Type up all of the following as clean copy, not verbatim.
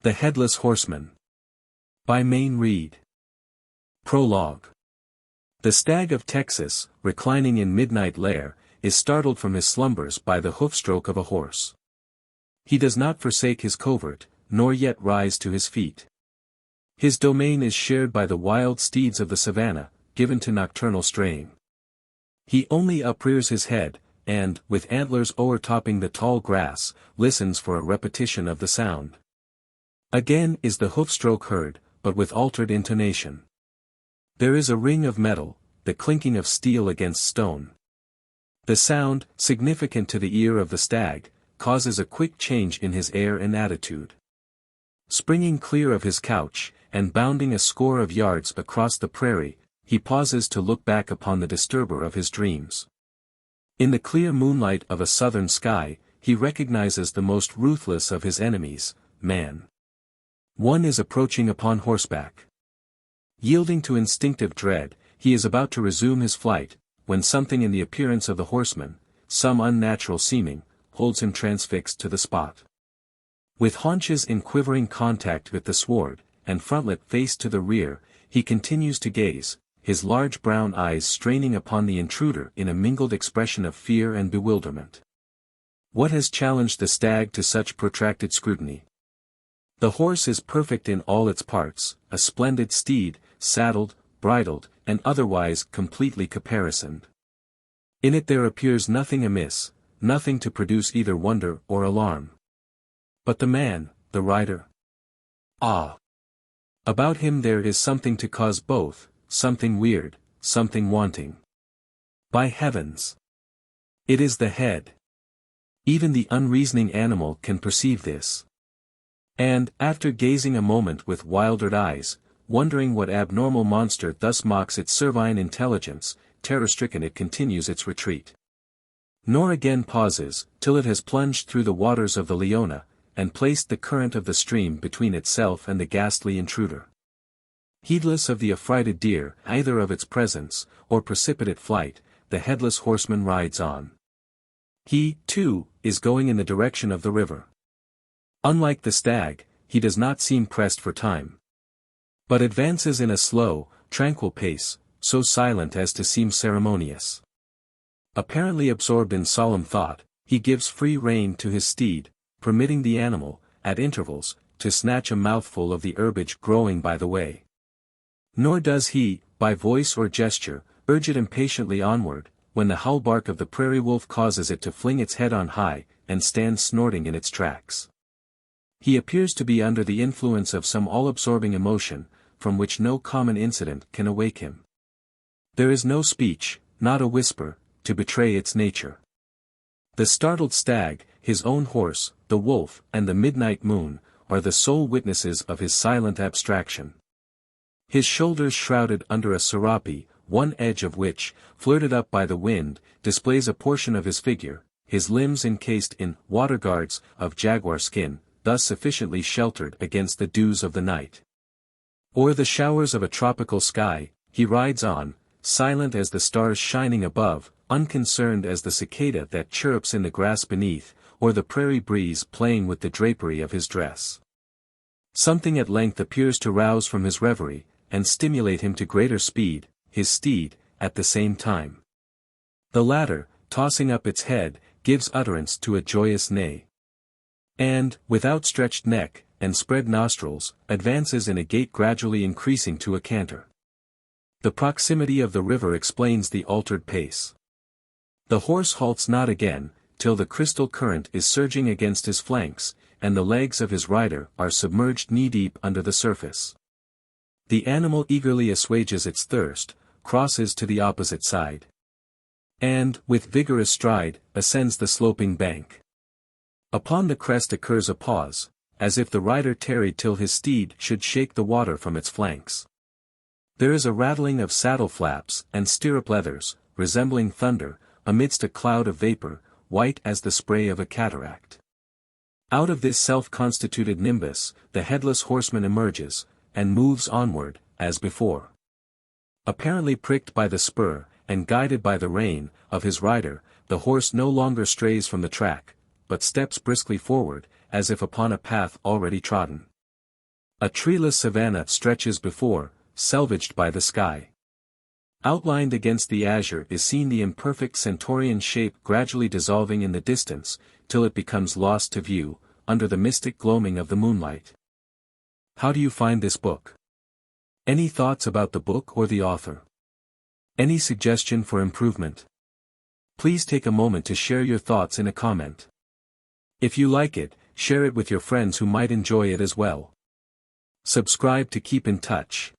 The Headless Horseman. By Mayne Reid. Prologue. The stag of Texas, reclining in midnight lair, is startled from his slumbers by the hoofstroke of a horse. He does not forsake his covert, nor yet rise to his feet. His domain is shared by the wild steeds of the savannah, given to nocturnal straying. He only uprears his head, and, with antlers o'ertopping the tall grass, listens for a repetition of the sound. Again is the hoofstroke heard, but with altered intonation. There is a ring of metal, the clinking of steel against stone. The sound, significant to the ear of the stag, causes a quick change in his air and attitude. Springing clear of his couch, and bounding a score of yards across the prairie, he pauses to look back upon the disturber of his dreams. In the clear moonlight of a southern sky, he recognizes the most ruthless of his enemies, man. One is approaching upon horseback. Yielding to instinctive dread, he is about to resume his flight, when something in the appearance of the horseman, some unnatural seeming, holds him transfixed to the spot. With haunches in quivering contact with the sward, and frontlet faced to the rear, he continues to gaze, his large brown eyes straining upon the intruder in a mingled expression of fear and bewilderment. What has challenged the stag to such protracted scrutiny? The horse is perfect in all its parts, a splendid steed, saddled, bridled, and otherwise completely caparisoned. In it there appears nothing amiss, nothing to produce either wonder or alarm. But the man, the rider? Ah! About him there is something to cause both, something weird, something wanting. By heavens! It is the head. Even the unreasoning animal can perceive this. And, after gazing a moment with wildered eyes, wondering what abnormal monster thus mocks its cervine intelligence, terror-stricken it continues its retreat. Nor again pauses, till it has plunged through the waters of the Leona, and placed the current of the stream between itself and the ghastly intruder. Heedless of the affrighted deer, either of its presence, or precipitate flight, the headless horseman rides on. He, too, is going in the direction of the river. Unlike the stag, he does not seem pressed for time, but advances in a slow, tranquil pace, so silent as to seem ceremonious. Apparently absorbed in solemn thought, he gives free rein to his steed, permitting the animal, at intervals, to snatch a mouthful of the herbage growing by the way. Nor does he, by voice or gesture, urge it impatiently onward, when the howl bark of the prairie wolf causes it to fling its head on high, and stand snorting in its tracks. He appears to be under the influence of some all-absorbing emotion, from which no common incident can awake him. There is no speech, not a whisper, to betray its nature. The startled stag, his own horse, the wolf, and the midnight moon, are the sole witnesses of his silent abstraction. His shoulders shrouded under a serape, one edge of which, flirted up by the wind, displays a portion of his figure, his limbs encased in water guards of jaguar skin, thus sufficiently sheltered against the dews of the night. O'er the showers of a tropical sky, he rides on, silent as the stars shining above, unconcerned as the cicada that chirrups in the grass beneath, or the prairie breeze playing with the drapery of his dress. Something at length appears to rouse from his reverie, and stimulate him to greater speed, his steed, at the same time. The latter, tossing up its head, gives utterance to a joyous neigh. And, with outstretched neck, and spread nostrils, advances in a gait gradually increasing to a canter. The proximity of the river explains the altered pace. The horse halts not again, till the crystal current is surging against his flanks, and the legs of his rider are submerged knee-deep under the surface. The animal eagerly assuages its thirst, crosses to the opposite side, and, with vigorous stride, ascends the sloping bank. Upon the crest occurs a pause, as if the rider tarried till his steed should shake the water from its flanks. There is a rattling of saddle flaps and stirrup leathers, resembling thunder, amidst a cloud of vapor, white as the spray of a cataract. Out of this self-constituted nimbus, the headless horseman emerges, and moves onward, as before. Apparently pricked by the spur, and guided by the rein, of his rider, the horse no longer strays from the track, but steps briskly forward, as if upon a path already trodden. A treeless savanna stretches before, selvaged by the sky. Outlined against the azure is seen the imperfect centaurian shape gradually dissolving in the distance, till it becomes lost to view, under the mystic gloaming of the moonlight. How do you find this book? Any thoughts about the book or the author? Any suggestion for improvement? Please take a moment to share your thoughts in a comment. If you like it, share it with your friends who might enjoy it as well. Subscribe to keep in touch.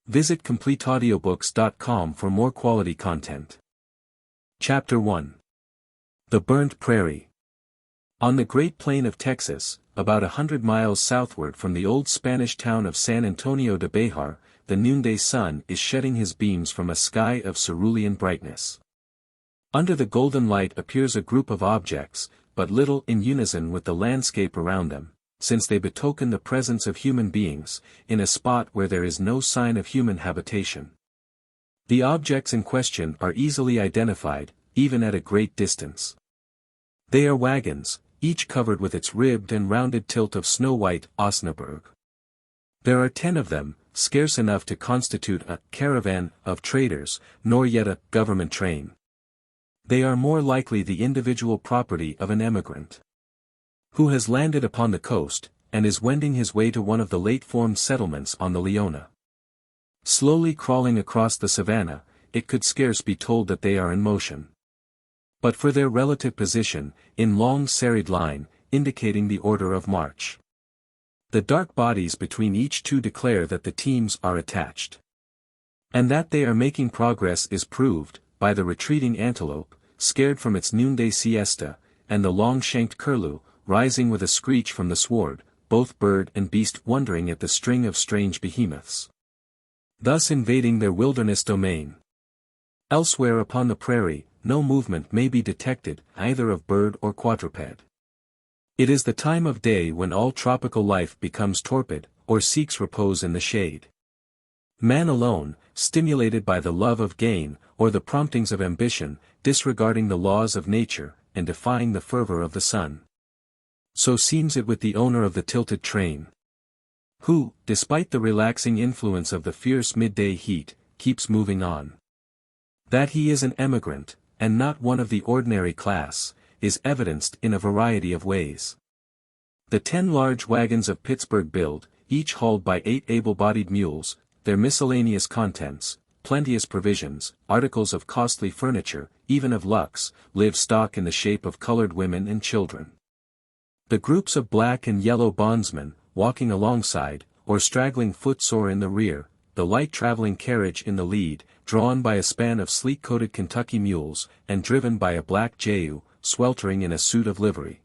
Visit CompleteAudiobooks.com for more quality content. Chapter 1. The Burnt Prairie. On the Great Plain of Texas, about 100 miles southward from the old Spanish town of San Antonio de Bejar, the noonday sun is shedding his beams from a sky of cerulean brightness. Under the golden light appears a group of objects, but little in unison with the landscape around them, since they betoken the presence of human beings, in a spot where there is no sign of human habitation. The objects in question are easily identified, even at a great distance. They are wagons, each covered with its ribbed and rounded tilt of snow-white Osnaburg. There are 10 of them, scarce enough to constitute a caravan of traders, nor yet a government train. They are more likely the individual property of an emigrant who has landed upon the coast, and is wending his way to one of the late-formed settlements on the Leona. Slowly crawling across the savanna, it could scarce be told that they are in motion. But for their relative position, in long serried line, indicating the order of march. The dark bodies between each two declare that the teams are attached. And that they are making progress is proved, by the retreating antelope, scared from its noonday siesta, and the long-shanked curlew, rising with a screech from the sward, both bird and beast wondering at the string of strange behemoths thus invading their wilderness domain. Elsewhere upon the prairie, no movement may be detected, either of bird or quadruped. It is the time of day when all tropical life becomes torpid, or seeks repose in the shade. Man alone, stimulated by the love of gain, or the promptings of ambition, disregarding the laws of nature, and defying the fervor of the sun. So seems it with the owner of the tilted train, who, despite the relaxing influence of the fierce midday heat, keeps moving on. That he is an emigrant, and not one of the ordinary class, is evidenced in a variety of ways. The 10 large wagons of Pittsburgh build, each hauled by 8 able-bodied mules, their miscellaneous contents, plenteous provisions, articles of costly furniture, even of luxe, live stock in the shape of colored women and children. The groups of black and yellow bondsmen, walking alongside, or straggling footsore in the rear, the light traveling carriage in the lead, drawn by a span of sleek-coated Kentucky mules, and driven by a black Jehu, sweltering in a suit of livery.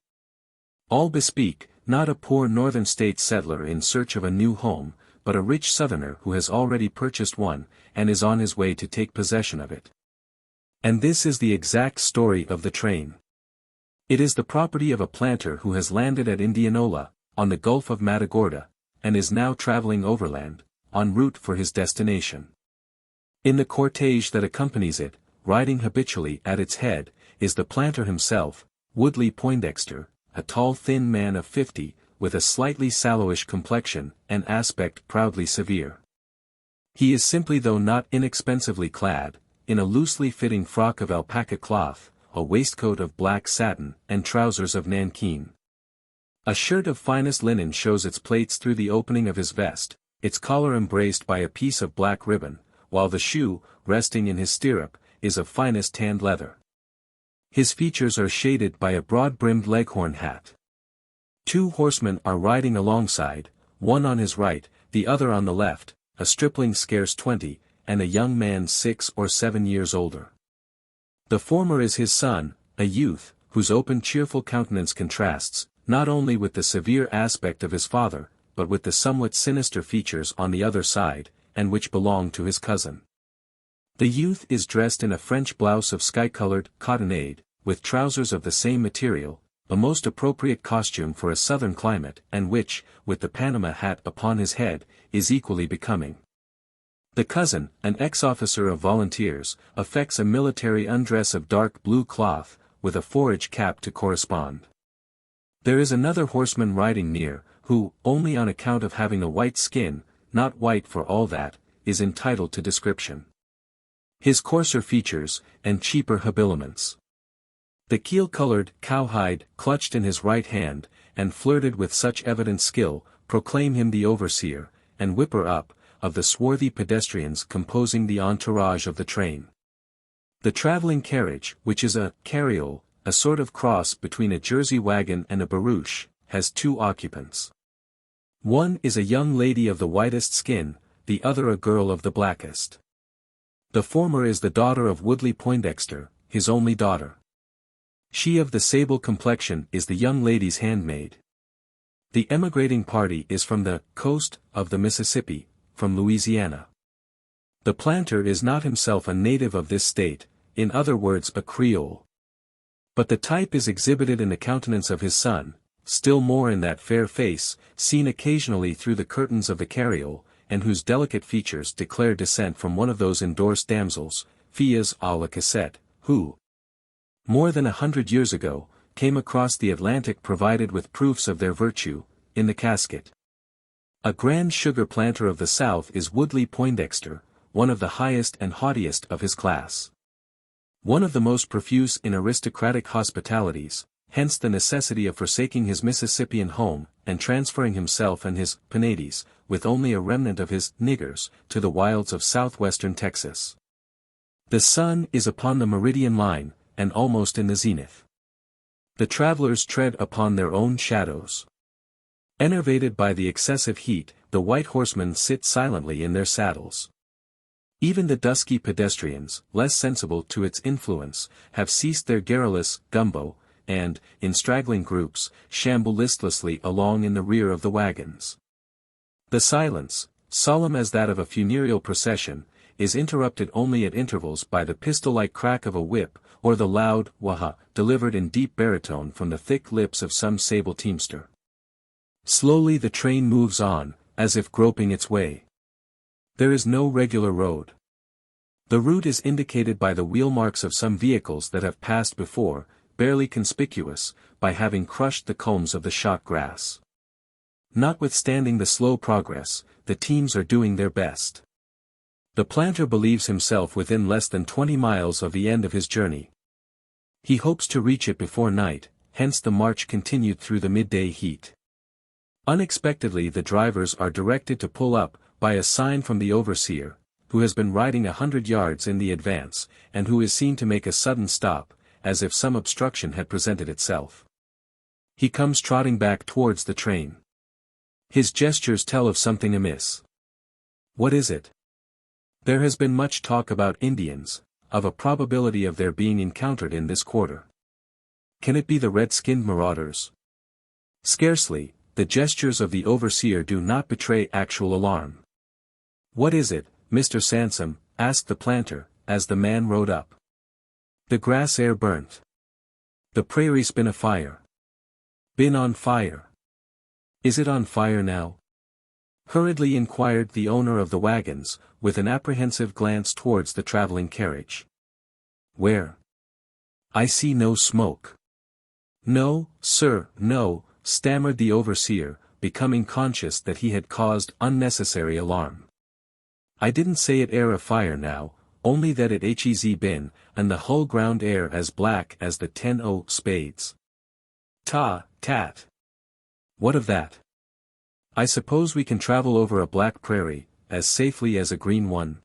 All bespeak, not a poor northern state settler in search of a new home, but a rich southerner who has already purchased one, and is on his way to take possession of it. And this is the exact story of the train. It is the property of a planter who has landed at Indianola, on the Gulf of Matagorda, and is now traveling overland, en route for his destination. In the cortege that accompanies it, riding habitually at its head, is the planter himself, Woodley Poindexter, a tall thin man of 50, with a slightly sallowish complexion, and aspect proudly severe. He is simply though not inexpensively clad, in a loosely fitting frock of alpaca cloth, a waistcoat of black satin, and trousers of nankeen. A shirt of finest linen shows its plaits through the opening of his vest, its collar embraced by a piece of black ribbon, while the shoe, resting in his stirrup, is of finest tanned leather. His features are shaded by a broad-brimmed leghorn hat. 2 horsemen are riding alongside, one on his right, the other on the left, a stripling scarce 20, and a young man 6 or 7 years older. The former is his son, a youth, whose open cheerful countenance contrasts, not only with the severe aspect of his father, but with the somewhat sinister features on the other side, and which belong to his cousin. The youth is dressed in a French blouse of sky-colored cottonade, with trousers of the same material, a most appropriate costume for a southern climate, and which, with the Panama hat upon his head, is equally becoming. The cousin, an ex-officer of volunteers, affects a military undress of dark blue cloth, with a forage cap to correspond. There is another horseman riding near, who, only on account of having a white skin, not white for all that, is entitled to description. His coarser features, and cheaper habiliments. The keel-colored cowhide clutched in his right hand, and flirted with such evident skill, proclaim him the overseer, and whipper-up, of the swarthy pedestrians composing the entourage of the train. The traveling carriage, which is a carriole, a sort of cross between a Jersey wagon and a barouche, has two occupants. One is a young lady of the whitest skin, the other a girl of the blackest. The former is the daughter of Woodley Poindexter, his only daughter. She of the sable complexion is the young lady's handmaid. The emigrating party is from the coast of the Mississippi, from Louisiana. The planter is not himself a native of this state, in other words a Creole. But the type is exhibited in the countenance of his son, still more in that fair face, seen occasionally through the curtains of the carriole, and whose delicate features declare descent from one of those endorsed damsels, filles à la cassette, who, more than 100 years ago, came across the Atlantic provided with proofs of their virtue, in the casket. A grand sugar planter of the South is Woodley Poindexter, one of the highest and haughtiest of his class. One of the most profuse in aristocratic hospitalities, hence the necessity of forsaking his Mississippian home, and transferring himself and his penates, with only a remnant of his niggers, to the wilds of southwestern Texas. The sun is upon the meridian line, and almost in the zenith. The travelers tread upon their own shadows. Enervated by the excessive heat, the white horsemen sit silently in their saddles. Even the dusky pedestrians, less sensible to its influence, have ceased their garrulous gumbo, and, in straggling groups, shamble listlessly along in the rear of the wagons. The silence, solemn as that of a funereal procession, is interrupted only at intervals by the pistol-like crack of a whip, or the loud wah-ha, delivered in deep baritone from the thick lips of some sable teamster. Slowly the train moves on, as if groping its way. There is no regular road. The route is indicated by the wheel marks of some vehicles that have passed before, barely conspicuous, by having crushed the culms of the shot grass. Notwithstanding the slow progress, the teams are doing their best. The planter believes himself within less than 20 miles of the end of his journey. He hopes to reach it before night, hence the march continued through the midday heat. Unexpectedly the drivers are directed to pull up, by a sign from the overseer, who has been riding 100 yards in the advance, and who is seen to make a sudden stop, as if some obstruction had presented itself. He comes trotting back towards the train. His gestures tell of something amiss. What is it? There has been much talk about Indians, of a probability of their being encountered in this quarter. Can it be the red-skinned marauders? Scarcely, the gestures of the overseer do not betray actual alarm. What is it, Mr. Sansom? Asked the planter, as the man rode up. The grass air burnt. The prairie's been afire. Been on fire. Is it on fire now? Hurriedly inquired the owner of the wagons, with an apprehensive glance towards the traveling carriage. Where? I see no smoke. No, sir, no, stammered the overseer, becoming conscious that he had caused unnecessary alarm. I didn't say it air a fire now, only that it hez been, and the whole ground air as black as the 10 spades. Ta, tat. What of that? I suppose we can travel over a black prairie, as safely as a green one.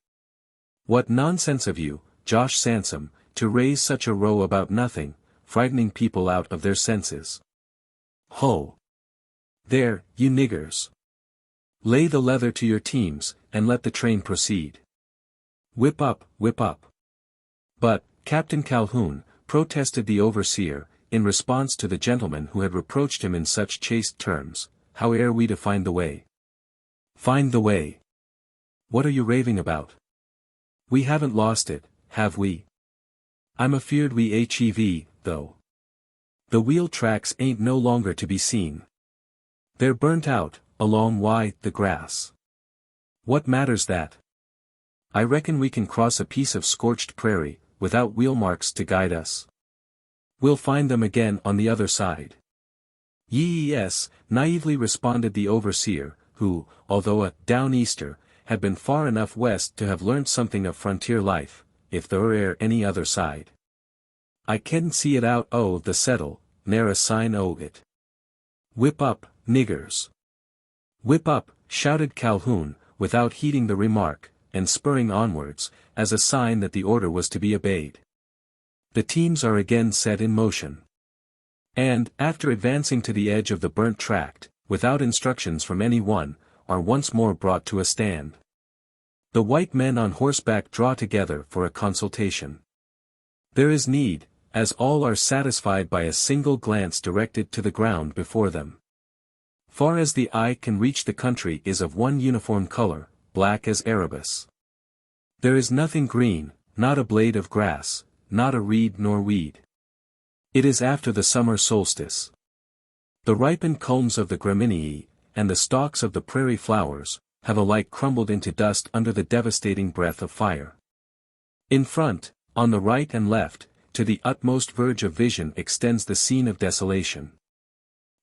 What nonsense of you, Josh Sansom, to raise such a row about nothing, frightening people out of their senses. Ho! There, you niggers! Lay the leather to your teams, and let the train proceed. Whip up, whip up. But, Captain Calhoun, protested the overseer, in response to the gentleman who had reproached him in such chaste terms, how are we to find the way? Find the way? What are you raving about? We haven't lost it, have we? I'm afeard we hev, though. The wheel tracks ain't no longer to be seen. They're burnt out, along the grass. What matters that? I reckon we can cross a piece of scorched prairie, without wheel marks to guide us. We'll find them again on the other side. Yes, naively responded the overseer, who, although a down-easter, had been far enough west to have learnt something of frontier life, if there were any other side. I can see it out o' the settle, ne'er a sign o' it. Whip up, niggers. Whip up, shouted Calhoun, without heeding the remark, and spurring onwards, as a sign that the order was to be obeyed. The teams are again set in motion. And, after advancing to the edge of the burnt tract, without instructions from any one, are once more brought to a stand. The white men on horseback draw together for a consultation. There is need, as all are satisfied by a single glance directed to the ground before them. Far as the eye can reach the country is of one uniform color, black as Erebus. There is nothing green, not a blade of grass, not a reed nor weed. It is after the summer solstice. The ripened culms of the gramineae, and the stalks of the prairie flowers, have alike crumbled into dust under the devastating breath of fire. In front, on the right and left, to the utmost verge of vision extends the scene of desolation.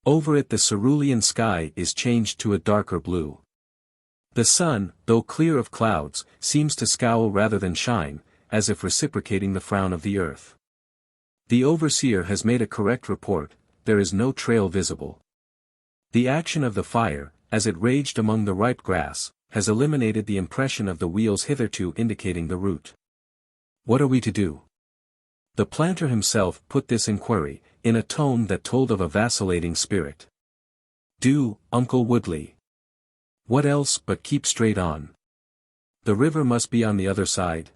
Over it the cerulean sky is changed to a darker blue. The sun, though clear of clouds, seems to scowl rather than shine, as if reciprocating the frown of the earth. The overseer has made a correct report, there is no trail visible. The action of the fire, as it raged among the ripe grass, has eliminated the impression of the wheels hitherto indicating the route. What are we to do? The planter himself put this inquiry, in a tone that told of a vacillating spirit. Do, Uncle Woodley. What else but keep straight on? The river must be on the other side.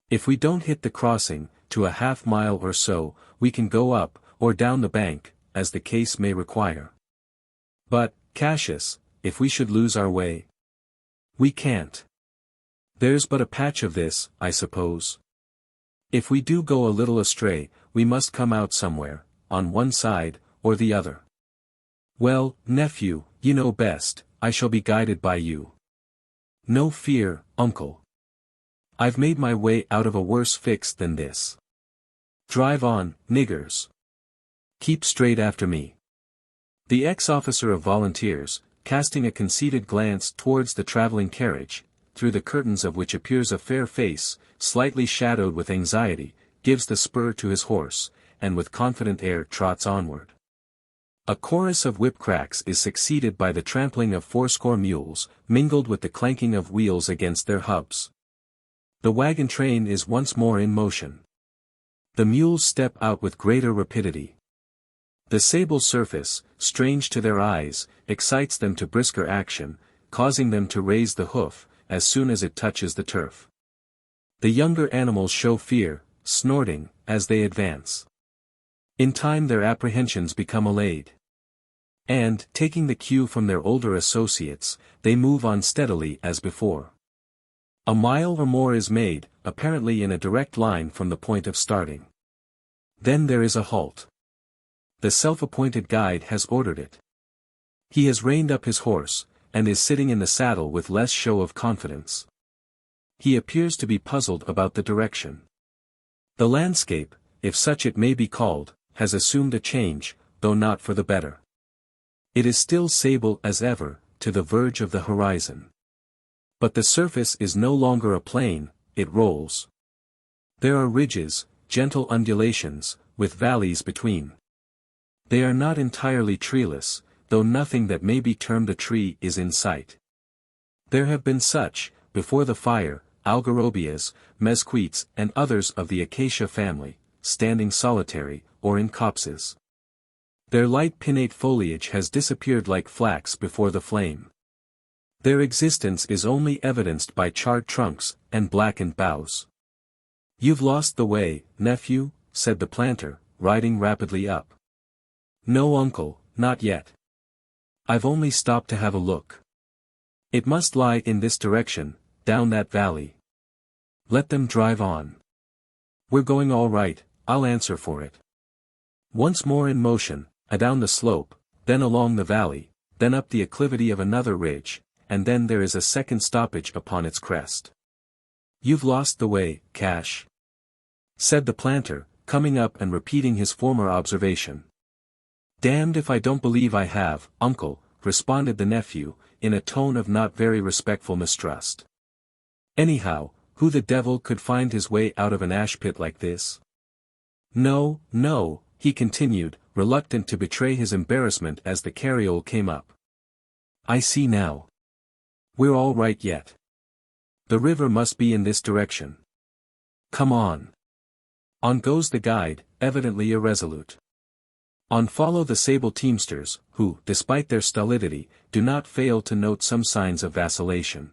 If we don't hit the crossing, to a half-mile or so, we can go up, or down the bank, as the case may require. But, Cassius, if we should lose our way? We can't. There's but a patch of this, I suppose. If we do go a little astray, we must come out somewhere, on one side, or the other. Well, nephew, you know best, I shall be guided by you. No fear, uncle. I've made my way out of a worse fix than this. Drive on, niggers. Keep straight after me. The ex-officer of volunteers, casting a conceited glance towards the traveling carriage, through the curtains of which appears a fair face, slightly shadowed with anxiety, gives the spur to his horse, and with confident air trots onward. A chorus of whip cracks is succeeded by the trampling of fourscore mules, mingled with the clanking of wheels against their hubs. The wagon train is once more in motion. The mules step out with greater rapidity. The sable surface, strange to their eyes, excites them to brisker action, causing them to raise the hoof, as soon as it touches the turf. The younger animals show fear, snorting, as they advance. In time their apprehensions become allayed. And, taking the cue from their older associates, they move on steadily as before. A mile or more is made, apparently in a direct line from the point of starting. Then there is a halt. The self-appointed guide has ordered it. He has reined up his horse, and is sitting in the saddle with less show of confidence. He appears to be puzzled about the direction. The landscape, if such it may be called, has assumed a change, though not for the better. It is still sable as ever, to the verge of the horizon. But the surface is no longer a plain, it rolls. There are ridges, gentle undulations, with valleys between. They are not entirely treeless, though nothing that may be termed a tree is in sight. There have been such, before the fire, algarobias, mesquites and others of the acacia family, standing solitary, or in copses. Their light pinnate foliage has disappeared like flax before the flame. Their existence is only evidenced by charred trunks, and blackened boughs. You've lost the way, nephew, said the planter, riding rapidly up. No uncle, not yet. I've only stopped to have a look. It must lie in this direction, down that valley. Let them drive on. We're going all right, I'll answer for it. Once more in motion, adown the slope, then along the valley, then up the acclivity of another ridge, and then there is a second stoppage upon its crest. You've lost the way, Cash, said the planter, coming up and repeating his former observation. Damned if I don't believe I have, uncle, responded the nephew, in a tone of not very respectful mistrust. Anyhow, who the devil could find his way out of an ash pit like this? No, no, he continued, reluctant to betray his embarrassment as the carriole came up. I see now. We're all right yet. The river must be in this direction. Come on. On goes the guide, evidently irresolute. On follow the sable teamsters, who, despite their stolidity, do not fail to note some signs of vacillation.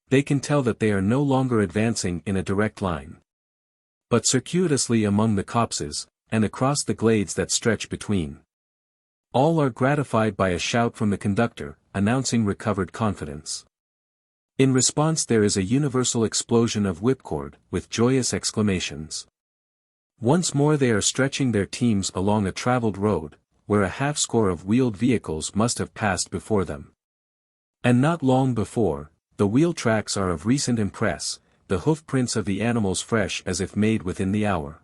They can tell that they are no longer advancing in a direct line, but circuitously among the copses, and across the glades that stretch between. All are gratified by a shout from the conductor, announcing recovered confidence. In response there is a universal explosion of whipcord, with joyous exclamations. Once more they are stretching their teams along a traveled road, where a half-score of wheeled vehicles must have passed before them. And not long before, the wheel tracks are of recent impress, the hoof prints of the animals fresh as if made within the hour.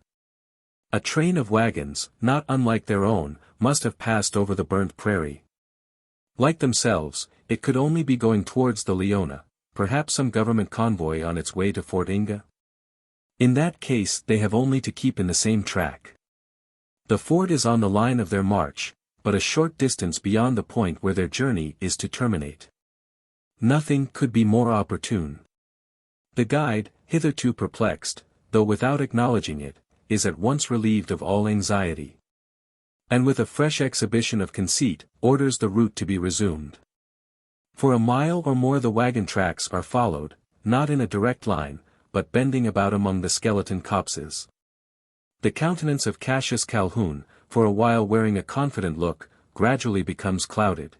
A train of wagons, not unlike their own, must have passed over the burnt prairie. Like themselves, it could only be going towards the Leona, perhaps some government convoy on its way to Fort Inga? In that case they have only to keep in the same track. The fort is on the line of their march, but a short distance beyond the point where their journey is to terminate. Nothing could be more opportune. The guide, hitherto perplexed, though without acknowledging it, is at once relieved of all anxiety. And with a fresh exhibition of conceit, orders the route to be resumed. For a mile or more the wagon tracks are followed, not in a direct line, but bending about among the skeleton copses. The countenance of Cassius Calhoun, for a while wearing a confident look, gradually becomes clouded.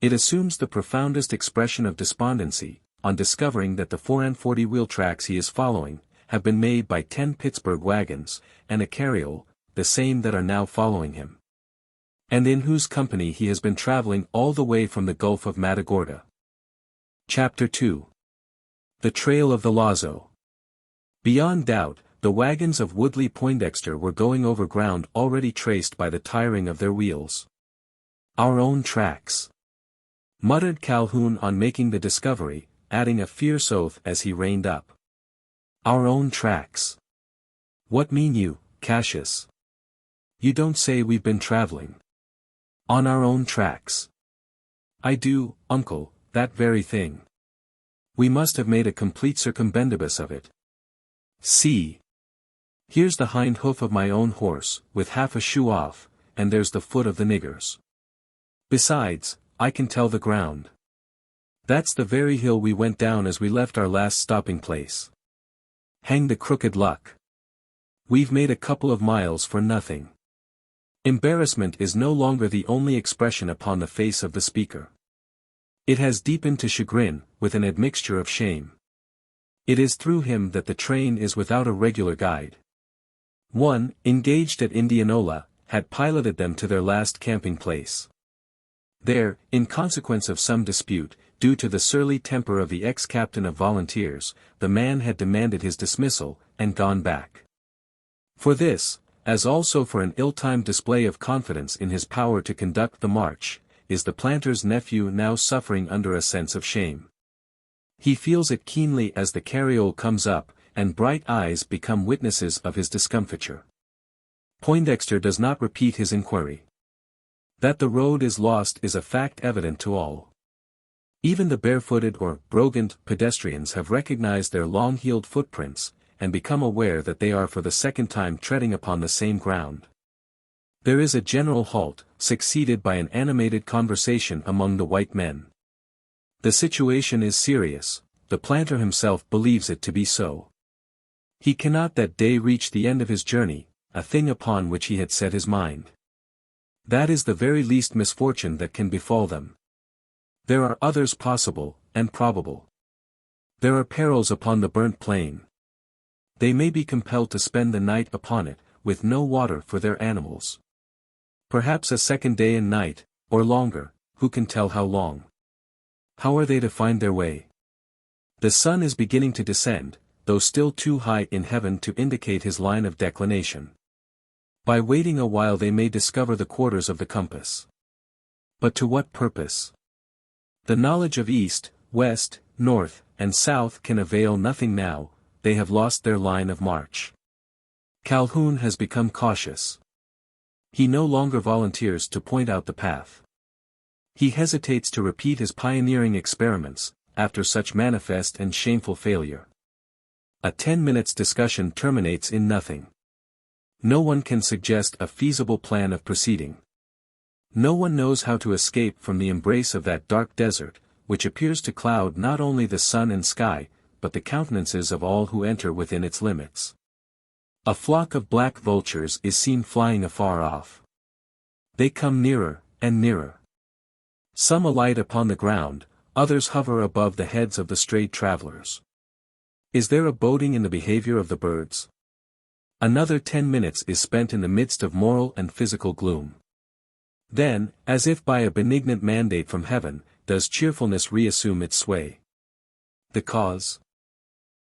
It assumes the profoundest expression of despondency, on discovering that the 440 wheel tracks he is following, have been made by 10 Pittsburgh wagons, and a carriole, the same that are now following him, and in whose company he has been traveling all the way from the Gulf of Matagorda. Chapter 2. The Trail of the Lazo. Beyond doubt, the wagons of Woodley Poindexter were going over ground already traced by the tiring of their wheels. Our own tracks, muttered Calhoun on making the discovery, adding a fierce oath as he reined up. Our own tracks. What mean you, Cassius? You don't say we've been traveling on our own tracks. I do, uncle, that very thing. We must have made a complete circumbendibus of it. See. Here's the hind hoof of my own horse, with half a shoe off, and there's the foot of the niggers. Besides, I can tell the ground. That's the very hill we went down as we left our last stopping place. Hang the crooked luck. We've made a couple of miles for nothing. Embarrassment is no longer the only expression upon the face of the speaker. It has deepened to chagrin, with an admixture of shame. It is through him that the train is without a regular guide. One, engaged at Indianola, had piloted them to their last camping place. There, in consequence of some dispute, due to the surly temper of the ex-captain of volunteers, the man had demanded his dismissal, and gone back. For this, as also for an ill-timed display of confidence in his power to conduct the march, is the planter's nephew now suffering under a sense of shame. He feels it keenly as the carriole comes up, and bright eyes become witnesses of his discomfiture. Poindexter does not repeat his inquiry. That the road is lost is a fact evident to all. Even the barefooted or brogant pedestrians have recognized their long-heeled footprints, and become aware that they are for the second time treading upon the same ground. There is a general halt, succeeded by an animated conversation among the white men. The situation is serious, the planter himself believes it to be so. He cannot that day reach the end of his journey, a thing upon which he had set his mind. That is the very least misfortune that can befall them. There are others possible, and probable. There are perils upon the burnt plain. They may be compelled to spend the night upon it, with no water for their animals. Perhaps a second day and night, or longer, who can tell how long? How are they to find their way? The sun is beginning to descend, though still too high in heaven to indicate his line of declination. By waiting a while they may discover the quarters of the compass. But to what purpose? The knowledge of east, west, north, and south can avail nothing now, they have lost their line of march. Calhoun has become cautious. He no longer volunteers to point out the path. He hesitates to repeat his pioneering experiments, after such manifest and shameful failure. A 10 minutes discussion terminates in nothing. No one can suggest a feasible plan of proceeding. No one knows how to escape from the embrace of that dark desert, which appears to cloud not only the sun and sky, but the countenances of all who enter within its limits. A flock of black vultures is seen flying afar off. They come nearer, and nearer. Some alight upon the ground, others hover above the heads of the strayed travelers. Is there a boding in the behavior of the birds? Another 10 minutes is spent in the midst of moral and physical gloom. Then, as if by a benignant mandate from heaven, does cheerfulness reassume its sway. The cause?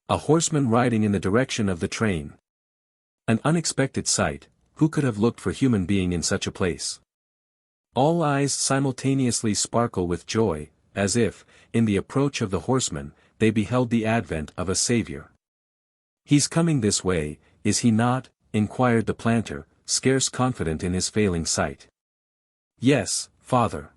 A horseman riding in the direction of the train. An unexpected sight, who could have looked for human being in such a place? All eyes simultaneously sparkle with joy, as if, in the approach of the horseman, they beheld the advent of a savior. He's coming this way, is he not? Inquired the planter, scarce confident in his failing sight. Yes, father.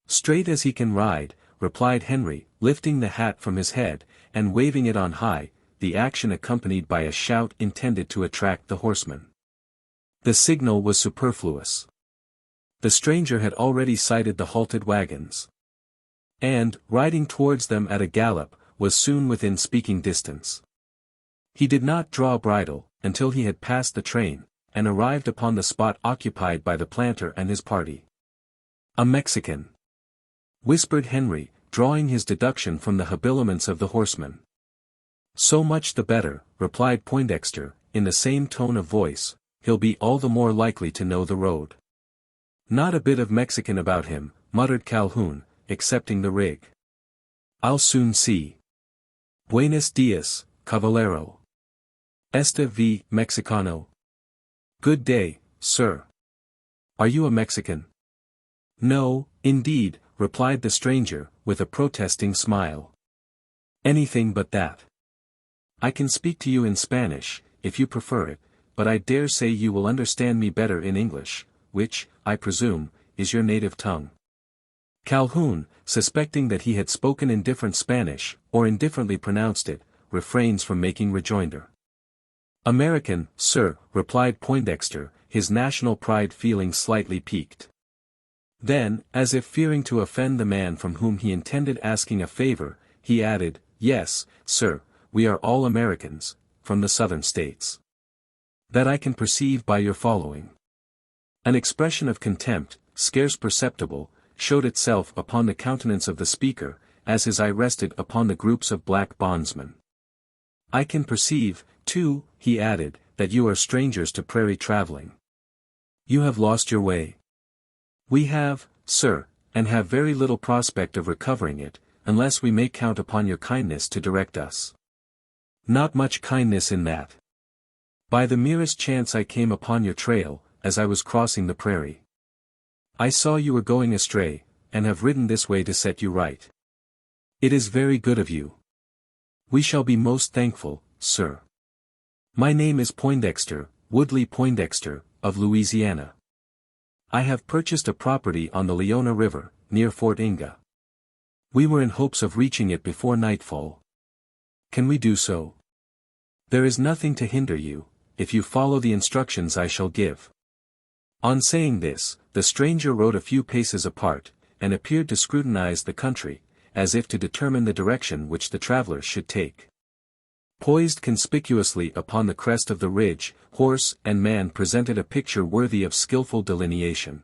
Straight as he can ride, replied Henry, lifting the hat from his head, and waving it on high, the action accompanied by a shout intended to attract the horseman. The signal was superfluous. The stranger had already sighted the halted wagons. And, riding towards them at a gallop, was soon within speaking distance. He did not draw bridle, until he had passed the train, and arrived upon the spot occupied by the planter and his party. A Mexican, whispered Henry, drawing his deduction from the habiliments of the horseman. So much the better, replied Poindexter, in the same tone of voice, he'll be all the more likely to know the road. Not a bit of Mexican about him, muttered Calhoun, accepting the rig. I'll soon see. Buenos dias, caballero. Esta v Mexicano. Good day, sir. Are you a Mexican? No, indeed, replied the stranger, with a protesting smile. Anything but that. I can speak to you in Spanish, if you prefer it, but I dare say you will understand me better in English, which, I presume, is your native tongue. Calhoun, suspecting that he had spoken indifferent Spanish, or indifferently pronounced it, refrains from making rejoinder. American, sir, replied Poindexter, his national pride feeling slightly piqued. Then, as if fearing to offend the man from whom he intended asking a favor, he added, yes, sir, we are all Americans, from the southern states. That I can perceive by your following. An expression of contempt, scarce perceptible, showed itself upon the countenance of the speaker, as his eye rested upon the groups of black bondsmen. I can perceive, too, he added, that you are strangers to prairie traveling. You have lost your way. We have, sir, and have very little prospect of recovering it, unless we may count upon your kindness to direct us. Not much kindness in that. By the merest chance I came upon your trail, as I was crossing the prairie. I saw you were going astray, and have ridden this way to set you right. It is very good of you. We shall be most thankful, sir. My name is Poindexter, Woodley Poindexter, of Louisiana. I have purchased a property on the Leona River, near Fort Inga. We were in hopes of reaching it before nightfall. Can we do so? There is nothing to hinder you, if you follow the instructions I shall give. On saying this, the stranger rode a few paces apart, and appeared to scrutinize the country, as if to determine the direction which the travelers should take. Poised conspicuously upon the crest of the ridge, horse and man presented a picture worthy of skillful delineation.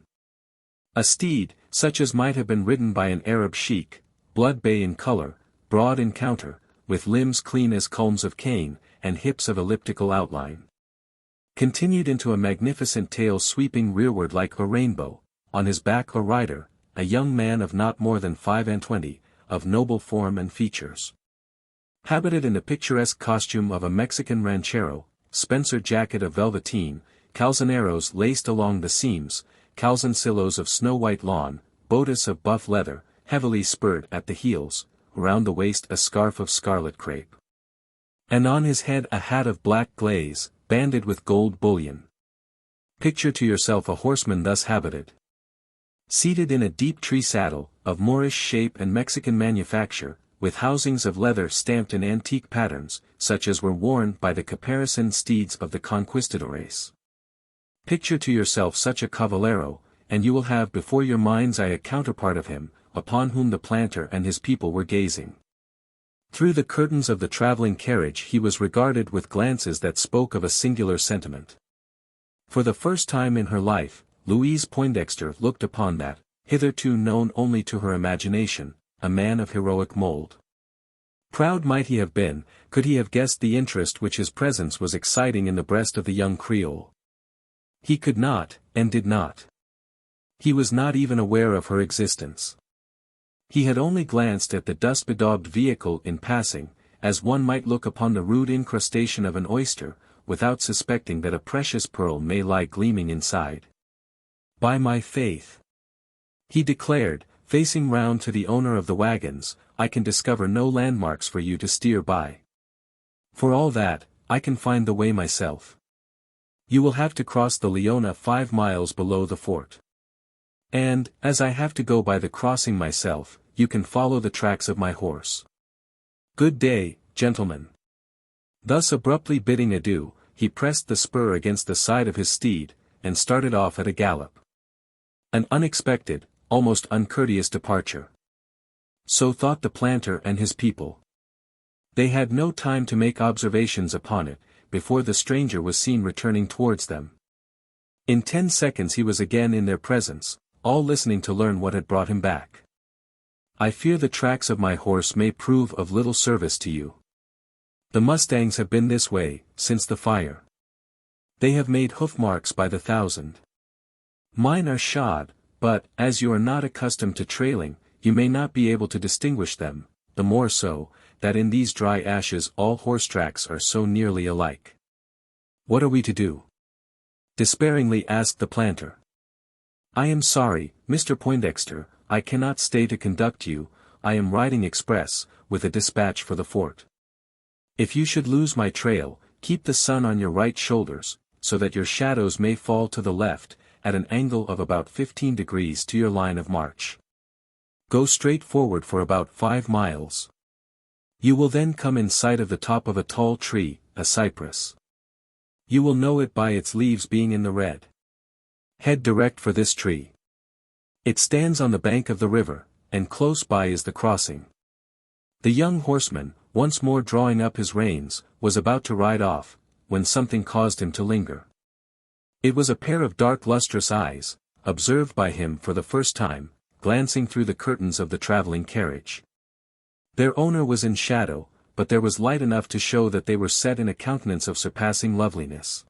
A steed, such as might have been ridden by an Arab sheik, blood-bay in color, broad in counter, with limbs clean as culms of cane, and hips of elliptical outline. Continued into a magnificent tail sweeping rearward like a rainbow, on his back or rider, a young man of not more than 25, of noble form and features. Habited in the picturesque costume of a Mexican ranchero, Spencer jacket of velveteen, calzoneros laced along the seams, calzoncillos of snow-white lawn, bodice of buff leather, heavily spurred at the heels, round the waist a scarf of scarlet crepe. And on his head a hat of black glaze, banded with gold bullion. Picture to yourself a horseman thus habited. Seated in a deep tree saddle, of Moorish shape and Mexican manufacture, with housings of leather stamped in antique patterns, such as were worn by the caparisoned steeds of the conquistadores. Picture to yourself such a cavallero, and you will have before your mind's eye a counterpart of him, upon whom the planter and his people were gazing. Through the curtains of the traveling carriage he was regarded with glances that spoke of a singular sentiment. For the first time in her life, Louise Poindexter looked upon that, hitherto known only to her imagination, a man of heroic mold. Proud might he have been, could he have guessed the interest which his presence was exciting in the breast of the young Creole. He could not, and did not. He was not even aware of her existence. He had only glanced at the dust-bedaubed vehicle in passing, as one might look upon the rude incrustation of an oyster, without suspecting that a precious pearl may lie gleaming inside. "By my faith," he declared, facing round to the owner of the wagons, "I can discover no landmarks for you to steer by. For all that, I can find the way myself. You will have to cross the Leona 5 miles below the fort. And, as I have to go by the crossing myself, you can follow the tracks of my horse. Good day, gentlemen." Thus abruptly bidding adieu, he pressed the spur against the side of his steed, and started off at a gallop. An unexpected, almost uncourteous departure. So thought the planter and his people. They had no time to make observations upon it, before the stranger was seen returning towards them. In 10 seconds he was again in their presence, all listening to learn what had brought him back. "I fear the tracks of my horse may prove of little service to you. The mustangs have been this way, since the fire. They have made hoof marks by the thousand. Mine are shod, but, as you are not accustomed to trailing, you may not be able to distinguish them, the more so, that in these dry ashes all horse tracks are so nearly alike. What are we to do?" despairingly asked the planter. "I am sorry, Mr. Poindexter, I cannot stay to conduct you, I am riding express, with a dispatch for the fort. If you should lose my trail, keep the sun on your right shoulders, so that your shadows may fall to the left, at an angle of about 15 degrees to your line of march. Go straight forward for about 5 miles. You will then come in sight of the top of a tall tree, a cypress. You will know it by its leaves being in the red. Head direct for this tree. It stands on the bank of the river, and close by is the crossing." The young horseman, once more drawing up his reins, was about to ride off, when something caused him to linger. It was a pair of dark lustrous eyes, observed by him for the first time, glancing through the curtains of the traveling carriage. Their owner was in shadow, but there was light enough to show that they were set in a countenance of surpassing loveliness.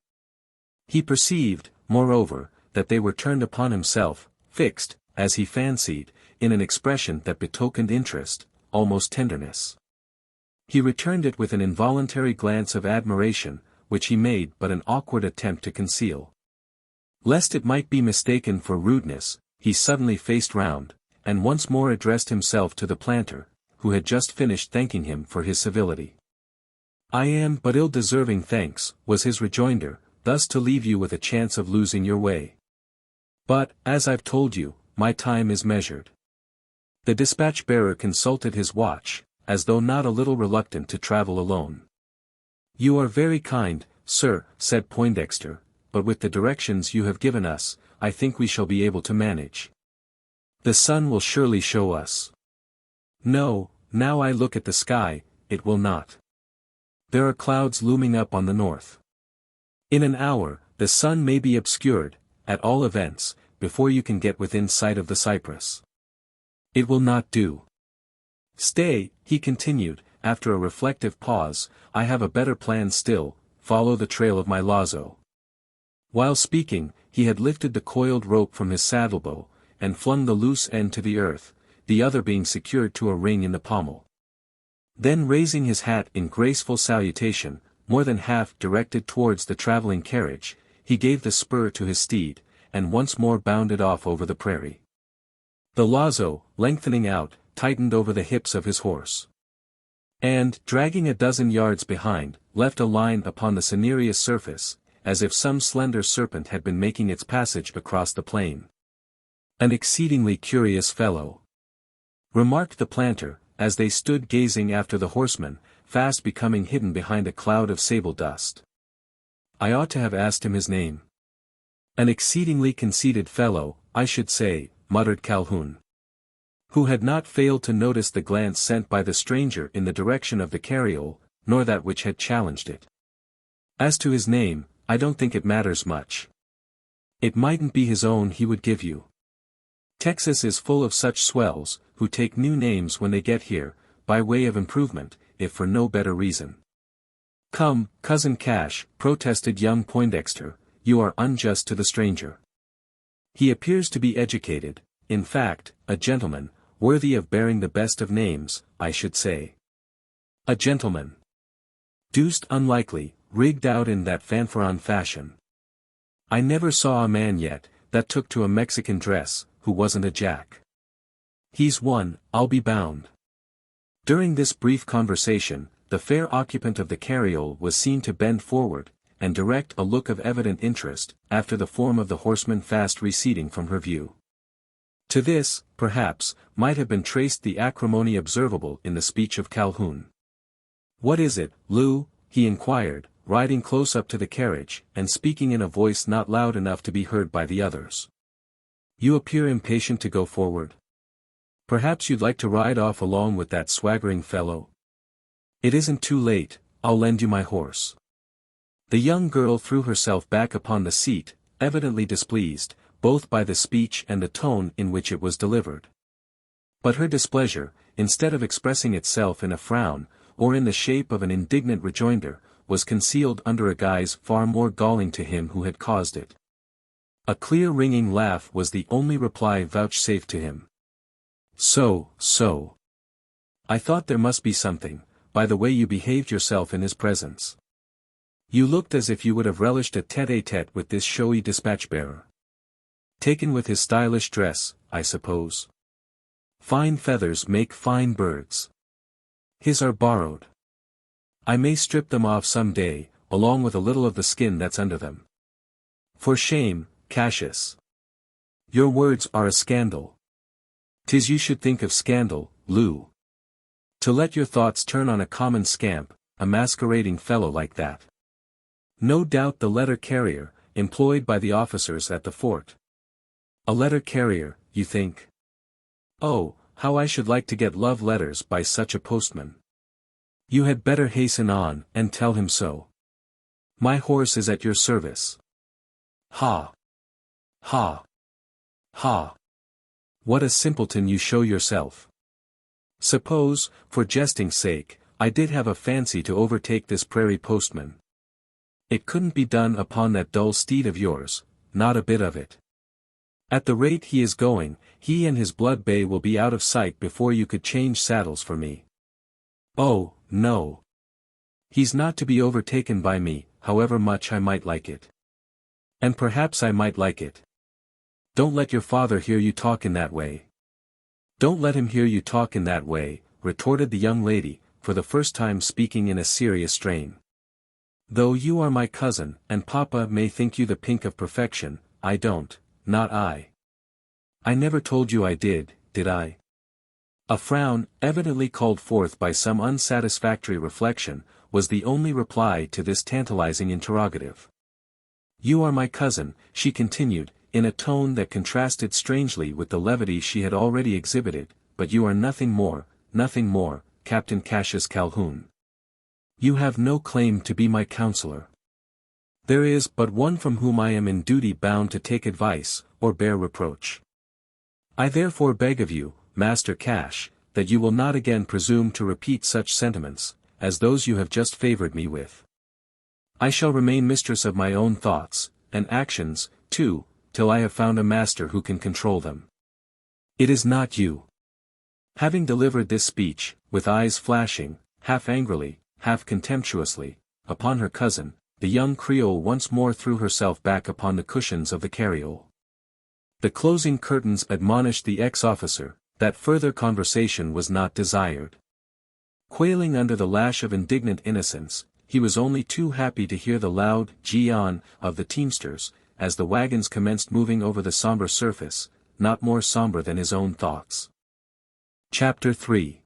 He perceived, moreover, that they were turned upon himself, fixed, as he fancied, in an expression that betokened interest, almost tenderness. He returned it with an involuntary glance of admiration, which he made but an awkward attempt to conceal. Lest it might be mistaken for rudeness, he suddenly faced round, and once more addressed himself to the planter, who had just finished thanking him for his civility. "I am but ill deserving thanks," was his rejoinder, "thus to leave you with a chance of losing your way. But, as I've told you, my time is measured." The dispatch-bearer consulted his watch, as though not a little reluctant to travel alone. "You are very kind, sir," said Poindexter, "but with the directions you have given us, I think we shall be able to manage. The sun will surely show us." "No, now I look at the sky, it will not. There are clouds looming up on the north. In an hour, the sun may be obscured, at all events, before you can get within sight of the cypress. It will not do. Stay," he continued, after a reflective pause, "I have a better plan still, follow the trail of my lazo." While speaking, he had lifted the coiled rope from his saddlebow, and flung the loose end to the earth, the other being secured to a ring in the pommel. Then raising his hat in graceful salutation, more than half directed towards the traveling carriage, he gave the spur to his steed, and once more bounded off over the prairie. The lazo, lengthening out, tightened over the hips of his horse. And, dragging a dozen yards behind, left a line upon the cinereous surface, as if some slender serpent had been making its passage across the plain. "An exceedingly curious fellow," remarked the planter, as they stood gazing after the horseman, fast becoming hidden behind a cloud of sable dust. "I ought to have asked him his name." "An exceedingly conceited fellow, I should say," muttered Calhoun, who had not failed to notice the glance sent by the stranger in the direction of the carriole, nor that which had challenged it. "As to his name, I don't think it matters much. It mightn't be his own he would give you. Texas is full of such swells, who take new names when they get here, by way of improvement, if for no better reason." "Come, Cousin Cash," protested young Poindexter, "you are unjust to the stranger. He appears to be educated, in fact, a gentleman, worthy of bearing the best of names, I should say." "A gentleman? Deuced unlikely, rigged out in that fanfaron fashion. I never saw a man yet, that took to a Mexican dress, who wasn't a jack. He's one, I'll be bound." During this brief conversation, the fair occupant of the carriole was seen to bend forward, and direct a look of evident interest, after the form of the horseman fast receding from her view. To this, perhaps, might have been traced the acrimony observable in the speech of Calhoun. "What is it, Lou?" he inquired, riding close up to the carriage, and speaking in a voice not loud enough to be heard by the others. "You appear impatient to go forward. Perhaps you'd like to ride off along with that swaggering fellow? It isn't too late, I'll lend you my horse." The young girl threw herself back upon the seat, evidently displeased, both by the speech and the tone in which it was delivered. But her displeasure, instead of expressing itself in a frown, or in the shape of an indignant rejoinder, was concealed under a guise far more galling to him who had caused it. A clear ringing laugh was the only reply vouchsafed to him. So. I thought there must be something, by the way you behaved yourself in his presence. You looked as if you would have relished a tête-à-tête with this showy dispatch-bearer. Taken with his stylish dress, I suppose. Fine feathers make fine birds. His are borrowed. I may strip them off some day, along with a little of the skin that's under them. For shame, Cassius. Your words are a scandal. 'Tis you should think of scandal, Lou. To let your thoughts turn on a common scamp, a masquerading fellow like that. No doubt the letter carrier, employed by the officers at the fort. A letter carrier, you think? Oh, how I should like to get love letters by such a postman. You had better hasten on, and tell him so. My horse is at your service. Ha! Ha! Ha! What a simpleton you show yourself. Suppose, for jesting's sake, I did have a fancy to overtake this prairie postman. It couldn't be done upon that dull steed of yours, not a bit of it. At the rate he is going, he and his blood bay will be out of sight before you could change saddles for me. Oh, no. He's not to be overtaken by me, however much I might like it. And perhaps I might like it. Don't let your father hear you talk in that way. Don't let him hear you talk in that way, retorted the young lady, for the first time speaking in a serious strain. Though you are my cousin, and Papa may think you the pink of perfection, I don't, not I. I never told you I did I? A frown, evidently called forth by some unsatisfactory reflection, was the only reply to this tantalizing interrogative. You are my cousin, she continued, in a tone that contrasted strangely with the levity she had already exhibited, but you are nothing more, Captain Cassius Calhoun. You have no claim to be my counselor. There is but one from whom I am in duty bound to take advice, or bear reproach. I therefore beg of you, Master Cash, that you will not again presume to repeat such sentiments, as those you have just favored me with. I shall remain mistress of my own thoughts, and actions, too, till I have found a master who can control them. It is not you. Having delivered this speech, with eyes flashing, half angrily, half contemptuously, upon her cousin, the young Creole once more threw herself back upon the cushions of the carriole. The closing curtains admonished the ex-officer that further conversation was not desired. Quailing under the lash of indignant innocence, he was only too happy to hear the loud "gee-on" of the teamsters, as the wagons commenced moving over the somber surface, not more somber than his own thoughts. Chapter 3.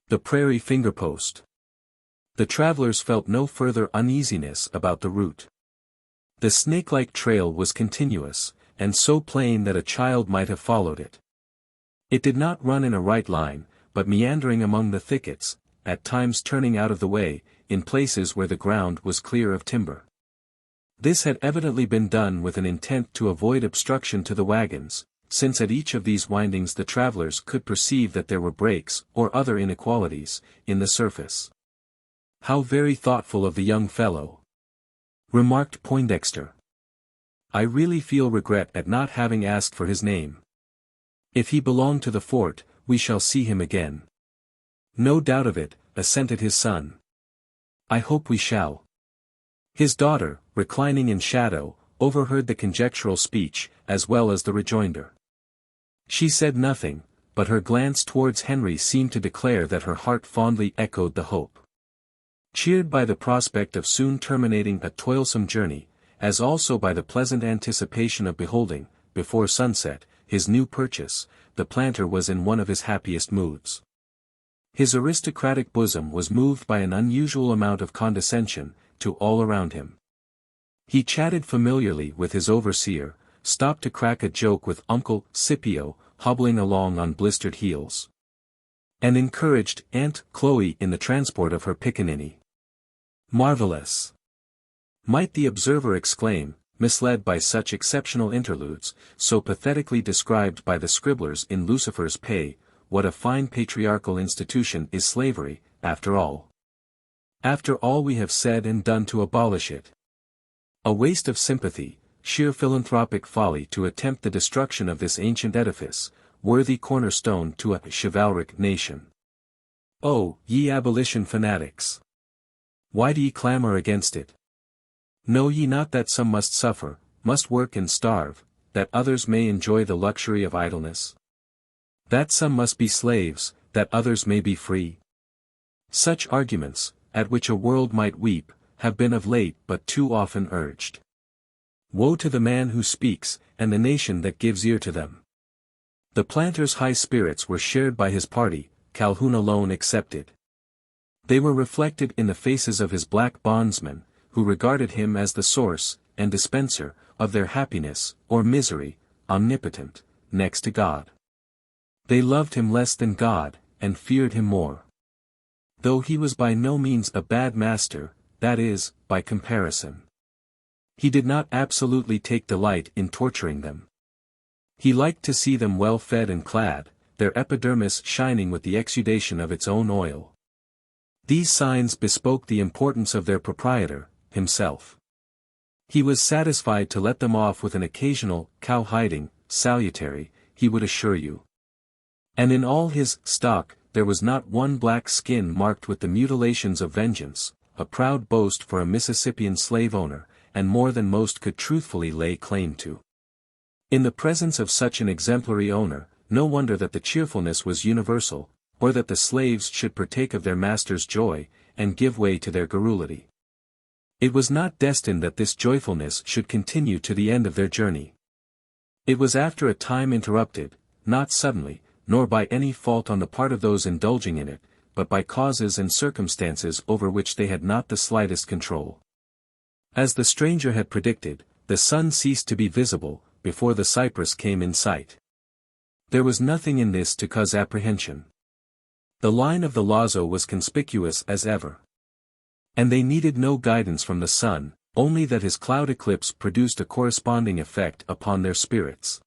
The Prairie Fingerpost. The travelers felt no further uneasiness about the route. The snake-like trail was continuous, and so plain that a child might have followed it. It did not run in a right line, but meandering among the thickets, at times turning out of the way, in places where the ground was clear of timber. This had evidently been done with an intent to avoid obstruction to the wagons, since at each of these windings the travelers could perceive that there were breaks, or other inequalities, in the surface. "How very thoughtful of the young fellow," remarked Poindexter. "I really feel regret at not having asked for his name. If he belonged to the fort, we shall see him again." "No doubt of it," assented his son. "I hope we shall." His daughter, reclining in shadow, overheard the conjectural speech, as well as the rejoinder. She said nothing, but her glance towards Henry seemed to declare that her heart fondly echoed the hope. Cheered by the prospect of soon terminating a toilsome journey, as also by the pleasant anticipation of beholding, before sunset, his new purchase, the planter was in one of his happiest moods. His aristocratic bosom was moved by an unusual amount of condescension, to all around him. He chatted familiarly with his overseer, stopped to crack a joke with Uncle Scipio, hobbling along on blistered heels, and encouraged Aunt Chloe in the transport of her pickaninny. Marvelous! Might the observer exclaim, misled by such exceptional interludes, so pathetically described by the scribblers in Lucifer's Pay, what a fine patriarchal institution is slavery, after all. After all we have said and done to abolish it. A waste of sympathy, sheer philanthropic folly to attempt the destruction of this ancient edifice, worthy cornerstone to a chivalric nation. Oh, ye abolition fanatics! Why do ye clamor against it? Know ye not that some must suffer, must work and starve, that others may enjoy the luxury of idleness? That some must be slaves, that others may be free? Such arguments, at which a world might weep, have been of late but too often urged. Woe to the man who speaks, and the nation that gives ear to them. The planter's high spirits were shared by his party, Calhoun alone excepted. They were reflected in the faces of his black bondsmen, who regarded him as the source, and dispenser, of their happiness, or misery, omnipotent, next to God. They loved him less than God, and feared him more. Though he was by no means a bad master, that is, by comparison. He did not absolutely take delight in torturing them. He liked to see them well fed and clad, their epidermis shining with the exudation of its own oil. These signs bespoke the importance of their proprietor, himself. He was satisfied to let them off with an occasional cow-hiding, salutary, he would assure you. And in all his stock, there was not one black skin marked with the mutilations of vengeance, a proud boast for a Mississippian slave owner, and more than most could truthfully lay claim to. In the presence of such an exemplary owner, no wonder that the cheerfulness was universal, or that the slaves should partake of their master's joy, and give way to their garrulity. It was not destined that this joyfulness should continue to the end of their journey. It was after a time interrupted, not suddenly, nor by any fault on the part of those indulging in it, but by causes and circumstances over which they had not the slightest control. As the stranger had predicted, the sun ceased to be visible, before the cypress came in sight. There was nothing in this to cause apprehension. The line of the lazo was conspicuous as ever. And they needed no guidance from the sun, only that his cloud eclipse produced a corresponding effect upon their spirits.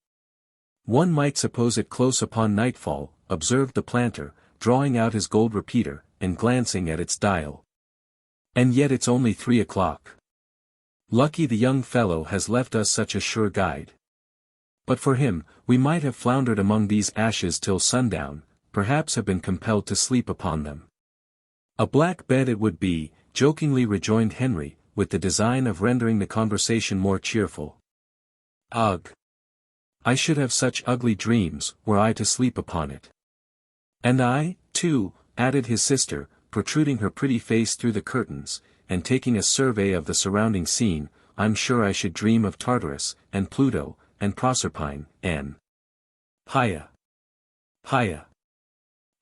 "One might suppose it close upon nightfall," observed the planter, drawing out his gold repeater, and glancing at its dial. "And yet it's only 3 o'clock. Lucky the young fellow has left us such a sure guide. But for him, we might have floundered among these ashes till sundown, perhaps have been compelled to sleep upon them." "A black bed it would be," jokingly rejoined Henry, with the design of rendering the conversation more cheerful. Ugh! I should have such ugly dreams, were I to sleep upon it. And I, too, added his sister, protruding her pretty face through the curtains, and taking a survey of the surrounding scene. I'm sure I should dream of Tartarus, and Pluto, and Proserpine, and Haya. Haya.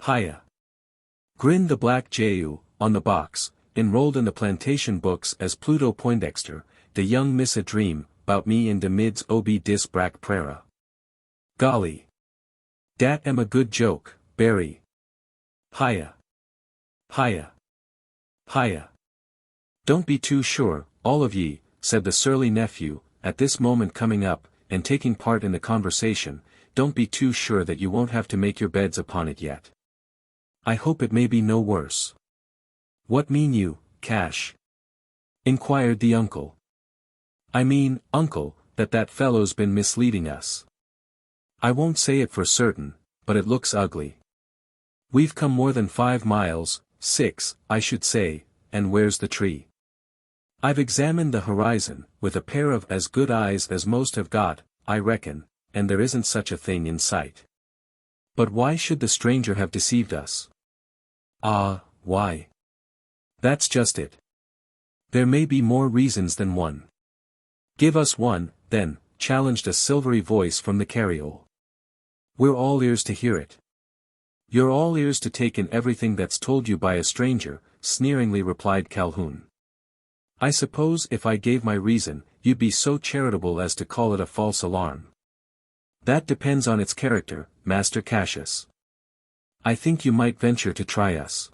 Haya. Grinned the black Jehu, on the box, enrolled in the plantation books as Pluto Poindexter, de young miss a dream, 'bout me in de mids obi dis brack prara. Golly. Dat am a good joke, Barry. Haya. Haya. Haya. Don't be too sure, all of ye, said the surly nephew, at this moment coming up, and taking part in the conversation, don't be too sure that you won't have to make your beds upon it yet. I hope it may be no worse. What mean you, Cash? Inquired the uncle. I mean, uncle, that fellow's been misleading us. I won't say it for certain, but it looks ugly. We've come more than 5 miles, 6, I should say, and where's the tree? I've examined the horizon, with a pair of as good eyes as most have got, I reckon, and there isn't such a thing in sight. But why should the stranger have deceived us? Ah, why? That's just it. There may be more reasons than one. Give us one, then, challenged a silvery voice from the carriole. We're all ears to hear it. You're all ears to take in everything that's told you by a stranger, sneeringly replied Calhoun. I suppose if I gave my reason, you'd be so charitable as to call it a false alarm. That depends on its character, Master Cassius. I think you might venture to try us.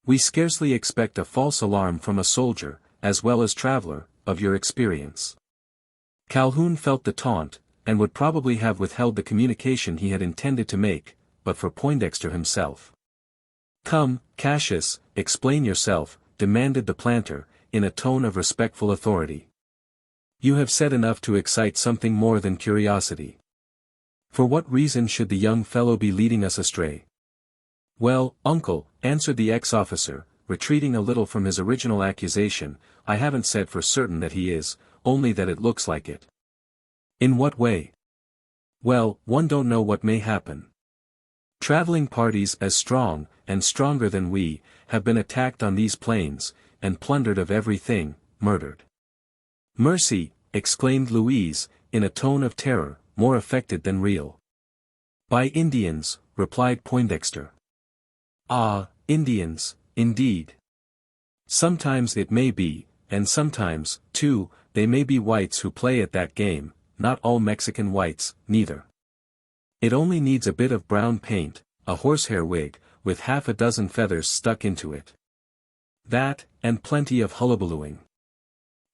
We scarcely expect a false alarm from a soldier, as well as traveler, of your experience. Calhoun felt the taunt, and would probably have withheld the communication he had intended to make, but for Poindexter himself. Come, Cassius, explain yourself, demanded the planter, in a tone of respectful authority. You have said enough to excite something more than curiosity. For what reason should the young fellow be leading us astray? Well, uncle, answered the ex-officer, retreating a little from his original accusation, I haven't said for certain that he is, only that it looks like it. In what way? Well, one don't know what may happen. Traveling parties as strong, and stronger than we, have been attacked on these plains, and plundered of everything, murdered. Mercy, exclaimed Louise, in a tone of terror, more affected than real. By Indians, replied Poindexter. Ah, Indians, indeed. Sometimes it may be, and sometimes, too, they may be whites who play at that game, not all Mexican whites, neither. It only needs a bit of brown paint, a horsehair wig, with half a dozen feathers stuck into it. That, and plenty of hullabalooing.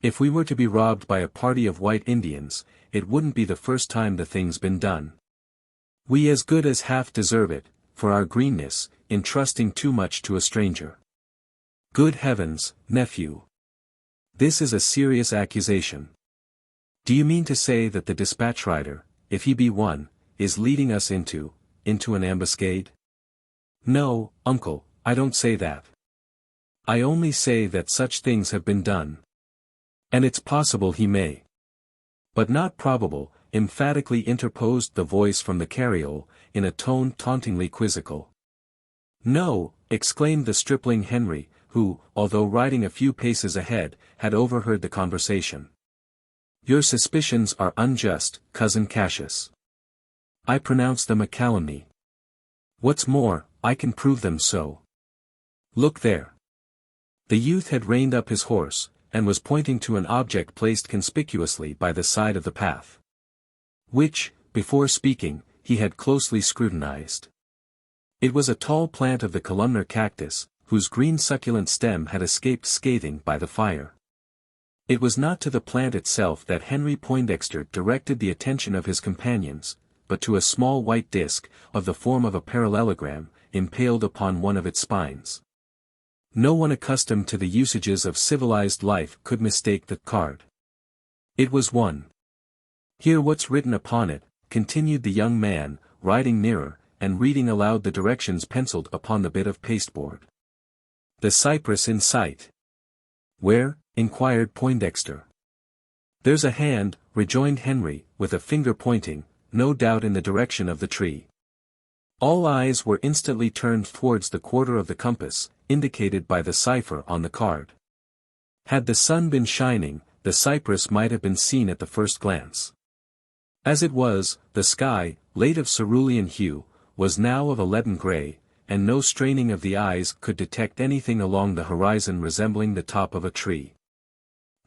If we were to be robbed by a party of white Indians, it wouldn't be the first time the thing's been done. We as good as half deserve it, for our greenness, in trusting too much to a stranger. Good heavens, nephew. This is a serious accusation. Do you mean to say that the dispatch rider, if he be one, is leading us into an ambuscade? No, uncle, I don't say that. I only say that such things have been done. And it's possible he may. But not probable, emphatically interposed the voice from the carriole, in a tone tauntingly quizzical. No, exclaimed the stripling Henry, who, although riding a few paces ahead, had overheard the conversation. Your suspicions are unjust, cousin Cassius. I pronounce them a calumny. What's more, I can prove them so. Look there. The youth had reined up his horse, and was pointing to an object placed conspicuously by the side of the path. Which, before speaking, he had closely scrutinized. It was a tall plant of the columnar cactus, whose green succulent stem had escaped scathing by the fire. It was not to the plant itself that Henry Poindexter directed the attention of his companions, but to a small white disc, of the form of a parallelogram, impaled upon one of its spines. No one accustomed to the usages of civilized life could mistake the card. It was one. Hear what's written upon it, continued the young man, riding nearer, and reading aloud the directions penciled upon the bit of pasteboard. The cypress in sight. Where, inquired Poindexter. There's a hand, rejoined Henry, with a finger pointing, no doubt in the direction of the tree. All eyes were instantly turned towards the quarter of the compass, indicated by the cipher on the card. Had the sun been shining, the cypress might have been seen at the first glance. As it was, the sky, late of cerulean hue, was now of a leaden grey, and no straining of the eyes could detect anything along the horizon resembling the top of a tree.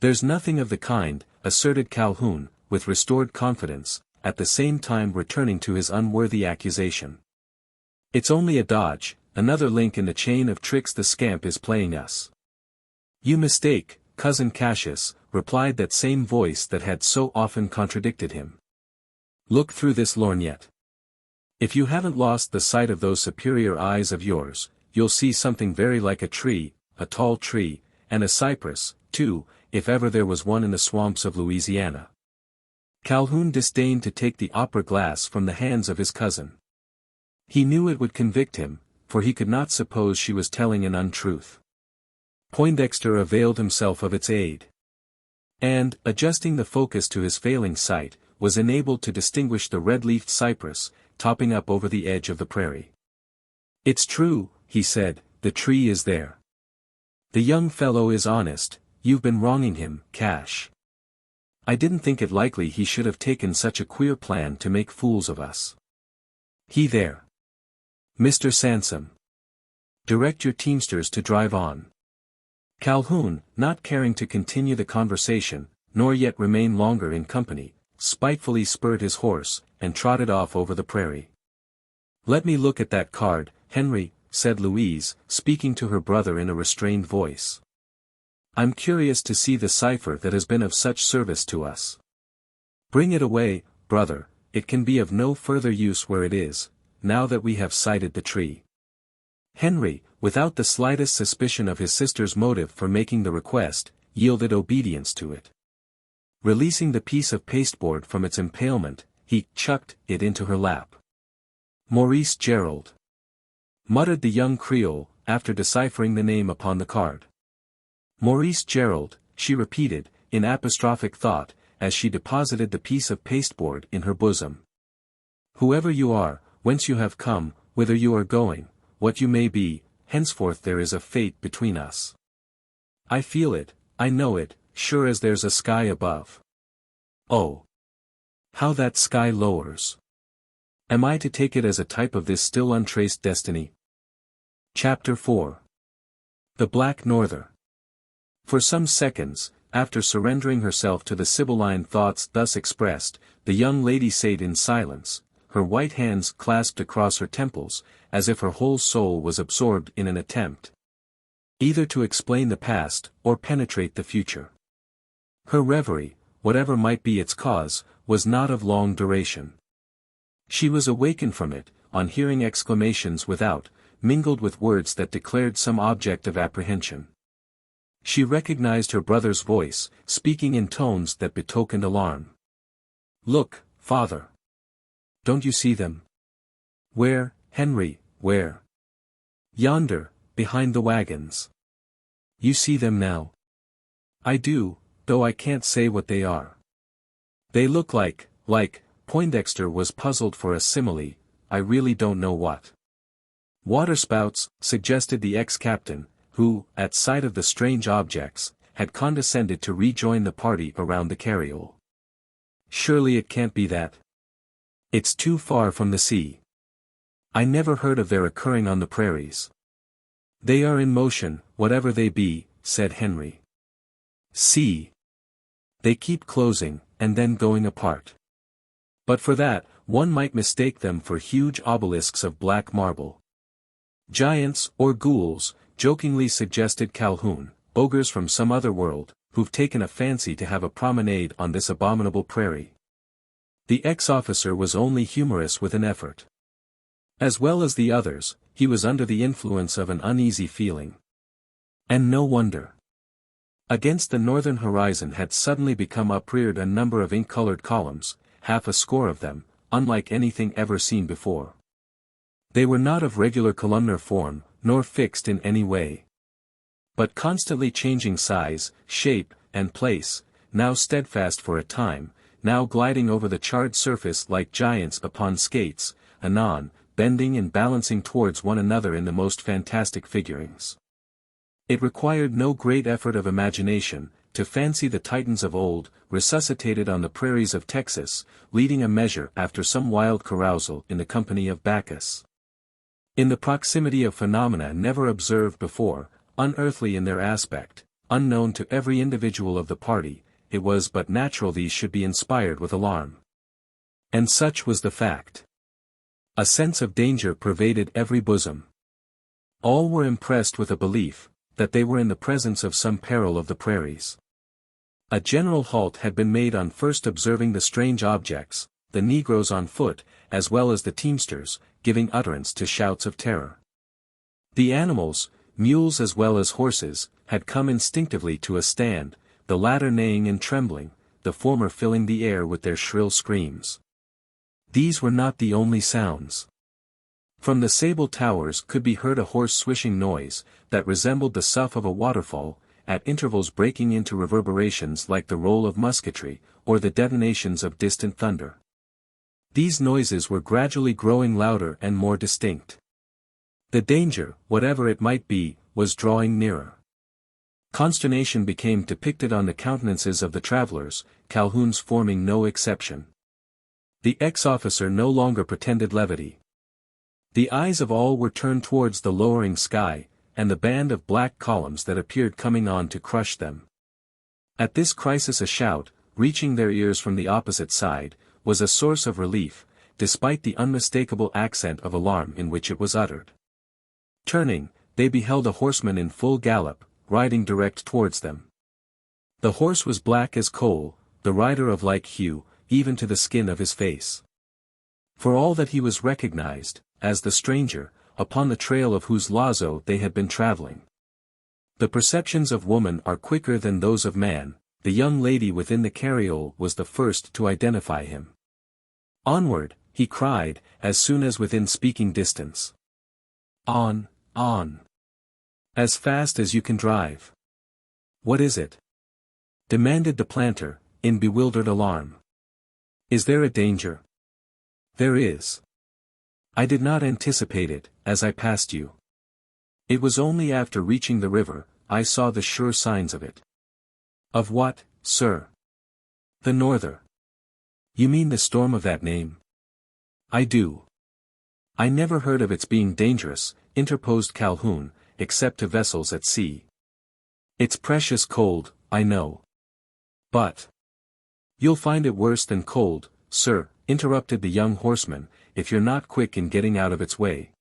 There's nothing of the kind, asserted Calhoun, with restored confidence, at the same time returning to his unworthy accusation. It's only a dodge, another link in the chain of tricks the scamp is playing us. You mistake, Cousin Cassius, replied that same voice that had so often contradicted him. Look through this lorgnette. If you haven't lost the sight of those superior eyes of yours, you'll see something very like a tree, a tall tree, and a cypress, too, if ever there was one in the swamps of Louisiana. Calhoun disdained to take the opera glass from the hands of his cousin. He knew it would convict him, for he could not suppose she was telling an untruth. Poindexter availed himself of its aid. And, adjusting the focus to his failing sight, was enabled to distinguish the red-leafed cypress, topping up over the edge of the prairie. It's true, he said, the tree is there. The young fellow is honest, you've been wronging him, Cash. I didn't think it likely he should have taken such a queer plan to make fools of us. He there. Mr. Sansom. Direct your teamsters to drive on. Calhoun, not caring to continue the conversation, nor yet remain longer in company, spitefully spurred his horse, and trotted off over the prairie. Let me look at that card, Henry, said Louise, speaking to her brother in a restrained voice. I'm curious to see the cipher that has been of such service to us. Bring it away, brother, it can be of no further use where it is, now that we have sighted the tree. Henry, without the slightest suspicion of his sister's motive for making the request, yielded obedience to it. Releasing the piece of pasteboard from its impalement, he chucked it into her lap. Maurice Gerald, muttered the young Creole, after deciphering the name upon the card. Maurice Gerald, she repeated, in apostrophic thought, as she deposited the piece of pasteboard in her bosom. Whoever you are, whence you have come, whither you are going, what you may be, henceforth there is a fate between us. I feel it, I know it, sure as there's a sky above. Oh! How that sky lowers! Am I to take it as a type of this still untraced destiny? Chapter 4. The Black Norther. For some seconds, after surrendering herself to the sibylline thoughts thus expressed, the young lady sate in silence, her white hands clasped across her temples, as if her whole soul was absorbed in an attempt either to explain the past, or penetrate the future. Her reverie, whatever might be its cause, was not of long duration. She was awakened from it, on hearing exclamations without, mingled with words that declared some object of apprehension. She recognized her brother's voice, speaking in tones that betokened alarm. Look, father! Don't you see them? Where, Henry, where? Yonder, behind the wagons. You see them now? I do, though I can't say what they are. They look like, Poindexter was puzzled for a simile, I really don't know what. Waterspouts, suggested the ex-captain, who, at sight of the strange objects, had condescended to rejoin the party around the carriole. Surely it can't be that. It's too far from the sea. I never heard of their occurring on the prairies. They are in motion, whatever they be, said Henry. See. They keep closing, and then going apart. But for that, one might mistake them for huge obelisks of black marble. Giants, or ghouls, jokingly suggested Calhoun, ogres from some other world, who've taken a fancy to have a promenade on this abominable prairie. The ex-officer was only humorous with an effort. As well as the others, he was under the influence of an uneasy feeling. And no wonder. Against the northern horizon had suddenly become upreared a number of ink-colored columns, half a score of them, unlike anything ever seen before. They were not of regular columnar form, nor fixed in any way. but constantly changing size, shape, and place, now steadfast for a time, now gliding over the charred surface like giants upon skates, anon, bending and balancing towards one another in the most fantastic figurings. It required no great effort of imagination, to fancy the Titans of old, resuscitated on the prairies of Texas, leading a measure after some wild carousal in the company of Bacchus. In the proximity of phenomena never observed before, unearthly in their aspect, unknown to every individual of the party, it was but natural these should be inspired with alarm. And such was the fact. A sense of danger pervaded every bosom. All were impressed with a belief, that they were in the presence of some peril of the prairies. A general halt had been made on first observing the strange objects, the negroes on foot, as well as the teamsters, giving utterance to shouts of terror. The animals, mules as well as horses, had come instinctively to a stand, the latter neighing and trembling, the former filling the air with their shrill screams. These were not the only sounds. From the sable towers could be heard a hoarse swishing noise, that resembled the sough of a waterfall, at intervals breaking into reverberations like the roll of musketry, or the detonations of distant thunder. These noises were gradually growing louder and more distinct. The danger, whatever it might be, was drawing nearer. Consternation became depicted on the countenances of the travelers, Calhoun's forming no exception. The ex-officer no longer pretended levity. The eyes of all were turned towards the lowering sky, and the band of black columns that appeared coming on to crush them. At this crisis a shout, reaching their ears from the opposite side, was a source of relief, despite the unmistakable accent of alarm in which it was uttered. Turning, they beheld a horseman in full gallop, riding direct towards them. The horse was black as coal, the rider of like hue, even to the skin of his face. For all that he was recognized, as the stranger, upon the trail of whose lazo they had been traveling. The perceptions of woman are quicker than those of man. The young lady within the carriole was the first to identify him. "Onward," he cried, as soon as within speaking distance. "On, on. As fast as you can drive." "What is it?" demanded the planter, in bewildered alarm. "Is there a danger?" "There is. I did not anticipate it, as I passed you. It was only after reaching the river, I saw the sure signs of it." "Of what, sir?" "The norther." "You mean the storm of that name?" "I do." "I never heard of its being dangerous," interposed Calhoun, "except to vessels at sea." "It's precious cold, I know." "But—" "You'll find it worse than cold, sir," interrupted the young horseman, "if you're not quick in getting out of its way.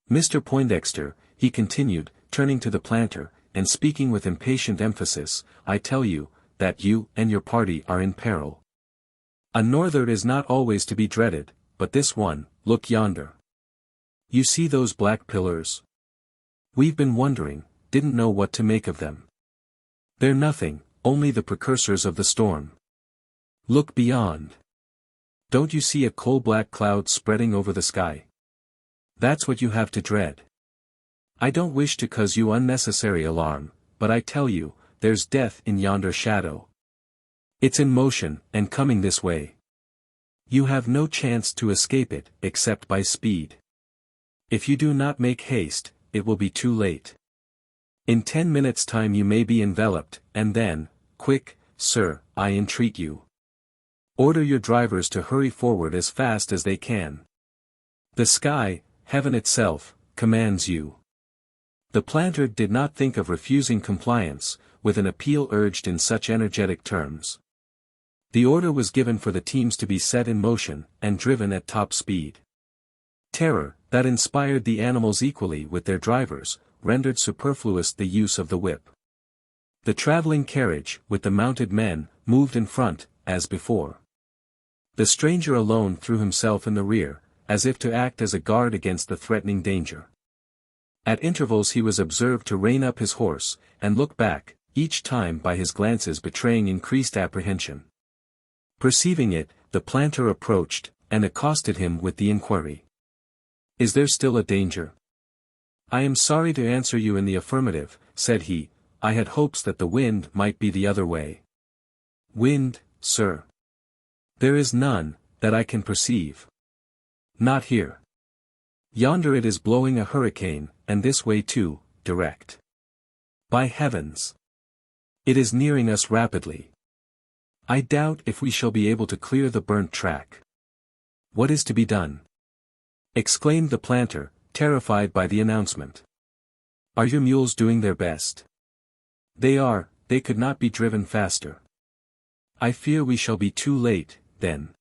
Mr. Poindexter," he continued, turning to the planter, and speaking with impatient emphasis, "I tell you, that you and your party are in peril. A northern is not always to be dreaded, but this one, look yonder. You see those black pillars? We've been wondering, didn't know what to make of them. They're nothing, only the precursors of the storm. Look beyond. Don't you see a coal-black cloud spreading over the sky? That's what you have to dread. I don't wish to cause you unnecessary alarm, but I tell you, there's death in yonder shadow. It's in motion, and coming this way. You have no chance to escape it, except by speed. If you do not make haste, it will be too late. In 10 minutes' time you may be enveloped, and then, quick, sir, I entreat you. Order your drivers to hurry forward as fast as they can. The sky, heaven itself, commands you." The planter did not think of refusing compliance, with an appeal urged in such energetic terms. The order was given for the teams to be set in motion, and driven at top speed. Terror, that inspired the animals equally with their drivers, rendered superfluous the use of the whip. The traveling carriage, with the mounted men, moved in front, as before. The stranger alone threw himself in the rear, as if to act as a guard against the threatening danger. At intervals he was observed to rein up his horse, and look back, each time by his glances betraying increased apprehension. Perceiving it, the planter approached, and accosted him with the inquiry. "Is there still a danger?" "I am sorry to answer you in the affirmative," said he. "I had hopes that the wind might be the other way." "Wind, sir? There is none, that I can perceive. Not here. Yonder it is blowing a hurricane, and this way too, direct. By heavens! It is nearing us rapidly. I doubt if we shall be able to clear the burnt track." "What is to be done?" exclaimed the planter, terrified by the announcement. "Are your mules doing their best?" "They are, they could not be driven faster." "I fear we shall be too late, then."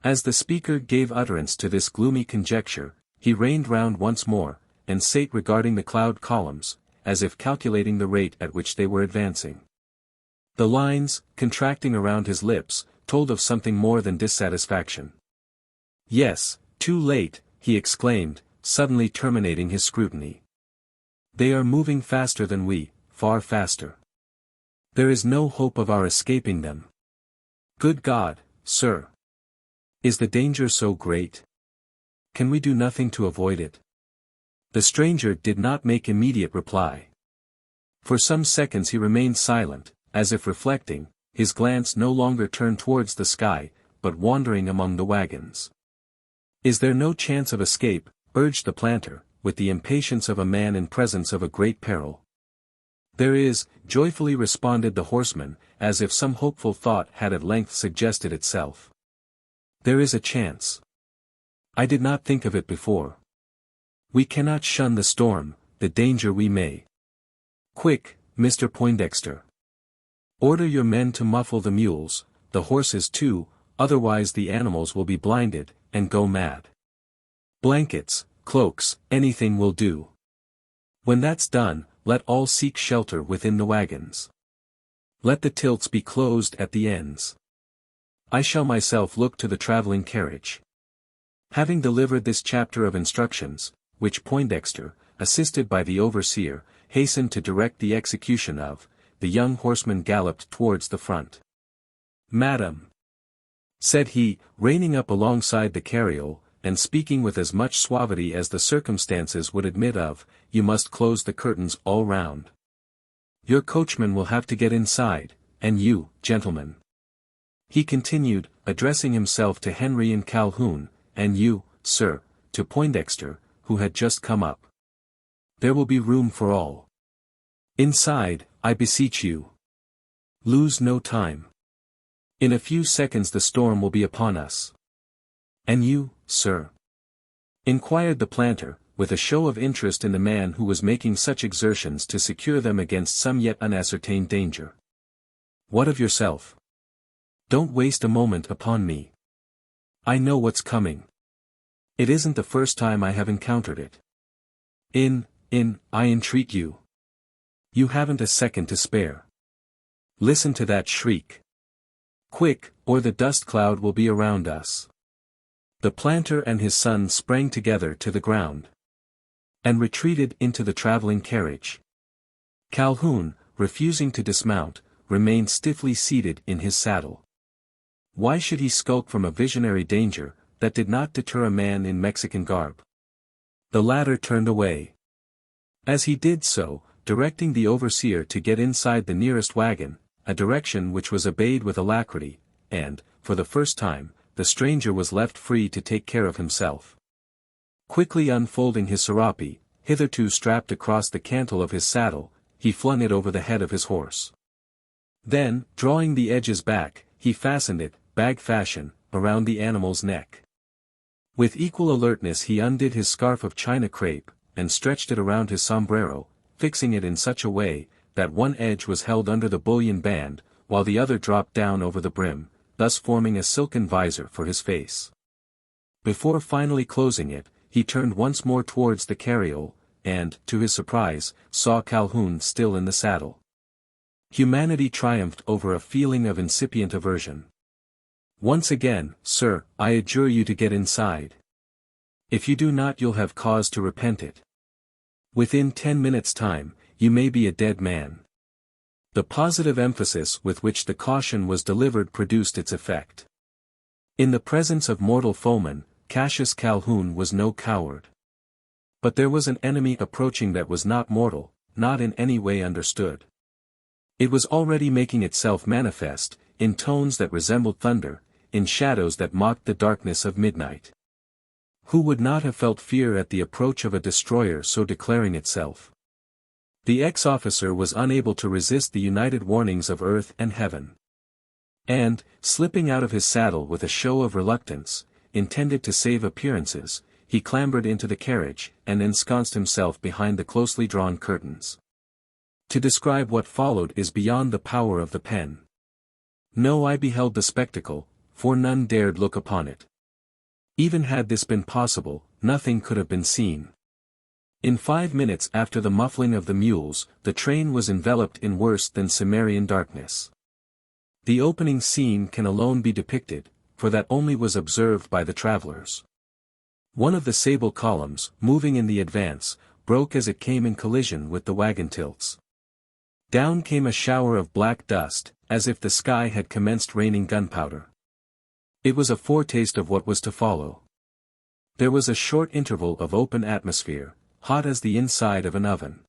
As the speaker gave utterance to this gloomy conjecture, he reined round once more, and sate regarding the cloud columns, as if calculating the rate at which they were advancing. The lines, contracting around his lips, told of something more than dissatisfaction. "Yes, too late," he exclaimed, suddenly terminating his scrutiny. "They are moving faster than we, far faster. There is no hope of our escaping them. Good God, sir! Is the danger so great? Can we do nothing to avoid it?" The stranger did not make immediate reply. For some seconds he remained silent, as if reflecting, his glance no longer turned towards the sky, but wandering among the wagons. "Is there no chance of escape?" urged the planter, with the impatience of a man in presence of a great peril. "There is," joyfully responded the horseman, as if some hopeful thought had at length suggested itself. "There is a chance. I did not think of it before. We cannot shun the storm, the danger we may. Quick, Mr. Poindexter. Order your men to muffle the mules, the horses too, otherwise the animals will be blinded, and go mad. Blankets, cloaks, anything will do. When that's done, let all seek shelter within the wagons. Let the tilts be closed at the ends. I shall myself look to the traveling carriage." Having delivered this chapter of instructions, which Poindexter, assisted by the overseer, hastened to direct the execution of, the young horseman galloped towards the front. "Madam," said he, reining up alongside the carriole, and speaking with as much suavity as the circumstances would admit of, "you must close the curtains all round. Your coachman will have to get inside, and you, gentlemen," he continued, addressing himself to Henry and Calhoun, "and you, sir," to Poindexter, who had just come up. "There will be room for all. Inside, I beseech you. Lose no time. In a few seconds the storm will be upon us." "And you, sir?" inquired the planter, with a show of interest in the man who was making such exertions to secure them against some yet unascertained danger. "What of yourself? Don't waste a moment upon me. I know what's coming. It isn't the first time I have encountered it. I entreat you. You haven't a second to spare. Listen to that shriek. Quick, or the dust cloud will be around us." The planter and his son sprang together to the ground, and retreated into the traveling carriage. Calhoun, refusing to dismount, remained stiffly seated in his saddle. Why should he skulk from a visionary danger, that did not deter a man in Mexican garb? The latter turned away. As he did so, directing the overseer to get inside the nearest wagon, a direction which was obeyed with alacrity, and, for the first time, the stranger was left free to take care of himself. Quickly unfolding his serape, hitherto strapped across the cantle of his saddle, he flung it over the head of his horse. Then, drawing the edges back, he fastened it, bag fashion, around the animal's neck. With equal alertness he undid his scarf of China crape, and stretched it around his sombrero, fixing it in such a way, that one edge was held under the bullion band, while the other dropped down over the brim, thus forming a silken visor for his face. Before finally closing it, he turned once more towards the carriole, and, to his surprise, saw Calhoun still in the saddle. Humanity triumphed over a feeling of incipient aversion. "Once again, sir, I adjure you to get inside. If you do not you'll have cause to repent it. Within 10 minutes' time, you may be a dead man." The positive emphasis with which the caution was delivered produced its effect. In the presence of mortal foemen, Cassius Calhoun was no coward. But there was an enemy approaching that was not mortal, not in any way understood. It was already making itself manifest, in tones that resembled thunder, in shadows that mocked the darkness of midnight. Who would not have felt fear at the approach of a destroyer so declaring itself? The ex-officer was unable to resist the united warnings of earth and heaven. And, slipping out of his saddle with a show of reluctance, intended to save appearances, he clambered into the carriage, and ensconced himself behind the closely drawn curtains. To describe what followed is beyond the power of the pen. No eye beheld the spectacle, for none dared look upon it. Even had this been possible, nothing could have been seen. In 5 minutes after the muffling of the mules, the train was enveloped in worse than Cimmerian darkness. The opening scene can alone be depicted, for that only was observed by the travelers. One of the sable columns, moving in the advance, broke as it came in collision with the wagon tilts. Down came a shower of black dust, as if the sky had commenced raining gunpowder. It was a foretaste of what was to follow. There was a short interval of open atmosphere, hot as the inside of an oven.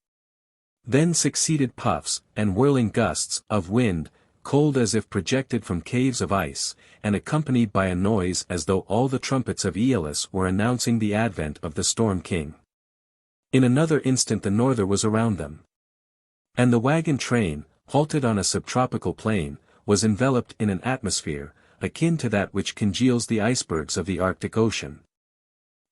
Then succeeded puffs, and whirling gusts, of wind, cold as if projected from caves of ice, and accompanied by a noise as though all the trumpets of Aeolus were announcing the advent of the Storm King. In another instant the norther was around them. And the wagon train, halted on a subtropical plain, was enveloped in an atmosphere, akin to that which congeals the icebergs of the Arctic Ocean.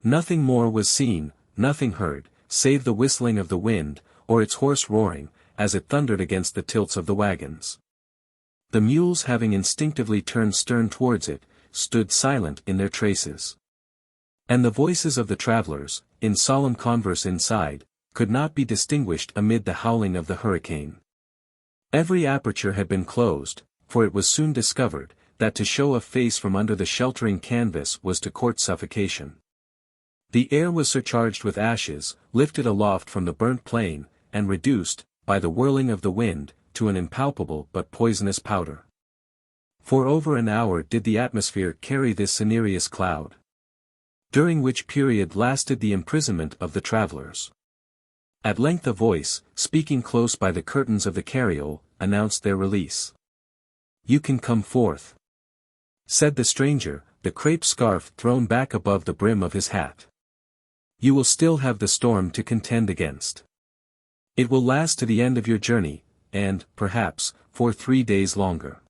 Nothing more was seen, nothing heard, save the whistling of the wind, or its hoarse roaring, as it thundered against the tilts of the wagons. The mules having instinctively turned stern towards it, stood silent in their traces. And the voices of the travelers, in solemn converse inside, could not be distinguished amid the howling of the hurricane. Every aperture had been closed, for it was soon discovered, that to show a face from under the sheltering canvas was to court suffocation. The air was surcharged with ashes, lifted aloft from the burnt plain, and reduced, by the whirling of the wind, to an impalpable but poisonous powder. For over an hour did the atmosphere carry this cinereous cloud. During which period lasted the imprisonment of the travelers. At length a voice, speaking close by the curtains of the carriole, announced their release. "You can come forth," said the stranger, the crape scarf thrown back above the brim of his hat. "You will still have the storm to contend against. It will last to the end of your journey, and, perhaps, for 3 days longer.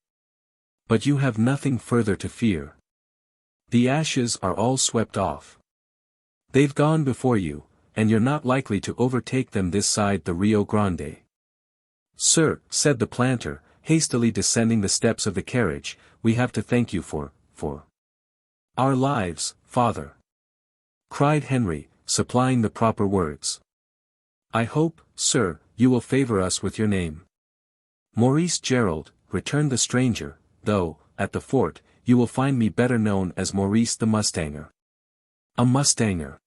But you have nothing further to fear. The ashes are all swept off. They've gone before you, and you're not likely to overtake them this side the Rio Grande." "Sir," said the planter, hastily descending the steps of the carriage, "we have to thank you for our lives, father," cried Henry, supplying the proper words. "I hope, sir, you will favor us with your name." "Maurice Gerald," returned the stranger, "though, at the fort, you will find me better known as Maurice the Mustanger." "A mustanger!"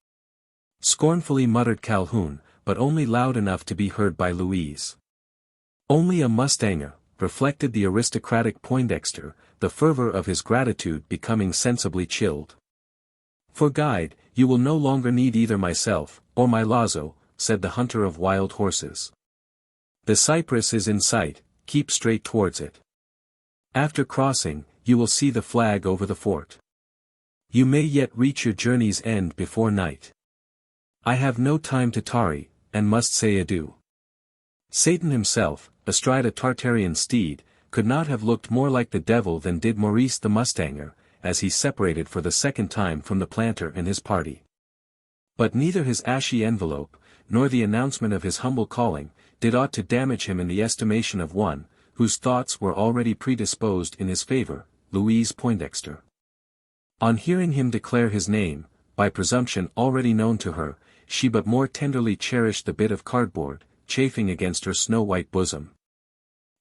scornfully muttered Calhoun, but only loud enough to be heard by Louise. "Only a mustanger," reflected the aristocratic Poindexter, the fervor of his gratitude becoming sensibly chilled. "For guide, you will no longer need either myself, or my lazo," said the hunter of wild horses. "The cypress is in sight, keep straight towards it. After crossing, you will see the flag over the fort. You may yet reach your journey's end before night. I have no time to tarry, and must say adieu." Satan himself, astride a Tartarian steed, could not have looked more like the devil than did Maurice the Mustanger, as he separated for the second time from the planter and his party. But neither his ashy envelope, nor the announcement of his humble calling, did aught to damage him in the estimation of one, whose thoughts were already predisposed in his favor, Louise Poindexter. On hearing him declare his name, by presumption already known to her, she but more tenderly cherished the bit of cardboard, chafing against her snow-white bosom.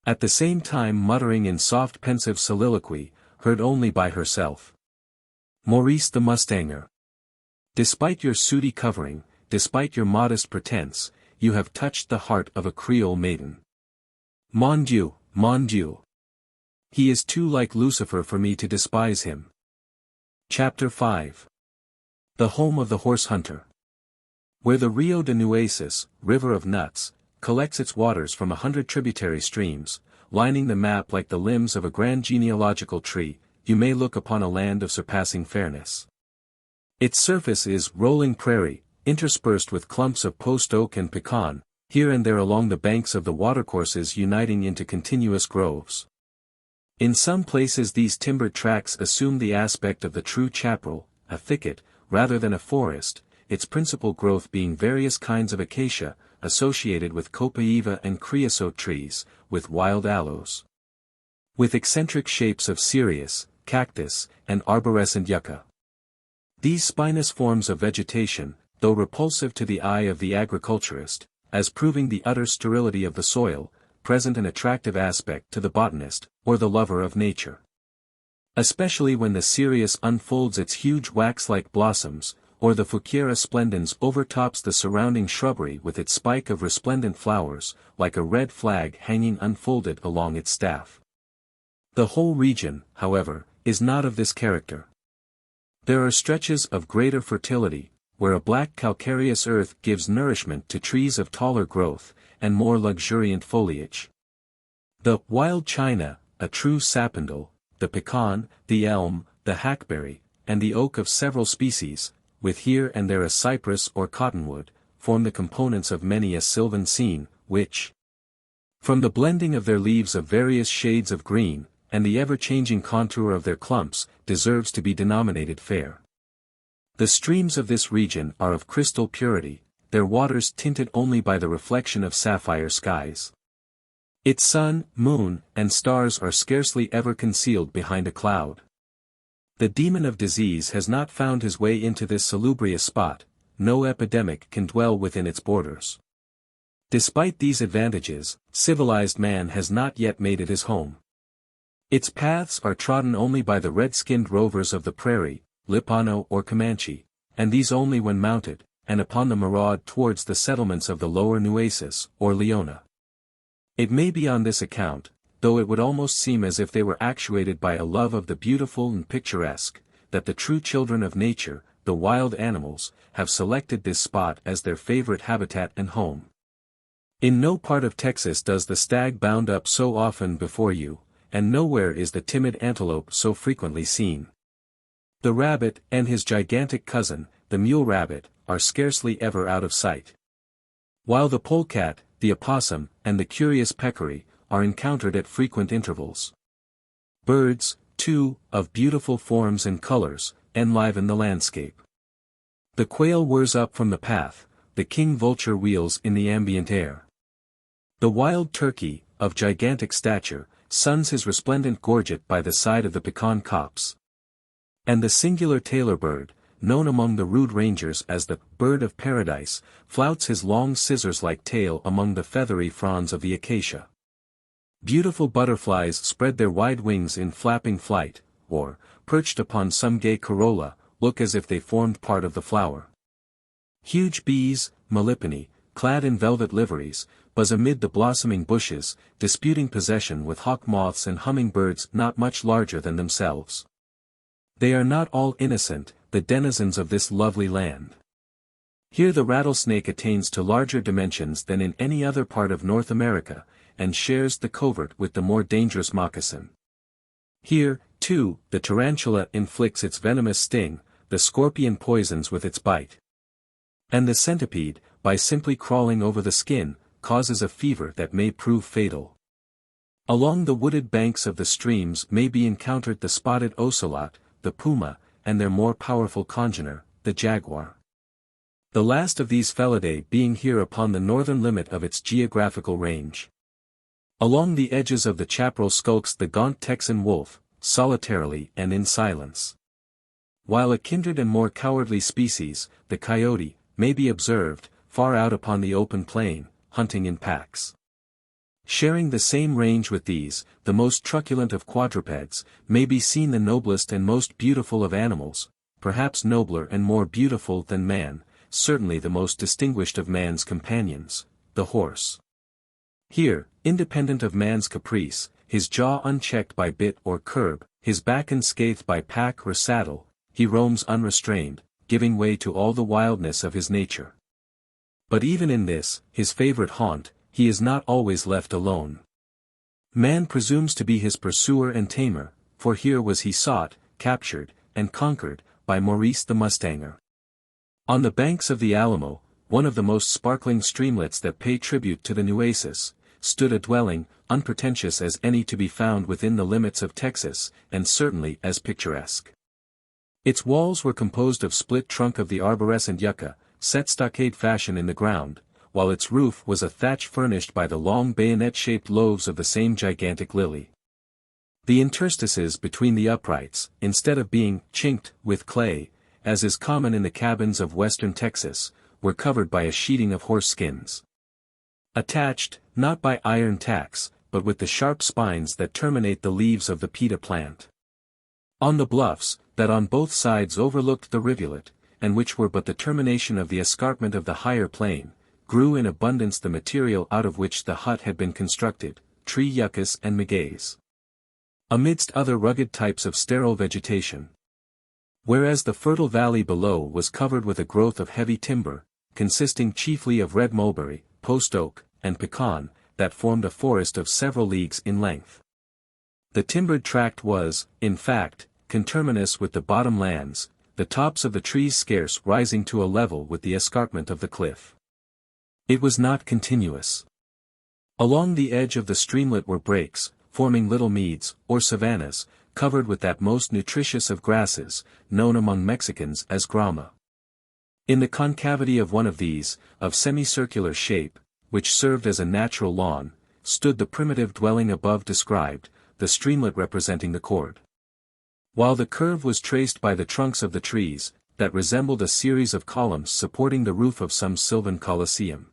At the same time muttering in soft pensive soliloquy, heard only by herself. "Maurice the Mustanger. Despite your sooty covering, despite your modest pretense, you have touched the heart of a Creole maiden. Mon Dieu, mon Dieu. He is too like Lucifer for me to despise him." Chapter 5. The Home of the Horse Hunter. Where the Rio de Nueces, River of Nuts, collects its waters from 100 tributary streams, lining the map like the limbs of a grand genealogical tree, you may look upon a land of surpassing fairness. Its surface is rolling prairie, interspersed with clumps of post oak and pecan, here and there along the banks of the watercourses uniting into continuous groves. In some places these timbered tracts assume the aspect of the true chaparral, a thicket, rather than a forest, its principal growth being various kinds of acacia, associated with copaiba and creosote trees, with wild aloes. With eccentric shapes of cereus, cactus, and arborescent yucca. These spinous forms of vegetation, though repulsive to the eye of the agriculturist, as proving the utter sterility of the soil, present an attractive aspect to the botanist, or the lover of nature. Especially when the cereus unfolds its huge wax-like blossoms, or the Fuchsia splendens overtops the surrounding shrubbery with its spike of resplendent flowers, like a red flag hanging unfolded along its staff. The whole region, however, is not of this character. There are stretches of greater fertility, where a black calcareous earth gives nourishment to trees of taller growth, and more luxuriant foliage. The wild china, a true sapindle, the pecan, the elm, the hackberry, and the oak of several species, with here and there a cypress or cottonwood, form the components of many a sylvan scene, which, from the blending of their leaves of various shades of green, and the ever-changing contour of their clumps, deserves to be denominated fair. The streams of this region are of crystal purity, their waters tinted only by the reflection of sapphire skies. Its sun, moon, and stars are scarcely ever concealed behind a cloud. The demon of disease has not found his way into this salubrious spot, no epidemic can dwell within its borders. Despite these advantages, civilized man has not yet made it his home. Its paths are trodden only by the red-skinned rovers of the prairie, Lipano or Comanche, and these only when mounted, and upon the maraud towards the settlements of the lower Nueces, or Leona. It may be on this account, though it would almost seem as if they were actuated by a love of the beautiful and picturesque, that the true children of nature, the wild animals, have selected this spot as their favorite habitat and home. In no part of Texas does the stag bound up so often before you, and nowhere is the timid antelope so frequently seen. The rabbit, and his gigantic cousin, the mule rabbit, are scarcely ever out of sight. While the polecat, the opossum, and the curious peccary, are encountered at frequent intervals. Birds, too, of beautiful forms and colors, enliven the landscape. The quail whirs up from the path, the king vulture wheels in the ambient air. The wild turkey, of gigantic stature, suns his resplendent gorget by the side of the pecan copse. And the singular tailor bird, known among the rude rangers as the bird of paradise, flouts his long scissors-like tail among the feathery fronds of the acacia. Beautiful butterflies spread their wide wings in flapping flight, or, perched upon some gay corolla, look as if they formed part of the flower. Huge bees, Melipony, clad in velvet liveries, buzz amid the blossoming bushes, disputing possession with hawk moths and hummingbirds not much larger than themselves. They are not all innocent, the denizens of this lovely land. Here the rattlesnake attains to larger dimensions than in any other part of North America, and shares the covert with the more dangerous moccasin. Here, too, the tarantula inflicts its venomous sting, the scorpion poisons with its bite. And the centipede, by simply crawling over the skin, causes a fever that may prove fatal. Along the wooded banks of the streams may be encountered the spotted ocelot, the puma, and their more powerful congener, the jaguar. The last of these Felidae being here upon the northern limit of its geographical range. Along the edges of the chaparral skulks the gaunt Texan wolf, solitarily and in silence. While a kindred and more cowardly species, the coyote, may be observed, far out upon the open plain, hunting in packs. Sharing the same range with these, the most truculent of quadrupeds, may be seen the noblest and most beautiful of animals, perhaps nobler and more beautiful than man, certainly the most distinguished of man's companions, the horse. Here, independent of man's caprice, his jaw unchecked by bit or curb, his back unscathed by pack or saddle, he roams unrestrained, giving way to all the wildness of his nature. But even in this, his favorite haunt, he is not always left alone. Man presumes to be his pursuer and tamer, for here was he sought, captured, and conquered, by Maurice the Mustanger. On the banks of the Alamo, one of the most sparkling streamlets that pay tribute to the Nueces, stood a dwelling, unpretentious as any to be found within the limits of Texas, and certainly as picturesque. Its walls were composed of split trunk of the arborescent yucca, set stockade fashion in the ground, while its roof was a thatch furnished by the long bayonet-shaped loaves of the same gigantic lily. The interstices between the uprights, instead of being chinked with clay, as is common in the cabins of western Texas, were covered by a sheeting of horse skins. Attached, not by iron tacks, but with the sharp spines that terminate the leaves of the pita plant. On the bluffs, that on both sides overlooked the rivulet, and which were but the termination of the escarpment of the higher plain, grew in abundance the material out of which the hut had been constructed, tree yuccas and magueys, amidst other rugged types of sterile vegetation. Whereas the fertile valley below was covered with a growth of heavy timber, consisting chiefly of red mulberry, post oak, and pecan, that formed a forest of several leagues in length. The timbered tract was, in fact, conterminous with the bottom lands, the tops of the trees scarce rising to a level with the escarpment of the cliff. It was not continuous. Along the edge of the streamlet were breaks, forming little meads, or savannas, covered with that most nutritious of grasses, known among Mexicans as grama. In the concavity of one of these, of semicircular shape, which served as a natural lawn, stood the primitive dwelling above described, the streamlet representing the cord. While the curve was traced by the trunks of the trees, that resembled a series of columns supporting the roof of some sylvan coliseum.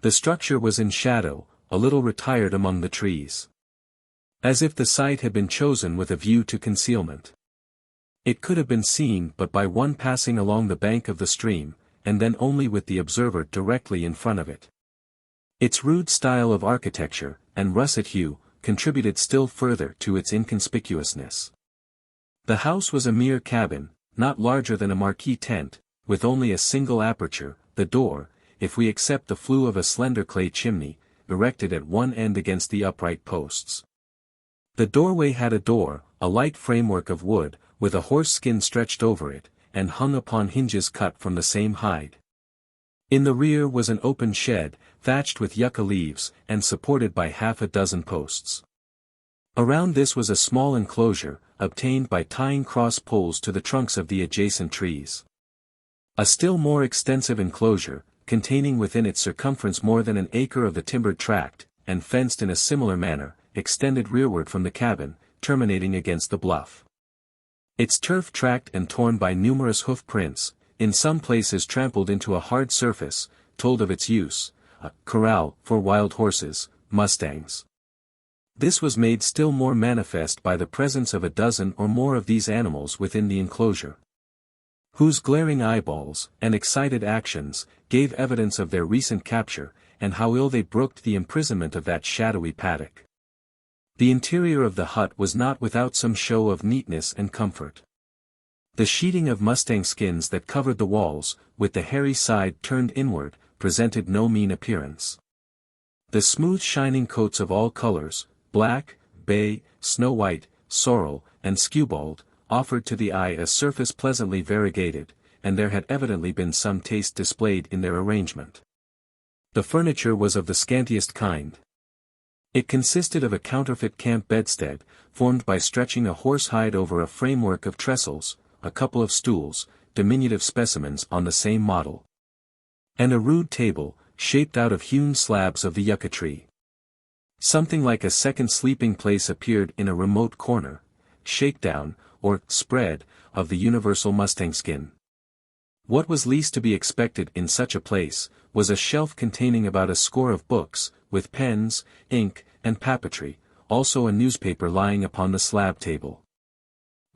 The structure was in shadow, a little retired among the trees. As if the site had been chosen with a view to concealment. It could have been seen but by one passing along the bank of the stream, and then only with the observer directly in front of it. Its rude style of architecture, and russet hue, contributed still further to its inconspicuousness. The house was a mere cabin, not larger than a marquee tent, with only a single aperture, the door, if we except the flue of a slender clay chimney, erected at one end against the upright posts. The doorway had a door, a light framework of wood, with a horse skin stretched over it, and hung upon hinges cut from the same hide. In the rear was an open shed, thatched with yucca leaves, and supported by half a dozen posts. Around this was a small enclosure, obtained by tying cross poles to the trunks of the adjacent trees. A still more extensive enclosure, containing within its circumference more than an acre of the timbered tract, and fenced in a similar manner, extended rearward from the cabin, terminating against the bluff. Its turf tracked and torn by numerous hoof prints, in some places trampled into a hard surface, told of its use, a corral for wild horses, mustangs. This was made still more manifest by the presence of a dozen or more of these animals within the enclosure, whose glaring eyeballs, and excited actions, gave evidence of their recent capture, and how ill they brooked the imprisonment of that shadowy paddock. The interior of the hut was not without some show of neatness and comfort. The sheeting of mustang skins that covered the walls, with the hairy side turned inward, presented no mean appearance. The smooth shining coats of all colors, black, bay, snow-white, sorrel, and skewbald, offered to the eye a surface pleasantly variegated, and there had evidently been some taste displayed in their arrangement. The furniture was of the scantiest kind. It consisted of a counterfeit camp bedstead, formed by stretching a horse hide over a framework of trestles, a couple of stools, diminutive specimens on the same model, and a rude table, shaped out of hewn slabs of the yucca tree. Something like a second sleeping place appeared in a remote corner, shakedown, or spread, of the universal mustang skin. What was least to be expected in such a place, was a shelf containing about a score of books, with pens, ink, and papeterie, also a newspaper lying upon the slab table.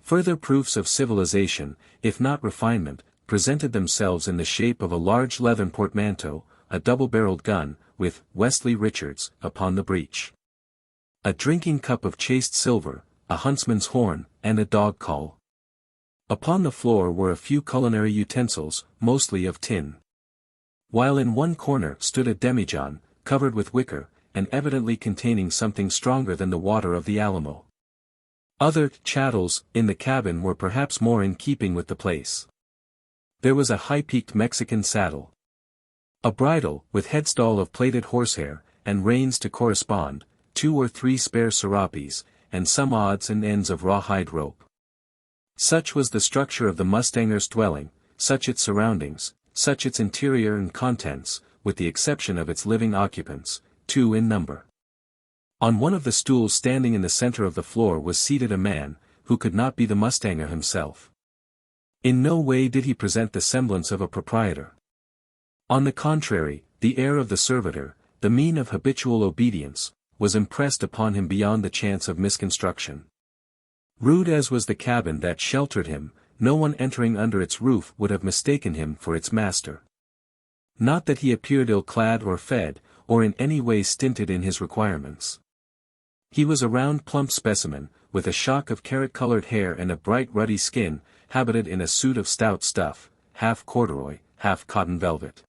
Further proofs of civilization, if not refinement, presented themselves in the shape of a large leathern portmanteau, a double-barreled gun, with Wesley Richards upon the breech, a drinking cup of chased silver, a huntsman's horn, and a dog call. Upon the floor were a few culinary utensils, mostly of tin. while in one corner stood a demijohn, covered with wicker, and evidently containing something stronger than the water of the Alamo. Other chattels in the cabin were perhaps more in keeping with the place. There was a high-peaked Mexican saddle, a bridle with headstall of plaited horsehair, and reins to correspond, 2 or 3 spare serapes, and some odds and ends of rawhide rope. Such was the structure of the mustanger's dwelling, such its surroundings, such its interior and contents, with the exception of its living occupants, 2 in number. On one of the stools standing in the center of the floor was seated a man, who could not be the mustanger himself. In no way did he present the semblance of a proprietor. On the contrary, the air of the servitor, the mien of habitual obedience, was impressed upon him beyond the chance of misconstruction. Rude as was the cabin that sheltered him, no one entering under its roof would have mistaken him for its master. Not that he appeared ill-clad or fed, or in any way stinted in his requirements. He was a round plump specimen, with a shock of carrot-colored hair and a bright ruddy skin, habited in a suit of stout stuff, half corduroy, half cotton velvet.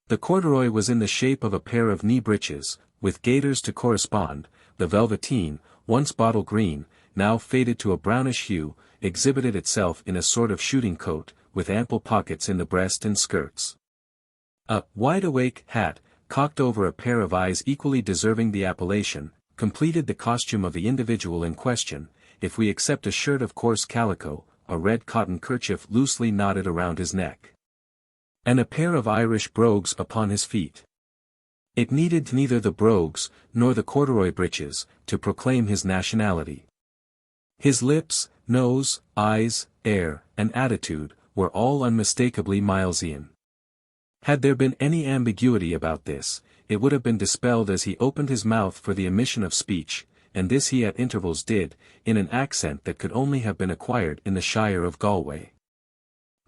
The corduroy was in the shape of a pair of knee breeches, with gaiters to correspond. The velveteen, once bottle green, now faded to a brownish hue, exhibited itself in a sort of shooting coat, with ample pockets in the breast and skirts. A wide-awake hat, cocked over a pair of eyes equally deserving the appellation, completed the costume of the individual in question, if we except a shirt of coarse calico, a red cotton kerchief loosely knotted around his neck, and a pair of Irish brogues upon his feet. It needed neither the brogues, nor the corduroy breeches, to proclaim his nationality. His lips, nose, eyes, air, and attitude, were all unmistakably Milesian. Had there been any ambiguity about this, it would have been dispelled as he opened his mouth for the emission of speech, and this he at intervals did, in an accent that could only have been acquired in the Shire of Galway.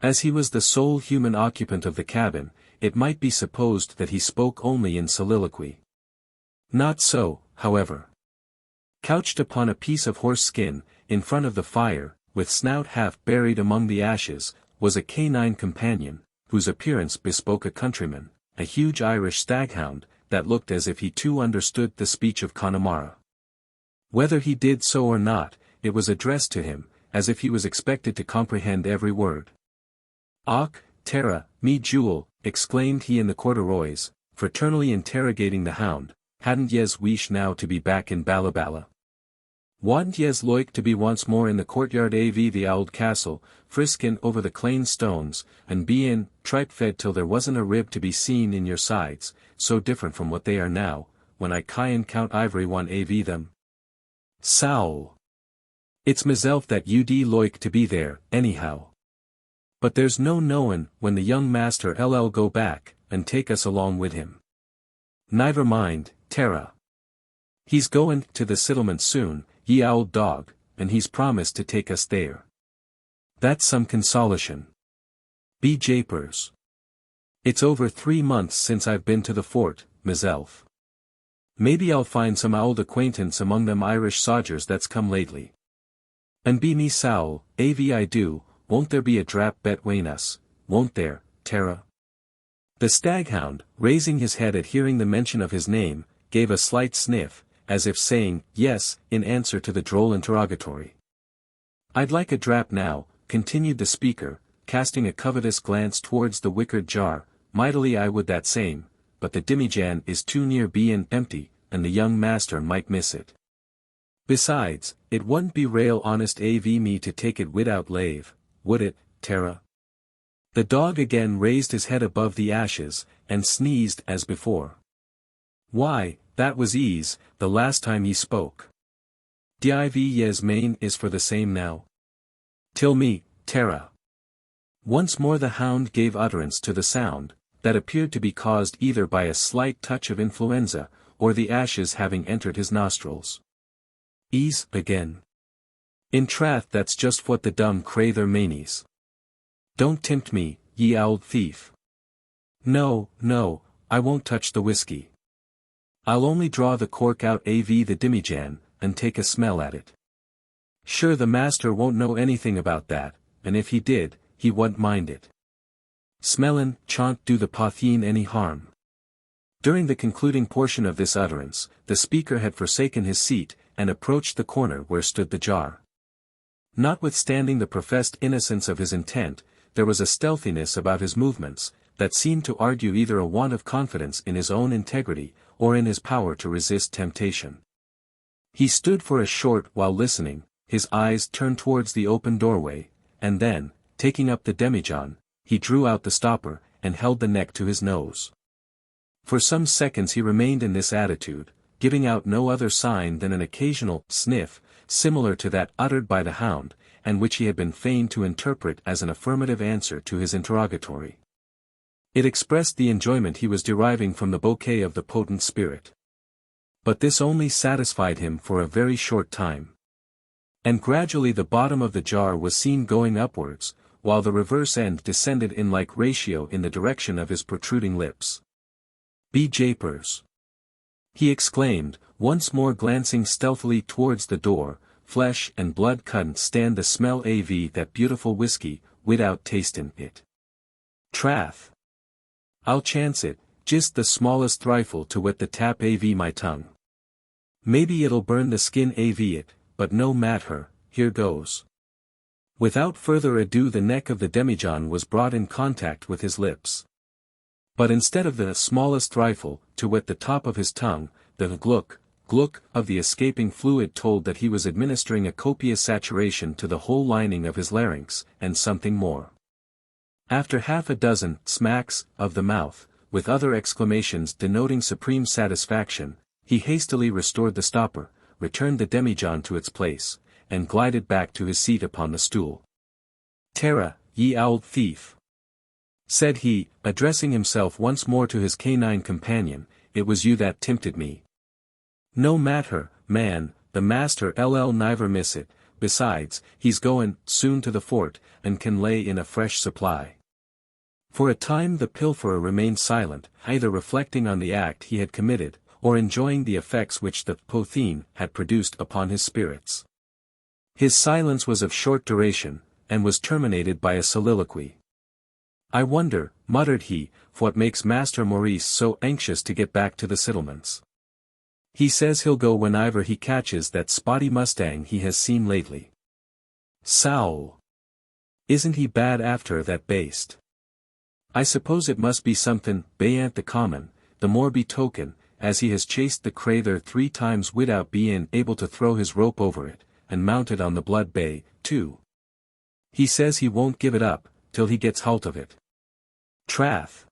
As he was the sole human occupant of the cabin, it might be supposed that he spoke only in soliloquy. Not so, however. Couched upon a piece of horse skin, in front of the fire, with snout half buried among the ashes, was a canine companion, whose appearance bespoke a countryman, a huge Irish staghound, that looked as if he too understood the speech of Connemara. Whether he did so or not, it was addressed to him, as if he was expected to comprehend every word. "Och, Tara, me jewel," exclaimed he in the corduroys, fraternally interrogating the hound, "hadn't yez wish now to be back in Ballaballa? Wouldn't yez loike to be once more in the courtyard av the ould castle, friskin' over the clane stones, and be in, tripe-fed till there wasn't a rib to be seen in your sides, so different from what they are now, when I can count ivory one av them? Sowl! It's meself that you'd loike to be there, anyhow. But there's no knowin' when the young master ll go back, and take us along wid him. Niver mind, Tara. He's goin' to the settlement soon, ye ould dog, and he's promised to take us there. That's some consolation. Be japers. It's over 3 months since I've been to the fort, meself. Maybe I'll find some ould acquaintance among them Irish sodgers that's come lately. And be me sowl, av I do, won't there be a drap between us, won't there, Tara?" The staghound, raising his head at hearing the mention of his name, gave a slight sniff, as if saying, "Yes," in answer to the droll interrogatory. "I'd like a drap now," continued the speaker, casting a covetous glance towards the wickered jar, "mightily I would that same, but the dimijan is too near bein' empty, and the young master might miss it. Besides, it wouldn't be rail honest av me to take it widout lave, would it, Tara?" The dog again raised his head above the ashes, and sneezed as before. "Why, that was ease, the last time ye spoke. Div yez main is for the same now. Till me, Tara." Once more the hound gave utterance to the sound, that appeared to be caused either by a slight touch of influenza, or the ashes having entered his nostrils. "Ease, again. In trath that's just what the dumb crayther manes. Don't tempt me, ye ould thief. No, no, I won't touch the whiskey. I'll only draw the cork out av the dimijan, and take a smell at it. Sure the master won't know anything about that, and if he did, he wouldn't mind it. Smellin, chant do the Potheen any harm. During the concluding portion of this utterance, the speaker had forsaken his seat, and approached the corner where stood the jar. Notwithstanding the professed innocence of his intent, there was a stealthiness about his movements, that seemed to argue either a want of confidence in his own integrity, or in his power to resist temptation. He stood for a short while listening, his eyes turned towards the open doorway, and then, taking up the demijohn, he drew out the stopper, and held the neck to his nose. For some seconds he remained in this attitude, giving out no other sign than an occasional sniff, similar to that uttered by the hound, and which he had been fain to interpret as an affirmative answer to his interrogatory. It expressed the enjoyment he was deriving from the bouquet of the potent spirit. But this only satisfied him for a very short time. And gradually the bottom of the jar was seen going upwards, while the reverse end descended in like ratio in the direction of his protruding lips. "Be japers!" he exclaimed, once more glancing stealthily towards the door, "flesh and blood couldn't stand the smell av that beautiful whiskey, without tastin' it. Trath! I'll chance it, just the smallest thrifle to wet the tap av my tongue. Maybe it'll burn the skin av it, but no matter, here goes." Without further ado the neck of the demijohn was brought in contact with his lips. But instead of the smallest thrifle, to wet the top of his tongue, the gluck of the escaping fluid told that he was administering a copious saturation to the whole lining of his larynx, and something more. After half a dozen smacks of the mouth, with other exclamations denoting supreme satisfaction, he hastily restored the stopper, returned the demijohn to its place, and glided back to his seat upon the stool. "Tara, ye ould thief!" said he, addressing himself once more to his canine companion, "it was you that tempted me. No matter, man, the master ll niver miss it, besides, he's goin' soon to the fort, and can lay in a fresh supply." For a time the pilferer remained silent, either reflecting on the act he had committed, or enjoying the effects which the potheen had produced upon his spirits. His silence was of short duration, and was terminated by a soliloquy. "I wonder," muttered he, "what makes Master Maurice so anxious to get back to the settlements. He says he'll go whenever he catches that spotty mustang he has seen lately. Sowl! Isn't he bad after that baste? I suppose it must be somethin' bayant the common, the more betoken, as he has chased the crayther 3 times without bein' able to throw his rope over it, and mounted on the blood bay, too. He says he won't give it up, till he gets halt of it. Trath!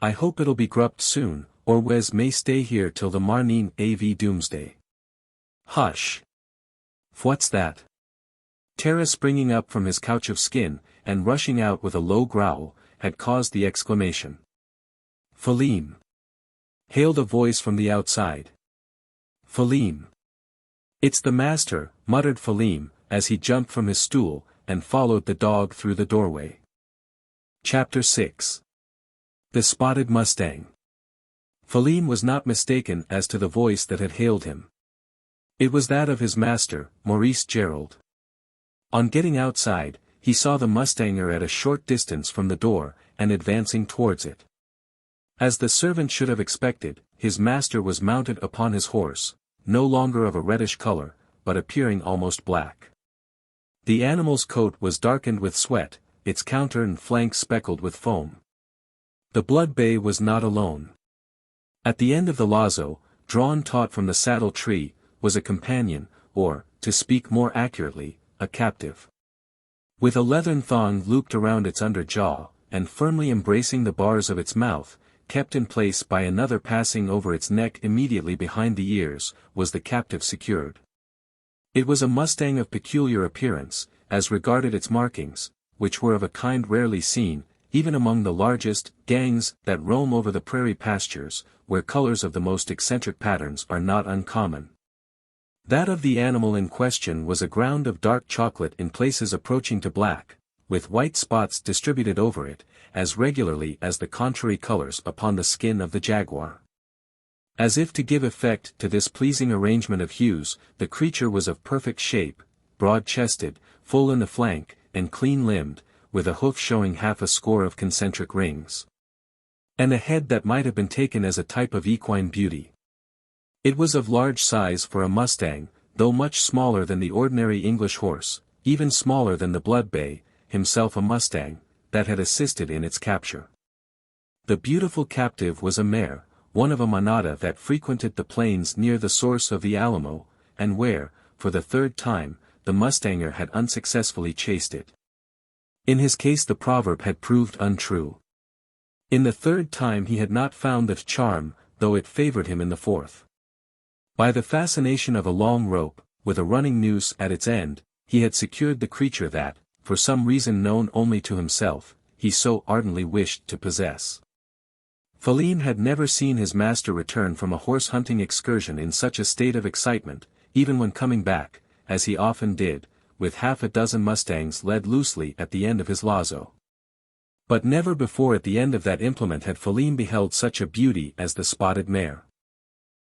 I hope it'll be grupped soon, or Wes may stay here till the marneen av doomsday. Hush! What's that?" Tara, springing up from his couch of skin, and rushing out with a low growl, had caused the exclamation. "Phaleem!" hailed a voice from the outside. "Phaleem!" "It's the master," muttered Phaleem, as he jumped from his stool, and followed the dog through the doorway. Chapter 6. The Spotted Mustang. Phaleem was not mistaken as to the voice that had hailed him. It was that of his master, Maurice Gerald. On getting outside, he saw the mustanger at a short distance from the door, and advancing towards it. As the servant should have expected, his master was mounted upon his horse, no longer of a reddish color, but appearing almost black. The animal's coat was darkened with sweat, its counter and flanks speckled with foam. The blood bay was not alone. At the end of the lazo, drawn taut from the saddle tree, was a companion, or, to speak more accurately, a captive. With a leathern thong looped around its under jaw, and firmly embracing the bars of its mouth, kept in place by another passing over its neck immediately behind the ears, was the captive secured. It was a mustang of peculiar appearance, as regarded its markings, which were of a kind rarely seen, even among the largest gangs that roam over the prairie pastures, where colors of the most eccentric patterns are not uncommon. That of the animal in question was a ground of dark chocolate in places approaching to black, with white spots distributed over it, as regularly as the contrary colors upon the skin of the jaguar. As if to give effect to this pleasing arrangement of hues, the creature was of perfect shape, broad-chested, full in the flank, and clean-limbed, with a hoof showing half a score of concentric rings. And a head that might have been taken as a type of equine beauty. It was of large size for a mustang, though much smaller than the ordinary English horse, even smaller than the blood bay, himself a mustang, that had assisted in its capture. The beautiful captive was a mare, one of a manada that frequented the plains near the source of the Alamo, and where, for the third time, the mustanger had unsuccessfully chased it. In his case the proverb had proved untrue. In the third time he had not found the charm, though it favored him in the fourth. By the fascination of a long rope, with a running noose at its end, he had secured the creature that, for some reason known only to himself, he so ardently wished to possess. Felim had never seen his master return from a horse-hunting excursion in such a state of excitement, even when coming back, as he often did, with half a dozen mustangs led loosely at the end of his lazo. But never before at the end of that implement had Felim beheld such a beauty as the spotted mare.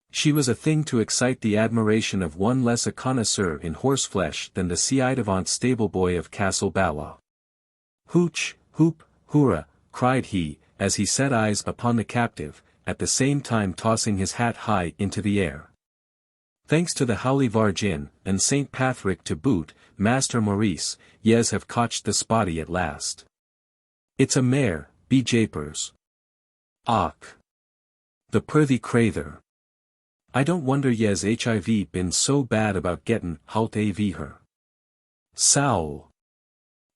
She was a thing to excite the admiration of one less a connoisseur in horseflesh than the ci-devant stable-boy of Castle Balow. Hooch, hoop, hurrah, cried he, as he set eyes upon the captive, at the same time tossing his hat high into the air. Thanks to the Holy Vargin, and St. Patrick to boot, Master Maurice, yez have cotched the spotty at last. It's a mare, be japers. Och! The purthy crather. I don't wonder yez hiv been so bad about gettin' hout av her. Sowl.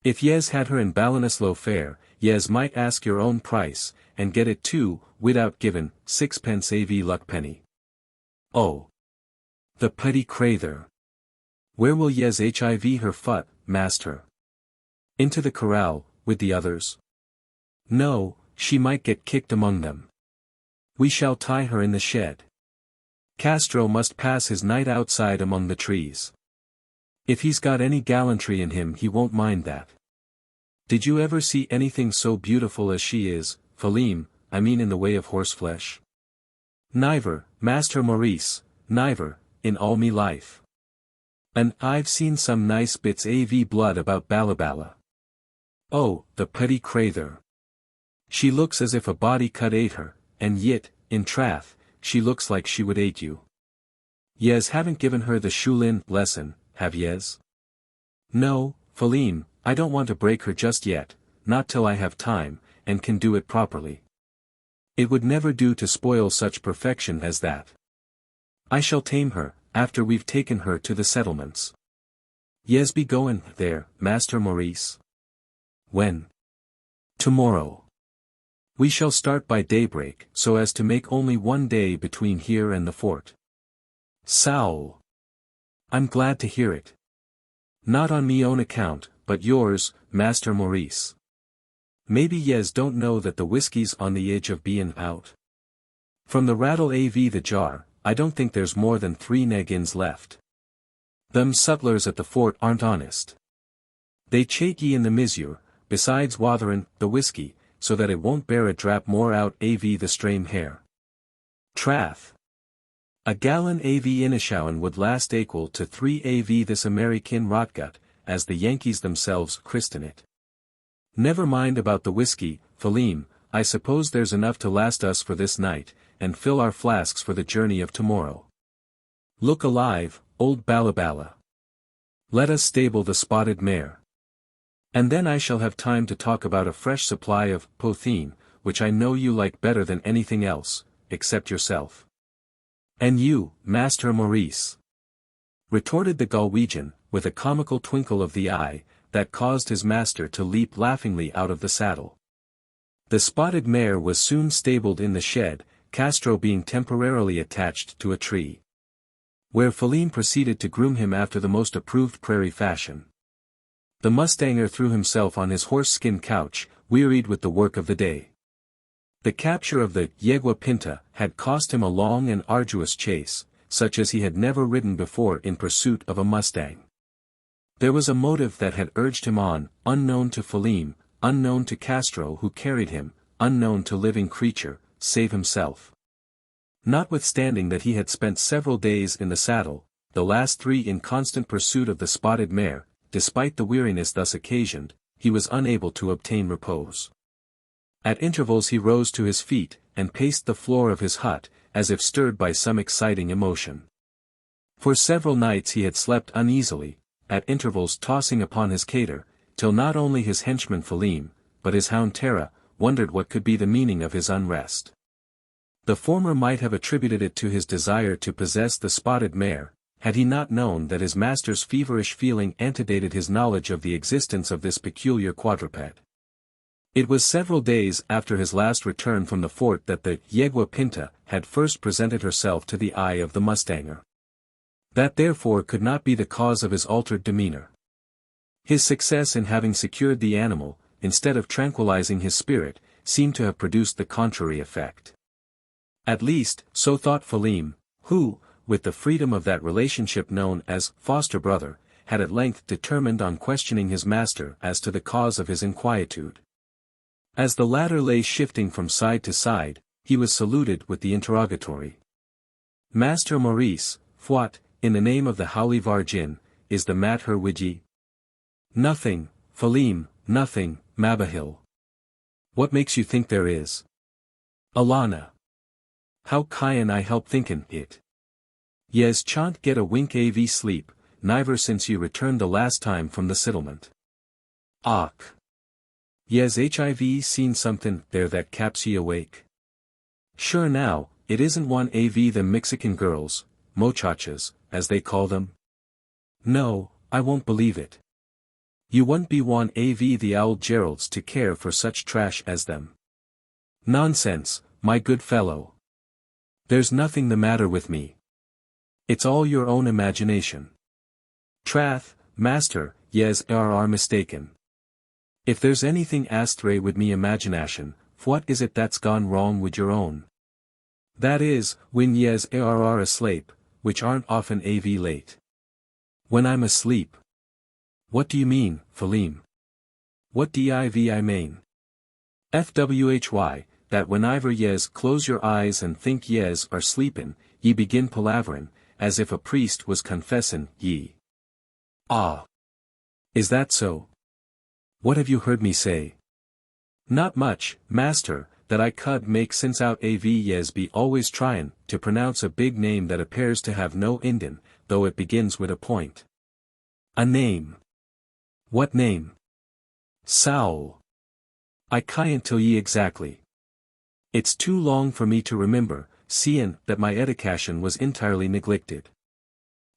If yez had her in Ballinasloe fair, yez might ask your own price, and get it too, widout givin' 6p av luckpenny. Oh! The petty crather. Where will yez hiv her fut, master? Into the corral, with the others? No, she might get kicked among them. We shall tie her in the shed. Castro must pass his night outside among the trees. If he's got any gallantry in him he won't mind that. Did you ever see anything so beautiful as she is, Felim, I mean in the way of horseflesh? Niver, Master Maurice, niver, in all me life. And I've seen some nice bits av blood about Balabala. Oh, the petty crather. She looks as if a body cut ate her, and yit, in trath, she looks like she would ate you. Yez haven't given her the shulin lesson, have yez? No, Felim, I don't want to break her just yet, not till I have time, and can do it properly. It would never do to spoil such perfection as that. I shall tame her, after we've taken her to the settlements. Yez be goin' there, Master Maurice. When? Tomorrow. We shall start by daybreak, so as to make only one day between here and the fort. Sowl. I'm glad to hear it. Not on me own account, but yours, Master Maurice. Maybe yez don't know that the whiskey's on the edge of bein' out. From the rattle av the jar, I don't think there's more than 3 neggins left. Them sutlers at the fort aren't honest. They chate ye in the misure, besides watherin' the whiskey, so that it won't bear a drap more out av the strame hair. Trath. A gallon av Inishowen would last equal to 3 av this American rotgut, as the Yankees themselves christen it. Never mind about the whiskey, Felim, I suppose there's enough to last us for this night, and fill our flasks for the journey of tomorrow. Look alive, old Balabala. Let us stable the spotted mare. And then I shall have time to talk about a fresh supply of potheen, which I know you like better than anything else, except yourself. And you, Master Maurice. Retorted the Galwegian, with a comical twinkle of the eye, that caused his master to leap laughingly out of the saddle. The spotted mare was soon stabled in the shed, Castro being temporarily attached to a tree. Where Felim proceeded to groom him after the most approved prairie fashion. The mustanger threw himself on his horse-skin couch, wearied with the work of the day. The capture of the yegua pinta had cost him a long and arduous chase, such as he had never ridden before in pursuit of a mustang. There was a motive that had urged him on, unknown to Felim, unknown to Castro who carried him, unknown to living creature, save himself. Notwithstanding that he had spent several days in the saddle, the last 3 in constant pursuit of the spotted mare, despite the weariness thus occasioned, he was unable to obtain repose. At intervals he rose to his feet, and paced the floor of his hut, as if stirred by some exciting emotion. For several nights he had slept uneasily, at intervals tossing upon his cater, till not only his henchman Phelim, but his hound Terra, wondered what could be the meaning of his unrest. The former might have attributed it to his desire to possess the spotted mare, had he not known that his master's feverish feeling antedated his knowledge of the existence of this peculiar quadruped. It was several days after his last return from the fort that the yegua pinta had first presented herself to the eye of the mustanger. That therefore could not be the cause of his altered demeanor. His success in having secured the animal, instead of tranquilizing his spirit, seemed to have produced the contrary effect. At least, so thought Phelim, who, with the freedom of that relationship known as foster brother, had at length determined on questioning his master as to the cause of his inquietude. As the latter lay shifting from side to side, he was saluted with the interrogatory. "Master Maurice, what, in the name of the Holy Virgin, is the matter with ye?" "Nothing, Phelim, nothing, Mabahil." "What makes you think there is?" "Alana." "How can I help thinkin' it? Yes, chant get a wink av sleep, neither since you returned the last time from the settlement." "Och. Yes, hiv seen somethin' there that caps ye awake." "Sure now, it isn't one av them Mexican girls, muchachas, as they call them?" "No, I won't believe it. You wouldn't be one av the old Geralds to care for such trash as them." "Nonsense, my good fellow. There's nothing the matter with me. It's all your own imagination." "Trath, master, yes are mistaken. If there's anything astray with me imagination, what is it that's gone wrong with your own? That is, when yes are asleep, which aren't often av late." "When I'm asleep." "What do you mean, Phelim?" "What div I mean? Fwhy, that whenever yes close your eyes and think yes are sleepin', ye begin palaverin', as if a priest was confessin' ye." "Ah. Is that so? What have you heard me say?" "Not much, master, that I could make since out av yes be always tryin' to pronounce a big name that appears to have no indin, though it begins with a point." "A name? What name?" "Saul. I can't tell ye exactly. It's too long for me to remember, seein' that my edication was entirely neglected.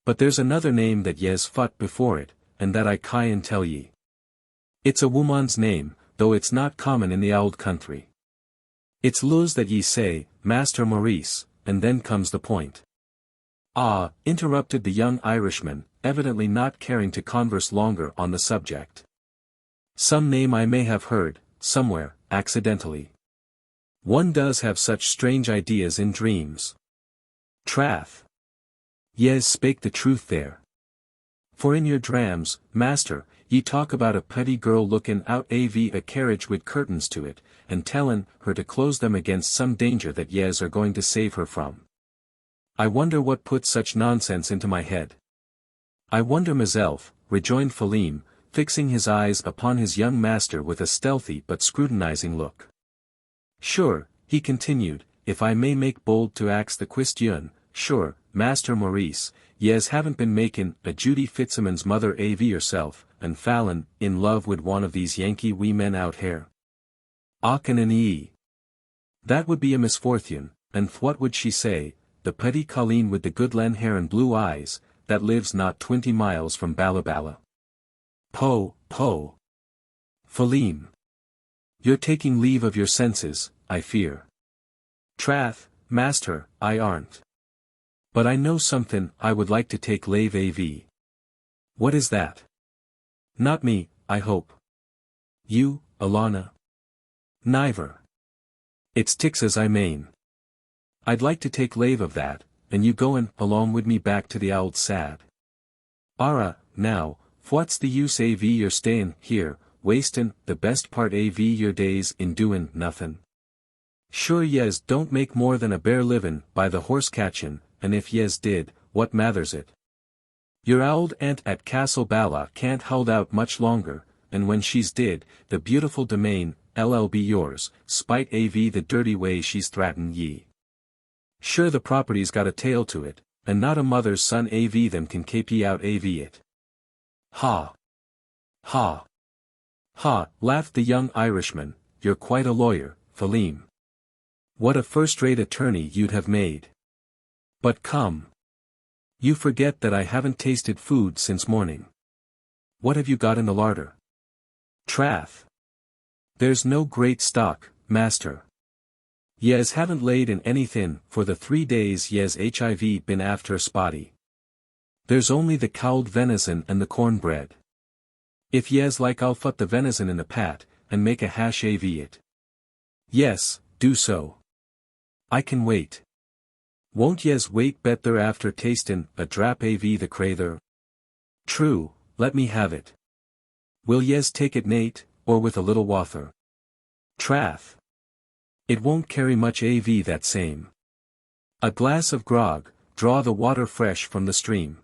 But there's another name that yes fought before it, and that I can't tell ye. It's a woman's name, though it's not common in the old country. It's Luz that ye say, Master Maurice, and then comes the point." "Ah," interrupted the young Irishman, evidently not caring to converse longer on the subject. "Some name I may have heard, somewhere, accidentally. One does have such strange ideas in dreams." "Trath. Yes, spake the truth there. For in your drams, master, ye talk about a petty girl lookin' out av a carriage with curtains to it, and tellin' her to close them against some danger that yez are going to save her from. I wonder what put such nonsense into my head." "I wonder myself," rejoined Phelim, fixing his eyes upon his young master with a stealthy but scrutinizing look. "Sure," he continued, "if I may make bold to ax the question, sure, Master Maurice, yez haven't been makin' a Judy Fitzsimmons mother av yourself, and fallin' in love with one of these Yankee wee men out here?" "Ocken and ye. That would be a misfortune, and what would she say, the petty colleen with the good len hair and blue eyes, that lives not 20 miles from Balabala?" "Poh, poh. Phelim. You're taking leave of your senses, I fear." "Trath, master, I aren't. But I know somethin' I would like to take lave av." "What is that?" "Not me, I hope." "You, Alana?" "Niver. It's Tixas I mane. I'd like to take lave of that, and you goin' along with me back to the ould sad." "Arrah, now, what's the use av you're stayin' here, wastin' the best part av your days in doin' nothin'? Sure yez don't make more than a bare livin' by the horse catchin', and if yez did, what matters it? Your ould aunt at Castle Bala can't hold out much longer, and when she's did, the beautiful domain, LL be yours, spite av the dirty way she's threatened ye. Sure the property's got a tail to it, and not a mother's son av them can kp out av it. Ha! Ha! Ha! Laughed the young Irishman, you're quite a lawyer, Phaleem. What a first-rate attorney you'd have made. But come. You forget that I haven't tasted food since morning. What have you got in the larder? Trath. There's no great stock, master. Yez haven't laid in anythin' for the 3 days yez hiv been after spotty. There's only the cowled venison and the cornbread. If yez like I'll put the venison in a pat, and make a hash av it. Yes, do so. I can wait. Won't yez wait better after tastin' a drap av the crather? True, let me have it. Will yez take it nate, or with a little wather? Trath. It won't carry much av that same. A glass of grog, draw the water fresh from the stream.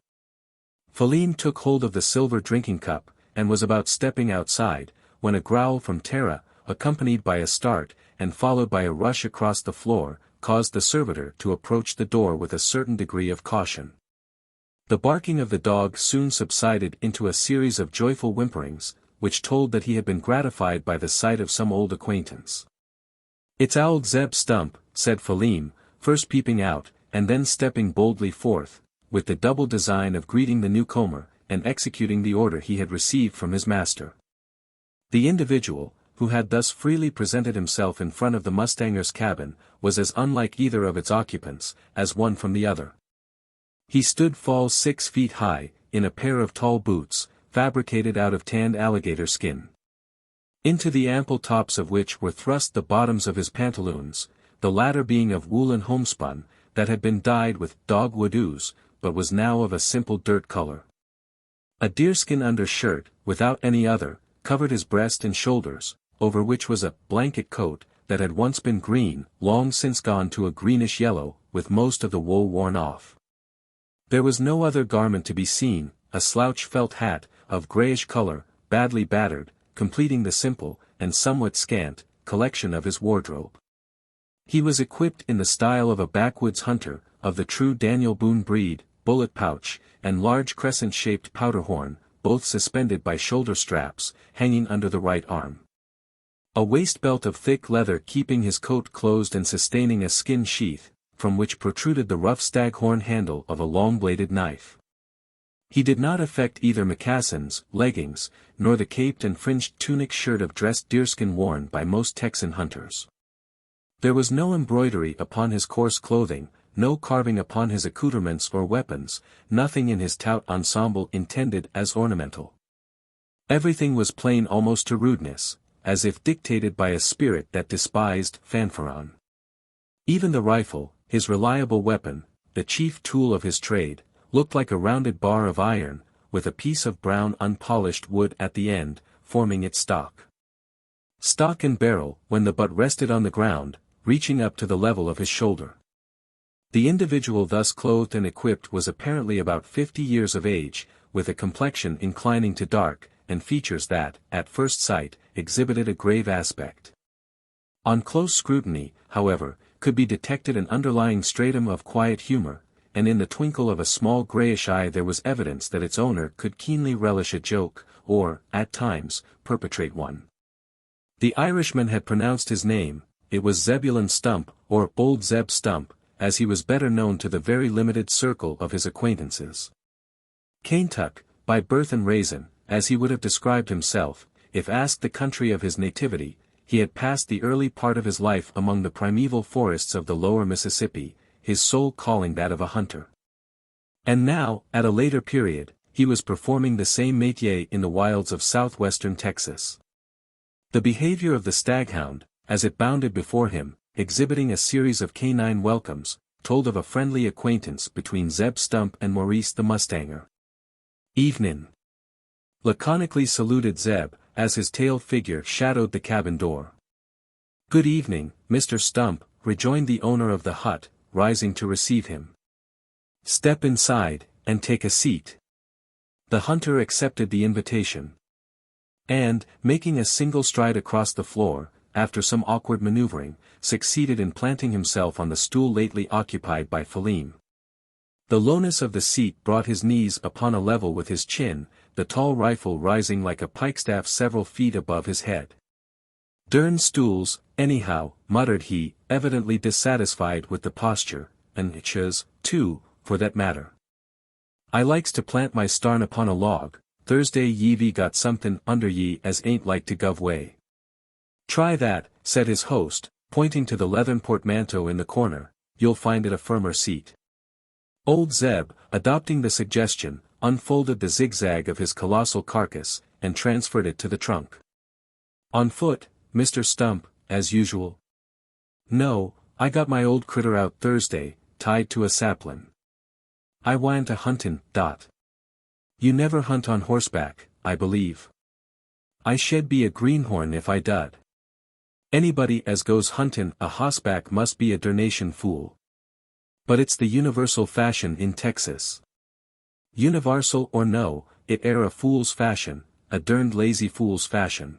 Phaleem took hold of the silver drinking cup, and was about stepping outside, when a growl from Tara, accompanied by a start, and followed by a rush across the floor, caused the servitor to approach the door with a certain degree of caution. The barking of the dog soon subsided into a series of joyful whimperings, which told that he had been gratified by the sight of some old acquaintance. It's old Zeb Stump, said Phaleem, first peeping out, and then stepping boldly forth, with the double design of greeting the newcomer, and executing the order he had received from his master. The individual, who had thus freely presented himself in front of the mustanger's cabin, was as unlike either of its occupants, as one from the other. He stood full 6 feet high, in a pair of tall boots, fabricated out of tanned alligator skin. Into the ample tops of which were thrust the bottoms of his pantaloons, the latter being of woolen homespun, that had been dyed with dogwood ooze, but was now of a simple dirt color. A deerskin undershirt, without any other, covered his breast and shoulders, over which was a blanket coat, that had once been green, long since gone to a greenish yellow, with most of the wool worn off. There was no other garment to be seen, a slouch felt hat, of grayish color, badly battered, completing the simple, and somewhat scant, collection of his wardrobe. He was equipped in the style of a backwoods hunter, of the true Daniel Boone breed, bullet pouch, and large crescent-shaped powder horn, both suspended by shoulder straps, hanging under the right arm. A waist belt of thick leather keeping his coat closed and sustaining a skin sheath, from which protruded the rough staghorn handle of a long-bladed knife. He did not affect either moccasins, leggings, nor the caped and fringed tunic shirt of dressed deerskin worn by most Texan hunters. There was no embroidery upon his coarse clothing, no carving upon his accoutrements or weapons, nothing in his tout ensemble intended as ornamental. Everything was plain almost to rudeness, as if dictated by a spirit that despised fanfaron. Even the rifle, his reliable weapon, the chief tool of his trade, looked like a rounded bar of iron, with a piece of brown unpolished wood at the end, forming its stock. Stock and barrel, when the butt rested on the ground, reaching up to the level of his shoulder. The individual thus clothed and equipped was apparently about 50 years of age, with a complexion inclining to dark, and features that, at first sight, exhibited a grave aspect. On close scrutiny, however, could be detected an underlying stratum of quiet humor, and in the twinkle of a small grayish eye there was evidence that its owner could keenly relish a joke, or, at times, perpetrate one. The Irishman had pronounced his name, it was Zebulon Stump, or Old Zeb Stump, as he was better known to the very limited circle of his acquaintances. Kaintuck, by birth and raisin, as he would have described himself, if asked the country of his nativity, he had passed the early part of his life among the primeval forests of the lower Mississippi, his sole calling that of a hunter. And now, at a later period, he was performing the same métier in the wilds of southwestern Texas. The behavior of the staghound, as it bounded before him, exhibiting a series of canine welcomes, told of a friendly acquaintance between Zeb Stump and Maurice the mustanger. "Evenin'," laconically saluted Zeb, as his tailed figure shadowed the cabin door. "Good evening, Mr. Stump," rejoined the owner of the hut, rising to receive him. "Step inside, and take a seat." The hunter accepted the invitation. and, making a single stride across the floor, after some awkward maneuvering, succeeded in planting himself on the stool lately occupied by Philim. The lowness of the seat brought his knees upon a level with his chin, the tall rifle rising like a pikestaff several feet above his head. "Dern stools, anyhow," muttered he, evidently dissatisfied with the posture, "and hitches, too, for that matter. I likes to plant my starn upon a log, Thursday ye've got somethin' under ye as ain't like to guv way." "Try that," said his host, pointing to the leathern portmanteau in the corner, "you'll find it a firmer seat." Old Zeb, adopting the suggestion, unfolded the zigzag of his colossal carcass, and transferred it to the trunk. "On foot, Mr. Stump, as usual?" "No, I got my old critter out Thursday, tied to a saplin'. I wa'n't a huntin', Dot." "You never hunt on horseback, I believe." "I shed be a greenhorn if I dud. Anybody as goes huntin' a hossback must be a dernation fool. But it's the universal fashion in Texas." "Univarsal or no, it air a fool's fashion, a derned lazy fool's fashion.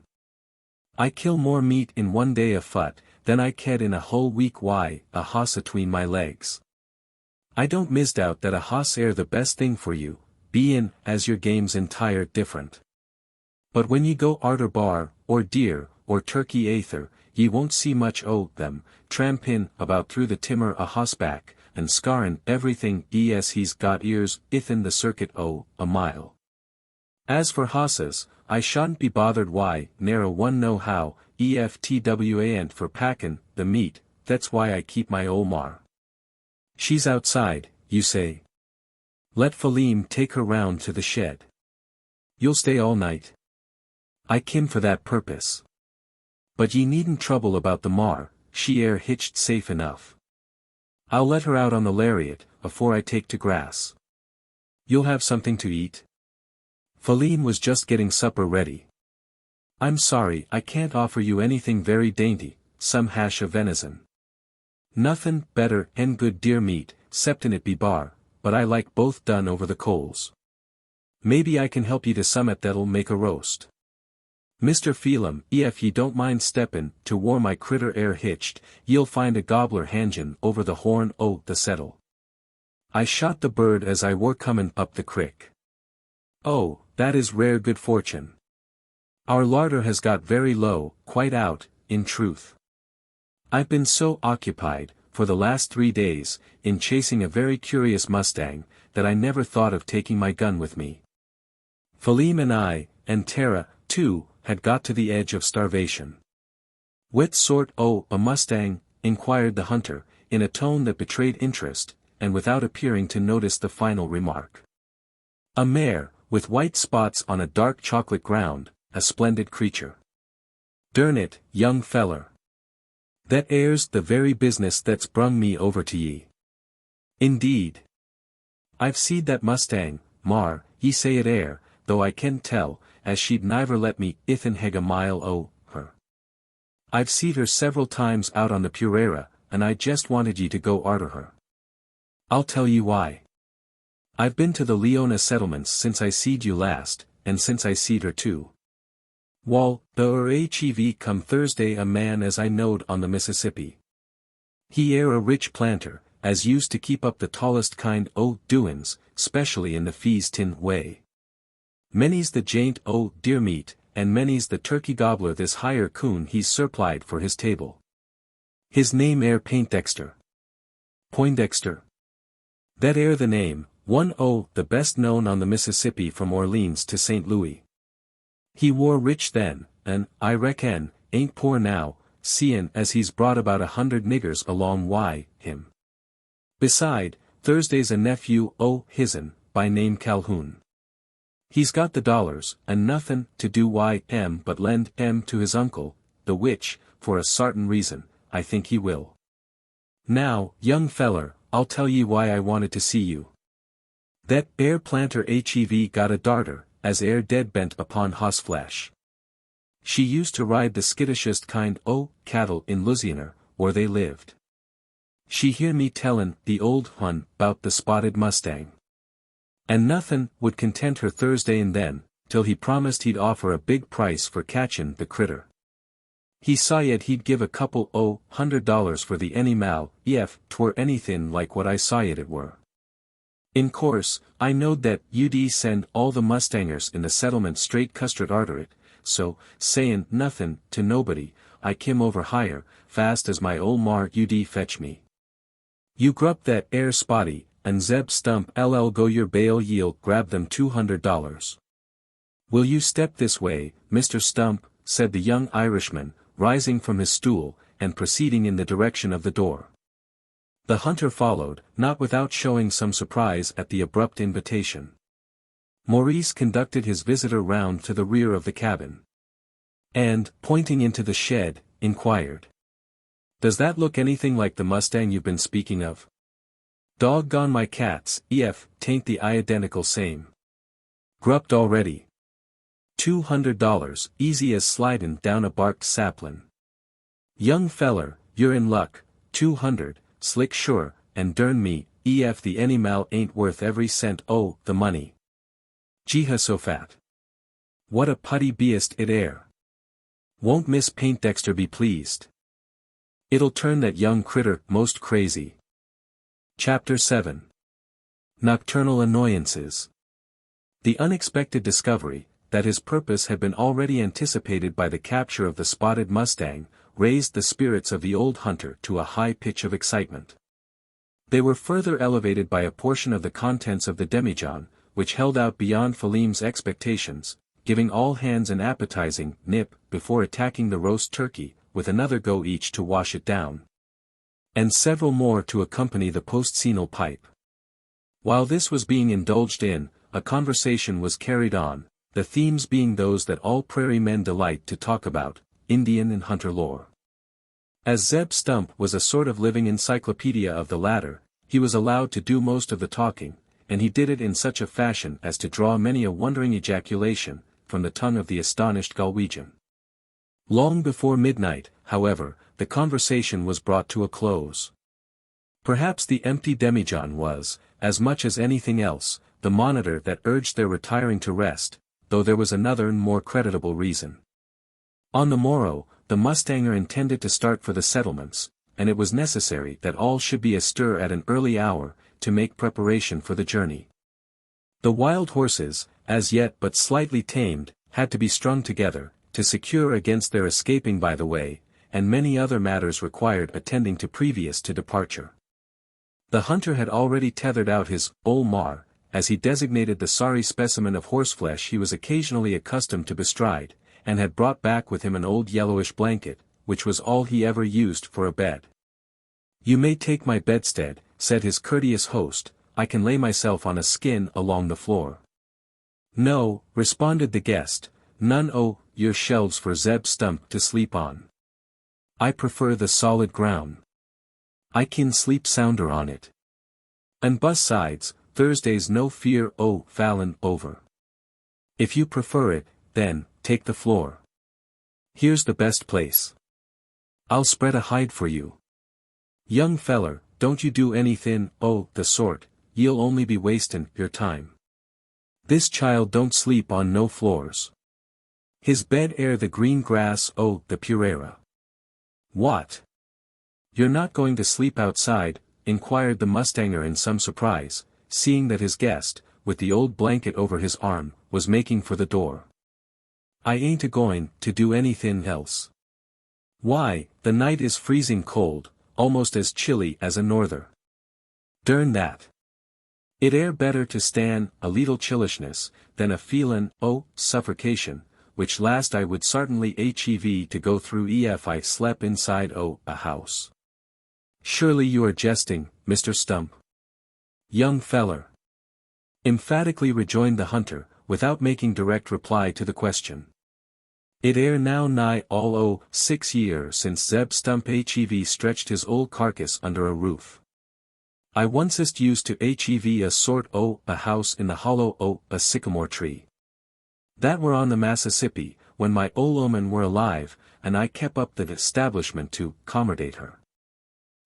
I kill more meat in one day afoot, than I ked in a whole week a hoss atween my legs. I don't misdoubt that a hoss air the best thing for you, bein' as your game's entire different. But when ye go arter bar, or deer, or turkey aether, ye won't see much o' them, trampin' about through the timmer a hossback, and scarrin' everything es he's got ears ithin the circuit o' a mile. As for hosses, I shan't be bothered ne'er a one know how, eftwant for packin' the meat, that's why I keep my ol' mar." "She's outside, you say? Let Philim take her round to the shed. You'll stay all night?" "I kim for that purpose. But ye needn't trouble about the mar, she air hitched safe enough. I'll let her out on the lariat, afore I take to grass." "You'll have something to eat?" Philim was just getting supper ready. "I'm sorry I can't offer you anything very dainty, some hash of venison. Nothin' better 'en good deer meat, 'ceptin' it be bar, but I like both done over the coals. Maybe I can help ye to summat that'll make a roast. Mr. Phelim, ef ye don't mind steppin' to whar my critter air hitched, ye'll find a gobbler hangin' over the horn o' the settle. I shot the bird as I were comin' up the crick." "Oh, that is rare good fortune. Our larder has got very low, quite out, in truth. I've been so occupied, for the last 3 days, in chasing a very curious mustang, that I never thought of taking my gun with me." Philim and I, and Tara, too, had got to the edge of starvation. "What sort o' a mustang?" inquired the hunter, in a tone that betrayed interest, and without appearing to notice the final remark. "A mare, with white spots on a dark chocolate ground, a splendid creature." "Dern it, young feller. That air's the very business that's brung me over to ye." "Indeed. I've seed that mustang, mar, ye say it air, though I can tell, as she'd niver let me ithin heg a mile o' her. I've seed her several times out on the Purera, and I jest wanted ye to go arter her. I'll tell ye why. I've been to the Leona settlements since I seed you last, and since I seed her too. Wall, the hev come Thursday a man as I knowed on the Mississippi. He air a rich planter, as used to keep up the tallest kind o' doin's, specially in the fees-tin way. Many's the jaint o' deer meat, and many's the turkey gobbler this higher coon he's surplied for his table. His name air Poindexter. Poindexter? That air the name, one o' the best known on the Mississippi from Orleans to St. Louis. He wore rich then, and, I reckon, ain't poor now, seein' as he's brought about 100 niggers along him. Beside, Thursday's a nephew o' his'n, by name Calhoun. He's got the dollars, and nothin' to do but lend to his uncle, the which, for a sartin reason, I think he will. Now, young feller, I'll tell ye why I wanted to see you. That air planter hev got a darter, as air dead bent upon hossflesh. She used to ride the skittishest kind o' cattle in Louisiana, where they lived. She hear me tellin' the old hun 'bout the spotted mustang. And nothin' would content her Thursday and then, till he promised he'd offer a big price for catchin' the critter. He saw yet he'd give a couple $100 for the anymal, if 'twere anythin' like what I saw yet it were. In course, I knowed that you'd send all the mustangers in the settlement straight custard arter it, so, sayin' nothin' to nobody, I kim over higher, fast as my ol' mar you'd fetch me. You grup that air spotty, and Zeb Stump LL go your bail ye'll grab them $200. Will you step this way, Mr. Stump, said the young Irishman, rising from his stool, and proceeding in the direction of the door. The hunter followed, not without showing some surprise at the abrupt invitation. Maurice conducted his visitor round to the rear of the cabin. And, pointing into the shed, inquired. Does that look anything like the Mustang you've been speaking of? Doggone my cats, tain't the identical same. Grupped already. $200, easy as slidin' down a barked saplin'. Young feller, you're in luck, 200, slick sure, and dern me, the anymal ain't worth every cent the money. Jehoshaphat. What a putty beast it air. Won't Miss Paintdexter be pleased? It'll turn that young critter most crazy. Chapter 7. Nocturnal Annoyances. The unexpected discovery, that his purpose had been already anticipated by the capture of the spotted Mustang, raised the spirits of the old hunter to a high pitch of excitement. They were further elevated by a portion of the contents of the demijohn, which held out beyond Philem's expectations, giving all hands an appetizing nip before attacking the roast turkey, with another go each to wash it down. And several more to accompany the post-cenal pipe. While this was being indulged in, a conversation was carried on, the themes being those that all prairie men delight to talk about, Indian and hunter lore. As Zeb Stump was a sort of living encyclopedia of the latter, he was allowed to do most of the talking, and he did it in such a fashion as to draw many a wondering ejaculation from the tongue of the astonished Galwegian. Long before midnight, however, the conversation was brought to a close. Perhaps the empty demijohn was, as much as anything else, the monitor that urged their retiring to rest, though there was another and more creditable reason. On the morrow, the mustanger intended to start for the settlements, and it was necessary that all should be astir at an early hour, to make preparation for the journey. The wild horses, as yet but slightly tamed, had to be strung together, to secure against their escaping by the way, and many other matters required attending to previous to departure. The hunter had already tethered out his ol' mar, as he designated the sorry specimen of horseflesh he was occasionally accustomed to bestride, and had brought back with him an old yellowish blanket, which was all he ever used for a bed. You may take my bedstead, said his courteous host, I can lay myself on a skin along the floor. No, responded the guest, none your shelves for Zeb Stump to sleep on. I prefer the solid ground. I can sleep sounder on it. And besides, Thursday's no fear fallin' over. If you prefer it, then, take the floor. Here's the best place. I'll spread a hide for you. Young feller, don't you do anythin' the sort, ye'll only be wastin' your time. This child don't sleep on no floors. His bed air the green grass the pureera. What? You're not going to sleep outside, inquired the mustanger in some surprise, seeing that his guest, with the old blanket over his arm, was making for the door. I ain't a-goin' to do anythin' else. Why, the night is freezing cold, almost as chilly as a norther. Dern that. It air better to stan a leetle chillishness, than a feelin' suffocation, which last I would sartinly hev to go through if I slep inside a house. Surely you are jesting, Mr. Stump. Young feller. Emphatically rejoined the hunter, without making direct reply to the question. It air now nigh all 6 year since Zeb Stump hev stretched his old carcass under a roof. I oncest used to hev a sort a house in the hollow a sycamore tree. That were on the Massissippi, when my ol' omen were alive, and I kep up the establishment to 'commodate her.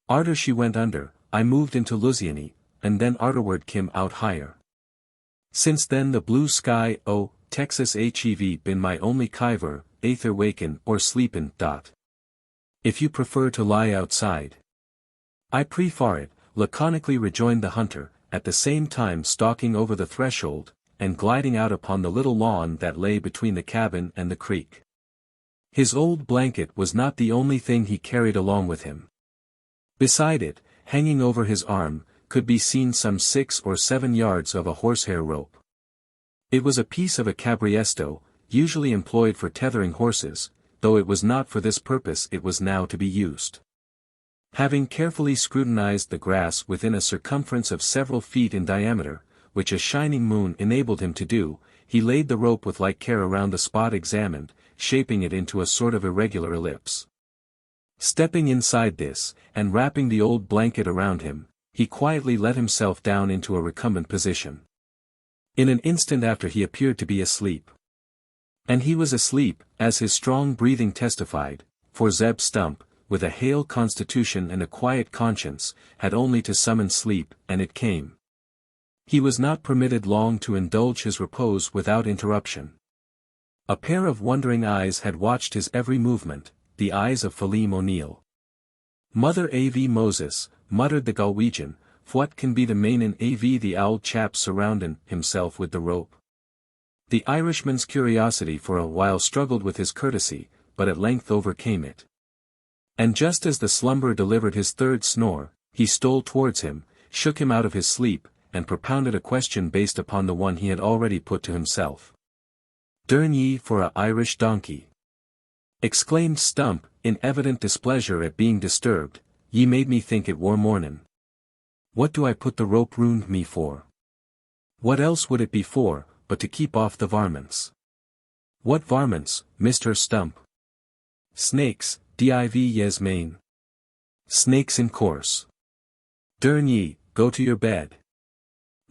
Arter she went under, I moved into Louisiany, and then arterward kim out higher. Since then the blue sky Texas hev been my only kiver, aether waken or sleepin'. If you prefer to lie outside. I prefer it, laconically rejoined the hunter, at the same time stalking over the threshold, and gliding out upon the little lawn that lay between the cabin and the creek. His old blanket was not the only thing he carried along with him. Beside it, hanging over his arm, could be seen some 6 or 7 yards of a horsehair rope. It was a piece of a cabriesto, usually employed for tethering horses, though it was not for this purpose it was now to be used. Having carefully scrutinized the grass within a circumference of several feet in diameter, which a shining moon enabled him to do, he laid the rope with like care around the spot examined, shaping it into a sort of irregular ellipse. Stepping inside this, and wrapping the old blanket around him, he quietly let himself down into a recumbent position. In an instant after he appeared to be asleep. And he was asleep, as his strong breathing testified, for Zeb Stump, with a hale constitution and a quiet conscience, had only to summon sleep, and it came. He was not permitted long to indulge his repose without interruption. A pair of wondering eyes had watched his every movement, the eyes of Phelim O'Neil. Mother A.V. Moses, muttered the Galwegian, "What can be the mainin' A.V. the owl chap surroundin' himself with the rope?" The Irishman's curiosity for a while struggled with his courtesy, but at length overcame it. And just as the slumberer delivered his third snore, he stole towards him, shook him out of his sleep, and propounded a question based upon the one he had already put to himself. "Durn ye for a Irish donkey!" exclaimed Stump, in evident displeasure at being disturbed, "ye made me think it war mornin'. What do I put the rope round me for? What else would it be for, but to keep off the varmints?" "What varmints, Mr. Stump?" "Snakes, div yes main. Snakes in course. Durn ye, go to your bed."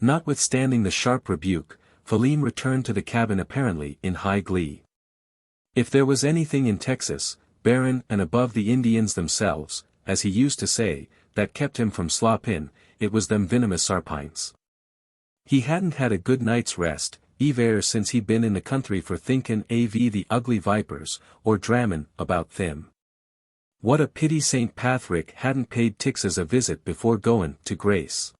Notwithstanding the sharp rebuke, Phelim returned to the cabin apparently in high glee. If there was anything in Texas, barren and above the Indians themselves, as he used to say, that kept him from sloppin', it was them venomous sarpines. He hadn't had a good night's rest, ever since he'd been in the country for thinkin' av the ugly vipers, or drammin' about them. What a pity St. Patrick hadn't paid Texas a visit before goin' to grace.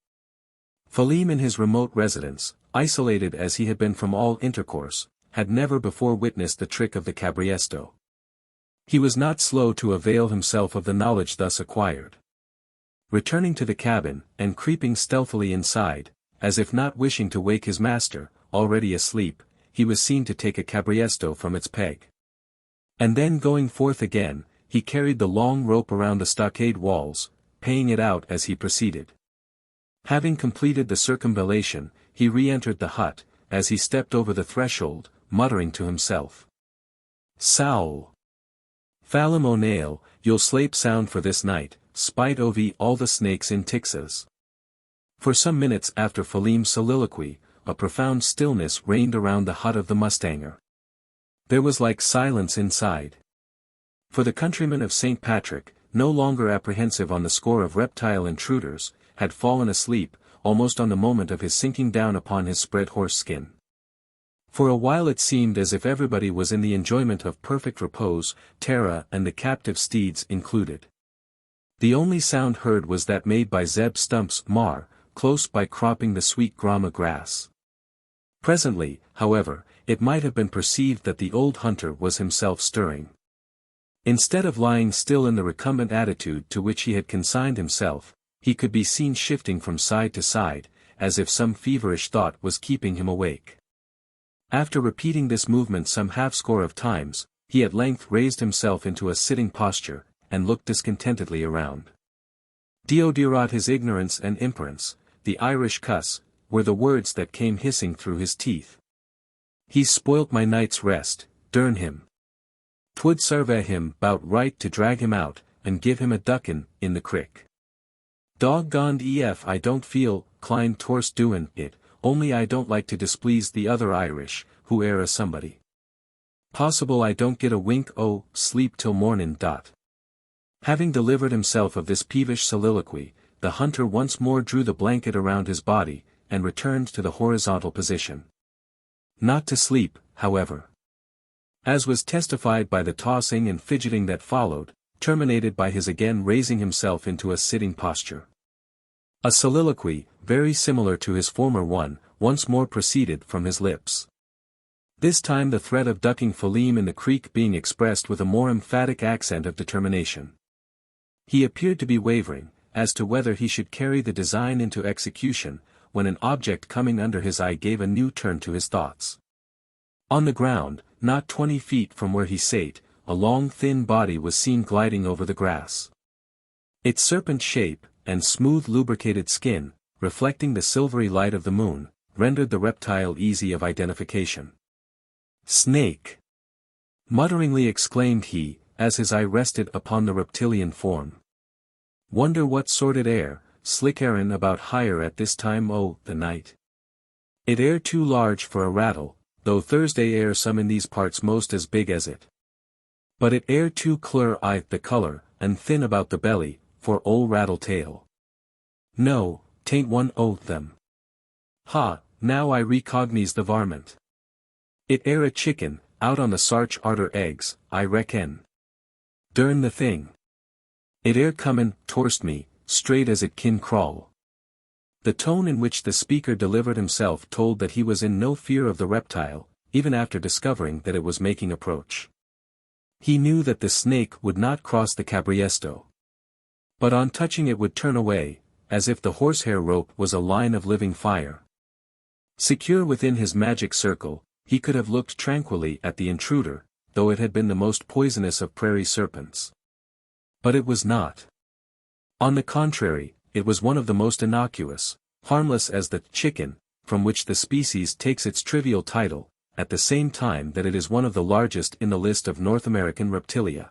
Phelim in his remote residence, isolated as he had been from all intercourse, had never before witnessed the trick of the cabriesto. He was not slow to avail himself of the knowledge thus acquired. Returning to the cabin, and creeping stealthily inside, as if not wishing to wake his master, already asleep, he was seen to take a cabriesto from its peg. And then going forth again, he carried the long rope around the stockade walls, paying it out as he proceeded. Having completed the circumvallation, he re-entered the hut, as he stepped over the threshold, muttering to himself. "Sowl! Phelim O'Neil, you'll slape sound for this night, spite of all the snakes in Texas." For some minutes after Phelim's soliloquy, a profound stillness reigned around the hut of the mustanger. There was like silence inside. For the countryman of St. Patrick, no longer apprehensive on the score of reptile intruders, had fallen asleep, almost on the moment of his sinking down upon his spread horse skin. For a while it seemed as if everybody was in the enjoyment of perfect repose, Tara and the captive steeds included. The only sound heard was that made by Zeb Stump's mar, close by cropping the sweet grama grass. Presently, however, it might have been perceived that the old hunter was himself stirring. Instead of lying still in the recumbent attitude to which he had consigned himself, he could be seen shifting from side to side, as if some feverish thought was keeping him awake. After repeating this movement some half-score of times, he at length raised himself into a sitting posture, and looked discontentedly around. Deodorat his ignorance and imperence, the Irish cuss, were the words that came hissing through his teeth. "He's spoilt my night's rest, durn him. 'Twould sarve him 'bout right to drag him out, and give him a duckin' in the crick. Doggoned ef I don't feel 'clined torse doin' it, only I don't like to displease the other Irish, who air a somebody. Possible I don't get a wink o' sleep till mornin'. Having delivered himself of this peevish soliloquy, the hunter once more drew the blanket around his body, and returned to the horizontal position. Not to sleep, however. As was testified by the tossing and fidgeting that followed, terminated by his again raising himself into a sitting posture. A soliloquy, very similar to his former one, once more proceeded from his lips. This time the threat of ducking Phelim in the creek being expressed with a more emphatic accent of determination. He appeared to be wavering, as to whether he should carry the design into execution, when an object coming under his eye gave a new turn to his thoughts. On the ground, not 20 feet from where he sate, a long thin body was seen gliding over the grass. Its serpent shape, and smooth lubricated skin, reflecting the silvery light of the moon, rendered the reptile easy of identification. "Snake!" mutteringly exclaimed he, as his eye rested upon the reptilian form. "Wonder what sorted air, slickerin' about higher at this time o' the night. It air too large for a rattle, though Thursday air some in these parts most as big as it. But it air too clear the colour, and thin about the belly, for ol' rattle tail. No, 'tain't one o' them. Ha, now I recognize the varmint. It air a chicken, out on the sarch arter eggs, I reckon. Durn the thing. It air comin' torst me, straight as it kin crawl." The tone in which the speaker delivered himself told that he was in no fear of the reptile, even after discovering that it was making approach. He knew that the snake would not cross the cabriesto. But on touching it would turn away, as if the horsehair rope was a line of living fire. Secure within his magic circle, he could have looked tranquilly at the intruder, though it had been the most poisonous of prairie serpents. But it was not. On the contrary, it was one of the most innocuous, harmless as the chicken, from which the species takes its trivial title, at the same time that it is one of the largest in the list of North American reptilia.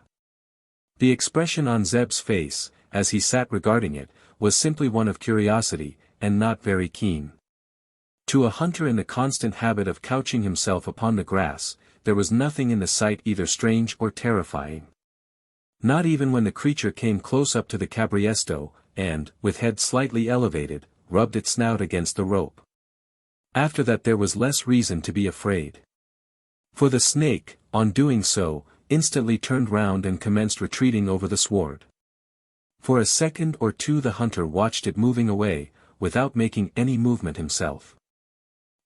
The expression on Zeb's face, as he sat regarding it, was simply one of curiosity, and not very keen. To a hunter in the constant habit of couching himself upon the grass, there was nothing in the sight either strange or terrifying. Not even when the creature came close up to the cabriesto, and, with head slightly elevated, rubbed its snout against the rope. After that there was less reason to be afraid. For the snake, on doing so, instantly turned round and commenced retreating over the sward. For a second or two the hunter watched it moving away, without making any movement himself.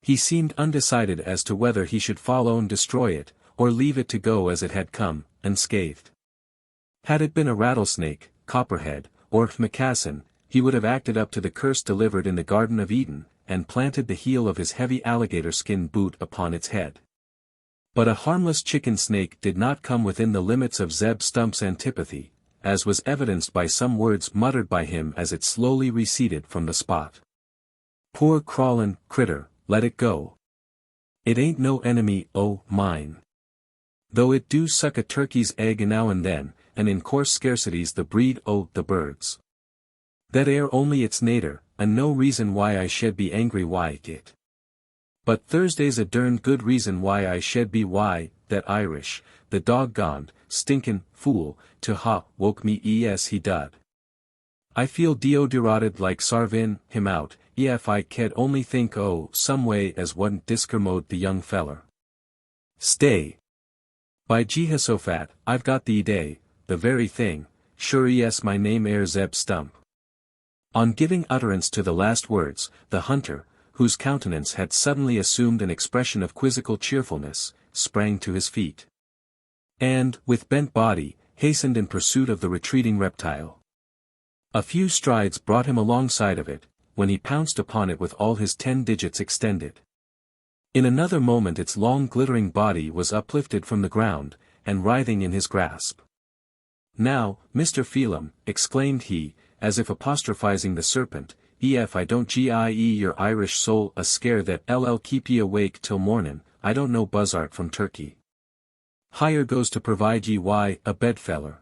He seemed undecided as to whether he should follow and destroy it, or leave it to go as it had come, unscathed. Had it been a rattlesnake, copperhead, or moccasin, he would have acted up to the curse delivered in the Garden of Eden, and planted the heel of his heavy alligator skin boot upon its head. But a harmless chicken snake did not come within the limits of Zeb Stump's antipathy, as was evidenced by some words muttered by him as it slowly receded from the spot. "Poor crawlin' critter, let it go. It ain't no enemy o' mine. Though it do suck a turkey's egg now and then, and in course scarcities the breed o' the birds. That air only its nater, and no reason why I shed be angry why it. But Thursday's a derned good reason why I shed be why, that Irish, the doggoned, stinkin' fool, to ha woke me he dud. I feel deodorotted like sarvin him out, if I could only think some way as wouldn't discommode the young feller. Stay. By Jehoshaphat, I've got the day, the very thing, sure yes my name air Zeb Stump." On giving utterance to the last words, the hunter, whose countenance had suddenly assumed an expression of quizzical cheerfulness, sprang to his feet. And, with bent body, hastened in pursuit of the retreating reptile. A few strides brought him alongside of it, when he pounced upon it with all his 10 digits extended. In another moment its long glittering body was uplifted from the ground, and writhing in his grasp. "Now, Mr. Phelim," exclaimed he, as if apostrophizing the serpent, "ef I don't gie your Irish soul a scare that ll keep ye awake till mornin', I don't know buzzart from turkey. Higher goes to provide ye a bedfeller."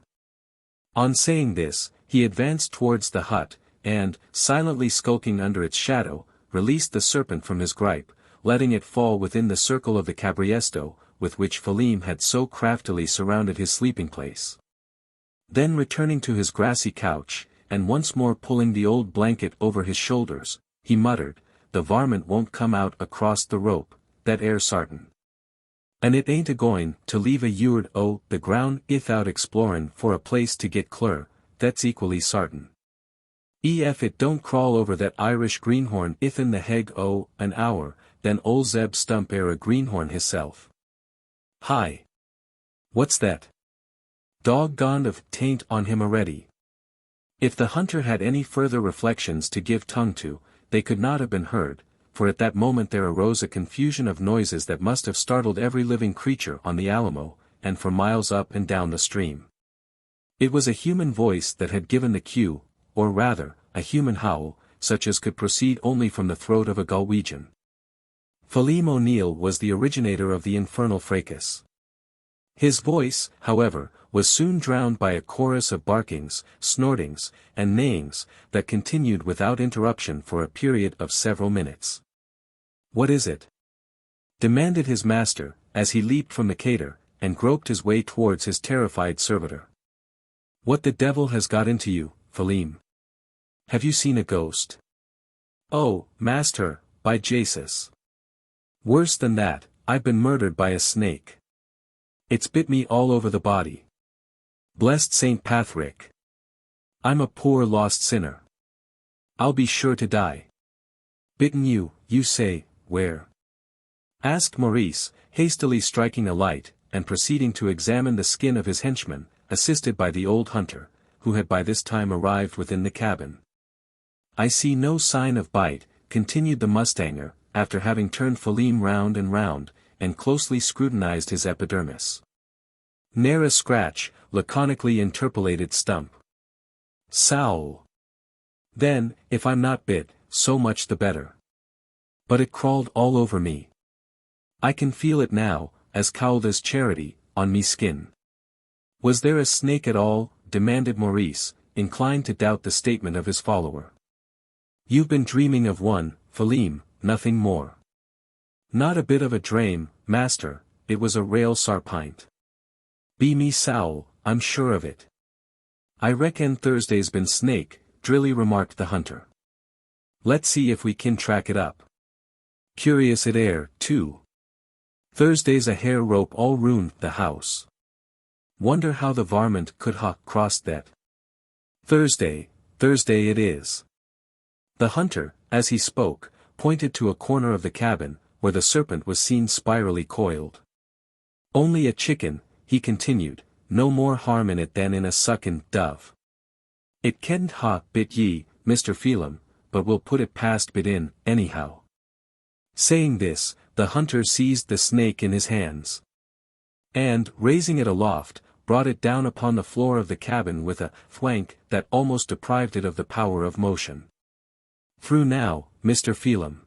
On saying this, he advanced towards the hut, and, silently skulking under its shadow, released the serpent from his gripe, letting it fall within the circle of the cabriesto, with which Phelim had so craftily surrounded his sleeping place. Then returning to his grassy couch, and once more pulling the old blanket over his shoulders, he muttered, "The varmint won't come out across the rope, that air sartin. And it ain't a-going to leave a yurt o' the ground ithout explorin' for a place to get cl'r, that's equally sartin. Ef it don't crawl over that Irish greenhorn ithin the heg o' an hour, then ol' Zeb Stump air a greenhorn hisself. Hi! What's that? Dog-goned if 'tain't on him already. If the hunter had any further reflections to give tongue to, they could not have been heard, for at that moment there arose a confusion of noises that must have startled every living creature on the Alamo, and for miles up and down the stream. It was a human voice that had given the cue, or rather, a human howl, such as could proceed only from the throat of a Galwegian. Phelim O'Neil was the originator of the infernal fracas. His voice, however, was soon drowned by a chorus of barkings, snortings, and neighings, that continued without interruption for a period of several minutes. "What is it?" demanded his master, as he leaped from the cater, and groped his way towards his terrified servitor. "What the devil has got into you, Phelim? Have you seen a ghost?" "Oh, master, by Jesus! Worse than that, I've been murdered by a snake. It's bit me all over the body. Blessed Saint Patrick! I'm a poor lost sinner. I'll be sure to die." "Bitten you, you say, where?" asked Maurice, hastily striking a light, and proceeding to examine the skin of his henchman, assisted by the old hunter, who had by this time arrived within the cabin. "I see no sign of bite," continued the mustanger, after having turned Phelim round and round, and closely scrutinized his epidermis. "Ne'er a scratch," laconically interpolated Stump. "Sowl! Then, if I'm not bit, so much the better. But it crawled all over me. I can feel it now, as cowled as charity, on me skin." "Was there a snake at all?" demanded Maurice, inclined to doubt the statement of his follower. "You've been dreaming of one, Phelim, nothing more." "Not a bit of a drame, master, it was a rail sarpint. Be me sowl, I'm sure of it." "I reckon Thursday's been snake," drily remarked the hunter. "Let's see if we kin track it up. Curious it air, too. Thursday's a hair rope all round the house. Wonder how the varmint could ha' crossed that. Thursday it is." The hunter, as he spoke, pointed to a corner of the cabin, where the serpent was seen spirally coiled. "Only a chicken," he continued, "no more harm in it than in a suckin' dove. It kedn't ha' bit ye, Mr. Phelim, but we'll put it past bit in, anyhow." Saying this, the hunter seized the snake in his hands, and, raising it aloft, brought it down upon the floor of the cabin with a thwank that almost deprived it of the power of motion. "Through now, Mr. Phelim,"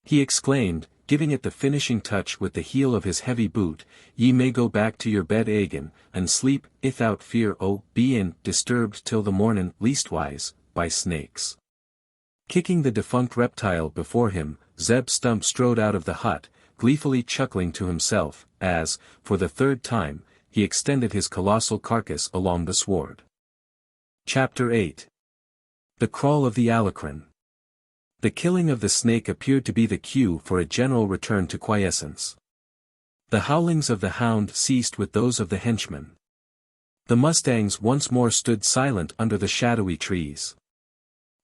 he exclaimed, giving it the finishing touch with the heel of his heavy boot, "ye may go back to your bed again, and sleep, ithout fear o' bein' disturbed till the mornin', leastwise, by snakes." Kicking the defunct reptile before him, Zeb Stump strode out of the hut, gleefully chuckling to himself, as, for the third time, he extended his colossal carcass along the sward. Chapter 8. The Crawl of the Alacran. The killing of the snake appeared to be the cue for a general return to quiescence. The howlings of the hound ceased with those of the henchman. The mustangs once more stood silent under the shadowy trees.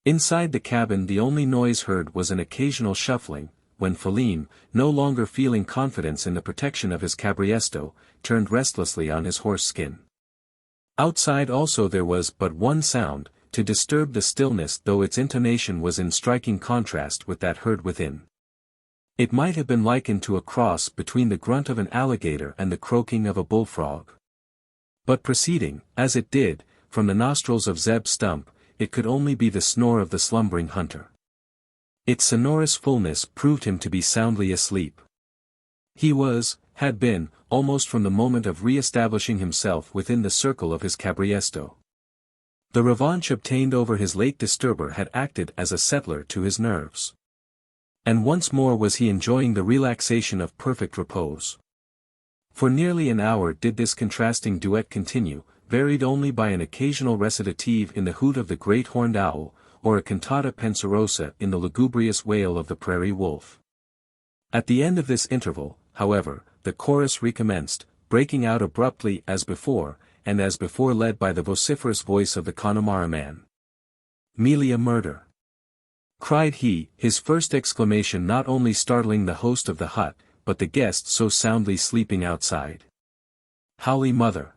Inside the cabin the only noise heard was an occasional shuffling, when Phelim, no longer feeling confidence in the protection of his cabriesto, turned restlessly on his horse skin. Outside also there was but one sound, to disturb the stillness, though its intonation was in striking contrast with that heard within. It might have been likened to a cross between the grunt of an alligator and the croaking of a bullfrog. But proceeding, as it did, from the nostrils of Zeb Stump, it could only be the snore of the slumbering hunter. Its sonorous fullness proved him to be soundly asleep. He had been, almost from the moment of re-establishing himself within the circle of his cabriesto. The revanche obtained over his late disturber had acted as a settler to his nerves. And once more was he enjoying the relaxation of perfect repose. For nearly an hour did this contrasting duet continue, varied only by an occasional recitative in the hoot of the great horned owl, or a cantata penserosa in the lugubrious wail of the prairie wolf. At the end of this interval, however, the chorus recommenced, breaking out abruptly as before, and as before led by the vociferous voice of the Connemara man. "Melia murder!" cried he, his first exclamation not only startling the host of the hut, but the guests so soundly sleeping outside. "Holy Mother!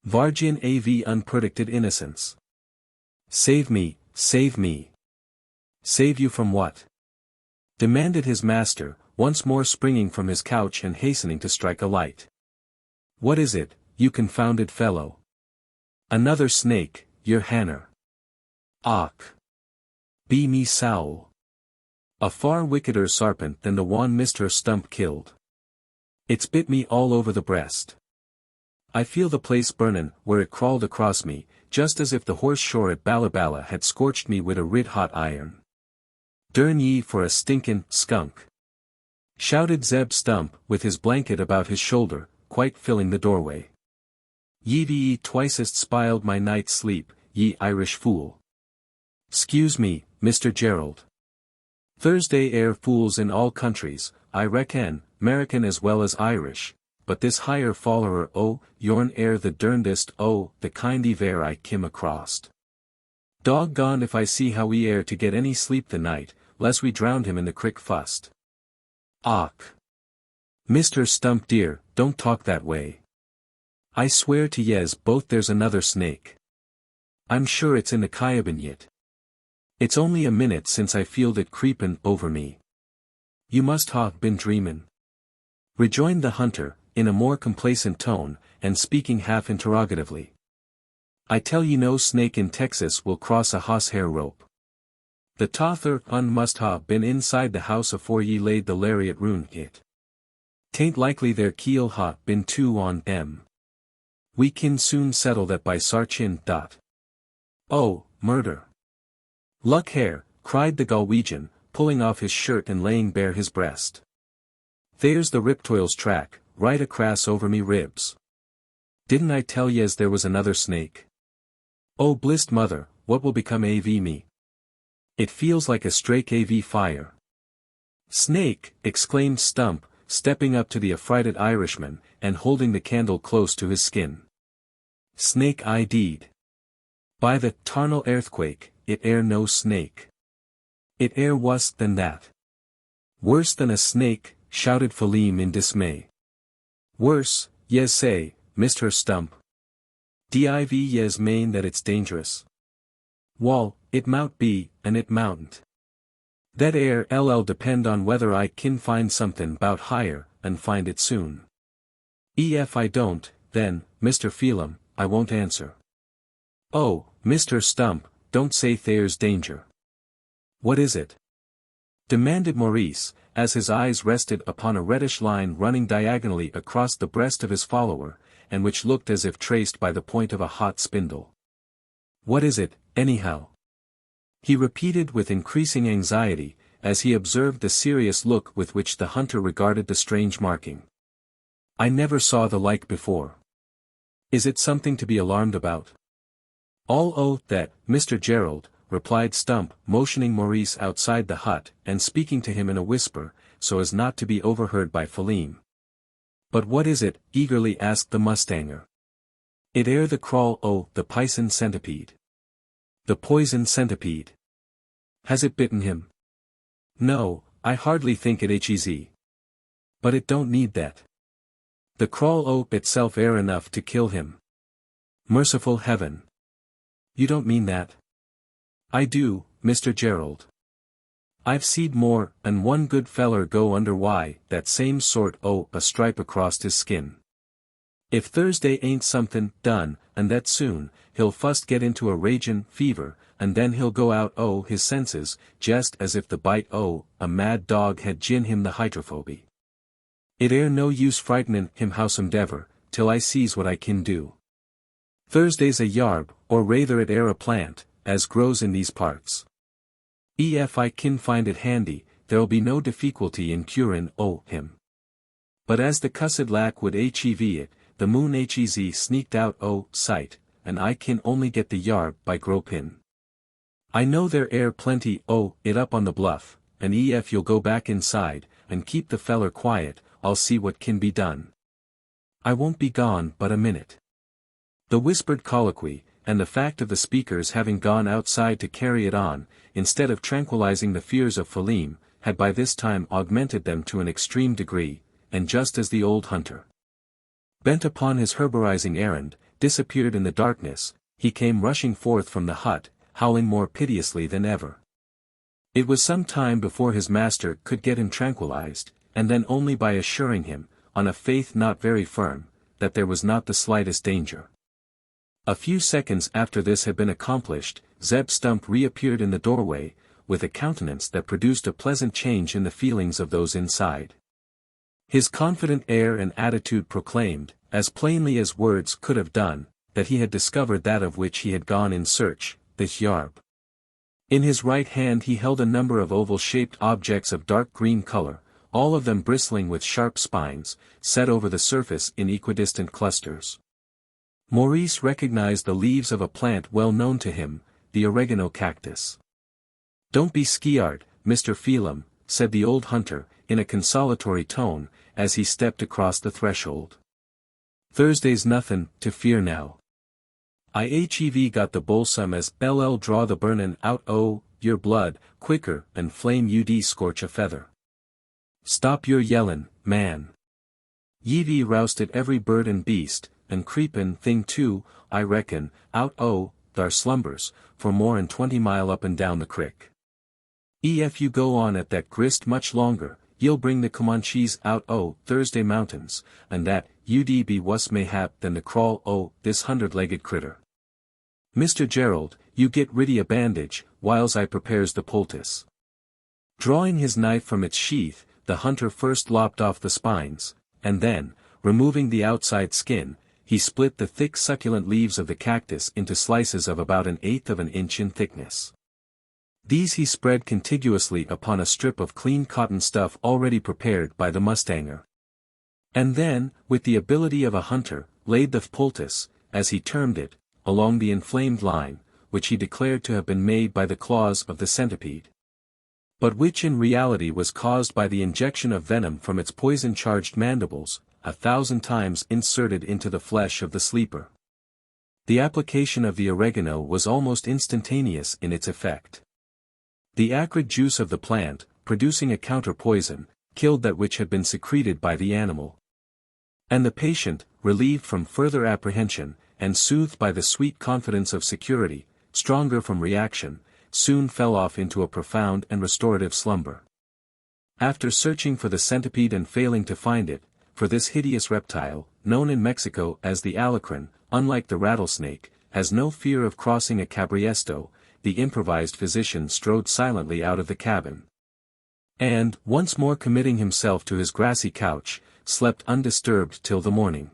Vargin av unpredicted innocence! Save me, save me!" "Save you from what?" demanded his master, once more springing from his couch and hastening to strike a light. "What is it, you confounded fellow?" "Another snake, your Hanner." "Och! Be me sowl! A far wickeder sarpent than the one Mr. Stump killed. It's bit me all over the breast. I feel the place burnin' where it crawled across me, just as if the horse shore at Ballaballa had scorched me with a rid-hot iron. Durn ye for a stinkin' skunk!" shouted Zeb Stump with his blanket about his shoulder, quite filling the doorway. "Ye twicest spiled my night's sleep, ye Irish fool." "'Scuse me, Mr. Gerald. Thursday air fools in all countries, I reckon, 'Merican as well as Irish, but this higher follerer yourn air the derndest the kind e'er I kim acrost. Doggone if I see how we air to get any sleep the night, less we drowned him in the crick fust." "Och! Mr. Stump dear, don't talk that way. I swear to yez both there's another snake. I'm sure it's in the Kyabin yit. It's only a minute since I feeled it creepin' over me." "You must ha' been dreamin'," rejoined the hunter, in a more complacent tone, and speaking half interrogatively. "I tell ye no snake in Texas will cross a hoss-hair rope. The tother must ha' been inside the house afore ye laid the lariat round it. 'Tain't likely their keel ha' been two on 'em. We kin soon settle that by sarchin'. Oh, murder! Luck hair," cried the Galwegian, pulling off his shirt and laying bare his breast. "There's the riptoil's track, right acrass over me ribs. Didn't I tell yez there was another snake? Oh blist mother, what will become av me? It feels like a strake av fire." "Snake!" exclaimed Stump, stepping up to the affrighted Irishman, and holding the candle close to his skin. "Snake I deed. By the tarnal earthquake, it air no snake. It air wuss than that." "Worse than a snake," shouted Philem in dismay. "Worse, yez say, Mr. Stump? Div yez mane that it's dangerous?" "Wall, it mout be, and it moutn't. That air ll depend on whether I kin find somethin' bout higher, and find it soon. Ef I don't, then, Mr. Phelim, I won't answer." "Oh, Mr. Stump, don't say there's danger." "What is it?" demanded Maurice, as his eyes rested upon a reddish line running diagonally across the breast of his follower, and which looked as if traced by the point of a hot spindle. "What is it, anyhow?" he repeated with increasing anxiety, as he observed the serious look with which the hunter regarded the strange marking. "I never saw the like before. Is it something to be alarmed about?" "All that, Mr. Gerald," replied Stump, motioning Maurice outside the hut and speaking to him in a whisper, so as not to be overheard by Philem. "But what is it?" eagerly asked the mustanger. "It air the crawl the pison centipede." "The poison centipede. Has it bitten him?" "No, I hardly think it hez. But it don't need that. The crawl itself air enough to kill him." "Merciful heaven! You don't mean that?" "I do, Mr. Gerald. I've seed more, and one good feller go under that same sort a stripe across his skin. If Thursday ain't somethin' done, and that soon, he'll fust get into a ragin' fever, and then he'll go out his senses, jest as if the bite a mad dog had gin him the hydrophoby. It air no use frightenin' him howsomedever, till I sees what I kin do. Thursday's a yarb, or rather it air a plant, as grows in these parts. Ef I kin find it handy, there'll be no difficulty in curin' him. But as the cussed lack would hev it, the moon hez sneaked out sight, and I kin only get the yarb by gropin'. I know there air plenty it up on the bluff, and ef you'll go back inside, and keep the feller quiet, I'll see what can be done. I won't be gone but a minute. The whispered colloquy, and the fact of the speakers having gone outside to carry it on, instead of tranquilizing the fears of Phelim, had by this time augmented them to an extreme degree, and just as the old hunter, bent upon his herborizing errand, disappeared in the darkness, he came rushing forth from the hut, howling more piteously than ever. It was some time before his master could get him tranquilized, and then only by assuring him, on a faith not very firm, that there was not the slightest danger. A few seconds after this had been accomplished, Zeb Stump reappeared in the doorway, with a countenance that produced a pleasant change in the feelings of those inside. His confident air and attitude proclaimed, as plainly as words could have done, that he had discovered that of which he had gone in search, the yarb. In his right hand he held a number of oval-shaped objects of dark green color, all of them bristling with sharp spines, set over the surface in equidistant clusters. Maurice recognized the leaves of a plant well known to him, the oregano cactus. "Don't be skeeart, Mr. Phelim," said the old hunter, in a consolatory tone, as he stepped across the threshold. "Thursday's nothin' to fear now. I hev got the bolsum as LL draw the burnin' out o' your blood, quicker than flame ud scorch a feather. Stop your yellin', man. Ye've rousted every bird and beast, and creepin' thing too, I reckon, out o' thar slumbers, for more'n 20 mile up and down the crick. Ef you go on at that grist much longer, ye'll bring the Comanches out o' Thursday Mountains, and that ud be wuss mayhap than the crawl o' this 100-legged critter. Mr. Gerald, you get riddy a bandage, whiles I prepares the poultice." Drawing his knife from its sheath, the hunter first lopped off the spines, and then, removing the outside skin, he split the thick succulent leaves of the cactus into slices of about 1/8 of an inch in thickness. These he spread contiguously upon a strip of clean cotton stuff already prepared by the mustanger. And then, with the ability of a hunter, laid the poultice, as he termed it, along the inflamed line, which he declared to have been made by the claws of the centipede, but which in reality was caused by the injection of venom from its poison-charged mandibles, 1,000 times inserted into the flesh of the sleeper. The application of the oregano was almost instantaneous in its effect. The acrid juice of the plant, producing a counter-poison, killed that which had been secreted by the animal. And the patient, relieved from further apprehension, and soothed by the sweet confidence of security, stronger from reaction, soon fell off into a profound and restorative slumber. After searching for the centipede and failing to find it, for this hideous reptile, known in Mexico as the alacrán, unlike the rattlesnake, has no fear of crossing a cabriesto, the improvised physician strode silently out of the cabin. And, once more committing himself to his grassy couch, slept undisturbed till the morning.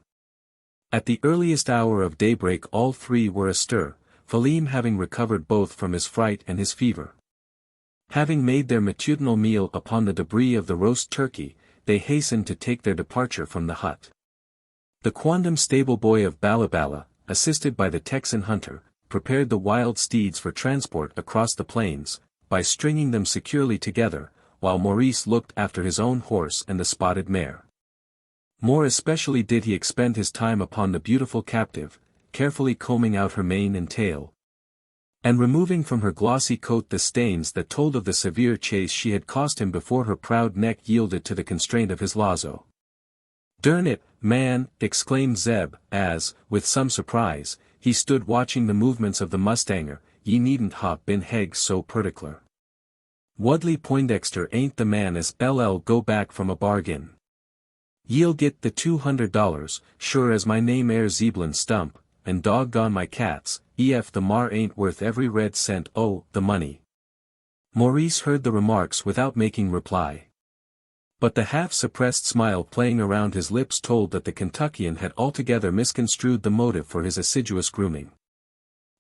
At the earliest hour of daybreak all three were astir, Phelim having recovered both from his fright and his fever. Having made their matutinal meal upon the debris of the roast turkey, they hastened to take their departure from the hut. The quondam stable boy of Bala, assisted by the Texan hunter, prepared the wild steeds for transport across the plains, by stringing them securely together, while Maurice looked after his own horse and the spotted mare. More especially did he expend his time upon the beautiful captive, carefully combing out her mane and tail, and removing from her glossy coat the stains that told of the severe chase she had cost him before her proud neck yielded to the constraint of his lazo. "Durn it, man!" exclaimed Zeb, as, with some surprise, he stood watching the movements of the mustanger, "ye needn't hop been heg so perticler. Wudley Poindexter ain't the man as LL go back from a bargain. Ye'll get the $200, sure as my name air Zeblin Stump, and doggone my cats, ef the mar ain't worth every red cent o' the money." Maurice heard the remarks without making reply. But the half-suppressed smile playing around his lips told that the Kentuckian had altogether misconstrued the motive for his assiduous grooming.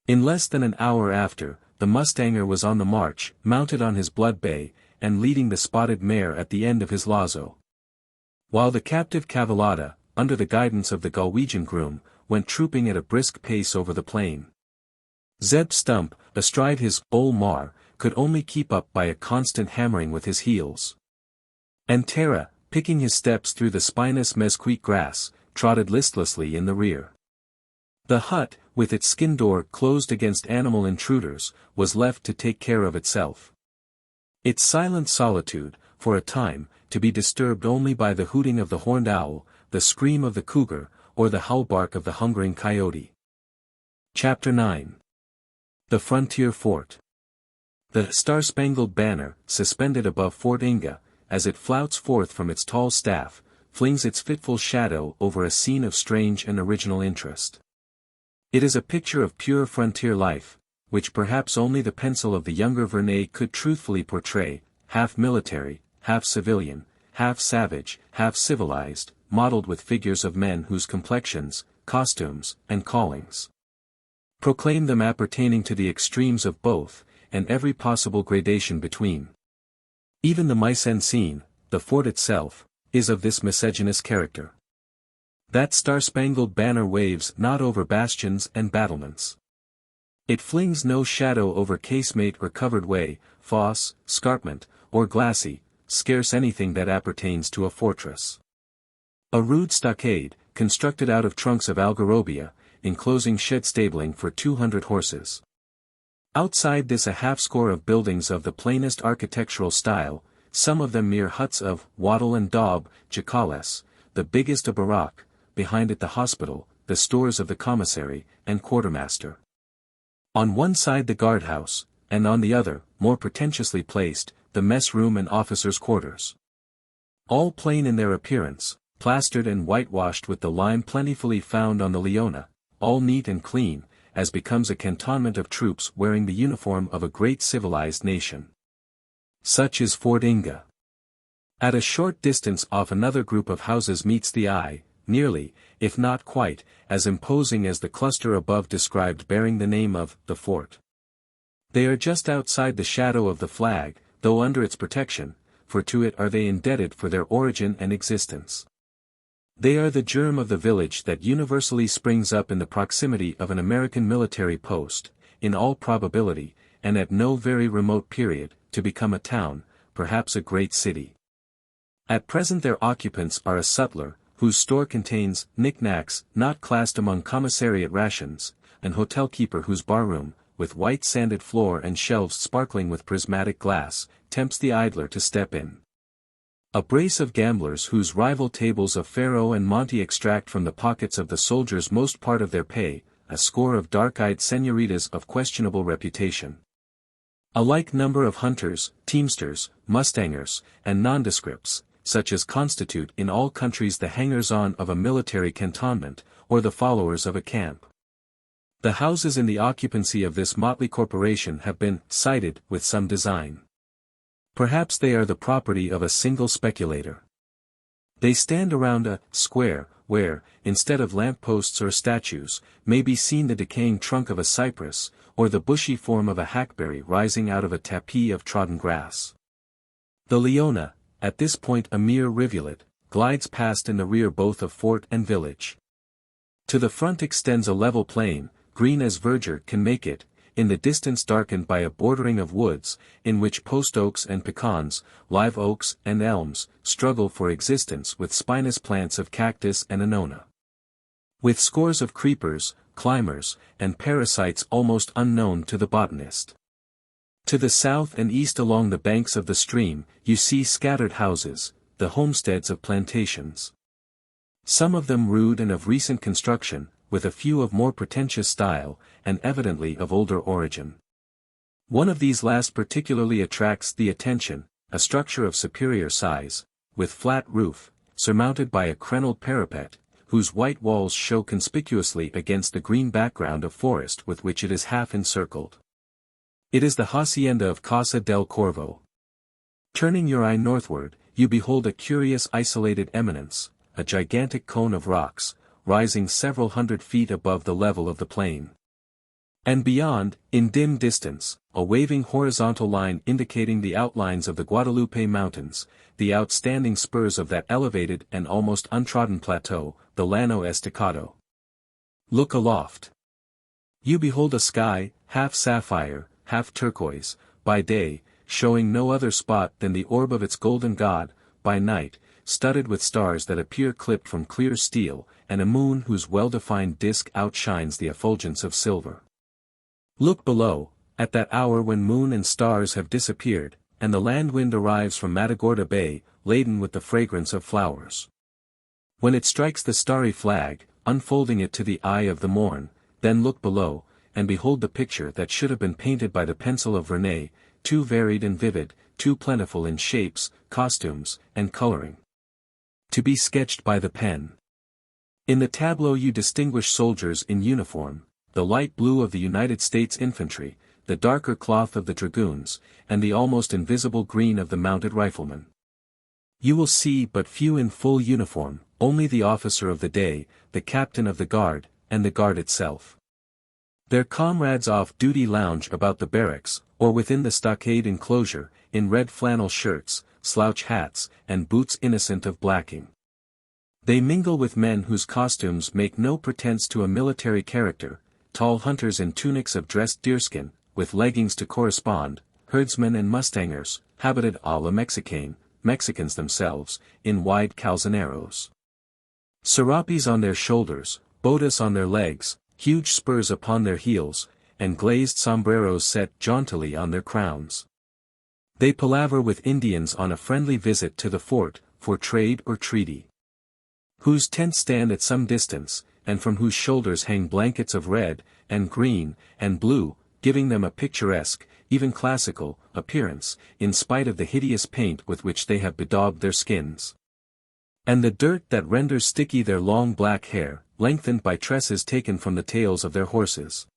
In less than an hour after, the mustanger was on the march, mounted on his blood bay, and leading the spotted mare at the end of his lazo, while the captive cavallada, under the guidance of the Galwegian groom, went trooping at a brisk pace over the plain. Zeb Stump, astride his bull mar, could only keep up by a constant hammering with his heels. And Tara, picking his steps through the spinous mesquite grass, trotted listlessly in the rear. The hut, with its skin door closed against animal intruders, was left to take care of itself. Its silent solitude, for a time, to be disturbed only by the hooting of the horned owl, the scream of the cougar, or the howl bark of the hungering coyote. Chapter 9. The Frontier Fort. The Star-Spangled Banner, suspended above Fort Inga, as it flouts forth from its tall staff, flings its fitful shadow over a scene of strange and original interest. It is a picture of pure frontier life, which perhaps only the pencil of the younger Vernet could truthfully portray, half military, half civilian, half savage, half civilized, modeled with figures of men whose complexions, costumes, and callings proclaim them appertaining to the extremes of both, and every possible gradation between. Even the mise-en-scene, the fort itself, is of this misogynous character. That star-spangled banner waves not over bastions and battlements. It flings no shadow over casemate or covered way, fosse, scarpment, or glacis, scarce anything that appertains to a fortress. A rude stockade, constructed out of trunks of algarobia, enclosing shed stabling for 200 horses. Outside this a half-score of buildings of the plainest architectural style, some of them mere huts of wattle and daub, jacales, the biggest a baraque, behind it the hospital, the stores of the commissary, and quartermaster. On one side the guardhouse, and on the other, more pretentiously placed, the mess room and officers' quarters. All plain in their appearance, plastered and whitewashed with the lime plentifully found on the Leona, all neat and clean, as becomes a cantonment of troops wearing the uniform of a great civilized nation. Such is Fort Inga. At a short distance off another group of houses meets the eye, nearly, if not quite, as imposing as the cluster above described bearing the name of the fort. They are just outside the shadow of the flag, though under its protection, for to it are they indebted for their origin and existence. They are the germ of the village that universally springs up in the proximity of an American military post, in all probability, and at no very remote period, to become a town, perhaps a great city. At present their occupants are a sutler, whose store contains knickknacks not classed among commissariat rations, an hotel keeper whose barroom, with white sanded floor and shelves sparkling with prismatic glass, tempts the idler to step in. A brace of gamblers whose rival tables of faro and monte extract from the pockets of the soldiers most part of their pay, a score of dark-eyed senoritas of questionable reputation. A like number of hunters, teamsters, mustangers, and nondescripts, such as constitute in all countries the hangers-on of a military cantonment, or the followers of a camp. The houses in the occupancy of this motley corporation have been sited with some design. Perhaps they are the property of a single speculator. They stand around a square, where, instead of lamp-posts or statues, may be seen the decaying trunk of a cypress, or the bushy form of a hackberry rising out of a tapis of trodden grass. The Leona, at this point a mere rivulet, glides past in the rear both of fort and village. To the front extends a level plain, green as verdure can make it, in the distance darkened by a bordering of woods, in which post oaks and pecans, live oaks and elms, struggle for existence with spinous plants of cactus and annona. With scores of creepers, climbers, and parasites almost unknown to the botanist. To the south and east along the banks of the stream, you see scattered houses, the homesteads of plantations. Some of them rude and of recent construction, with a few of more pretentious style, and evidently of older origin. One of these last particularly attracts the attention, a structure of superior size, with flat roof, surmounted by a crenelled parapet, whose white walls show conspicuously against the green background of forest with which it is half encircled. It is the hacienda of Casa del Corvo. Turning your eye northward, you behold a curious isolated eminence, a gigantic cone of rocks, rising several hundred feet above the level of the plain. And beyond, in dim distance, a waving horizontal line indicating the outlines of the Guadalupe Mountains, the outstanding spurs of that elevated and almost untrodden plateau, the Llano Estacado. Look aloft. You behold a sky, half sapphire, half turquoise, by day, showing no other spot than the orb of its golden god, by night, studded with stars that appear clipped from clear steel, and a moon whose well-defined disk outshines the effulgence of silver. Look below, at that hour when moon and stars have disappeared, and the land wind arrives from Matagorda Bay, laden with the fragrance of flowers. When it strikes the starry flag, unfolding it to the eye of the morn, then look below, and behold the picture that should have been painted by the pencil of Vernet, too varied and vivid, too plentiful in shapes, costumes, and coloring, to be sketched by the pen. In the tableau you distinguish soldiers in uniform, the light blue of the United States infantry, the darker cloth of the dragoons, and the almost invisible green of the mounted riflemen. You will see but few in full uniform, only the officer of the day, the captain of the guard, and the guard itself. Their comrades off-duty lounge about the barracks, or within the stockade enclosure, in red flannel shirts, slouch hats, and boots innocent of blacking. They mingle with men whose costumes make no pretense to a military character, tall hunters in tunics of dressed deerskin, with leggings to correspond, herdsmen and mustangers, habited a la Mexicaine, Mexicans themselves, in wide calzoneros. Serapes on their shoulders, botas on their legs, huge spurs upon their heels, and glazed sombreros set jauntily on their crowns. They palaver with Indians on a friendly visit to the fort, for trade or treaty. Whose tents stand at some distance, and from whose shoulders hang blankets of red, and green, and blue, giving them a picturesque, even classical, appearance, in spite of the hideous paint with which they have bedaubed their skins. And the dirt that renders sticky their long black hair, lengthened by tresses taken from the tails of their horses.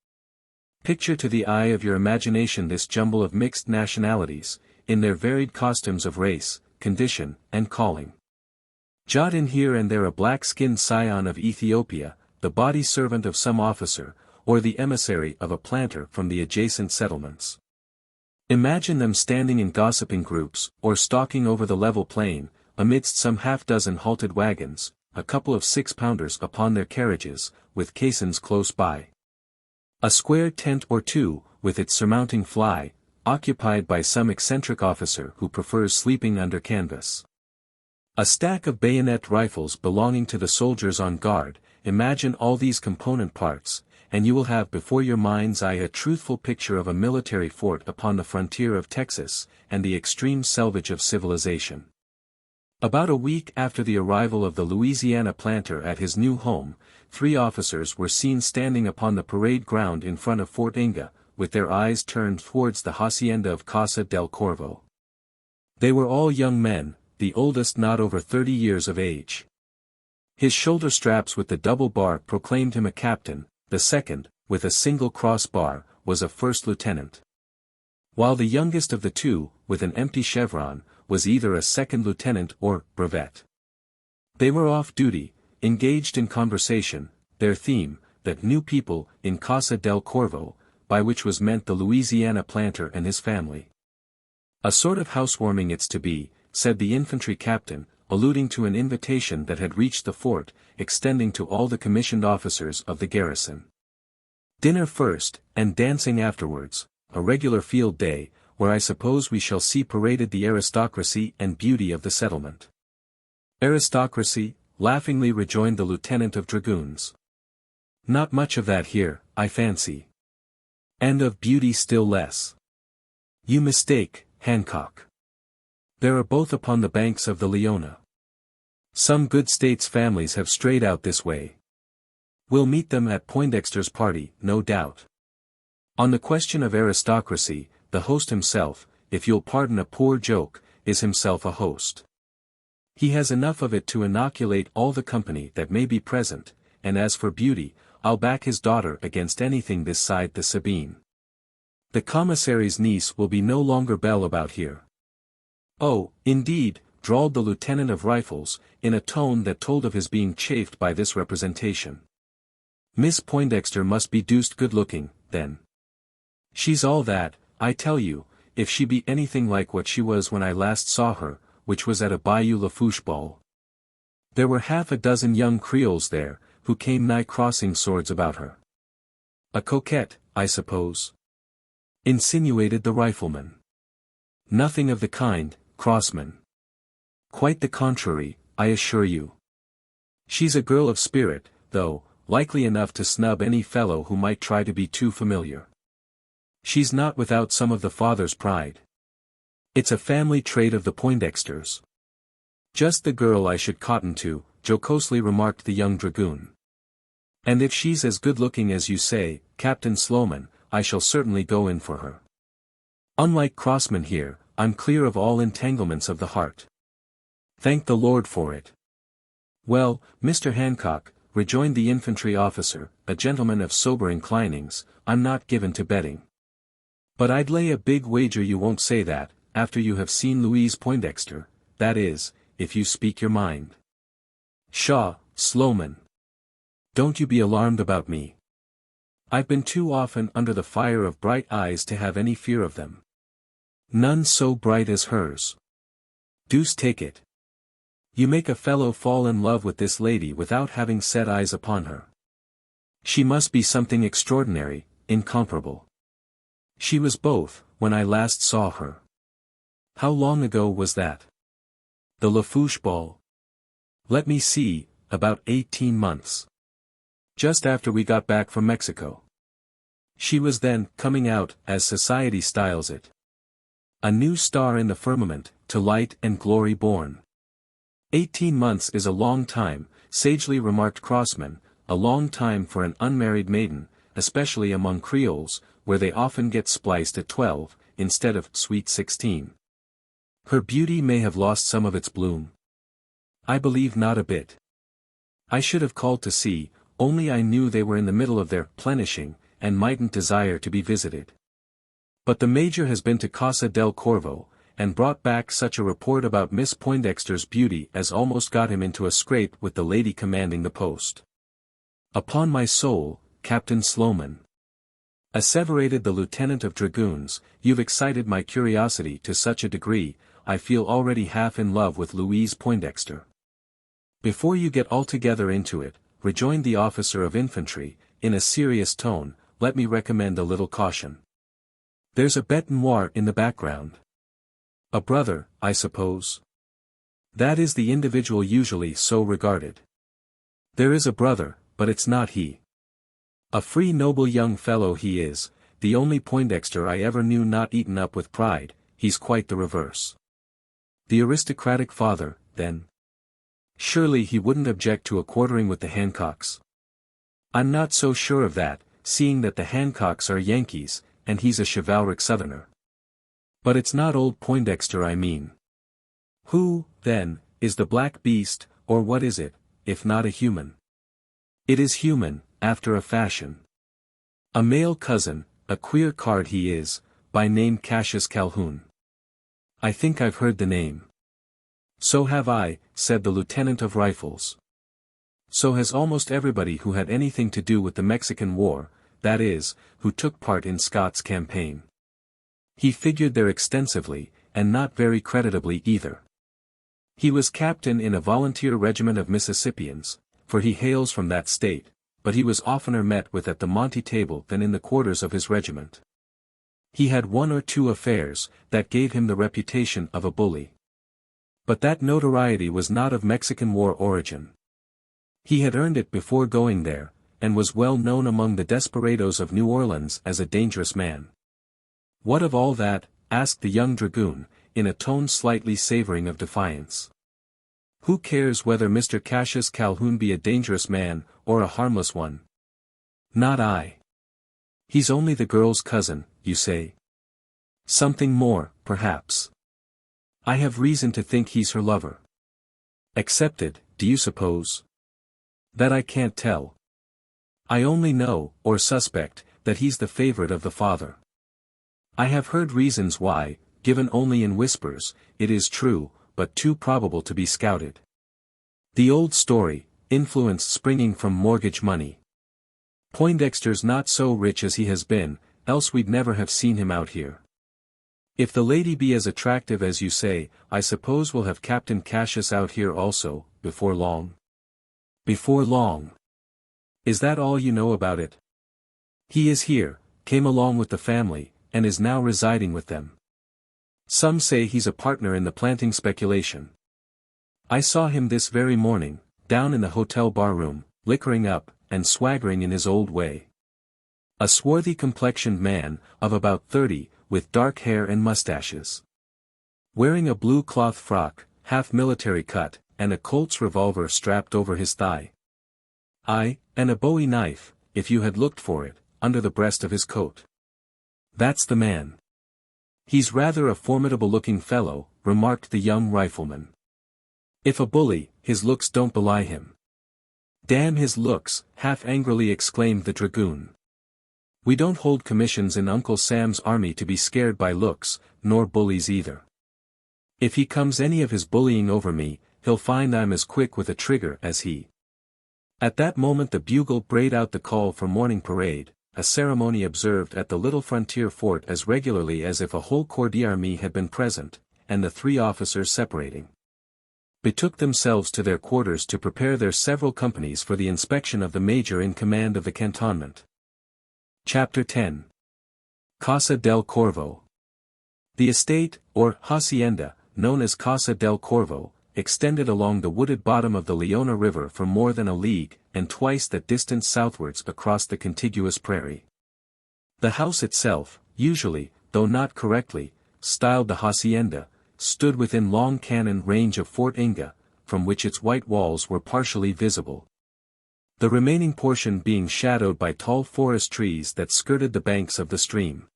Picture to the eye of your imagination this jumble of mixed nationalities, in their varied costumes of race, condition, and calling. Jot in here and there a black-skinned scion of Ethiopia, the body servant of some officer, or the emissary of a planter from the adjacent settlements. Imagine them standing in gossiping groups, or stalking over the level plain, amidst some half-dozen halted wagons, a couple of 6-pounders upon their carriages, with caissons close by. A square tent or two, with its surmounting fly, occupied by some eccentric officer who prefers sleeping under canvas. A stack of bayonet rifles belonging to the soldiers on guard. Imagine all these component parts, and you will have before your mind's eye a truthful picture of a military fort upon the frontier of Texas, and the extreme selvage of civilization. About a week after the arrival of the Louisiana planter at his new home, 3 officers were seen standing upon the parade ground in front of Fort Inga, with their eyes turned towards the hacienda of Casa del Corvo. They were all young men, the oldest not over 30 years of age. His shoulder straps with the double bar proclaimed him a captain, the second, with a single cross-bar, was a first lieutenant. While the youngest of the 2, with an empty chevron, was either a second lieutenant or brevet. They were off duty, engaged in conversation, their theme, that new people, in Casa del Corvo, by which was meant the Louisiana planter and his family. A sort of housewarming it's to be, said the infantry captain, alluding to an invitation that had reached the fort, extending to all the commissioned officers of the garrison. Dinner first, and dancing afterwards, a regular field day, where I suppose we shall see paraded the aristocracy and beauty of the settlement. Aristocracy, laughingly rejoined the lieutenant of dragoons. Not much of that here, I fancy. And of beauty still less. You mistake, Hancock. There are both upon the banks of the Leona. Some good states families have strayed out this way. We'll meet them at Poindexter's party, no doubt. On the question of aristocracy, the host himself, if you'll pardon a poor joke, is himself a host. He has enough of it to inoculate all the company that may be present, and as for beauty, I'll back his daughter against anything this side the Sabine. The commissary's niece will be no longer belle about here. Oh, indeed, drawled the lieutenant of rifles, in a tone that told of his being chafed by this representation. Miss Poindexter must be deuced good-looking, then. She's all that, I tell you, if she be anything like what she was when I last saw her, which was at a Bayou Lafourche ball. There were half a dozen young Creoles there, who came nigh crossing swords about her. A coquette, I suppose? Insinuated the rifleman. Nothing of the kind, Crossman. Quite the contrary, I assure you. She's a girl of spirit, though, likely enough to snub any fellow who might try to be too familiar. She's not without some of the father's pride. It's a family trait of the Poindexters. Just the girl I should cotton to, jocosely remarked the young dragoon. And if she's as good-looking as you say, Captain Sloman, I shall certainly go in for her. Unlike Crossman here, I'm clear of all entanglements of the heart. Thank the Lord for it. Well, Mr. Hancock, rejoined the infantry officer, a gentleman of sober inclinings, I'm not given to betting. But I'd lay a big wager you won't say that, after you have seen Louise Poindexter, that is, if you speak your mind. Pshaw, Sloman. Don't you be alarmed about me. I've been too often under the fire of bright eyes to have any fear of them. None so bright as hers. Deuce take it. You make a fellow fall in love with this lady without having set eyes upon her. She must be something extraordinary, incomparable. She was both, when I last saw her. How long ago was that? The Lafourche ball? Let me see, about 18 months. Just after we got back from Mexico. She was then coming out, as society styles it. A new star in the firmament, to light and glory born. 18 months is a long time, sagely remarked Crossman, a long time for an unmarried maiden, especially among Creoles, where they often get spliced at 12, instead of sweet 16. Her beauty may have lost some of its bloom. I believe not a bit. I should have called to see, only I knew they were in the middle of their plenishing, and mightn't desire to be visited. But the Major has been to Casa del Corvo, and brought back such a report about Miss Poindexter's beauty as almost got him into a scrape with the lady commanding the post. Upon my soul, Captain Sloman, asseverated the lieutenant of dragoons, you've excited my curiosity to such a degree, I feel already half in love with Louise Poindexter. Before you get altogether into it, rejoined the officer of infantry, in a serious tone, let me recommend a little caution. There's a bête noire in the background. A brother, I suppose? That is the individual usually so regarded. There is a brother, but it's not he. A free noble young fellow he is, the only Poindexter I ever knew not eaten up with pride, he's quite the reverse. The aristocratic father, then. Surely he wouldn't object to a quartering with the Hancocks. I'm not so sure of that, seeing that the Hancocks are Yankees, and he's a chivalric Southerner. But it's not old Poindexter I mean. Who, then, is the black beast, or what is it, if not a human? It is human, after a fashion. A male cousin, a queer card he is, by name Cassius Calhoun. I think I've heard the name. So have I, said the lieutenant of rifles. So has almost everybody who had anything to do with the Mexican War, that is, who took part in Scott's campaign. He figured there extensively, and not very creditably either. He was captain in a volunteer regiment of Mississippians, for he hails from that state, but he was oftener met with at the Monte table than in the quarters of his regiment. He had one or two affairs, that gave him the reputation of a bully. But that notoriety was not of Mexican War origin. He had earned it before going there, and was well known among the desperadoes of New Orleans as a dangerous man. What of all that? Asked the young dragoon, in a tone slightly savoring of defiance. Who cares whether Mr. Cassius Calhoun be a dangerous man, or a harmless one? Not I. He's only the girl's cousin, you say. Something more, perhaps. I have reason to think he's her lover. Accepted, do you suppose? That I can't tell. I only know, or suspect, that he's the favorite of the father. I have heard reasons why, given only in whispers, it is true, but too probable to be scouted. The old story, influence springing from mortgage money. Poindexter's not so rich as he has been, else we'd never have seen him out here. If the lady be as attractive as you say, I suppose we'll have Captain Cassius out here also, before long. Before long. Is that all you know about it? He is here, came along with the family, and is now residing with them. Some say he's a partner in the planting speculation. I saw him this very morning, down in the hotel barroom, liquoring up, and swaggering in his old way. A swarthy complexioned man, of about 30, with dark hair and mustaches. Wearing a blue cloth frock, half military cut, and a Colt's revolver strapped over his thigh. Aye, and a Bowie knife, if you had looked for it, under the breast of his coat. That's the man. He's rather a formidable-looking fellow, remarked the young rifleman. If a bully, his looks don't belie him. Damn his looks, half angrily exclaimed the dragoon. We don't hold commissions in Uncle Sam's army to be scared by looks, nor bullies either. If he comes any of his bullying over me, he'll find I'm as quick with a trigger as he. At that moment the bugle brayed out the call for morning parade, a ceremony observed at the little frontier fort as regularly as if a whole corps d'armée had been present, and the three officers separating betook themselves to their quarters to prepare their several companies for the inspection of the major in command of the cantonment. Chapter 10. Casa del Corvo. The estate, or hacienda, known as Casa del Corvo, extended along the wooded bottom of the Leona River for more than a league, and twice that distance southwards across the contiguous prairie. The house itself, usually, though not correctly, styled the hacienda, stood within long cannon range of Fort Inga, from which its white walls were partially visible. The remaining portion being shadowed by tall forest trees that skirted the banks of the stream.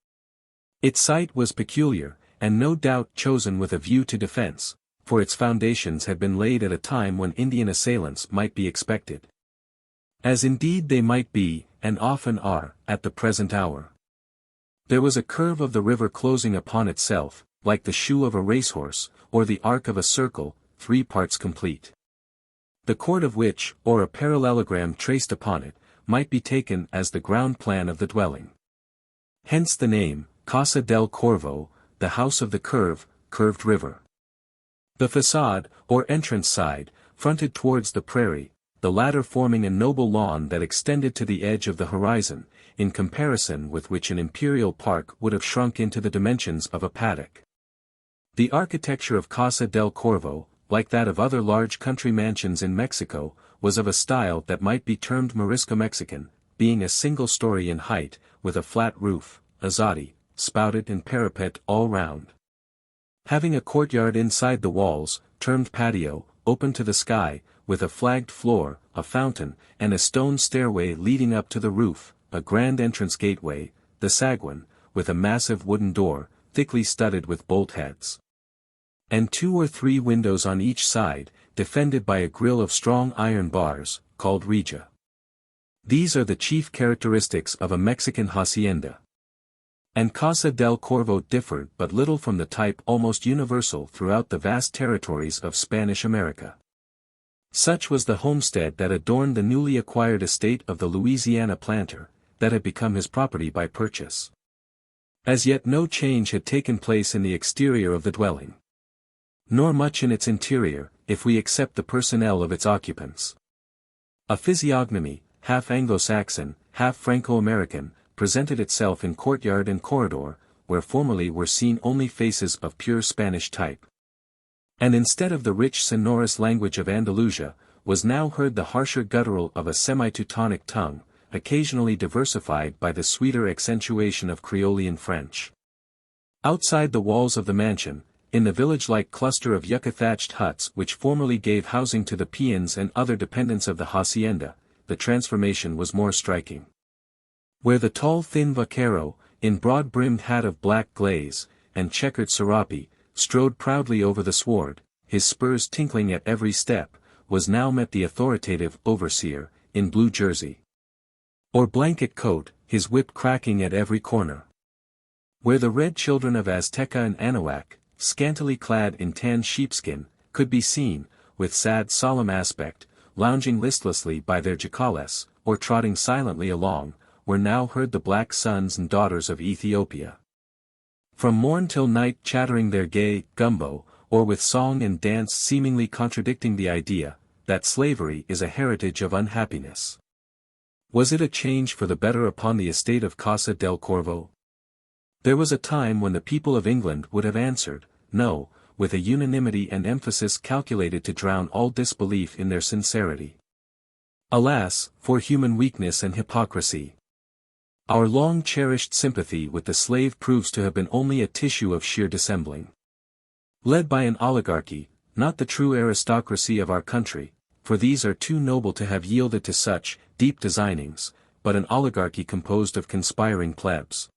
Its site was peculiar, and no doubt chosen with a view to defense, for its foundations had been laid at a time when Indian assailants might be expected. As indeed they might be, and often are, at the present hour. There was a curve of the river closing upon itself, like the shoe of a racehorse, or the arc of a circle, 3 parts complete. The chord of which, or a parallelogram traced upon it, might be taken as the ground plan of the dwelling. Hence the name, Casa del Corvo, the house of the curved river. The façade, or entrance side, fronted towards the prairie, the latter forming a noble lawn that extended to the edge of the horizon, in comparison with which an imperial park would have shrunk into the dimensions of a paddock. The architecture of Casa del Corvo, like that of other large country mansions in Mexico, was of a style that might be termed Morisco Mexican, being a single story in height, with a flat roof, azote, spouted and parapet all round. Having a courtyard inside the walls, termed patio, open to the sky, with a flagged floor, a fountain, and a stone stairway leading up to the roof, a grand entrance gateway, the saguan, with a massive wooden door, thickly studded with bolt heads. And 2 or 3 windows on each side, defended by a grille of strong iron bars, called reja. These are the chief characteristics of a Mexican hacienda. And Casa del Corvo differed but little from the type almost universal throughout the vast territories of Spanish America. Such was the homestead that adorned the newly acquired estate of the Louisiana planter, that had become his property by purchase. As yet no change had taken place in the exterior of the dwelling. Nor much in its interior, if we accept the personnel of its occupants. A physiognomy, half Anglo-Saxon, half Franco-American, presented itself in courtyard and corridor, where formerly were seen only faces of pure Spanish type. And instead of the rich sonorous language of Andalusia, was now heard the harsher guttural of a semi-Teutonic tongue, occasionally diversified by the sweeter accentuation of Creolian French. Outside the walls of the mansion, in the village-like cluster of yucca-thatched huts which formerly gave housing to the peons and other dependents of the hacienda, the transformation was more striking. Where the tall thin vaquero, in broad-brimmed hat of black glaze, and checkered serape, strode proudly over the sward, his spurs tinkling at every step, was now met the authoritative overseer, in blue jersey or blanket coat, his whip cracking at every corner. Where the red children of Azteca and Anahuac, scantily clad in tan sheepskin, could be seen, with sad solemn aspect, lounging listlessly by their jacales, or trotting silently along, were now heard the black sons and daughters of Ethiopia. From morn till night chattering their gay gumbo, or with song and dance seemingly contradicting the idea, that slavery is a heritage of unhappiness. Was it a change for the better upon the estate of Casa del Corvo? There was a time when the people of England would have answered, no, with a unanimity and emphasis calculated to drown all disbelief in their sincerity. Alas, for human weakness and hypocrisy! Our long-cherished sympathy with the slave proves to have been only a tissue of sheer dissembling. Led by an oligarchy, not the true aristocracy of our country, for these are too noble to have yielded to such deep designings, but an oligarchy composed of conspiring plebs,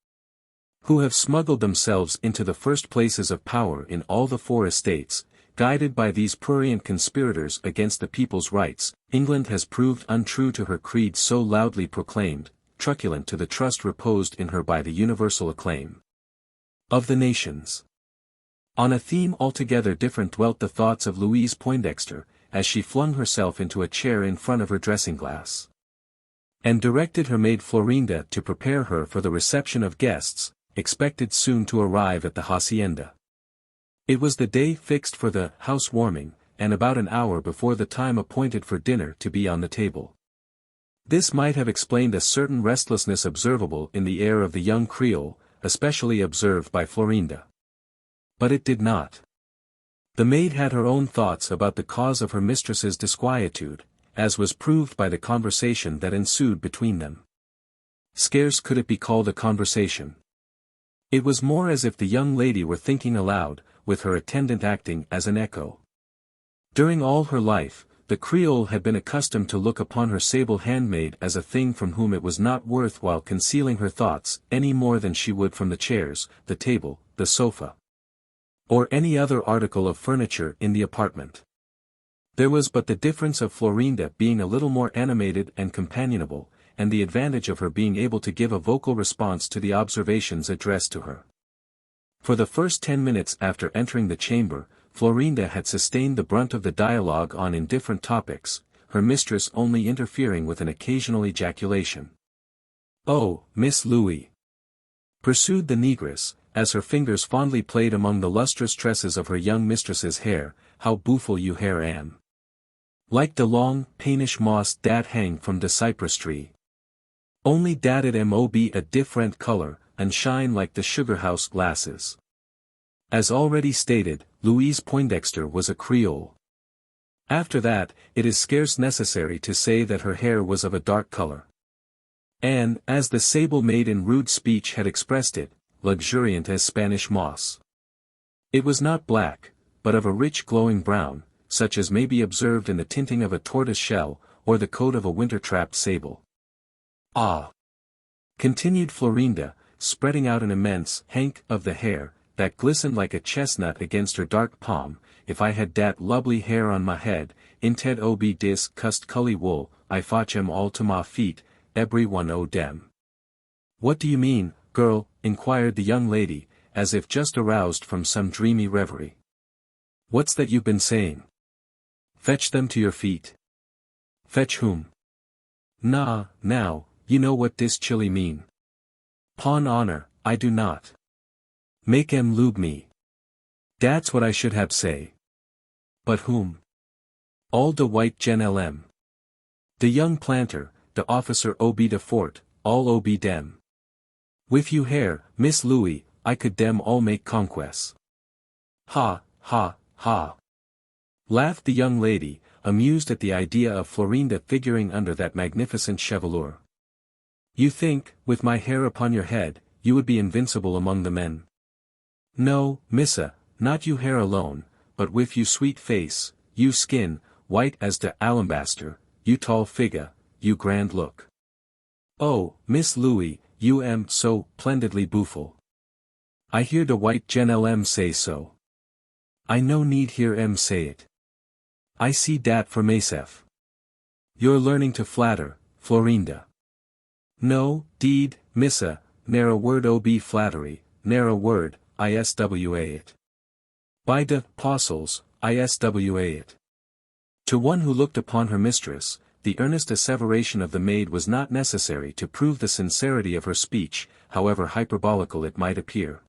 who have smuggled themselves into the first places of power in all the 4 estates, guided by these prurient conspirators against the people's rights. England has proved untrue to her creed so loudly proclaimed, truculent to the trust reposed in her by the universal acclaim of the nations. On a theme altogether different dwelt the thoughts of Louise Poindexter, as she flung herself into a chair in front of her dressing-glass, and directed her maid Florinda to prepare her for the reception of guests, expected soon to arrive at the hacienda. It was the day fixed for the house-warming, and about an hour before the time appointed for dinner to be on the table. This might have explained a certain restlessness observable in the air of the young Creole, especially observed by Florinda. But it did not. The maid had her own thoughts about the cause of her mistress's disquietude, as was proved by the conversation that ensued between them. Scarce could it be called a conversation. It was more as if the young lady were thinking aloud, with her attendant acting as an echo. During all her life, the Creole had been accustomed to look upon her sable handmaid as a thing from whom it was not worth while concealing her thoughts any more than she would from the chairs, the table, the sofa, or any other article of furniture in the apartment. There was but the difference of Florinda being a little more animated and companionable, and the advantage of her being able to give a vocal response to the observations addressed to her. For the first 10 minutes after entering the chamber, Florinda had sustained the brunt of the dialogue on indifferent topics, her mistress only interfering with an occasional ejaculation. "Oh, Miss Louis," pursued the negress, as her fingers fondly played among the lustrous tresses of her young mistress's hair, "how beautiful you hair am! Like de long, painish moss dat hang from de cypress tree. Only dat it mob a different color, and shine like the sugar-house glasses." As already stated, Louise Poindexter was a Creole. After that, it is scarce necessary to say that her hair was of a dark color, and, as the sable maid in rude speech had expressed it, luxuriant as Spanish moss. It was not black, but of a rich glowing brown, such as may be observed in the tinting of a tortoise shell, or the coat of a winter-trapped sable. "Ah!" continued Florinda, spreading out an immense hank of the hair, that glistened like a chestnut against her dark palm. "If I had dat lovely hair on my head, inted ob dis cust cully wool, I fotch 'em all to my feet, every one o' dem." "What do you mean, girl?" inquired the young lady, as if just aroused from some dreamy reverie. "What's that you've been saying? Fetch them to your feet." "Fetch whom?" "Nah, now, you know what dis chilly mean." "'Pon honor, I do not." "Make 'em lube me." "Dat's what I should have say." "But whom?" "All de white gen lm. De young planter, de officer ob de fort, all ob dem. With you hair, Miss Louis, I could dem all make conquests." "Ha, ha, ha!" laughed the young lady, amused at the idea of Florinda figuring under that magnificent chevelure. "You think, with my hair upon your head, you would be invincible among the men?" "No, missa, not you hair alone, but with you sweet face, you skin, white as de alabaster, you tall figure, you grand look. Oh, Miss Louis, you am so splendidly beautiful. I hear de white gen lm say so. I no need hear em say it. I see dat for myself." "You're learning to flatter, Florinda." "No, deed, missa, ne'er a word ob flattery, ne'er a word, iswa it. By de apostles, iswa it." To one who looked upon her mistress, the earnest asseveration of the maid was not necessary to prove the sincerity of her speech, however hyperbolical it might appear.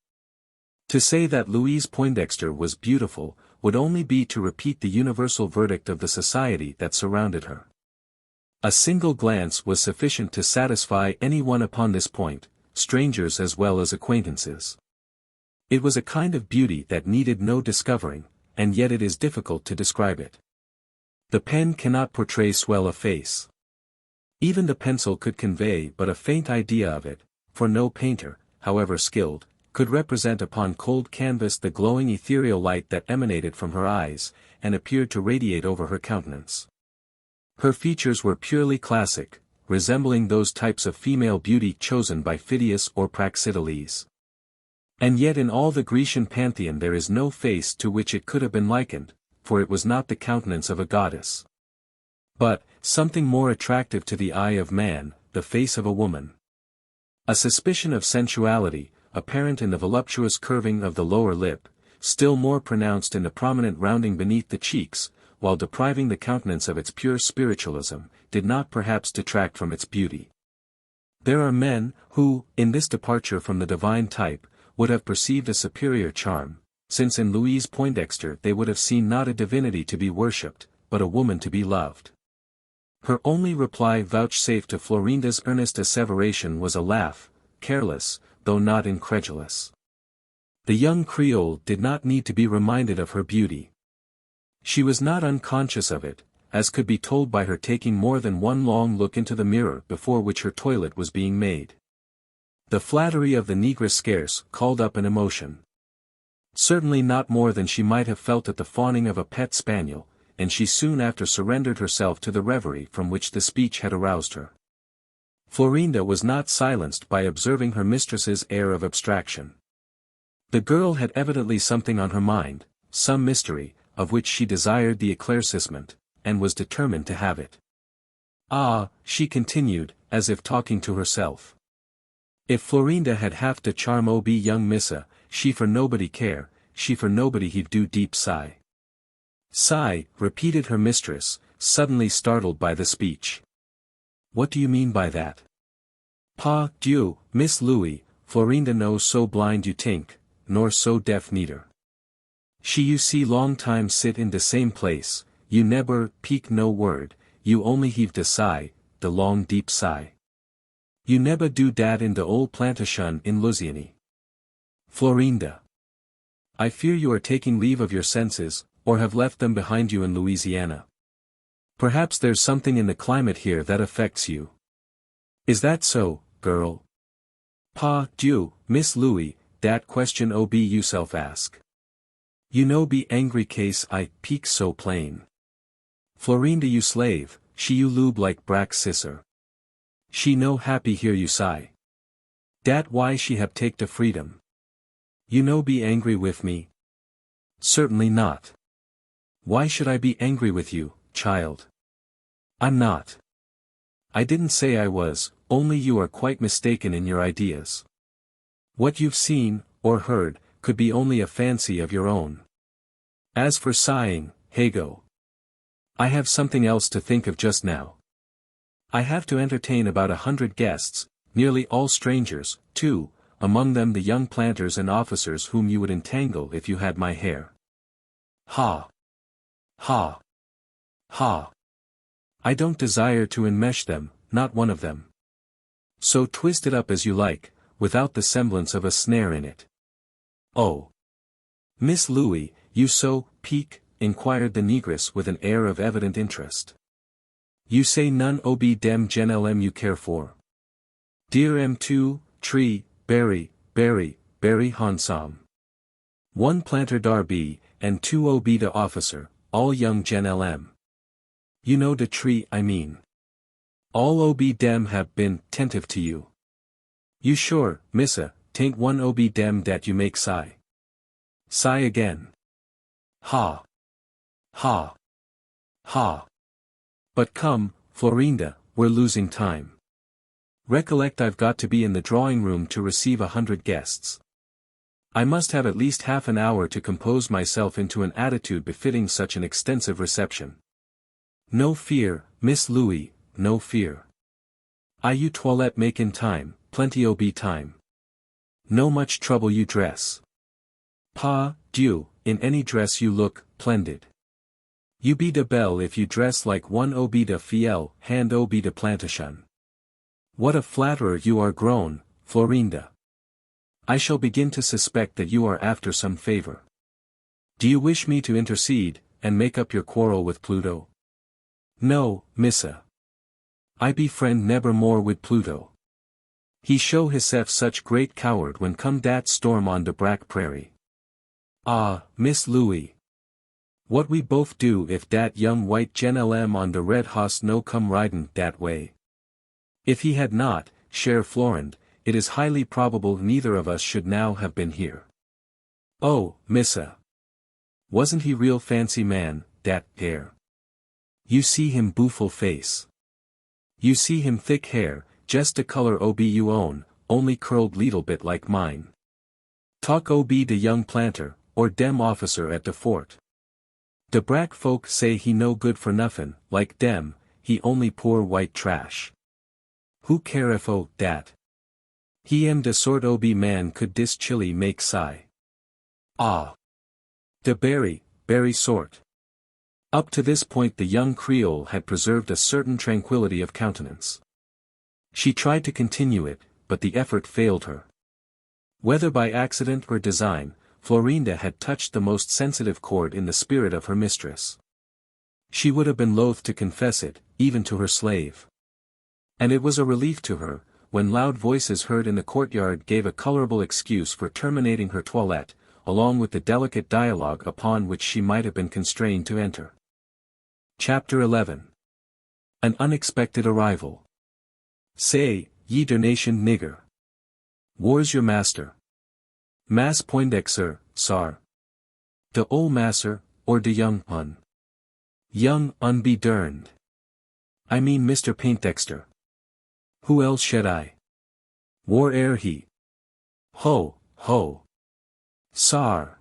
To say that Louise Poindexter was beautiful, would only be to repeat the universal verdict of the society that surrounded her. A single glance was sufficient to satisfy anyone upon this point, strangers as well as acquaintances. It was a kind of beauty that needed no discovering, and yet it is difficult to describe it. The pen cannot portray swell a face. Even the pencil could convey but a faint idea of it, for no painter, however skilled, could represent upon cold canvas the glowing ethereal light that emanated from her eyes, and appeared to radiate over her countenance. Her features were purely classic, resembling those types of female beauty chosen by Phidias or Praxiteles. And yet in all the Grecian pantheon there is no face to which it could have been likened, for it was not the countenance of a goddess. But, something more attractive to the eye of man, the face of a woman. A suspicion of sensuality, apparent in the voluptuous curving of the lower lip, still more pronounced in the prominent rounding beneath the cheeks, while depriving the countenance of its pure spiritualism, did not perhaps detract from its beauty. There are men, who, in this departure from the divine type, would have perceived a superior charm, since in Louise Poindexter they would have seen not a divinity to be worshipped, but a woman to be loved. Her only reply vouchsafed to Florinda's earnest asseveration was a laugh, careless, though not incredulous. The young Creole did not need to be reminded of her beauty. She was not unconscious of it, as could be told by her taking more than one long look into the mirror before which her toilet was being made. The flattery of the negress scarce called up an emotion. Certainly not more than she might have felt at the fawning of a pet spaniel, and she soon after surrendered herself to the reverie from which the speech had aroused her. Florinda was not silenced by observing her mistress's air of abstraction. The girl had evidently something on her mind, some mystery, of which she desired the éclaircissement, and was determined to have it. Ah, she continued, as if talking to herself. If Florinda had half the charm o' be young missa, she for nobody care, she for nobody heave do deep sigh. Sigh, repeated her mistress, suddenly startled by the speech. What do you mean by that? Pa, Dieu, Miss Louis, Florinda no so blind you tink, nor so deaf neither. She you see long time sit in the same place, you never peak no word, you only heave the sigh, the long deep sigh. You never do dat in the old plantation in Louisiana. Florinda. I fear you are taking leave of your senses, or have left them behind you in Louisiana. Perhaps there's something in the climate here that affects you. Is that so, girl? Pa, Dieu, Miss Louis, dat question o be you self ask. You no be angry case I peak so plain. Florinda you slave, she you lube like brack sisser. She no happy hear you sigh. Dat why she have take the freedom. You no be angry with me? Certainly not. Why should I be angry with you, child? I'm not. I didn't say I was, only you are quite mistaken in your ideas. What you've seen, or heard, could be only a fancy of your own. As for sighing, Hago. I have something else to think of just now. I have to entertain about 100 guests, nearly all strangers, too, among them the young planters and officers whom you would entangle if you had my hair. Ha! Ha! Ha! I don't desire to enmesh them, not one of them. So twist it up as you like, without the semblance of a snare in it. Oh! Miss Louis, you so pique? Inquired the negress with an air of evident interest. You say none ob dem gen lm you care for. Dear m2, tree, berry, handsome. One planter darby, and two ob the officer, all young gen lm. You know the tree I mean. All ob dem have been tentive to you. You sure, missa, tain't one ob dem dat you make sigh. Sigh again. Ha! Ha! Ha! But come, Florinda, we're losing time. Recollect I've got to be in the drawing room to receive 100 guests. I must have at least half an hour to compose myself into an attitude befitting such an extensive reception. No fear, Miss Louis, no fear. I you toilette make in time, plenty ob time. No much trouble you dress. Pa, Dieu, in any dress you look, splendid. You be de belle if you dress like one ob de fiel, hand ob de plantation. What a flatterer you are grown, Florinda. I shall begin to suspect that you are after some favor. Do you wish me to intercede, and make up your quarrel with Pluto? No, missa. I be friend never more with Pluto. He show hisself such great coward when come dat storm on de Brack Prairie. Ah, Miss Louie. What we both do if dat young white GNLM on de red hoss no come ridin' dat way? If he had not, cher Florand, it is highly probable neither of us should now have been here. Oh, missa. Wasn't he real fancy man, dat hair? You see him buffle face. You see him thick hair, just the color ob you own, only curled little bit like mine. Talk ob de young planter, or dem officer at de fort. De Brack folk say he no good for nuffin, like dem, he only poor white trash. Who care if dat? He am de sort ob man could dis chili make sigh. Ah. De berry sort. Up to this point the young Creole had preserved a certain tranquility of countenance. She tried to continue it, but the effort failed her. Whether by accident or design, Florinda had touched the most sensitive chord in the spirit of her mistress. She would have been loath to confess it, even to her slave. And it was a relief to her, when loud voices heard in the courtyard gave a colorable excuse for terminating her toilette, along with the delicate dialogue upon which she might have been constrained to enter. Chapter 11. An unexpected arrival. Say, ye darnation nigger. Whar's your master? Mass Poindexter, sar. De ol' masser, or de young un? Young un be derned. I mean Mr. Paintdexter. Who else shed I? Whar air he? Ho, ho. Sar.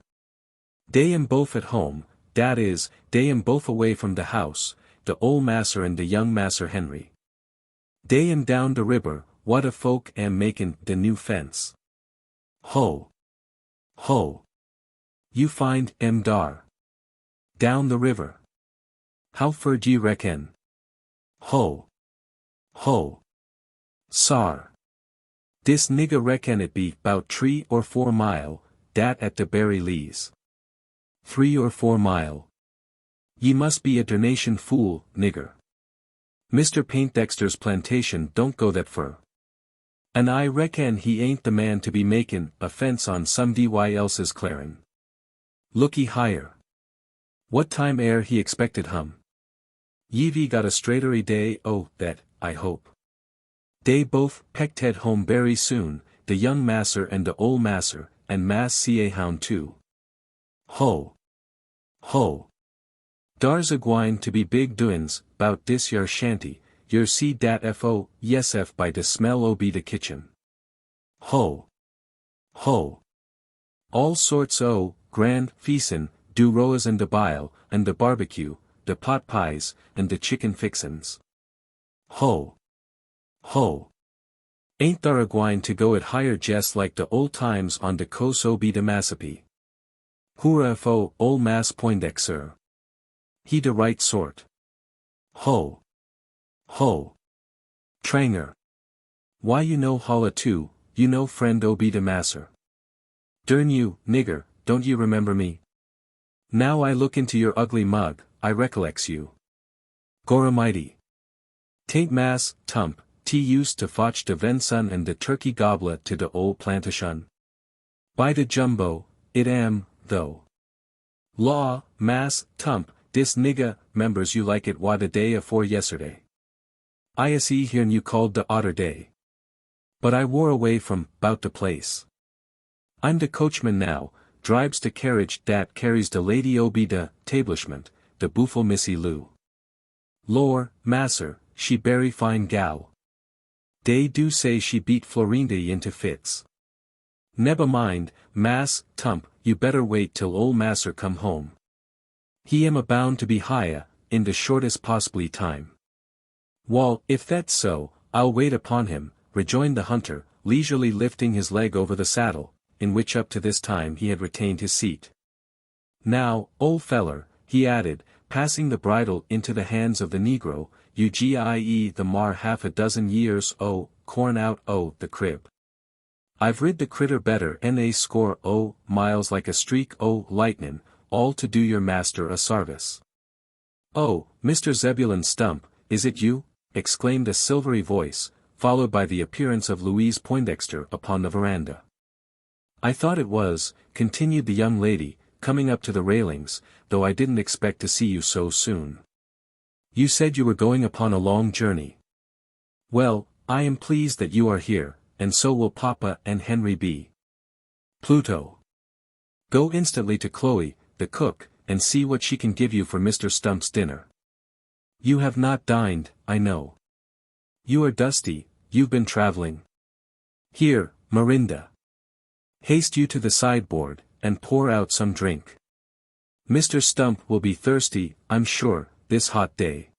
Dey am both at home, dat is, dey am both away from de house, de ol' masser and de young masser Henry. Dey am down de river, what a folk am makin' de new fence. Ho. Ho. You find em dar. Down the river. How fur d'ye reckon? Ho. Ho. Sar. Dis nigga reckon it be 'bout 3 or 4 mile, dat at de berry lees. 3 or 4 mile. Ye must be a darnation fool, nigger. Mr. Paintdexter's plantation don't go that fur. And I reckon he ain't the man to be makin' a fence on somebody else's clearin'. Looky higher. What time air he expected hum? Ye've got a straighter day, oh, that, I hope. Dey both pecked head home berry soon, the young masser and de ol' masser, and Mass C.A. hound too. Ho. Ho. Dar's a gwine to be big doin's, 'bout dis yar shanty, yer see dat fo, yesf by de smell obi de kitchen. Ho. Ho. All sorts o, grand, feastin', do roas and de bile, and de barbecue, de pot pies, and de chicken fixin's. Ho. Ho. Ain't thar a gwine to go it higher jest like de old times on de coast obi de Massapie. Hura fo, ol' Mass Poindexter. He de right sort. Ho. Ho. Tranger. Why you know holla too, you know friend obi de masser. Dern you, nigger, don't you remember me? Now I look into your ugly mug, I recollects you. Goramighty. Tain't Mass, Tump, T used to fotch de vensun and de turkey goblet to de ol' plantation. By de jumbo, it am, though. Law, Mass, Tump, dis nigga, members you like it wa de day afore yesterday. I see hearn you called de otter day. But I wore away from, 'bout de place. I'm de coachman now, dribes de carriage dat carries de lady obi de tablishment, de buffle Missy Lou. Lor, masser, she berry fine gal. Dey do say she beat Florinda into fits. Nebba mind, Mass, Tump, you better wait till ol' masser come home. He am a bound to be higher, in the shortest possibly time. Wall, if that's so, I'll wait upon him, rejoined the hunter, leisurely lifting his leg over the saddle, in which up to this time he had retained his seat. Now, ol' feller, he added, passing the bridle into the hands of the negro, you gie the mar half a dozen years corn out the crib. I've rid the critter better na score o miles like a streak o lightnin', all to do your master a sarvice. Oh, Mr. Zebulon Stump, is it you? Exclaimed a silvery voice, followed by the appearance of Louise Poindexter upon the veranda. I thought it was, continued the young lady, coming up to the railings, though I didn't expect to see you so soon. You said you were going upon a long journey. Well, I am pleased that you are here, and so will Papa and Henry be. Pluto. Go instantly to Chloe, the cook, and see what she can give you for Mr. Stump's dinner. You have not dined, I know. You are dusty, you've been traveling. Here, Marinda. Haste you to the sideboard, and pour out some drink. Mr. Stump will be thirsty, I'm sure, this hot day.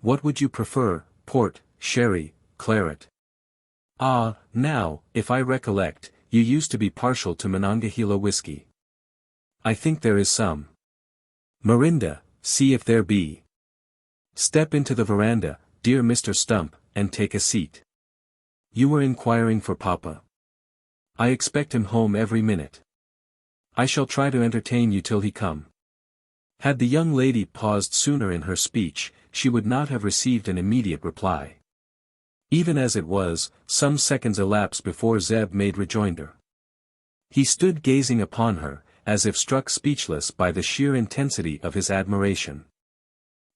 What would you prefer, port, sherry, claret? Ah, now, if I recollect, you used to be partial to Monongahela whiskey. I think there is some. Marinda, see if there be. Step into the veranda, dear Mr. Stump, and take a seat. You were inquiring for Papa. I expect him home every minute. I shall try to entertain you till he come. Had the young lady paused sooner in her speech, she would not have received an immediate reply. Even as it was, some seconds elapsed before Zeb made rejoinder. He stood gazing upon her, as if struck speechless by the sheer intensity of his admiration.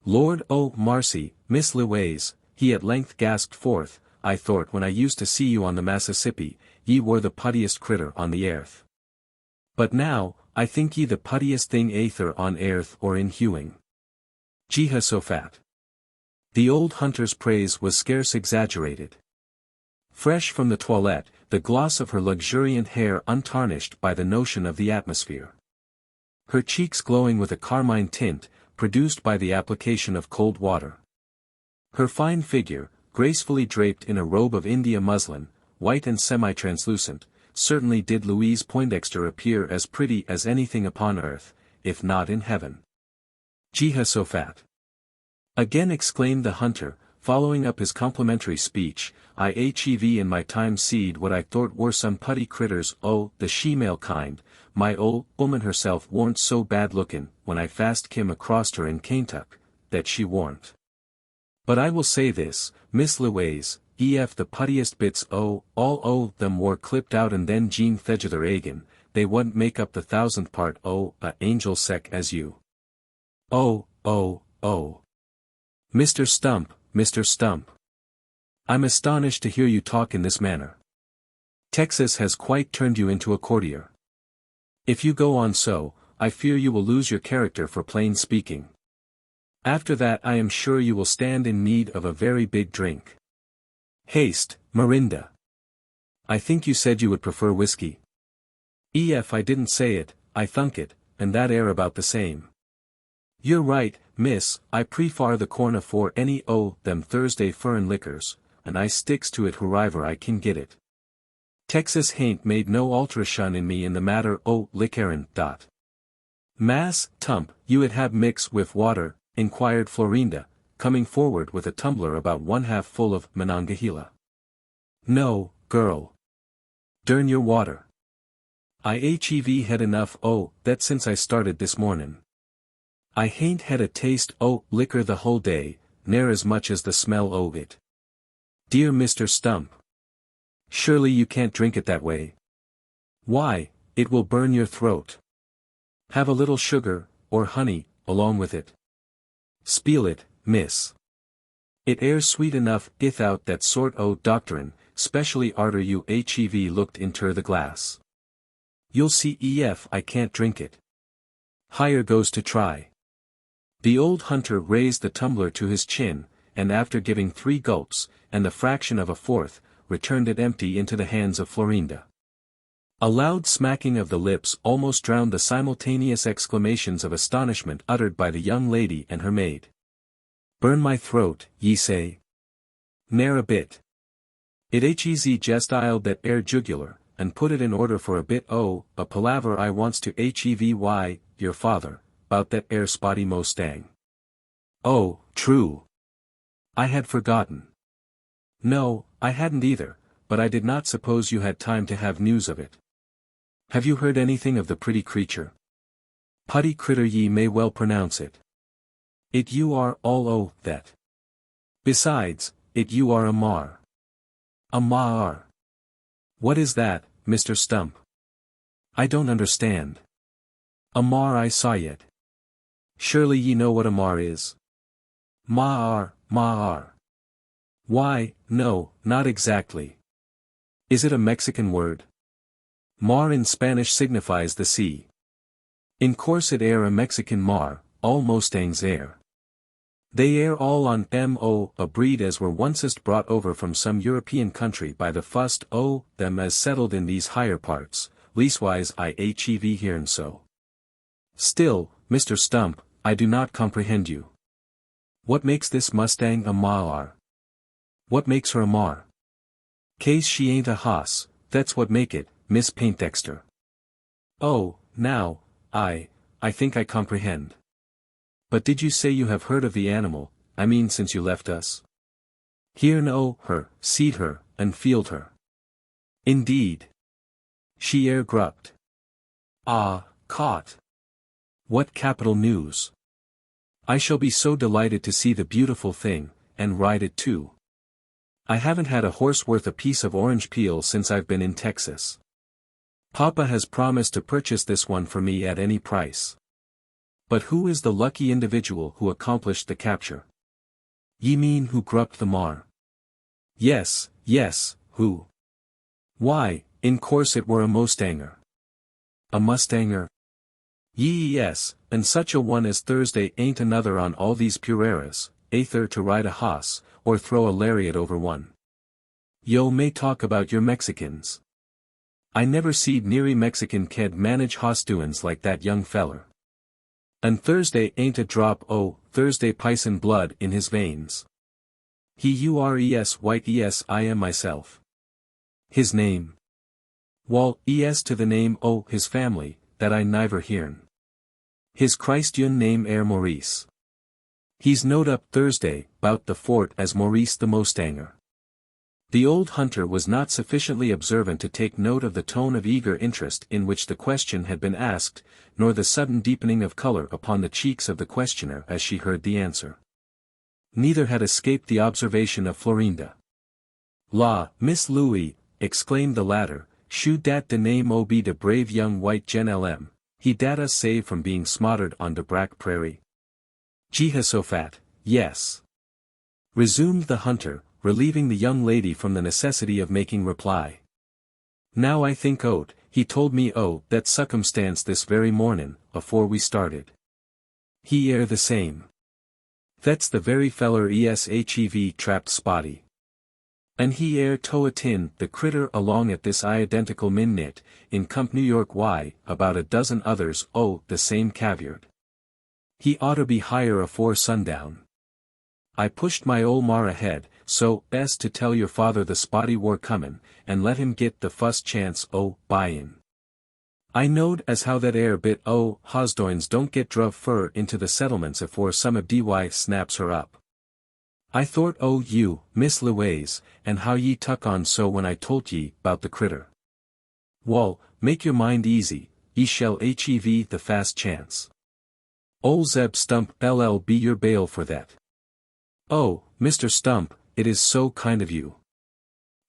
Lord Marcy, Miss Louise, he at length gasped forth, I thort when I used to see you on the Massissippi, ye were the puttiest critter on the airth. But now, I think ye the puttiest thing aether on airth or in hewing. Jehoshaphat. The old hunter's praise was scarce exaggerated. Fresh from the toilette, the gloss of her luxuriant hair untarnished by the notion of the atmosphere. Her cheeks glowing with a carmine tint, produced by the application of cold water. Her fine figure, gracefully draped in a robe of India muslin, white and semi-translucent, certainly did Louise Poindexter appear as pretty as anything upon earth, if not in heaven. Jehoshaphat. Again exclaimed the hunter, following up his complimentary speech, I hev in my time seed what I thort were some putty critters the she-male kind, my ol' woman herself warn't so bad lookin' when I fast kim across her in Kaintuck, that she warn't. But I will say this, Miss Louise, ef the puttiest bits all them were clipped out and then Jean Thegither Agin, they wouldn't make up the 1000th part a angel sec as you. Mr. Stump, Mr. Stump. I'm astonished to hear you talk in this manner. Texas has quite turned you into a courtier. If you go on so, I fear you will lose your character for plain speaking. After that I am sure you will stand in need of a very big drink. Haste, Marinda. I think you said you would prefer whiskey. Ef I didn't say it, I thunk it, and that air about the same. You're right, miss, I prefar the corn afore any them Thursday furrin liquors, and I sticks to it wheriver I can get it. Texas hain't made no alteration in me in the matter liquorin. Mass, Tump, you would have mix with water, inquired Florinda, coming forward with a tumbler about 1/2 full of Monongahela. No, girl. Durn your water. I hev had enough that since I started this mornin'. I hain't had a taste liquor the whole day, ne'er as much as the smell o' it. Dear Mr. Stump. Surely you can't drink it that way. Why, it will burn your throat. Have a little sugar, or honey, along with it. Spiel it, miss. It air sweet enough ithout that sort o' doctorin', specially arter you hev looked inter the glass. You'll see ef I can't drink it. Higher goes to try. The old hunter raised the tumbler to his chin, and after giving 3 gulps, and the fraction of a fourth, returned it empty into the hands of Florinda. A loud smacking of the lips almost drowned the simultaneous exclamations of astonishment uttered by the young lady and her maid. Burn my throat, ye say? Ne'er a bit. It hez jest iled that air jugular, and put it in order for a bit a palaver I wants to hev your father, 'bout that air spotty mustang. Oh, true. I had forgotten. No, I hadn't either, but I did not suppose you had time to have news of it. Have you heard anything of the pretty creature? Putty critter ye may well pronounce it. It you are all o, that. Besides, it you are a mar. A maar. What is that, Mr. Stump? I don't understand. A mar I saw yet. Surely ye know what a mar is? Maar, maar. Why, no, not exactly. Is it a Mexican word? Mar in Spanish signifies the sea. In course it air a Mexican mar, all Mustangs air. They air all on mo, a breed as were oncest brought over from some European country by the fust o, them as settled in these higher parts, leastwise I hev hearn so. Still, Mr. Stump, I do not comprehend you. What makes this Mustang a maar? What makes her a mar? Case she ain't a hoss, that's what make it, Miss Paintdexter. Oh, now, I think I comprehend. But did you say you have heard of the animal, I mean since you left us? Hearn o her, seed her, and feeled her. Indeed. She ere grupped. Ah, caught. What capital news. I shall be so delighted to see the beautiful thing, and ride it too. I haven't had a horse worth a piece of orange peel since I've been in Texas. Papa has promised to purchase this one for me at any price. But who is the lucky individual who accomplished the capture? Ye mean who grupped the mar? Yes, who? Why, in course it were a Mustanger. A Mustanger? Yes, and such a one as Thursday ain't another on all these pureras, aether to ride a hoss, or throw a lariat over one. Yo may talk about your Mexicans. I never seed neary Mexican ked manage hoss doin's like that young feller. And Thursday ain't a drop o' Thursday pison blood in his veins. He ures white I am myself. His name? Wall to the name o' his family, that I never hearn. His Christian name air Maurice. He's knowed up Thursday, 'bout the fort as Maurice the Mustanger. The old hunter was not sufficiently observant to take note of the tone of eager interest in which the question had been asked, nor the sudden deepening of color upon the cheeks of the questioner as she heard the answer. Neither had escaped the observation of Florinda. "La, Miss Louie," exclaimed the latter, "shoo dat de name o' be de brave young white gen he dat us save from being smothered on de brack prairie." "Jehoshaphat, yes," resumed the hunter, relieving the young lady from the necessity of making reply. "Now I think o't, he told me that circumstance this very mornin', afore we started. He air the same. That's the very feller hev trapped Spotty. And he air toa tin the critter along at this identical minute, in Comp New York about a dozen others the same cavyard. He oughter be higher afore sundown. I pushed my ol' mar ahead, so as to tell your father the Spotty war comin', and let him git the fust chance buyin'. I knowed as how that air bit hosdoins don't get druv fur into the settlements afore some of dy snaps her up. I thort you, Miss Louise, and how ye tuck on so when I told ye 'bout the critter. Wall, make your mind easy, ye shall hev the fast chance. Ol' Zeb Stump be your bail for that. Oh, Mr. Stump, it is so kind of you.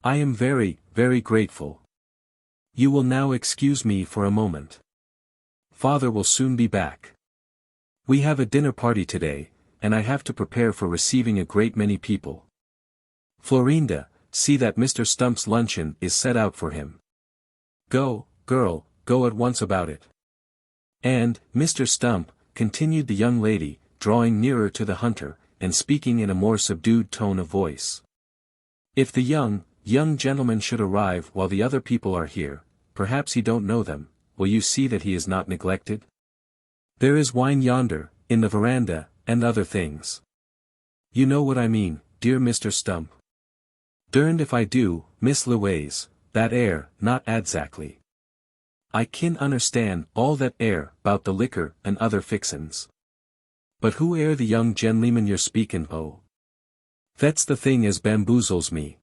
I am very, very grateful. You will now excuse me for a moment. Father will soon be back. We have a dinner party today, and I have to prepare for receiving a great many people. Florinda, see that Mr. Stump's luncheon is set out for him. Go, girl, go at once about it. And, Mr. Stump, continued the young lady, drawing nearer to the hunter, and speaking in a more subdued tone of voice. If the young gentleman should arrive while the other people are here, perhaps he don't know them, will you see that he is not neglected? There is wine yonder, in the veranda, and other things. You know what I mean, dear Mr. Stump. Derned if I do, Miss Louise, that air, not adzactly. I kin understand all that air 'bout the liquor and other fixin's. But who air the young gen'leman you're speakin' o'? That's the thing as bamboozles me.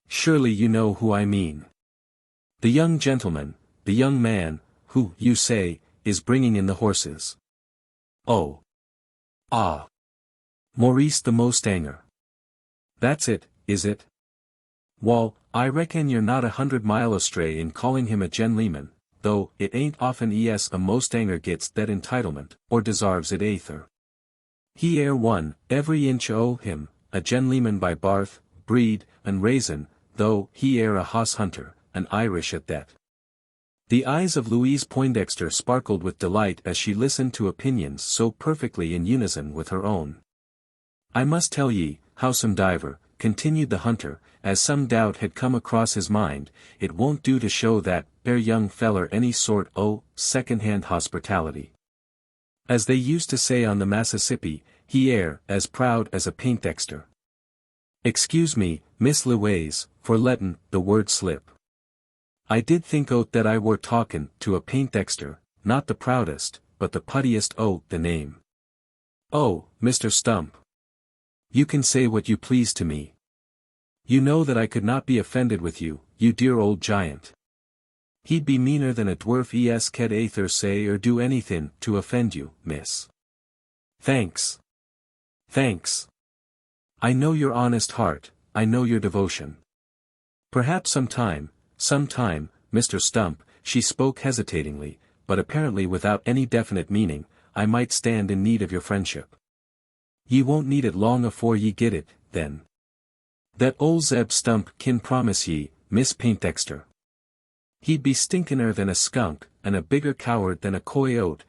Surely you know who I mean. The young gentleman, the young man, who, you say, is bringing in the horses. Oh. Ah. Maurice the Mustanger. That's it, is it? Wall, I reckon you're not 100 mile astray in calling him a gentleman, though it ain't often a Mustanger gets that entitlement, or deserves it either. He air one, every inch o' him, a gentleman by barth, breed, and raisin, though he air a hoss hunter, an Irish at that. The eyes of Louise Poindexter sparkled with delight as she listened to opinions so perfectly in unison with her own. I must tell ye, howsomedever, continued the hunter, as some doubt had come across his mind, it won't do to show that fair young feller any sort o' second-hand hospitality. As they used to say on the Massissippi, he air as proud as a Poindexter. Excuse me, Miss Louise, for lettin' the word slip. I did think o't that I were talkin' to a Poindexter, not the proudest, but the puttiest o' the name. Oh, Mr. Stump. You can say what you please to me. You know that I could not be offended with you, you dear old giant. He'd be meaner than a dwarf could either say or do anything to offend you, miss. Thanks. Thanks. I know your honest heart, I know your devotion. Perhaps sometime, Mr. Stump, she spoke hesitatingly, but apparently without any definite meaning, I might stand in need of your friendship. Ye won't need it long afore ye get it, then. That old Zeb Stump kin promise ye, Miss Poindexter. He'd be stinkener than a skunk, and a bigger coward than a coyote,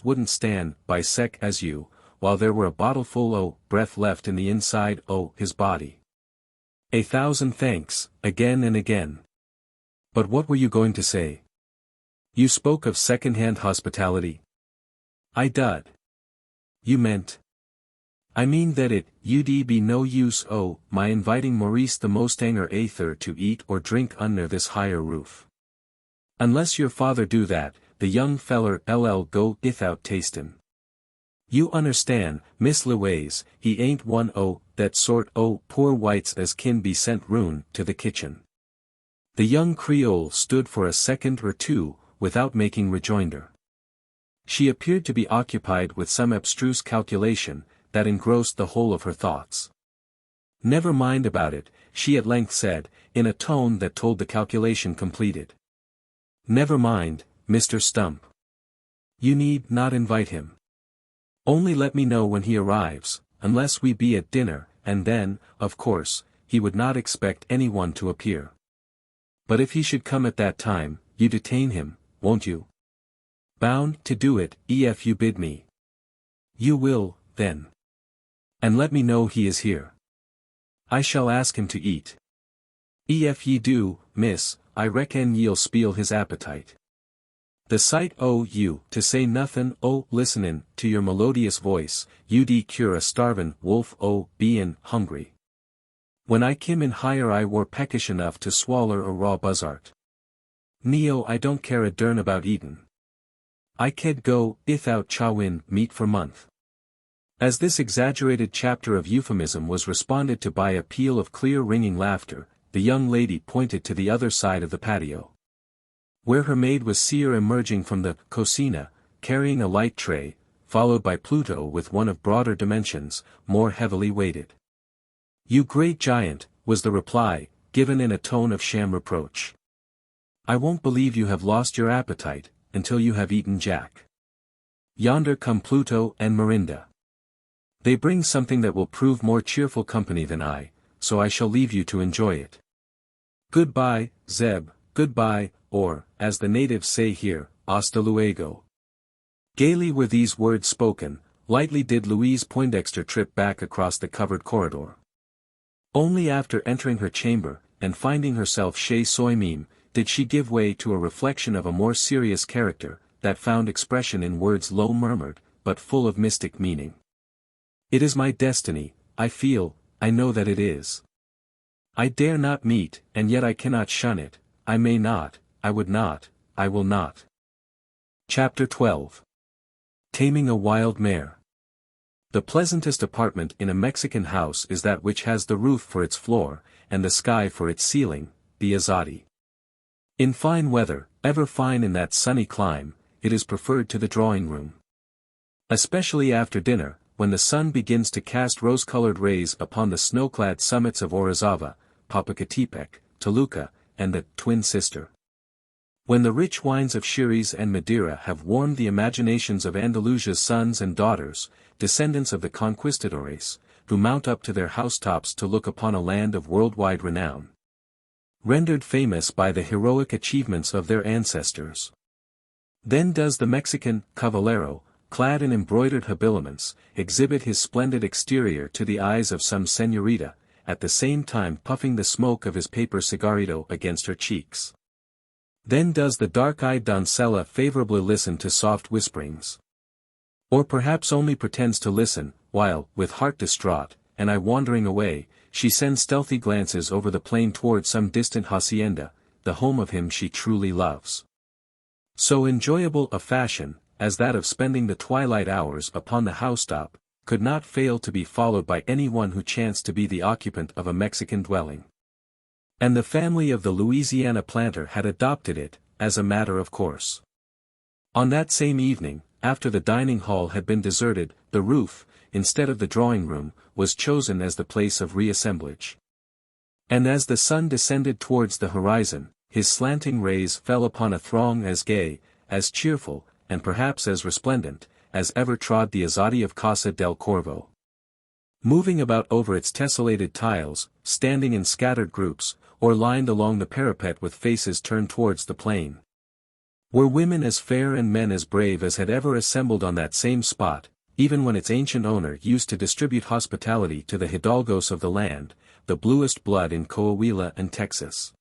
wouldn't stand by sec as you, while there were a bottle full o' breath left in the inside o' his body. 1,000 thanks, again and again. But what were you going to say? You spoke of second-hand hospitality. I dud. You meant? I mean that you'd be no use my inviting Maurice the Mustanger either to eat or drink under this higher roof. Unless your father do that, the young feller go without tastin'. You understand, Miss Louise, he ain't one that sort poor whites as kin be sent roon to the kitchen. The young Creole stood for a second or two, without making rejoinder. She appeared to be occupied with some abstruse calculation, that engrossed the whole of her thoughts. Never mind about it, she at length said, in a tone that told the calculation completed. Never mind, Mr. Stump. You need not invite him. Only let me know when he arrives, unless we be at dinner, and then, of course, he would not expect anyone to appear. But if he should come at that time, you detain him, won't you? Bound to do it, if you bid me. You will, then. And let me know he is here. I shall ask him to eat. If ye do, miss, I reckon ye'll speel his appetite. The sight o' you, to say nothin' o' listenin' to your melodious voice, you'd cure a starvin' wolf o' bein' hungry. When I kim in higher I were peckish enough to swaller a raw buzzart. Neo I don't care a dern about eatin'. I ked go ithout chawin meat for month. As this exaggerated chapter of euphemism was responded to by a peal of clear ringing laughter, the young lady pointed to the other side of the patio, where her maid was emerging from the cocina, carrying a light tray, followed by Pluto with one of broader dimensions, more heavily weighted. You great giant, was the reply, given in a tone of sham reproach. I won't believe you have lost your appetite, until you have eaten Jack. Yonder come Pluto and Mirinda. They bring something that will prove more cheerful company than I, so I shall leave you to enjoy it. Goodbye, Zeb, goodbye, or, as the natives say here, hasta luego. Gaily were these words spoken, lightly did Louise Poindexter trip back across the covered corridor. Only after entering her chamber, and finding herself chez soi-même, did she give way to a reflection of a more serious character, that found expression in words low murmured, but full of mystic meaning. It is my destiny, I feel, I know that it is. I dare not meet, and yet I cannot shun it, I may not, I would not, I will not. Chapter 12. Taming a Wild Mare. The pleasantest apartment in a Mexican house is that which has the roof for its floor, and the sky for its ceiling, the azote. In fine weather, ever fine in that sunny clime, it is preferred to the drawing-room. Especially after dinner, when the sun begins to cast rose-colored rays upon the snow-clad summits of Orizaba, Popocatepec, Toluca, and the twin sister. When the rich wines of Xeres and Madeira have warmed the imaginations of Andalusia's sons and daughters, descendants of the conquistadores, who mount up to their housetops to look upon a land of worldwide renown, rendered famous by the heroic achievements of their ancestors. Then does the Mexican caballero, clad in embroidered habiliments, exhibit his splendid exterior to the eyes of some señorita, at the same time puffing the smoke of his paper cigarrito against her cheeks. Then does the dark-eyed doncella favorably listen to soft whisperings. Or perhaps only pretends to listen, while, with heart distraught, and eye wandering away, she sends stealthy glances over the plain toward some distant hacienda, the home of him she truly loves. So enjoyable a fashion, as that of spending the twilight hours upon the housetop, could not fail to be followed by anyone who chanced to be the occupant of a Mexican dwelling. And the family of the Louisiana planter had adopted it, as a matter of course. On that same evening, after the dining hall had been deserted, the roof, instead of the drawing-room, was chosen as the place of reassemblage. And as the sun descended towards the horizon, his slanting rays fell upon a throng as gay, as cheerful, and perhaps as resplendent, as ever trod the azote of Casa del Corvo. Moving about over its tessellated tiles, standing in scattered groups, or lined along the parapet with faces turned towards the plain, were women as fair and men as brave as had ever assembled on that same spot, even when its ancient owner used to distribute hospitality to the hidalgos of the land, the bluest blood in Coahuila and Texas.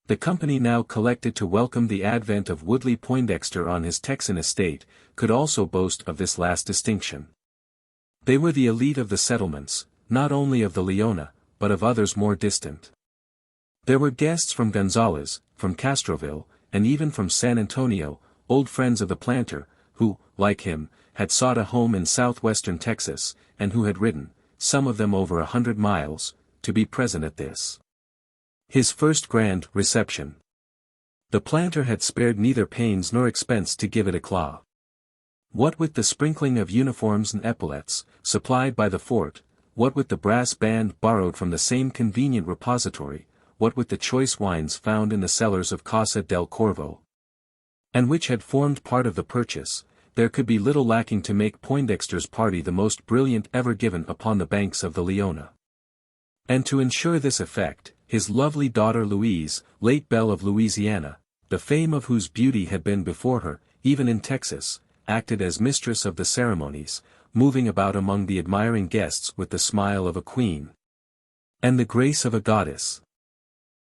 The company now collected to welcome the advent of Woodley Poindexter on his Texan estate, could also boast of this last distinction. They were the elite of the settlements, not only of the Leona, but of others more distant. There were guests from Gonzales, from Castroville, and even from San Antonio, old friends of the planter, who, like him, had sought a home in southwestern Texas, and who had ridden, some of them over 100 miles, to be present at this, his first grand reception. The planter had spared neither pains nor expense to give it eclat. What with the sprinkling of uniforms and epaulets, supplied by the fort, what with the brass band borrowed from the same convenient repository, what with the choice wines found in the cellars of Casa del Corvo, and which had formed part of the purchase, there could be little lacking to make Poindexter's party the most brilliant ever given upon the banks of the Leona. And to ensure this effect, his lovely daughter Louise, late Belle of Louisiana, the fame of whose beauty had been before her, even in Texas, acted as mistress of the ceremonies, moving about among the admiring guests with the smile of a queen, and the grace of a goddess.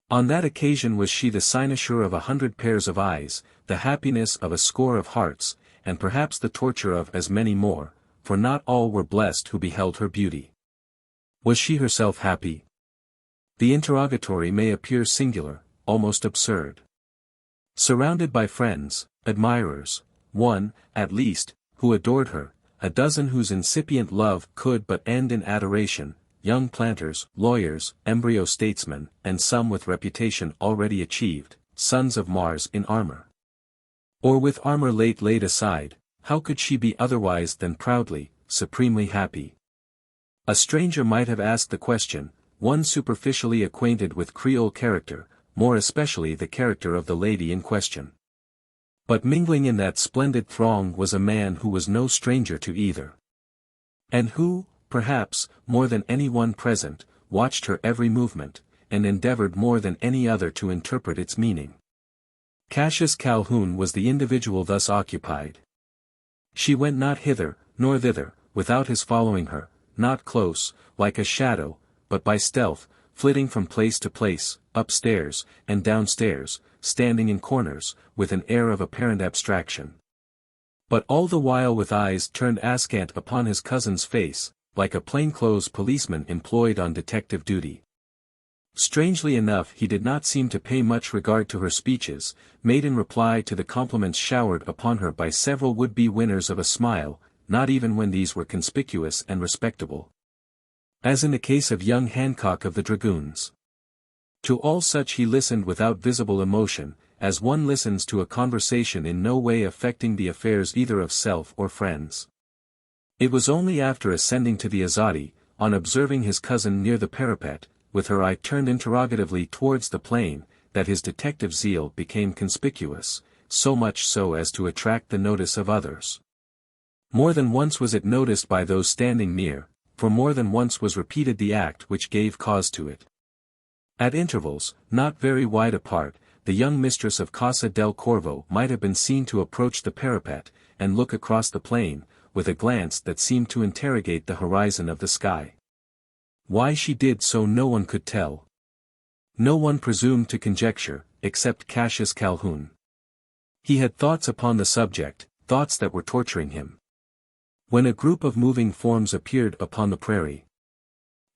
On that occasion was she the cynosure of 100 pairs of eyes, the happiness of a score of hearts, and perhaps the torture of as many more, for not all were blessed who beheld her beauty. Was she herself happy? The interrogatory may appear singular, almost absurd. Surrounded by friends, admirers, one, at least, who adored her, a dozen whose incipient love could but end in adoration, young planters, lawyers, embryo statesmen, and some with reputation already achieved, sons of Mars in armor. Or with armor late laid aside, how could she be otherwise than proudly, supremely happy? A stranger might have asked the question, one superficially acquainted with Creole character, more especially the character of the lady in question. But mingling in that splendid throng was a man who was no stranger to either, and who, perhaps, more than any one present, watched her every movement, and endeavored more than any other to interpret its meaning. Cassius Calhoun was the individual thus occupied. She went not hither, nor thither, without his following her, not close, like a shadow, but by stealth, flitting from place to place, upstairs, and downstairs, standing in corners, with an air of apparent abstraction, but all the while with eyes turned askant upon his cousin's face, like a plainclothes policeman employed on detective duty. Strangely enough, he did not seem to pay much regard to her speeches, made in reply to the compliments showered upon her by several would-be winners of a smile, not even when these were conspicuous and respectable. As in the case of young Hancock of the Dragoons. To all such he listened without visible emotion, as one listens to a conversation in no way affecting the affairs either of self or friends. It was only after ascending to the Azadi, on observing his cousin near the parapet, with her eye turned interrogatively towards the plain, that his detective zeal became conspicuous, so much so as to attract the notice of others. More than once was it noticed by those standing near, for more than once was repeated the act which gave cause to it. At intervals, not very wide apart, the young mistress of Casa del Corvo might have been seen to approach the parapet, and look across the plain, with a glance that seemed to interrogate the horizon of the sky. Why she did so no one could tell. No one presumed to conjecture, except Cassius Calhoun. He had thoughts upon the subject, thoughts that were torturing him. When a group of moving forms appeared upon the prairie,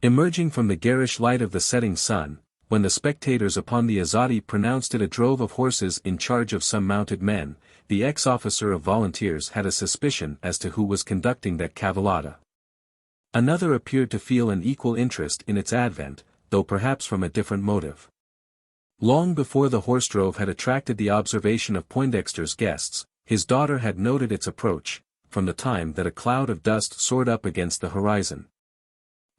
emerging from the garish light of the setting sun, when the spectators upon the Azadi pronounced it a drove of horses in charge of some mounted men, the ex-officer of volunteers had a suspicion as to who was conducting that cavalcada. Another appeared to feel an equal interest in its advent, though perhaps from a different motive. Long before the horse drove had attracted the observation of Poindexter's guests, his daughter had noted its approach, from the time that a cloud of dust soared up against the horizon.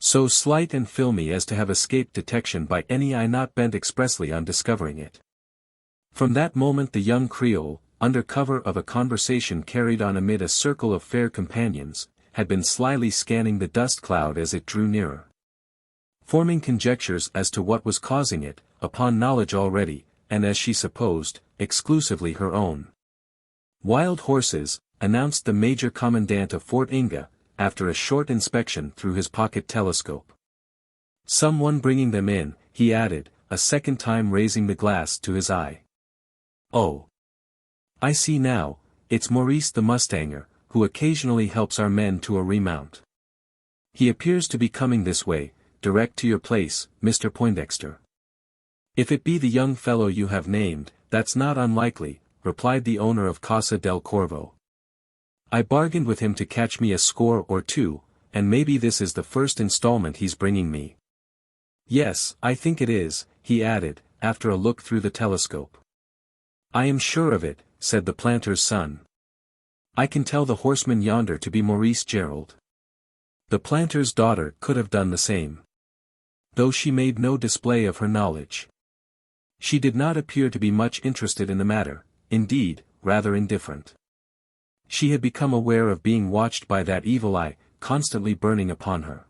So slight and filmy as to have escaped detection by any eye not bent expressly on discovering it. From that moment the young Creole, under cover of a conversation carried on amid a circle of fair companions, had been slyly scanning the dust cloud as it drew nearer. Forming conjectures as to what was causing it, upon knowledge already, and as she supposed, exclusively her own. "Wild horses," announced the Major Commandant of Fort Inga, after a short inspection through his pocket telescope. "Someone bringing them in," he added, a second time raising the glass to his eye. "Oh. I see now, it's Maurice the mustanger, who occasionally helps our men to a remount. He appears to be coming this way, direct to your place, Mr. Poindexter." "If it be the young fellow you have named, that's not unlikely," replied the owner of Casa del Corvo. "I bargained with him to catch me a score or two, and maybe this is the first installment he's bringing me. Yes, I think it is," he added, after a look through the telescope. "I am sure of it," said the planter's son. "I can tell the horseman yonder to be Maurice Gerald." The planter's daughter could have done the same, though she made no display of her knowledge. She did not appear to be much interested in the matter, indeed, rather indifferent. She had become aware of being watched by that evil eye, constantly burning upon her.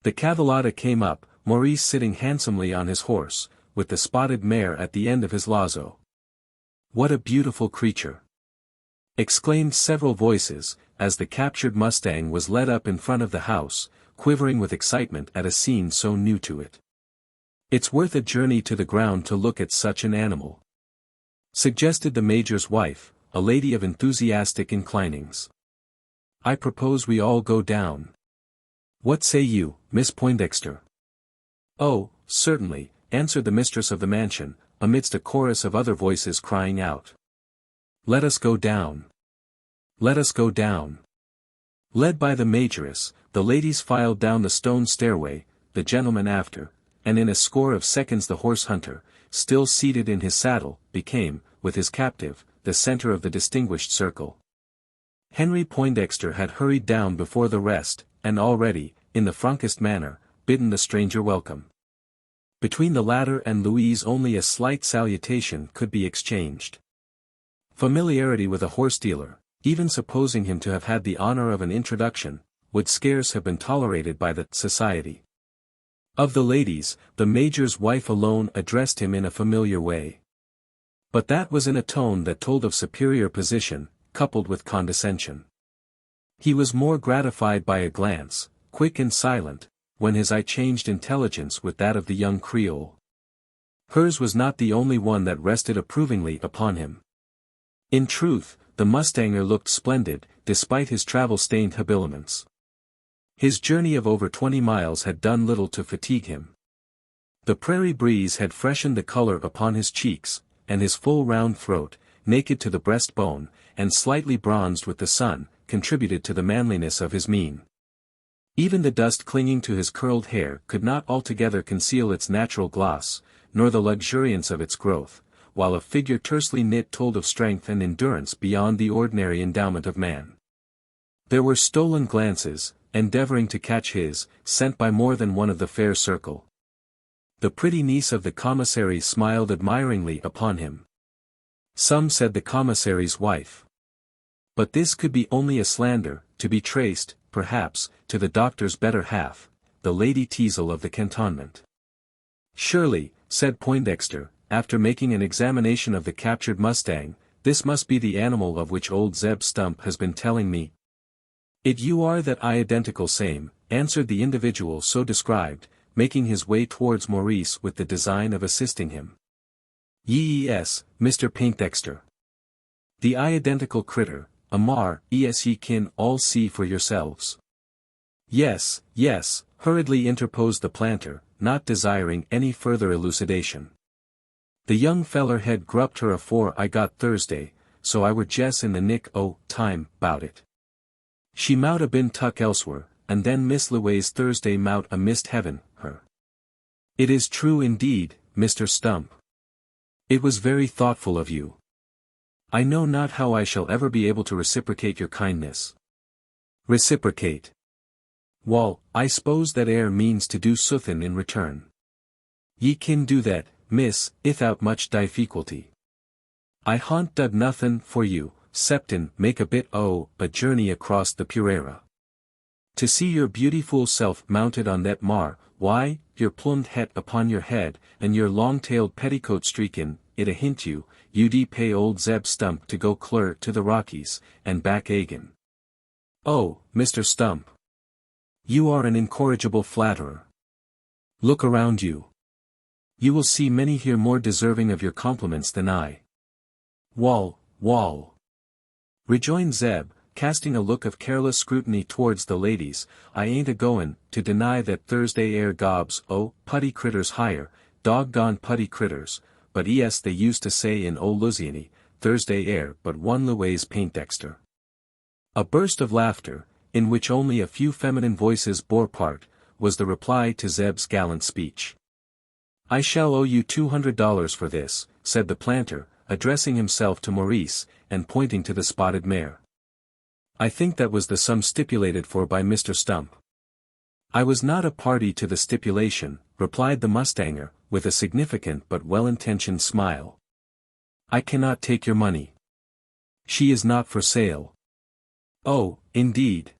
The cavalcada came up, Maurice sitting handsomely on his horse, with the spotted mare at the end of his lazo. "What a beautiful creature!" exclaimed several voices, as the captured mustang was led up in front of the house, quivering with excitement at a scene so new to it. "It's worth a journey to the ground to look at such an animal," suggested the major's wife, a lady of enthusiastic inclinings. "I propose we all go down. What say you, Miss Poindexter?" "Oh, certainly," answered the mistress of the mansion, amidst a chorus of other voices crying out. "Let us go down. Let us go down." Led by the majoress, the ladies filed down the stone stairway, the gentlemen after, and in a score of seconds the horse hunter, still seated in his saddle, became, with his captive, the center of the distinguished circle. Henry Poindexter had hurried down before the rest, and already, in the frankest manner, bidden the stranger welcome. Between the latter and Louise only a slight salutation could be exchanged. Familiarity with a horse dealer, even supposing him to have had the honor of an introduction, would scarce have been tolerated by the society. Of the ladies, the major's wife alone addressed him in a familiar way. But that was in a tone that told of superior position, coupled with condescension. He was more gratified by a glance, quick and silent, when his eye changed intelligence with that of the young Creole. Hers was not the only one that rested approvingly upon him. In truth, the mustanger looked splendid, despite his travel-stained habiliments. His journey of over 20 miles had done little to fatigue him. The prairie breeze had freshened the color upon his cheeks, and his full round throat, naked to the breastbone, and slightly bronzed with the sun, contributed to the manliness of his mien. Even the dust clinging to his curled hair could not altogether conceal its natural gloss, nor the luxuriance of its growth, while a figure tersely knit told of strength and endurance beyond the ordinary endowment of man. There were stolen glances, endeavoring to catch his, sent by more than one of the fair circle. The pretty niece of the commissary smiled admiringly upon him. Some said the commissary's wife. But this could be only a slander, to be traced, perhaps, to the doctor's better half, the Lady Teazle of the cantonment. "Surely," said Poindexter, after making an examination of the captured mustang, "this must be the animal of which old Zeb Stump has been telling me." "It you are that I identical same," answered the individual so described, making his way towards Maurice with the design of assisting him. "Yes, Mr. Poindexter. The identical critter, Amar, ye can all see for yourselves." "Yes, yes," hurriedly interposed the planter, not desiring any further elucidation. "The young feller had grupped her afore I got Thursday, so I were jes' in the nick o' time 'bout it. She mout a been tuck elsewhere, and then Miss Louise Thursday mout a missed heaven, her." "It is true indeed, Mr. Stump. It was very thoughtful of you. I know not how I shall ever be able to reciprocate your kindness." "Reciprocate? Wall, I s'pose that air means to do suthin in return." "Ye kin do that, miss, ithout much difficulty. I haunt dud nothin' for you, 'ceptin' make a bit o' a journey across the Purera. To see your beautiful self mounted on that mar, why, your plumed het upon your head, and your long-tailed petticoat streakin', it a hint you'd pay old Zeb Stump to go cl'r to the Rockies, and back agin." "Oh, Mr. Stump. You are an incorrigible flatterer. Look around you. You will see many here more deserving of your compliments than I." "Wall, wall," rejoined Zeb, casting a look of careless scrutiny towards the ladies, "I ain't a-goin' to deny that Thursday air gobs putty critters higher, doggone putty critters, but es they used to say in ol' Louisiany, Thursday air but one Louise Poindexter." A burst of laughter, in which only a few feminine voices bore part, was the reply to Zeb's gallant speech. "I shall owe you $200 for this," said the planter, addressing himself to Maurice, and pointing to the spotted mare. "I think that was the sum stipulated for by Mr. Stump." "I was not a party to the stipulation," replied the mustanger, with a significant but well-intentioned smile. "I cannot take your money. She is not for sale." "Oh, indeed,"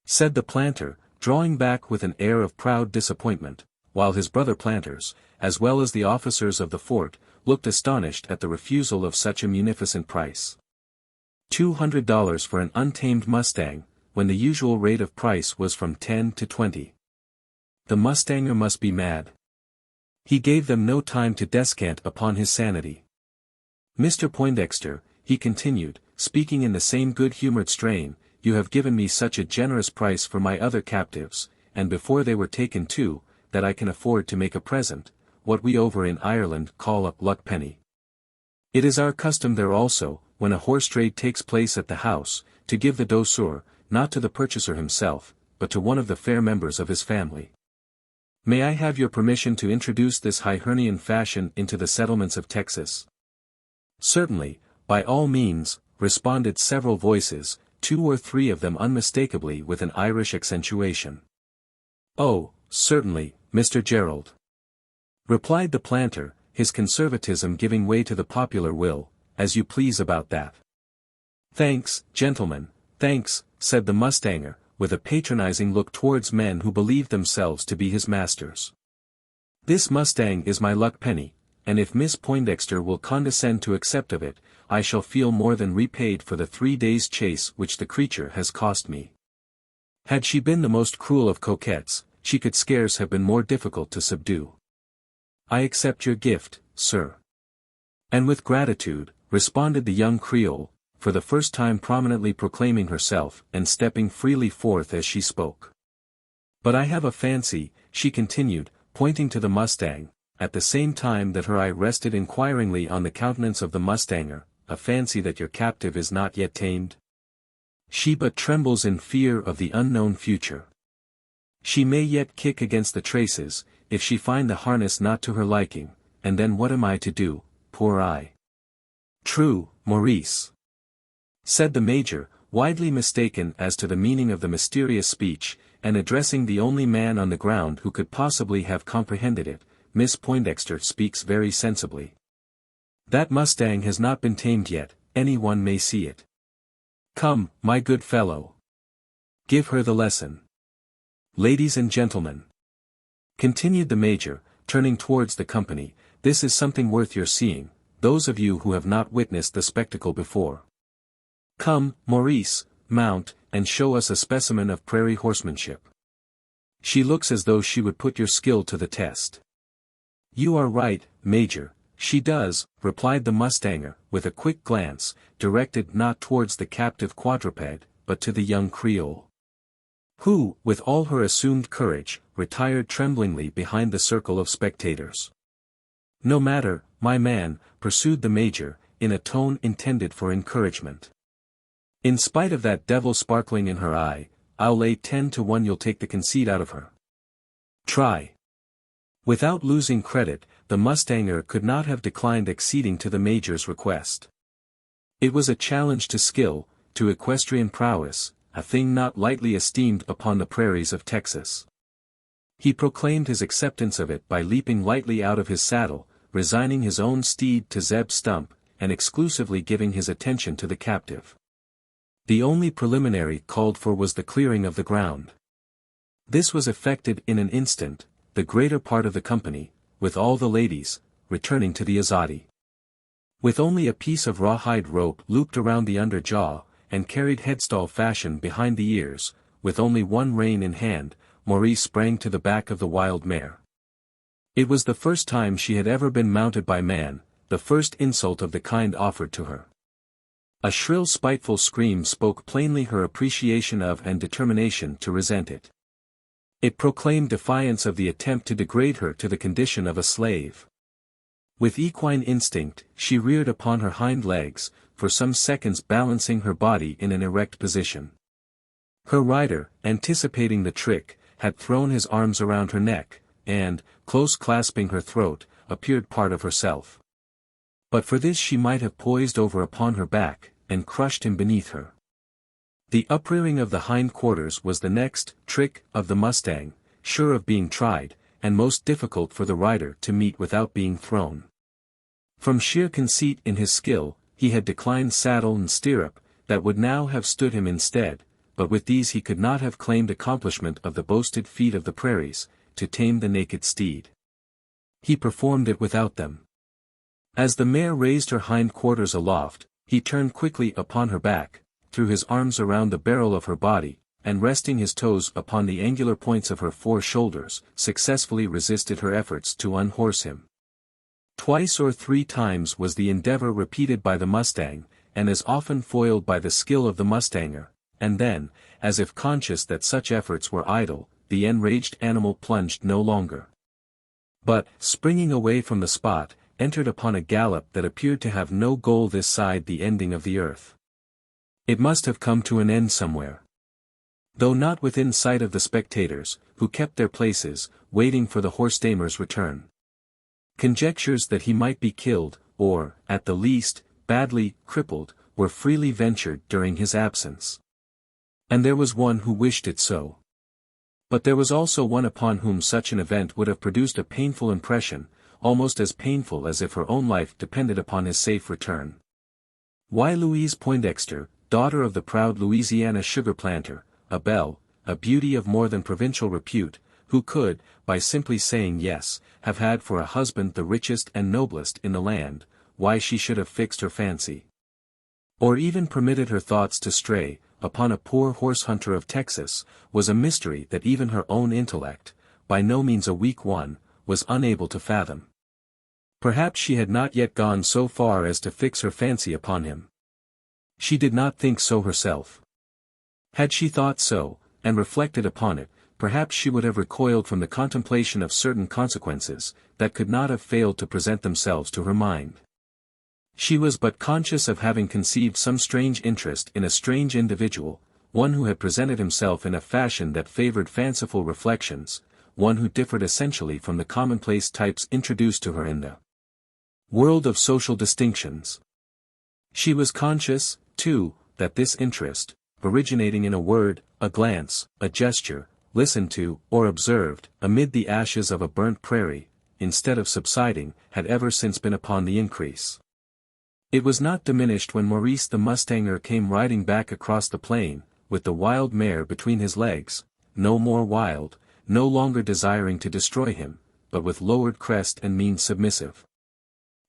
said the planter, drawing back with an air of proud disappointment, while his brother planters, as well as the officers of the fort, looked astonished at the refusal of such a munificent price. $200 for an untamed mustang, when the usual rate of price was from 10 to 20. The mustanger must be mad. He gave them no time to descant upon his sanity. "Mr. Poindexter," he continued, speaking in the same good-humored strain, "you have given me such a generous price for my other captives, and before they were taken too, that I can afford to make a present, what we over in Ireland call a luck penny. It is our custom there also, when a horse trade takes place at the house, to give the douceur, not to the purchaser himself, but to one of the fair members of his family. May I have your permission to introduce this Hibernian fashion into the settlements of Texas?" "Certainly, by all means," responded several voices, 2 or 3 of them unmistakably with an Irish accentuation. "Oh, certainly, Mr. Gerald," replied the planter, his conservatism giving way to the popular will, "as you please about that." "Thanks, gentlemen, thanks," said the mustanger, with a patronizing look towards men who believed themselves to be his masters. "This mustang is my luck penny, and if Miss Poindexter will condescend to accept of it, I shall feel more than repaid for the 3 days' chase which the creature has cost me. Had she been the most cruel of coquettes, she could scarce have been more difficult to subdue. I accept your gift, sir." "And with gratitude," responded the young Creole, for the first time prominently proclaiming herself, and stepping freely forth as she spoke. "But I have a fancy," she continued, pointing to the mustang, at the same time that her eye rested inquiringly on the countenance of the mustanger, "a fancy that your captive is not yet tamed?" She but trembles in fear of the unknown future. She may yet kick against the traces, if she find the harness not to her liking, and then what am I to do, poor I? True, Maurice, said the Major, widely mistaken as to the meaning of the mysterious speech, and addressing the only man on the ground who could possibly have comprehended it. Miss Poindexter speaks very sensibly. That mustang has not been tamed yet, any one may see it. Come, my good fellow. Give her the lesson. Ladies and gentlemen, continued the Major, turning towards the company, this is something worth your seeing, those of you who have not witnessed the spectacle before. Come, Maurice, mount, and show us a specimen of prairie horsemanship. She looks as though she would put your skill to the test. You are right, Major, she does, replied the mustanger, with a quick glance, directed not towards the captive quadruped, but to the young Creole, who, with all her assumed courage, retired tremblingly behind the circle of spectators. No matter, my man, pursued the Major, in a tone intended for encouragement. In spite of that devil sparkling in her eye, I'll lay 10 to 1 you'll take the conceit out of her. Try. Without losing credit, the mustanger could not have declined acceding to the Major's request. It was a challenge to skill, to equestrian prowess, a thing not lightly esteemed upon the prairies of Texas. He proclaimed his acceptance of it by leaping lightly out of his saddle, resigning his own steed to Zeb Stump, and exclusively giving his attention to the captive. The only preliminary called for was the clearing of the ground. This was effected in an instant, the greater part of the company, with all the ladies, returning to the Azadi. With only a piece of rawhide rope looped around the under jaw, and carried headstall fashion behind the ears, with only one rein in hand, Maurice sprang to the back of the wild mare. It was the first time she had ever been mounted by man, the first insult of the kind offered to her. A shrill spiteful scream spoke plainly her appreciation of and determination to resent it. It proclaimed defiance of the attempt to degrade her to the condition of a slave. With equine instinct, she reared upon her hind legs, for some seconds balancing her body in an erect position. Her rider, anticipating the trick, had thrown his arms around her neck, and, close clasping her throat, appeared part of herself. But for this she might have poised over upon her back, and crushed him beneath her. The uprearing of the hind quarters was the next trick of the mustang, sure of being tried, and most difficult for the rider to meet without being thrown. From sheer conceit in his skill, he had declined saddle and stirrup, that would now have stood him instead, but with these he could not have claimed accomplishment of the boasted feat of the prairies, to tame the naked steed. He performed it without them. As the mare raised her hind quarters aloft, he turned quickly upon her back, threw his arms around the barrel of her body, and resting his toes upon the angular points of her fore shoulders, successfully resisted her efforts to unhorse him. Twice or 3 times was the endeavor repeated by the mustang, and as often foiled by the skill of the mustanger, and then, as if conscious that such efforts were idle, the enraged animal plunged no longer, but, springing away from the spot, entered upon a gallop that appeared to have no goal this side the ending of the earth. It must have come to an end somewhere. Though not within sight of the spectators, who kept their places, waiting for the horse-tamer's return. Conjectures that he might be killed, or, at the least, badly crippled, were freely ventured during his absence. And there was one who wished it so. But there was also one upon whom such an event would have produced a painful impression, almost as painful as if her own life depended upon his safe return. Why Louise Poindexter, daughter of the proud Louisiana sugar planter, a belle, a beauty of more than provincial repute, who could, by simply saying yes, have had for a husband the richest and noblest in the land, why she should have fixed her fancy, or even permitted her thoughts to stray, upon a poor horse hunter of Texas, was a mystery that even her own intellect, by no means a weak one, was unable to fathom. Perhaps she had not yet gone so far as to fix her fancy upon him. She did not think so herself. Had she thought so, and reflected upon it, perhaps she would have recoiled from the contemplation of certain consequences, that could not have failed to present themselves to her mind. She was but conscious of having conceived some strange interest in a strange individual, one who had presented himself in a fashion that favored fanciful reflections, one who differed essentially from the commonplace types introduced to her in the world of social distinctions. She was conscious, too, that this interest, originating in a word, a glance, a gesture, listened to, or observed, amid the ashes of a burnt prairie, instead of subsiding, had ever since been upon the increase. It was not diminished when Maurice the mustanger came riding back across the plain, with the wild mare between his legs, no more wild, no longer desiring to destroy him, but with lowered crest and mien submissive,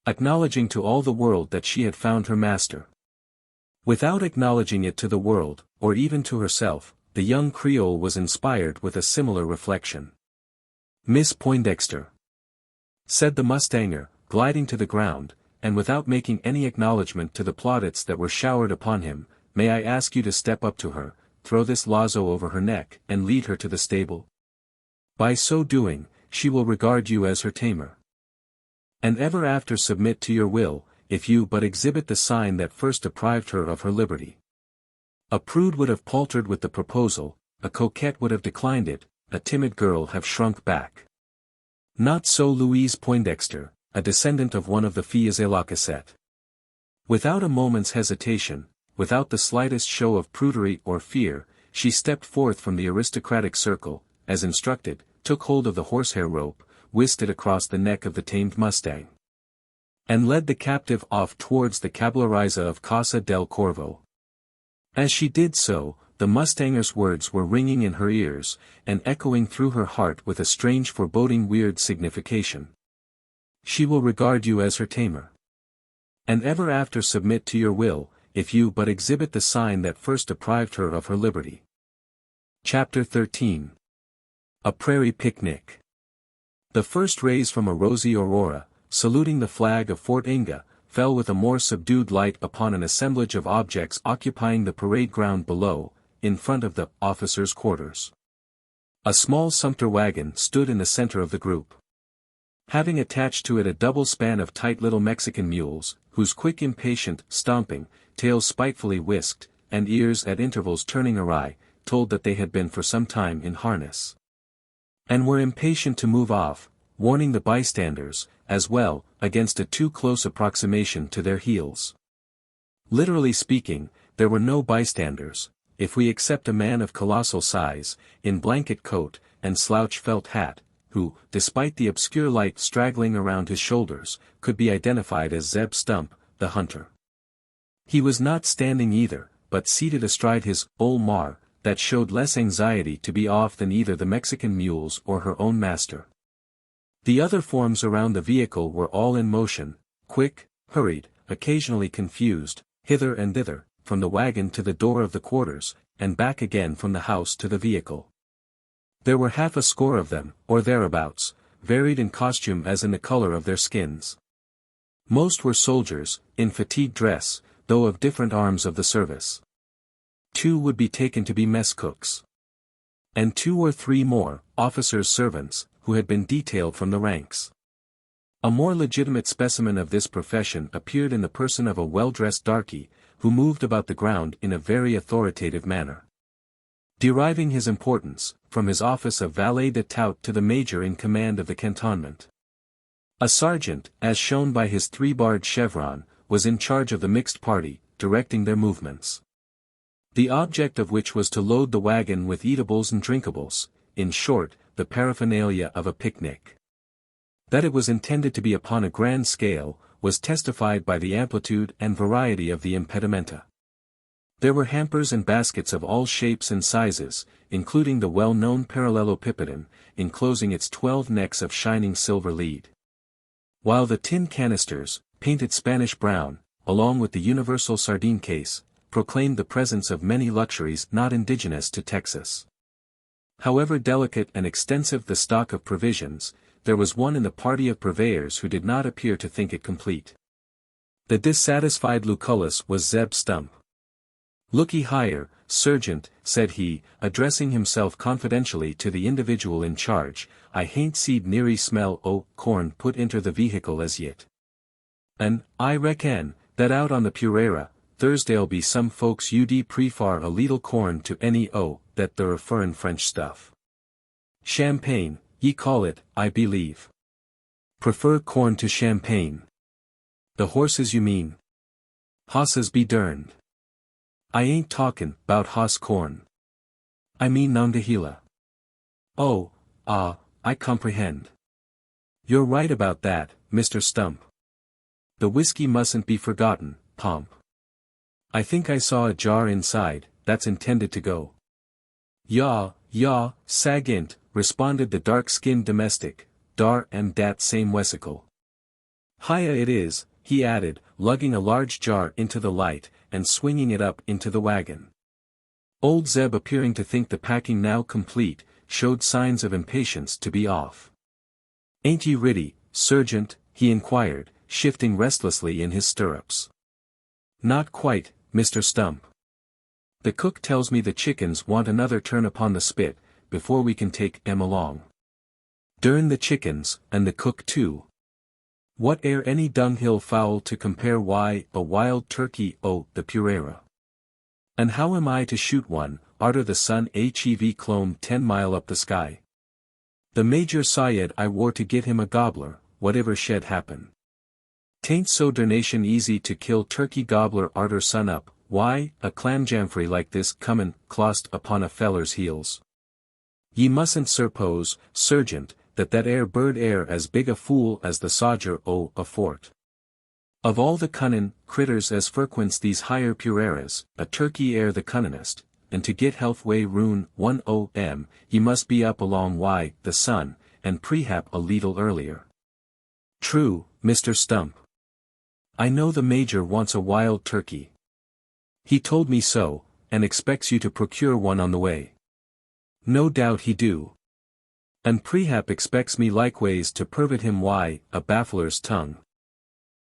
acknowledging to all the world that she had found her master. Without acknowledging it to the world, or even to herself, the young Creole was inspired with a similar reflection. "Miss Poindexter," said the mustanger, gliding to the ground, and without making any acknowledgment to the plaudits that were showered upon him, "may I ask you to step up to her, throw this lazo over her neck, and lead her to the stable? By so doing, she will regard you as her tamer. And ever after submit to your will, if you but exhibit the sign that first deprived her of her liberty." A prude would have paltered with the proposal, a coquette would have declined it, a timid girl have shrunk back. Not so Louise Poindexter, a descendant of one of the filles et la cassette. Without a moment's hesitation, without the slightest show of prudery or fear, she stepped forth from the aristocratic circle, as instructed, took hold of the horsehair rope, whisked it across the neck of the tamed mustang, and led the captive off towards the caballerizza of Casa del Corvo. As she did so, the mustanger's words were ringing in her ears, and echoing through her heart with a strange foreboding weird signification. "She will regard you as her tamer. And ever after submit to your will, if you but exhibit the sign that first deprived her of her liberty." Chapter 13. A Prairie Picnic. The first rays from a rosy aurora, saluting the flag of Fort Inga, fell with a more subdued light upon an assemblage of objects occupying the parade ground below, in front of the officers' quarters. A small sumpter wagon stood in the center of the group, having attached to it a double span of tight little Mexican mules, whose quick impatient stomping, tails spitefully whisked, and ears at intervals turning awry, told that they had been for some time in harness, and were impatient to move off, warning the bystanders, as well, against a too close approximation to their heels. Literally speaking, there were no bystanders, if we except a man of colossal size, in blanket coat, and slouch felt hat, who, despite the obscure light straggling around his shoulders, could be identified as Zeb Stump, the hunter. He was not standing either, but seated astride his old mar, that showed less anxiety to be off than either the Mexican mules or her own master. The other forms around the vehicle were all in motion, quick, hurried, occasionally confused, hither and thither, from the wagon to the door of the quarters, and back again from the house to the vehicle. There were half a score of them, or thereabouts, varied in costume as in the color of their skins. Most were soldiers, in fatigue dress, though of different arms of the service. 2 would be taken to be mess cooks, and 2 or 3 more, officers' servants, who had been detailed from the ranks. A more legitimate specimen of this profession appeared in the person of a well-dressed darky, who moved about the ground in a very authoritative manner, deriving his importance, from his office of valet de tout to the major in command of the cantonment. A sergeant, as shown by his 3-barred chevron, was in charge of the mixed party, directing their movements, the object of which was to load the wagon with eatables and drinkables, in short, the paraphernalia of a picnic. That it was intended to be upon a grand scale, was testified by the amplitude and variety of the impedimenta. There were hampers and baskets of all shapes and sizes, including the well-known parallelepipedon, enclosing its 12 necks of shining silver lead. While the tin canisters, painted Spanish brown, along with the universal sardine case, proclaimed the presence of many luxuries not indigenous to Texas. However delicate and extensive the stock of provisions, there was one in the party of purveyors who did not appear to think it complete. The dissatisfied Lucullus was Zeb Stump. "Lookee higher, sergeant," said he, addressing himself confidentially to the individual in charge, "I hain't seed neary smell o' corn put inter the vehicle as yet. And, I reckon, That out on the Purera, Thursday'll be some folks ud prefar a leetle corn to any that they're furrin French stuff. Champagne, ye call it, I believe. Prefer corn to champagne. The horses you mean? Hosses be derned. I ain't talkin' 'bout hoss corn. I mean Nongahela. Oh, I comprehend. You're right about that, Mr. Stump. The whiskey mustn't be forgotten, Pomp. I think I saw a jar inside, that's intended to go. Yaw, sagint, responded the dark-skinned domestic, dar and dat same wesicle. Hiya it is, he added, lugging a large jar into the light, and swinging it up into the wagon. Old Zeb, appearing to think the packing now complete, showed signs of impatience to be off. Ain't ye riddy, Sergeant? He inquired, shifting restlessly in his stirrups. Not quite, Mr. Stump. The cook tells me the chickens want another turn upon the spit, before we can take 'em along. Durn the chickens, and the cook too. What air any dunghill fowl to compare a wild turkey the Purera? And how am I to shoot one, arter the sun hev clomb 10 mile up the sky? The Major Syed I wore to get him a gobbler, whatever shed happen. 'Tain't so dernation easy to kill turkey gobbler arter sun up, a clamjamfrey like this comin' clost upon a feller's heels. Ye mustn't suppose, Sergeant, that air bird air as big a fool as the sodger a fort. Of all the cunnin' critters as frequents these higher Pureras, a turkey air the cunninest, and to get health way roon 10 ye must be up along the sun, and prehap a leetle earlier. True, Mr. Stump. I know the Major wants a wild turkey. He told me so, and expects you to procure one on the way. No doubt he do. And prehap expects me likeways to pervit him a baffler's tongue.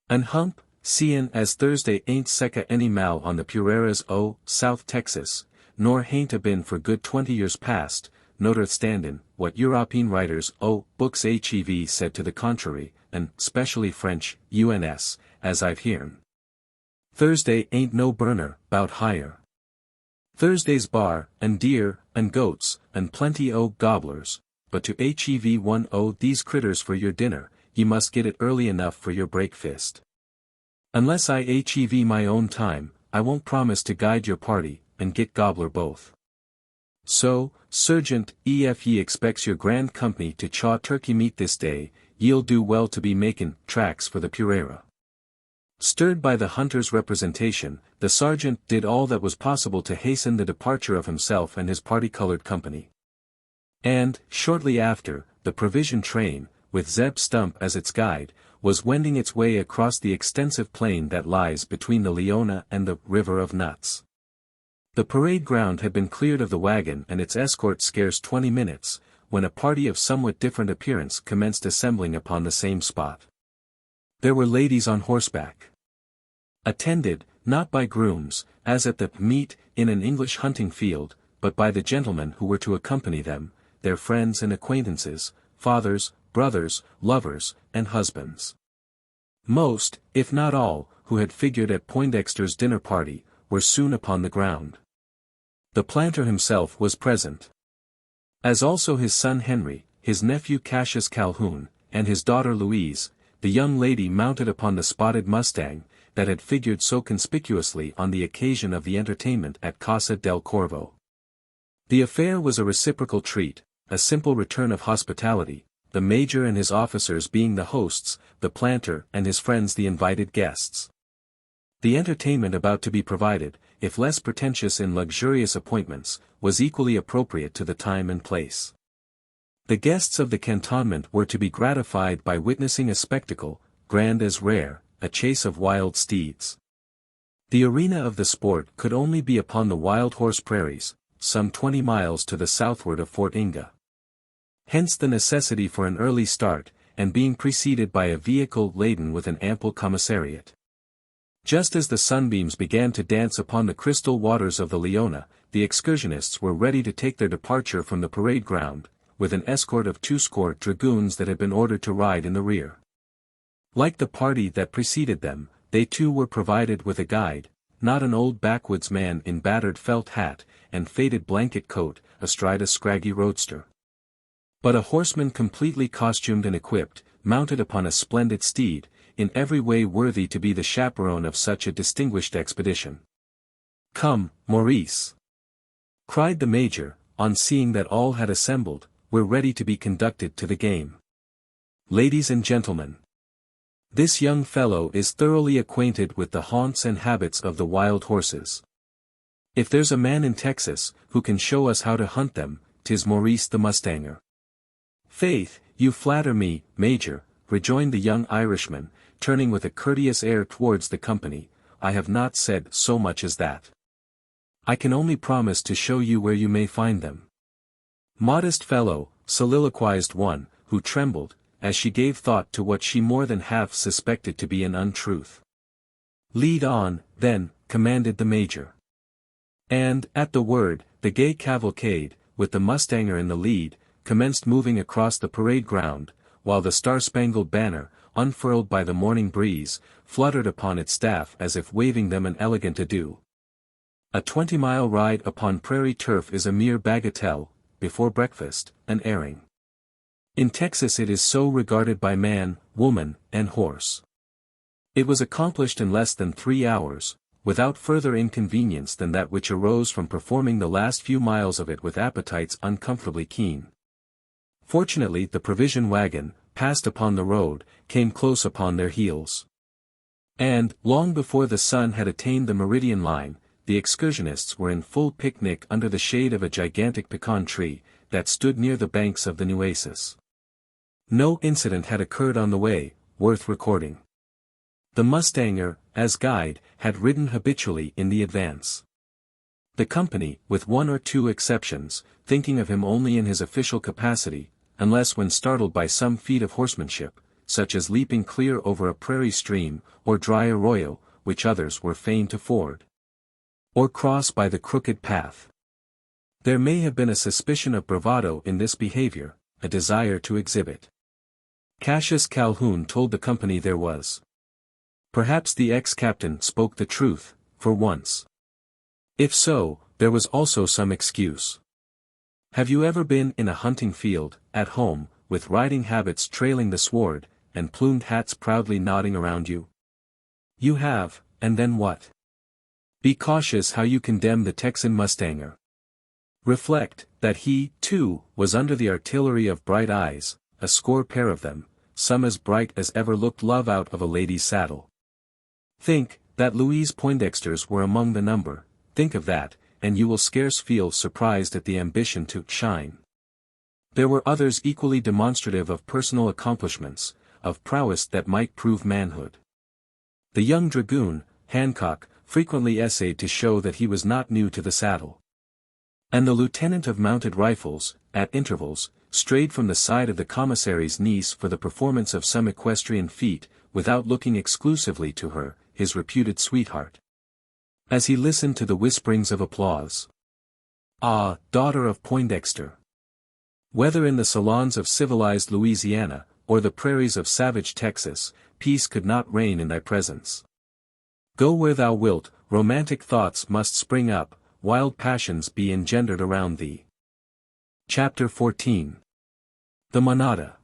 And hump, seein' as Thursday ain't secca any mal on the Pureras South Texas, nor hain't a been for good 20 years past, notwithstandin' what European writers books hev said to the contrary, and specially French, UNS, as I've hearn. Thursday ain't no burner, 'bout higher. Thursday's bar, and deer, and goats, and plenty gobblers, but to hev these critters for your dinner, ye must get it early enough for your breakfast. Unless I hev my own time, I won't promise to guide your party, and get gobbler both. So, Sergeant, if ye expects your grand company to chaw turkey meat this day, ye'll do well to be makin' tracks for the Purera. Stirred by the hunter's representation, the sergeant did all that was possible to hasten the departure of himself and his party-colored company. And, shortly after, the provision train, with Zeb Stump as its guide, was wending its way across the extensive plain that lies between the Leona and the River of Nuts. The parade ground had been cleared of the wagon and its escort scarce 20 minutes, when a party of somewhat different appearance commenced assembling upon the same spot. There were ladies on horseback. Attended, not by grooms, as at the meet in an English hunting field, but by the gentlemen who were to accompany them, their friends and acquaintances, fathers, brothers, lovers, and husbands. Most, if not all, who had figured at Poindexter's dinner party, were soon upon the ground. The planter himself was present. As also his son Henry, his nephew Cassius Calhoun, and his daughter Louise, the young lady mounted upon the spotted mustang, that had figured so conspicuously on the occasion of the entertainment at Casa del Corvo. The affair was a reciprocal treat, a simple return of hospitality, the Major and his officers being the hosts, the planter and his friends the invited guests. The entertainment about to be provided, if less pretentious in luxurious appointments, was equally appropriate to the time and place. The guests of the cantonment were to be gratified by witnessing a spectacle, grand as rare, a chase of wild steeds. The arena of the sport could only be upon the Wild Horse Prairies, some 20 miles to the southward of Fort Inga. Hence the necessity for an early start, and being preceded by a vehicle laden with an ample commissariat. Just as the sunbeams began to dance upon the crystal waters of the Leona, the excursionists were ready to take their departure from the parade ground, with an escort of 20 dragoons that had been ordered to ride in the rear. Like the party that preceded them, they too were provided with a guide, not an old backwoods man in battered felt hat and faded blanket coat, astride a scraggy roadster, but a horseman completely costumed and equipped, mounted upon a splendid steed, in every way worthy to be the chaperone of such a distinguished expedition. "Come, Maurice!" cried the major, on seeing that all had assembled. "We're ready to be conducted to the game. Ladies and gentlemen, this young fellow is thoroughly acquainted with the haunts and habits of the wild horses. If there's a man in Texas who can show us how to hunt them, 'tis Maurice the mustanger." "Faith, you flatter me, Major," rejoined the young Irishman, turning with a courteous air towards the company. "I have not said so much as that. I can only promise to show you where you may find them." "Modest fellow," soliloquized one, who trembled, as she gave thought to what she more than half suspected to be an untruth. "Lead on, then," commanded the major. And, at the word, the gay cavalcade, with the mustanger in the lead, commenced moving across the parade ground, while the star-spangled banner, unfurled by the morning breeze, fluttered upon its staff as if waving them an elegant adieu. A 20-mile ride upon prairie turf is a mere bagatelle, before breakfast, an airing. In Texas it is so regarded by man, woman, and horse. It was accomplished in less than 3 hours, without further inconvenience than that which arose from performing the last few miles of it with appetites uncomfortably keen. Fortunately the provision wagon, passed upon the road, came close upon their heels. And, long before the sun had attained the meridian line, the excursionists were in full picnic under the shade of a gigantic pecan tree, that stood near the banks of the Nueces. No incident had occurred on the way, worth recording. The mustanger, as guide, had ridden habitually in the advance. The company, with one or two exceptions, thinking of him only in his official capacity, unless when startled by some feat of horsemanship, such as leaping clear over a prairie stream, or dry arroyo, which others were fain to ford, or cross by the crooked path. There may have been a suspicion of bravado in this behavior, a desire to exhibit. Cassius Calhoun told the company there was. Perhaps the ex-captain spoke the truth, for once. If so, there was also some excuse. Have you ever been in a hunting field, at home, with riding habits trailing the sward, and plumed hats proudly nodding around you? You have, and then what? Be cautious how you condemn the Texan mustanger. Reflect, that he, too, was under the artillery of bright eyes, a score pair of them, some as bright as ever looked love out of a lady's saddle. Think, that Louise Poindexter's were among the number, think of that, and you will scarce feel surprised at the ambition to shine. There were others equally demonstrative of personal accomplishments, of prowess that might prove manhood. The young dragoon, Hancock, frequently essayed to show that he was not new to the saddle. And the lieutenant of mounted rifles, at intervals, strayed from the side of the commissary's niece for the performance of some equestrian feat, without looking exclusively to her, his reputed sweetheart. As he listened to the whisperings of applause. Ah, daughter of Poindexter! Whether in the salons of civilized Louisiana, or the prairies of savage Texas, peace could not reign in thy presence. Go where thou wilt, romantic thoughts must spring up, wild passions be engendered around thee. Chapter 14. The Manada.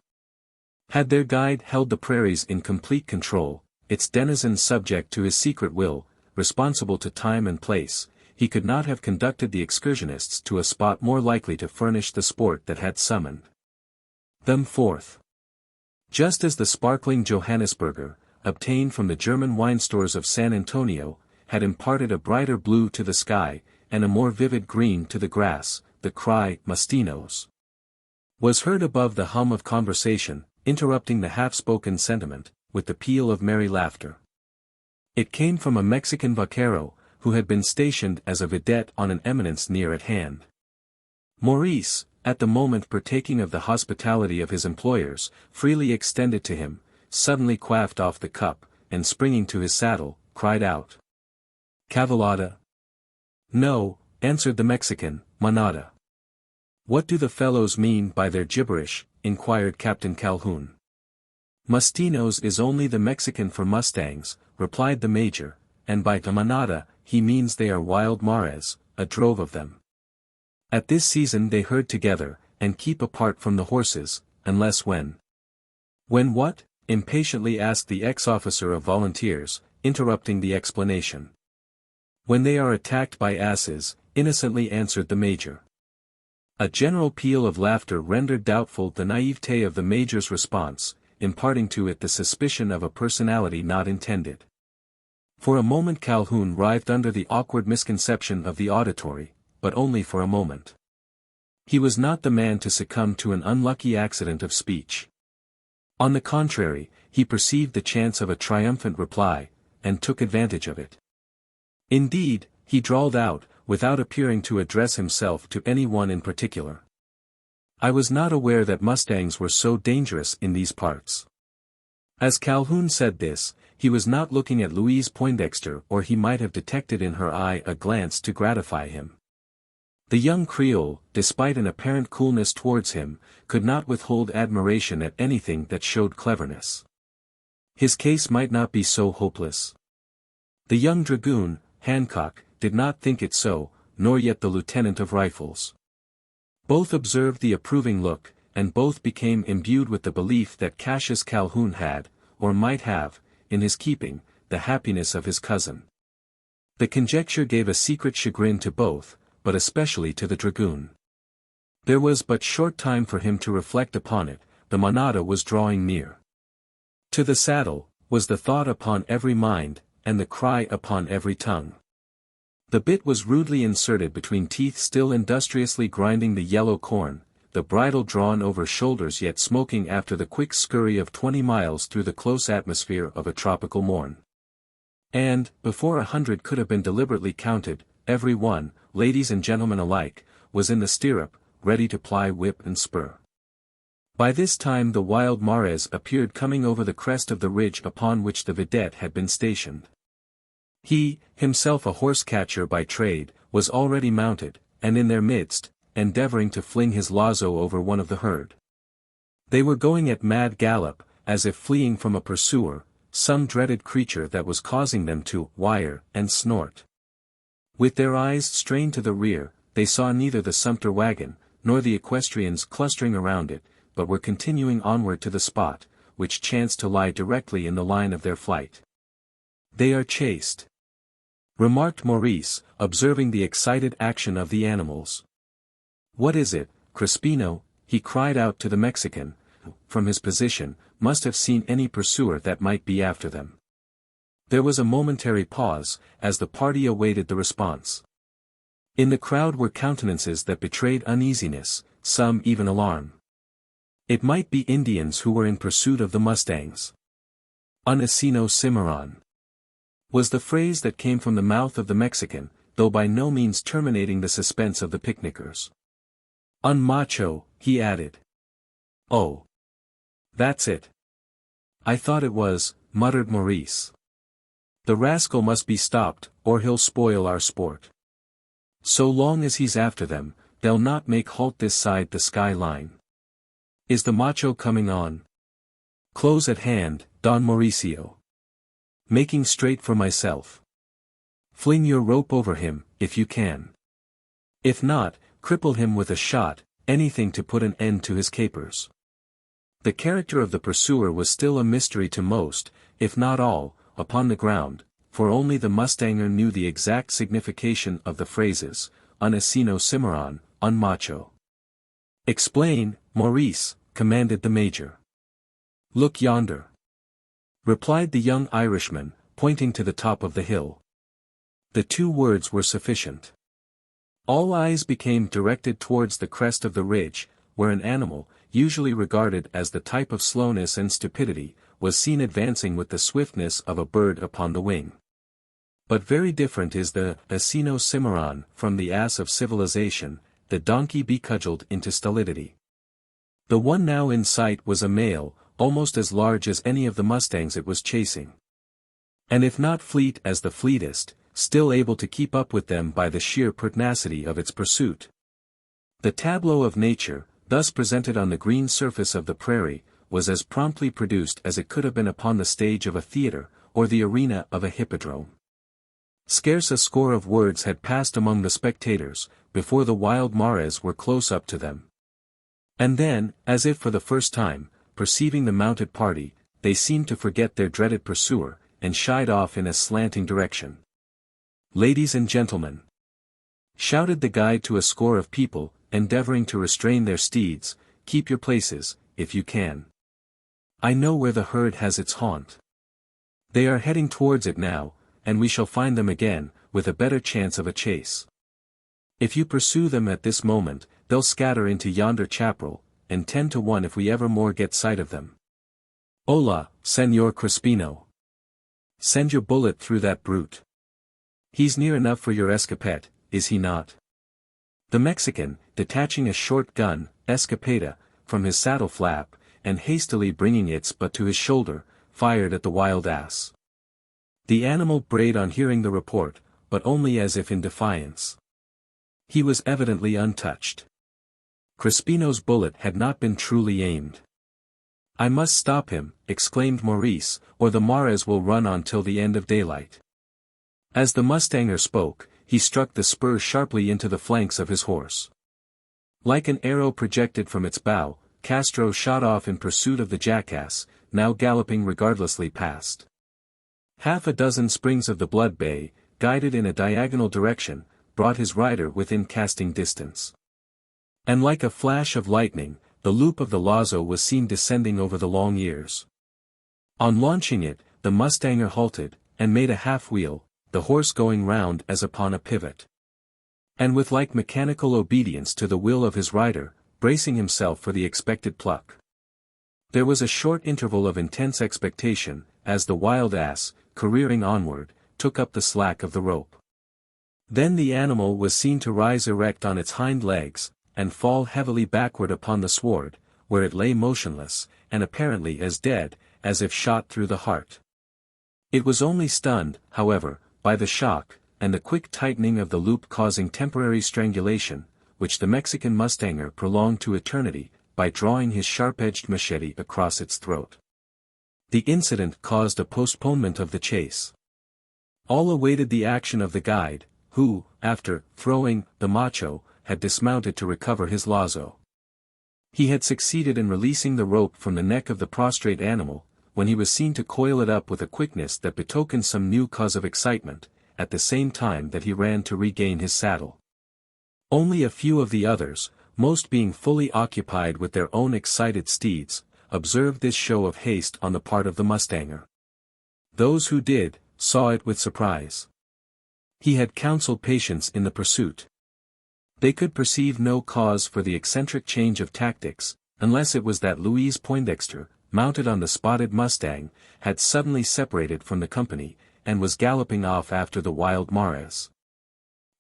Had their guide held the prairies in complete control, its denizens subject to his secret will, responsible to time and place, he could not have conducted the excursionists to a spot more likely to furnish the sport that had summoned them forth. Just as the sparkling Johannisberger, obtained from the German wine stores of San Antonio, had imparted a brighter blue to the sky, and a more vivid green to the grass, the cry, "Mustinos," was heard above the hum of conversation, interrupting the half-spoken sentiment, with the peal of merry laughter. It came from a Mexican vaquero, who had been stationed as a vidette on an eminence near at hand. Maurice, at the moment partaking of the hospitality of his employers, freely extended to him, suddenly quaffed off the cup, and springing to his saddle, cried out, "Cavalada?" "No," answered the Mexican, "Manada." "What do the fellows mean by their gibberish?" inquired Captain Calhoun. Mustinos is only the Mexican for mustangs, replied the major, and by manada, he means they are wild mares, a drove of them. At this season they herd together, and keep apart from the horses, unless when. When what? Impatiently asked the ex-officer of volunteers, interrupting the explanation. When they are attacked by asses, innocently answered the major. A general peal of laughter rendered doubtful the naivete of the major's response, imparting to it the suspicion of a personality not intended. For a moment Calhoun writhed under the awkward misconception of the auditory, but only for a moment. He was not the man to succumb to an unlucky accident of speech. On the contrary, he perceived the chance of a triumphant reply, and took advantage of it. Indeed, he drawled out, without appearing to address himself to any one in particular. I was not aware that mustangs were so dangerous in these parts. As Calhoun said this, he was not looking at Louise Poindexter, or he might have detected in her eye a glance to gratify him. The young Creole, despite an apparent coolness towards him, could not withhold admiration at anything that showed cleverness. His case might not be so hopeless. The young dragoon, Hancock, did not think it so, nor yet the lieutenant of rifles. Both observed the approving look, and both became imbued with the belief that Cassius Calhoun had, or might have, in his keeping, the happiness of his cousin. The conjecture gave a secret chagrin to both, but especially to the dragoon. There was but short time for him to reflect upon it, the manada was drawing near. To the saddle, was the thought upon every mind, and the cry upon every tongue. The bit was rudely inserted between teeth still industriously grinding the yellow corn, the bridle drawn over shoulders yet smoking after the quick scurry of 20 miles through the close atmosphere of a tropical morn. And, before 100 could have been deliberately counted, every one, ladies and gentlemen alike, was in the stirrup, ready to ply whip and spur. By this time the wild mares appeared coming over the crest of the ridge upon which the vidette had been stationed. He, himself a horse catcher by trade, was already mounted, and in their midst, endeavoring to fling his lazo over one of the herd. They were going at mad gallop, as if fleeing from a pursuer, some dreaded creature that was causing them to wire and snort. With their eyes strained to the rear, they saw neither the sumpter wagon, nor the equestrians clustering around it, but were continuing onward to the spot, which chanced to lie directly in the line of their flight. "They are chased," remarked Maurice, observing the excited action of the animals. "What is it, Crispino?" he cried out to the Mexican, who, from his position, must have seen any pursuer that might be after them. There was a momentary pause, as the party awaited the response. In the crowd were countenances that betrayed uneasiness, some even alarm. It might be Indians who were in pursuit of the mustangs. "Un asino cimarron," was the phrase that came from the mouth of the Mexican, though by no means terminating the suspense of the picnickers. "Un macho," he added. "Oh. That's it. I thought it was," muttered Maurice. "The rascal must be stopped, or he'll spoil our sport. So long as he's after them, they'll not make halt this side the sky line. Is the macho coming on?" "Close at hand, Don Mauricio. Making straight for myself. Fling your rope over him, if you can. If not, cripple him with a shot, anything to put an end to his capers." The character of the pursuer was still a mystery to most, if not all, upon the ground, for only the mustanger knew the exact signification of the phrases, "un asino cimarron," "un macho." "Explain, Maurice," commanded the major. "Look yonder," replied the young Irishman, pointing to the top of the hill. The 2 words were sufficient. All eyes became directed towards the crest of the ridge, where an animal, usually regarded as the type of slowness and stupidity, was seen advancing with the swiftness of a bird upon the wing. But very different is the asino cimarron from the ass of civilization, the donkey becudgeled into stolidity. The one now in sight was a male, almost as large as any of the mustangs it was chasing. And if not fleet as the fleetest, still able to keep up with them by the sheer pertinacity of its pursuit. The tableau of nature, thus presented on the green surface of the prairie, was as promptly produced as it could have been upon the stage of a theater, or the arena of a hippodrome. Scarce a score of words had passed among the spectators, before the wild mares were close up to them. And then, as if for the first time, perceiving the mounted party, they seemed to forget their dreaded pursuer, and shied off in a slanting direction. "Ladies and gentlemen!" shouted the guide to a score of people, endeavoring to restrain their steeds, "keep your places, if you can. I know where the herd has its haunt. They are heading towards it now, and we shall find them again, with a better chance of a chase. If you pursue them at this moment, they'll scatter into yonder chaparral, and 10 to 1 if we ever more get sight of them. Hola, Senor Crispino! Send your bullet through that brute. He's near enough for your escopette, is he not?" The Mexican, detaching a short gun, escopeta, from his saddle flap, and hastily bringing its butt to his shoulder, fired at the wild ass. The animal brayed on hearing the report, but only as if in defiance. He was evidently untouched. Crispino's bullet had not been truly aimed. "I must stop him," exclaimed Maurice, "or the mares will run on till the end of daylight." As the mustanger spoke, he struck the spur sharply into the flanks of his horse. Like an arrow projected from its bow, Castro shot off in pursuit of the jackass, now galloping regardlessly past. Half a dozen springs of the blood bay, guided in a diagonal direction, brought his rider within casting distance. And like a flash of lightning, the loop of the lazo was seen descending over the long ears. On launching it, the mustanger halted, and made a half-wheel, the horse going round as upon a pivot. And with like mechanical obedience to the will of his rider, bracing himself for the expected pluck. There was a short interval of intense expectation, as the wild ass, careering onward, took up the slack of the rope. Then the animal was seen to rise erect on its hind legs, and fall heavily backward upon the sward, where it lay motionless, and apparently as dead, as if shot through the heart. It was only stunned, however, by the shock, and the quick tightening of the loop causing temporary strangulation, which the Mexican mustanger prolonged to eternity, by drawing his sharp-edged machete across its throat. The incident caused a postponement of the chase. All awaited the action of the guide, who, after throwing the macho, had dismounted to recover his lazo. He had succeeded in releasing the rope from the neck of the prostrate animal, when he was seen to coil it up with a quickness that betokened some new cause of excitement, at the same time that he ran to regain his saddle. Only a few of the others, most being fully occupied with their own excited steeds, observed this show of haste on the part of the mustanger. Those who did, saw it with surprise. He had counseled patience in the pursuit. They could perceive no cause for the eccentric change of tactics, unless it was that Louise Poindexter, mounted on the spotted mustang, had suddenly separated from the company, and was galloping off after the wild mares.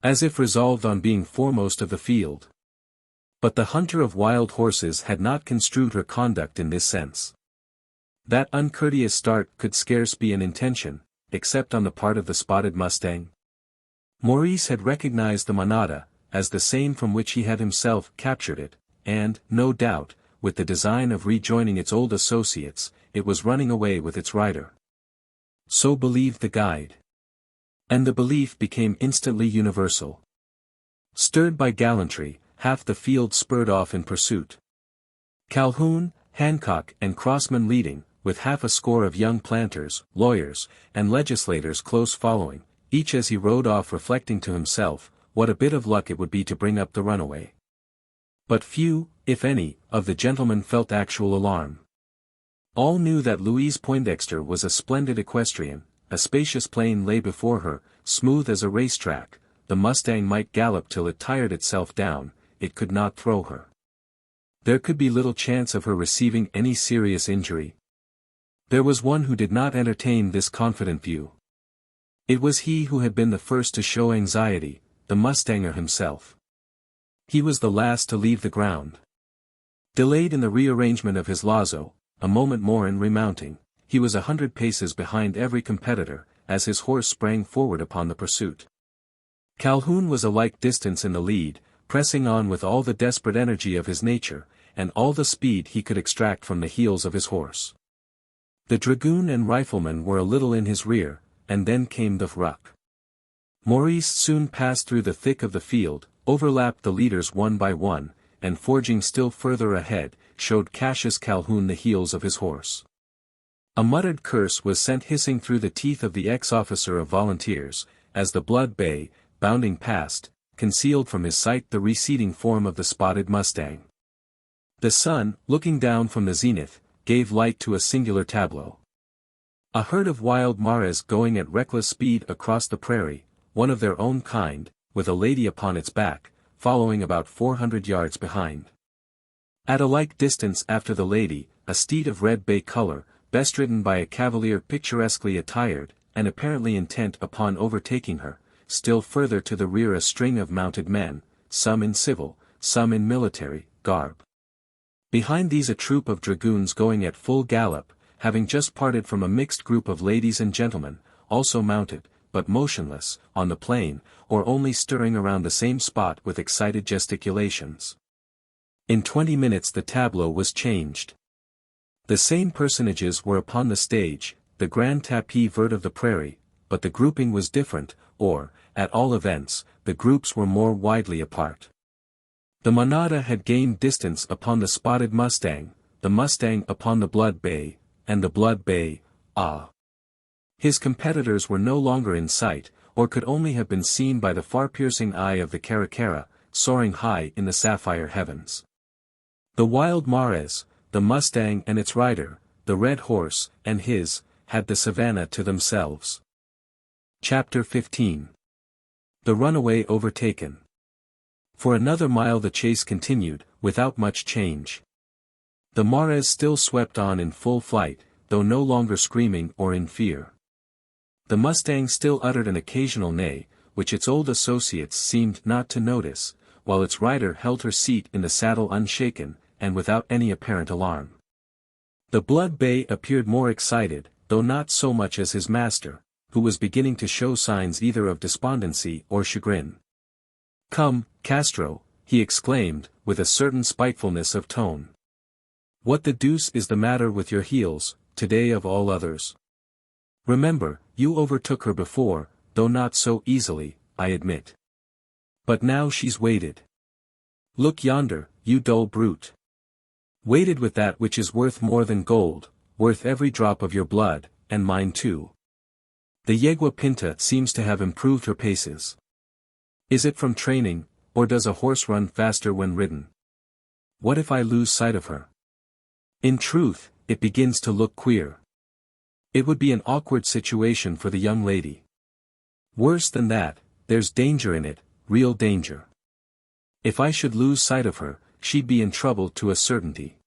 As if resolved on being foremost of the field. But the hunter of wild horses had not construed her conduct in this sense. That uncourteous start could scarce be an intention, except on the part of the spotted mustang. Maurice had recognized the manada, as the same from which he had himself captured it, and, no doubt, with the design of rejoining its old associates, it was running away with its rider. So believed the guide. And the belief became instantly universal. Stirred by gallantry, half the field spurred off in pursuit. Calhoun, Hancock and Crossman leading, with half a score of young planters, lawyers, and legislators close following, each as he rode off reflecting to himself, what a bit of luck it would be to bring up the runaway. But few, if any, of the gentlemen felt actual alarm. All knew that Louise Poindexter was a splendid equestrian, a spacious plain lay before her, smooth as a racetrack, the mustang might gallop till it tired itself down, it could not throw her. There could be little chance of her receiving any serious injury. There was one who did not entertain this confident view. It was he who had been the first to show anxiety, the mustanger himself. He was the last to leave the ground. Delayed in the rearrangement of his lazo, a moment more in remounting, he was 100 paces behind every competitor, as his horse sprang forward upon the pursuit. Calhoun was a like distance in the lead, pressing on with all the desperate energy of his nature, and all the speed he could extract from the heels of his horse. The dragoon and rifleman were a little in his rear, and then came the ruck. Maurice soon passed through the thick of the field, overlapped the leaders one by one, and forging still further ahead, showed Cassius Calhoun the heels of his horse. A muttered curse was sent hissing through the teeth of the ex-officer of volunteers, as the blood bay, bounding past, concealed from his sight the receding form of the spotted mustang. The sun, looking down from the zenith, gave light to a singular tableau. A herd of wild mares going at reckless speed across the prairie, one of their own kind, with a lady upon its back, following about 400 yards behind. At a like distance after the lady, a steed of red bay color, bestridden by a cavalier picturesquely attired, and apparently intent upon overtaking her, still further to the rear a string of mounted men, some in civil, some in military, garb. Behind these a troop of dragoons going at full gallop, having just parted from a mixed group of ladies and gentlemen, also mounted, but motionless, on the plain, or only stirring around the same spot with excited gesticulations. In 20 minutes the tableau was changed. The same personages were upon the stage, the grand tapis vert of the prairie, but the grouping was different, or, at all events, the groups were more widely apart. The manada had gained distance upon the spotted mustang, the mustang upon the blood bay, and the blood bay, His competitors were no longer in sight, or could only have been seen by the far-piercing eye of the caracara, soaring high in the sapphire heavens. The wild mares, the mustang and its rider, the red horse, and his, had the savannah to themselves. Chapter 15. The runaway overtaken. For another mile the chase continued, without much change. The mares still swept on in full flight, though no longer screaming or in fear. The mustang still uttered an occasional neigh, which its old associates seemed not to notice, while its rider held her seat in the saddle unshaken, and without any apparent alarm. The blood bay appeared more excited, though not so much as his master, who was beginning to show signs either of despondency or chagrin. "Come, Castro," he exclaimed, with a certain spitefulness of tone. "What the deuce is the matter with your heels, today of all others? Remember, you overtook her before, though not so easily, I admit. But now she's weighted. Look yonder, you dull brute. Weighted with that which is worth more than gold, worth every drop of your blood, and mine too. The yegua pinta seems to have improved her paces. Is it from training, or does a horse run faster when ridden? What if I lose sight of her? In truth, it begins to look queer. It would be an awkward situation for the young lady. Worse than that, there's danger in it, real danger. If I should lose sight of her, she'd be in trouble to a certainty."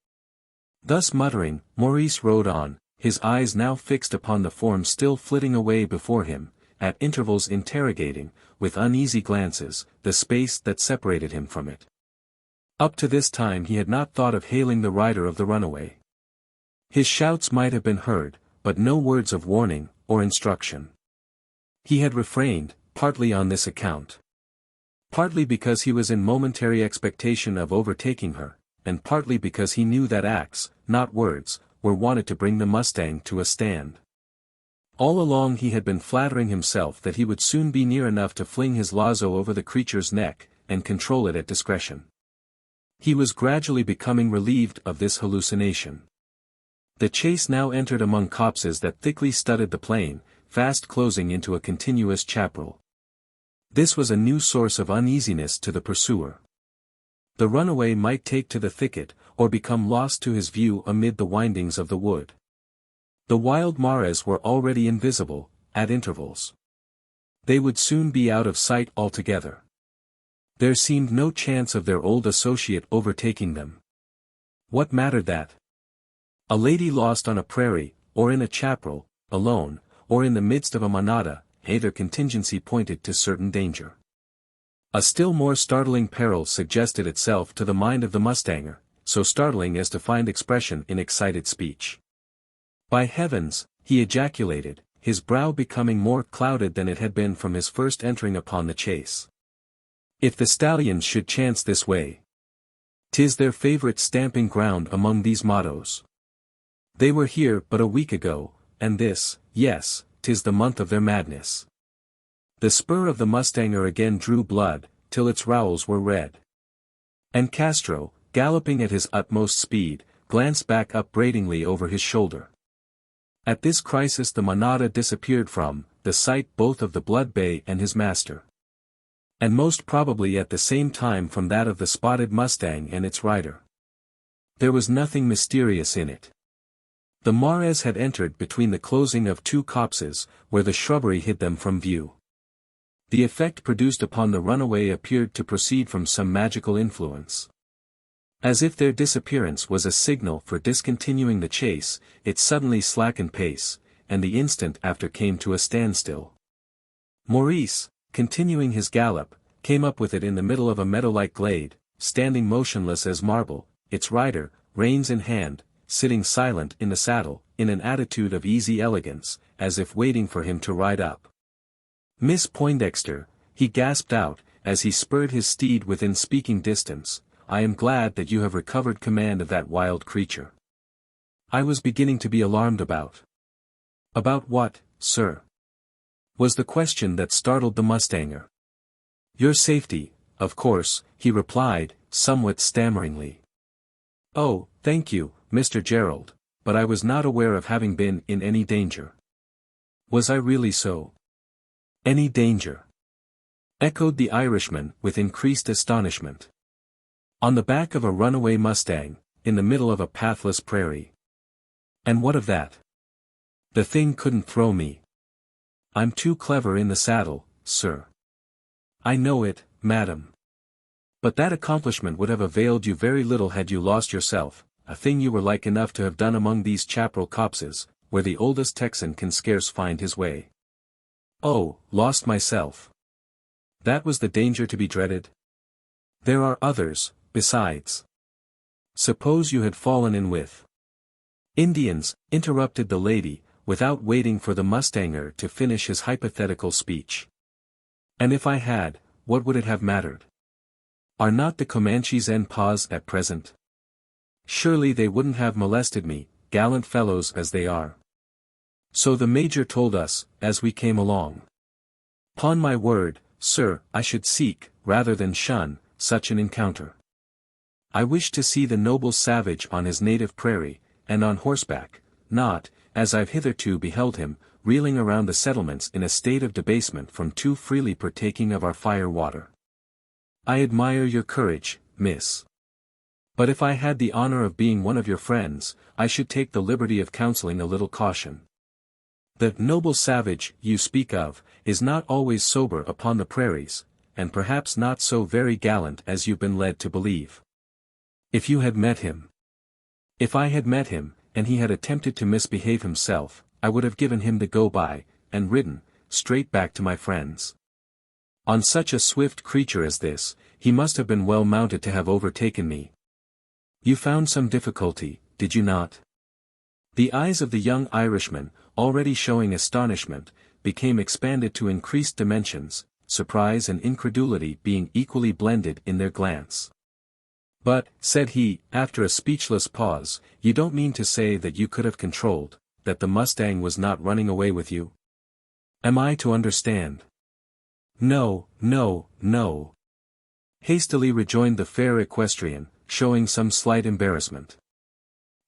Thus muttering, Maurice rode on, his eyes now fixed upon the form still flitting away before him, at intervals interrogating, with uneasy glances, the space that separated him from it. Up to this time he had not thought of hailing the rider of the runaway. His shouts might have been heard, but no words of warning, or instruction. He had refrained, partly on this account. Partly because he was in momentary expectation of overtaking her, and partly because he knew that acts, not words, were wanted to bring the mustang to a stand. All along he had been flattering himself that he would soon be near enough to fling his lazo over the creature's neck, and control it at discretion. He was gradually becoming relieved of this hallucination. The chase now entered among copses that thickly studded the plain, fast closing into a continuous chaparral. This was a new source of uneasiness to the pursuer. The runaway might take to the thicket, or become lost to his view amid the windings of the wood. The wild mares were already invisible, at intervals. They would soon be out of sight altogether. There seemed no chance of their old associate overtaking them. What mattered that? A lady lost on a prairie, or in a chaparral, alone, or in the midst of a manada, either contingency pointed to certain danger. A still more startling peril suggested itself to the mind of the mustanger, so startling as to find expression in excited speech. "By heavens," he ejaculated, his brow becoming more clouded than it had been from his first entering upon the chase. "If the stallions should chance this way. 'Tis their favorite stamping ground among these mottos. They were here but a week ago, and this, yes, 'tis the month of their madness. The spur of the mustanger again drew blood, till its rowels were red. And Castro, galloping at his utmost speed, glanced back upbraidingly over his shoulder. At this crisis the manada disappeared from the sight both of the blood bay and his master. And most probably at the same time from that of the spotted mustang and its rider. There was nothing mysterious in it. The Mares had entered between the closing of two copses, where the shrubbery hid them from view. The effect produced upon the runaway appeared to proceed from some magical influence. As if their disappearance was a signal for discontinuing the chase, it suddenly slackened pace, and the instant after came to a standstill. Maurice, continuing his gallop, came up with it in the middle of a meadow-like glade, standing motionless as marble, its rider, reins in hand, sitting silent in the saddle, in an attitude of easy elegance, as if waiting for him to ride up. "Miss Poindexter," he gasped out, as he spurred his steed within speaking distance, "I am glad that you have recovered command of that wild creature. I was beginning to be alarmed about." "About what, sir?" was the question that startled the mustanger. "Your safety, of course," he replied, somewhat stammeringly. "Oh, thank you, Mr. Gerald, but I was not aware of having been in any danger." "Was I really so?" "Any danger?" echoed the Irishman with increased astonishment. "On the back of a runaway mustang, in the middle of a pathless prairie. And what of that? The thing couldn't throw me. I'm too clever in the saddle, sir." "I know it, madam. But that accomplishment would have availed you very little had you lost yourself, a thing you were like enough to have done among these chaparral copses, where the oldest Texan can scarce find his way." "Oh, lost myself. That was the danger to be dreaded? There are others, besides. Suppose you had fallen in with Indians," interrupted the lady, without waiting for the mustanger to finish his hypothetical speech. "And if I had, what would it have mattered? Are not the Comanches en paz at present? Surely they wouldn't have molested me, gallant fellows as they are. So the major told us, as we came along. 'Pon my word, sir, I should seek, rather than shun, such an encounter. I wish to see the noble savage on his native prairie, and on horseback, not, as I've hitherto beheld him, reeling around the settlements in a state of debasement from too freely partaking of our fire water. I admire your courage, miss. But if I had the honor of being one of your friends, I should take the liberty of counseling a little caution. The noble savage you speak of is not always sober upon the prairies, and perhaps not so very gallant as you've been led to believe. If you had met him. If I had met him, and he had attempted to misbehave himself, I would have given him the go-by, and ridden, straight back to my friends. On such a swift creature as this, he must have been well mounted to have overtaken me. You found some difficulty, did you not?" The eyes of the young Irishman, already showing astonishment, became expanded to increased dimensions, surprise and incredulity being equally blended in their glance. "But," said he, after a speechless pause, "you don't mean to say that you could have controlled, that the mustang was not running away with you? Am I to understand?" "No, no, no," hastily rejoined the fair equestrian, showing some slight embarrassment.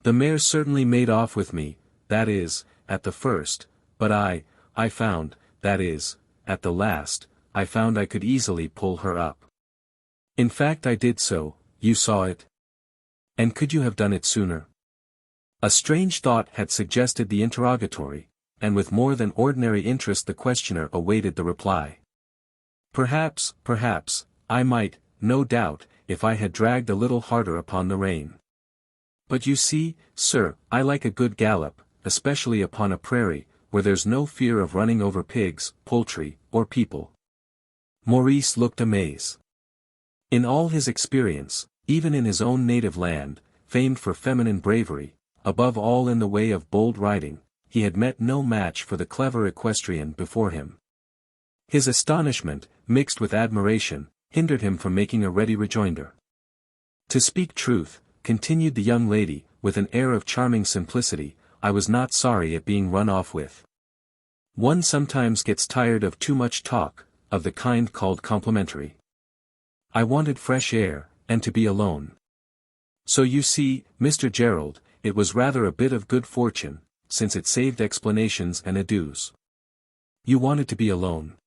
"The mare certainly made off with me, that is, at the first, but I found, that is, at the last, I found I could easily pull her up. In fact I did so, you saw it. And could you have done it sooner?" A strange thought had suggested the interrogatory, and with more than ordinary interest the questioner awaited the reply. Perhaps, I might, no doubt, if I had dragged a little harder upon the rein. But you see, sir, I like a good gallop, especially upon a prairie, where there's no fear of running over pigs, poultry, or people." Maurice looked amazed. In all his experience, even in his own native land, famed for feminine bravery, above all in the way of bold riding, he had met no match for the clever equestrian before him. His astonishment, mixed with admiration, hindered him from making a ready rejoinder. To speak truth, continued the young lady, with an air of charming simplicity, I was not sorry at being run off with. One sometimes gets tired of too much talk, of the kind called complimentary. I wanted fresh air, and to be alone. So you see, Mr. Gerald, it was rather a bit of good fortune, since it saved explanations and adieus. You wanted to be alone,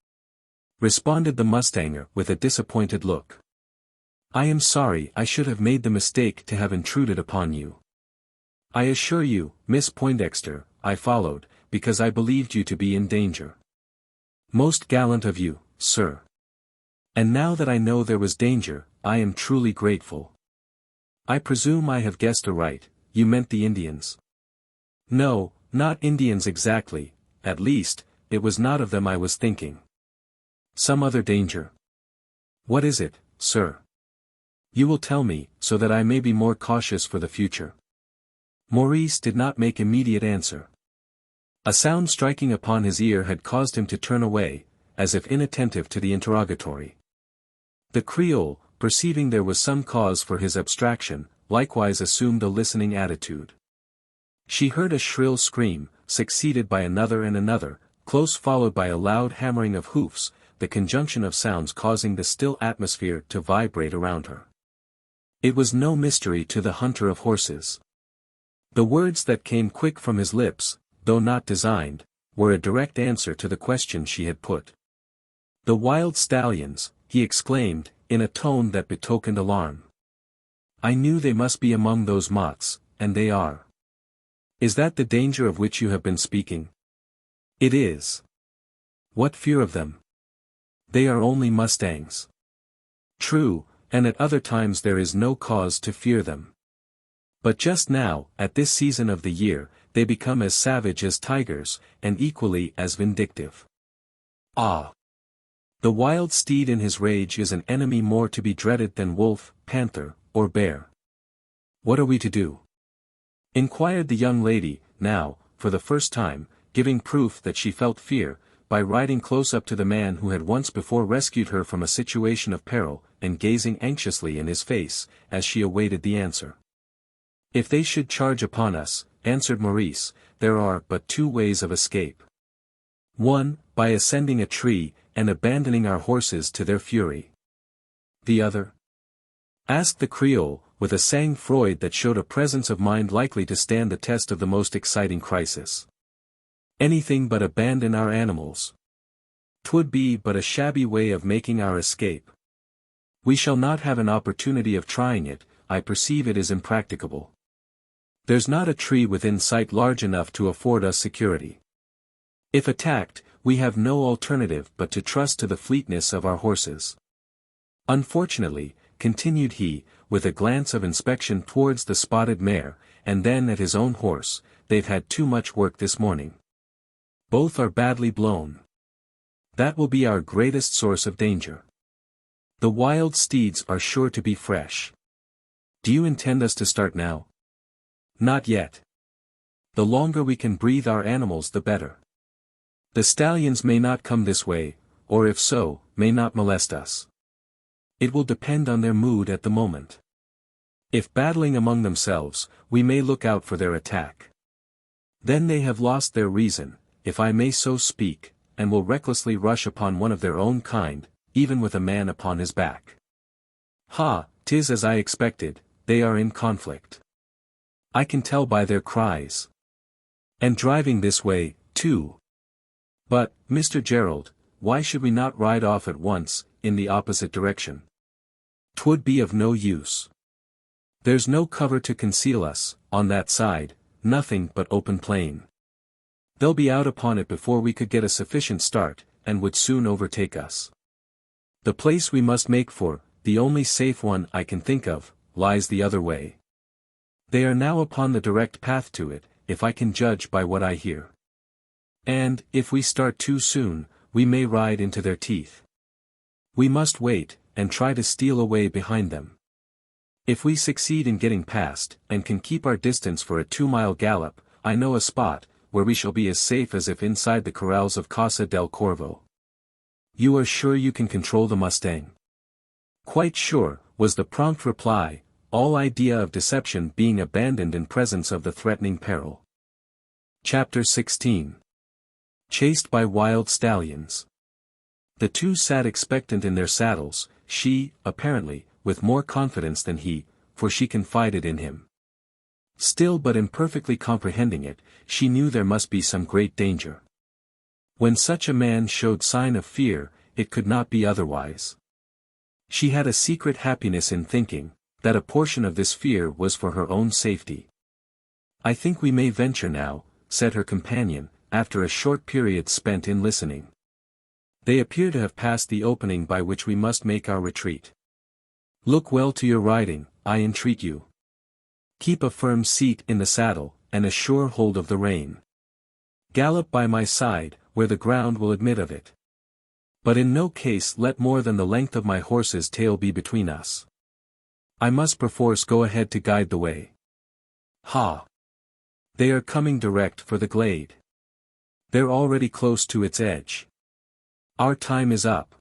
responded the mustanger with a disappointed look. I am sorry I should have made the mistake to have intruded upon you. I assure you, Miss Poindexter, I followed, because I believed you to be in danger. Most gallant of you, sir. And now that I know there was danger, I am truly grateful. I presume I have guessed aright, you meant the Indians. No, not Indians exactly, at least, it was not of them I was thinking. Some other danger. What is it, sir? You will tell me, so that I may be more cautious for the future. Maurice did not make immediate answer. A sound striking upon his ear had caused him to turn away, as if inattentive to the interrogatory. The Creole, perceiving there was some cause for his abstraction, likewise assumed a listening attitude. She heard a shrill scream, succeeded by another and another, close followed by a loud hammering of hoofs, the conjunction of sounds causing the still atmosphere to vibrate around her. It was no mystery to the hunter of horses. The words that came quick from his lips, though not designed, were a direct answer to the question she had put. The wild stallions, he exclaimed, in a tone that betokened alarm. I knew they must be among those mots, and they are. Is that the danger of which you have been speaking? It is. What fear of them? They are only mustangs. True, and at other times there is no cause to fear them. But just now, at this season of the year, they become as savage as tigers, and equally as vindictive. Ah! The wild steed in his rage is an enemy more to be dreaded than wolf, panther, or bear. What are we to do? Inquired the young lady, now, for the first time, giving proof that she felt fear, by riding close up to the man who had once before rescued her from a situation of peril, and gazing anxiously in his face, as she awaited the answer. If they should charge upon us, answered Maurice, there are but two ways of escape. One, by ascending a tree, and abandoning our horses to their fury. The other? Asked the Creole, with a sang-froid that showed a presence of mind likely to stand the test of the most exciting crisis. Anything but abandon our animals. 'Twould be but a shabby way of making our escape. We shall not have an opportunity of trying it, I perceive it is impracticable. There's not a tree within sight large enough to afford us security. If attacked, we have no alternative but to trust to the fleetness of our horses. Unfortunately, continued he, with a glance of inspection towards the spotted mare, and then at his own horse, they've had too much work this morning. Both are badly blown. That will be our greatest source of danger. The wild steeds are sure to be fresh. Do you intend us to start now? Not yet. The longer we can breathe our animals the better. The stallions may not come this way, or if so, may not molest us. It will depend on their mood at the moment. If battling among themselves, we may look out for their attack. Then they have lost their reason, if I may so speak, and will recklessly rush upon one of their own kind, even with a man upon his back. Ha, 'tis as I expected, they are in conflict. I can tell by their cries. And driving this way, too. But, Mr. Gerald, why should we not ride off at once, in the opposite direction? 'Twould be of no use. There's no cover to conceal us, on that side, nothing but open plain. They'll be out upon it before we could get a sufficient start, and would soon overtake us. The place we must make for, the only safe one I can think of, lies the other way. They are now upon the direct path to it, if I can judge by what I hear. And, if we start too soon, we may ride into their teeth. We must wait, and try to steal away behind them. If we succeed in getting past, and can keep our distance for a 2-mile gallop, I know a spot, where we shall be as safe as if inside the corrals of Casa del Corvo. You are sure you can control the mustang? Quite sure, was the prompt reply, all idea of deception being abandoned in presence of the threatening peril. Chapter 16. Chased by wild stallions. The two sat expectant in their saddles, she, apparently, with more confidence than he, for she confided in him. Still but imperfectly comprehending it, she knew there must be some great danger. When such a man showed sign of fear, it could not be otherwise. She had a secret happiness in thinking, that a portion of this fear was for her own safety. "I think we may venture now," said her companion, after a short period spent in listening. "They appear to have passed the opening by which we must make our retreat. Look well to your riding, I entreat you. Keep a firm seat in the saddle, and a sure hold of the rein. Gallop by my side, where the ground will admit of it. But in no case let more than the length of my horse's tail be between us. I must perforce go ahead to guide the way. Ha! They are coming direct for the glade. They're already close to its edge. Our time is up."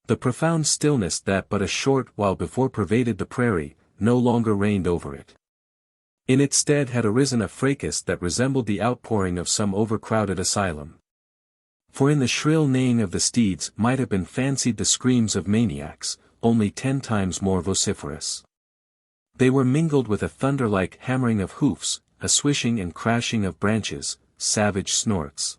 The profound stillness that but a short while before pervaded the prairie, no longer reigned over it. In its stead had arisen a fracas that resembled the outpouring of some overcrowded asylum. For in the shrill neighing of the steeds might have been fancied the screams of maniacs, only 10 times more vociferous. They were mingled with a thunder-like hammering of hoofs, a swishing and crashing of branches, savage snorts,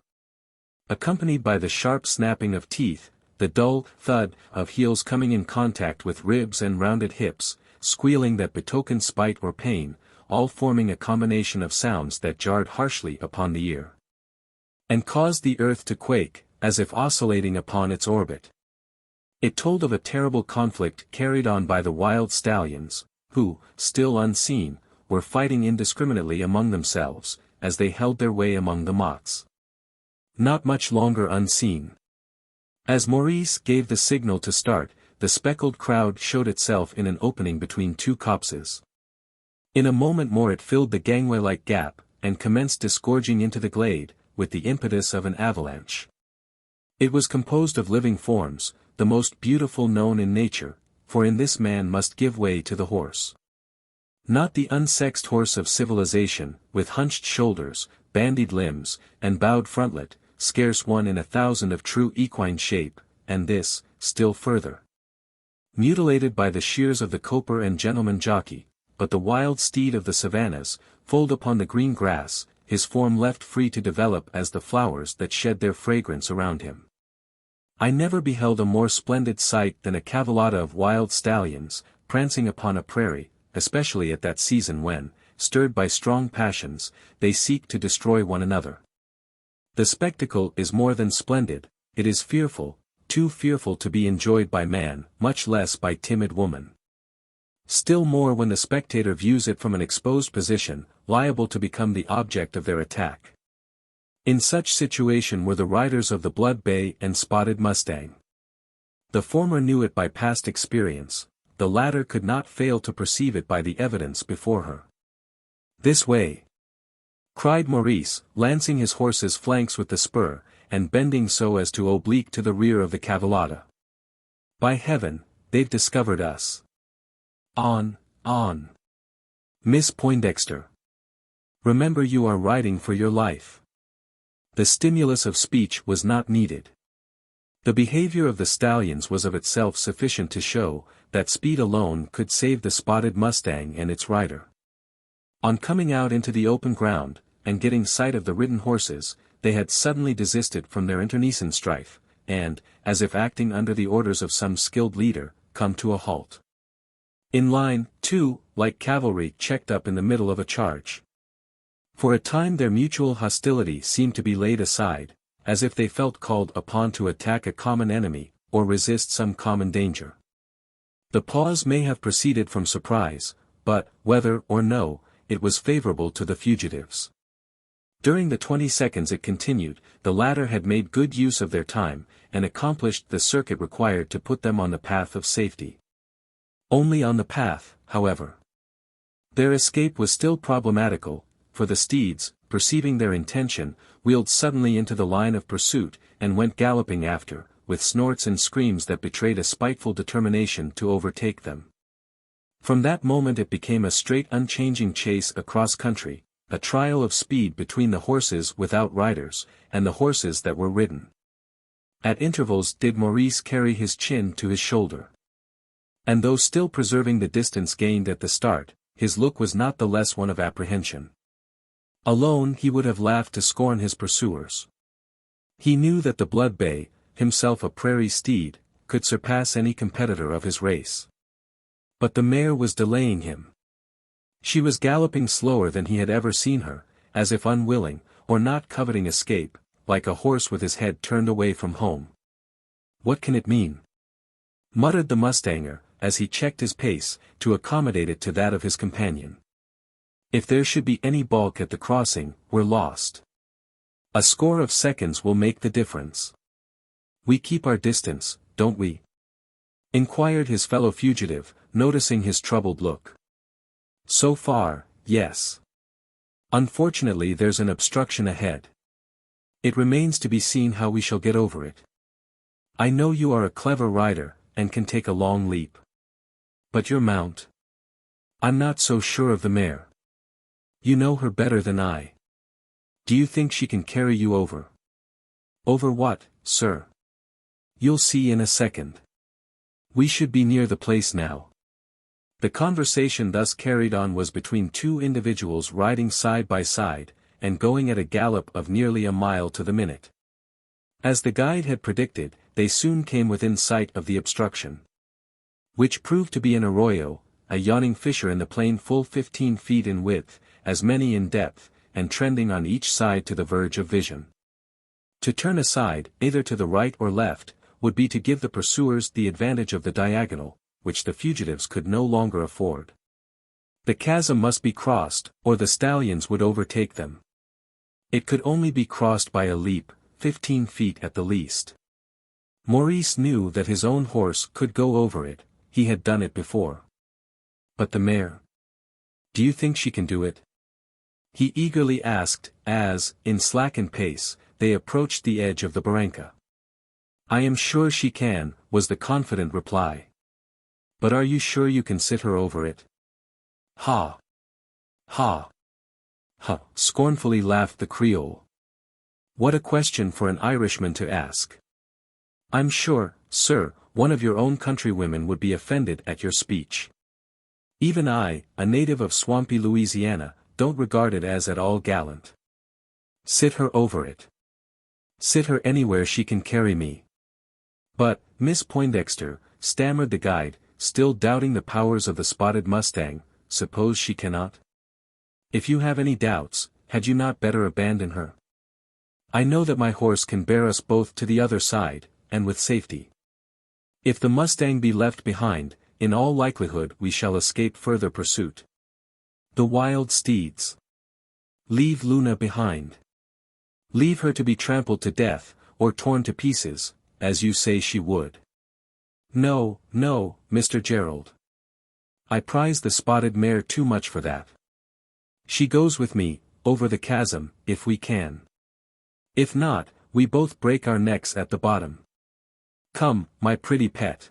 accompanied by the sharp snapping of teeth, the dull thud of heels coming in contact with ribs and rounded hips, squealing that betokened spite or pain, all forming a combination of sounds that jarred harshly upon the ear, and caused the earth to quake, as if oscillating upon its orbit. It told of a terrible conflict carried on by the wild stallions, who, still unseen, were fighting indiscriminately among themselves, as they held their way among the mottes. Not much longer unseen. As Maurice gave the signal to start, the speckled crowd showed itself in an opening between two copses. In a moment more it filled the gangway-like gap, and commenced disgorging into the glade, with the impetus of an avalanche. It was composed of living forms, the most beautiful known in nature, for in this man must give way to the horse. Not the unsexed horse of civilization, with hunched shoulders, bandied limbs, and bowed frontlet, scarce one in 1,000 of true equine shape, and this, still further, mutilated by the shears of the coper and gentleman jockey, but the wild steed of the savannas, foaled upon the green grass, his form left free to develop as the flowers that shed their fragrance around him. I never beheld a more splendid sight than a cavalcade of wild stallions, prancing upon a prairie, especially at that season when, stirred by strong passions, they seek to destroy one another. The spectacle is more than splendid, it is fearful, too fearful to be enjoyed by man, much less by timid woman. Still more when the spectator views it from an exposed position, liable to become the object of their attack. In such situation were the riders of the Blood Bay and Spotted Mustang. The former knew it by past experience, the latter could not fail to perceive it by the evidence before her. "This way!" cried Maurice, lancing his horse's flanks with the spur, and bending so as to oblique to the rear of the cavalcade. "By heaven, they've discovered us! On, on! Miss Poindexter! Remember you are riding for your life." The stimulus of speech was not needed. The behavior of the stallions was of itself sufficient to show, that speed alone could save the Spotted Mustang and its rider. On coming out into the open ground, and getting sight of the ridden horses, they had suddenly desisted from their internecine strife, and, as if acting under the orders of some skilled leader, come to a halt. In line, too, like cavalry checked up in the middle of a charge. For a time their mutual hostility seemed to be laid aside, as if they felt called upon to attack a common enemy, or resist some common danger. The pause may have proceeded from surprise, but, whether or no, it was favorable to the fugitives. During the 20 seconds it continued, the latter had made good use of their time, and accomplished the circuit required to put them on the path of safety. Only on the path, however. Their escape was still problematical, for the steeds, perceiving their intention, wheeled suddenly into the line of pursuit, and went galloping after, with snorts and screams that betrayed a spiteful determination to overtake them. From that moment it became a straight unchanging chase across country, a trial of speed between the horses without riders, and the horses that were ridden. At intervals did Maurice carry his chin to his shoulder. And though still preserving the distance gained at the start, his look was not the less one of apprehension. Alone he would have laughed to scorn his pursuers. He knew that the blood bay, himself a prairie steed, could surpass any competitor of his race. But the mare was delaying him. She was galloping slower than he had ever seen her, as if unwilling, or not coveting escape, like a horse with his head turned away from home. "What can it mean?" muttered the mustanger, as he checked his pace, to accommodate it to that of his companion. "If there should be any balk at the crossing, we're lost. A score of seconds will make the difference." "We keep our distance, don't we?" inquired his fellow fugitive, noticing his troubled look. "So far, yes. Unfortunately there's an obstruction ahead. It remains to be seen how we shall get over it. I know you are a clever rider, and can take a long leap. But your mount? I'm not so sure of the mare. You know her better than I. Do you think she can carry you over?" "Over what, sir?" "You'll see in a second. We should be near the place now." The conversation thus carried on was between two individuals riding side by side, and going at a gallop of nearly a mile to the minute. As the guide had predicted, they soon came within sight of the obstruction, which proved to be an arroyo, a yawning fissure in the plain full 15 feet in width, as many in depth, and trending on each side to the verge of vision. To turn aside, either to the right or left, would be to give the pursuers the advantage of the diagonal, which the fugitives could no longer afford. The chasm must be crossed, or the stallions would overtake them. It could only be crossed by a leap, 15 feet at the least. Maurice knew that his own horse could go over it, he had done it before. But the mare? "Do you think she can do it?" he eagerly asked, as, in slackened pace, they approached the edge of the barranca. "I am sure she can," was the confident reply. "But are you sure you can sit her over it?" "Ha! Ha! Ha!" scornfully laughed the Creole. "What a question for an Irishman to ask. I'm sure, sir, one of your own countrywomen would be offended at your speech. Even I, a native of swampy Louisiana, don't regard it as at all gallant. Sit her over it. Sit her anywhere she can carry me." "But, Miss Poindexter," stammered the guide, still doubting the powers of the spotted mustang, "suppose she cannot? If you have any doubts, had you not better abandon her? I know that my horse can bear us both to the other side, and with safety. If the mustang be left behind, in all likelihood we shall escape further pursuit. The wild steeds. Leave Luna behind. Leave her to be trampled to death, or torn to pieces, as you say she would. No, no, Mr. Gerald. I prize the spotted mare too much for that. She goes with me, over the chasm, if we can. If not, we both break our necks at the bottom. Come, my pretty pet.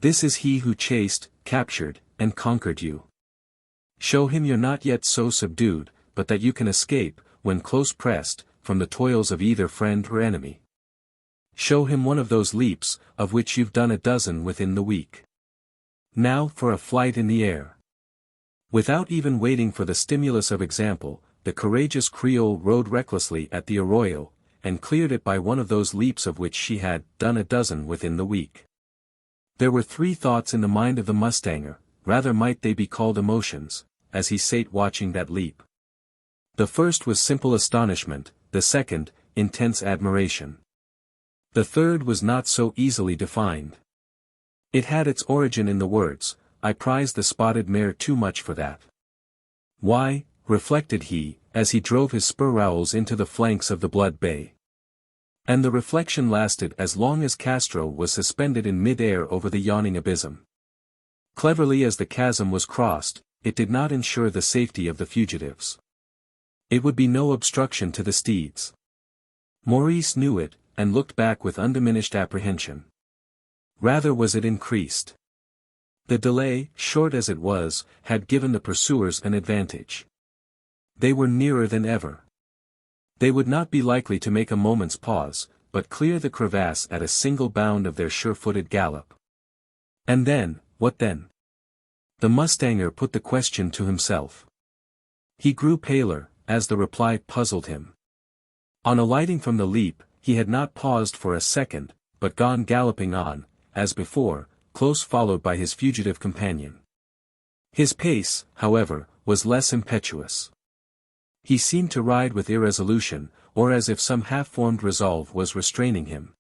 This is he who chased, captured, and conquered you. Show him you're not yet so subdued, but that you can escape, when close pressed, from the toils of either friend or enemy. Show him one of those leaps, of which you've done a dozen within the week. Now for a flight in the air." Without even waiting for the stimulus of example, the courageous Creole rode recklessly at the arroyo, and cleared it by one of those leaps of which she had done a dozen within the week. There were three thoughts in the mind of the mustanger, rather might they be called emotions, as he sate watching that leap. The first was simple astonishment, the second, intense admiration. The third was not so easily defined. It had its origin in the words, "I prize the spotted mare too much for that." Why, reflected he, as he drove his spur rowels into the flanks of the blood bay. And the reflection lasted as long as Castro was suspended in mid-air over the yawning abysm. Cleverly as the chasm was crossed, it did not ensure the safety of the fugitives. It would be no obstruction to the steeds. Maurice knew it, and looked back with undiminished apprehension. Rather was it increased. The delay, short as it was, had given the pursuers an advantage. They were nearer than ever. They would not be likely to make a moment's pause, but clear the crevasse at a single bound of their sure-footed gallop. And then, what then? The mustanger put the question to himself. He grew paler, as the reply puzzled him. On alighting from the leap, he had not paused for a second, but gone galloping on, as before, close followed by his fugitive companion. His pace, however, was less impetuous. He seemed to ride with irresolution, or as if some half-formed resolve was restraining him.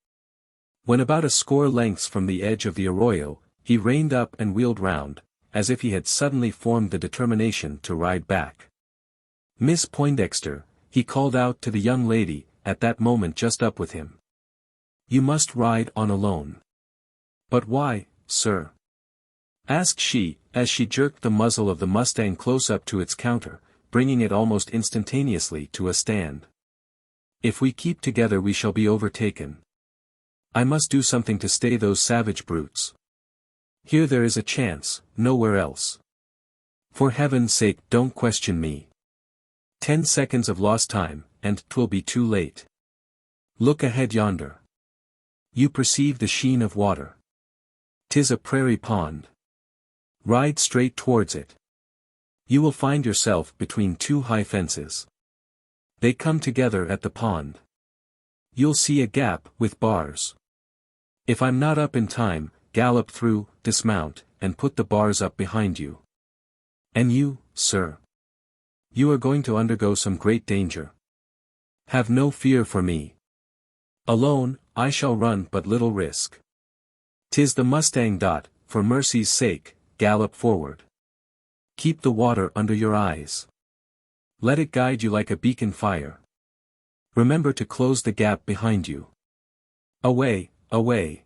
When about a score lengths from the edge of the arroyo, he reined up and wheeled round, as if he had suddenly formed the determination to ride back. "Miss Poindexter," he called out to the young lady, at that moment just up with him. "You must ride on alone." "But why, sir?" asked she, as she jerked the muzzle of the mustang close up to its counter, bringing it almost instantaneously to a stand. "If we keep together we shall be overtaken. I must do something to stay those savage brutes. Here there is a chance, nowhere else. For heaven's sake don't question me. 10 seconds of lost time, and 'twill be too late. Look ahead yonder. You perceive the sheen of water. 'Tis a prairie pond. Ride straight towards it. You will find yourself between two high fences. They come together at the pond. You'll see a gap with bars. If I'm not up in time, gallop through, dismount, and put the bars up behind you. And you, sir? You are going to undergo some great danger. Have no fear for me. Alone, I shall run but little risk. 'Tis the mustang. For mercy's sake, gallop forward. Keep the water under your eyes. Let it guide you like a beacon fire. Remember to close the gap behind you. Away, away."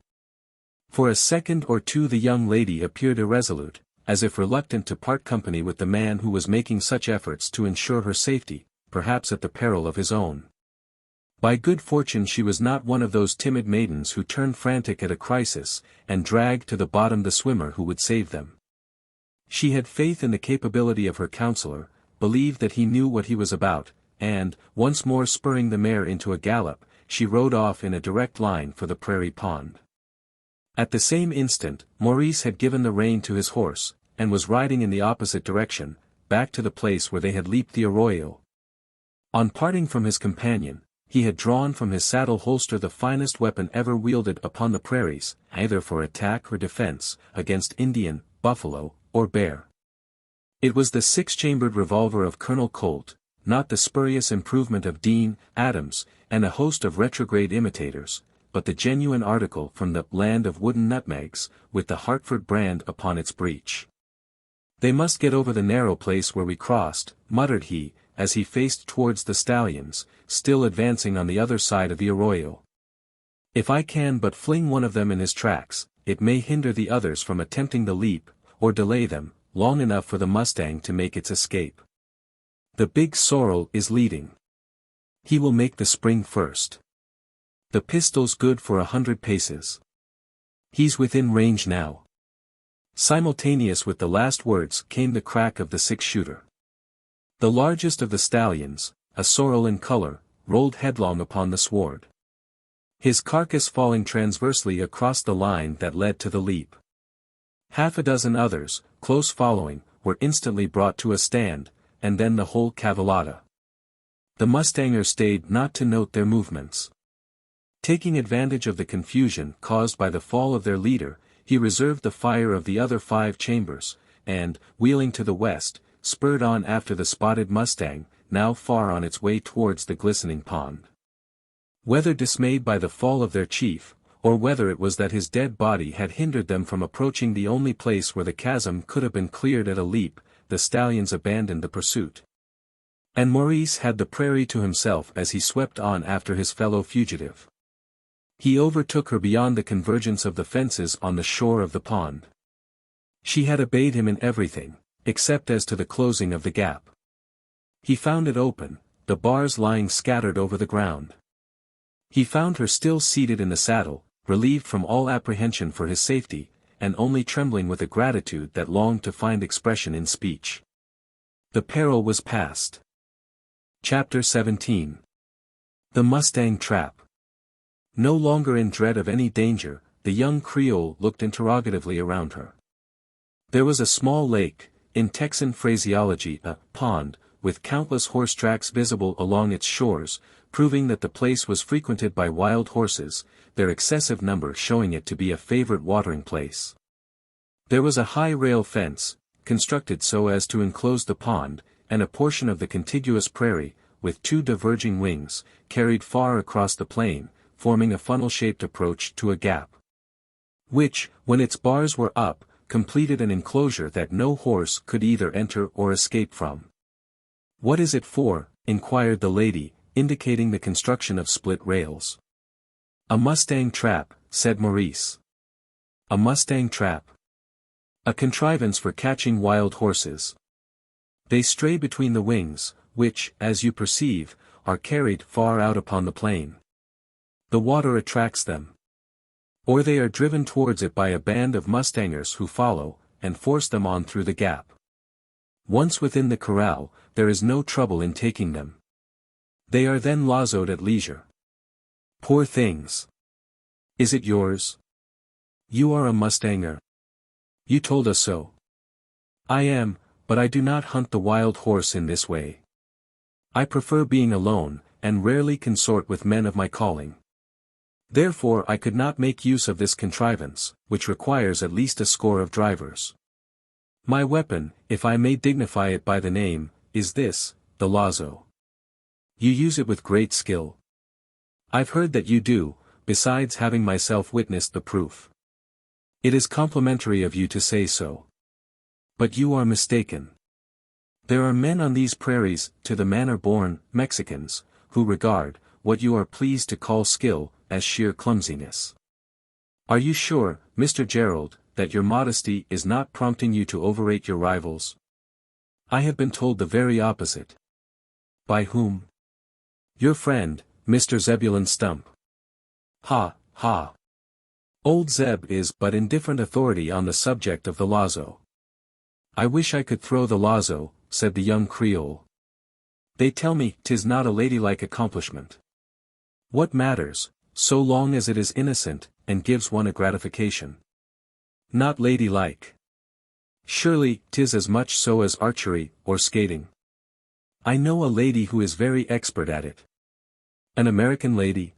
For a second or two the young lady appeared irresolute, as if reluctant to part company with the man who was making such efforts to ensure her safety, perhaps at the peril of his own. By good fortune she was not one of those timid maidens who turn frantic at a crisis, and drag to the bottom the swimmer who would save them. She had faith in the capability of her counselor, believed that he knew what he was about, and, once more spurring the mare into a gallop, she rode off in a direct line for the prairie pond. At the same instant, Maurice had given the rein to his horse, and was riding in the opposite direction, back to the place where they had leaped the arroyo. On parting from his companion, he had drawn from his saddle holster the finest weapon ever wielded upon the prairies, either for attack or defense, against Indian, buffalo, or bear. It was the 6-chambered revolver of Colonel Colt, not the spurious improvement of Dean, Adams, and a host of retrograde imitators, but the genuine article from the land of wooden nutmegs, with the Hartford brand upon its breech. "They must get over the narrow place where we crossed," muttered he, as he faced towards the stallions, still advancing on the other side of the arroyo. "If I can but fling one of them in his tracks, it may hinder the others from attempting the leap, or delay them, long enough for the mustang to make its escape. The big sorrel is leading. He will make the spring first. The pistol's good for 100 paces. He's within range now." Simultaneous with the last words came the crack of the 6-shooter. The largest of the stallions, a sorrel in color, rolled headlong upon the sward. His carcass falling transversely across the line that led to the leap. Half a dozen others, close following, were instantly brought to a stand, and then the whole cavallada. The mustanger stayed not to note their movements. Taking advantage of the confusion caused by the fall of their leader, he reserved the fire of the other 5 chambers, and, wheeling to the west, spurred on after the spotted mustang, now far on its way towards the glistening pond. Whether dismayed by the fall of their chief, or whether it was that his dead body had hindered them from approaching the only place where the chasm could have been cleared at a leap, the stallions abandoned the pursuit. And Maurice had the prairie to himself as he swept on after his fellow fugitive. He overtook her beyond the convergence of the fences on the shore of the pond. She had obeyed him in everything, except as to the closing of the gap. He found it open, the bars lying scattered over the ground. He found her still seated in the saddle, relieved from all apprehension for his safety, and only trembling with a gratitude that longed to find expression in speech. The peril was past. Chapter 17. The Mustang Trap. No longer in dread of any danger, the young Creole looked interrogatively around her. There was a small lake, in Texan phraseology a pond, with countless horse tracks visible along its shores, proving that the place was frequented by wild horses, their excessive number showing it to be a favorite watering place. There was a high rail fence, constructed so as to enclose the pond, and a portion of the contiguous prairie, with two diverging wings, carried far across the plain, forming a funnel-shaped approach to a gap, which, when its bars were up, completed an enclosure that no horse could either enter or escape from. "What is it for?" inquired the lady, indicating the construction of split rails. "A Mustang trap," said Maurice. "A Mustang trap. A contrivance for catching wild horses. They stray between the wings, which, as you perceive, are carried far out upon the plain. The water attracts them. Or they are driven towards it by a band of mustangers who follow, and force them on through the gap. Once within the corral, there is no trouble in taking them. They are then lazoed at leisure. Poor things! Is it yours? You are a mustanger. You told us so." "I am, but I do not hunt the wild horse in this way. I prefer being alone, and rarely consort with men of my calling. Therefore I could not make use of this contrivance, which requires at least a score of drivers. My weapon, if I may dignify it by the name, is this, the lazo. You use it with great skill. I've heard that you do, besides having myself witnessed the proof. It is complimentary of you to say so. But you are mistaken. There are men on these prairies, to the manor-born Mexicans, who regard, what you are pleased to call skill, as sheer clumsiness. Are you sure, Mr. Gerald, that your modesty is not prompting you to overrate your rivals? I have been told the very opposite." "By whom?" "Your friend, Mr. Zebulon Stump." "Ha, ha. Old Zeb is but indifferent authority on the subject of the lazo." "I wish I could throw the lazo," said the young Creole. "They tell me 'tis not a ladylike accomplishment. What matters, so long as it is innocent, and gives one a gratification? Not ladylike. Surely 'tis as much so as archery, or skating. I know a lady who is very expert at it." "An American lady?"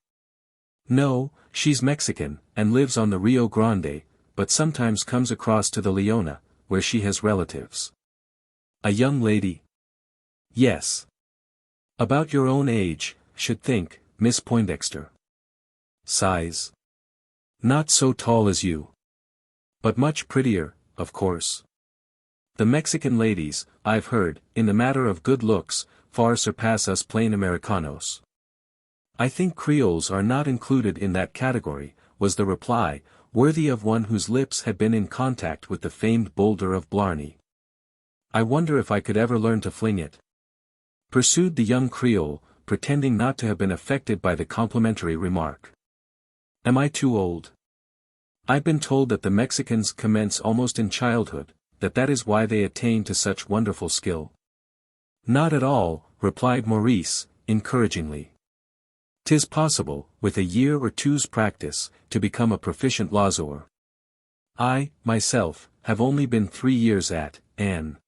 "No, she's Mexican, and lives on the Rio Grande, but sometimes comes across to the Leona, where she has relatives." "A young lady?" "Yes. About your own age, should think, Miss Poindexter." "Size?" "Not so tall as you. But much prettier, of course. The Mexican ladies, I've heard, in the matter of good looks, far surpass us plain Americanos." "I think Creoles are not included in that category," was the reply, worthy of one whose lips had been in contact with the famed boulder of Blarney. "I wonder if I could ever learn to fling it?" pursued the young Creole, pretending not to have been affected by the complimentary remark. "Am I too old? I've been told that the Mexicans commence almost in childhood, that is why they attain to such wonderful skill." "Not at all," replied Maurice, encouragingly. "'Tis possible, with a year or two's practice, to become a proficient lazoer. I, myself, have only been 3 years at, an."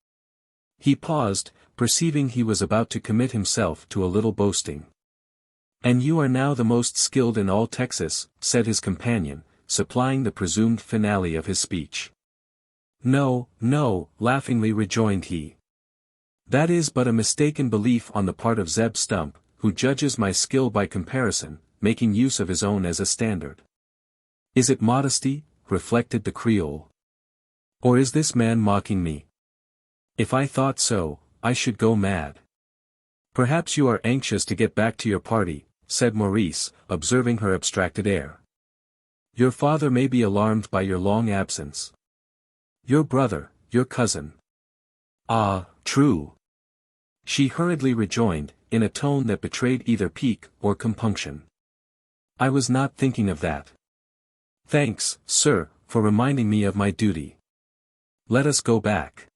He paused, perceiving he was about to commit himself to a little boasting. "And you are now the most skilled in all Texas," said his companion, supplying the presumed finale of his speech. "No, no," laughingly rejoined he. "That is but a mistaken belief on the part of Zeb Stump, who judges my skill by comparison, making use of his own as a standard." "Is it modesty?" reflected the Creole. "Or is this man mocking me? If I thought so, I should go mad." "Perhaps you are anxious to get back to your party," said Maurice, observing her abstracted air. "Your father may be alarmed by your long absence. Your brother, your cousin." "Ah, true." She hurriedly rejoined, in a tone that betrayed either pique or compunction. "I was not thinking of that." "Thanks, sir," for reminding me of my duty. Let us go back.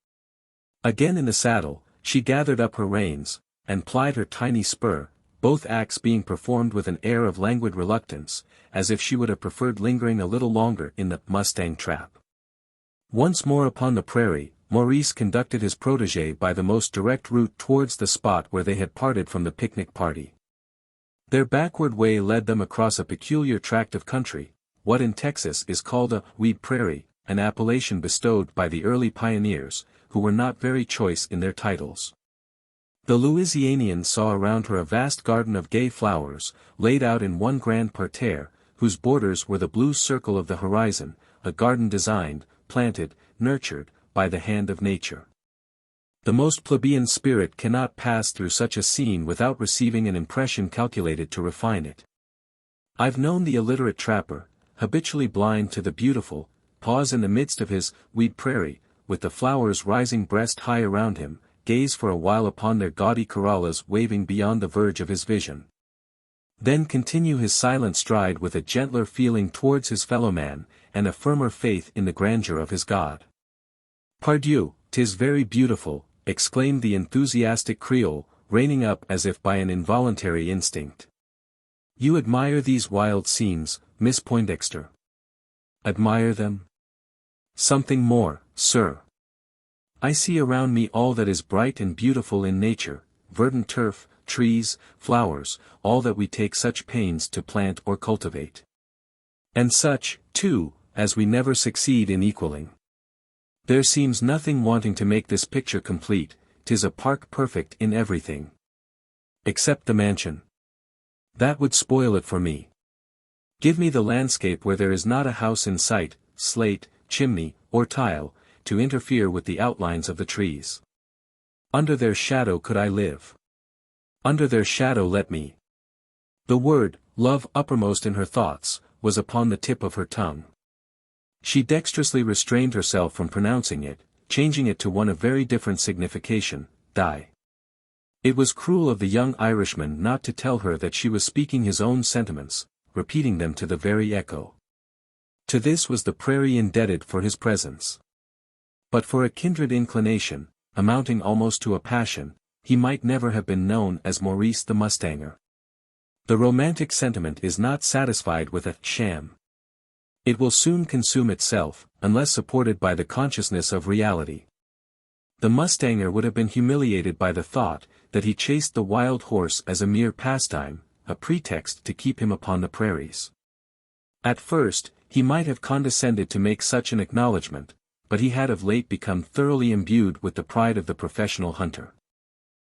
Again in the saddle, she gathered up her reins, and plied her tiny spur, both acts being performed with an air of languid reluctance, as if she would have preferred lingering a little longer in the mustang trap. Once more upon the prairie, Maurice conducted his protégé by the most direct route towards the spot where they had parted from the picnic party. Their backward way led them across a peculiar tract of country, what in Texas is called a weed prairie, an appellation bestowed by the early pioneers, who were not very choice in their titles. The Louisianian saw around her a vast garden of gay flowers, laid out in one grand parterre, whose borders were the blue circle of the horizon, a garden designed, planted, nurtured, by the hand of nature. The most plebeian spirit cannot pass through such a scene without receiving an impression calculated to refine it. I've known the illiterate trapper, habitually blind to the beautiful, pause in the midst of his weed prairie, with the flowers rising breast high around him, gaze for a while upon their gaudy corollas waving beyond the verge of his vision. Then continue his silent stride with a gentler feeling towards his fellow-man, and a firmer faith in the grandeur of his God. "Pardieu, 'tis very beautiful," exclaimed the enthusiastic Creole, reining up as if by an involuntary instinct. "You admire these wild scenes, Miss Poindexter?" "Admire them?" "Something more, sir. I see around me all that is bright and beautiful in nature, verdant turf, trees, flowers, all that we take such pains to plant or cultivate. And such, too, as we never succeed in equaling. There seems nothing wanting to make this picture complete, 'tis a park perfect in everything. Except the mansion. That would spoil it for me. Give me the landscape where there is not a house in sight, slate, chimney, or tile, to interfere with the outlines of the trees. Under their shadow could I live. Under their shadow let me." The word, love uppermost in her thoughts, was upon the tip of her tongue. She dexterously restrained herself from pronouncing it, changing it to one of very different signification, die. It was cruel of the young Irishman not to tell her that she was speaking his own sentiments, repeating them to the very echo. To this was the prairie indebted for his presence. But for a kindred inclination, amounting almost to a passion, he might never have been known as Maurice the Mustanger. The romantic sentiment is not satisfied with a sham. It will soon consume itself, unless supported by the consciousness of reality. The mustanger would have been humiliated by the thought that he chased the wild horse as a mere pastime, a pretext to keep him upon the prairies. At first, he might have condescended to make such an acknowledgment, but he had of late become thoroughly imbued with the pride of the professional hunter.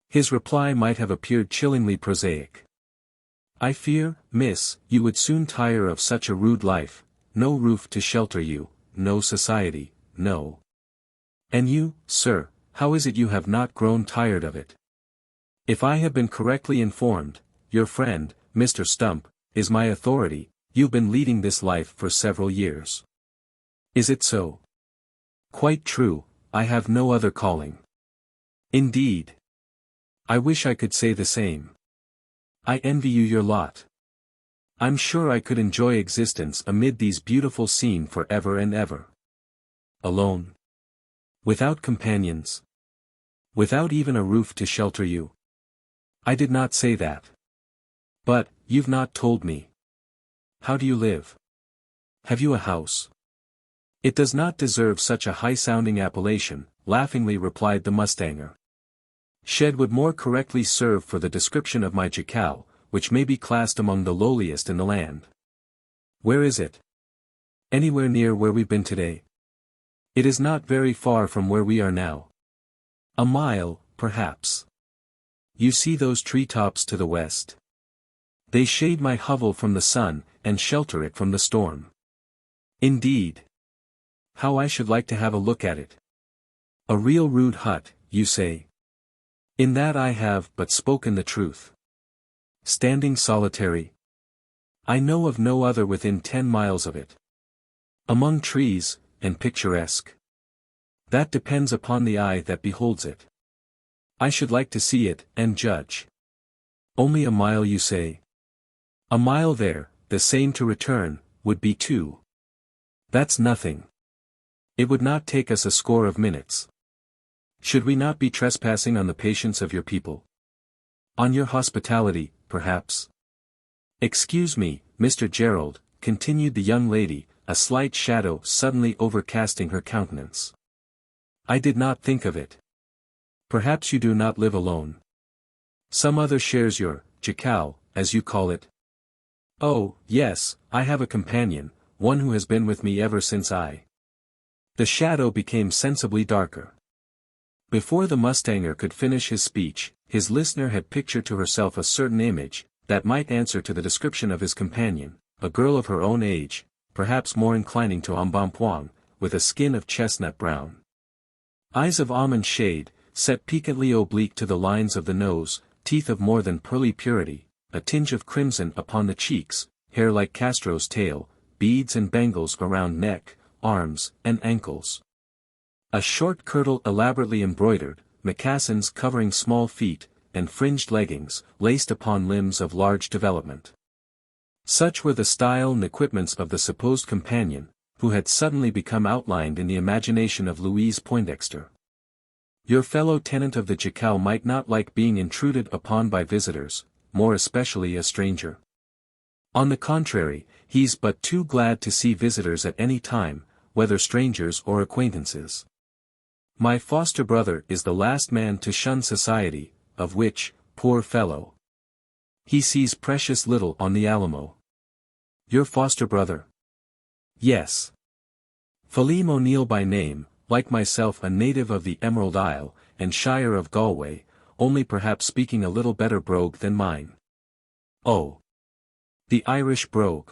His reply might have appeared chillingly prosaic. "I fear, miss, you would soon tire of such a rude life, no roof to shelter you, no society, no. And you, sir, how is it you have not grown tired of it? If I have been correctly informed, your friend, Mr. Stump, is my authority. You've been leading this life for several years. Is it so?" "Quite true, I have no other calling." "Indeed. I wish I could say the same. I envy you your lot. I'm sure I could enjoy existence amid these beautiful scenes for ever and ever. Alone. Without companions. Without even a roof to shelter you." "I did not say that. But, you've not told me. How do you live? Have you a house?" "It does not deserve such a high-sounding appellation," laughingly replied the mustanger. "Shed would more correctly serve for the description of my jacal, which may be classed among the lowliest in the land." "Where is it?" "Anywhere near where we've been today." "It is not very far from where we are now. A mile, perhaps. You see those treetops to the west? They shade my hovel from the sun, and shelter it from the storm." "Indeed. How I should like to have a look at it. A real rude hut, you say? In that I have but spoken the truth. Standing solitary. I know of no other within 10 miles of it. Among trees, and picturesque. That depends upon the eye that beholds it. I should like to see it, and judge. Only a mile you say? A mile there, the same to return, would be 2. That's nothing. It would not take us a score of minutes. Should we not be trespassing on the patience of your people? On your hospitality, perhaps? Excuse me, Mr. Gerald, continued the young lady, a slight shadow suddenly overcasting her countenance. I did not think of it. Perhaps you do not live alone. Some other shares your jacal, as you call it. Oh, yes, I have a companion, one who has been with me ever since I. The shadow became sensibly darker. Before the mustanger could finish his speech, his listener had pictured to herself a certain image, that might answer to the description of his companion, a girl of her own age, perhaps more inclining to embonpoint, with a skin of chestnut brown. Eyes of almond shade, set piquantly oblique to the lines of the nose, teeth of more than pearly purity, a tinge of crimson upon the cheeks, hair like Castro's tail, beads and bangles around neck, arms, and ankles. A short kirtle elaborately embroidered, moccasins covering small feet, and fringed leggings, laced upon limbs of large development. Such were the style and equipments of the supposed companion, who had suddenly become outlined in the imagination of Louise Poindexter. Your fellow tenant of the jacal might not like being intruded upon by visitors, more especially a stranger. On the contrary, he's but too glad to see visitors at any time, whether strangers or acquaintances. My foster brother is the last man to shun society, of which, poor fellow, he sees precious little on the Alamo. Your foster brother? Yes. Phileme O'Neill by name, like myself a native of the Emerald Isle, and Shire of Galway, only perhaps speaking a little better brogue than mine. Oh. The Irish brogue.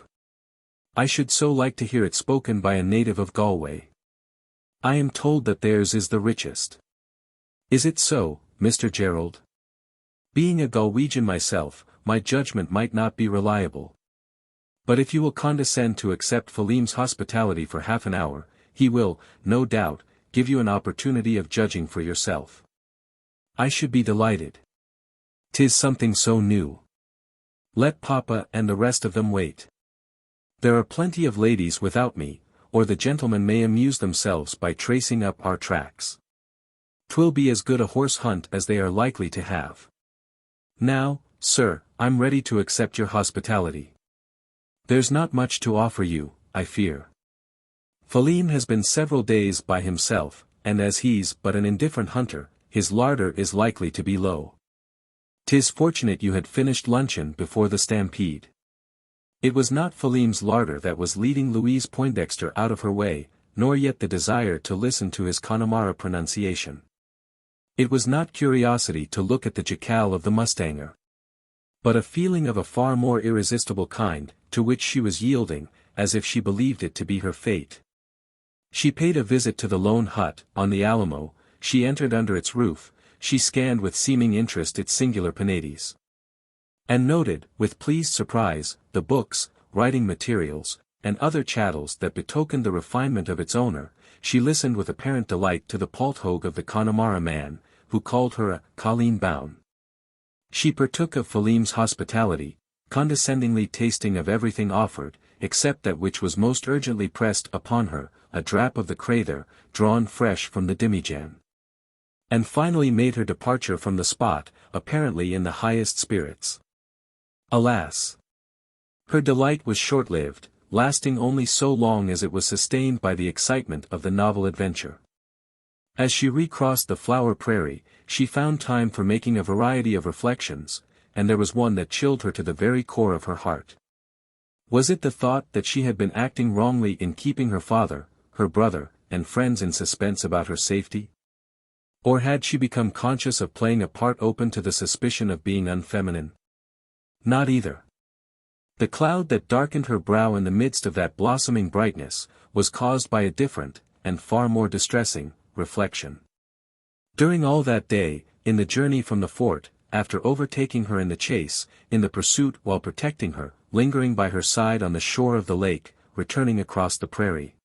I should so like to hear it spoken by a native of Galway. I am told that theirs is the richest. Is it so, Mr. Gerald? Being a Galwegian myself, my judgment might not be reliable. But if you will condescend to accept Phileme's hospitality for half an hour, he will, no doubt, give you an opportunity of judging for yourself. I should be delighted. 'Tis something so new. Let Papa and the rest of them wait. There are plenty of ladies without me, or the gentlemen may amuse themselves by tracing up our tracks. 'Twill be as good a horse hunt as they are likely to have. Now, sir, I'm ready to accept your hospitality. There's not much to offer you, I fear. Phileme has been several days by himself, and as he's but an indifferent hunter, his larder is likely to be low. 'Tis fortunate you had finished luncheon before the stampede. It was not Phileme's larder that was leading Louise Poindexter out of her way, nor yet the desire to listen to his Connemara pronunciation. It was not curiosity to look at the jacal of the mustanger, but a feeling of a far more irresistible kind, to which she was yielding, as if she believed it to be her fate. She paid a visit to the lone hut, on the Alamo, she entered under its roof, she scanned with seeming interest its singular penates. And noted, with pleased surprise, the books, writing materials, and other chattels that betokened the refinement of its owner. She listened with apparent delight to the palthogue of the Connemara man, who called her a Colleen Bown. She partook of Phileme's hospitality, condescendingly tasting of everything offered, except that which was most urgently pressed upon her, a drap of the crather, drawn fresh from the demijohn. And finally made her departure from the spot, apparently in the highest spirits. Alas! Her delight was short-lived, lasting only so long as it was sustained by the excitement of the novel adventure. As she recrossed the flower prairie, she found time for making a variety of reflections, and there was one that chilled her to the very core of her heart. Was it the thought that she had been acting wrongly in keeping her father, her brother, and friends in suspense about her safety? Or had she become conscious of playing a part open to the suspicion of being unfeminine? Not either. The cloud that darkened her brow in the midst of that blossoming brightness, was caused by a different, and far more distressing, reflection. During all that day, in the journey from the fort, after overtaking her in the chase, in the pursuit while protecting her, lingering by her side on the shore of the lake, returning across the prairie.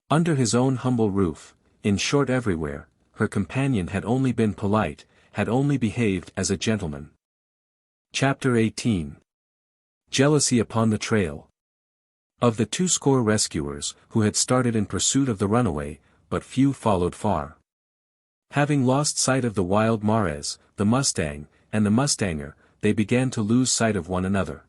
Under his own humble roof, in short everywhere, her companion had only been polite, had only behaved as a gentleman. Chapter 18. Jealousy upon the trail. Of the 20 rescuers, who had started in pursuit of the runaway, but few followed far. Having lost sight of the wild Mares, the Mustang, and the Mustanger, they began to lose sight of one another.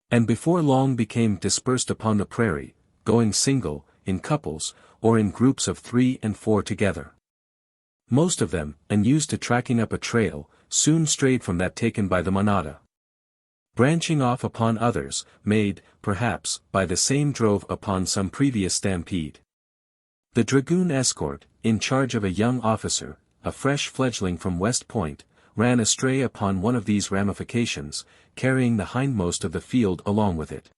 And before long became dispersed upon the prairie, going single, in couples, or in groups of 3 and 4 together. Most of them, unused to tracking up a trail, soon strayed from that taken by the manada. Branching off upon others, made, perhaps, by the same drove upon some previous stampede. The dragoon escort, in charge of a young officer, a fresh fledgling from West Point, ran astray upon one of these ramifications, carrying the hindmost of the field along with it.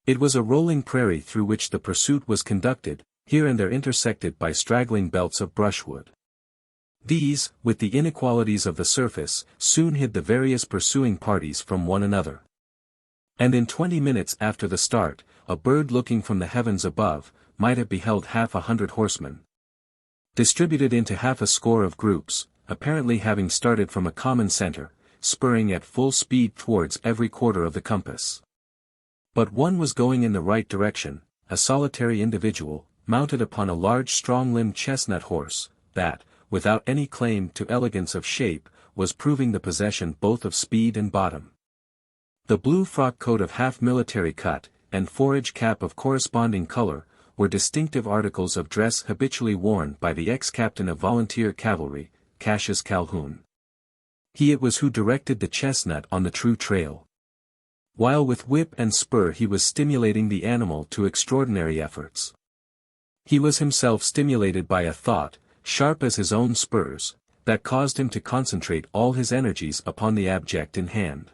It was a rolling prairie through which the pursuit was conducted, here and there intersected by straggling belts of brushwood. These, with the inequalities of the surface, soon hid the various pursuing parties from one another. And in 20 minutes after the start, a bird looking from the heavens above, might have beheld 100 horsemen. Distributed into 60 of groups, apparently having started from a common center, spurring at full speed towards every quarter of the compass. But one was going in the right direction, a solitary individual, mounted upon a large strong-limbed chestnut horse, that, without any claim to elegance of shape, was proving the possession both of speed and bottom. The blue frock coat of half-military cut, and forage cap of corresponding color, were distinctive articles of dress habitually worn by the ex-captain of volunteer cavalry, Cassius Calhoun. He it was who directed the chestnut on the true trail. While with whip and spur he was stimulating the animal to extraordinary efforts. He was himself stimulated by a thought, sharp as his own spurs, that caused him to concentrate all his energies upon the object in hand.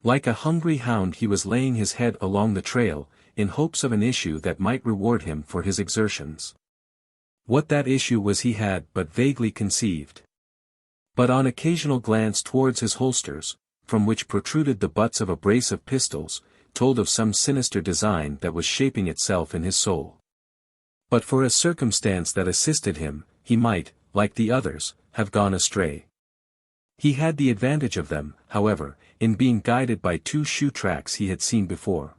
Like a hungry hound he was laying his head along the trail, in hopes of an issue that might reward him for his exertions. What that issue was he had but vaguely conceived. But on occasional glance towards his holsters, from which protruded the butts of a brace of pistols, told of some sinister design that was shaping itself in his soul. But for a circumstance that assisted him, he might, like the others, have gone astray. He had the advantage of them, however, in being guided by 2 shoe tracks he had seen before.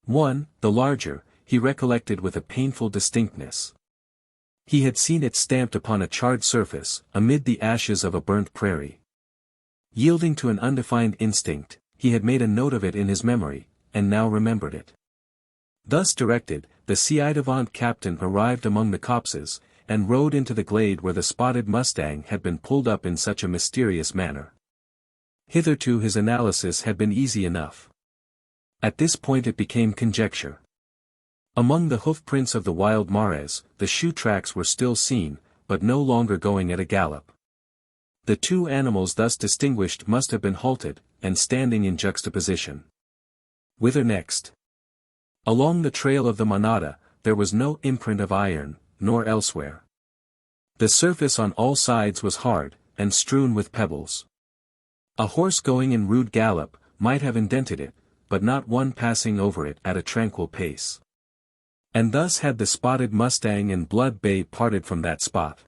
One, the larger, he recollected with a painful distinctness. He had seen it stamped upon a charred surface, amid the ashes of a burnt prairie. Yielding to an undefined instinct, he had made a note of it in his memory, and now remembered it. Thus directed, the ci-devant captain arrived among the copses, and rode into the glade where the spotted mustang had been pulled up in such a mysterious manner. Hitherto his analysis had been easy enough. At this point it became conjecture. Among the hoof-prints of the wild Mares, the shoe tracks were still seen, but no longer going at a gallop. The 2 animals thus distinguished must have been halted, and standing in juxtaposition. Whither next? Along the trail of the manada, there was no imprint of iron, nor elsewhere. The surface on all sides was hard, and strewn with pebbles. A horse going in rude gallop, might have indented it, but not one passing over it at a tranquil pace. And thus had the spotted mustang and blood bay parted from that spot.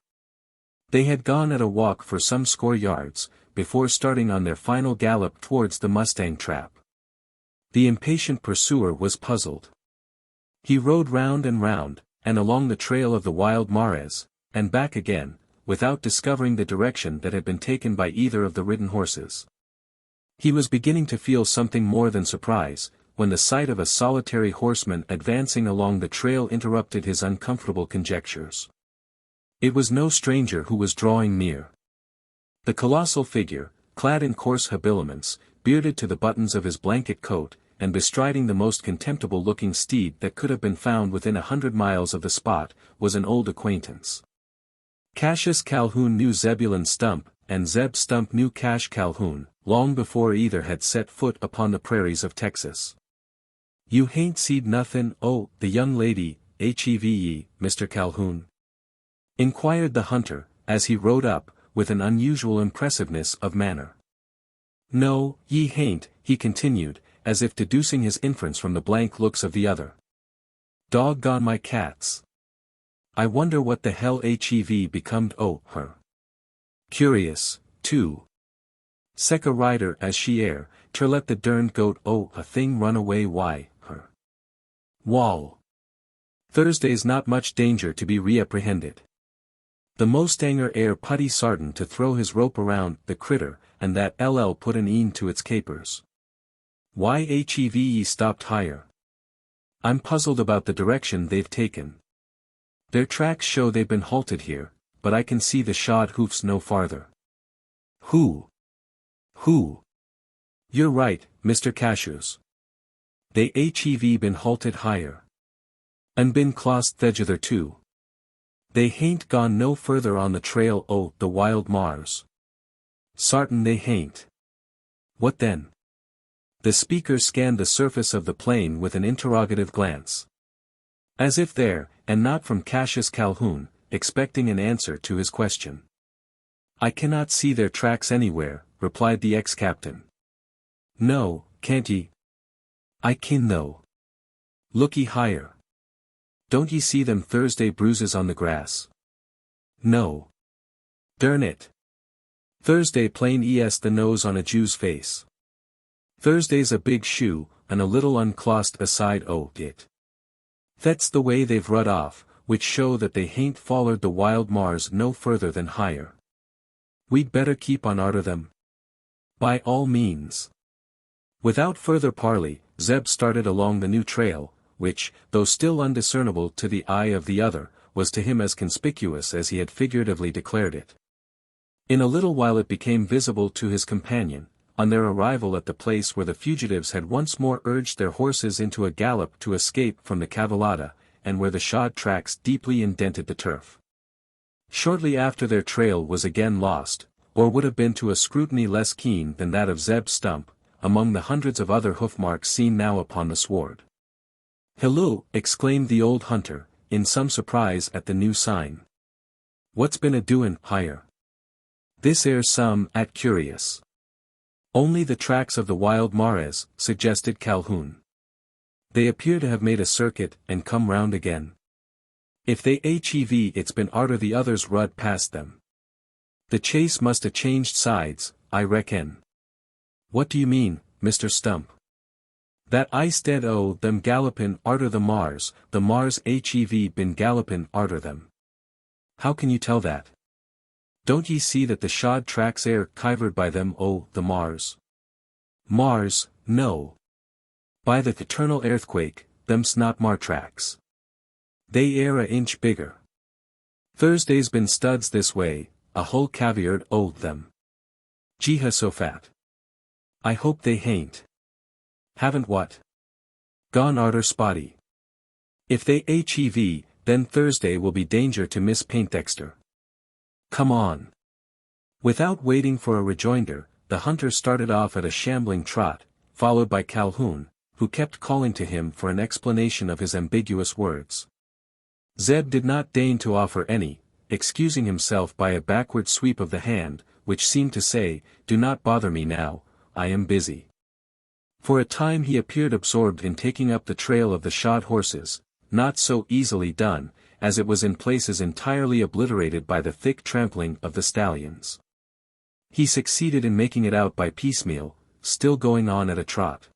They had gone at a walk for some score yards, before starting on their final gallop towards the mustang trap. The impatient pursuer was puzzled. He rode round, and along the trail of the wild Mares, and back again, without discovering the direction that had been taken by either of the ridden horses. He was beginning to feel something more than surprise, when the sight of a solitary horseman advancing along the trail interrupted his uncomfortable conjectures. It was no stranger who was drawing near. The colossal figure, clad in coarse habiliments, bearded to the buttons of his blanket coat, and bestriding the most contemptible-looking steed that could have been found within 100 miles of the spot, was an old acquaintance. Cassius Calhoun knew Zebulon Stump, and Zeb Stump knew Cash Calhoun, long before either had set foot upon the prairies of Texas. "You hain't seed nothin', oh, the young lady, Heve, Mr. Calhoun?" inquired the hunter, as he rode up, with an unusual impressiveness of manner. "No, ye hain't," he continued, as if deducing his inference from the blank looks of the other. "Doggone my cats. I wonder what the hell Hev becomed o' her. Curious, too. Sec a rider as she air, ter let the derned goat o' a thing run away why, her. Wall. Thursday's not much danger to be reapprehended. The Mostanger air putty sartin to throw his rope around the critter, and that LL put an een to its capers. Why HEVE stopped higher? I'm puzzled about the direction they've taken. Their tracks show they've been halted here, but I can see the shod hoofs no farther. Who? You're right, Mr. Cashews. They HEV been halted higher. And been clost thegither too. They hain't gone no further on the trail o' the wild Mars. Sartin they hain't. What then? The speaker scanned the surface of the plain with an interrogative glance. As if there, and not from Cassius Calhoun, expecting an answer to his question. I cannot see their tracks anywhere, replied the ex-captain. No, can't ye? I kin though. Look ye higher. Don't ye see them Thursday bruises on the grass? No. Durn it. Thursday plain es the nose on a Jew's face. Thursday's a big shoe, and a little unclossed aside o' it. That's the way they've rud off, which show that they hain't follered the wild Mars no further than higher. We'd better keep on arter them. By all means. Without further parley, Zeb started along the new trail, which, though still undiscernible to the eye of the other, was to him as conspicuous as he had figuratively declared it. In a little while it became visible to his companion, on their arrival at the place where the fugitives had once more urged their horses into a gallop to escape from the cavallada, and where the shod tracks deeply indented the turf. Shortly after their trail was again lost, or would have been to a scrutiny less keen than that of Zeb Stump, among the hundreds of other hoofmarks seen now upon the sward. "Hello!" exclaimed the old hunter, in some surprise at the new sign. "What's been a-doin' higher? This air's some at curious." "Only the tracks of the wild Mares," suggested Calhoun. "They appear to have made a circuit and come round again. If they HEV it's been arter the others rud past them. The chase must have changed sides, I reckon." "What do you mean, Mr. Stump?" "That instead o' them gallopin' arter the Mars HEV been gallopin' arter them." "How can you tell that? Don't ye see that the shod tracks air kivered by them o' the Mars?" "Mars, no. By the eternal earthquake, them's not Mar tracks. They air a inch bigger. Thursday's been studs this way, a whole caviard o' them. Jehoshaphat. I hope they hain't. Haven't what? Gone arter Spotty. If they HEV, then Thursday will be danger to Miss Poindexter. Come on." Without waiting for a rejoinder, the hunter started off at a shambling trot, followed by Calhoun, who kept calling to him for an explanation of his ambiguous words. Zeb did not deign to offer any, excusing himself by a backward sweep of the hand, which seemed to say, "Do not bother me now, I am busy." For a time he appeared absorbed in taking up the trail of the shod horses, not so easily done, as it was in places entirely obliterated by the thick trampling of the stallions. He succeeded in making it out by piecemeal, still going on at a trot.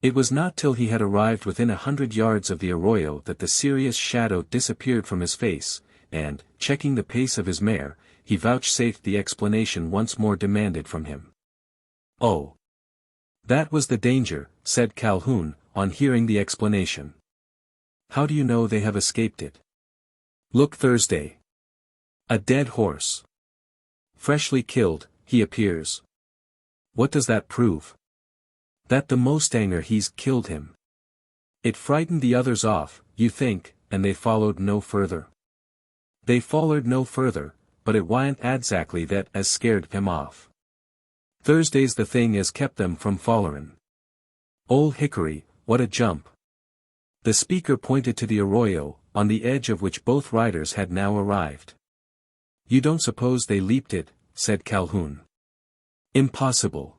It was not till he had arrived within 100 yards of the arroyo that the serious shadow disappeared from his face, and, checking the pace of his mare, he vouchsafed the explanation once more demanded from him. "Oh! That was the danger," said Calhoun, on hearing the explanation. "How do you know they have escaped it?" "Look Thursday. A dead horse. Freshly killed, he appears." "What does that prove?" "That the Mostanger he's killed him. It frightened the others off, you think, and they followed no further." "They follered no further, but it wa'n't adzactly that as scared him off. Thursday's the thing as kept them from follerin'. Ol' Hickory, what a jump!" The speaker pointed to the arroyo, on the edge of which both riders had now arrived. "You don't suppose they leaped it," said Calhoun. "Impossible.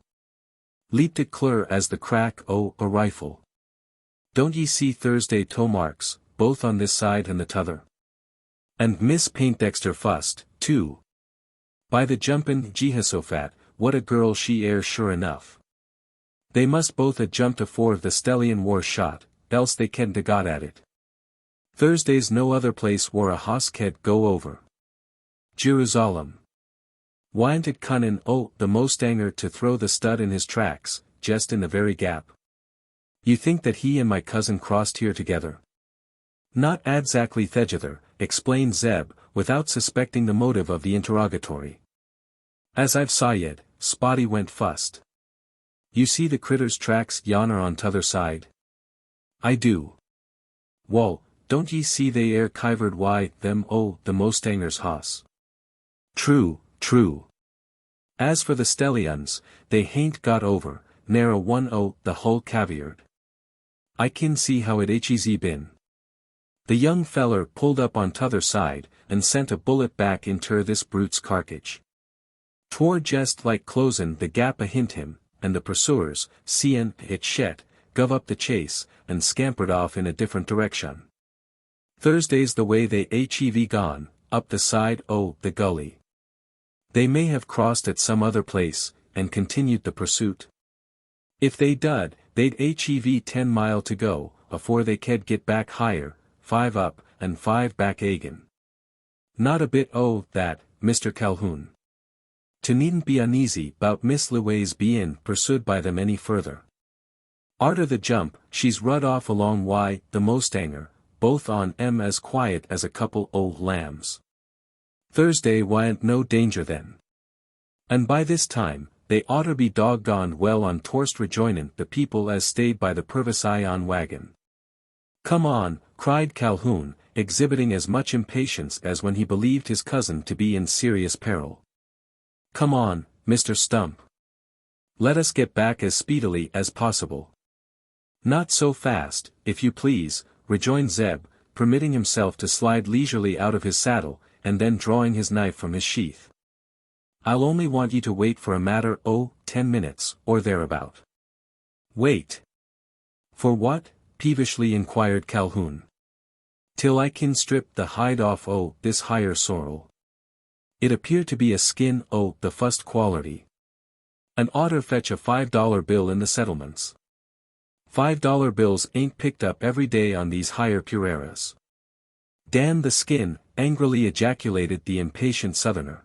Leaped it cl'r as the crack o' a rifle. Don't ye see Thursday toe marks, both on this side and the t'other? And Miss Poindexter fussed, too. By the jumpin' Jehoshaphat, what a girl she air sure enough. They must both a jumped afore the stellion war shot, else they can't got at it. Thursdays no other place where a hoss can't go over. Jerusalem. Wyn't it cunnin' the mostanger to throw the stud in his tracks, just in the very gap. You think that he and my cousin crossed here together? Not adzactly thegither, explained Zeb, without suspecting the motive of the interrogatory. As I've saw yet, Spotty went fust. You see the critter's tracks yonner on t'other side? I do. Wall, don't ye see they air kivered why, them the mostanger's hoss? True, true. As for the stellions, they hain't got over, ne'er a one the hull caviared. I kin see how it hes been. The young feller pulled up on t'other side, and sent a bullet back inter this brute's carcage. 'Twor jest like closin' the gap ahint him, and the pursuers, seein' it shet, guv up the chase, and scampered off in a different direction. Thursday's the way they hev gone, up the side the gully. They may have crossed at some other place, and continued the pursuit. If they dud, they'd hev 10 mile to go, afore they could get back higher, 5 up, and 5 back again. Not a bit that, Mr. Calhoun. To needn't be uneasy 'bout Miss Louise bein' pursued by them any further. Arter the jump, she's rud off along the mostanger, both on 'em as quiet as a couple lambs. Thursday wa'n't no danger then. And by this time, they oughter be doggone well on torst rejoinin' the people as stayed by the Pervis-Ion wagon. Come on, cried Calhoun, exhibiting as much impatience as when he believed his cousin to be in serious peril. Come on, Mr. Stump. Let us get back as speedily as possible. Not so fast, if you please, rejoined Zeb, permitting himself to slide leisurely out of his saddle, and then drawing his knife from his sheath. I'll only want you to wait for a matter 10 minutes, or thereabout. Wait. For what? Peevishly inquired Calhoun. Till I can strip the hide off this higher sorrel. It appeared to be a skin the fust quality. An oughter fetch a $5 bill in the settlements. $5 bills ain't picked up every day on these higher pureras. Damn the skin, angrily ejaculated the impatient southerner.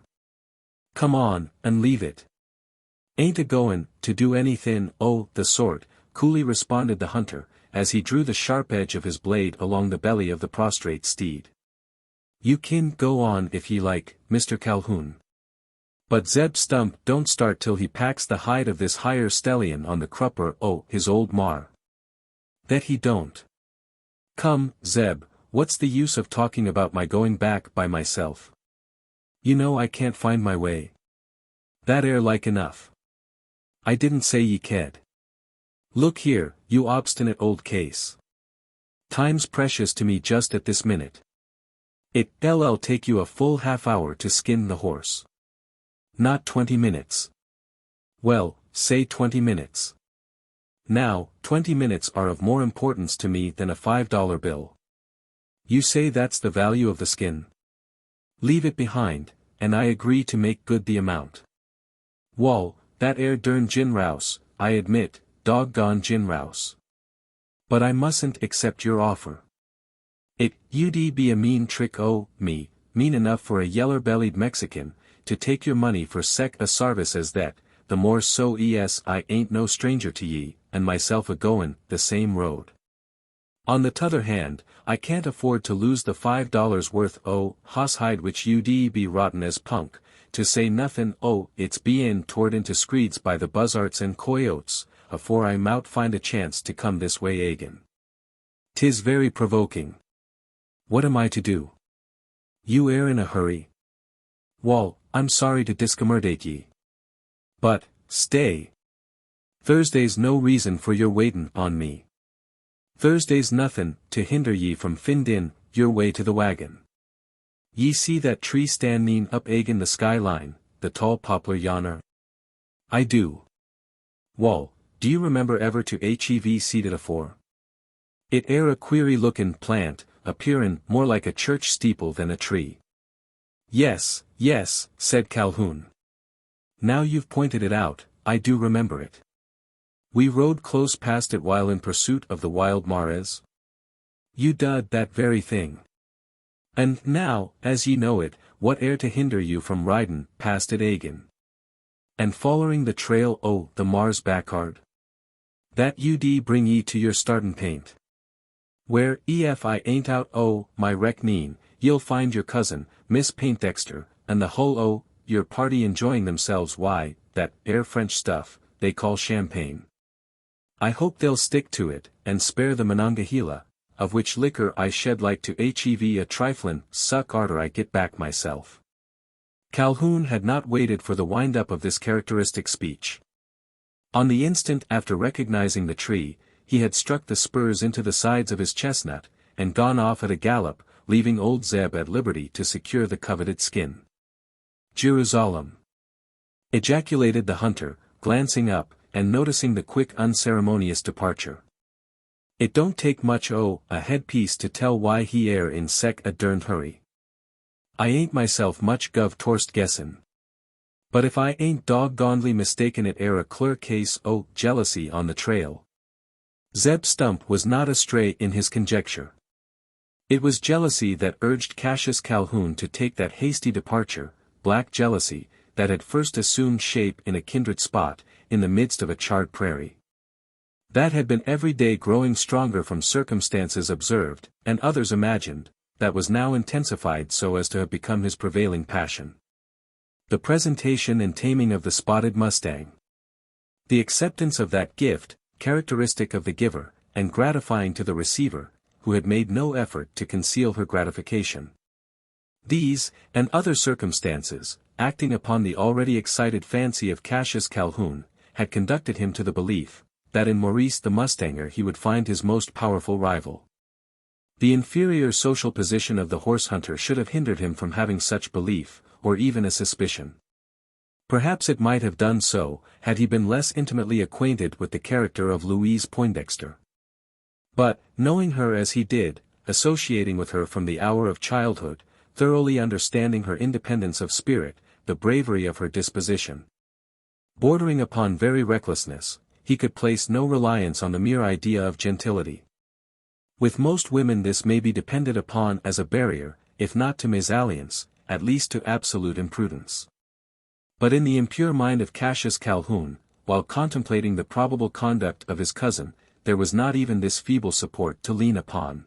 Come on, and leave it. Ain't a goin' to do anythin' the sort, coolly responded the hunter, as he drew the sharp edge of his blade along the belly of the prostrate steed. You kin go on if ye like, Mr. Calhoun. But Zeb Stump don't start till he packs the hide of this higher stallion on the crupper his old mar. That he don't. Come, Zeb, what's the use of talking about my going back by myself? You know I can't find my way. That air like enough. I didn't say ye ked. Look here, you obstinate old case. Time's precious to me just at this minute. It'll take you a full half-hour to skin the horse. Not 20 minutes. Well, say 20 minutes. Now, 20 minutes are of more importance to me than a $5 bill. You say that's the value of the skin? Leave it behind, and I agree to make good the amount. Wall, that air dern gin rouse, I admit, doggone gin rouse. But I mustn't accept your offer. You'd be a mean trick mean enough for a yeller-bellied Mexican, to take your money for sec a sarvice as that, the more so I ain't no stranger to ye, and myself a-goin' the same road. On the t'other hand, I can't afford to lose the $5 worth hoss-hide which you'd be rotten as punk, to say nothin' it's bein' toward into screeds by the buzzarts and coyotes, afore I mout find a chance to come this way agin. 'Tis very provoking. What am I to do? You air in a hurry? Wall, I'm sorry to discommodate ye. But, stay. Thursday's no reason for your waitin' on me. Thursday's nothin' to hinder ye from findin' your way to the wagon. Ye see that tree standin' up agin the skyline, the tall poplar yonner? I do. Wall, do you remember ever to hev seed it afore? It air a queery-lookin' plant, appearin' more like a church steeple than a tree. Yes, said Calhoun. Now you've pointed it out, I do remember it. We rode close past it while in pursuit of the wild mares. You did that very thing. And now, as ye know it, what air to hinder you from ridin' past it agin? And following the trail o' the Mars backard? That ud bring ye to your startin' paint. Where, ef I ain't out o' my reckoning, ye'll find your cousin, Miss Paintdexter, and the hull o' your party enjoying themselves why, that air French stuff, they call champagne. I hope they'll stick to it, and spare the Monongahela, of which liquor I shed like to hev a triflin' suck arter I get back myself. Calhoun had not waited for the wind-up of this characteristic speech. On the instant after recognizing the tree, he had struck the spurs into the sides of his chestnut, and gone off at a gallop, leaving old Zeb at liberty to secure the coveted skin. Jerusalem! Ejaculated the hunter, glancing up, and noticing the quick unceremonious departure. It don't take much o' a headpiece to tell why he air in sec a derned hurry. I ain't myself much guv torst guessin'. But if I ain't doggonedly mistaken it air a clear case o' jealousy on the trail. Zeb Stump was not astray in his conjecture. It was jealousy that urged Cassius Calhoun to take that hasty departure, black jealousy, that had first assumed shape in a kindred spot, in the midst of a charred prairie. That had been every day growing stronger from circumstances observed, and others imagined, that was now intensified so as to have become his prevailing passion. The presentation and taming of the spotted mustang. The acceptance of that gift, characteristic of the giver, and gratifying to the receiver, who had made no effort to conceal her gratification. These, and other circumstances, acting upon the already excited fancy of Cassius Calhoun, had conducted him to the belief, that in Maurice the mustanger he would find his most powerful rival. The inferior social position of the horse hunter should have hindered him from having such belief, or even a suspicion. Perhaps it might have done so, had he been less intimately acquainted with the character of Louise Poindexter. But, knowing her as he did, associating with her from the hour of childhood, thoroughly understanding her independence of spirit, the bravery of her disposition, bordering upon very recklessness, he could place no reliance on the mere idea of gentility. With most women this may be depended upon as a barrier, if not to mésalliance, at least to absolute imprudence. But in the impure mind of Cassius Calhoun, while contemplating the probable conduct of his cousin, there was not even this feeble support to lean upon.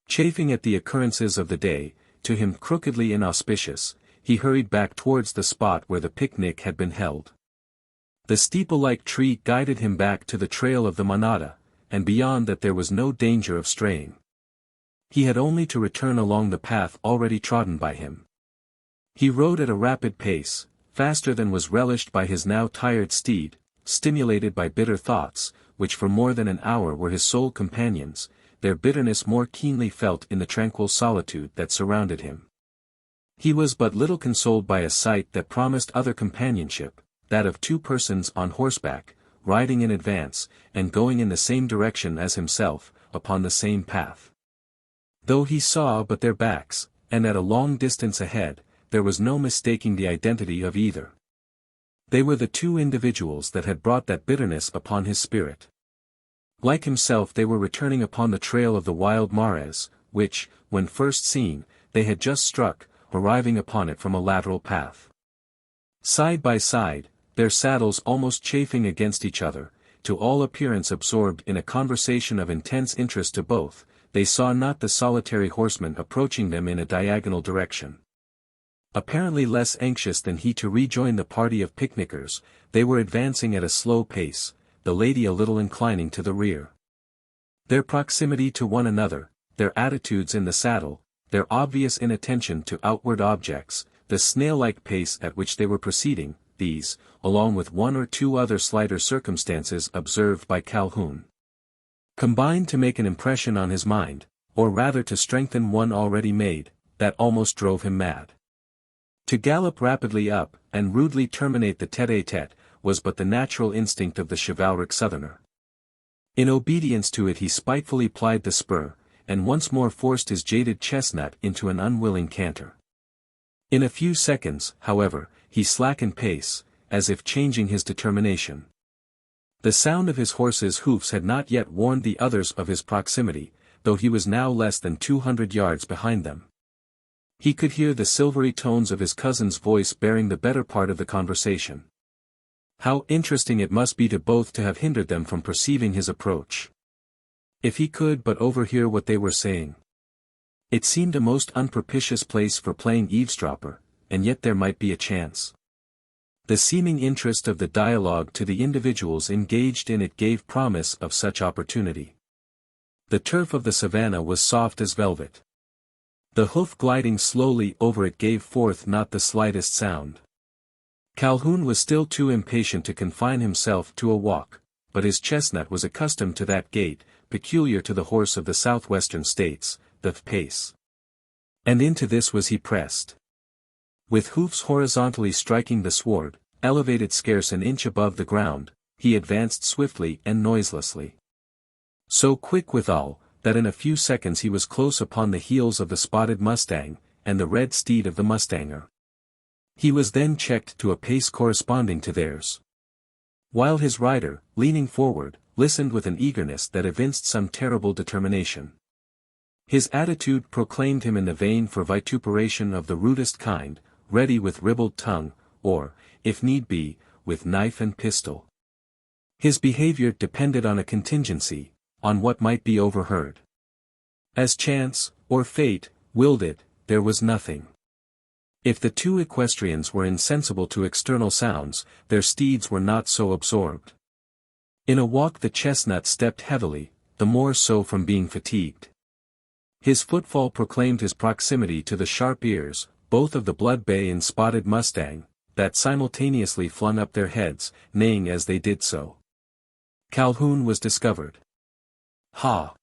Chafing at the occurrences of the day, to him crookedly inauspicious, he hurried back towards the spot where the picnic had been held. The steeple-like tree guided him back to the trail of the manada, and beyond that there was no danger of straying. He had only to return along the path already trodden by him. He rode at a rapid pace, faster than was relished by his now tired steed, stimulated by bitter thoughts, which for more than an hour were his sole companions, their bitterness more keenly felt in the tranquil solitude that surrounded him. He was but little consoled by a sight that promised other companionship, that of two persons on horseback, riding in advance, and going in the same direction as himself, upon the same path. Though he saw but their backs, and at a long distance ahead, there was no mistaking the identity of either. They were the two individuals that had brought that bitterness upon his spirit. Like himself they were returning upon the trail of the wild mares, which, when first seen, they had just struck, arriving upon it from a lateral path. Side by side, their saddles almost chafing against each other, to all appearance absorbed in a conversation of intense interest to both, they saw not the solitary horseman approaching them in a diagonal direction. Apparently less anxious than he to rejoin the party of picnickers, they were advancing at a slow pace, the lady a little inclining to the rear. Their proximity to one another, their attitudes in the saddle, their obvious inattention to outward objects, the snail-like pace at which they were proceeding, these, along with one or two other slighter circumstances observed by Calhoun, combined to make an impression on his mind, or rather to strengthen one already made, that almost drove him mad. To gallop rapidly up, and rudely terminate the tête-à-tête, was but the natural instinct of the chivalric southerner. In obedience to it he spitefully plied the spur, and once more forced his jaded chestnut into an unwilling canter. In a few seconds, however, he slackened pace, as if changing his determination. The sound of his horse's hoofs had not yet warned the others of his proximity, though he was now less than 200 yards behind them. He could hear the silvery tones of his cousin's voice bearing the better part of the conversation. How interesting it must be to both to have hindered them from perceiving his approach. If he could but overhear what they were saying. It seemed a most unpropitious place for playing eavesdropper, and yet there might be a chance. The seeming interest of the dialogue to the individuals engaged in it gave promise of such opportunity. The turf of the savannah was soft as velvet. The hoof gliding slowly over it gave forth not the slightest sound. Calhoun was still too impatient to confine himself to a walk, but his chestnut was accustomed to that gait, peculiar to the horse of the southwestern states, the pace. And into this was he pressed. With hoofs horizontally striking the sward, elevated scarce an inch above the ground, he advanced swiftly and noiselessly. So quick withal, that in a few seconds he was close upon the heels of the spotted mustang, and the red steed of the mustanger. He was then checked to a pace corresponding to theirs. While his rider, leaning forward, listened with an eagerness that evinced some terrible determination. His attitude proclaimed him in the vein for vituperation of the rudest kind, ready with ribald tongue, or, if need be, with knife and pistol. His behavior depended on a contingency, on what might be overheard. As chance, or fate, willed it, there was nothing. If the two equestrians were insensible to external sounds, their steeds were not so absorbed. In a walk the chestnut stepped heavily, the more so from being fatigued. His footfall proclaimed his proximity to the sharp ears, both of the blood bay and spotted mustang, that simultaneously flung up their heads, neighing as they did so. Calhoun was discovered. "Ha!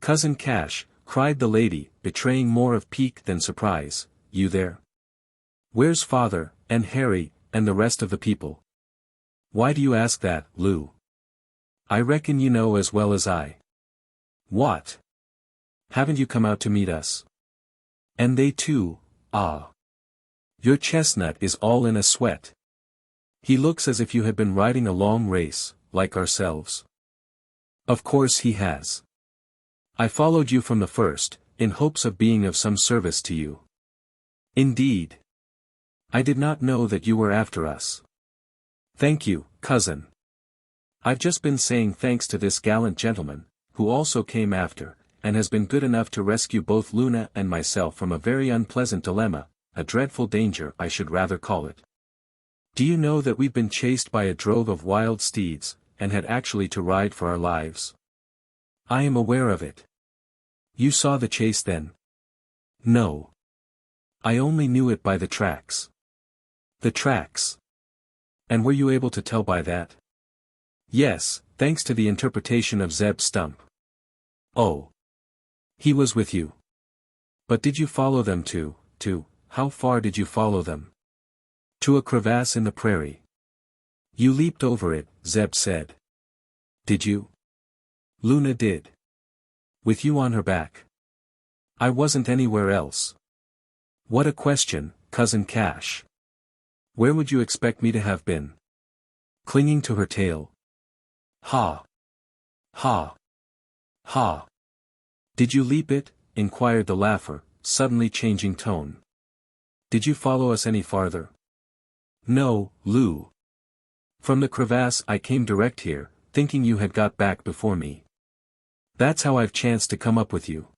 Cousin Cash," cried the lady, betraying more of pique than surprise, "you there? Where's father, and Harry, and the rest of the people?" "Why do you ask that, Lou? I reckon you know as well as I." "What? Haven't you come out to meet us?" "And they too, ah. Your chestnut is all in a sweat. He looks as if you had been riding a long race, like ourselves." "Of course he has. I followed you from the first, in hopes of being of some service to you." "Indeed. I did not know that you were after us." "Thank you, cousin. I've just been saying thanks to this gallant gentleman, who also came after, and has been good enough to rescue both Luna and myself from a very unpleasant dilemma, a dreadful danger I should rather call it. Do you know that we've been chased by a drove of wild steeds, and had actually to ride for our lives?" "I am aware of it." "You saw the chase then?" "No. I only knew it by the tracks." "The tracks? And were you able to tell by that?" "Yes, thanks to the interpretation of Zeb Stump." "Oh. He was with you? But did you follow them how far did you follow them?" "To a crevasse in the prairie." "You leaped over it," Zeb said. "Did you?" "Luna did." "With you on her back?" "I wasn't anywhere else." "What a question, cousin Cash. Where would you expect me to have been?" "Clinging to her tail." "Ha! Ha! Ha! Did you leap it?" inquired the laugher, suddenly changing tone. "Did you follow us any farther?" "No, Lou. From the crevasse I came direct here, thinking you had got back before me. That's how I've chanced to come up with you."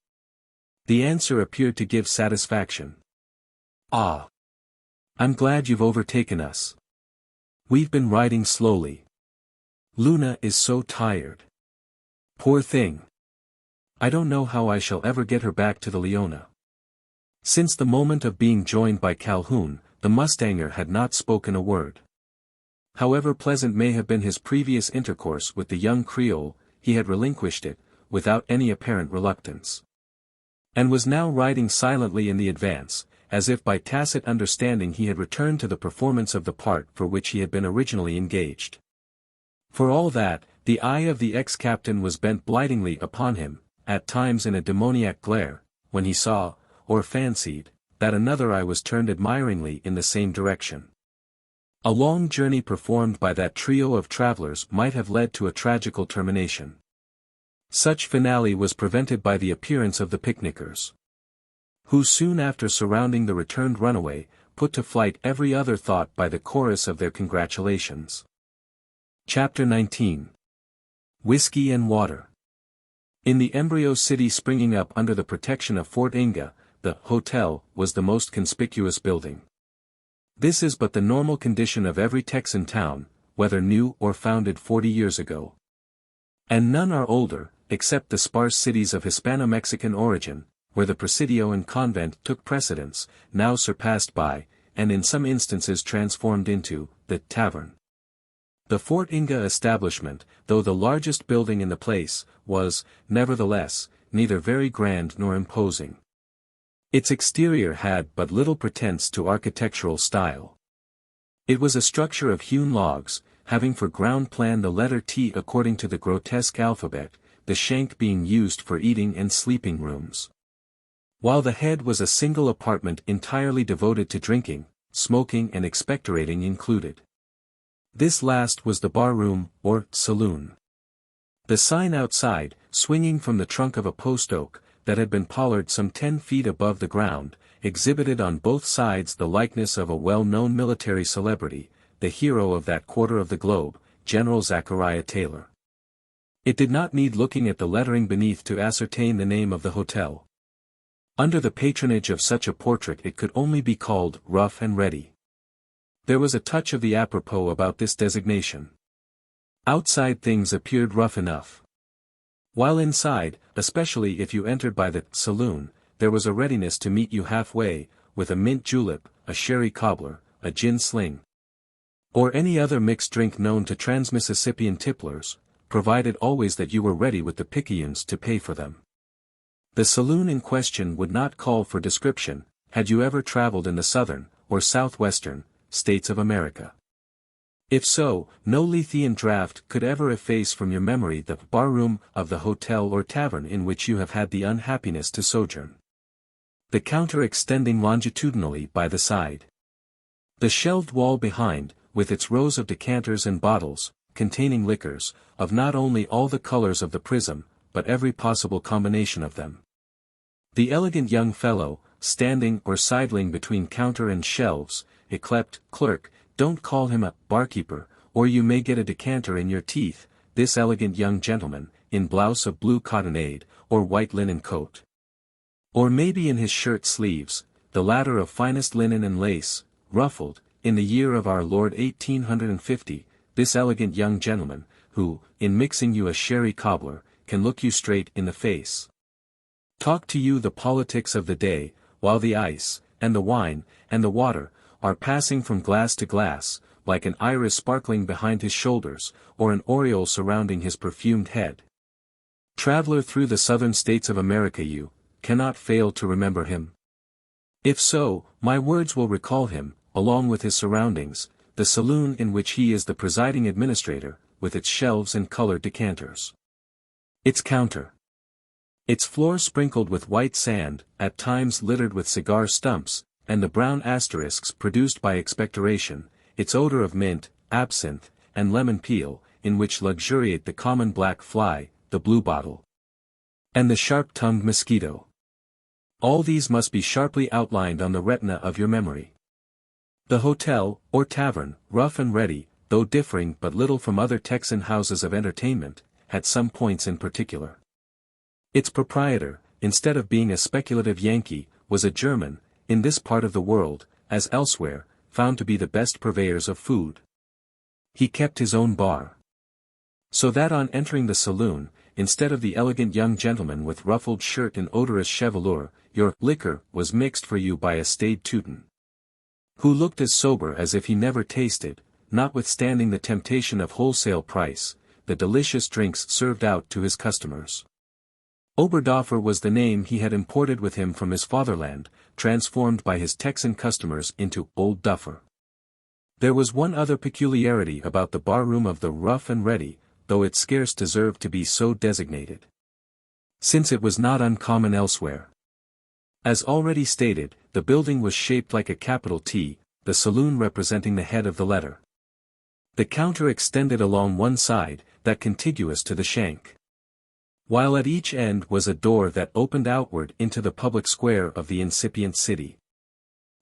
The answer appeared to give satisfaction. "Ah! I'm glad you've overtaken us. We've been riding slowly. Luna is so tired. Poor thing. I don't know how I shall ever get her back to the Leona." Since the moment of being joined by Calhoun, the mustanger had not spoken a word. However pleasant may have been his previous intercourse with the young Creole, he had relinquished it, without any apparent reluctance. And was now riding silently in the advance, as if by tacit understanding he had returned to the performance of the part for which he had been originally engaged. For all that, the eye of the ex-captain was bent blightingly upon him, at times in a demoniac glare, when he saw, or fancied, that another eye was turned admiringly in the same direction. A long journey performed by that trio of travelers might have led to a tragical termination. Such finale was prevented by the appearance of the picnickers, who soon after surrounding the returned runaway, put to flight every other thought by the chorus of their congratulations. Chapter 19. Whiskey and Water. In the embryo city springing up under the protection of Fort Inga, the hotel was the most conspicuous building. This is but the normal condition of every Texan town, whether new or founded 40 years ago. And none are older, except the sparse cities of Hispano-Mexican origin, where the presidio and convent took precedence, now surpassed by, and in some instances transformed into, the tavern. The Fort Inga establishment, though the largest building in the place, was, nevertheless, neither very grand nor imposing. Its exterior had but little pretense to architectural style. It was a structure of hewn logs, having for ground plan the letter T according to the grotesque alphabet, the shank being used for eating and sleeping rooms, while the head was a single apartment entirely devoted to drinking, smoking and expectorating included. This last was the bar room, or saloon. The sign outside, swinging from the trunk of a post oak, that had been pollard some 10 feet above the ground, exhibited on both sides the likeness of a well-known military celebrity, the hero of that quarter of the globe, General Zachariah Taylor. It did not need looking at the lettering beneath to ascertain the name of the hotel. Under the patronage of such a portrait it could only be called Rough and Ready. There was a touch of the apropos about this designation. Outside things appeared rough enough, while inside, especially if you entered by the saloon, there was a readiness to meet you halfway, with a mint julep, a sherry cobbler, a gin sling, or any other mixed drink known to trans-Mississippian tipplers, provided always that you were ready with the picayunes to pay for them. The saloon in question would not call for description, had you ever traveled in the southern, or southwestern, states of America. If so, no Lethean draught could ever efface from your memory the bar-room of the hotel or tavern in which you have had the unhappiness to sojourn. The counter extending longitudinally by the side. The shelved wall behind, with its rows of decanters and bottles, containing liquors, of not only all the colors of the prism, but every possible combination of them. The elegant young fellow, standing or sidling between counter and shelves, yclept clerk, don't call him a barkeeper, or you may get a decanter in your teeth, this elegant young gentleman, in blouse of blue cottonade, or white linen coat. Or maybe in his shirt sleeves, the latter of finest linen and lace, ruffled, in the year of our Lord 1850, this elegant young gentleman, who, in mixing you a sherry cobbler, can look you straight in the face, talk to you the politics of the day, while the ice, and the wine, and the water, are passing from glass to glass, like an iris sparkling behind his shoulders, or an aureole surrounding his perfumed head. Traveler through the southern states of America, you cannot fail to remember him. If so, my words will recall him, along with his surroundings, the saloon in which he is the presiding administrator, with its shelves and colored decanters, its counter, its floor sprinkled with white sand, at times littered with cigar stumps, and the brown asterisks produced by expectoration, its odor of mint, absinthe, and lemon peel, in which luxuriate the common black fly, the bluebottle, and the sharp-tongued mosquito. All these must be sharply outlined on the retina of your memory. The hotel, or tavern, Rough and Ready, though differing but little from other Texan houses of entertainment, had some points in particular. Its proprietor, instead of being a speculative Yankee, was a German, in this part of the world, as elsewhere, found to be the best purveyors of food. He kept his own bar, so that on entering the saloon, instead of the elegant young gentleman with ruffled shirt and odorous chevelure, your liquor was mixed for you by a staid Teuton, who looked as sober as if he never tasted, notwithstanding the temptation of wholesale price, the delicious drinks served out to his customers. Oberdoffer was the name he had imported with him from his fatherland, transformed by his Texan customers into Old Duffer. There was one other peculiarity about the bar-room of the Rough and Ready, though it scarce deserved to be so designated, since it was not uncommon elsewhere. As already stated, the building was shaped like a capital T, the saloon representing the head of the letter. The counter extended along one side, that contiguous to the shank. While at each end was a door that opened outward into the public square of the incipient city.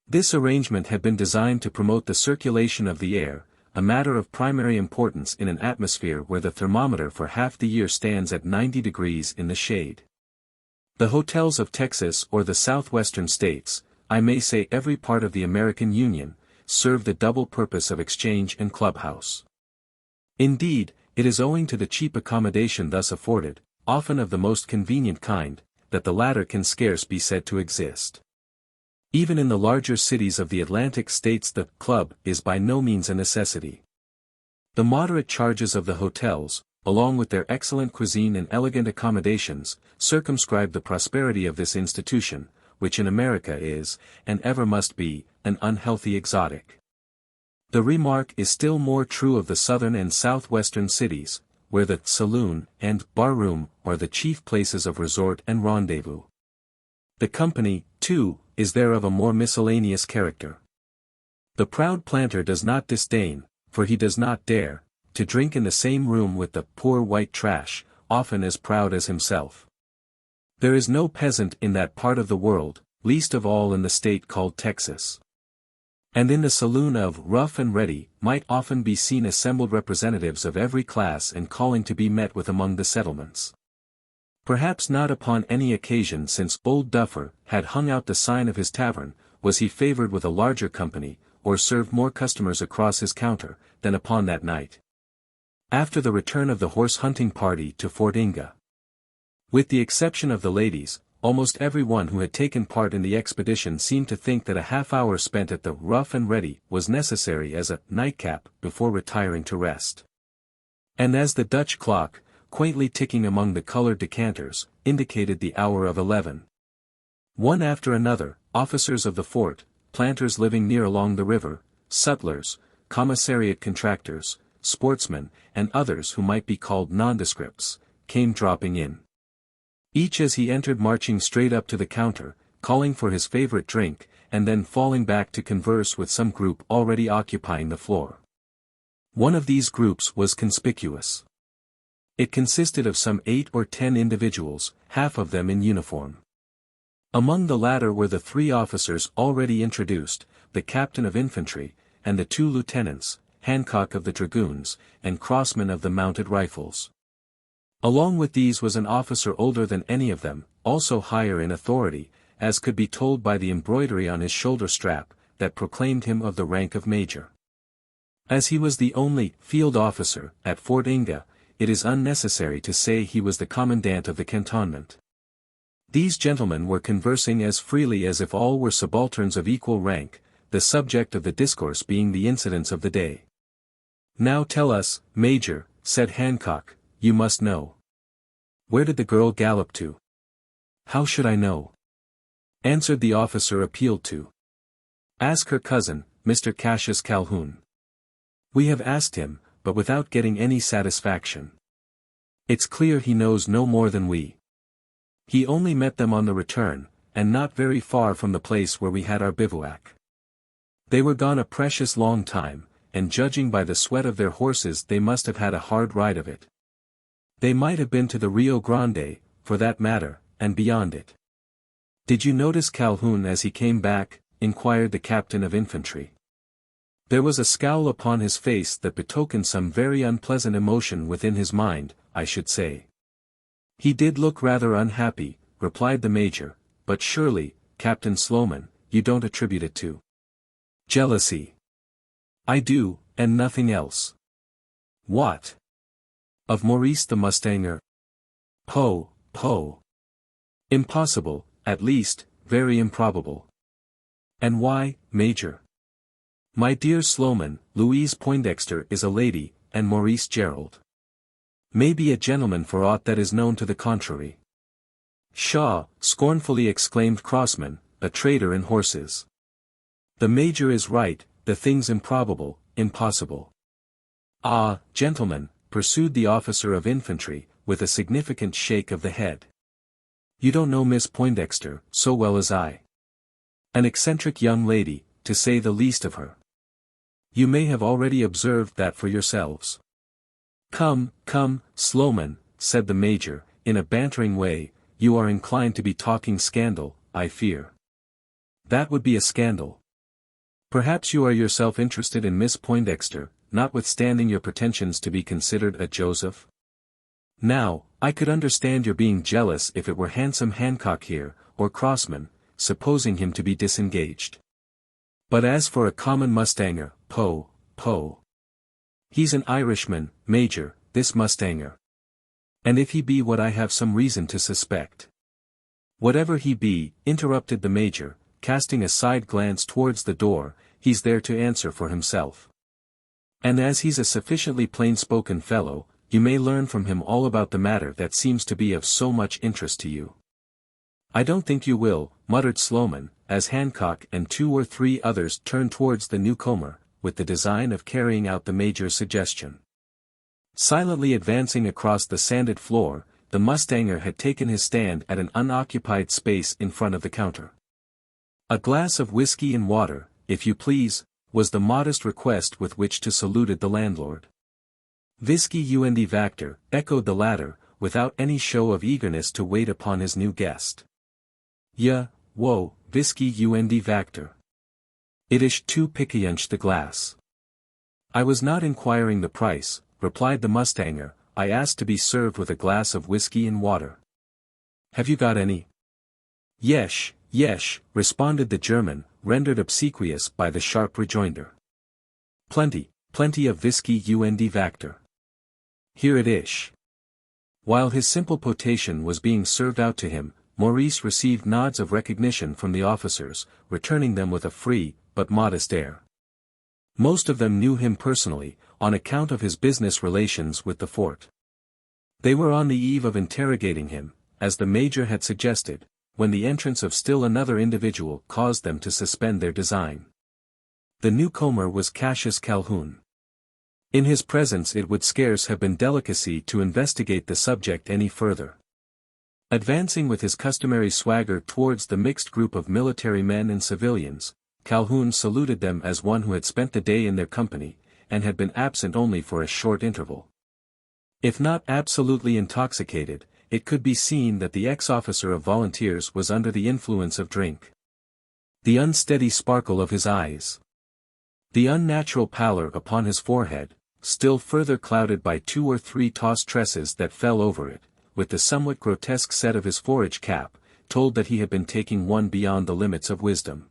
This arrangement had been designed to promote the circulation of the air, a matter of primary importance in an atmosphere where the thermometer for half the year stands at 90 degrees in the shade. The hotels of Texas or the southwestern states, I may say every part of the American Union, serve the double purpose of exchange and clubhouse. Indeed, it is owing to the cheap accommodation thus afforded, often of the most convenient kind, that the latter can scarce be said to exist. Even in the larger cities of the Atlantic states the club is by no means a necessity. The moderate charges of the hotels, along with their excellent cuisine and elegant accommodations, circumscribe the prosperity of this institution, which in America is, and ever must be, an unhealthy exotic. The remark is still more true of the southern and southwestern cities, where the saloon and bar-room are the chief places of resort and rendezvous. The company, too, is there of a more miscellaneous character. The proud planter does not disdain, for he does not dare, to drink in the same room with the poor white trash, often as proud as himself. There is no peasant in that part of the world, least of all in the state called Texas. And in the saloon of Rough and Ready might often be seen assembled representatives of every class and calling to be met with among the settlements. Perhaps not upon any occasion since Old Duffer had hung out the sign of his tavern, was he favored with a larger company, or served more customers across his counter, than upon that night. After the return of the horse-hunting party to Fort Inga. With the exception of the ladies, almost every one who had taken part in the expedition seemed to think that a half-hour spent at the Rough and Ready was necessary as a nightcap before retiring to rest. And as the Dutch clock, quaintly ticking among the colored decanters, indicated the hour of 11. One after another, officers of the fort, planters living near along the river, sutlers, commissariat contractors, sportsmen, and others who might be called nondescripts, came dropping in. Each as he entered marching straight up to the counter, calling for his favorite drink, and then falling back to converse with some group already occupying the floor. One of these groups was conspicuous. It consisted of some 8 or 10 individuals, half of them in uniform. Among the latter were the 3 officers already introduced, the captain of infantry, and the 2 lieutenants, Hancock of the dragoons, and Crossman of the mounted rifles. Along with these was an officer older than any of them, also higher in authority, as could be told by the embroidery on his shoulder strap, that proclaimed him of the rank of major. As he was the only field officer at Fort Inga, it is unnecessary to say he was the commandant of the cantonment. These gentlemen were conversing as freely as if all were subalterns of equal rank, the subject of the discourse being the incidents of the day. "Now tell us, Major," said Hancock, "you must know. Where did the girl gallop to?" "How should I know?" answered the officer appealed to. "Ask her cousin, Mr. Cassius Calhoun. We have asked him, but without getting any satisfaction. It's clear he knows no more than we. He only met them on the return, and not very far from the place where we had our bivouac. They were gone a precious long time, and judging by the sweat of their horses they must have had a hard ride of it. They might have been to the Rio Grande, for that matter, and beyond it." "Did you notice Calhoun as he came back?" inquired the captain of infantry. "There was a scowl upon his face that betokened some very unpleasant emotion within his mind, I should say." "He did look rather unhappy," replied the major, "but surely, Captain Sloman, you don't attribute it to jealousy?" "I do, and nothing else." "What? Of Maurice the mustanger?" "Poh, poh. Impossible, at least, very improbable." "And why, Major?" "My dear Sloman, Louise Poindexter is a lady, and Maurice Gerald may be a gentleman for aught that is known to the contrary." "Pshaw!" scornfully exclaimed Crossman, a trader in horses. "The Major is right, the thing's improbable, impossible." "Ah, gentlemen," pursued the officer of infantry, with a significant shake of the head. "You don't know Miss Poindexter so well as I. An eccentric young lady, to say the least of her. You may have already observed that for yourselves. Come, Sloman, said the Major, in a bantering way, you are inclined to be talking scandal, I fear. That would be a scandal. Perhaps you are yourself interested in Miss Poindexter, notwithstanding your pretensions to be considered a Joseph? Now, I could understand your being jealous if it were handsome Hancock here, or Crossman, supposing him to be disengaged. But as for a common mustanger, Poe. He's an Irishman, Major, this mustanger. And if he be what I have some reason to suspect. Whatever he be, interrupted the Major, casting a side glance towards the door, he's there to answer for himself. And as he's a sufficiently plain-spoken fellow, you may learn from him all about the matter that seems to be of so much interest to you. I don't think you will, muttered Sloman, as Hancock and 2 or 3 others turned towards the newcomer, with the design of carrying out the Major's suggestion. Silently advancing across the sanded floor, the mustanger had taken his stand at an unoccupied space in front of the counter. A glass of whiskey and water, if you please, was the modest request with which to saluted the landlord. Whiskey und Vactor, echoed the latter, without any show of eagerness to wait upon his new guest. Ja, wo, Whiskey und Vactor. It ish 2 picayunch the glass. I was not inquiring the price, replied the mustanger, I asked to be served with a glass of whiskey and water. Have you got any? Yesh, responded the German, rendered obsequious by the sharp rejoinder. Plenty of whiskey und Vactor. Here it ish. While his simple potation was being served out to him, Maurice received nods of recognition from the officers, returning them with a free, but modest air. Most of them knew him personally, on account of his business relations with the fort. They were on the eve of interrogating him, as the Major had suggested, when the entrance of still another individual caused them to suspend their design. The newcomer was Cassius Calhoun. In his presence it would scarce have been delicacy to investigate the subject any further. Advancing with his customary swagger towards the mixed group of military men and civilians, Calhoun saluted them as one who had spent the day in their company, and had been absent only for a short interval. If not absolutely intoxicated, it could be seen that the ex-officer of volunteers was under the influence of drink. The unsteady sparkle of his eyes, the unnatural pallor upon his forehead, still further clouded by 2 or 3 tossed tresses that fell over it, with the somewhat grotesque set of his forage cap, told that he had been taking one beyond the limits of wisdom.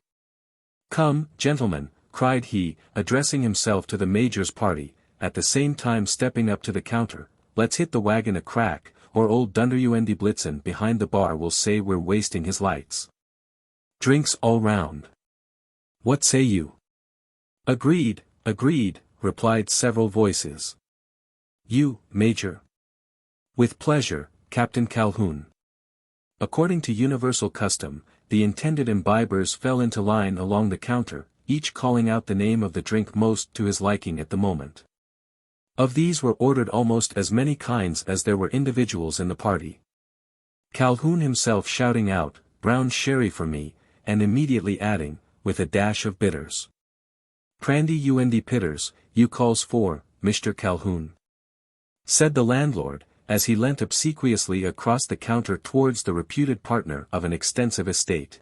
Come, gentlemen, cried he, addressing himself to the Major's party, at the same time stepping up to the counter, let's hit the wagon a crack, or old Dunder und Blitzen behind the bar will say we're wasting his lights. Drinks all round. What say you? Agreed, replied several voices. You, Major. With pleasure, Captain Calhoun. According to universal custom, the intended imbibers fell into line along the counter, each calling out the name of the drink most to his liking at the moment. Of these were ordered almost as many kinds as there were individuals in the party. Calhoun himself shouting out, brown sherry for me, and immediately adding, with a dash of bitters. Prandy und Pitters, you calls for, Mr. Calhoun. Said the landlord, as he leant obsequiously across the counter towards the reputed partner of an extensive estate.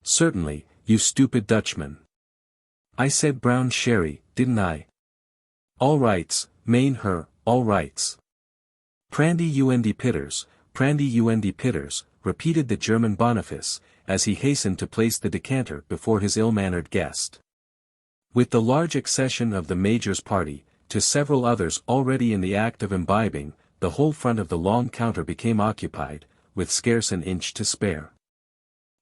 Certainly, you stupid Dutchman. I said brown sherry, didn't I? All rights, mein Herr, all rights. Prandy und Pitters, repeated the German Boniface, as he hastened to place the decanter before his ill-mannered guest. With the large accession of the Major's party, to several others already in the act of imbibing, the whole front of the long counter became occupied, with scarce an inch to spare.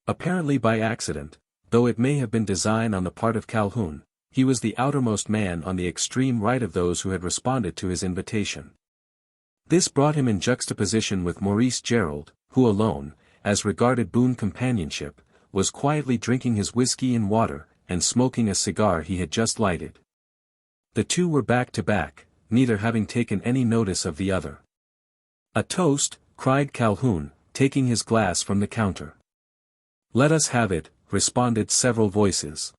Apparently by accident, though it may have been design on the part of Calhoun, he was the outermost man on the extreme right of those who had responded to his invitation. This brought him in juxtaposition with Maurice Gerald, who alone, as regarded boon companionship, was quietly drinking his whiskey and water, and smoking a cigar he had just lighted. The two were back to back, neither having taken any notice of the other. A toast, cried Calhoun, taking his glass from the counter. Let us have it, responded several voices.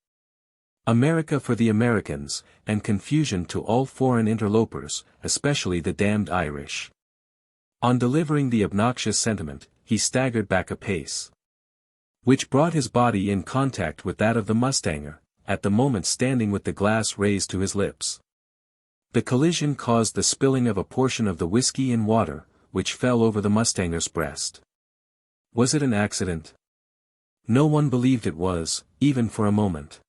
America for the Americans, and confusion to all foreign interlopers, especially the damned Irish. On delivering the obnoxious sentiment, he staggered back a pace, which brought his body in contact with that of the mustanger, at the moment standing with the glass raised to his lips. The collision caused the spilling of a portion of the whiskey in water, which fell over the mustanger's breast. Was it an accident? No one believed it was, even for a moment.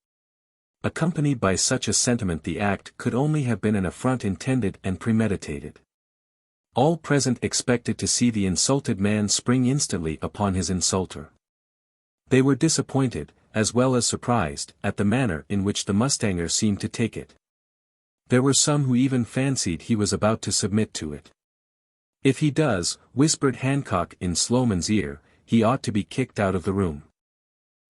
Accompanied by such a sentiment, the act could only have been an affront intended and premeditated. All present expected to see the insulted man spring instantly upon his insulter. They were disappointed, as well as surprised, at the manner in which the mustanger seemed to take it. There were some who even fancied he was about to submit to it. "If he does," whispered Hancock in Sloman's ear, "he ought to be kicked out of the room."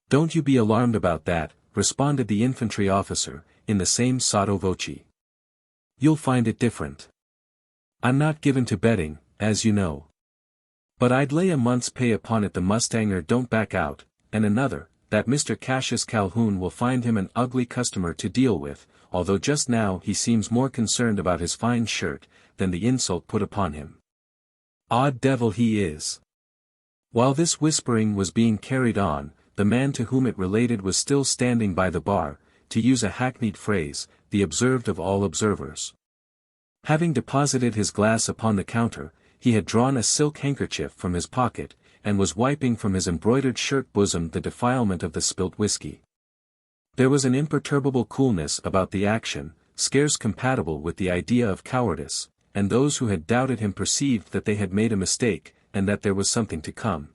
"Don't you be alarmed about that," responded the infantry officer, in the same sotto voce. "You'll find it different. I'm not given to betting, as you know. But I'd lay a month's pay upon it the mustanger don't back out, and another, that Mr. Cassius Calhoun will find him an ugly customer to deal with, although just now he seems more concerned about his fine shirt, than the insult put upon him. Odd devil he is." While this whispering was being carried on, the man to whom it related was still standing by the bar, to use a hackneyed phrase, the observed of all observers. Having deposited his glass upon the counter, he had drawn a silk handkerchief from his pocket, and was wiping from his embroidered shirt bosom the defilement of the spilt whiskey. There was an imperturbable coolness about the action, scarce compatible with the idea of cowardice, and those who had doubted him perceived that they had made a mistake, and that there was something to come.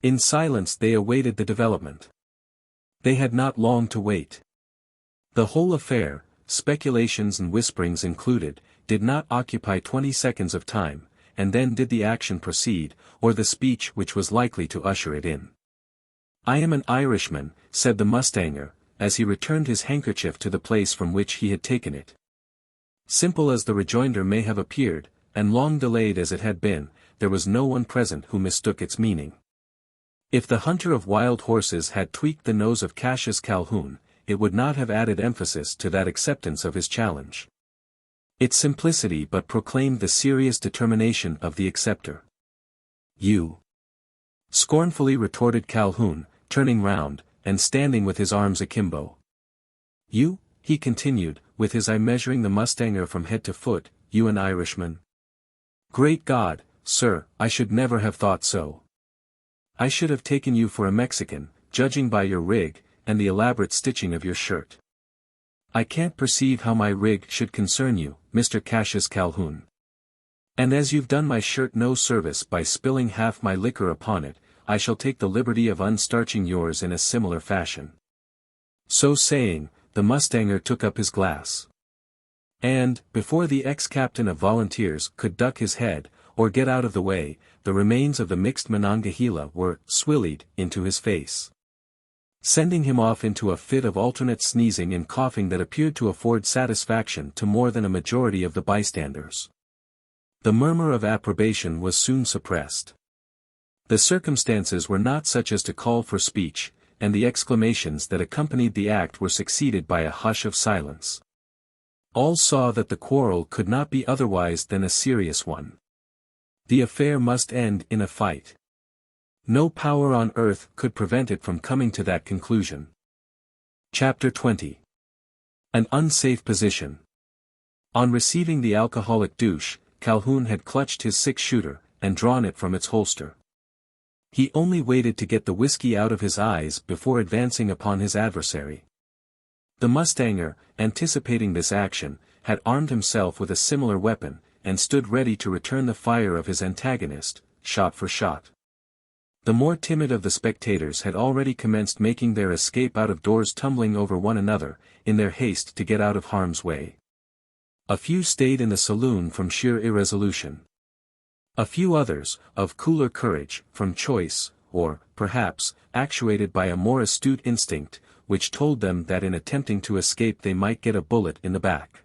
In silence they awaited the development. They had not long to wait. The whole affair, speculations and whisperings included, did not occupy 20 seconds of time, and then did the action proceed, or the speech which was likely to usher it in. "I am an Irishman," said the mustanger, as he returned his handkerchief to the place from which he had taken it. Simple as the rejoinder may have appeared, and long delayed as it had been, there was no one present who mistook its meaning. If the hunter of wild horses had tweaked the nose of Cassius Calhoun, it would not have added emphasis to that acceptance of his challenge. Its simplicity but proclaimed the serious determination of the acceptor. "You!" scornfully retorted Calhoun, turning round, and standing with his arms akimbo. "You," he continued, with his eye measuring the mustanger from head to foot, "you an Irishman? Great God, sir, I should never have thought so. I should have taken you for a Mexican, judging by your rig, and the elaborate stitching of your shirt. I can't perceive how my rig should concern you, Mr. Cassius Calhoun. And as you've done my shirt no service by spilling half my liquor upon it, I shall take the liberty of unstarching yours in a similar fashion." So saying, the mustanger took up his glass. And, before the ex-captain of volunteers could duck his head, or get out of the way, the remains of the mixed Monongahela were swillied into his face, sending him off into a fit of alternate sneezing and coughing that appeared to afford satisfaction to more than a majority of the bystanders. The murmur of approbation was soon suppressed. The circumstances were not such as to call for speech, and the exclamations that accompanied the act were succeeded by a hush of silence. All saw that the quarrel could not be otherwise than a serious one. The affair must end in a fight. No power on earth could prevent it from coming to that conclusion. Chapter 20. An unsafe position. On receiving the alcoholic douche, Calhoun had clutched his six-shooter, and drawn it from its holster. He only waited to get the whiskey out of his eyes before advancing upon his adversary. The mustanger, anticipating this action, had armed himself with a similar weapon, and stood ready to return the fire of his antagonist, shot for shot. The more timid of the spectators had already commenced making their escape out of doors, tumbling over one another, in their haste to get out of harm's way. A few stayed in the saloon from sheer irresolution. A few others, of cooler courage, from choice, or, perhaps, actuated by a more astute instinct, which told them that in attempting to escape they might get a bullet in the back.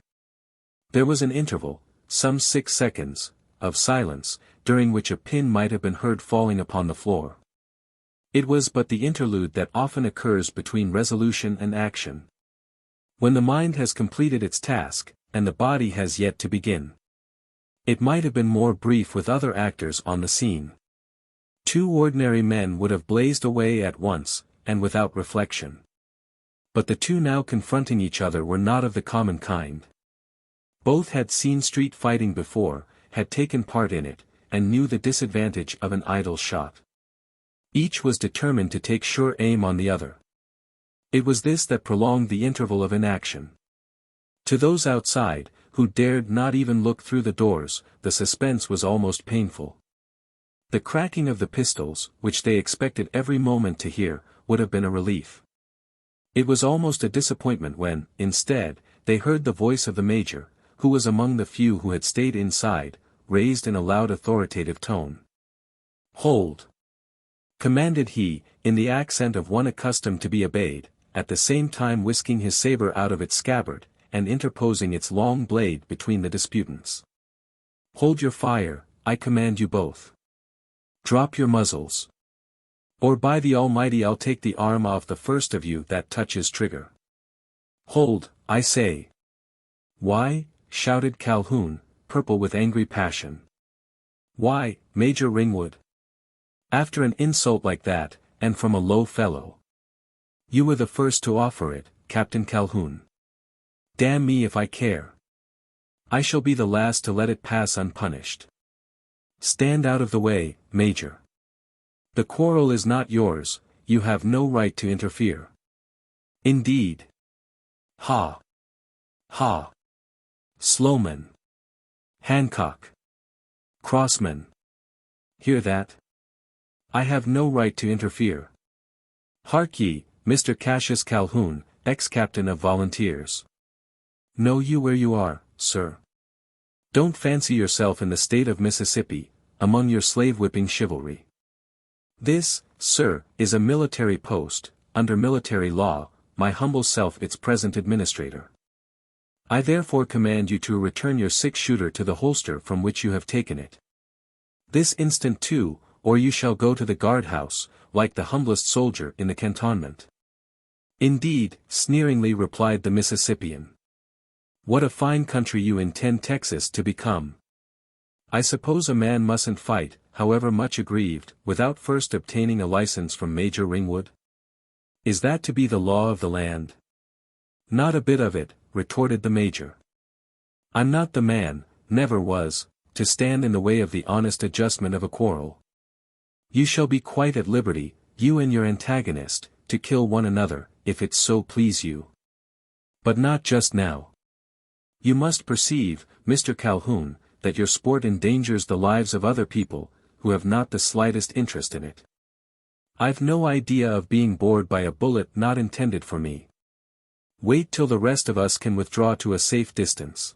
There was an interval, some 6 seconds, of silence, during which a pin might have been heard falling upon the floor. It was but the interlude that often occurs between resolution and action. When the mind has completed its task, and the body has yet to begin. It might have been more brief with other actors on the scene. Two ordinary men would have blazed away at once, and without reflection. But the two now confronting each other were not of the common kind. Both had seen street fighting before, had taken part in it, and knew the disadvantage of an idle shot. Each was determined to take sure aim on the other. It was this that prolonged the interval of inaction. To those outside, who dared not even look through the doors, the suspense was almost painful. The cracking of the pistols, which they expected every moment to hear, would have been a relief. It was almost a disappointment when, instead, they heard the voice of the major, who was among the few who had stayed inside, raised in a loud authoritative tone. "Hold!" commanded he, in the accent of one accustomed to be obeyed, at the same time whisking his saber out of its scabbard, and interposing its long blade between the disputants. "Hold your fire, I command you both. Drop your muzzles. Or by the Almighty I'll take the arm off the first of you that touches trigger. Hold, I say." "Why?" shouted Calhoun, purple with angry passion. "Why, Major Ringwood? After an insult like that, and from a low fellow. You were the first to offer it, Captain Calhoun. Damn me if I care. I shall be the last to let it pass unpunished. Stand out of the way, Major. The quarrel is not yours, you have no right to interfere." "Indeed. Ha! Ha! Sloman. Hancock. Crossman. Hear that? I have no right to interfere. Hark ye, Mr. Cassius Calhoun, ex-captain of volunteers. Know you where you are, sir? Don't fancy yourself in the state of Mississippi, among your slave-whipping chivalry. This, sir, is a military post, under military law, my humble self its present administrator. I therefore command you to return your six-shooter to the holster from which you have taken it. This instant too, or you shall go to the guard-house, like the humblest soldier in the cantonment." "Indeed," sneeringly replied the Mississippian. "What a fine country you intend Texas to become. I suppose a man mustn't fight, however much aggrieved, without first obtaining a license from Major Ringwood? Is that to be the law of the land?" "Not a bit of it," retorted the major. "I'm not the man, never was, to stand in the way of the honest adjustment of a quarrel. You shall be quite at liberty, you and your antagonist, to kill one another, if it so please you. But not just now. You must perceive, Mr. Calhoun, that your sport endangers the lives of other people, who have not the slightest interest in it. I've no idea of being bored by a bullet not intended for me. Wait till the rest of us can withdraw to a safe distance.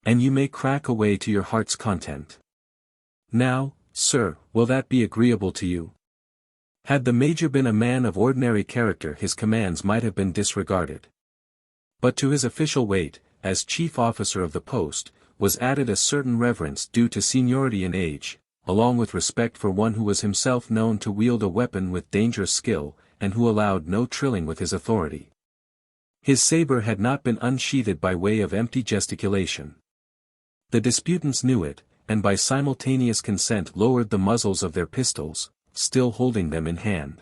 And you may crack away to your heart's content. Now, sir, will that be agreeable to you?" Had the major been a man of ordinary character his commands might have been disregarded. But to his official weight, as chief officer of the post, was added a certain reverence due to seniority in age, along with respect for one who was himself known to wield a weapon with dangerous skill, and who allowed no trilling with his authority. His saber had not been unsheathed by way of empty gesticulation. The disputants knew it, and by simultaneous consent lowered the muzzles of their pistols, still holding them in hand.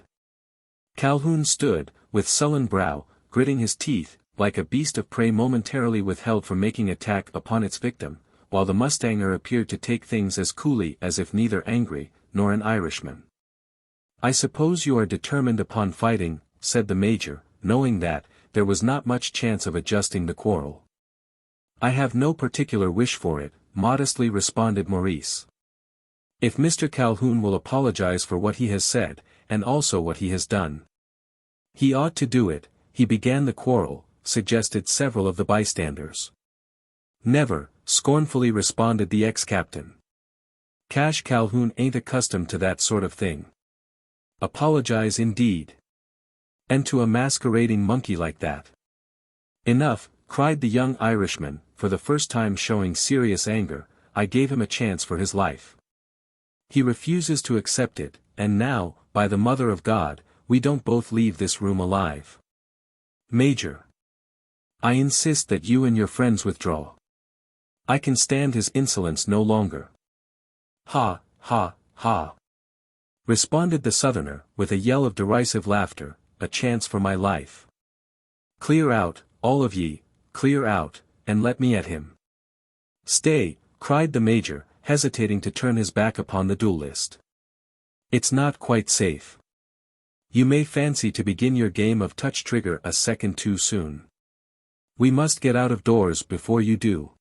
Calhoun stood, with sullen brow, gritting his teeth, like a beast of prey momentarily withheld from making attack upon its victim, while the mustanger appeared to take things as coolly as if neither angry, nor an Irishman. "I suppose you are determined upon fighting," said the major, knowing that, there was not much chance of adjusting the quarrel. "I have no particular wish for it," modestly responded Maurice. "If Mr. Calhoun will apologize for what he has said, and also what he has done. He ought to do it, he began the quarrel," suggested several of the bystanders. "Never," scornfully responded the ex-captain. "Cash Calhoun ain't accustomed to that sort of thing. Apologize indeed. And to a masquerading monkey like that." "Enough," cried the young Irishman, for the first time showing serious anger. "I gave him a chance for his life. He refuses to accept it, and now, by the mother of God, we don't both leave this room alive. Major. I insist that you and your friends withdraw. I can stand his insolence no longer. Ha, ha, ha, responded the Southerner, with a yell of derisive laughter, a chance for my life. Clear out, all of ye, clear out, and let me at him. Stay, cried the Major, hesitating to turn his back upon the duellist. It's not quite safe. You may fancy to begin your game of touch-trigger a second too soon. We must get out of doors before you do.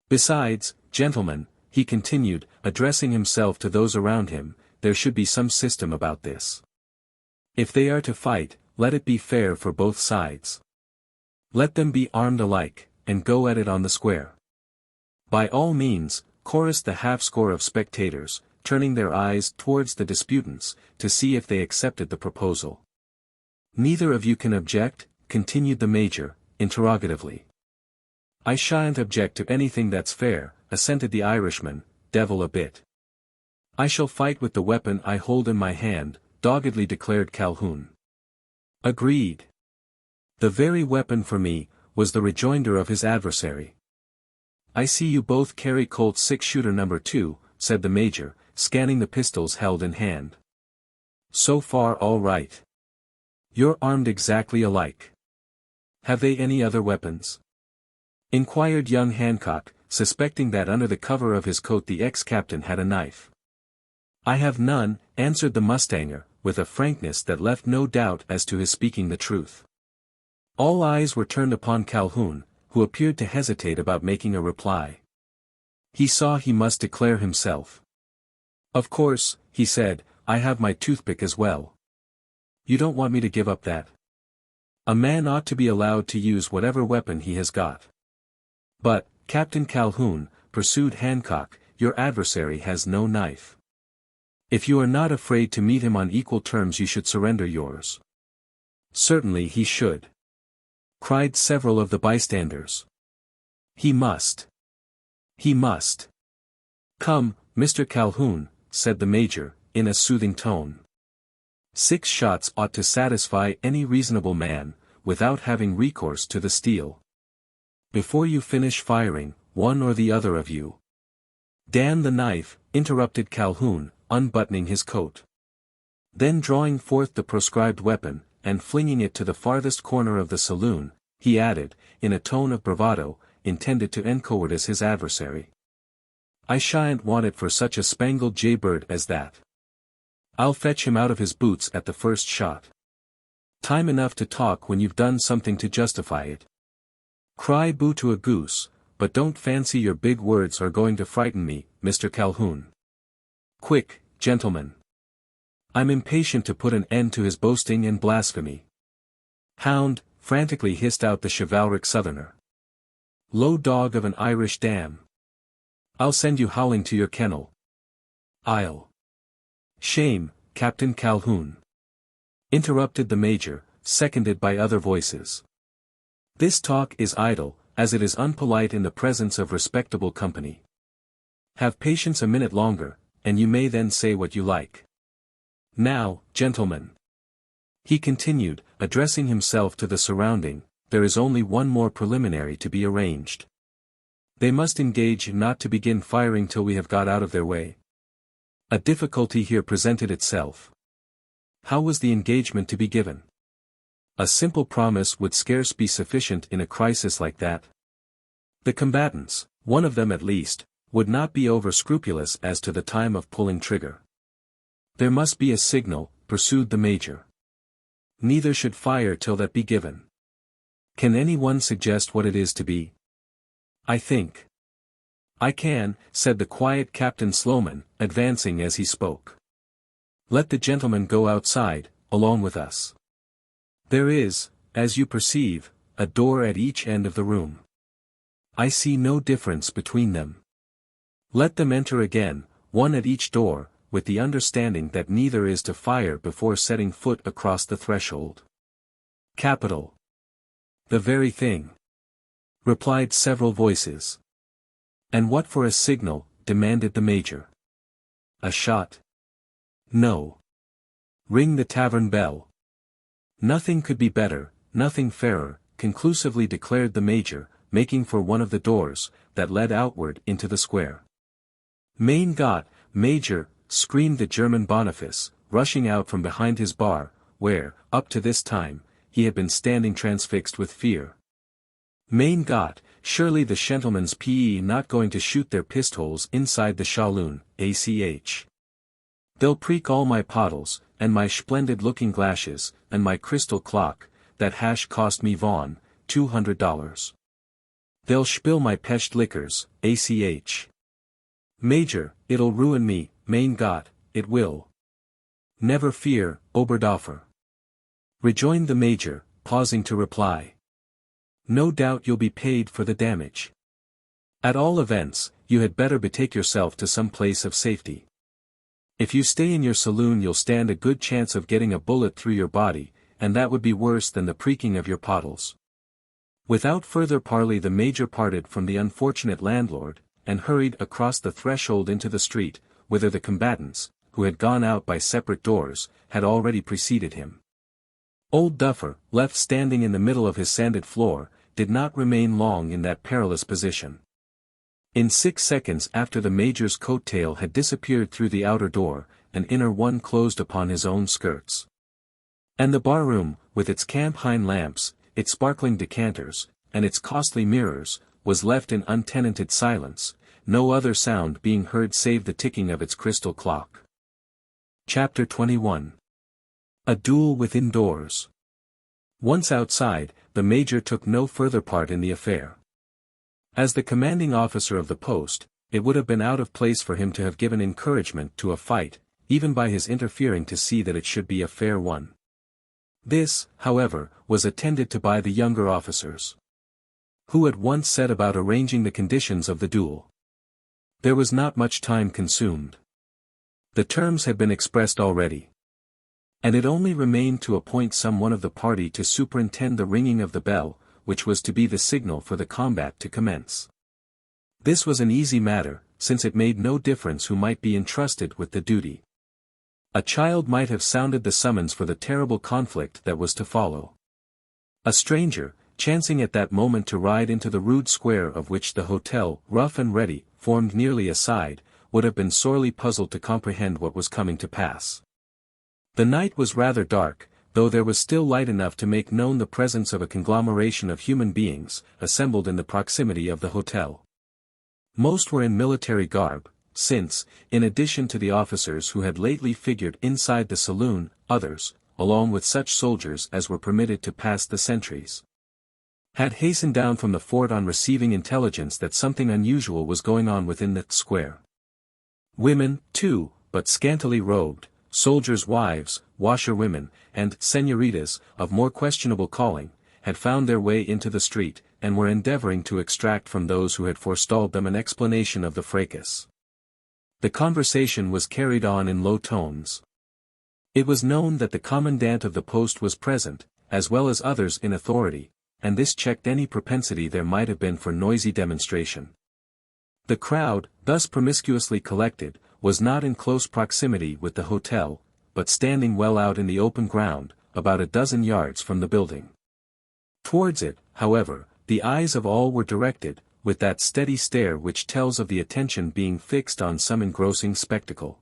Besides, gentlemen, he continued, addressing himself to those around him, there should be some system about this. If they are to fight, let it be fair for both sides. Let them be armed alike, and go at it on the square. By all means, chorused the half-score of spectators, turning their eyes towards the disputants, to see if they accepted the proposal. Neither of you can object, continued the Major, interrogatively. I shan't object to anything that's fair, assented the Irishman, devil a bit. I shall fight with the weapon I hold in my hand, doggedly declared Calhoun. Agreed. The very weapon for me, was the rejoinder of his adversary. I see you both carry Colt 6-shooter No. 2, said the Major, scanning the pistols held in hand. So far all right. You're armed exactly alike. Have they any other weapons? Inquired young Hancock, suspecting that under the cover of his coat the ex-captain had a knife. I have none, answered the mustanger, with a frankness that left no doubt as to his speaking the truth. All eyes were turned upon Calhoun, who appeared to hesitate about making a reply. He saw he must declare himself. Of course, he said, I have my toothpick as well. You don't want me to give up that? A man ought to be allowed to use whatever weapon he has got. But, Captain Calhoun, pursued Hancock, your adversary has no knife. If you are not afraid to meet him on equal terms you should surrender yours. Certainly he should. Cried several of the bystanders. He must. He must. Come, Mr. Calhoun, said the Major, in a soothing tone. 6 shots ought to satisfy any reasonable man, without having recourse to the steel. Before you finish firing, one or the other of you. Damn the knife, interrupted Calhoun, unbuttoning his coat. Then drawing forth the proscribed weapon, and flinging it to the farthest corner of the saloon, he added, in a tone of bravado, intended to encowardice his adversary. I shan't want it for such a spangled jaybird as that. I'll fetch him out of his boots at the first shot. Time enough to talk when you've done something to justify it. Cry boo to a goose, but don't fancy your big words are going to frighten me, Mr. Calhoun. Quick, gentlemen. I'm impatient to put an end to his boasting and blasphemy. Hound, frantically hissed out the chivalric Southerner. Low dog of an Irish dam. I'll send you howling to your kennel. I'll. Shame, Captain Calhoun. Interrupted the Major, seconded by other voices. This talk is idle, as it is unpolite in the presence of respectable company. Have patience a minute longer, and you may then say what you like. Now, gentlemen. He continued, addressing himself to the surrounding, there is only one more preliminary to be arranged. They must engage not to begin firing till we have got out of their way. A difficulty here presented itself. How was the engagement to be given? A simple promise would scarce be sufficient in a crisis like that. The combatants, one of them at least, would not be over-scrupulous as to the time of pulling trigger. There must be a signal, pursued the Major. Neither should fire till that be given. Can any one suggest what it is to be? I think. I can, said the quiet Captain Sloman, advancing as he spoke. Let the gentleman go outside, along with us. There is, as you perceive, a door at each end of the room. I see no difference between them. Let them enter again, one at each door, with the understanding that neither is to fire before setting foot across the threshold. Capital. The very thing. Replied several voices. And what for a signal, demanded the Major. A shot? No. Ring the tavern bell. Nothing could be better, nothing fairer, conclusively declared the Major, making for one of the doors, that led outward into the square. Mein Gott, Major, screamed the German Boniface, rushing out from behind his bar, where, up to this time, he had been standing transfixed with fear. Mein Gott, surely the gentlemen's PE not going to shoot their pistols inside the saloon, ach. They'll preak all my pottles, and my splendid-looking glasses, and my crystal clock, that hash cost me von, $200. They'll spill my pecht liquors, ach. Major, it'll ruin me, mein Gott, it will. Never fear, Oberdoffer. Rejoined the Major, pausing to reply. No doubt you'll be paid for the damage. At all events, you had better betake yourself to some place of safety. If you stay in your saloon you'll stand a good chance of getting a bullet through your body, and that would be worse than the preaking of your pottles. Without further parley the Major parted from the unfortunate landlord, and hurried across the threshold into the street, whither the combatants, who had gone out by separate doors, had already preceded him. Old Duffer, left standing in the middle of his sanded floor, did not remain long in that perilous position. In 6 seconds after the Major's coat-tail had disappeared through the outer door, an inner one closed upon his own skirts. And the bar-room, with its campaign lamps, its sparkling decanters, and its costly mirrors, was left in untenanted silence, no other sound being heard save the ticking of its crystal clock. Chapter 21. A duel within doors. Once outside, the Major took no further part in the affair. As the commanding officer of the post, it would have been out of place for him to have given encouragement to a fight, even by his interfering to see that it should be a fair one. This, however, was attended to by the younger officers, who at once set about arranging the conditions of the duel. There was not much time consumed. The terms had been expressed already, and it only remained to appoint some one of the party to superintend the ringing of the bell, which was to be the signal for the combat to commence. This was an easy matter, since it made no difference who might be entrusted with the duty. A child might have sounded the summons for the terrible conflict that was to follow. A stranger, chancing at that moment to ride into the rude square of which the hotel, Rough and Ready, formed nearly a side, would have been sorely puzzled to comprehend what was coming to pass. The night was rather dark, though there was still light enough to make known the presence of a conglomeration of human beings, assembled in the proximity of the hotel. Most were in military garb, since, in addition to the officers who had lately figured inside the saloon, others, along with such soldiers as were permitted to pass the sentries, had hastened down from the fort on receiving intelligence that something unusual was going on within the square. Women, too, but scantily robed, soldiers' wives, washerwomen, and señoritas, of more questionable calling, had found their way into the street, and were endeavoring to extract from those who had forestalled them an explanation of the fracas. The conversation was carried on in low tones. It was known that the commandant of the post was present, as well as others in authority, and this checked any propensity there might have been for noisy demonstration. The crowd, thus promiscuously collected, was not in close proximity with the hotel, but standing well out in the open ground, about a dozen yards from the building. Towards it, however, the eyes of all were directed, with that steady stare which tells of the attention being fixed on some engrossing spectacle.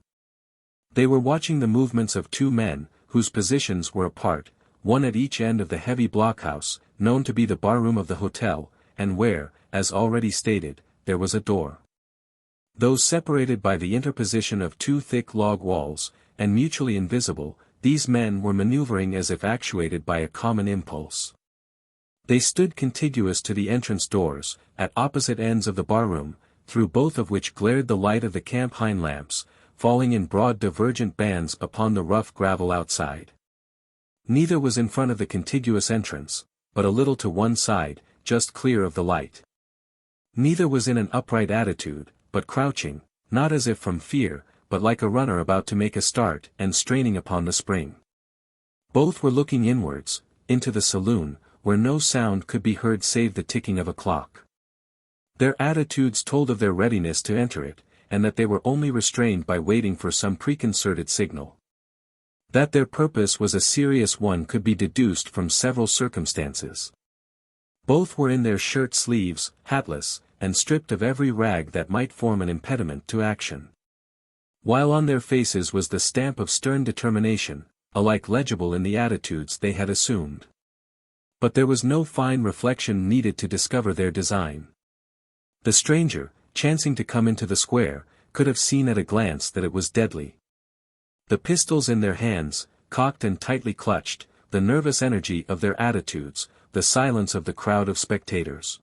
They were watching the movements of two men, whose positions were apart, one at each end of the heavy blockhouse, known to be the bar-room of the hotel, and where, as already stated, there was a door. Though separated by the interposition of two thick log walls, and mutually invisible, these men were maneuvering as if actuated by a common impulse. They stood contiguous to the entrance doors, at opposite ends of the bar-room, through both of which glared the light of the campaign lamps, falling in broad divergent bands upon the rough gravel outside. Neither was in front of the contiguous entrance, but a little to one side, just clear of the light. Neither was in an upright attitude, but crouching, not as if from fear, but like a runner about to make a start and straining upon the spring. Both were looking inwards, into the saloon, where no sound could be heard save the ticking of a clock. Their attitudes told of their readiness to enter it, and that they were only restrained by waiting for some preconcerted signal. That their purpose was a serious one could be deduced from several circumstances. Both were in their shirt sleeves, hatless, and stripped of every rag that might form an impediment to action. While on their faces was the stamp of stern determination, alike legible in the attitudes they had assumed. But there was no fine reflection needed to discover their design. The stranger, chancing to come into the square, could have seen at a glance that it was deadly. The pistols in their hands, cocked and tightly clutched, the nervous energy of their attitudes, the silence of the crowd of spectators,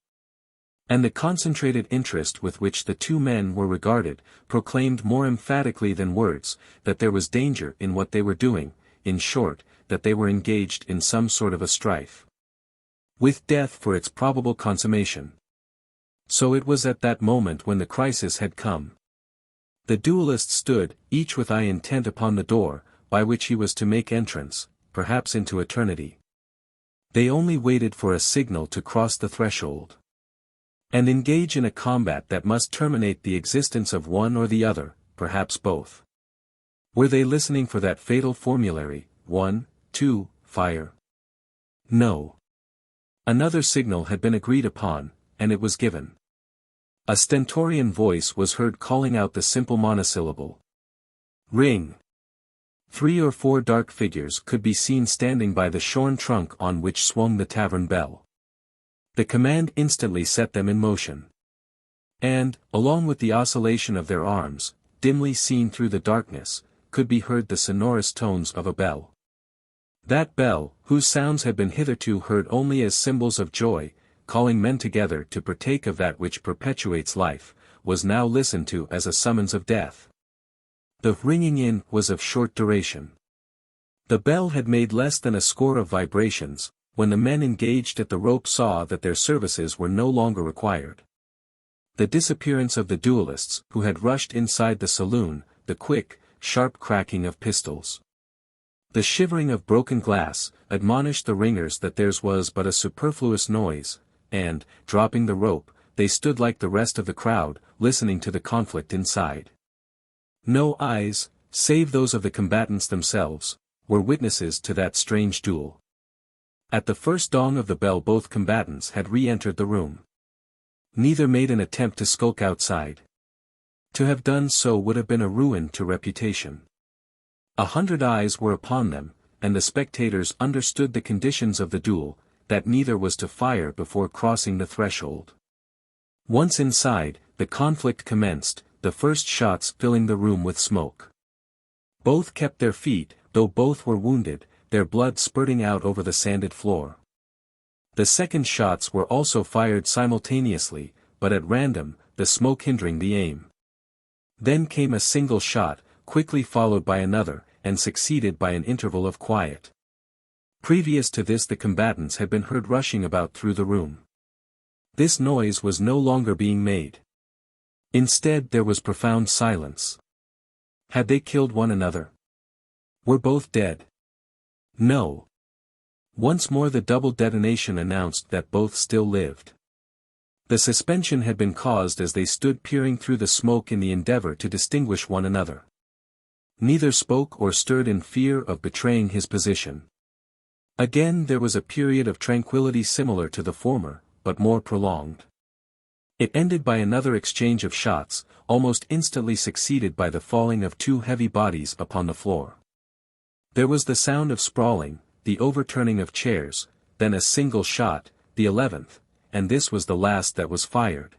and the concentrated interest with which the two men were regarded, proclaimed more emphatically than words, that there was danger in what they were doing, in short, that they were engaged in some sort of a strife, with death for its probable consummation. So it was at that moment when the crisis had come. The duellists stood, each with eye intent upon the door, by which he was to make entrance, perhaps into eternity. They only waited for a signal to cross the threshold, and engage in a combat that must terminate the existence of one or the other, perhaps both. Were they listening for that fatal formulary, 1, 2, fire? No. Another signal had been agreed upon, and it was given. A stentorian voice was heard calling out the simple monosyllable. Ring! 3 or 4 dark figures could be seen standing by the shorn trunk on which swung the tavern bell. The command instantly set them in motion. And, along with the oscillation of their arms, dimly seen through the darkness, could be heard the sonorous tones of a bell. That bell, whose sounds had been hitherto heard only as symbols of joy, calling men together to partake of that which perpetuates life, was now listened to as a summons of death. The ringing in was of short duration. The bell had made less than a score of vibrations, when the men engaged at the rope saw that their services were no longer required. The disappearance of the duelists who had rushed inside the saloon, the quick, sharp cracking of pistols, the shivering of broken glass, admonished the ringers that theirs was but a superfluous noise, and, dropping the rope, they stood like the rest of the crowd, listening to the conflict inside. No eyes, save those of the combatants themselves, were witnesses to that strange duel. At the first dong of the bell both combatants had re-entered the room. Neither made an attempt to skulk outside. To have done so would have been a ruin to reputation. 100 eyes were upon them, and the spectators understood the conditions of the duel, that neither was to fire before crossing the threshold. Once inside, the conflict commenced, the first shots filling the room with smoke. Both kept their feet, though both were wounded, their blood spurting out over the sanded floor. The second shots were also fired simultaneously, but at random, the smoke hindering the aim. Then came a single shot, quickly followed by another, and succeeded by an interval of quiet. Previous to this the combatants had been heard rushing about through the room. This noise was no longer being made. Instead there was profound silence. Had they killed one another? Were both dead? No. Once more the double detonation announced that both still lived. The suspension had been caused as they stood peering through the smoke in the endeavor to distinguish one another. Neither spoke or stirred in fear of betraying his position. Again there was a period of tranquility similar to the former, but more prolonged. It ended by another exchange of shots, almost instantly succeeded by the falling of 2 heavy bodies upon the floor. There was the sound of sprawling, the overturning of chairs, then a single shot, the 11th, and this was the last that was fired.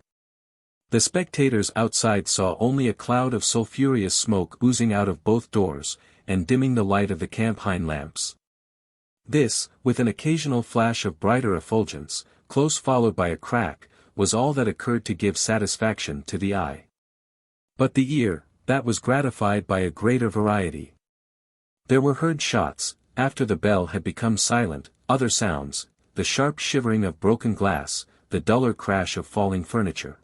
The spectators outside saw only a cloud of sulphurous smoke oozing out of both doors, and dimming the light of the campaign lamps. This, with an occasional flash of brighter effulgence, close followed by a crack, was all that occurred to give satisfaction to the eye. But the ear, that was gratified by a greater variety. There were heard shots, after the bell had become silent, other sounds, the sharp shivering of broken glass, the duller crash of falling furniture,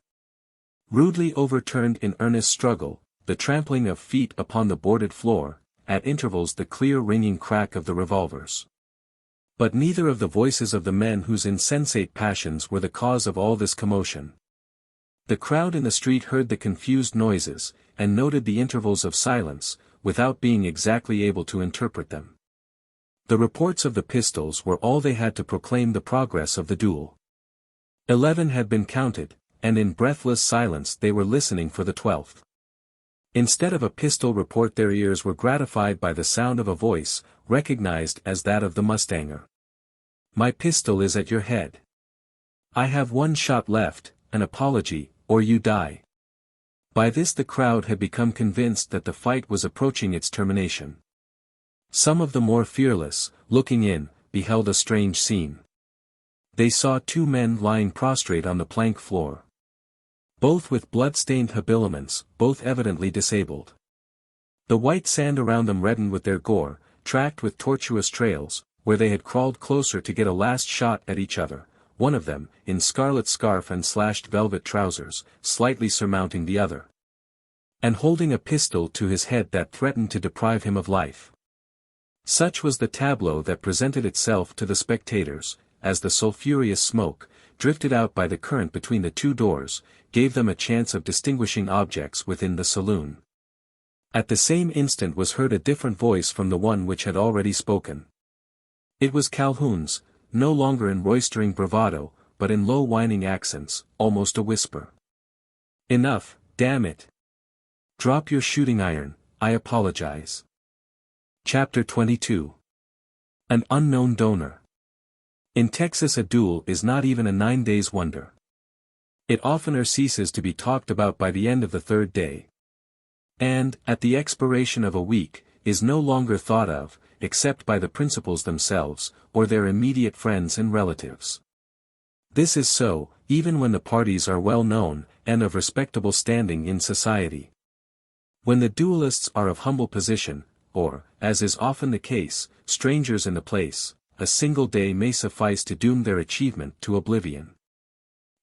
rudely overturned in earnest struggle, the trampling of feet upon the boarded floor, at intervals the clear ringing crack of the revolvers. But neither of the voices of the men whose insensate passions were the cause of all this commotion. The crowd in the street heard the confused noises, and noted the intervals of silence, without being exactly able to interpret them. The reports of the pistols were all they had to proclaim the progress of the duel. 11 had been counted, and in breathless silence they were listening for the 12th. Instead of a pistol report their ears were gratified by the sound of a voice, recognized as that of the mustanger. "My pistol is at your head. I have one shot left, an apology, or you die." By this the crowd had become convinced that the fight was approaching its termination. Some of the more fearless, looking in, beheld a strange scene. They saw two men lying prostrate on the plank floor. Both with blood-stained habiliments, both evidently disabled. The white sand around them reddened with their gore, tracked with tortuous trails, where they had crawled closer to get a last shot at each other, one of them, in scarlet scarf and slashed velvet trousers, slightly surmounting the other, and holding a pistol to his head that threatened to deprive him of life. Such was the tableau that presented itself to the spectators, as the sulphurous smoke, drifted out by the current between the two doors, gave them a chance of distinguishing objects within the saloon. At the same instant was heard a different voice from the one which had already spoken. It was Calhoun's, no longer in roistering bravado, but in low whining accents, almost a whisper. "Enough, damn it! Drop your shooting iron, I apologize." Chapter 22. An unknown donor. In Texas a duel is not even a 9 days wonder. It oftener ceases to be talked about by the end of the third day. And, at the expiration of a week, is no longer thought of, except by the principals themselves, or their immediate friends and relatives. This is so, even when the parties are well known, and of respectable standing in society. When the duelists are of humble position, or, as is often the case, strangers in the place, a single day may suffice to doom their achievement to oblivion.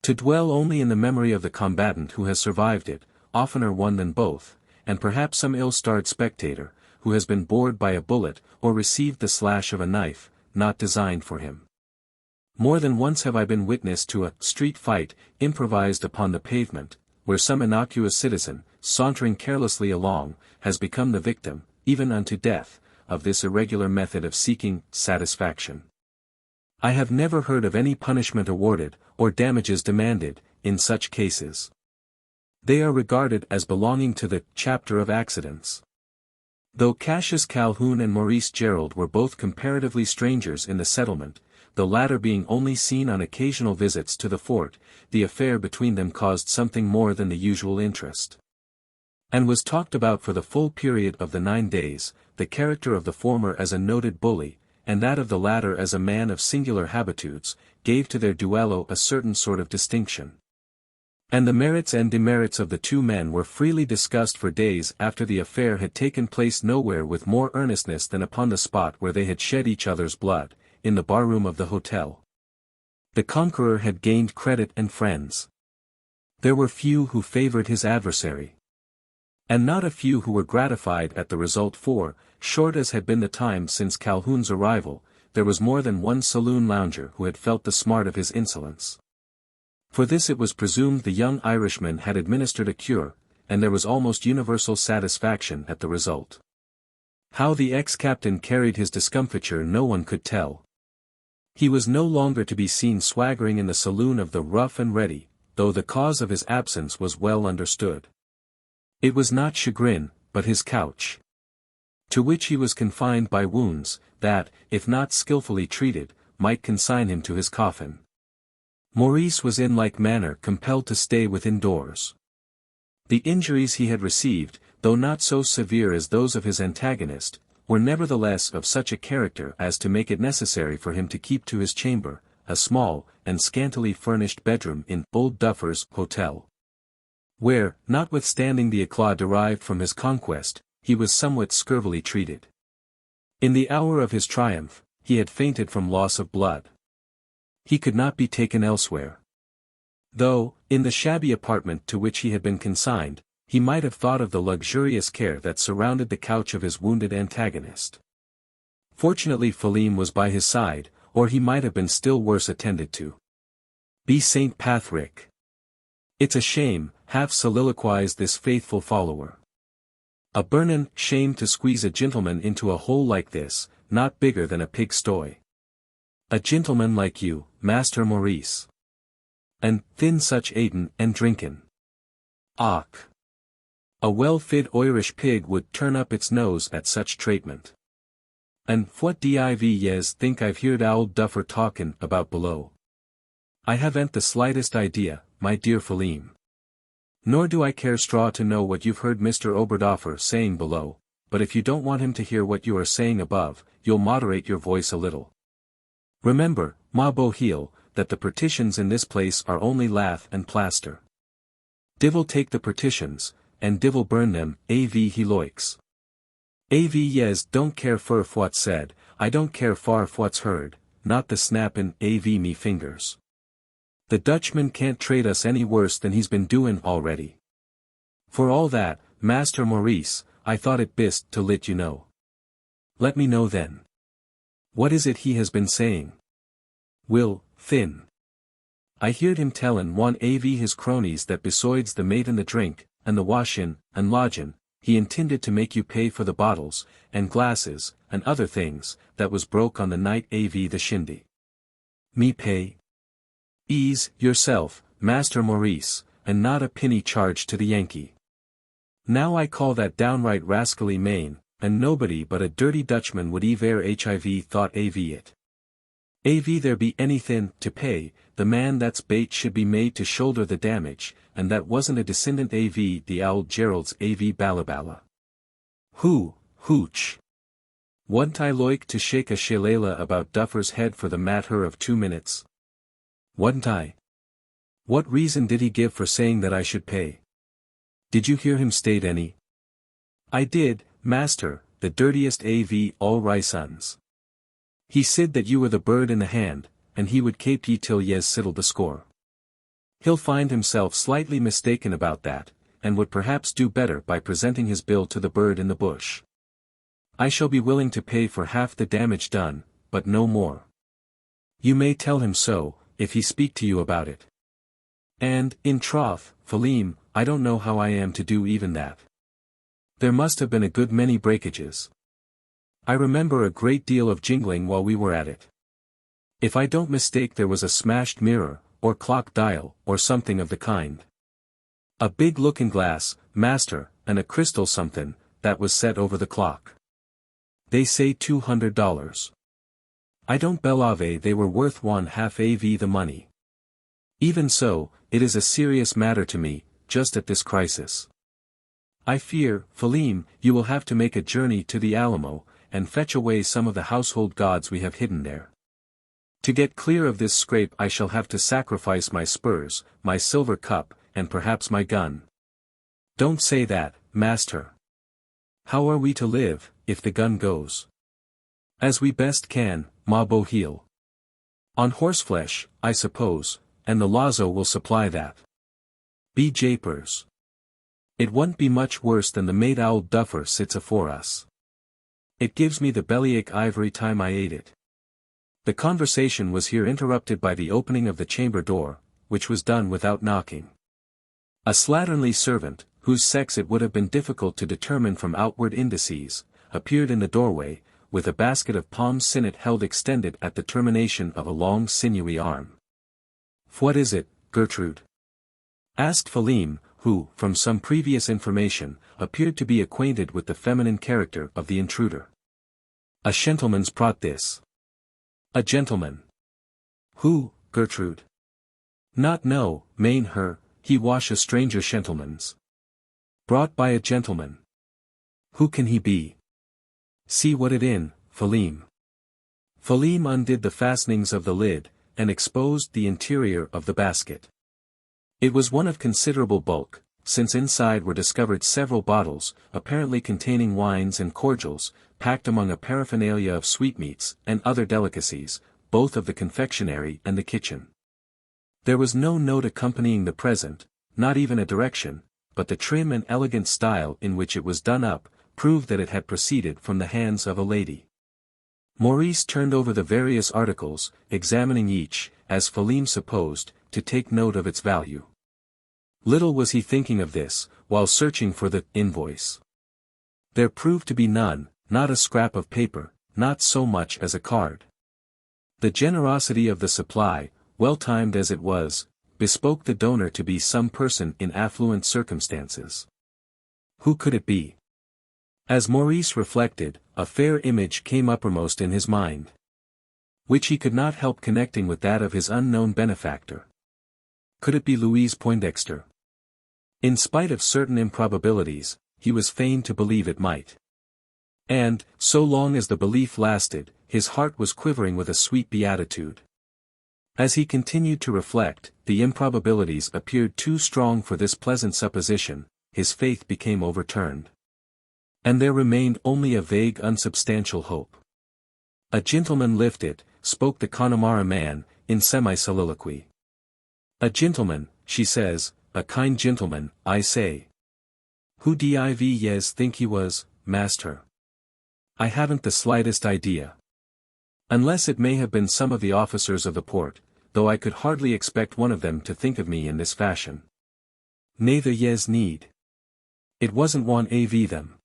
To dwell only in the memory of the combatant who has survived it, oftener one than both, and perhaps some ill-starred spectator, who has been bored by a bullet, or received the slash of a knife, not designed for him. More than once have I been witness to a street fight, improvised upon the pavement, where some innocuous citizen, sauntering carelessly along, has become the victim, even unto death, of this irregular method of seeking satisfaction. I have never heard of any punishment awarded, or damages demanded, in such cases. They are regarded as belonging to the chapter of accidents. Though Cassius Calhoun and Maurice Gerald were both comparatively strangers in the settlement, the latter being only seen on occasional visits to the fort, the affair between them caused something more than the usual interest, and was talked about for the full period of the 9 days, the character of the former as a noted bully, and that of the latter as a man of singular habitudes, gave to their duello a certain sort of distinction. And the merits and demerits of the two men were freely discussed for days after the affair had taken place, nowhere with more earnestness than upon the spot where they had shed each other's blood, in the barroom of the hotel. The conqueror had gained credit and friends. There were few who favored his adversary, and not a few who were gratified at the result, for, short as had been the time since Calhoun's arrival, there was more than one saloon lounger who had felt the smart of his insolence. For this it was presumed the young Irishman had administered a cure, and there was almost universal satisfaction at the result. How the ex-captain carried his discomfiture no one could tell. He was no longer to be seen swaggering in the saloon of the Rough and Ready, though the cause of his absence was well understood. It was not chagrin, but his couch, to which he was confined by wounds, that, if not skillfully treated, might consign him to his coffin. Maurice was in like manner compelled to stay within doors. The injuries he had received, though not so severe as those of his antagonist, were nevertheless of such a character as to make it necessary for him to keep to his chamber, a small, and scantily furnished bedroom in Old Duffer's Hotel, where, notwithstanding the éclat derived from his conquest, he was somewhat scurvily treated. In the hour of his triumph, he had fainted from loss of blood. He could not be taken elsewhere. Though, in the shabby apartment to which he had been consigned, he might have thought of the luxurious care that surrounded the couch of his wounded antagonist. Fortunately Philemon was by his side, or he might have been still worse attended to. "Be St. Patrick! It's a shame," half soliloquized this faithful follower. "A burnin' shame to squeeze a gentleman into a hole like this, not bigger than a pig-sty. A gentleman like you, Master Maurice. And thin such atin and drinkin'. Och! A well-fed Irish pig would turn up its nose at such treatment. And what div yez think I've heard ould Duffer talkin' about below? I haven't the slightest idea, my dear Philim. Nor do I care straw to know what you've heard Mr. Oberdoffer saying below, but if you don't want him to hear what you are saying above, you'll moderate your voice a little. Remember, ma boheel, that the partitions in this place are only lath and plaster. Divil take the partitions, and divil burn them, av he loikes. Av yez don't care for what's said, I don't care for what's heard, not the snappin' av me fingers. The Dutchman can't trade us any worse than he's been doin' already. For all that, Master Maurice, I thought it best to let you know. Let me know then. What is it he has been saying? Will, thin. I heard him tellin' one av his cronies that besides the mate and the drink, and the washin', and lodgin', he intended to make you pay for the bottles, and glasses, and other things, that was broke on the night av the shindy. Me pay? Ease yourself, Master Maurice, and not a penny charged to the Yankee. Now I call that downright rascally main, and nobody but a dirty Dutchman would ever hiv thought av it. Av there be anythin' to pay, the man that's bait should be made to shoulder the damage, and that wasn't a descendant av the old Gerald's av balabala. Hooch. Wa'n't I loik to shake a shillelagh about Duffer's head for the matter of 2 minutes? Wa'n't I? What reason did he give for saying that I should pay? Did you hear him state any? I did, master, the dirtiest av all rysons. He said that you were the bird in the hand, and he would cape ye till yez settled the score. He'll find himself slightly mistaken about that, and would perhaps do better by presenting his bill to the bird in the bush. I shall be willing to pay for half the damage done, but no more. You may tell him so, if he speak to you about it. And, in troth, Philim, I don't know how I am to do even that. There must have been a good many breakages. I remember a great deal of jingling while we were at it. If I don't mistake there was a smashed mirror, or clock dial, or something of the kind. A big looking-glass, master, and a crystal something, that was set over the clock. They say $200. I don't believe they were worth one half av the money. Even so, it is a serious matter to me, just at this crisis. I fear, Philim, you will have to make a journey to the Alamo, and fetch away some of the household gods we have hidden there. To get clear of this scrape I shall have to sacrifice my spurs, my silver cup, and perhaps my gun. Don't say that, master. How are we to live, if the gun goes? As we best can, ma boheel. On horseflesh, I suppose, and the lazo will supply that. Be japers. It won't be much worse than the mate owl Duffer sits afore us. It gives me the bellyache every time I ate it. The conversation was here interrupted by the opening of the chamber door, which was done without knocking. A slatternly servant, whose sex it would have been difficult to determine from outward indices, appeared in the doorway, with a basket of palm sinnet held extended at the termination of a long sinewy arm. "What is it, Gertrude?" asked Philim, who, from some previous information, appeared to be acquainted with the feminine character of the intruder. "A gentleman's brought this." "A gentleman? Who, Gertrude?" "Not know, main her, he wash a stranger gentleman's." "Brought by a gentleman. Who can he be?" "See what it in, Philim." Philim undid the fastenings of the lid, and exposed the interior of the basket. It was one of considerable bulk, since inside were discovered several bottles, apparently containing wines and cordials, packed among a paraphernalia of sweetmeats and other delicacies, both of the confectionery and the kitchen. There was no note accompanying the present, not even a direction, but the trim and elegant style in which it was done up, proved that it had proceeded from the hands of a lady. Maurice turned over the various articles, examining each, as Philim supposed, to take note of its value. Little was he thinking of this, while searching for the invoice. There proved to be none, not a scrap of paper, not so much as a card. The generosity of the supply, well timed as it was, bespoke the donor to be some person in affluent circumstances. Who could it be? As Maurice reflected, a fair image came uppermost in his mind, which he could not help connecting with that of his unknown benefactor. Could it be Louise Poindexter? In spite of certain improbabilities, he was fain to believe it might. And, so long as the belief lasted, his heart was quivering with a sweet beatitude. As he continued to reflect, the improbabilities appeared too strong for this pleasant supposition, his faith became overturned. And there remained only a vague unsubstantial hope. "A gentleman lifted," spoke the Connemara man, in semi-soliloquy. "A gentleman," she says, "a kind gentleman, I say. Who div yes think he was, master? I haven't the slightest idea. Unless it may have been some of the officers of the port, though I could hardly expect one of them to think of me in this fashion. Neither yes need. It wasn't one av them.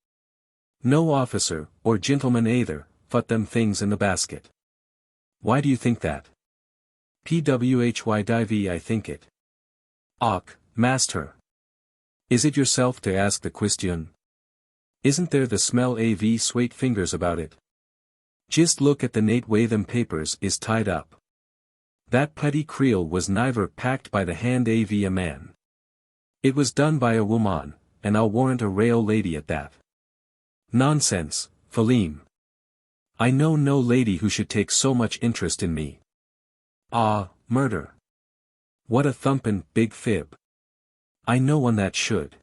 No officer, or gentleman either, put them things in the basket. Why do you think that? Pwhy div I think it. Och, master. Is it yourself to ask the question? Isn't there the smell av swate fingers about it? Just look at the nate way them papers is tied up. That petty creel was neither packed by the hand av a man. It was done by a woman, and I'll warrant a rail lady at that. Nonsense, Philem. I know no lady who should take so much interest in me. Ah, murder. What a thumpin' big fib. I know one that should.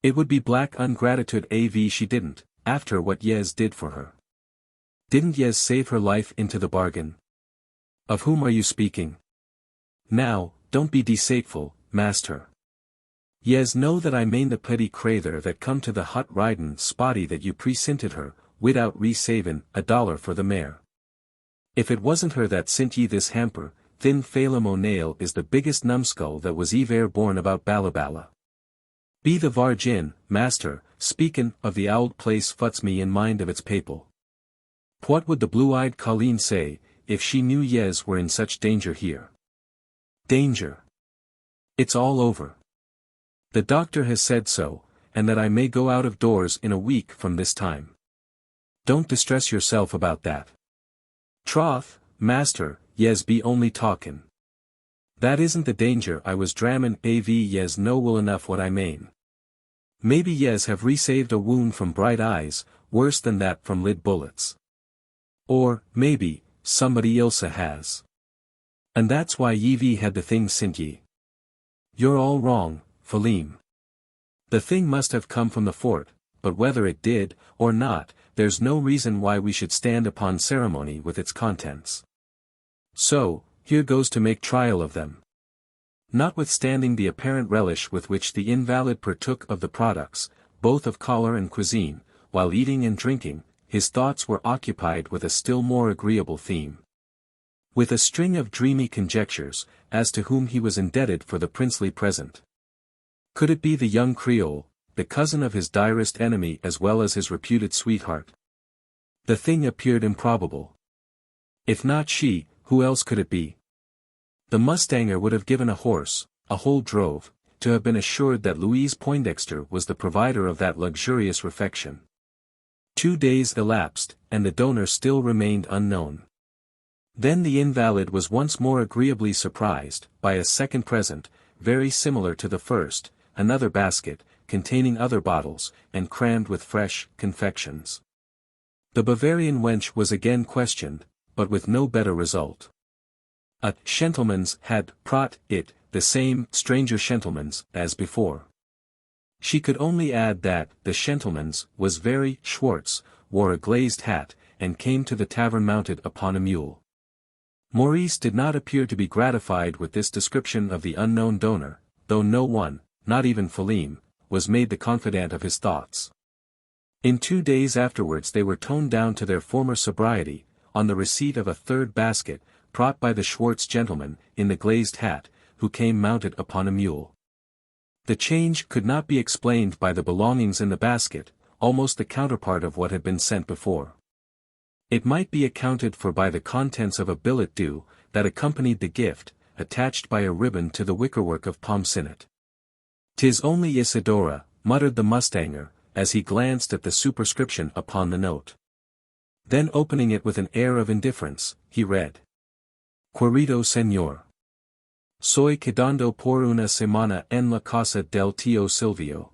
It would be black ungratitude av she didn't, after what Yez did for her. Didn't Yez save her life into the bargain? Of whom are you speaking? Now, don't be deceitful, master. Yez know that I mane the petty crather that come to the hut ridin' spotty that you presented her, widout re-savin' $1 for the mare. If it wasn't her that sent ye this hamper, thin Phelim O'Neill is the biggest numbskull that was ever born about Ballaballa. Be the vargin, master, speakin' of the ould place futs me in mind of its papal. What would the blue-eyed Colleen say, if she knew Yez were in such danger here? Danger. It's all over. The doctor has said so, and that I may go out of doors in a week from this time. Don't distress yourself about that. Troth, master, Yez be only talkin'. That isn't the danger I was drammin' av Yez know well enough what I mane. Maybe Yez have resaved a wound from bright eyes, worse than that from lid bullets. Or, maybe, somebody ilsa has. And that's why ye've had the thing sent ye. You're all wrong, Philem. The thing must have come from the fort, but whether it did, or not, there's no reason why we should stand upon ceremony with its contents. So, here goes to make trial of them. Notwithstanding the apparent relish with which the invalid partook of the products, both of collar and cuisine, while eating and drinking, his thoughts were occupied with a still more agreeable theme. With a string of dreamy conjectures, as to whom he was indebted for the princely present. Could it be the young Creole, the cousin of his direst enemy as well as his reputed sweetheart? The thing appeared improbable. If not she, who else could it be? The mustanger would have given a horse, a whole drove, to have been assured that Louise Poindexter was the provider of that luxurious refection. 2 days elapsed, and the donor still remained unknown. Then the invalid was once more agreeably surprised, by a second present, very similar to the first, another basket, containing other bottles, and crammed with fresh confections. The Bavarian wench was again questioned, but with no better result. A gentleman's had brought it, the same stranger gentleman's as before. She could only add that the gentleman's was very Schwartz, wore a glazed hat, and came to the tavern mounted upon a mule. Maurice did not appear to be gratified with this description of the unknown donor, though no one, not even Philem, was made the confidant of his thoughts. In 2 days afterwards they were toned down to their former sobriety, on the receipt of a third basket, brought by the Schwartz gentleman, in the glazed hat, who came mounted upon a mule. The change could not be explained by the belongings in the basket, almost the counterpart of what had been sent before. It might be accounted for by the contents of a billet doux, that accompanied the gift, attached by a ribbon to the wickerwork of Pomcinet. "'Tis only Isidora," muttered the mustanger, as he glanced at the superscription upon the note. Then opening it with an air of indifference, he read. "Querido señor. Soy quedando por una semana en la casa del tío Silvio.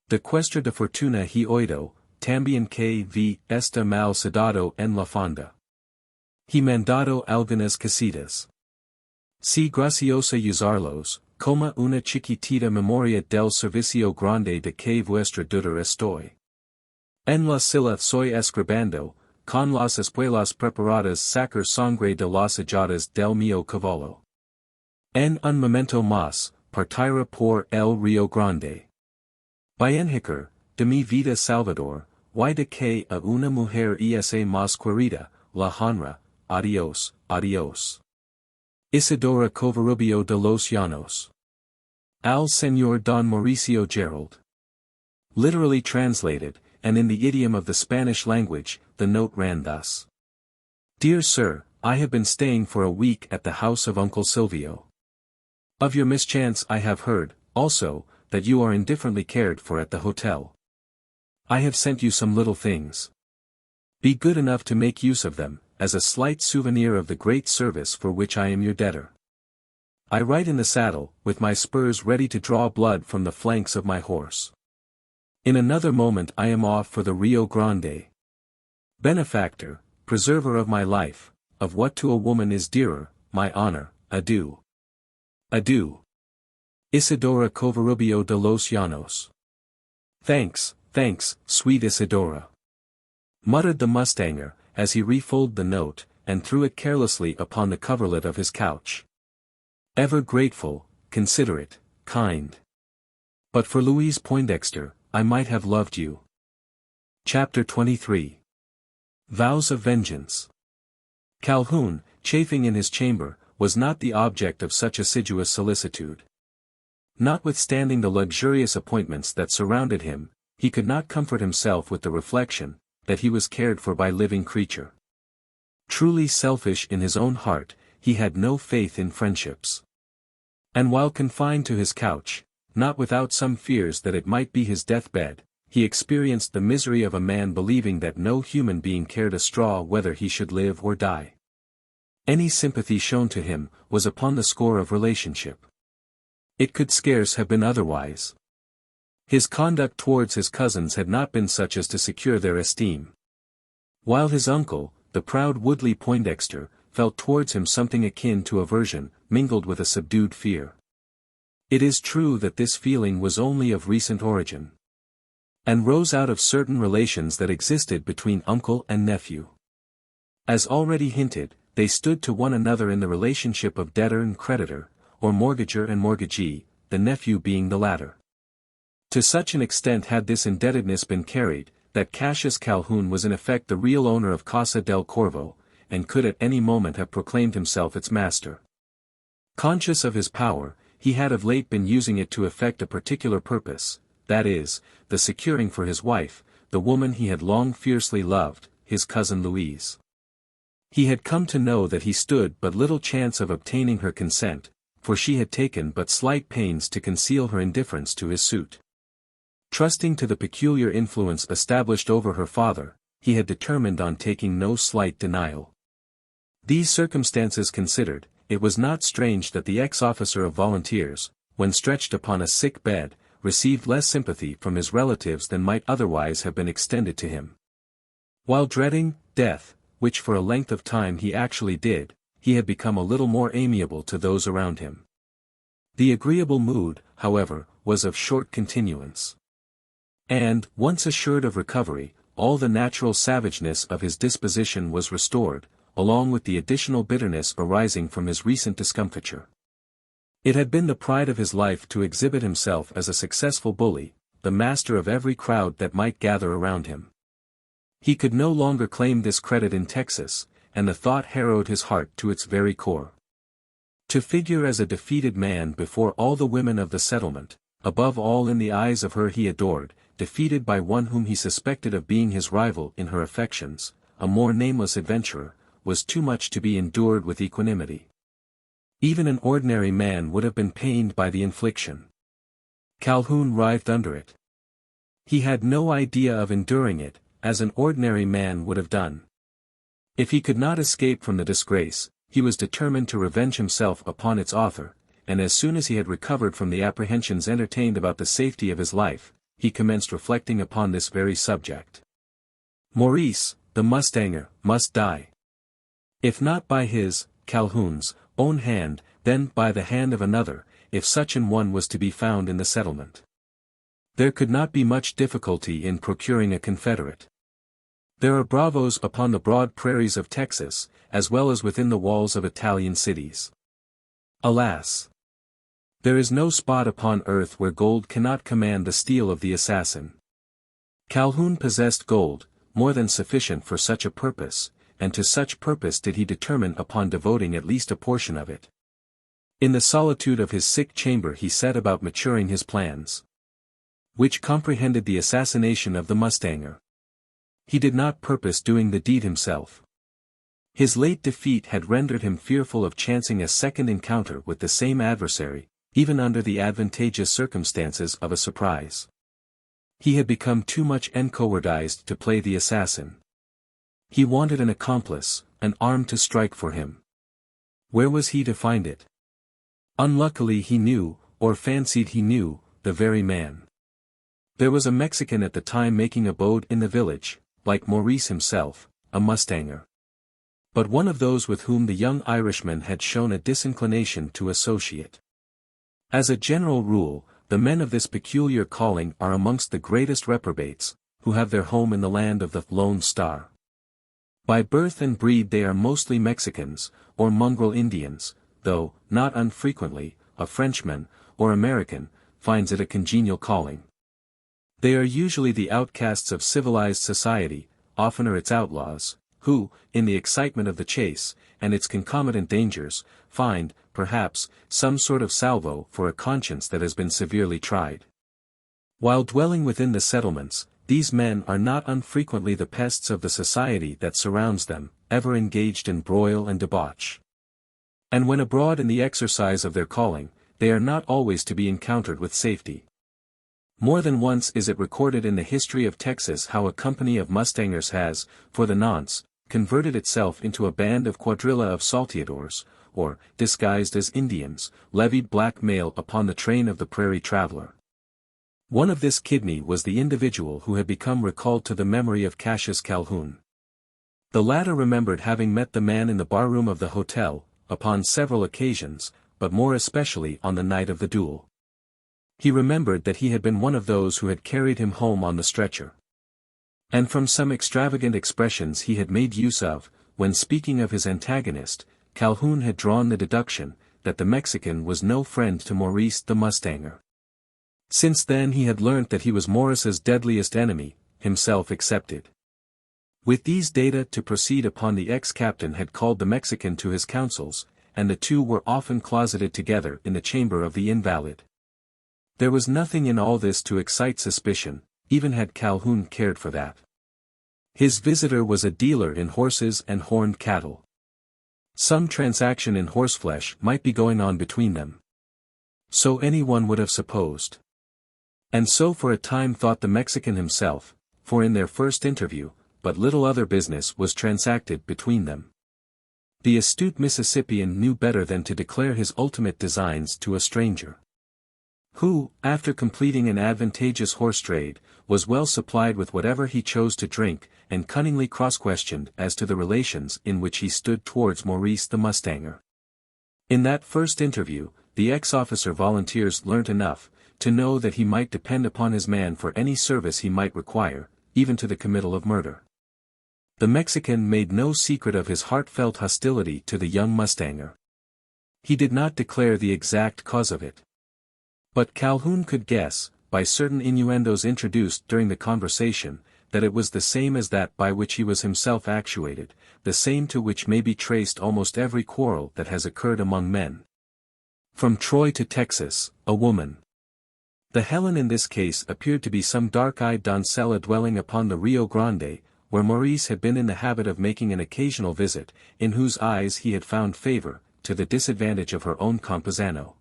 Decuestra de fortuna he oído, también que vi está mal sedado en la fonda. He mandado algunas casitas. Si graciosa usarlos, como una chiquitita memoria del servicio grande de que vuestra duda estoy. En la silla soy escribando, con las espuelas preparadas sacar sangre de las halladas del mío cavallo. En un momento más, partira por el Rio Grande. Bienhiker, de mi vida Salvador, y de que a una mujer es más querida, la honra, adiós, adiós. Isidora Covarubio de los Llanos. Al Señor Don Mauricio Gerald." Literally translated, and in the idiom of the Spanish language, the note ran thus. "Dear Sir, I have been staying for a week at the house of Uncle Silvio. Of your mischance I have heard, also, that you are indifferently cared for at the hotel. I have sent you some little things. Be good enough to make use of them, as a slight souvenir of the great service for which I am your debtor. I ride in the saddle, with my spurs ready to draw blood from the flanks of my horse. In another moment I am off for the Rio Grande. Benefactor, preserver of my life, of what to a woman is dearer, my honor, adieu. Adieu. Isidora Covarubio de los Llanos." "Thanks, thanks, sweet Isidora," muttered the mustanger, as he refolded the note, and threw it carelessly upon the coverlet of his couch. "Ever grateful, considerate, kind. But for Louise Poindexter, I might have loved you." Chapter 23. Vows of Vengeance. Calhoun, chafing in his chamber, was not the object of such assiduous solicitude. Notwithstanding the luxurious appointments that surrounded him, he could not comfort himself with the reflection, that he was cared for by living creature. Truly selfish in his own heart, he had no faith in friendships. And while confined to his couch, not without some fears that it might be his deathbed, he experienced the misery of a man believing that no human being cared a straw whether he should live or die. Any sympathy shown to him, was upon the score of relationship. It could scarce have been otherwise. His conduct towards his cousins had not been such as to secure their esteem. While his uncle, the proud Woodley Poindexter, felt towards him something akin to aversion, mingled with a subdued fear. It is true that this feeling was only of recent origin, and rose out of certain relations that existed between uncle and nephew. As already hinted, they stood to one another in the relationship of debtor and creditor, or mortgager and mortgagee, the nephew being the latter. To such an extent had this indebtedness been carried, that Cassius Calhoun was in effect the real owner of Casa del Corvo, and could at any moment have proclaimed himself its master. Conscious of his power, he had of late been using it to effect a particular purpose, that is, the securing for his wife, the woman he had long fiercely loved, his cousin Louise. He had come to know that he stood but little chance of obtaining her consent, for she had taken but slight pains to conceal her indifference to his suit. Trusting to the peculiar influence established over her father, he had determined on taking no slight denial. These circumstances considered, it was not strange that the ex-officer of volunteers, when stretched upon a sick bed, received less sympathy from his relatives than might otherwise have been extended to him. While dreading death, which for a length of time he actually did, he had become a little more amiable to those around him. The agreeable mood, however, was of short continuance. And, once assured of recovery, all the natural savageness of his disposition was restored, along with the additional bitterness arising from his recent discomfiture. It had been the pride of his life to exhibit himself as a successful bully, the master of every crowd that might gather around him. He could no longer claim this credit in Texas, and the thought harrowed his heart to its very core. To figure as a defeated man before all the women of the settlement, above all in the eyes of her he adored, defeated by one whom he suspected of being his rival in her affections, a more nameless adventurer, was too much to be endured with equanimity. Even an ordinary man would have been pained by the infliction. Calhoun writhed under it. He had no idea of enduring it, as an ordinary man would have done. If he could not escape from the disgrace, he was determined to revenge himself upon its author, and as soon as he had recovered from the apprehensions entertained about the safety of his life, he commenced reflecting upon this very subject. Maurice, the mustanger, must die. If not by his, Calhoun's, own hand, then by the hand of another, if such an one was to be found in the settlement. There could not be much difficulty in procuring a confederate. There are bravos upon the broad prairies of Texas, as well as within the walls of Italian cities. Alas! There is no spot upon earth where gold cannot command the steel of the assassin. Calhoun possessed gold, more than sufficient for such a purpose, and to such purpose did he determine upon devoting at least a portion of it. In the solitude of his sick chamber he set about maturing his plans, which comprehended the assassination of the mustanger. He did not purpose doing the deed himself. His late defeat had rendered him fearful of chancing a second encounter with the same adversary, even under the advantageous circumstances of a surprise. He had become too much encowardized to play the assassin. He wanted an accomplice, an arm to strike for him. Where was he to find it? Unluckily he knew, or fancied he knew, the very man. There was a Mexican at the time making abode in the village, like Maurice himself, a mustanger. But one of those with whom the young Irishman had shown a disinclination to associate. As a general rule, the men of this peculiar calling are amongst the greatest reprobates, who have their home in the land of the Lone Star. By birth and breed they are mostly Mexicans, or mongrel Indians, though, not unfrequently, a Frenchman, or American, finds it a congenial calling. They are usually the outcasts of civilized society, oftener its outlaws, who, in the excitement of the chase, and its concomitant dangers, find, perhaps, some sort of salvo for a conscience that has been severely tried. While dwelling within the settlements, these men are not unfrequently the pests of the society that surrounds them, ever engaged in broil and debauch. And when abroad in the exercise of their calling, they are not always to be encountered with safety. More than once is it recorded in the history of Texas how a company of mustangers has, for the nonce, converted itself into a band of quadrilla of salteadores, or, disguised as Indians, levied blackmail upon the train of the prairie traveler. One of this kidney was the individual who had become recalled to the memory of Cassius Calhoun. The latter remembered having met the man in the barroom of the hotel, upon several occasions, but more especially on the night of the duel. He remembered that he had been one of those who had carried him home on the stretcher. And from some extravagant expressions he had made use of, when speaking of his antagonist, Calhoun had drawn the deduction, that the Mexican was no friend to Maurice the mustanger. Since then he had learnt that he was Maurice's deadliest enemy, himself excepted. With these data to proceed upon, the ex-captain had called the Mexican to his councils, and the two were often closeted together in the chamber of the invalid. There was nothing in all this to excite suspicion, even had Calhoun cared for that. His visitor was a dealer in horses and horned cattle. Some transaction in horseflesh might be going on between them. So anyone would have supposed. And so for a time thought the Mexican himself, for in their first interview, but little other business was transacted between them. The astute Mississippian knew better than to declare his ultimate designs to a stranger, who, after completing an advantageous horse trade, was well supplied with whatever he chose to drink, and cunningly cross-questioned as to the relations in which he stood towards Maurice the mustanger. In that first interview, the ex-officer volunteers learnt enough, to know that he might depend upon his man for any service he might require, even to the committal of murder. The Mexican made no secret of his heartfelt hostility to the young mustanger. He did not declare the exact cause of it. But Calhoun could guess, by certain innuendos introduced during the conversation, that it was the same as that by which he was himself actuated, the same to which may be traced almost every quarrel that has occurred among men. From Troy to Texas, a woman. The Helen in this case appeared to be some dark-eyed doncella dwelling upon the Rio Grande, where Maurice had been in the habit of making an occasional visit, in whose eyes he had found favor, to the disadvantage of her own composano.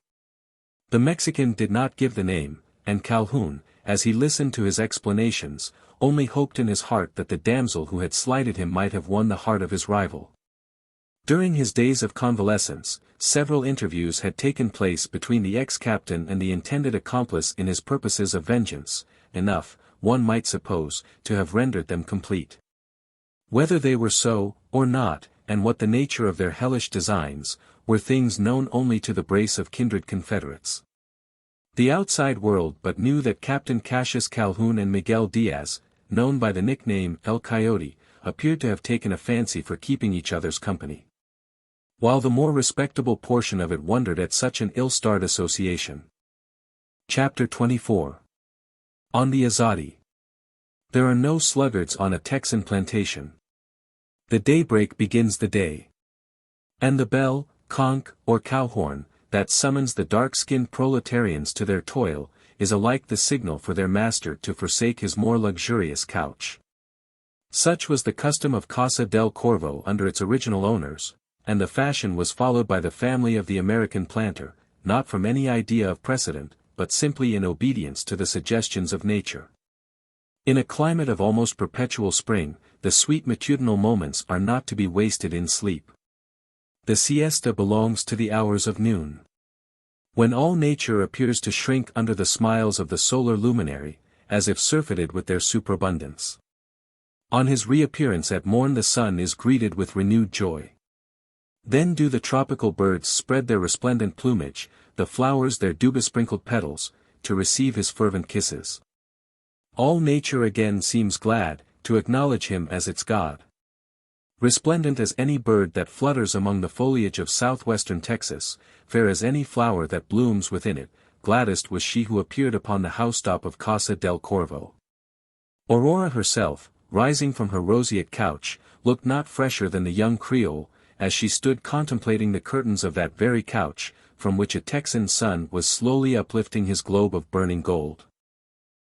The Mexican did not give the name, and Calhoun, as he listened to his explanations, only hoped in his heart that the damsel who had slighted him might have won the heart of his rival. During his days of convalescence, several interviews had taken place between the ex-captain and the intended accomplice in his purposes of vengeance, enough, one might suppose, to have rendered them complete. Whether they were so, or not, and what the nature of their hellish designs, were things known only to the brace of kindred confederates. The outside world but knew that Captain Cassius Calhoun and Miguel Diaz, known by the nickname El Coyote, appeared to have taken a fancy for keeping each other's company, while the more respectable portion of it wondered at such an ill-starred association. Chapter 24. On the Azadi. There are no sluggards on a Texan plantation. The daybreak begins the day. And the bell, conch, or cowhorn, that summons the dark-skinned proletarians to their toil, is alike the signal for their master to forsake his more luxurious couch. Such was the custom of Casa del Corvo under its original owners, and the fashion was followed by the family of the American planter, not from any idea of precedent, but simply in obedience to the suggestions of nature. In a climate of almost perpetual spring, the sweet matutinal moments are not to be wasted in sleep. The siesta belongs to the hours of noon, when all nature appears to shrink under the smiles of the solar luminary, as if surfeited with their superabundance. On his reappearance at morn the sun is greeted with renewed joy. Then do the tropical birds spread their resplendent plumage, the flowers their dew-besprinkled petals, to receive his fervent kisses. All nature again seems glad, to acknowledge him as its god. Resplendent as any bird that flutters among the foliage of southwestern Texas, fair as any flower that blooms within it, gladdest was she who appeared upon the housetop of Casa del Corvo. Aurora herself, rising from her roseate couch, looked not fresher than the young Creole, as she stood contemplating the curtains of that very couch, from which a Texan sun was slowly uplifting his globe of burning gold.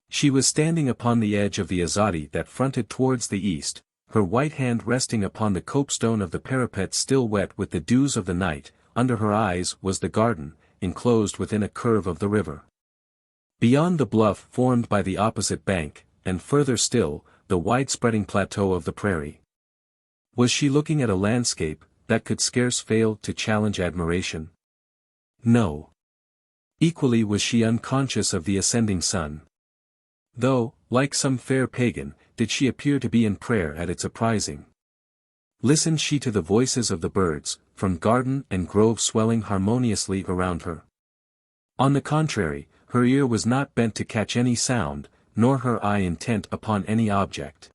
She was standing upon the edge of the Azadi that fronted towards the east, her white hand resting upon the copestone of the parapet still wet with the dews of the night. Under her eyes was the garden, enclosed within a curve of the river. Beyond the bluff formed by the opposite bank, and further still, the wide-spreading plateau of the prairie. Was she looking at a landscape that could scarce fail to challenge admiration? No. Equally was she unconscious of the ascending sun. Though, like some fair pagan, did she appear to be in prayer at its uprising. Listened she to the voices of the birds, from garden and grove swelling harmoniously around her. On the contrary, her ear was not bent to catch any sound, nor her eye intent upon any object.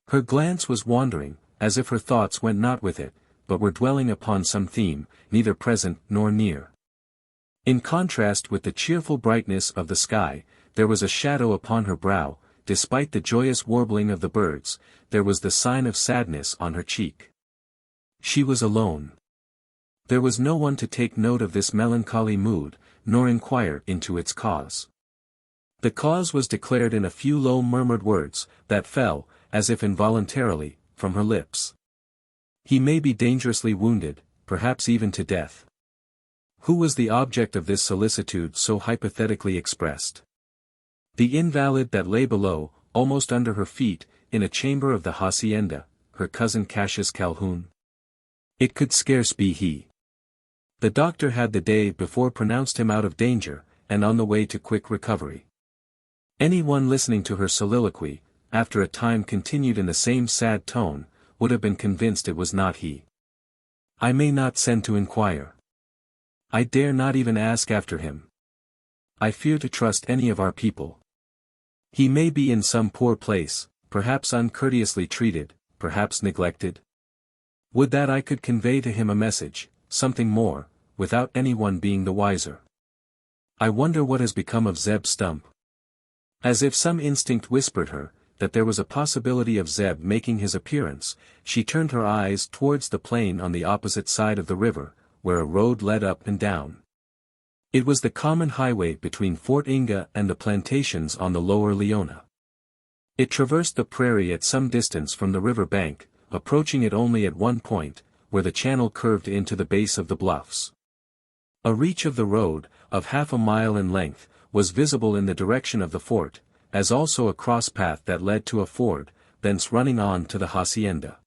Her glance was wandering, as if her thoughts went not with it, but were dwelling upon some theme, neither present nor near. In contrast with the cheerful brightness of the sky, there was a shadow upon her brow. Despite the joyous warbling of the birds, there was the sign of sadness on her cheek. She was alone. There was no one to take note of this melancholy mood, nor inquire into its cause. The cause was declared in a few low murmured words, that fell, as if involuntarily, from her lips. He may be dangerously wounded, perhaps even to death. Who was the object of this solicitude so hypothetically expressed? The invalid that lay below, almost under her feet, in a chamber of the hacienda, her cousin Cassius Calhoun? It could scarce be he. The doctor had the day before pronounced him out of danger, and on the way to quick recovery. Any one listening to her soliloquy, after a time continued in the same sad tone, would have been convinced it was not he. I may not send to inquire. I dare not even ask after him. I fear to trust any of our people. He may be in some poor place, perhaps uncourteously treated, perhaps neglected. Would that I could convey to him a message, something more, without anyone being the wiser. I wonder what has become of Zeb Stump. As if some instinct whispered her, that there was a possibility of Zeb making his appearance, she turned her eyes towards the plain on the opposite side of the river, where a road led up and down. It was the common highway between Fort Inga and the plantations on the lower Leona. It traversed the prairie at some distance from the river bank, approaching it only at one point, where the channel curved into the base of the bluffs. A reach of the road, of half a mile in length, was visible in the direction of the fort, as also a cross path that led to a ford, thence running on to the hacienda.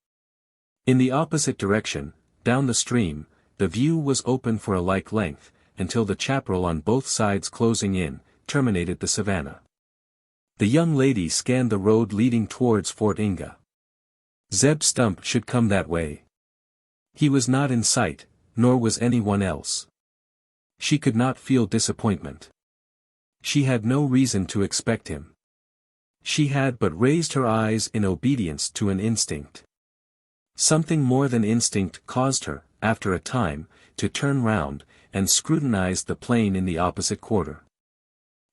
In the opposite direction, down the stream, the view was open for a like length, until the chaparral on both sides closing in, terminated the savanna. The young lady scanned the road leading towards Fort Inga. Zeb Stump should come that way. He was not in sight, nor was anyone else. She could not feel disappointment. She had no reason to expect him. She had but raised her eyes in obedience to an instinct. Something more than instinct caused her, after a time, to turn round, and scrutinize the plain in the opposite quarter.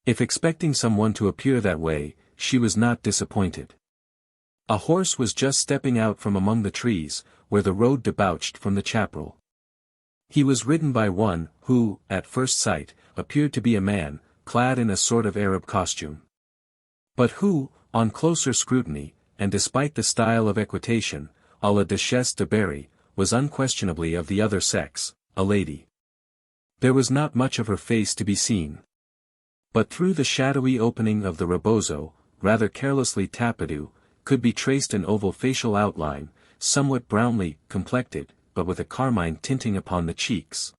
If expecting someone to appear that way, she was not disappointed. A horse was just stepping out from among the trees, where the road debouched from the chaparral. He was ridden by one, who, at first sight, appeared to be a man, clad in a sort of Arab costume. But who, on closer scrutiny, and despite the style of equitation, à la Duchesse de Berry, was unquestionably of the other sex, a lady. There was not much of her face to be seen. But through the shadowy opening of the rebozo, rather carelessly tapadoo, could be traced an oval facial outline, somewhat brownly complected, but with a carmine tinting upon the cheeks.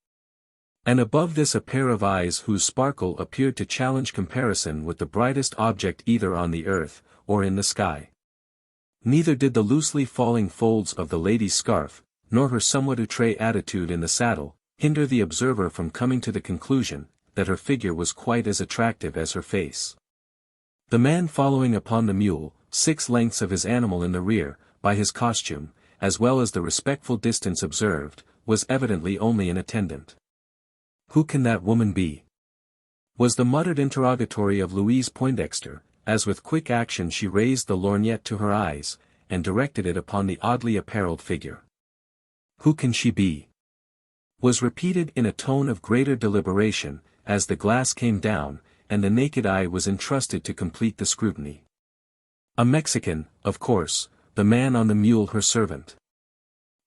And above this a pair of eyes whose sparkle appeared to challenge comparison with the brightest object either on the earth, or in the sky. Neither did the loosely falling folds of the lady's scarf, nor her somewhat outre attitude in the saddle, hinder the observer from coming to the conclusion, that her figure was quite as attractive as her face. The man following upon the mule, 6 lengths of his animal in the rear, by his costume, as well as the respectful distance observed, was evidently only an attendant. Who can that woman be? Was the muttered interrogatory of Louise Poindexter, as with quick action she raised the lorgnette to her eyes, and directed it upon the oddly apparelled figure. Who can she be? Was repeated in a tone of greater deliberation, as the glass came down, and the naked eye was entrusted to complete the scrutiny. A Mexican, of course, the man on the mule her servant.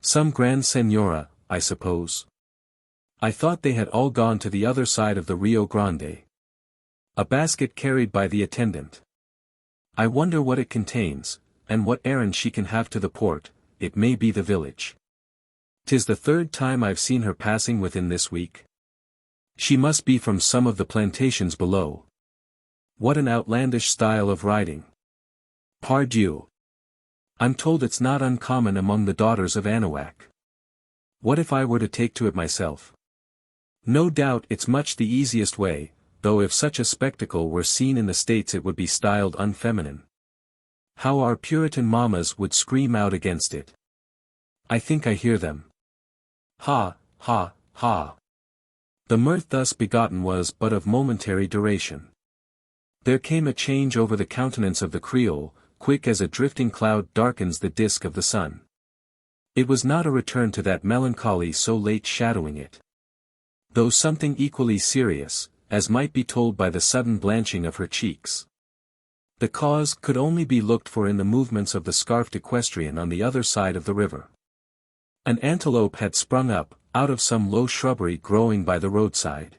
Some grand señora, I suppose. I thought they had all gone to the other side of the Rio Grande. A basket carried by the attendant. I wonder what it contains, and what errand she can have to the port. It may be the village. 'Tis the 3rd time I've seen her passing within this week. She must be from some of the plantations below. What an outlandish style of riding. Pardieu. I'm told it's not uncommon among the daughters of Anahuac. What if I were to take to it myself? No doubt it's much the easiest way, though if such a spectacle were seen in the States it would be styled unfeminine. How our Puritan mammas would scream out against it. I think I hear them. Ha, ha, ha. The mirth thus begotten was but of momentary duration. There came a change over the countenance of the Creole, quick as a drifting cloud darkens the disk of the sun. It was not a return to that melancholy so late shadowing it. Though something equally serious, as might be told by the sudden blanching of her cheeks. The cause could only be looked for in the movements of the scarfed equestrian on the other side of the river. An antelope had sprung up, out of some low shrubbery growing by the roadside.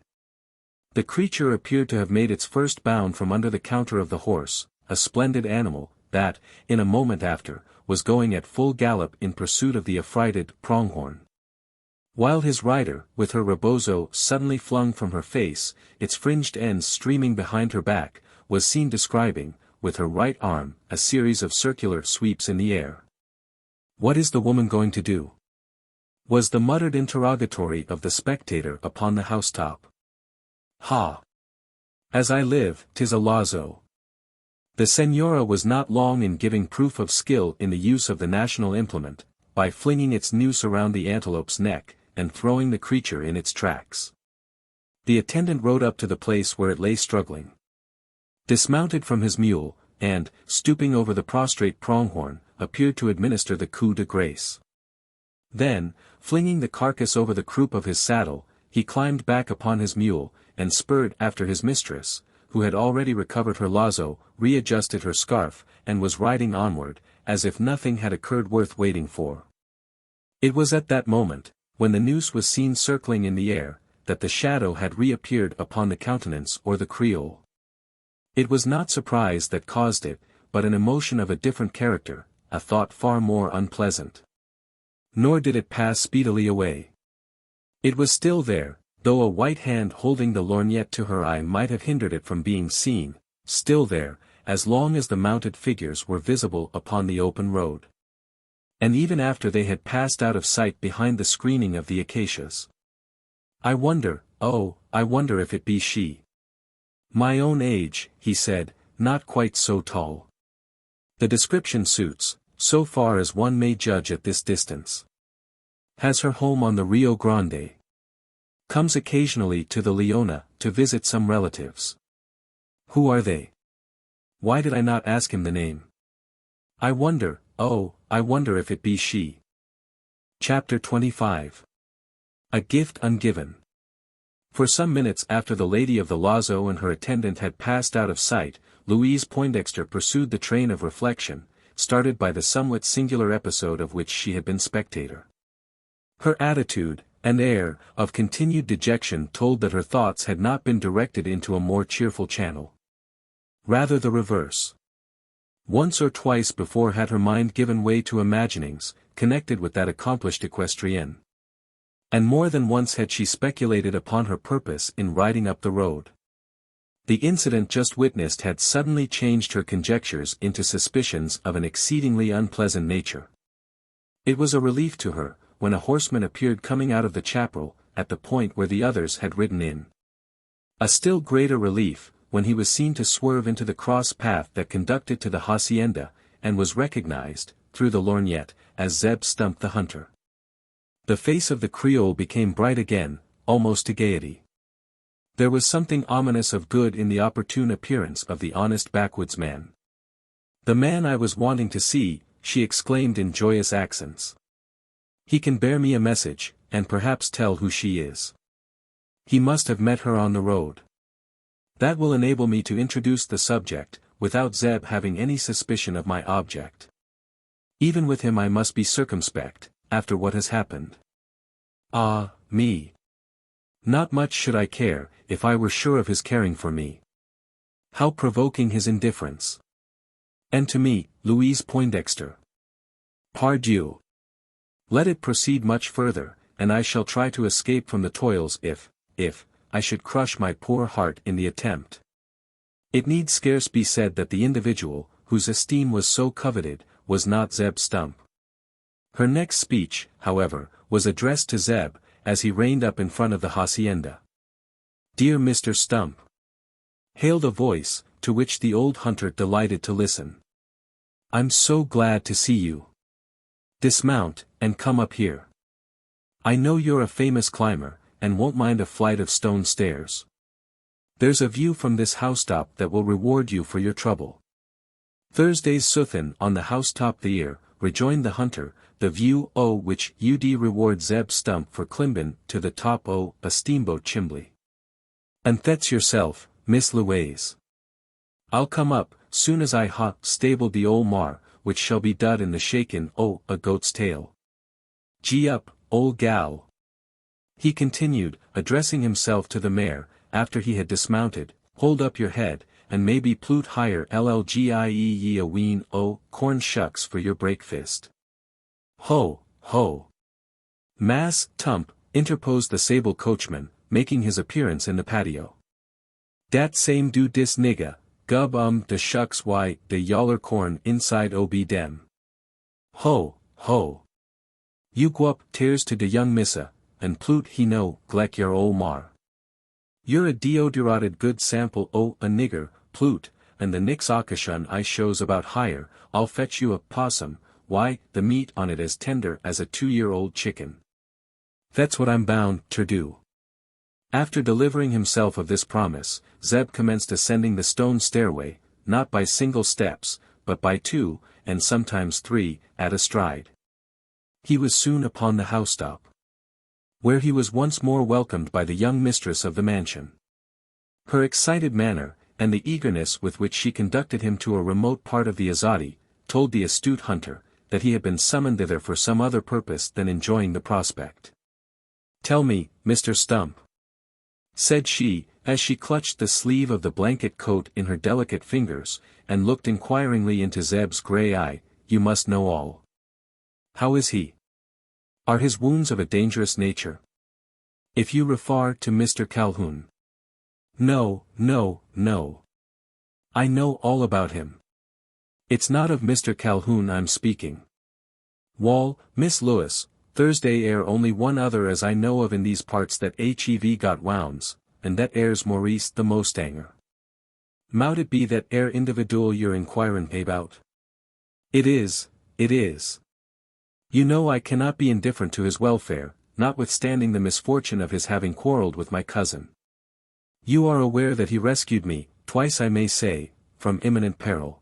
The creature appeared to have made its first bound from under the counter of the horse, a splendid animal, that, in a moment after, was going at full gallop in pursuit of the affrighted pronghorn. While his rider, with her rebozo suddenly flung from her face, its fringed ends streaming behind her back, was seen describing, with her right arm, a series of circular sweeps in the air. What is the woman going to do? Was the muttered interrogatory of the spectator upon the housetop. Ha! As I live, 'tis a lazo. The señora was not long in giving proof of skill in the use of the national implement, by flinging its noose around the antelope's neck, and throwing the creature in its tracks. The attendant rode up to the place where it lay struggling. Dismounted from his mule, and, stooping over the prostrate pronghorn, appeared to administer the coup de grace. Then, flinging the carcass over the croup of his saddle, he climbed back upon his mule, and spurred after his mistress, who had already recovered her lazo, readjusted her scarf, and was riding onward, as if nothing had occurred worth waiting for. It was at that moment, when the noose was seen circling in the air, that the shadow had reappeared upon the countenance or the Creole. It was not surprise that caused it, but an emotion of a different character, a thought far more unpleasant. Nor did it pass speedily away. It was still there, though a white hand holding the lorgnette to her eye might have hindered it from being seen, still there, as long as the mounted figures were visible upon the open road. And even after they had passed out of sight behind the screening of the acacias. I wonder, oh, I wonder if it be she. My own age, he said, not quite so tall. The description suits, so far as one may judge at this distance. Has her home on the Rio Grande. Comes occasionally to the Leona, to visit some relatives. Who are they? Why did I not ask him the name? I wonder, oh, I wonder if it be she. Chapter 25. A Gift Ungiven. For some minutes after the lady of the lazo and her attendant had passed out of sight, Louise Poindexter pursued the train of reflection, started by the somewhat singular episode of which she had been spectator. Her attitude, and air, of continued dejection told that her thoughts had not been directed into a more cheerful channel. Rather the reverse. Once or twice before had her mind given way to imaginings, connected with that accomplished equestrienne. And more than once had she speculated upon her purpose in riding up the road. The incident just witnessed had suddenly changed her conjectures into suspicions of an exceedingly unpleasant nature. It was a relief to her, when a horseman appeared coming out of the chapel, at the point where the others had ridden in. A still greater relief, when he was seen to swerve into the cross path that conducted to the hacienda, and was recognized, through the lorgnette, as Zeb Stump the hunter. The face of the Creole became bright again, almost to gaiety. There was something ominous of good in the opportune appearance of the honest backwoodsman. The man I was wanting to see, she exclaimed in joyous accents. He can bear me a message, and perhaps tell who she is. He must have met her on the road. That will enable me to introduce the subject, without Zeb having any suspicion of my object. Even with him I must be circumspect, after what has happened. Ah, me! Not much should I care, if I were sure of his caring for me. How provoking his indifference! And to me, Louise Poindexter. Pardieu! Let it proceed much further, and I shall try to escape from the toils if I should crush my poor heart in the attempt. It need scarce be said that the individual, whose esteem was so coveted, was not Zeb Stump. Her next speech, however, was addressed to Zeb, as he reined up in front of the hacienda. Dear Mr. Stump! Hailed a voice, to which the old hunter delighted to listen. I'm so glad to see you. Dismount, and come up here. I know you're a famous climber, and won't mind a flight of stone stairs. There's a view from this housetop that will reward you for your trouble. Thursday's suthin on the housetop the ear, rejoined the hunter, the view o which ud reward Zeb Stump for climbin to the top o a steamboat chimbly. And that's yourself, Miss Louise. I'll come up, soon as I ha stable the ol mar, which shall be dud in the shakin o a goat's tail. Gee up, ol gal. He continued, addressing himself to the mare, after he had dismounted, hold up your head, and maybe ploot higher llgie ye a ween o corn shucks for your breakfast. Ho, ho. Mass, Tump, interposed the sable coachman, making his appearance in the patio. Dat same do dis nigga, gub de shucks why, de yaller corn inside ob dem. Ho, ho. You go up tears to de young missa, and ploot he no, glek your ol mar. You're a deoderated good sample o a nigger, ploot, and the nix occasion I shows about higher, I'll fetch you a possum, why, the meat on it as tender as a 2-year-old chicken. That's what I'm bound ter do. After delivering himself of this promise, Zeb commenced ascending the stone stairway, not by single steps, but by 2, and sometimes 3, at a stride. He was soon upon the housetop, where he was once more welcomed by the young mistress of the mansion. Her excited manner, and the eagerness with which she conducted him to a remote part of the Azadi, told the astute hunter, that he had been summoned thither for some other purpose than enjoying the prospect. "Tell me, Mr. Stump," said she, as she clutched the sleeve of the blanket coat in her delicate fingers, and looked inquiringly into Zeb's grey eye, "you must know all. How is he? Are his wounds of a dangerous nature? If you refer to Mr. Calhoun—" "No, no, no. I know all about him. It's not of Mr. Calhoun I'm speaking. Wall, Miss Lewis, Thursday air only one other as I know of in these parts that hev got wounds, and that air's Maurice the Mustanger. Mout it be that air individual you're inquirin' about?" "It is, it is. You know I cannot be indifferent to his welfare, notwithstanding the misfortune of his having quarrelled with my cousin. You are aware that he rescued me, twice I may say, from imminent peril.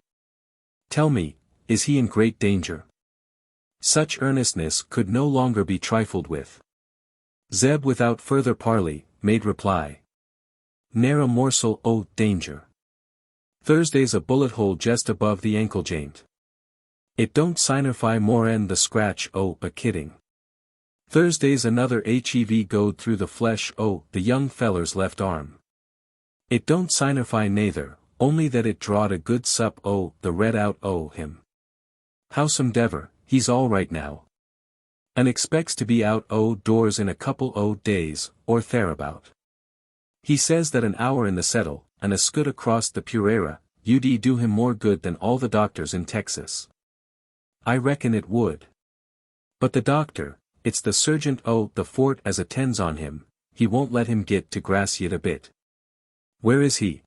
Tell me, is he in great danger?" Such earnestness could no longer be trifled with. Zeb without further parley, made reply. "Ne'er a morsel o' danger. Thursday's a bullet hole just above the ankle joint. It don't signify more'n the scratch o' a kidding. Thursday's another hev goed through the flesh o' the young feller's left arm. It don't signify neither, only that it drawed a good sup o' the red out o' him. Howsomedever, he's all right now. And expects to be out o' doors in a couple o' days, or thereabout. He says that an hour in the settle, and a scoot across the Purera, ud do him more good than all the doctors in Texas. I reckon it would. But the doctor, it's the sergeant o' the fort as attends on him, he won't let him git to grass yet a bit." "Where is he?"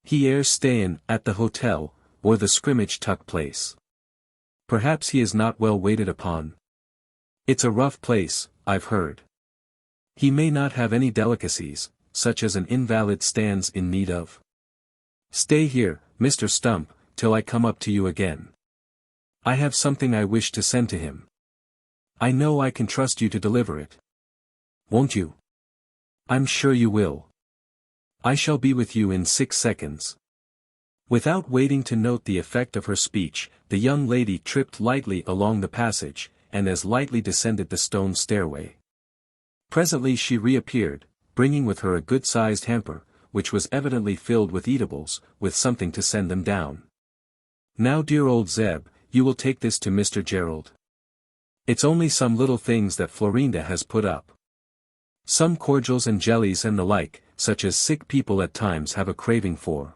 "He air stayin' at the hotel, where the scrimmage tuck place." "Perhaps he is not well waited upon." "It's a rough place, I've heard. He may not have any delicacies, such as an invalid stands in need of. Stay here, Mr. Stump, till I come up to you again. I have something I wish to send to him. I know I can trust you to deliver it. Won't you?" "I'm sure you will. I shall be with you in 6 seconds." Without waiting to note the effect of her speech, the young lady tripped lightly along the passage, and as lightly descended the stone stairway. Presently she reappeared, bringing with her a good-sized hamper, which was evidently filled with eatables, with something to send them down. "Now dear old Zeb, you will take this to Mr. Gerald. It's only some little things that Florinda has put up. Some cordials and jellies and the like, such as sick people at times have a craving for.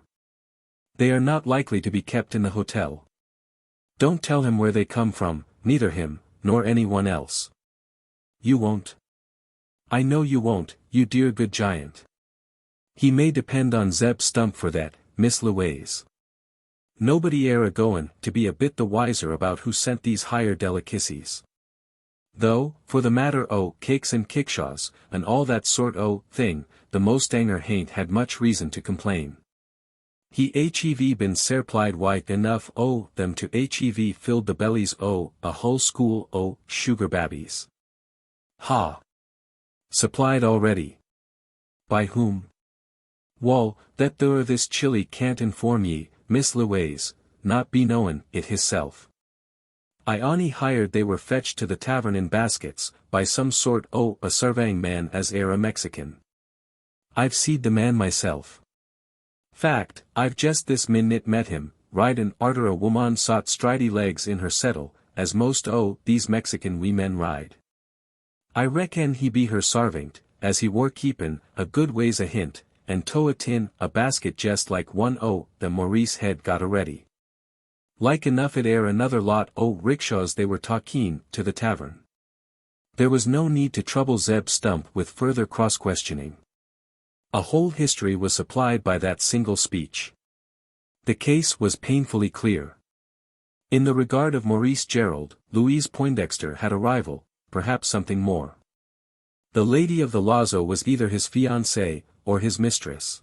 They are not likely to be kept in the hotel. Don't tell him where they come from, neither him, nor anyone else. You won't? I know you won't, you dear good giant. He may depend on Zeb Stump for that, Miss Louise. Nobody air a-goin' to be a bit the wiser about who sent these higher delicacies. Though, for the matter o' cakes and kickshaws, and all that sort o' thing, the Mustanger hain't had much reason to complain. He hev been serplied wide enough o' them to hev filled the bellies o' a whole school o' sugar babbies." "Ha! Supplied already? By whom?" "Wall, that there this chilly can't inform ye, Miss Louise, not be knowin' it hisself. I on'y hired they were fetched to the tavern in baskets, by some sort o' a surveying man as air a Mexican. I've seed the man myself. Fact, I've just this minute met him, ridin' arter a woman sot stridey legs in her settle, as most o' these Mexican wee men ride. I reckon he be her sarvint, as he wor keepin' a good ways a hint, and tow it in a basket jest like one o' the Maurice had got a-ready. Like enough it air another lot o' rickshaws they were talkin' to the tavern." There was no need to trouble Zeb Stump with further cross-questioning. A whole history was supplied by that single speech. The case was painfully clear. In the regard of Maurice Gerald, Louise Poindexter had a rival, perhaps something more. The lady of the lazo was either his fiancée, or his mistress.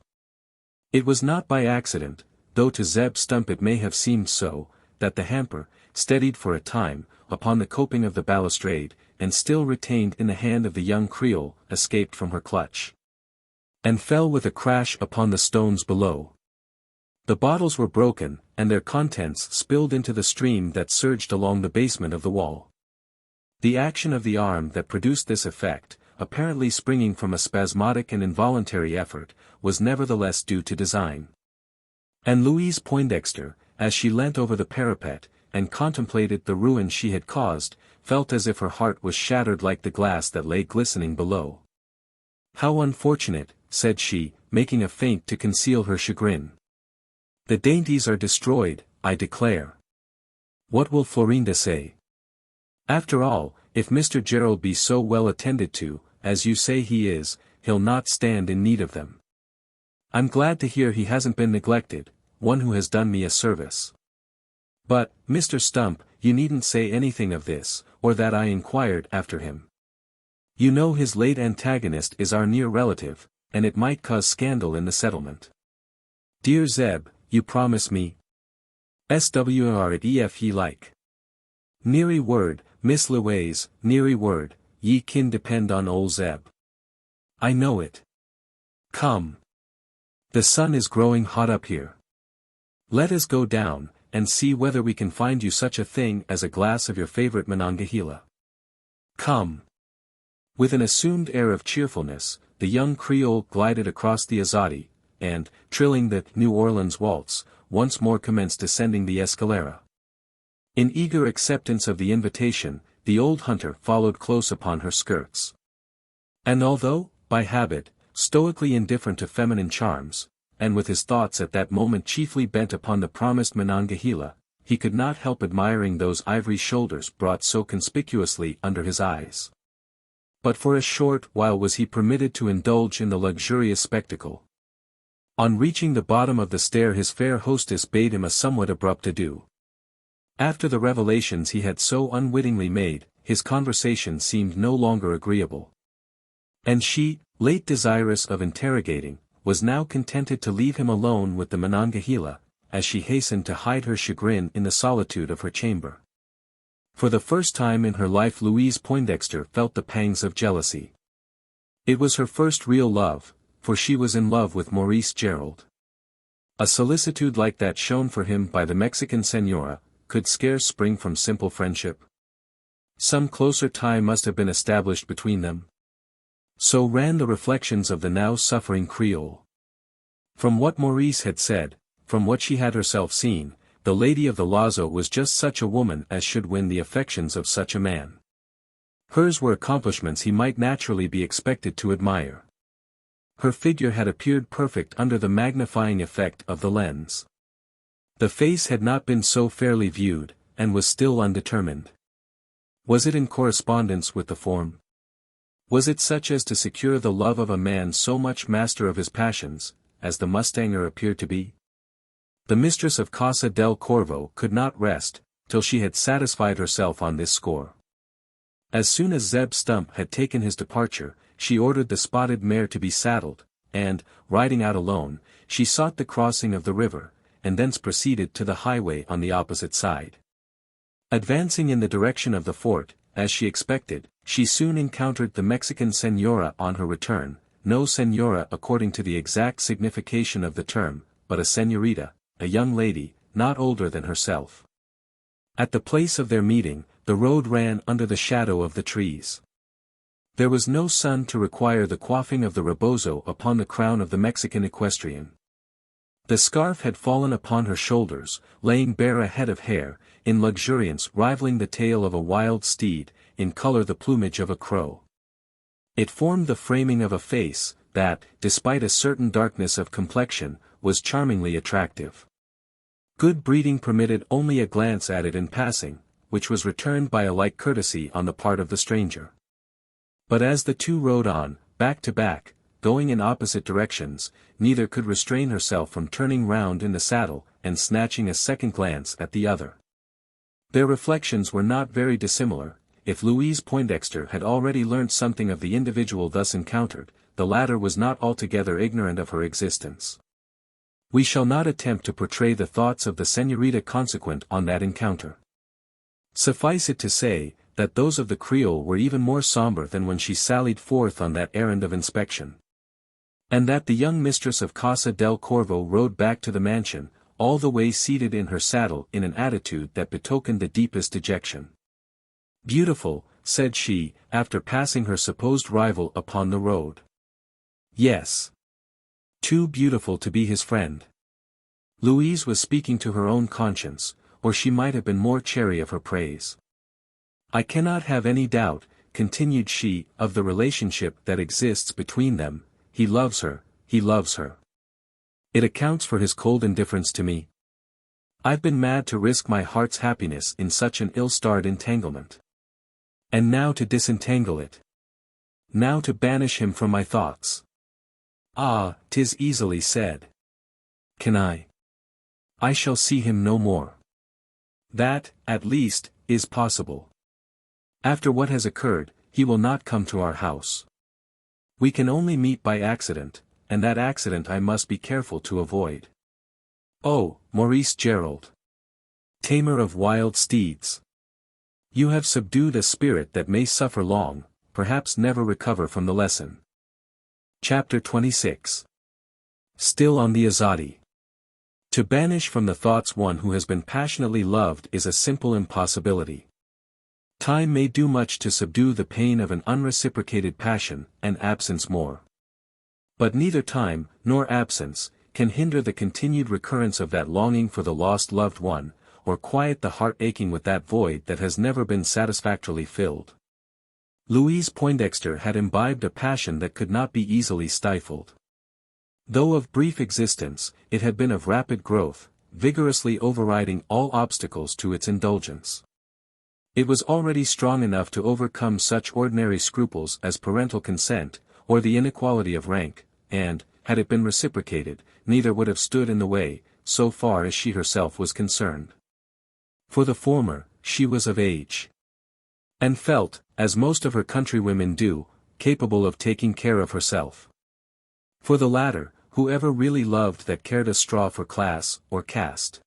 It was not by accident, though to Zeb Stump it may have seemed so, that the hamper, steadied for a time, upon the coping of the balustrade, and still retained in the hand of the young Creole, escaped from her clutch, and fell with a crash upon the stones below. The bottles were broken, and their contents spilled into the stream that surged along the basement of the wall. The action of the arm that produced this effect, apparently springing from a spasmodic and involuntary effort, was nevertheless due to design. And Louise Poindexter, as she leant over the parapet, and contemplated the ruin she had caused, felt as if her heart was shattered like the glass that lay glistening below. "How unfortunate," said she, making a feint to conceal her chagrin. "The dainties are destroyed, I declare. What will Florinda say? After all, if Mr. Gerald be so well attended to, as you say he is, he'll not stand in need of them. I'm glad to hear he hasn't been neglected, one who has done me a service. But, Mr. Stump, you needn't say anything of this, or that I inquired after him. You know his late antagonist is our near relative, and it might cause scandal in the settlement. Dear Zeb, you promise me? SWR at EF ye like. Neary word, Miss Louise, neary word, ye kin depend on ol' Zeb. I know it. Come. The sun is growing hot up here. Let us go down, and see whether we can find you such a thing as a glass of your favorite Monongahela. Come. With an assumed air of cheerfulness, the young Creole glided across the Azadi, and, trilling the New Orleans waltz, once more commenced ascending the escalera. In eager acceptance of the invitation, the old hunter followed close upon her skirts. And although, by habit, stoically indifferent to feminine charms, and with his thoughts at that moment chiefly bent upon the promised Monongahela, he could not help admiring those ivory shoulders brought so conspicuously under his eyes. But for a short while was he permitted to indulge in the luxurious spectacle. On reaching the bottom of the stair his fair hostess bade him a somewhat abrupt adieu. After the revelations he had so unwittingly made, his conversation seemed no longer agreeable. And she, late desirous of interrogating, was now contented to leave him alone with the Monongahela, as she hastened to hide her chagrin in the solitude of her chamber. For the first time in her life Louise Poindexter felt the pangs of jealousy. It was her first real love, for she was in love with Maurice Gerald. A solicitude like that shown for him by the Mexican señora, could scarce spring from simple friendship. Some closer tie must have been established between them. So ran the reflections of the now suffering Creole. From what Maurice had said, from what she had herself seen, the lady of the lazo was just such a woman as should win the affections of such a man. Hers were accomplishments he might naturally be expected to admire. Her figure had appeared perfect under the magnifying effect of the lens. The face had not been so fairly viewed, and was still undetermined. Was it in correspondence with the form? Was it such as to secure the love of a man so much master of his passions, as the mustanger appeared to be? The mistress of Casa del Corvo could not rest, till she had satisfied herself on this score. As soon as Zeb Stump had taken his departure, she ordered the spotted mare to be saddled, and, riding out alone, she sought the crossing of the river, and thence proceeded to the highway on the opposite side. Advancing in the direction of the fort, as she expected, she soon encountered the Mexican señora on her return, no señora according to the exact signification of the term, but a señorita, a young lady, not older than herself. At the place of their meeting, the road ran under the shadow of the trees. There was no sun to require the coiffing of the rebozo upon the crown of the Mexican equestrian. The scarf had fallen upon her shoulders, laying bare a head of hair, in luxuriance rivaling the tail of a wild steed, in color the plumage of a crow. It formed the framing of a face, that, despite a certain darkness of complexion, was charmingly attractive. Good breeding permitted only a glance at it in passing, which was returned by a like courtesy on the part of the stranger. But as the two rode on, back to back, going in opposite directions, neither could restrain herself from turning round in the saddle, and snatching a second glance at the other. Their reflections were not very dissimilar. If Louise Poindexter had already learnt something of the individual thus encountered, the latter was not altogether ignorant of her existence. We shall not attempt to portray the thoughts of the señorita consequent on that encounter. Suffice it to say, that those of the Creole were even more sombre than when she sallied forth on that errand of inspection. And that the young mistress of Casa del Corvo rode back to the mansion, all the way seated in her saddle in an attitude that betokened the deepest dejection. "Beautiful," said she, after passing her supposed rival upon the road. Yes. Too beautiful to be his friend. Louise was speaking to her own conscience, or she might have been more chary of her praise. "I cannot have any doubt," continued she, "of the relationship that exists between them. He loves her, he loves her. It accounts for his cold indifference to me. I've been mad to risk my heart's happiness in such an ill-starred entanglement. And now to disentangle it. Now to banish him from my thoughts. Ah, 'tis easily said. Can I? I shall see him no more. That, at least, is possible. After what has occurred, he will not come to our house. We can only meet by accident, and that accident I must be careful to avoid. Oh, Maurice Gerald! Tamer of wild steeds! You have subdued a spirit that may suffer long, perhaps never recover from the lesson." Chapter 26. Still on the Azadi. To banish from the thoughts one who has been passionately loved is a simple impossibility. Time may do much to subdue the pain of an unreciprocated passion, and absence more. But neither time, nor absence, can hinder the continued recurrence of that longing for the lost loved one, or quiet the heart aching with that void that has never been satisfactorily filled. Louise Poindexter had imbibed a passion that could not be easily stifled. Though of brief existence, it had been of rapid growth, vigorously overriding all obstacles to its indulgence. It was already strong enough to overcome such ordinary scruples as parental consent, or the inequality of rank, and, had it been reciprocated, neither would have stood in the way, so far as she herself was concerned. For the former, she was of age. And felt, as most of her countrywomen do, capable of taking care of herself. For the latter, whoever really loved that cared a straw for class, or caste?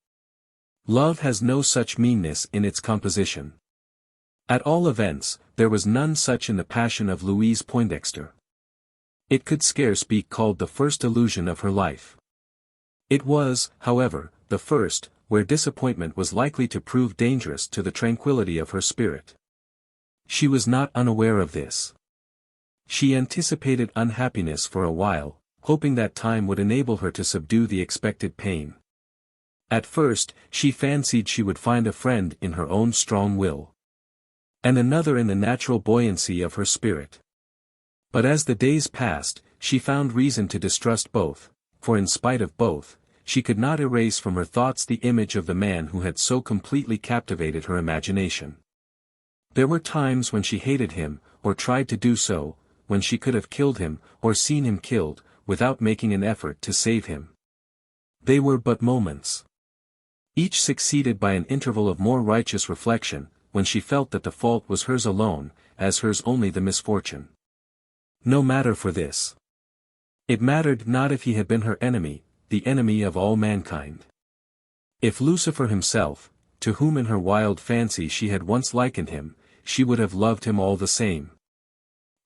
Love has no such meanness in its composition. At all events, there was none such in the passion of Louise Poindexter. It could scarce be called the first illusion of her life. It was, however, the first, where disappointment was likely to prove dangerous to the tranquility of her spirit. She was not unaware of this. She anticipated unhappiness for a while, hoping that time would enable her to subdue the expected pain. At first, she fancied she would find a friend in her own strong will. And another in the natural buoyancy of her spirit. But as the days passed, she found reason to distrust both, for in spite of both, she could not erase from her thoughts the image of the man who had so completely captivated her imagination. There were times when she hated him, or tried to do so, when she could have killed him, or seen him killed, without making an effort to save him. They were but moments. Each succeeded by an interval of more righteous reflection, when she felt that the fault was hers alone, as hers only the misfortune. No matter for this. It mattered not if he had been her enemy, the enemy of all mankind. If Lucifer himself, to whom in her wild fancy she had once likened him, she would have loved him all the same.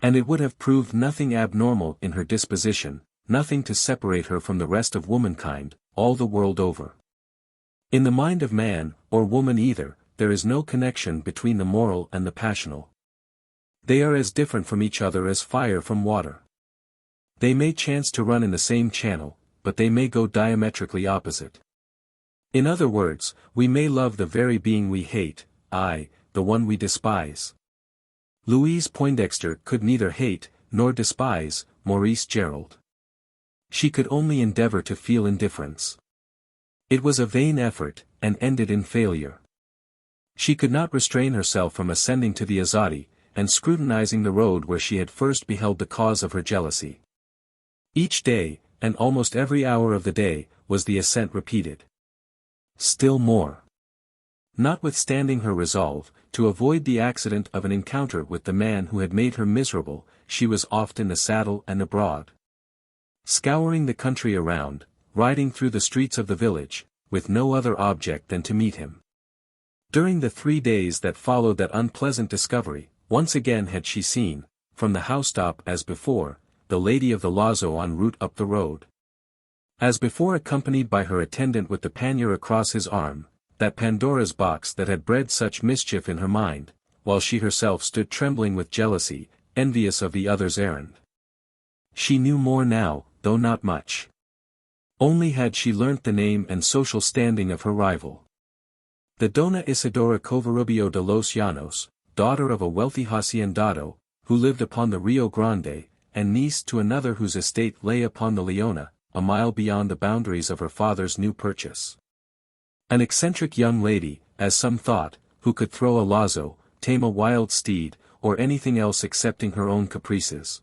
And it would have proved nothing abnormal in her disposition, nothing to separate her from the rest of womankind, all the world over. In the mind of man, or woman either, there is no connection between the moral and the passional. They are as different from each other as fire from water. They may chance to run in the same channel, but they may go diametrically opposite. In other words, we may love the very being we hate, aye, the one we despise. Louise Poindexter could neither hate, nor despise, Maurice Gerald. She could only endeavor to feel indifference. It was a vain effort, and ended in failure. She could not restrain herself from ascending to the Azadi, and scrutinizing the road where she had first beheld the cause of her jealousy. Each day, and almost every hour of the day, was the ascent repeated. Still more. Notwithstanding her resolve, to avoid the accident of an encounter with the man who had made her miserable, she was oft in the saddle and abroad. Scouring the country around, riding through the streets of the village, with no other object than to meet him. During the 3 days that followed that unpleasant discovery, once again had she seen, from the housetop as before, the lady of the lazo en route up the road. As before, accompanied by her attendant with the pannier across his arm, that Pandora's box that had bred such mischief in her mind, while she herself stood trembling with jealousy, envious of the other's errand. She knew more now, though not much. Only had she learnt the name and social standing of her rival. The Dona Isidora Covarubio de los Llanos, daughter of a wealthy haciendado, who lived upon the Rio Grande, and niece to another whose estate lay upon the Leona, a mile beyond the boundaries of her father's new purchase. An eccentric young lady, as some thought, who could throw a lazo, tame a wild steed, or anything else excepting her own caprices.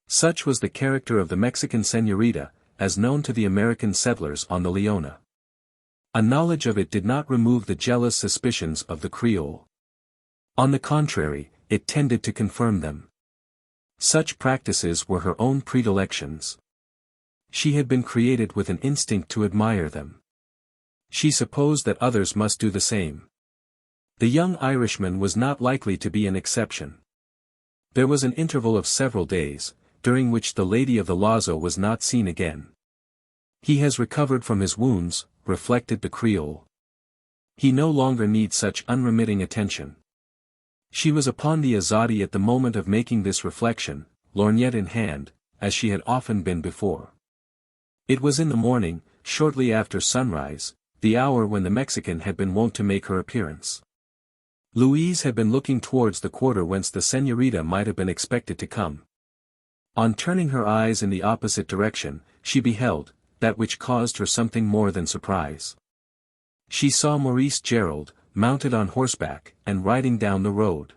Such was the character of the Mexican señorita, as known to the American settlers on the Leona. A knowledge of it did not remove the jealous suspicions of the Creole. On the contrary, it tended to confirm them. Such practices were her own predilections. She had been created with an instinct to admire them. She supposed that others must do the same. The young Irishman was not likely to be an exception. There was an interval of several days, during which the lady of the lazo was not seen again. He has recovered from his wounds, reflected the Creole. He no longer needs such unremitting attention. She was upon the Azadi at the moment of making this reflection, lorgnette in hand, as she had often been before. It was in the morning, shortly after sunrise, the hour when the Mexican had been wont to make her appearance. Louise had been looking towards the quarter whence the señorita might have been expected to come. On turning her eyes in the opposite direction, she beheld that which caused her something more than surprise. She saw Maurice Gerald, mounted on horseback, and riding down the road.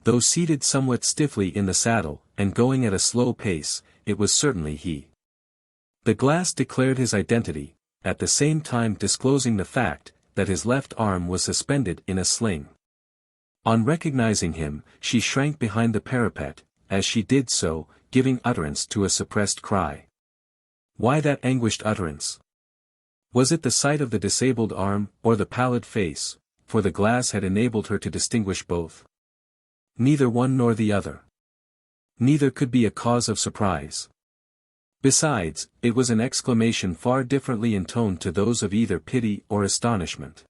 Though seated somewhat stiffly in the saddle, and going at a slow pace, it was certainly he. The glass declared his identity, at the same time disclosing the fact that his left arm was suspended in a sling. On recognizing him, she shrank behind the parapet, as she did so, giving utterance to a suppressed cry. Why that anguished utterance? Was it the sight of the disabled arm, or the pallid face, for the glass had enabled her to distinguish both? Neither one nor the other. Neither could be a cause of surprise. Besides, it was an exclamation far differently intoned to those of either pity or astonishment.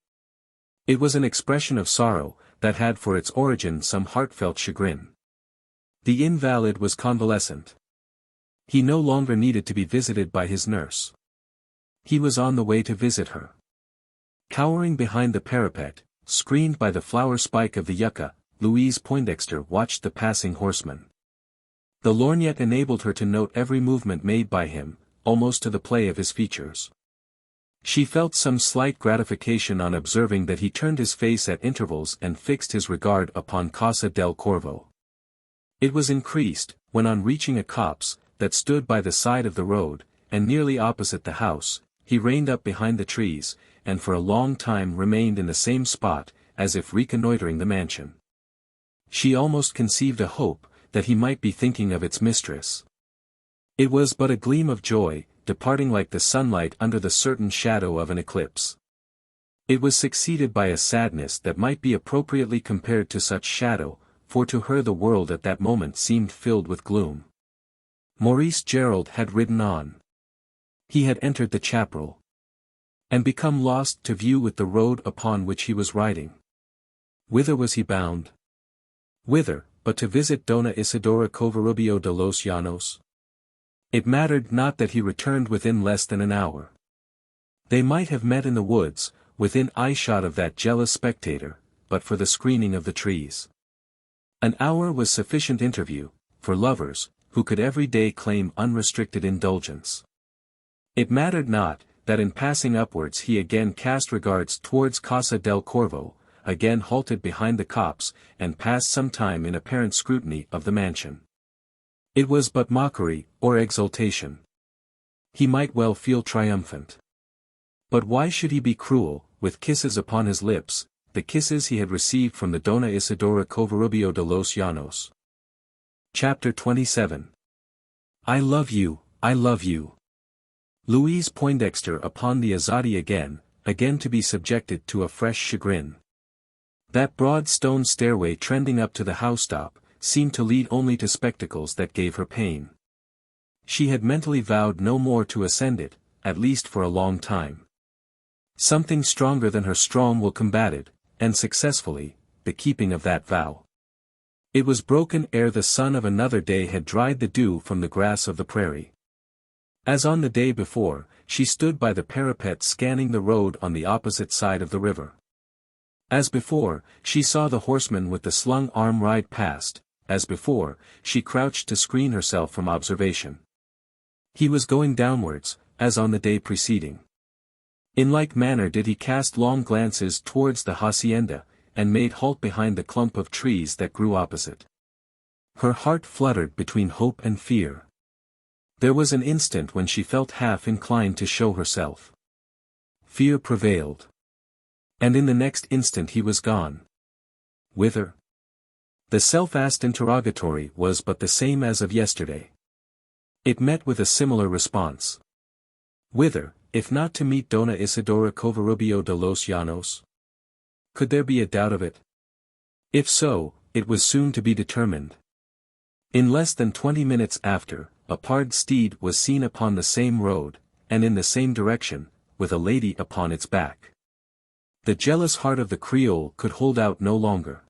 It was an expression of sorrow, that had for its origin some heartfelt chagrin. The invalid was convalescent. He no longer needed to be visited by his nurse. He was on the way to visit her. Cowering behind the parapet, screened by the flower spike of the yucca, Louise Poindexter watched the passing horseman. The lorgnette enabled her to note every movement made by him, almost to the play of his features. She felt some slight gratification on observing that he turned his face at intervals and fixed his regard upon Casa del Corvo. It was increased, when on reaching a copse, that stood by the side of the road, and nearly opposite the house, he reined up behind the trees, and for a long time remained in the same spot, as if reconnoitering the mansion. She almost conceived a hope, that he might be thinking of its mistress. It was but a gleam of joy, departing like the sunlight under the certain shadow of an eclipse. It was succeeded by a sadness that might be appropriately compared to such shadow, for to her the world at that moment seemed filled with gloom. Maurice Gerald had ridden on. He had entered the chaparral, and become lost to view with the road upon which he was riding. Whither was he bound? Whither, but to visit Dona Isidora Covarubio de los Llanos? It mattered not that he returned within less than an hour. They might have met in the woods, within eyeshot of that jealous spectator, but for the screening of the trees. An hour was sufficient interview, for lovers, who could every day claim unrestricted indulgence. It mattered not, that in passing upwards he again cast regards towards Casa del Corvo, again halted behind the copse, and passed some time in apparent scrutiny of the mansion. It was but mockery, or exultation. He might well feel triumphant. But why should he be cruel, with kisses upon his lips, the kisses he had received from the Dona Isidora Covarubio de los Llanos? Chapter 27. I love you, I love you. Louise Poindexter upon the Azadi again to be subjected to a fresh chagrin. That broad stone stairway trending up to the housetop, seemed to lead only to spectacles that gave her pain. She had mentally vowed no more to ascend it, at least for a long time. Something stronger than her strong will combated, and successfully, the keeping of that vow. It was broken ere the sun of another day had dried the dew from the grass of the prairie. As on the day before, she stood by the parapet scanning the road on the opposite side of the river. As before, she saw the horseman with the slung arm ride past. As before, she crouched to screen herself from observation. He was going downwards, as on the day preceding. In like manner did he cast long glances towards the hacienda, and made halt behind the clump of trees that grew opposite. Her heart fluttered between hope and fear. There was an instant when she felt half inclined to show herself. Fear prevailed. And in the next instant he was gone. Whither? The self-asked interrogatory was but the same as of yesterday. It met with a similar response. Whither, if not to meet Dona Isidora Covarubio de los Llanos? Could there be a doubt of it? If so, it was soon to be determined. In less than 20 minutes after, a pard steed was seen upon the same road, and in the same direction, with a lady upon its back. The jealous heart of the Creole could hold out no longer.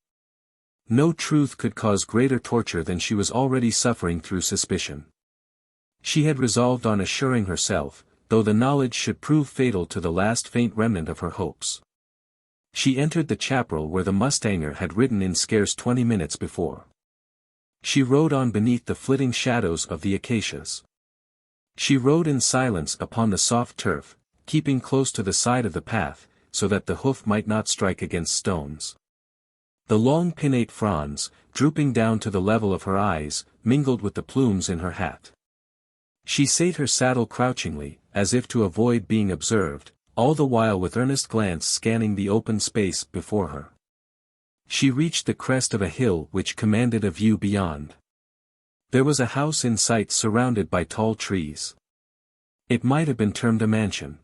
No truth could cause greater torture than she was already suffering through suspicion. She had resolved on assuring herself, though the knowledge should prove fatal to the last faint remnant of her hopes. She entered the chaparral where the mustanger had ridden in scarce 20 minutes before. She rode on beneath the flitting shadows of the acacias. She rode in silence upon the soft turf, keeping close to the side of the path, so that the hoof might not strike against stones. The long pinnate fronds, drooping down to the level of her eyes, mingled with the plumes in her hat. She sate her saddle crouchingly, as if to avoid being observed, all the while with earnest glance scanning the open space before her. She reached the crest of a hill which commanded a view beyond. There was a house in sight surrounded by tall trees. It might have been termed a mansion.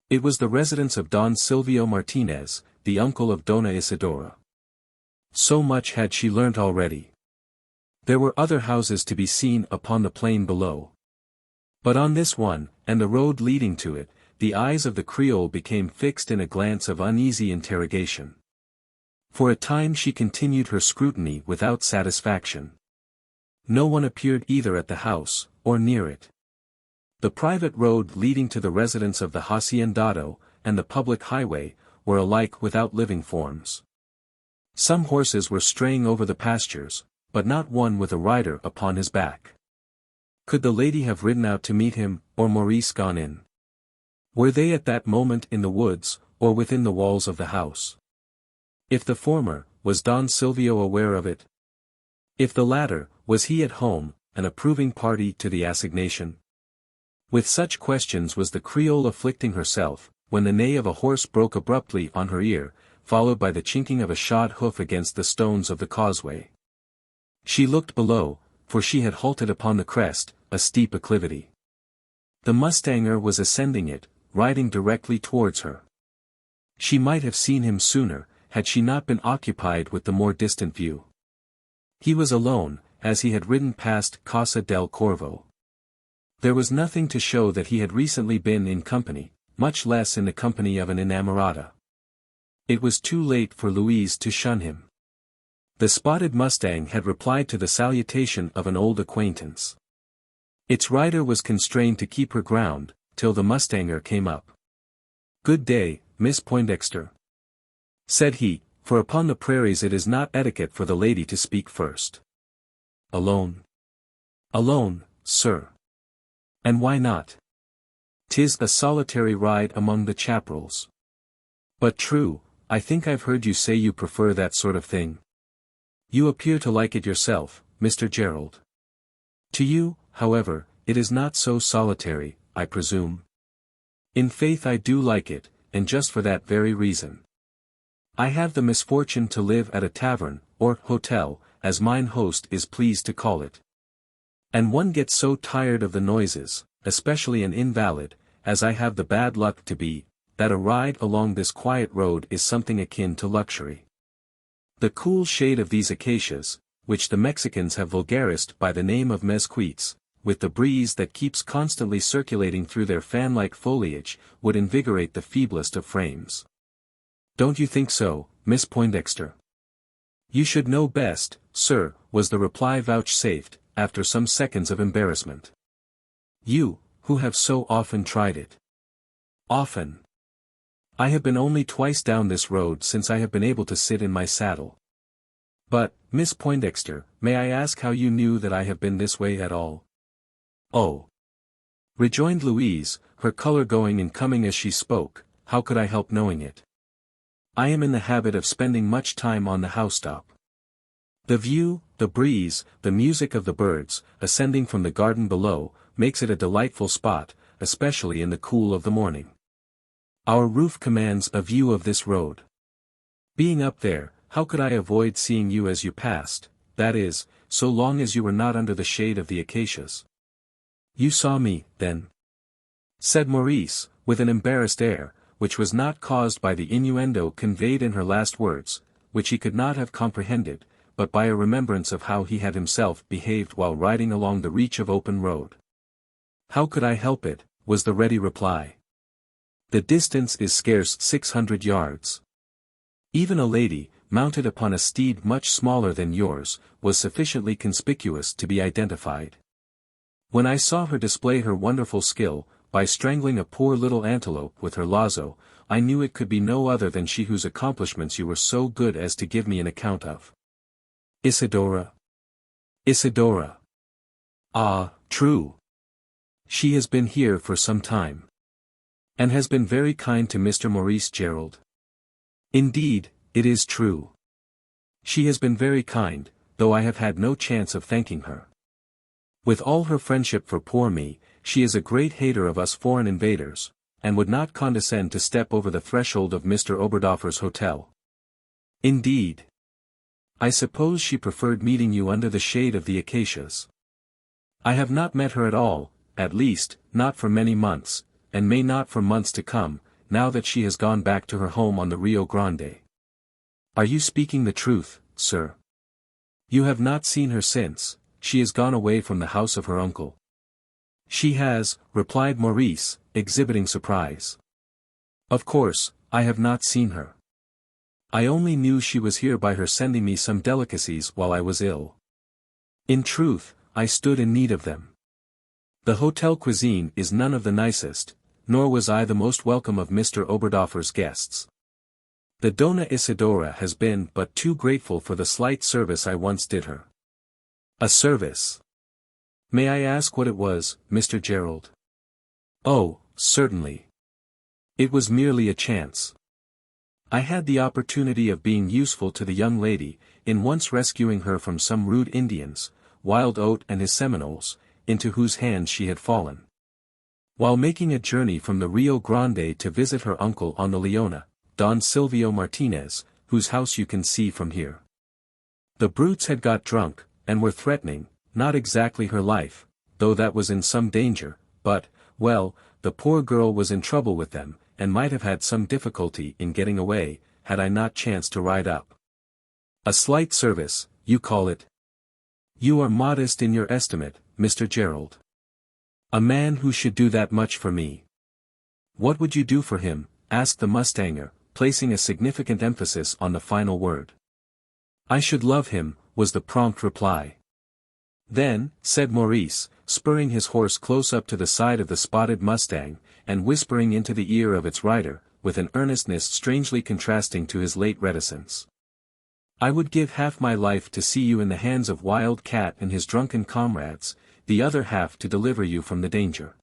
It was the residence of Don Silvio Martinez, the uncle of Dona Isidora. So much had she learnt already. There were other houses to be seen upon the plain below. But on this one, and the road leading to it, the eyes of the Creole became fixed in a glance of uneasy interrogation. For a time she continued her scrutiny without satisfaction. No one appeared either at the house, or near it. The private road leading to the residence of the haciendado, and the public highway, were alike without living forms. Some horses were straying over the pastures, but not one with a rider upon his back. Could the lady have ridden out to meet him, or Maurice gone in? Were they at that moment in the woods, or within the walls of the house? If the former, was Don Silvio aware of it? If the latter, was he at home, an approving party to the assignation? With such questions was the Creole afflicting herself, when the neigh of a horse broke abruptly on her ear, followed by the chinking of a shod hoof against the stones of the causeway. She looked below, for she had halted upon the crest, a steep acclivity. The mustanger was ascending it, riding directly towards her. She might have seen him sooner, had she not been occupied with the more distant view. He was alone, as he had ridden past Casa del Corvo. There was nothing to show that he had recently been in company, much less in the company of an inamorata. It was too late for Louise to shun him. The spotted mustang had replied to the salutation of an old acquaintance. Its rider was constrained to keep her ground, till the mustanger came up. "Good day, Miss Poindexter," said he, for upon the prairies it is not etiquette for the lady to speak first. "Alone?" "Alone, sir." "And why not?" "'Tis a solitary ride among the chaparrals." "But true, I think I've heard you say you prefer that sort of thing. You appear to like it yourself, Mr. Gerald. To you, however, it is not so solitary, I presume." "In faith I do like it, and just for that very reason. I have the misfortune to live at a tavern, or hotel, as mine host is pleased to call it. And one gets so tired of the noises, especially an invalid, as I have the bad luck to be, that a ride along this quiet road is something akin to luxury. The cool shade of these acacias, which the Mexicans have vulgarized by the name of mezquites, with the breeze that keeps constantly circulating through their fan-like foliage, would invigorate the feeblest of frames. Don't you think so, Miss Poindexter? You should know best, sir, was the reply vouchsafed, after some seconds of embarrassment. You, who have so often tried it. Often. I have been only twice down this road since I have been able to sit in my saddle. But, Miss Poindexter, may I ask how you knew that I have been this way at all? Oh! Rejoined Louise, her color going and coming as she spoke, how could I help knowing it? I am in the habit of spending much time on the housetop. The view, the breeze, the music of the birds, ascending from the garden below, makes it a delightful spot, especially in the cool of the morning. Our roof commands a view of this road. Being up there, how could I avoid seeing you as you passed, that is, so long as you were not under the shade of the acacias? You saw me, then? Said Maurice, with an embarrassed air, which was not caused by the innuendo conveyed in her last words, which he could not have comprehended, but by a remembrance of how he had himself behaved while riding along the reach of open road. How could I help it, was the ready reply. The distance is scarce 600 yards. Even a lady, mounted upon a steed much smaller than yours, was sufficiently conspicuous to be identified. When I saw her display her wonderful skill, by strangling a poor little antelope with her lazo, I knew it could be no other than she whose accomplishments you were so good as to give me an account of. Isidora. Isidora. Ah, true. She has been here for some time. And has been very kind to Mr. Maurice Gerald. Indeed, it is true. She has been very kind, though I have had no chance of thanking her. With all her friendship for poor me, she is a great hater of us foreign invaders, and would not condescend to step over the threshold of Mr. Oberdoffer's hotel. Indeed. I suppose she preferred meeting you under the shade of the acacias. I have not met her at all, at least, not for many months, and may not for months to come, now that she has gone back to her home on the Rio Grande. Are you speaking the truth, sir? You have not seen her since, she has gone away from the house of her uncle. She has, replied Maurice, exhibiting surprise. Of course, I have not seen her. I only knew she was here by her sending me some delicacies while I was ill. In truth, I stood in need of them. The hotel cuisine is none of the nicest, nor was I the most welcome of Mr. Oberdoffer's guests. The Dona Isidora has been but too grateful for the slight service I once did her. A service. May I ask what it was, Mr. Gerald? Oh, certainly. It was merely a chance. I had the opportunity of being useful to the young lady, in once rescuing her from some rude Indians, Wild Oat and his Seminoles, into whose hands she had fallen. While making a journey from the Rio Grande to visit her uncle on the Leona, Don Silvio Martinez, whose house you can see from here. The brutes had got drunk, and were threatening, not exactly her life, though that was in some danger, but, well, the poor girl was in trouble with them, and might have had some difficulty in getting away, had I not chanced to ride up. A slight service, you call it? You are modest in your estimate, Mr. Gerald. A man who should do that much for me. What would you do for him? Asked the mustanger, placing a significant emphasis on the final word. I should love him, was the prompt reply. Then, said Maurice, spurring his horse close up to the side of the spotted mustang, and whispering into the ear of its rider, with an earnestness strangely contrasting to his late reticence. I would give half my life to see you in the hands of Wild Cat and his drunken comrades, the other half to deliver you from the danger.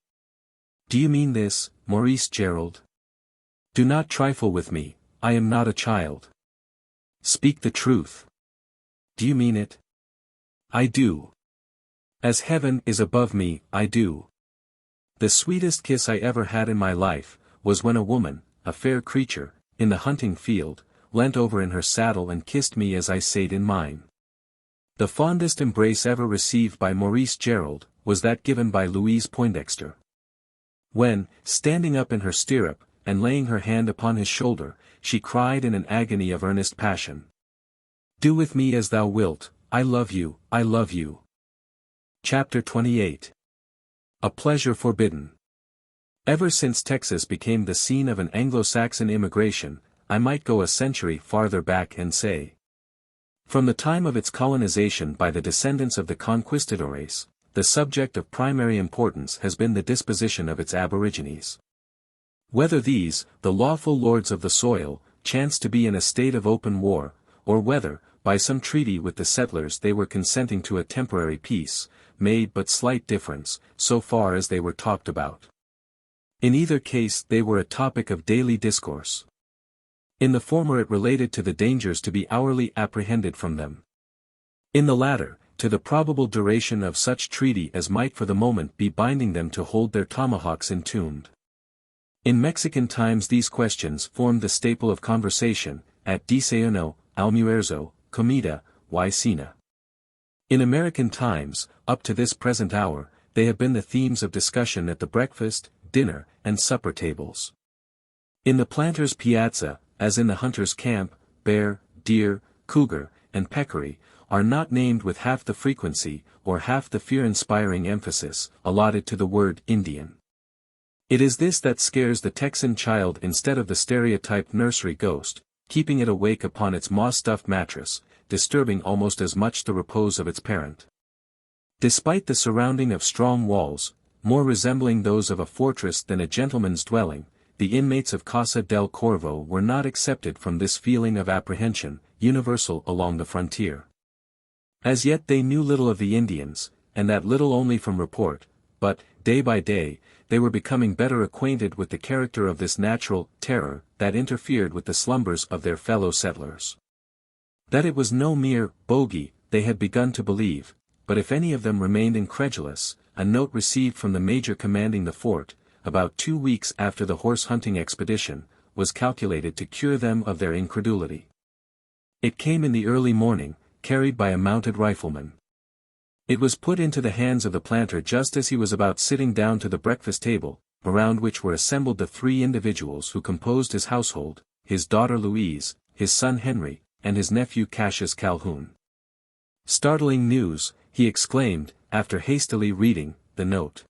Do you mean this, Maurice Gerald? Do not trifle with me, I am not a child. Speak the truth. Do you mean it? I do. As heaven is above me, I do. The sweetest kiss I ever had in my life, was when a woman, a fair creature, in the hunting field, leant over in her saddle and kissed me as I sate in mine. The fondest embrace ever received by Maurice Gerald, was that given by Louise Poindexter. When, standing up in her stirrup, and laying her hand upon his shoulder, she cried in an agony of earnest passion. Do with me as thou wilt, I love you, I love you. Chapter 28. A pleasure forbidden. Ever since Texas became the scene of an Anglo-Saxon immigration, I might go a century farther back and say. From the time of its colonization by the descendants of the conquistadores, the subject of primary importance has been the disposition of its aborigines. Whether these, the lawful lords of the soil, chanced to be in a state of open war, or whether, by some treaty with the settlers they were consenting to a temporary peace, made but slight difference, so far as they were talked about. In either case they were a topic of daily discourse. In the former it related to the dangers to be hourly apprehended from them. In the latter, to the probable duration of such treaty as might for the moment be binding them to hold their tomahawks entombed. In Mexican times these questions formed the staple of conversation, at desayuno, almuerzo, comida, y cena. In American times, up to this present hour, they have been the themes of discussion at the breakfast, dinner, and supper tables. In the planter's piazza, as in the hunter's camp, bear, deer, cougar, and peccary, are not named with half the frequency, or half the fear-inspiring emphasis, allotted to the word Indian. It is this that scares the Texan child instead of the stereotyped nursery ghost, keeping it awake upon its moss-stuffed mattress, disturbing almost as much the repose of its parent. Despite the surrounding of strong walls, more resembling those of a fortress than a gentleman's dwelling, the inmates of Casa del Corvo were not excepted from this feeling of apprehension, universal along the frontier. As yet they knew little of the Indians, and that little only from report, but, day by day, they were becoming better acquainted with the character of this natural terror that interfered with the slumbers of their fellow settlers. That it was no mere bogey, they had begun to believe, but if any of them remained incredulous, a note received from the major commanding the fort, about 2 weeks after the horse-hunting expedition, was calculated to cure them of their incredulity. It came in the early morning, carried by a mounted rifleman. It was put into the hands of the planter just as he was about sitting down to the breakfast table, around which were assembled the 3 individuals who composed his household, his daughter Louise, his son Henry, and his nephew Cassius Calhoun. Startling news, he exclaimed, after hastily reading the note.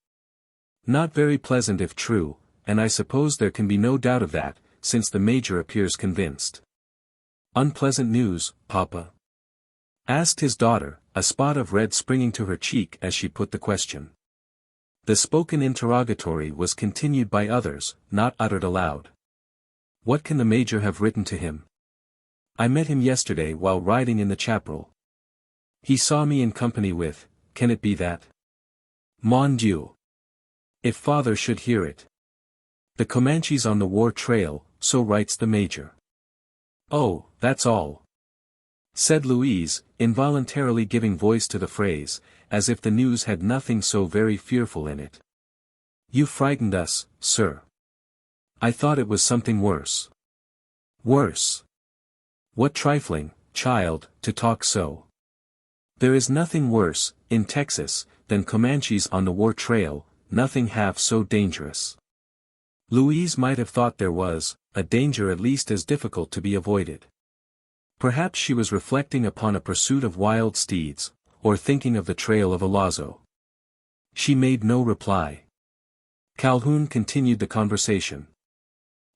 Not very pleasant if true, and I suppose there can be no doubt of that, since the Major appears convinced. Unpleasant news, Papa? Asked his daughter, a spot of red springing to her cheek as she put the question. The spoken interrogatory was continued by others, not uttered aloud. What can the Major have written to him? I met him yesterday while riding in the chaparral. He saw me in company with, can it be that? Mon Dieu! If father should hear it. The Comanches on the war trail, so writes the Major. Oh, that's all. Said Louise, involuntarily giving voice to the phrase, as if the news had nothing so very fearful in it. You frightened us, sir. I thought it was something worse. Worse? What trifling, child, to talk so. There is nothing worse, in Texas, than Comanches on the war trail, nothing half so dangerous. Louise might have thought there was, a danger at least as difficult to be avoided. Perhaps she was reflecting upon a pursuit of wild steeds, or thinking of the trail of a lazo. She made no reply. Calhoun continued the conversation.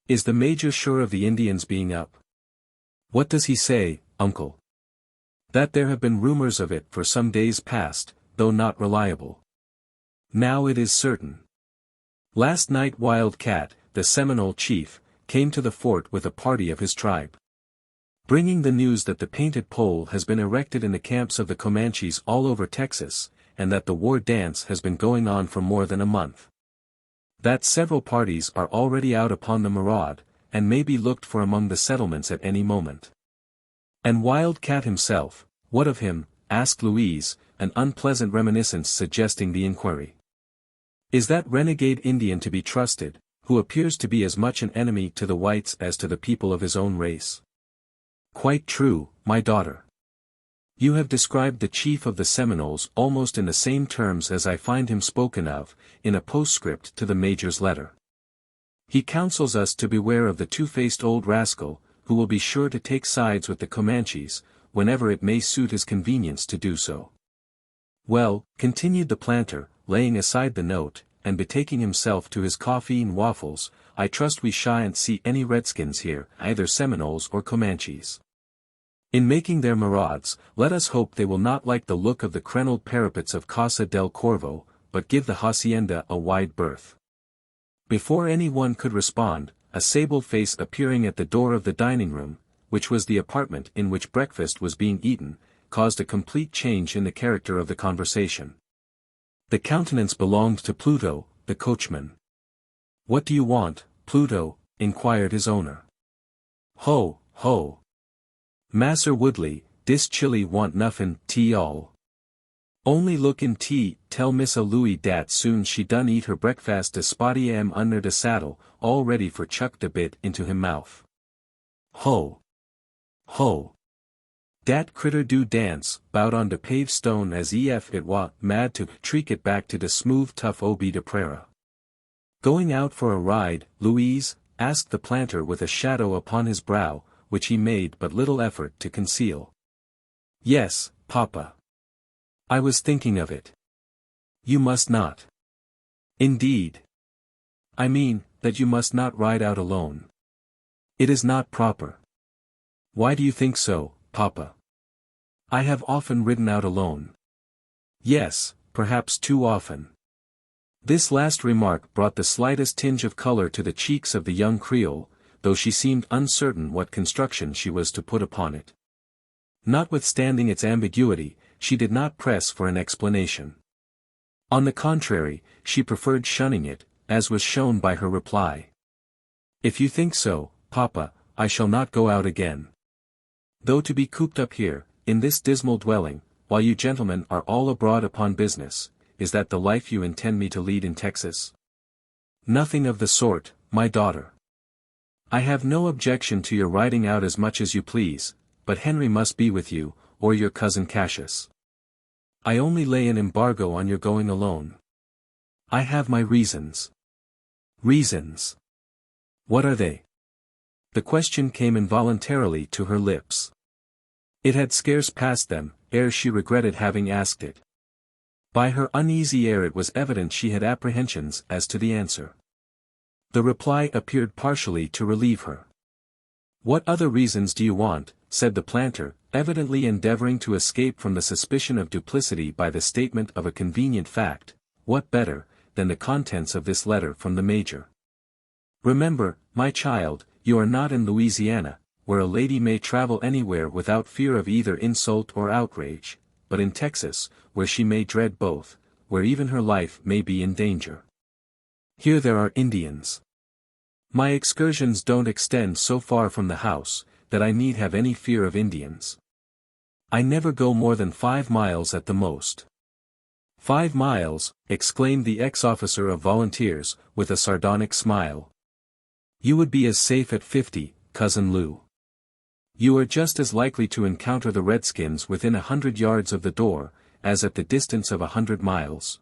Is the Major sure of the Indians being up? What does he say, uncle? That there have been rumors of it for some days past, though not reliable. Now it is certain. Last night Wild Cat, the Seminole chief, came to the fort with a party of his tribe, bringing the news that the painted pole has been erected in the camps of the Comanches all over Texas, and that the war dance has been going on for more than a month. That several parties are already out upon the maraud, and may be looked for among the settlements at any moment. And Wild Cat himself, what of him? Asked Louise, an unpleasant reminiscence suggesting the inquiry. Is that renegade Indian to be trusted, who appears to be as much an enemy to the whites as to the people of his own race? Quite true, my daughter. You have described the chief of the Seminoles almost in the same terms as I find him spoken of, in a postscript to the Major's letter. He counsels us to beware of the two-faced old rascal, who will be sure to take sides with the Comanches, whenever it may suit his convenience to do so. Well, continued the planter, laying aside the note, and betaking himself to his coffee and waffles. "I trust we shan't see any redskins here, either Seminoles or Comanches. In making their marauds, let us hope they will not like the look of the crenelled parapets of Casa del Corvo, but give the hacienda a wide berth." Before anyone could respond, a sable face appearing at the door of the dining room, which was the apartment in which breakfast was being eaten, caused a complete change in the character of the conversation. The countenance belonged to Pluto, the coachman. "What do you want, Pluto?" inquired his owner. "Ho, ho. Masser Woodley, dis chili want nuffin, tea all. Only look in tea, tell Missa Louie dat soon she done eat her breakfast de spotty am under de saddle, all ready for chuck de bit into him mouth. Ho. Ho. Dat critter do dance, bout on de paved stone as ef it wa mad to treak it back to de smooth tough obi de prairie." "Going out for a ride, Louise?" asked the planter with a shadow upon his brow, which he made but little effort to conceal. "Yes, Papa. I was thinking of it." "You must not." "Indeed. I mean, that you must not ride out alone. It is not proper." "Why do you think so, Papa?" "I have often ridden out alone." "Yes, perhaps too often." This last remark brought the slightest tinge of color to the cheeks of the young Creole, though she seemed uncertain what construction she was to put upon it. Notwithstanding its ambiguity, she did not press for an explanation. On the contrary, she preferred shunning it, as was shown by her reply. "If you think so, Papa, I shall not go out again. Though to be cooped up here, in this dismal dwelling, while you gentlemen are all abroad upon business, is that the life you intend me to lead in Texas?" "Nothing of the sort, my daughter. I have no objection to your riding out as much as you please, but Henry must be with you, or your cousin Cassius. I only lay an embargo on your going alone. I have my reasons." "Reasons? What are they?" The question came involuntarily to her lips. It had scarce passed them, ere she regretted having asked it. By her uneasy air it was evident she had apprehensions as to the answer. The reply appeared partially to relieve her. "What other reasons do you want?" said the planter, evidently endeavoring to escape from the suspicion of duplicity by the statement of a convenient fact. "What better, than the contents of this letter from the Major? Remember, my child, you are not in Louisiana, where a lady may travel anywhere without fear of either insult or outrage, but in Texas, where she may dread both, where even her life may be in danger. Here there are Indians. My excursions don't extend so far from the house, that I need have any fear of Indians. I never go more than 5 miles at the most." "5 miles," exclaimed the ex-officer of volunteers, with a sardonic smile. "You would be as safe at 50, Cousin Lou. You are just as likely to encounter the redskins within 100 yards of the door, as at the distance of 100 miles.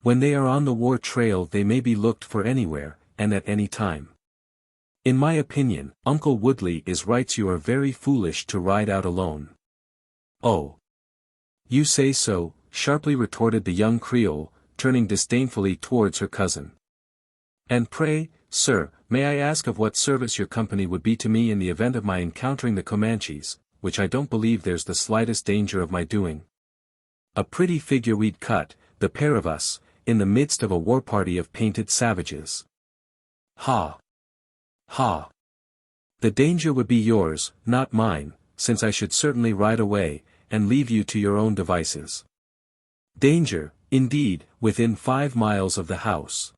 When they are on the war trail they may be looked for anywhere, and at any time. In my opinion, Uncle Woodley is right. You are very foolish to ride out alone." "Oh. You say so," sharply retorted the young Creole, turning disdainfully towards her cousin. "And pray, sir, may I ask of what service your company would be to me in the event of my encountering the Comanches, which I don't believe there's the slightest danger of my doing? A pretty figure we'd cut, the pair of us, in the midst of a war party of painted savages." "Ha! Ha! The danger would be yours, not mine, since I should certainly ride away, and leave you to your own devices." "Danger, indeed, within 5 miles of the house.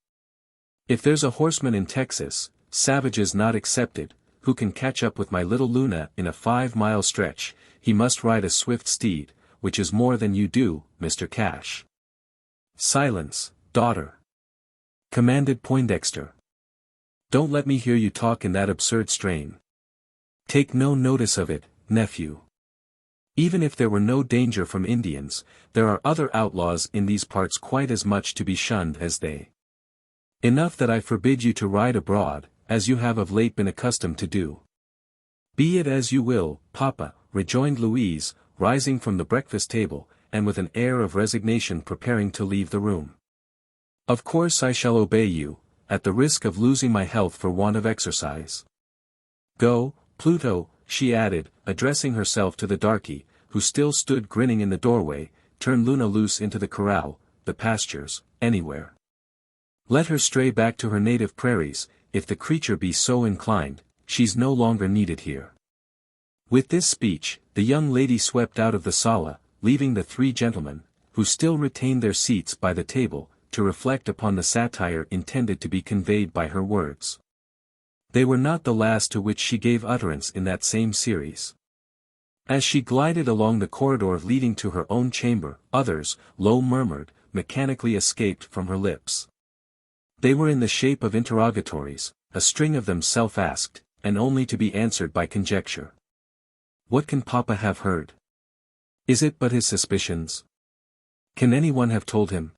If there's a horseman in Texas, savages not excepted, who can catch up with my little Luna in a 5-mile stretch, he must ride a swift steed, which is more than you do, Mr. Cash." "Silence, daughter," commanded Poindexter. "Don't let me hear you talk in that absurd strain. Take no notice of it, nephew. Even if there were no danger from Indians, there are other outlaws in these parts quite as much to be shunned as they. Enough that I forbid you to ride abroad, as you have of late been accustomed to do." "Be it as you will, Papa," rejoined Louise, rising from the breakfast table, and with an air of resignation preparing to leave the room. "Of course I shall obey you, at the risk of losing my health for want of exercise. Go, Pluto," she added, addressing herself to the darky, who still stood grinning in the doorway, "turn Luna loose into the corral, the pastures, anywhere. Let her stray back to her native prairies, if the creature be so inclined, she's no longer needed here." With this speech, the young lady swept out of the sala, leaving the three gentlemen, who still retained their seats by the table, to reflect upon the satire intended to be conveyed by her words. They were not the last to which she gave utterance in that same series. As she glided along the corridor leading to her own chamber, others, low murmured, mechanically escaped from her lips. They were in the shape of interrogatories, a string of them self-asked, and only to be answered by conjecture. What can Papa have heard? Is it but his suspicions? Can anyone have told him?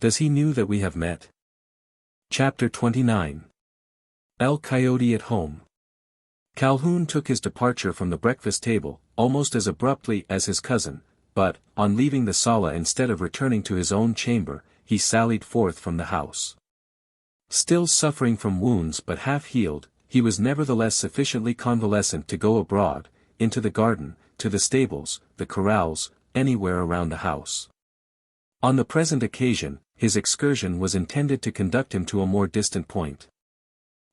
Does he knew that we have met? Chapter 29. El Coyote at Home. Calhoun took his departure from the breakfast table, almost as abruptly as his cousin, but, on leaving the sala instead of returning to his own chamber, he sallied forth from the house. Still suffering from wounds but half-healed, he was nevertheless sufficiently convalescent to go abroad, into the garden, to the stables, the corrals, anywhere around the house. On the present occasion, his excursion was intended to conduct him to a more distant point.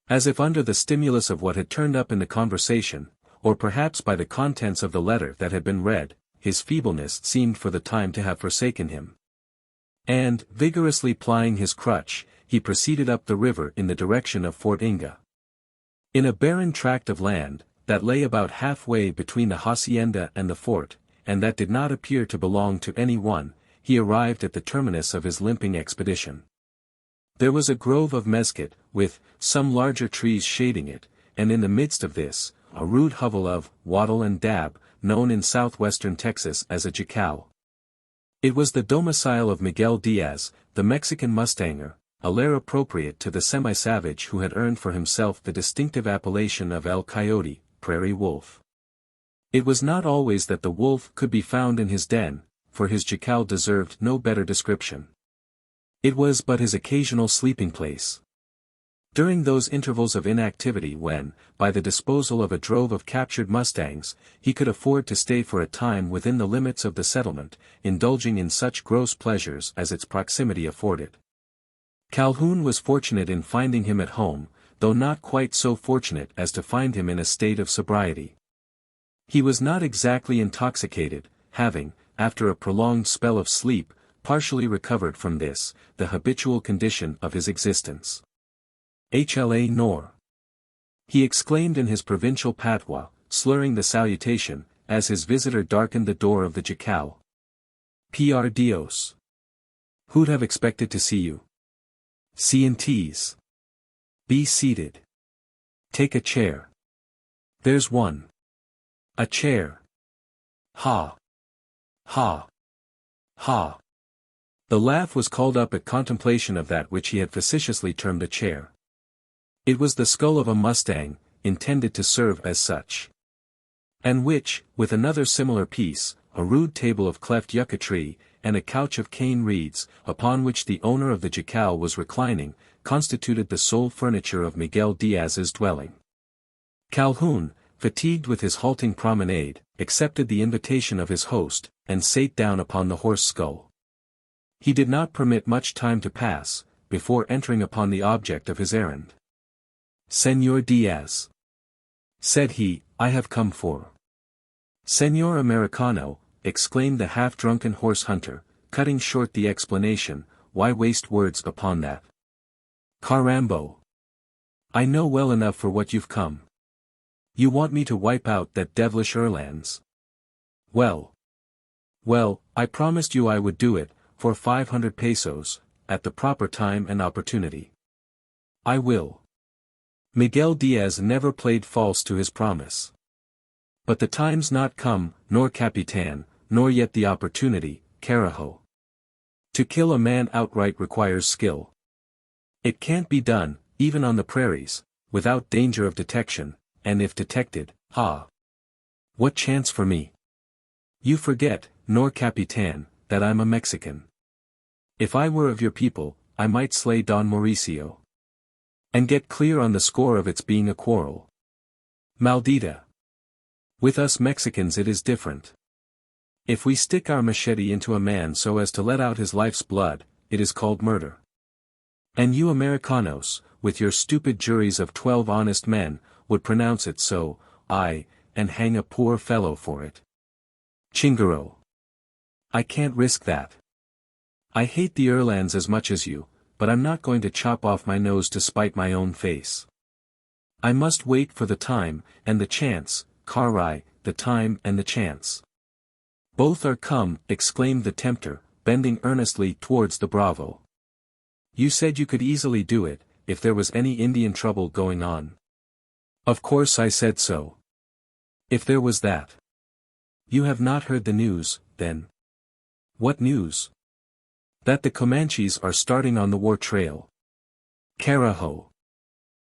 As if under the stimulus of what had turned up in the conversation, or perhaps by the contents of the letter that had been read, his feebleness seemed for the time to have forsaken him. And, vigorously plying his crutch, he proceeded up the river in the direction of Fort Inga. In a barren tract of land, that lay about halfway between the hacienda and the fort, and that did not appear to belong to any one, he arrived at the terminus of his limping expedition. There was a grove of mesquite, with some larger trees shading it, and in the midst of this, a rude hovel of wattle and dab, known in southwestern Texas as a jacal. It was the domicile of Miguel Diaz, the Mexican mustanger, a lair appropriate to the semi-savage who had earned for himself the distinctive appellation of El Coyote, prairie wolf. It was not always that the wolf could be found in his den, for his jacal deserved no better description. It was but his occasional sleeping place. During those intervals of inactivity when, by the disposal of a drove of captured mustangs, he could afford to stay for a time within the limits of the settlement, indulging in such gross pleasures as its proximity afforded. Calhoun was fortunate in finding him at home, though not quite so fortunate as to find him in a state of sobriety. He was not exactly intoxicated, having, after a prolonged spell of sleep, partially recovered from this, the habitual condition of his existence. "Hla nor," he exclaimed in his provincial patois, slurring the salutation, as his visitor darkened the door of the jacal. "Por Dios. Who'd have expected to see you? C&Ts. Be seated. Take a chair. There's one. A chair. Ha. Ha. Ha." The laugh was called up at contemplation of that which he had facetiously termed a chair. It was the skull of a mustang, intended to serve as such. And which, with another similar piece, a rude table of cleft yucca tree, and a couch of cane reeds, upon which the owner of the jacal was reclining, constituted the sole furniture of Miguel Diaz's dwelling. Calhoun, fatigued with his halting promenade, accepted the invitation of his host, and sate down upon the horse skull. He did not permit much time to pass, before entering upon the object of his errand. "Señor Diaz," said he, "I have come for." "Señor Americano," exclaimed the half-drunken horse hunter, cutting short the explanation, "why waste words upon that? Carambo! I know well enough for what you've come. You want me to wipe out that devilish Erlands. Well. Well, I promised you I would do it, for 500 pesos, at the proper time and opportunity. I will." Miguel Diaz never played false to his promise. But the time's not come, nor Capitan, nor yet the opportunity, carajo. To kill a man outright requires skill. It can't be done, even on the prairies, without danger of detection, and if detected, what chance for me? You forget, nor Capitan, that I'm a Mexican. If I were of your people, I might slay Don Mauricio. And get clear on the score of its being a quarrel. Maldita. With us Mexicans it is different. If we stick our machete into a man so as to let out his life's blood, it is called murder. And you Americanos, with your stupid juries of 12 honest men, would pronounce it so, aye, and hang a poor fellow for it. Chingaro. I can't risk that. I hate the Erlands as much as you, but I'm not going to chop off my nose to spite my own face. I must wait for the time, and the chance, carai, the time and the chance. Both are come, exclaimed the tempter, bending earnestly towards the bravo. You said you could easily do it, if there was any Indian trouble going on. Of course I said so. If there was that. You have not heard the news, then. What news? That the Comanches are starting on the war trail. Carajo!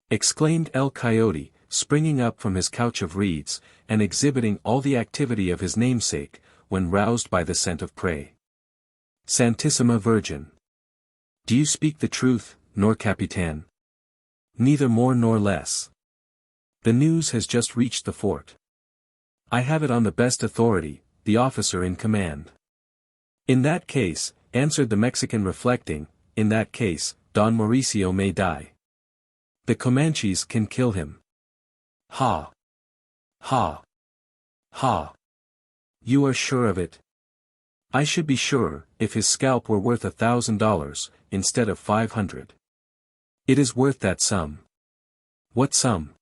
Exclaimed El Coyote, springing up from his couch of reeds, and exhibiting all the activity of his namesake, when roused by the scent of prey. Santissima Virgin! Do you speak the truth, nor Capitan? Neither more nor less. The news has just reached the fort. I have it on the best authority, the officer in command. In that case, answered the Mexican reflecting, in that case, Don Mauricio may die. The Comanches can kill him. Ha! Ha! Ha! You are sure of it? I should be sure, if his scalp were worth $1,000, instead of 500. It is worth that sum. What sum?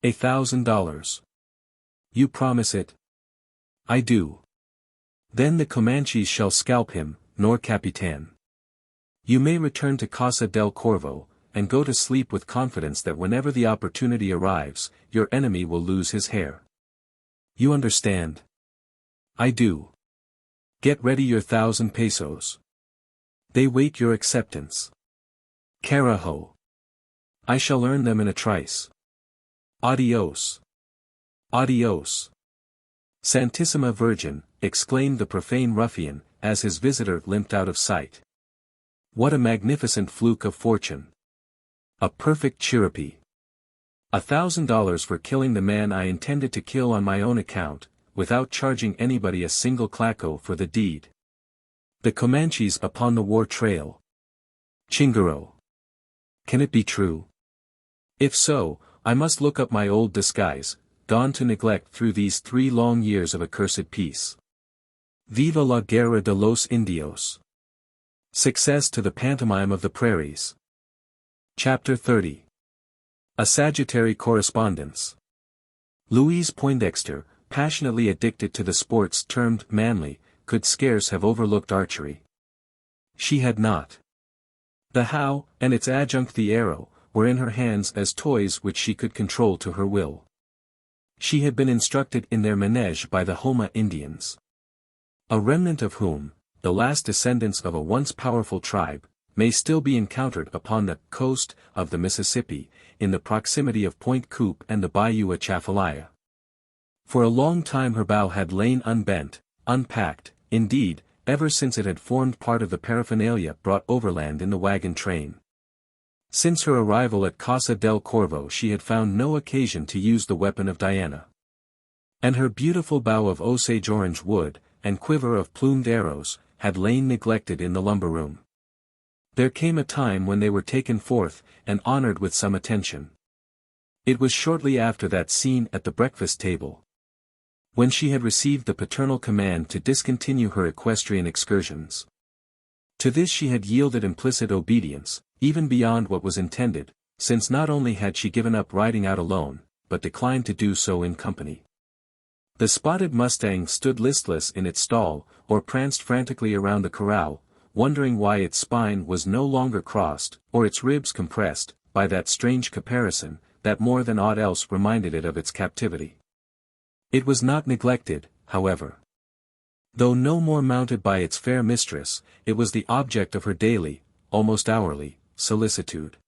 $1,000. You promise it? I do. Then the Comanches shall scalp him, nor Capitan. You may return to Casa del Corvo, and go to sleep with confidence that whenever the opportunity arrives, your enemy will lose his hair. You understand? I do. Get ready your 1,000 pesos. They wait your acceptance. Carajo! I shall earn them in a trice. Adios. Adios. Santissima Virgin, exclaimed the profane ruffian, as his visitor limped out of sight. What a magnificent fluke of fortune. A perfect chirapy. $1,000 for killing the man I intended to kill on my own account, without charging anybody a single claco for the deed. The Comanches upon the war trail. Chingaro. Can it be true? If so, I must look up my old disguise, gone to neglect through these 3 long years of accursed peace. Viva la guerra de los indios. Success to the pantomime of the prairies. Chapter 30. A Sagittary Correspondence. Louise Poindexter, passionately addicted to the sports termed manly, could scarce have overlooked archery. She had not. The how, and its adjunct the arrow, were in her hands as toys which she could control to her will. She had been instructed in their manege by the Homa Indians. A remnant of whom, the last descendants of a once powerful tribe, may still be encountered upon the coast of the Mississippi, in the proximity of Point Coupe and the Bayou Atchafalaya. For a long time her bow had lain unbent, unpacked, indeed, ever since it had formed part of the paraphernalia brought overland in the wagon train. Since her arrival at Casa del Corvo she had found no occasion to use the weapon of Diana. And her beautiful bow of Osage orange wood, and quiver of plumed arrows, had lain neglected in the lumber room. There came a time when they were taken forth, and honored with some attention. It was shortly after that scene at the breakfast table, when she had received the paternal command to discontinue her equestrian excursions. To this she had yielded implicit obedience, even beyond what was intended, since not only had she given up riding out alone, but declined to do so in company. The spotted mustang stood listless in its stall, or pranced frantically around the corral, wondering why its spine was no longer crossed, or its ribs compressed, by that strange caparison, that more than aught else reminded it of its captivity. It was not neglected, however. Though no more mounted by its fair mistress, it was the object of her daily, almost hourly, solicitude.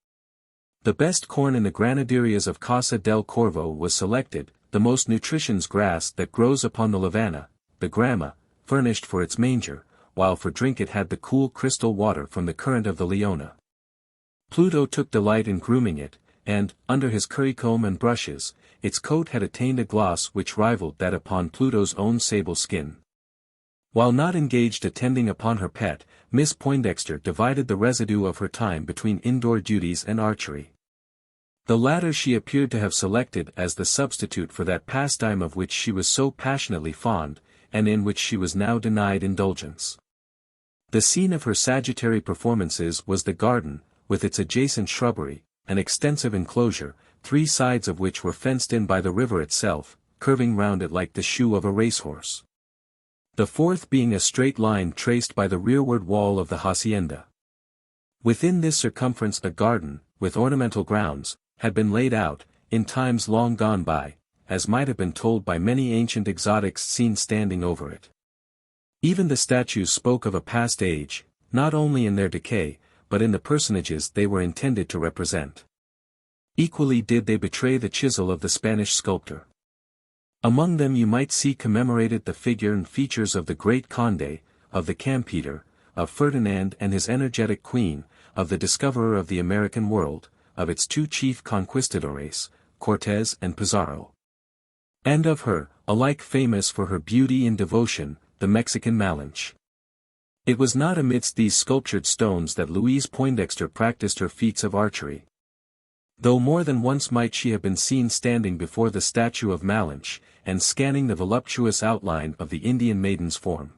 The best corn in the granaderias of Casa del Corvo was selected, the most nutritious grass that grows upon the Lavana, the grama, furnished for its manger, while for drink it had the cool crystal water from the current of the Leona. Pluto took delight in grooming it, and, under his currycomb and brushes, its coat had attained a gloss which rivaled that upon Pluto's own sable skin. While not engaged attending upon her pet, Miss Poindexter divided the residue of her time between indoor duties and archery. The latter she appeared to have selected as the substitute for that pastime of which she was so passionately fond, and in which she was now denied indulgence. The scene of her Sagittary performances was the garden, with its adjacent shrubbery, an extensive enclosure, 3 sides of which were fenced in by the river itself, curving round it like the shoe of a racehorse. The 4th being a straight line traced by the rearward wall of the hacienda. Within this circumference a garden, with ornamental grounds, had been laid out, in times long gone by, as might have been told by many ancient exotics seen standing over it. Even the statues spoke of a past age, not only in their decay, but in the personages they were intended to represent. Equally did they betray the chisel of the Spanish sculptor. Among them you might see commemorated the figure and features of the great Conde, of the Campeador, of Ferdinand and his energetic queen, of the discoverer of the American world, of its 2 chief conquistadores, Cortés and Pizarro. And of her, alike famous for her beauty and devotion, the Mexican Malinche. It was not amidst these sculptured stones that Louise Poindexter practiced her feats of archery. Though more than once might she have been seen standing before the statue of Malinche, and scanning the voluptuous outline of the Indian maiden's form.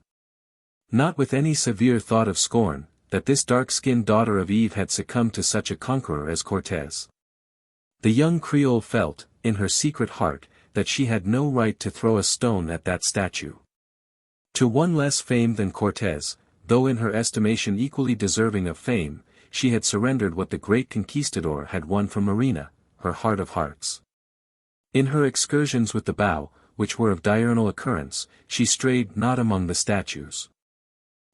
Not with any severe thought of scorn, that this dark-skinned daughter of Eve had succumbed to such a conqueror as Cortés. The young Creole felt, in her secret heart, that she had no right to throw a stone at that statue. To one less famed than Cortés, though in her estimation equally deserving of fame, she had surrendered what the great conquistador had won from Marina, her heart of hearts. In her excursions with the bow, which were of diurnal occurrence, she strayed not among the statues.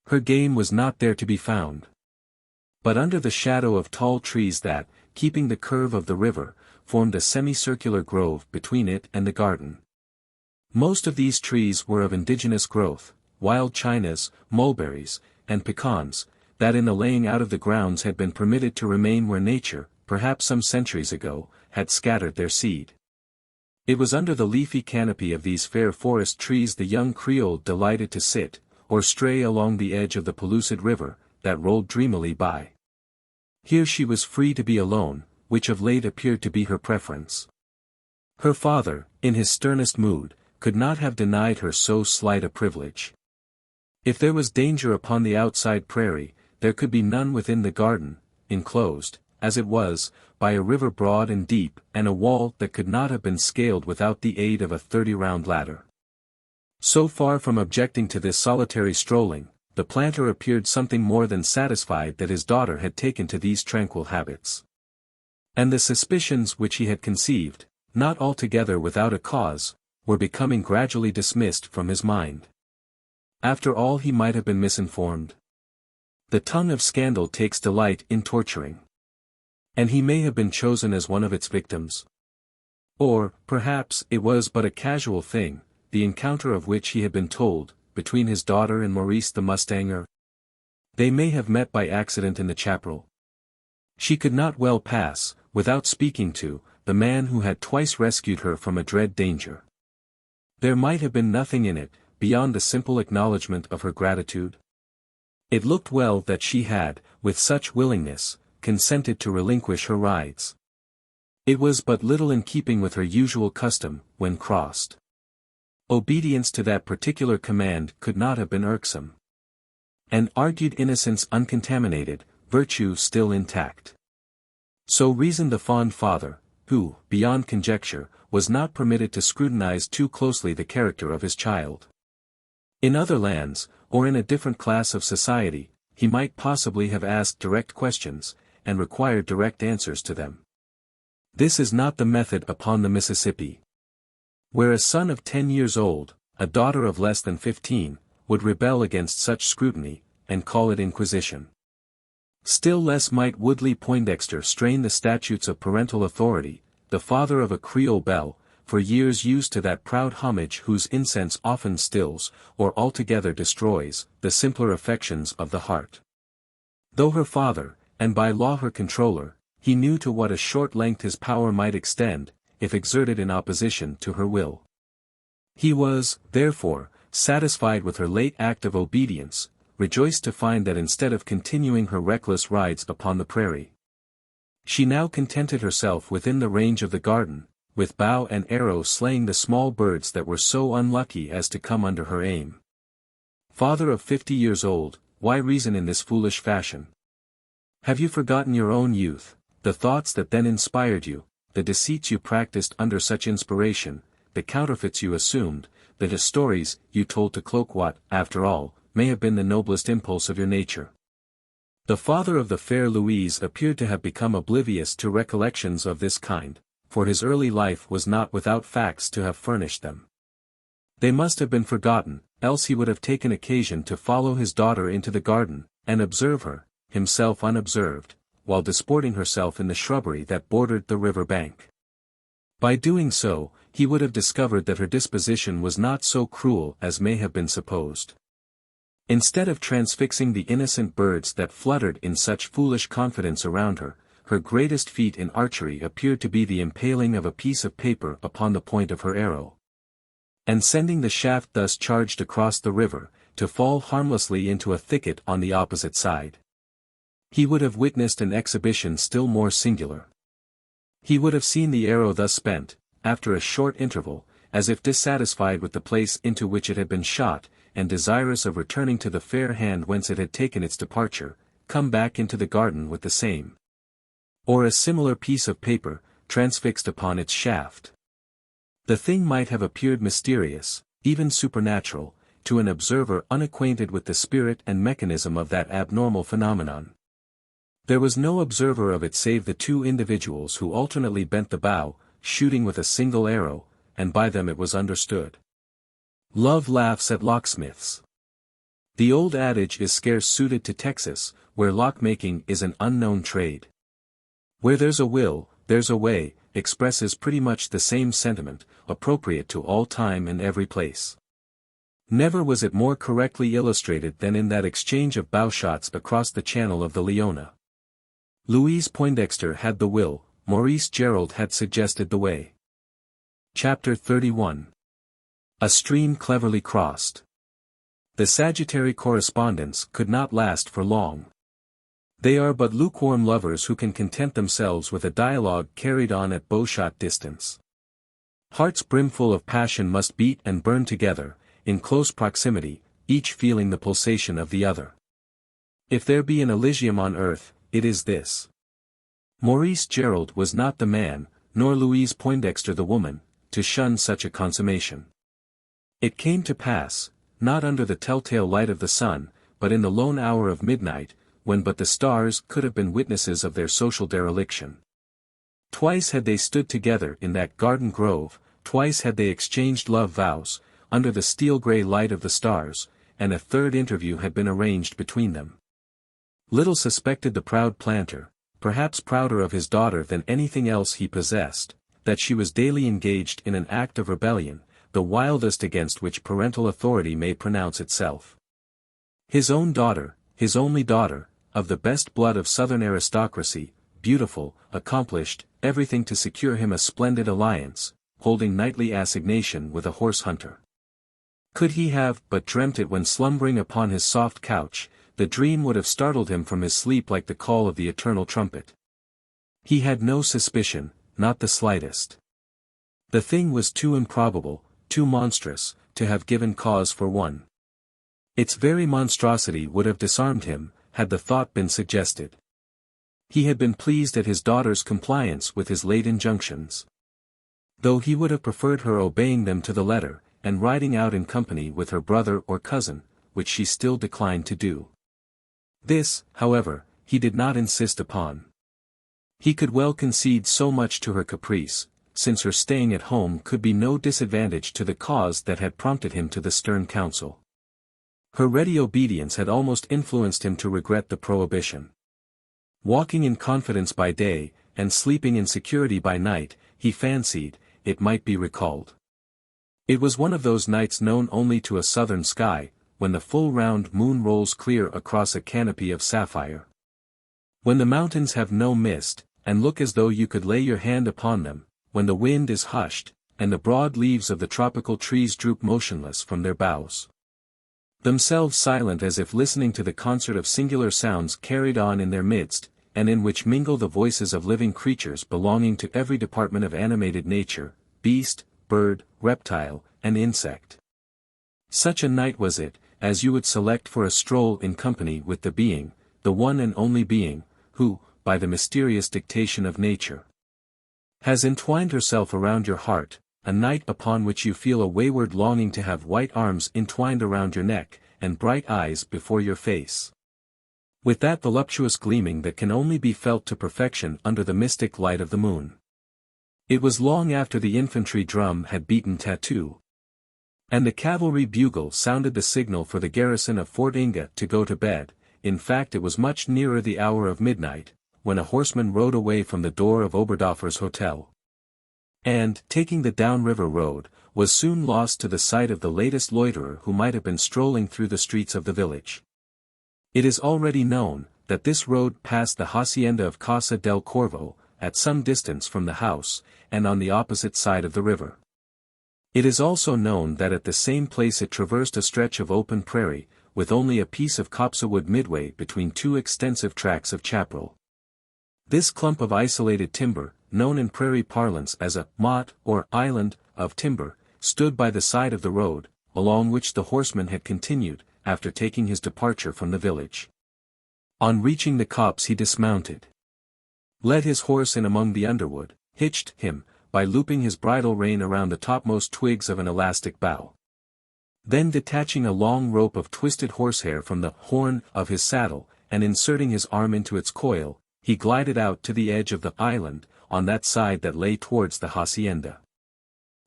Her game was not there to be found. But under the shadow of tall trees that, keeping the curve of the river, formed a semicircular grove between it and the garden. Most of these trees were of indigenous growth, wild chinas, mulberries, and pecans, that in the laying out of the grounds had been permitted to remain where nature, perhaps some centuries ago, had scattered their seed. It was under the leafy canopy of these fair forest trees the young Creole delighted to sit, or stray along the edge of the pellucid river, that rolled dreamily by. Here she was free to be alone, which of late appeared to be her preference. Her father, in his sternest mood, could not have denied her so slight a privilege. If there was danger upon the outside prairie, there could be none within the garden, enclosed, as it was, by a river broad and deep, and a wall that could not have been scaled without the aid of a 30-round ladder. So far from objecting to this solitary strolling, the planter appeared something more than satisfied that his daughter had taken to these tranquil habits. And the suspicions which he had conceived, not altogether without a cause, were becoming gradually dismissed from his mind. After all he might have been misinformed. The tongue of scandal takes delight in torturing. And he may have been chosen as one of its victims. Or, perhaps, it was but a casual thing, the encounter of which he had been told, between his daughter and Maurice the mustanger. They may have met by accident in the chaparral. She could not well pass, without speaking to, the man who had twice rescued her from a dread danger. There might have been nothing in it, beyond the simple acknowledgment of her gratitude. It looked well that she had, with such willingness, consented to relinquish her rides. It was but little in keeping with her usual custom, when crossed. Obedience to that particular command could not have been irksome. And argued innocence uncontaminated, virtue still intact. So reasoned the fond father, who, beyond conjecture, was not permitted to scrutinize too closely the character of his child. In other lands, or in a different class of society, he might possibly have asked direct questions, and required direct answers to them. This is not the method upon the Mississippi. Where a son of 10 years old, a daughter of less than 15, would rebel against such scrutiny, and call it inquisition. Still less might Woodley Poindexter strain the statutes of parental authority, the father of a Creole belle, for years used to that proud homage whose incense often stills, or altogether destroys, the simpler affections of the heart. Though her father, and by law her controller, he knew to what a short length his power might extend, if exerted in opposition to her will. He was, therefore, satisfied with her late act of obedience, rejoiced to find that instead of continuing her reckless rides upon the prairie, she now contented herself within the range of the garden, with bow and arrow slaying the small birds that were so unlucky as to come under her aim. Father of 50 years old, why reason in this foolish fashion? Have you forgotten your own youth, the thoughts that then inspired you, the deceits you practiced under such inspiration, the counterfeits you assumed, the stories you told to cloak what, after all, may have been the noblest impulse of your nature? The father of the fair Louise appeared to have become oblivious to recollections of this kind, for his early life was not without facts to have furnished them. They must have been forgotten, else he would have taken occasion to follow his daughter into the garden, and observe her, himself unobserved, while disporting herself in the shrubbery that bordered the river bank. By doing so, he would have discovered that her disposition was not so cruel as may have been supposed. Instead of transfixing the innocent birds that fluttered in such foolish confidence around her, her greatest feat in archery appeared to be the impaling of a piece of paper upon the point of her arrow, and sending the shaft thus charged across the river, to fall harmlessly into a thicket on the opposite side. He would have witnessed an exhibition still more singular. He would have seen the arrow thus spent, after a short interval, as if dissatisfied with the place into which it had been shot, and desirous of returning to the fair hand whence it had taken its departure, come back into the garden with the same, or a similar piece of paper, transfixed upon its shaft. The thing might have appeared mysterious, even supernatural, to an observer unacquainted with the spirit and mechanism of that abnormal phenomenon. There was no observer of it save the two individuals who alternately bent the bow, shooting with a single arrow, and by them it was understood. Love laughs at locksmiths. The old adage is scarce suited to Texas, where lockmaking is an unknown trade. Where there's a will, there's a way, expresses pretty much the same sentiment, appropriate to all time and every place. Never was it more correctly illustrated than in that exchange of bowshots across the channel of the Leona. Louise Poindexter had the will, Maurice Gerald had suggested the way. Chapter 31. A stream cleverly crossed. The Sagittary correspondence could not last for long. They are but lukewarm lovers who can content themselves with a dialogue carried on at bowshot distance. Hearts brimful of passion must beat and burn together, in close proximity, each feeling the pulsation of the other. If there be an Elysium on earth, it is this. Maurice Gerald was not the man, nor Louise Poindexter the woman, to shun such a consummation. It came to pass, not under the telltale light of the sun, but in the lone hour of midnight, when but the stars could have been witnesses of their social dereliction. Twice had they stood together in that garden grove, twice had they exchanged love vows, under the steel-grey light of the stars, and a third interview had been arranged between them. Little suspected the proud planter, perhaps prouder of his daughter than anything else he possessed, that she was daily engaged in an act of rebellion, the wildest against which parental authority may pronounce itself. His own daughter, his only daughter, of the best blood of southern aristocracy, beautiful, accomplished, everything to secure him a splendid alliance, holding nightly assignation with a horse hunter. Could he have but dreamt it when slumbering upon his soft couch, the dream would have startled him from his sleep like the call of the eternal trumpet. He had no suspicion, not the slightest. The thing was too improbable, too monstrous, to have given cause for one. Its very monstrosity would have disarmed him, had the thought been suggested. He had been pleased at his daughter's compliance with his late injunctions, though he would have preferred her obeying them to the letter, and riding out in company with her brother or cousin, which she still declined to do. This, however, he did not insist upon. He could well concede so much to her caprice, since her staying at home could be no disadvantage to the cause that had prompted him to the stern counsel. Her ready obedience had almost influenced him to regret the prohibition. Walking in confidence by day, and sleeping in security by night, he fancied, it might be recalled. It was one of those nights known only to a southern sky, when the full round moon rolls clear across a canopy of sapphire. When the mountains have no mist, and look as though you could lay your hand upon them, when the wind is hushed, and the broad leaves of the tropical trees droop motionless from their boughs, themselves silent as if listening to the concert of singular sounds carried on in their midst, and in which mingle the voices of living creatures belonging to every department of animated nature, beast, bird, reptile, and insect. Such a night was it, as you would select for a stroll in company with the being, the one and only being, who, by the mysterious dictation of nature, has entwined herself around your heart, a night upon which you feel a wayward longing to have white arms entwined around your neck, and bright eyes before your face, with that voluptuous gleaming that can only be felt to perfection under the mystic light of the moon. It was long after the infantry drum had beaten tattoo, and the cavalry bugle sounded the signal for the garrison of Fort Inga to go to bed. In fact, it was much nearer the hour of midnight, when a horseman rode away from the door of Oberdoffer's hotel, and, taking the downriver road, was soon lost to the sight of the latest loiterer who might have been strolling through the streets of the village. It is already known, that this road passed the hacienda of Casa del Corvo, at some distance from the house, and on the opposite side of the river. It is also known that at the same place it traversed a stretch of open prairie, with only a piece of copsewood midway between two extensive tracts of chaparral. This clump of isolated timber, known in prairie parlance as a motte or island of timber, stood by the side of the road, along which the horseman had continued, after taking his departure from the village. On reaching the copse he dismounted, led his horse in among the underwood, hitched him, by looping his bridle rein around the topmost twigs of an elastic bough. Then detaching a long rope of twisted horsehair from the horn of his saddle, and inserting his arm into its coil, he glided out to the edge of the island, on that side that lay towards the hacienda.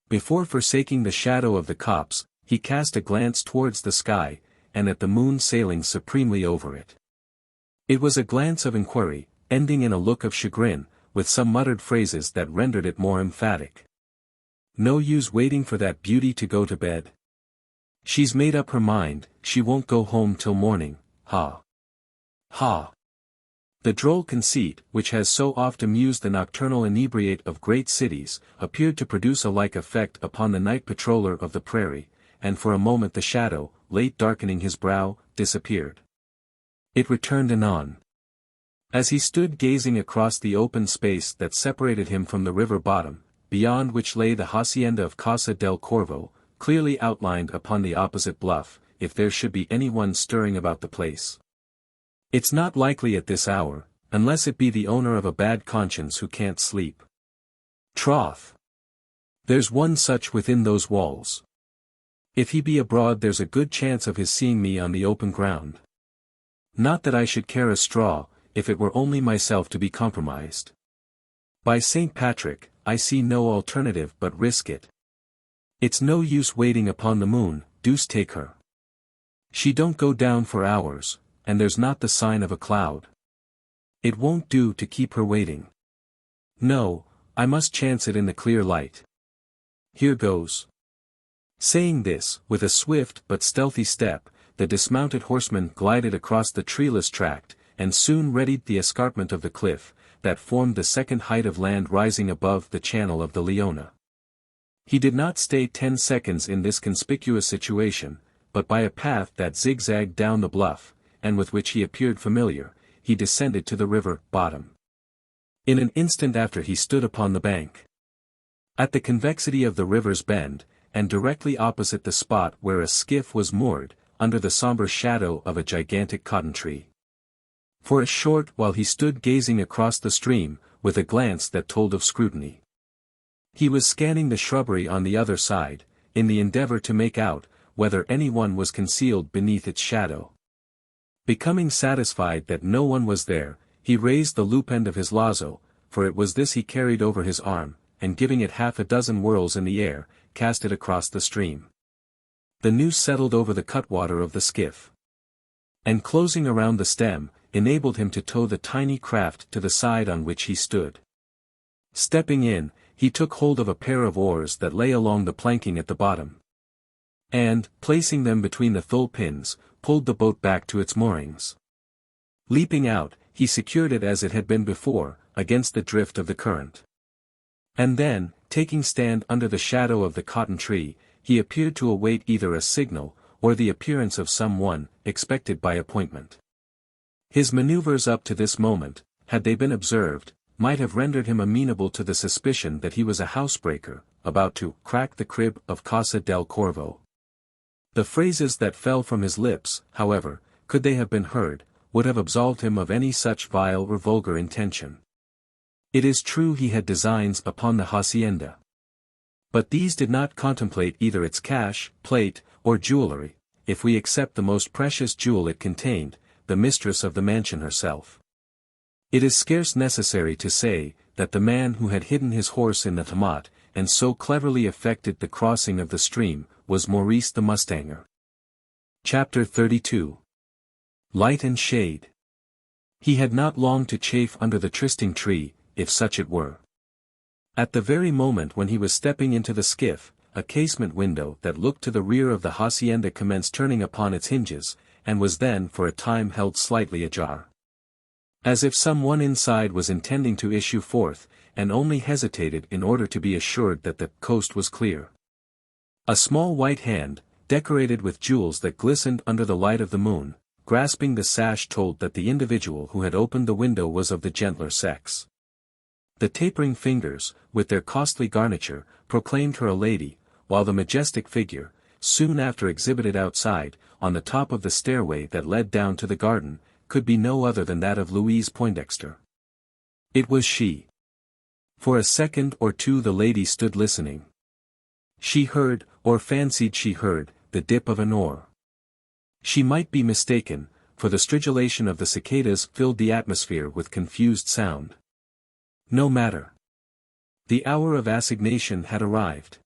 Before forsaking the shadow of the copse, he cast a glance towards the sky, and at the moon sailing supremely over it. It was a glance of inquiry, ending in a look of chagrin, with some muttered phrases that rendered it more emphatic. No use waiting for that beauty to go to bed. She's made up her mind, she won't go home till morning, ha! Ha! The droll conceit, which has so oft amused the nocturnal inebriate of great cities, appeared to produce a like effect upon the night patroller of the prairie, and for a moment the shadow, late darkening his brow, disappeared. It returned anon. As he stood gazing across the open space that separated him from the river bottom, beyond which lay the hacienda of Casa del Corvo, clearly outlined upon the opposite bluff, if there should be anyone stirring about the place. It's not likely at this hour, unless it be the owner of a bad conscience who can't sleep. Troth! There's one such within those walls. If he be abroad there's a good chance of his seeing me on the open ground. Not that I should care a straw, if it were only myself to be compromised. By St. Patrick, I see no alternative but risk it. It's no use waiting upon the moon, deuce take her. She don't go down for hours, and there's not the sign of a cloud. It won't do to keep her waiting. No, I must chance it in the clear light. Here goes. Saying this, with a swift but stealthy step, the dismounted horseman glided across the treeless tract, and soon readied the escarpment of the cliff, that formed the second height of land rising above the channel of the Leona. He did not stay 10 seconds in this conspicuous situation, but by a path that zigzagged down the bluff, and with which he appeared familiar, he descended to the river bottom. In an instant after he stood upon the bank. At the convexity of the river's bend, and directly opposite the spot where a skiff was moored, under the sombre shadow of a gigantic cotton tree. For a short while he stood gazing across the stream, with a glance that told of scrutiny. He was scanning the shrubbery on the other side, in the endeavor to make out, whether anyone was concealed beneath its shadow. Becoming satisfied that no one was there, he raised the loop end of his lazo, for it was this he carried over his arm, and giving it half a dozen whirls in the air, cast it across the stream. The noose settled over the cutwater of the skiff, and closing around the stem, enabled him to tow the tiny craft to the side on which he stood. Stepping in, he took hold of a pair of oars that lay along the planking at the bottom. And, placing them between the thole pins, pulled the boat back to its moorings. Leaping out, he secured it as it had been before, against the drift of the current. And then, taking stand under the shadow of the cotton tree, he appeared to await either a signal, or the appearance of some one, expected by appointment. His maneuvers up to this moment, had they been observed, might have rendered him amenable to the suspicion that he was a housebreaker, about to crack the crib of Casa del Corvo. The phrases that fell from his lips, however, could they have been heard, would have absolved him of any such vile or vulgar intention. It is true he had designs upon the hacienda. But these did not contemplate either its cash, plate, or jewelry, if we accept the most precious jewel it contained, the mistress of the mansion herself. It is scarce necessary to say, that the man who had hidden his horse in the tomat, and so cleverly effected the crossing of the stream, was Maurice the mustanger. Chapter 32. Light and Shade. He had not long to chafe under the trysting tree, if such it were. At the very moment when he was stepping into the skiff, a casement window that looked to the rear of the hacienda commenced turning upon its hinges, and was then for a time held slightly ajar. As if some one inside was intending to issue forth, and only hesitated in order to be assured that the coast was clear. A small white hand, decorated with jewels that glistened under the light of the moon, grasping the sash told that the individual who had opened the window was of the gentler sex. The tapering fingers, with their costly garniture, proclaimed her a lady, while the majestic figure, soon after exhibited outside, on the top of the stairway that led down to the garden, could be no other than that of Louise Poindexter. It was she. For a second or two the lady stood listening. She heard, or fancied she heard, the dip of an oar. She might be mistaken, for the stridulation of the cicadas filled the atmosphere with confused sound. No matter. The hour of assignation had arrived.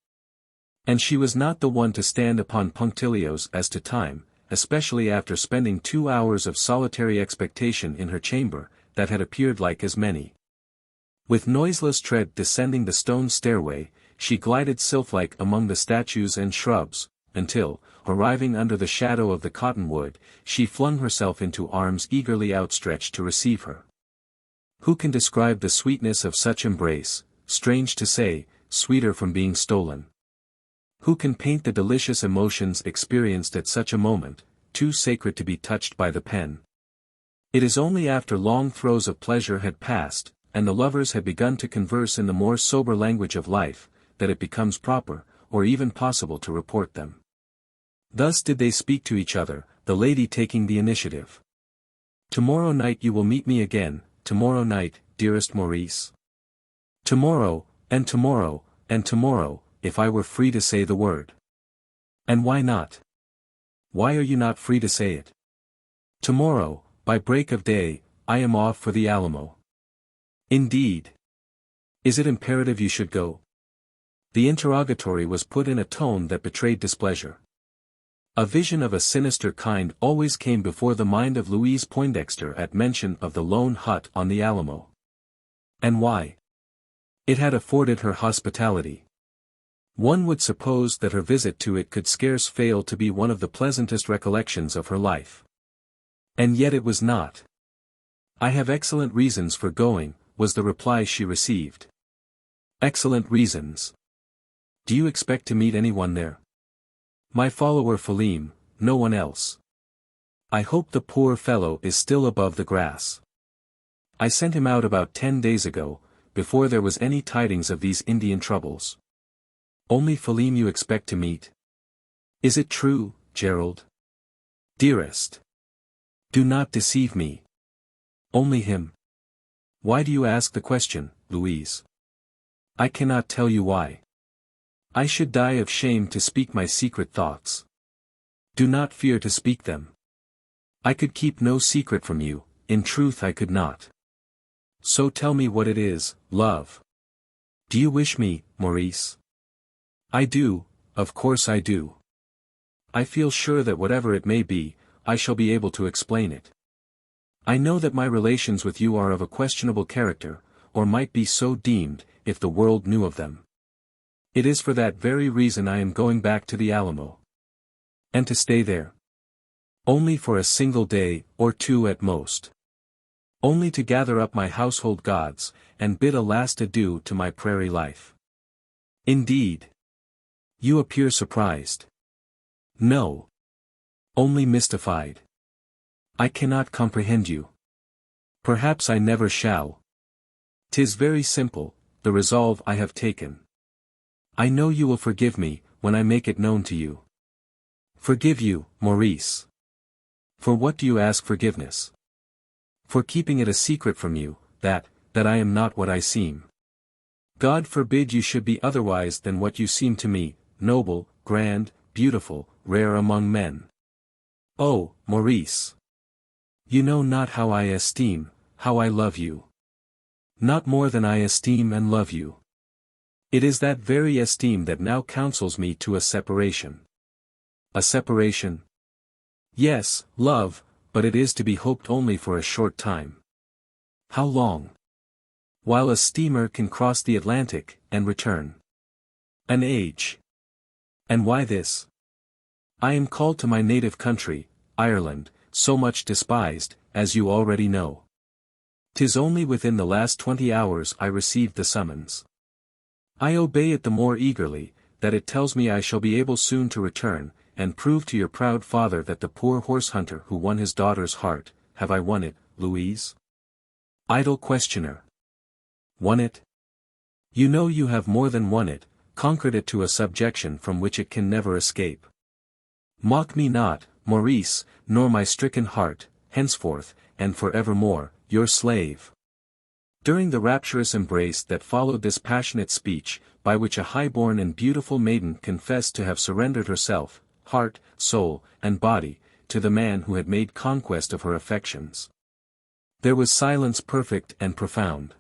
And she was not the one to stand upon punctilios as to time, especially after spending 2 hours of solitary expectation in her chamber, that had appeared like as many. With noiseless tread descending the stone stairway, she glided sylph-like among the statues and shrubs, until, arriving under the shadow of the cottonwood, she flung herself into arms eagerly outstretched to receive her. Who can describe the sweetness of such embrace, strange to say, sweeter from being stolen? Who can paint the delicious emotions experienced at such a moment, too sacred to be touched by the pen? It is only after long throes of pleasure had passed, and the lovers had begun to converse in the more sober language of life, that it becomes proper, or even possible to report them. Thus did they speak to each other, the lady taking the initiative. "Tomorrow night you will meet me again, tomorrow night, dearest Maurice. Tomorrow, and tomorrow, and tomorrow, if I were free to say the word. And why not? Why are you not free to say it? Tomorrow, by break of day, I am off for the Alamo." "Indeed. Is it imperative you should go?" The interrogatory was put in a tone that betrayed displeasure. A vision of a sinister kind always came before the mind of Louise Poindexter at mention of the lone hut on the Alamo. And why? It had afforded her hospitality. One would suppose that her visit to it could scarce fail to be one of the pleasantest recollections of her life. And yet it was not. "I have excellent reasons for going," was the reply she received. "Excellent reasons. Do you expect to meet anyone there?" "My follower Philim, no one else. I hope the poor fellow is still above the grass. I sent him out about 10 days ago, before there was any tidings of these Indian troubles." "Only Philim you expect to meet? Is it true, Gerald? Dearest. Do not deceive me. Only him. Why do you ask the question, Louise?" "I cannot tell you why. I should die of shame to speak my secret thoughts." "Do not fear to speak them. I could keep no secret from you, in truth I could not. So tell me what it is, love. Do you wish me, Maurice?" "I do, of course I do. I feel sure that whatever it may be, I shall be able to explain it. I know that my relations with you are of a questionable character, or might be so deemed, if the world knew of them. It is for that very reason I am going back to the Alamo. And to stay there? Only for a single day, or two at most. Only to gather up my household gods, and bid a last adieu to my prairie life. Indeed. You appear surprised. No. Only mystified. I cannot comprehend you. Perhaps I never shall. 'Tis very simple, the resolve I have taken. I know you will forgive me, when I make it known to you. Forgive you, Maurice. For what do you ask forgiveness? For keeping it a secret from you, that I am not what I seem. God forbid you should be otherwise than what you seem to me, noble, grand, beautiful, rare among men. Oh, Maurice! You know not how I esteem, how I love you. Not more than I esteem and love you. It is that very esteem that now counsels me to a separation. A separation? Yes, love, but it is to be hoped only for a short time. How long? While a steamer can cross the Atlantic, and return. An age. And why this? I am called to my native country, Ireland, so much despised, as you already know. 'Tis only within the last 20 hours I received the summons. I obey it the more eagerly, that it tells me I shall be able soon to return, and prove to your proud father that the poor horse-hunter who won his daughter's heart, have I won it, Louise? Idle questioner. Won it? You know you have more than won it, conquered it to a subjection from which it can never escape. Mock me not, Maurice, nor my stricken heart, henceforth, and for evermore, your slave. During the rapturous embrace that followed this passionate speech, by which a high-born and beautiful maiden confessed to have surrendered herself, heart, soul, and body, to the man who had made conquest of her affections, there was silence perfect and profound.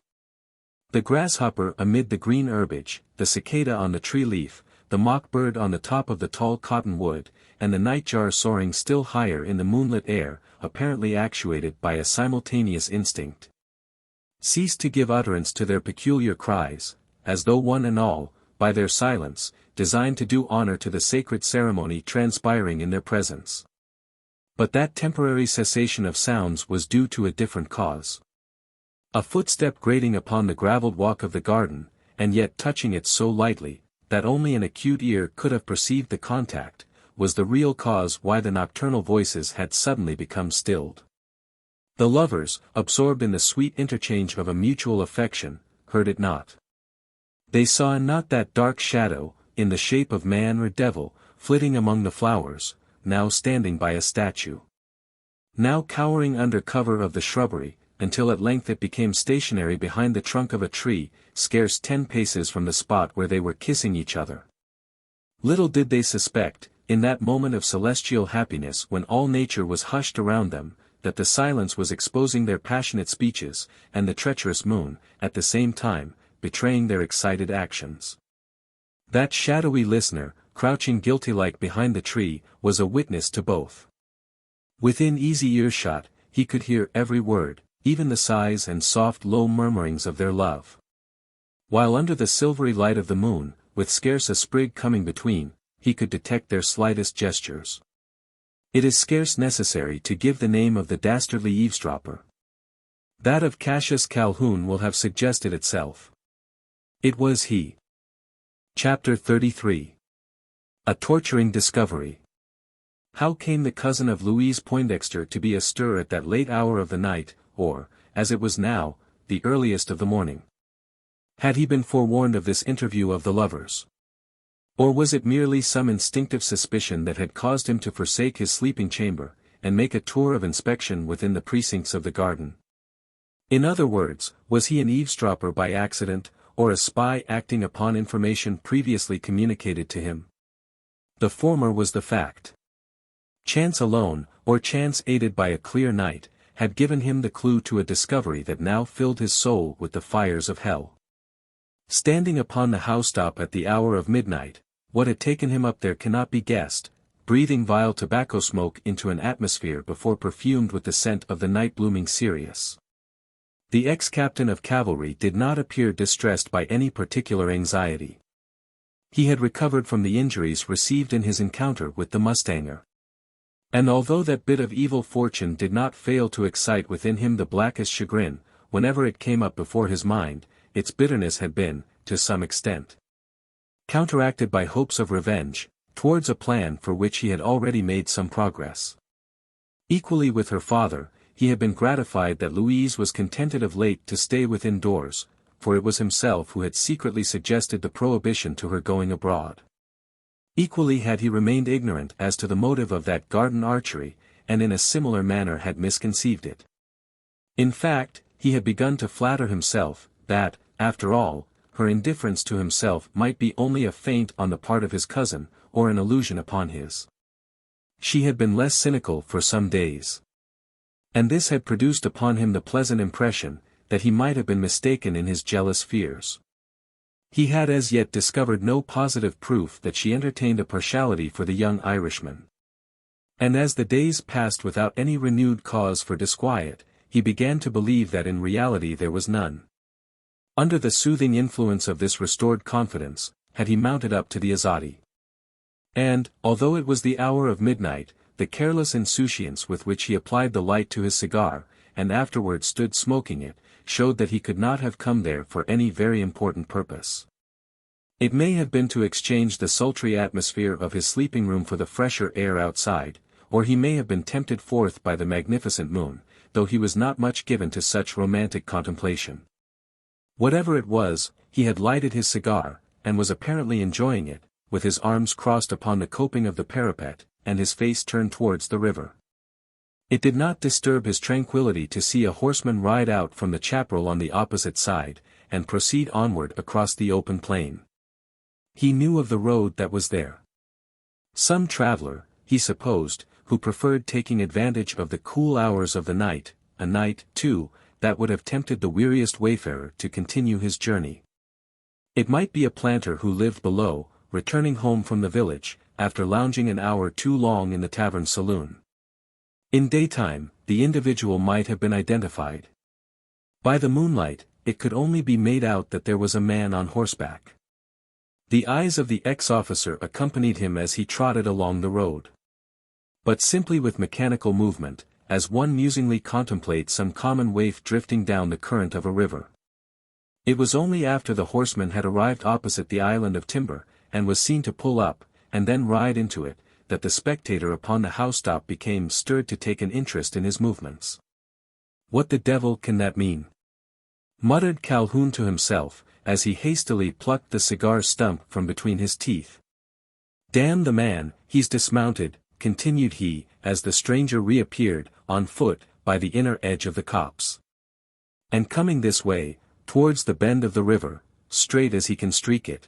The grasshopper amid the green herbage, the cicada on the tree leaf, the mock-bird on the top of the tall cottonwood, and the nightjar soaring still higher in the moonlit air, apparently actuated by a simultaneous instinct, ceased to give utterance to their peculiar cries, as though one and all, by their silence, designed to do honor to the sacred ceremony transpiring in their presence. But that temporary cessation of sounds was due to a different cause. A footstep grating upon the gravelled walk of the garden, and yet touching it so lightly, that only an acute ear could have perceived the contact, was the real cause why the nocturnal voices had suddenly become stilled. The lovers, absorbed in the sweet interchange of a mutual affection, heard it not. They saw not that dark shadow, in the shape of man or devil, flitting among the flowers, now standing by a statue, now cowering under cover of the shrubbery, until at length it became stationary behind the trunk of a tree, scarce 10 paces from the spot where they were kissing each other. Little did they suspect, in that moment of celestial happiness when all nature was hushed around them, that the silence was exposing their passionate speeches, and the treacherous moon, at the same time, betraying their excited actions. That shadowy listener, crouching guilty-like behind the tree, was a witness to both. Within easy earshot, he could hear every word, even the sighs and soft low murmurings of their love. While under the silvery light of the moon, with scarce a sprig coming between, he could detect their slightest gestures. It is scarce necessary to give the name of the dastardly eavesdropper. That of Cassius Calhoun will have suggested itself. It was he. Chapter 33. A torturing discovery. How came the cousin of Louise Poindexter to be astir at that late hour of the night, or, as it was now, the earliest of the morning? Had he been forewarned of this interview of the lovers? Or was it merely some instinctive suspicion that had caused him to forsake his sleeping chamber, and make a tour of inspection within the precincts of the garden? In other words, was he an eavesdropper by accident, or a spy acting upon information previously communicated to him? The former was the fact. Chance alone, or chance aided by a clear night, had given him the clue to a discovery that now filled his soul with the fires of hell. Standing upon the housetop at the hour of midnight, what had taken him up there cannot be guessed, breathing vile tobacco smoke into an atmosphere before perfumed with the scent of the night-blooming cereus. The ex-captain of cavalry did not appear distressed by any particular anxiety. He had recovered from the injuries received in his encounter with the mustanger. And although that bit of evil fortune did not fail to excite within him the blackest chagrin, whenever it came up before his mind, its bitterness had been, to some extent, counteracted by hopes of revenge, towards a plan for which he had already made some progress. Equally with her father, he had been gratified that Louise was contented of late to stay within doors, for it was himself who had secretly suggested the prohibition to her going abroad. Equally had he remained ignorant as to the motive of that garden archery, and in a similar manner had misconceived it. In fact, he had begun to flatter himself, that, after all, her indifference to himself might be only a feint on the part of his cousin, or an illusion upon his. She had been less cynical for some days. And this had produced upon him the pleasant impression, that he might have been mistaken in his jealous fears. He had as yet discovered no positive proof that she entertained a partiality for the young Irishman. And as the days passed without any renewed cause for disquiet, he began to believe that in reality there was none. Under the soothing influence of this restored confidence, had he mounted up to the Azadi. And, although it was the hour of midnight, the careless insouciance with which he applied the light to his cigar, and afterwards stood smoking it, showed that he could not have come there for any very important purpose. It may have been to exchange the sultry atmosphere of his sleeping room for the fresher air outside, or he may have been tempted forth by the magnificent moon, though he was not much given to such romantic contemplation. Whatever it was, he had lighted his cigar, and was apparently enjoying it, with his arms crossed upon the coping of the parapet, and his face turned towards the river. It did not disturb his tranquillity to see a horseman ride out from the chaparral on the opposite side, and proceed onward across the open plain. He knew of the road that was there. Some traveler, he supposed, who preferred taking advantage of the cool hours of the night, a night, too, that would have tempted the weariest wayfarer to continue his journey. It might be a planter who lived below, returning home from the village, after lounging an hour too long in the tavern saloon. In daytime, the individual might have been identified. By the moonlight, it could only be made out that there was a man on horseback. The eyes of the ex-officer accompanied him as he trotted along the road. But simply with mechanical movement, as one musingly contemplates some common waif drifting down the current of a river. It was only after the horseman had arrived opposite the island of timber, and was seen to pull up, and then ride into it, that the spectator upon the housetop became stirred to take an interest in his movements. "What the devil can that mean?" muttered Calhoun to himself, as he hastily plucked the cigar stump from between his teeth. "Damn the man, he's dismounted," continued he, as the stranger reappeared, on foot, by the inner edge of the copse. "And coming this way, towards the bend of the river, straight as he can streak it.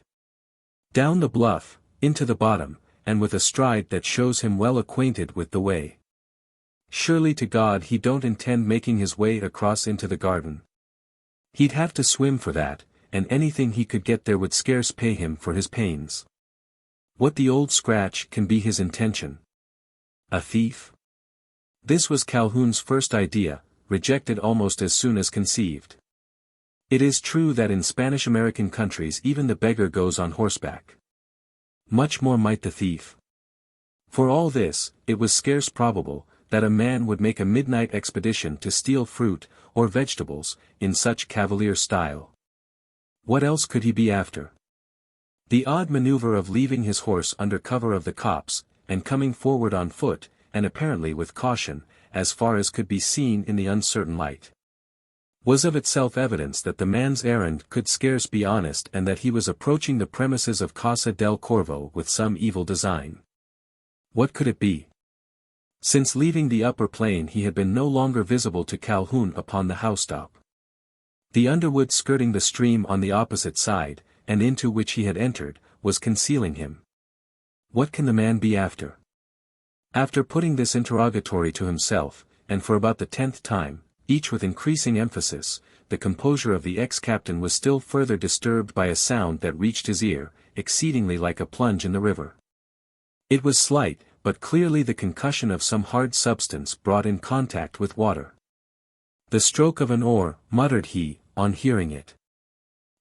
Down the bluff, into the bottom, and with a stride that shows him well acquainted with the way. Surely to God he don't intend making his way across into the garden. He'd have to swim for that, and anything he could get there would scarce pay him for his pains. What the old scratch can be his intention? A thief?" This was Calhoun's first idea, rejected almost as soon as conceived. It is true that in Spanish-American countries even the beggar goes on horseback. Much more might the thief. For all this, it was scarce probable, that a man would make a midnight expedition to steal fruit, or vegetables, in such cavalier style. What else could he be after? The odd maneuver of leaving his horse under cover of the copse, and coming forward on foot, and apparently with caution, as far as could be seen in the uncertain light, was of itself evidence that the man's errand could scarce be honest and that he was approaching the premises of Casa del Corvo with some evil design. What could it be? Since leaving the upper plain he had been no longer visible to Calhoun upon the housetop. The underwood skirting the stream on the opposite side, and into which he had entered, was concealing him. What can the man be after? After putting this interrogatory to himself, and for about the 10th time, each with increasing emphasis, the composure of the ex-captain was still further disturbed by a sound that reached his ear, exceedingly like a plunge in the river. It was slight, but clearly the concussion of some hard substance brought in contact with water. "The stroke of an oar," muttered he, on hearing it.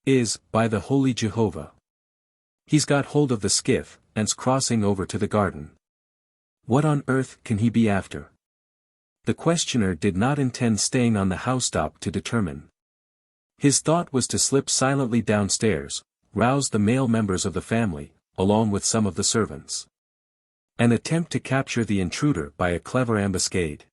"Is, by the holy Jehovah. He's got hold of the skiff, and's crossing over to the garden. What on earth can he be after?" The questioner did not intend staying on the housetop to determine. His thought was to slip silently downstairs, rouse the male members of the family, along with some of the servants, and attempt to capture the intruder by a clever ambuscade.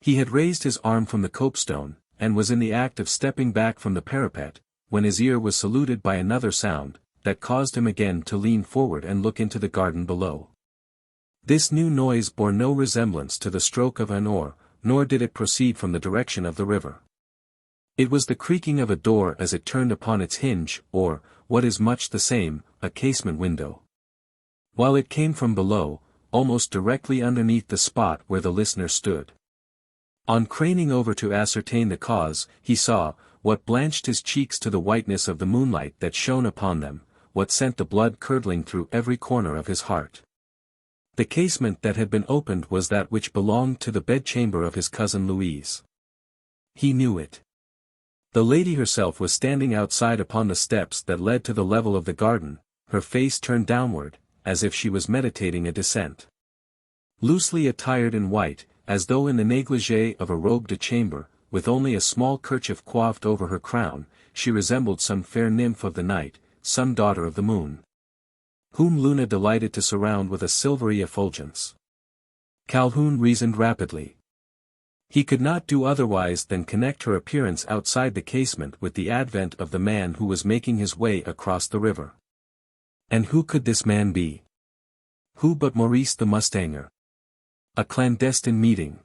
He had raised his arm from the copestone, and was in the act of stepping back from the parapet, when his ear was saluted by another sound, that caused him again to lean forward and look into the garden below. This new noise bore no resemblance to the stroke of an oar, nor did it proceed from the direction of the river. It was the creaking of a door as it turned upon its hinge, or, what is much the same, a casement window. While it came from below, almost directly underneath the spot where the listener stood. On craning over to ascertain the cause, he saw, what blanched his cheeks to the whiteness of the moonlight that shone upon them, what sent the blood curdling through every corner of his heart. The casement that had been opened was that which belonged to the bedchamber of his cousin Louise. He knew it. The lady herself was standing outside upon the steps that led to the level of the garden, her face turned downward, as if she was meditating a descent. Loosely attired in white, as though in the negligee of a robe de chambre, with only a small kerchief coiffed over her crown, she resembled some fair nymph of the night, some daughter of the moon, whom Luna delighted to surround with a silvery effulgence. Calhoun reasoned rapidly. He could not do otherwise than connect her appearance outside the casement with the advent of the man who was making his way across the river. And who could this man be? Who but Maurice the mustanger? A clandestine meeting.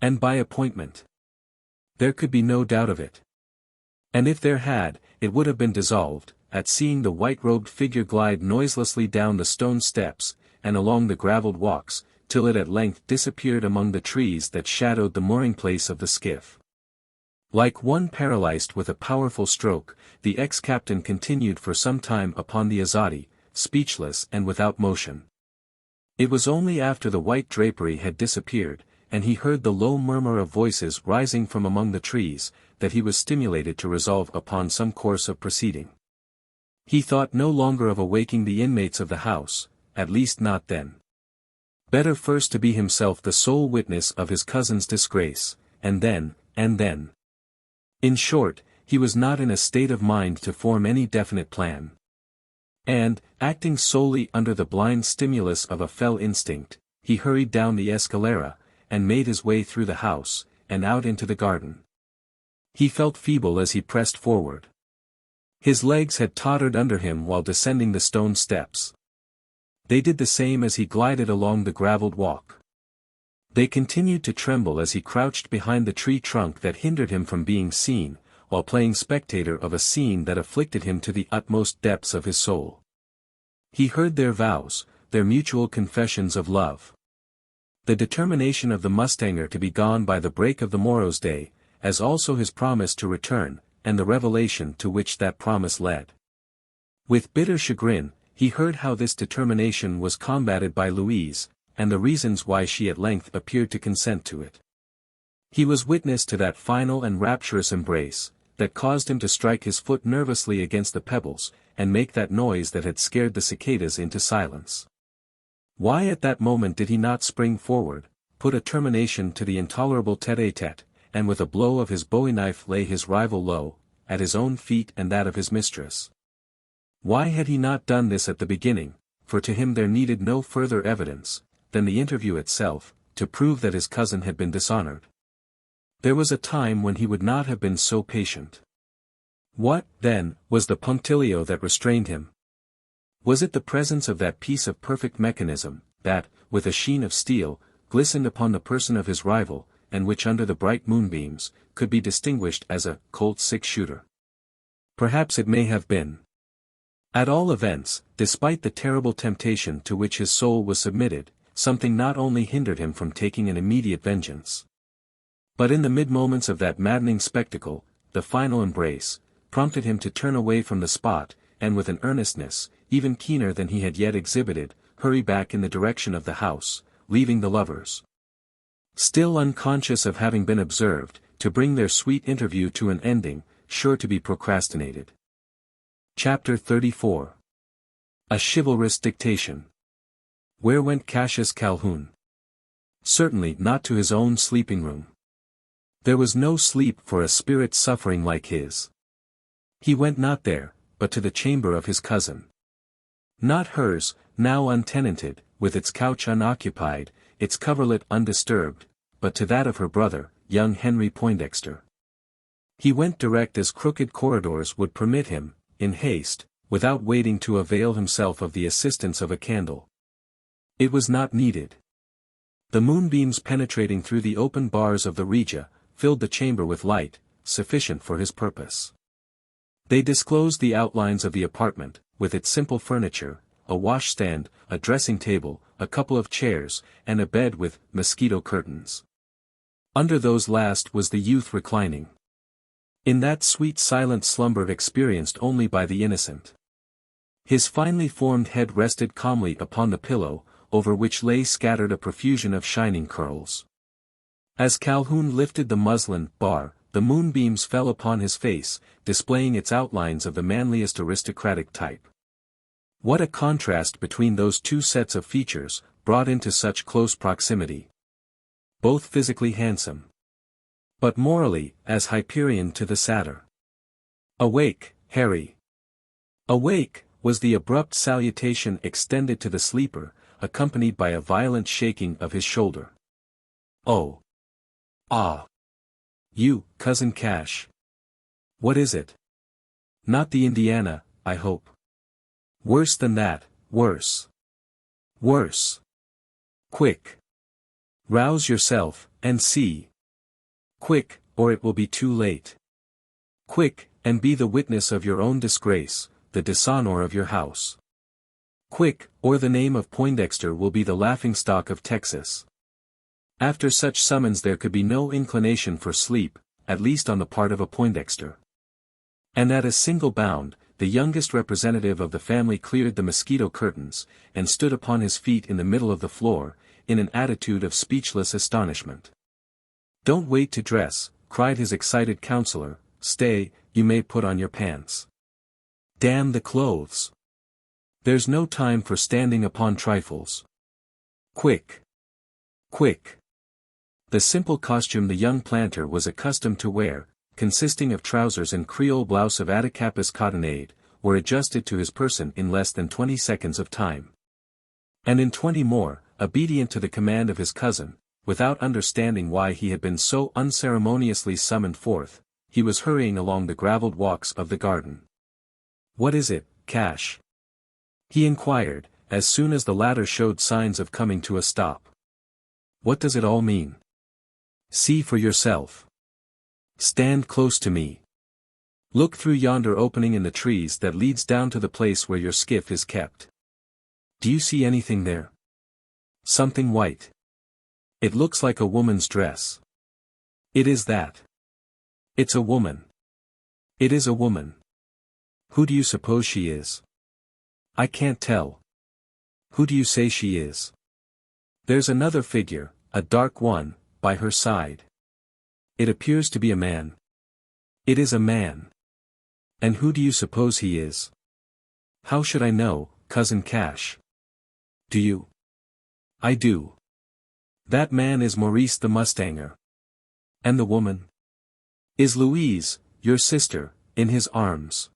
And by appointment. There could be no doubt of it. And if there had, it would have been dissolved, at seeing the white-robed figure glide noiselessly down the stone steps, and along the gravelled walks, till it at length disappeared among the trees that shadowed the mooring place of the skiff. Like one paralyzed with a powerful stroke, the ex-captain continued for some time upon the Azadi, speechless and without motion. It was only after the white drapery had disappeared, and he heard the low murmur of voices rising from among the trees, that he was stimulated to resolve upon some course of proceeding. He thought no longer of awaking the inmates of the house, at least not then. Better first to be himself the sole witness of his cousin's disgrace, and then. In short, he was not in a state of mind to form any definite plan. And, acting solely under the blind stimulus of a fell instinct, he hurried down the escalera, and made his way through the house, and out into the garden. He felt feeble as he pressed forward. His legs had tottered under him while descending the stone steps. They did the same as he glided along the gravelled walk. They continued to tremble as he crouched behind the tree trunk that hindered him from being seen, while playing spectator of a scene that afflicted him to the utmost depths of his soul. He heard their vows, their mutual confessions of love. The determination of the mustanger to be gone by the break of the morrow's day, as also his promise to return, and the revelation to which that promise led. With bitter chagrin, he heard how this determination was combated by Louise, and the reasons why she at length appeared to consent to it. He was witness to that final and rapturous embrace, that caused him to strike his foot nervously against the pebbles, and make that noise that had scared the cicadas into silence. Why at that moment did he not spring forward, put a termination to the intolerable tête-à-tête, and with a blow of his bowie knife lay his rival low, at his own feet and that of his mistress? Why had he not done this at the beginning, for to him there needed no further evidence, than the interview itself, to prove that his cousin had been dishonored? There was a time when he would not have been so patient. What, then, was the punctilio that restrained him? Was it the presence of that piece of perfect mechanism, that, with a sheen of steel, glistened upon the person of his rival, and which under the bright moonbeams, could be distinguished as a Colt 6-shooter? Perhaps it may have been. At all events, despite the terrible temptation to which his soul was submitted, something not only hindered him from taking an immediate vengeance, but in the mid-moments of that maddening spectacle, the final embrace, prompted him to turn away from the spot, and with an earnestness, even keener than he had yet exhibited, hurry back in the direction of the house, leaving the lovers, still unconscious of having been observed, to bring their sweet interview to an ending, sure to be procrastinated. Chapter 34. A chivalrous dictation. Where went Cassius Calhoun? Certainly not to his own sleeping room. There was no sleep for a spirit suffering like his. He went not there, but to the chamber of his cousin. Not hers, now untenanted, with its couch unoccupied, its coverlet undisturbed, but to that of her brother, young Henry Poindexter. He went direct as crooked corridors would permit him, in haste, without waiting to avail himself of the assistance of a candle. It was not needed. The moonbeams penetrating through the open bars of the Regia, filled the chamber with light, sufficient for his purpose. They disclosed the outlines of the apartment, with its simple furniture, a washstand, a dressing table, a couple of chairs, and a bed with mosquito curtains. Under those last was the youth reclining. In that sweet silent slumber experienced only by the innocent. His finely formed head rested calmly upon the pillow, over which lay scattered a profusion of shining curls. As Calhoun lifted the muslin bar, the moonbeams fell upon his face, displaying its outlines of the manliest aristocratic type. What a contrast between those two sets of features, brought into such close proximity. Both physically handsome, but morally, as Hyperion to the satyr. "Awake, Harry! Awake!" was the abrupt salutation extended to the sleeper, accompanied by a violent shaking of his shoulder. "Oh! Ah! You, Cousin Cash! What is it? Not the Indiana, I hope. Worse than that, worse. Worse. Quick! Rouse yourself, and see. Quick, or it will be too late. Quick, and be the witness of your own disgrace, the dishonor of your house. Quick, or the name of Poindexter will be the laughingstock of Texas." After such summons there could be no inclination for sleep, at least on the part of a Poindexter. And at a single bound, the youngest representative of the family cleared the mosquito curtains, and stood upon his feet in the middle of the floor, in an attitude of speechless astonishment. "Don't wait to dress," cried his excited counselor, "stay, you may put on your pants. Damn the clothes! There's no time for standing upon trifles. Quick! Quick!" The simple costume the young planter was accustomed to wear, consisting of trousers and Creole blouse of Attakapas cottonade, were adjusted to his person in less than 20 seconds of time. And in 20 more, obedient to the command of his cousin, without understanding why he had been so unceremoniously summoned forth, he was hurrying along the gravelled walks of the garden. "What is it, Cash?" he inquired, as soon as the latter showed signs of coming to a stop. "What does it all mean? See for yourself. Stand close to me. Look through yonder opening in the trees that leads down to the place where your skiff is kept. Do you see anything there? Something white. It looks like a woman's dress. It is that. It's a woman. It is a woman. Who do you suppose she is? I can't tell. Who do you say she is? There's another figure, a dark one, by her side. It appears to be a man. It is a man. And who do you suppose he is? How should I know, Cousin Cash? Do you? I do. That man is Maurice the Mustanger. And the woman? Is Louise, your sister, in his arms.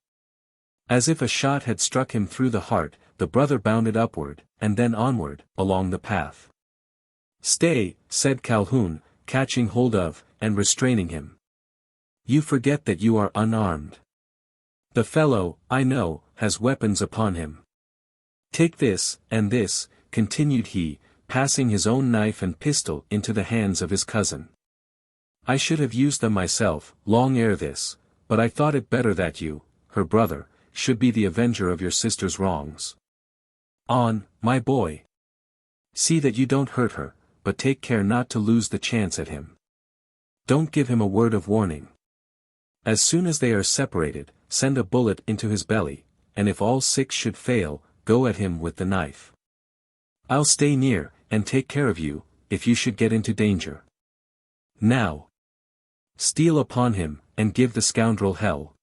As if a shot had struck him through the heart, the brother bounded upward, and then onward, along the path. "Stay," said Calhoun, catching hold of, and restraining him. "You forget that you are unarmed. The fellow, I know, has weapons upon him. Take this, and this," continued he, passing his own knife and pistol into the hands of his cousin. "I should have used them myself, long ere this, but I thought it better that you, her brother, should be the avenger of your sister's wrongs. On, my boy! See that you don't hurt her, but take care not to lose the chance at him. Don't give him a word of warning. As soon as they are separated, send a bullet into his belly, and if all 6 should fail, go at him with the knife. I'll stay near, and take care of you, if you should get into danger. Now. Steal upon him, and give the scoundrel hell.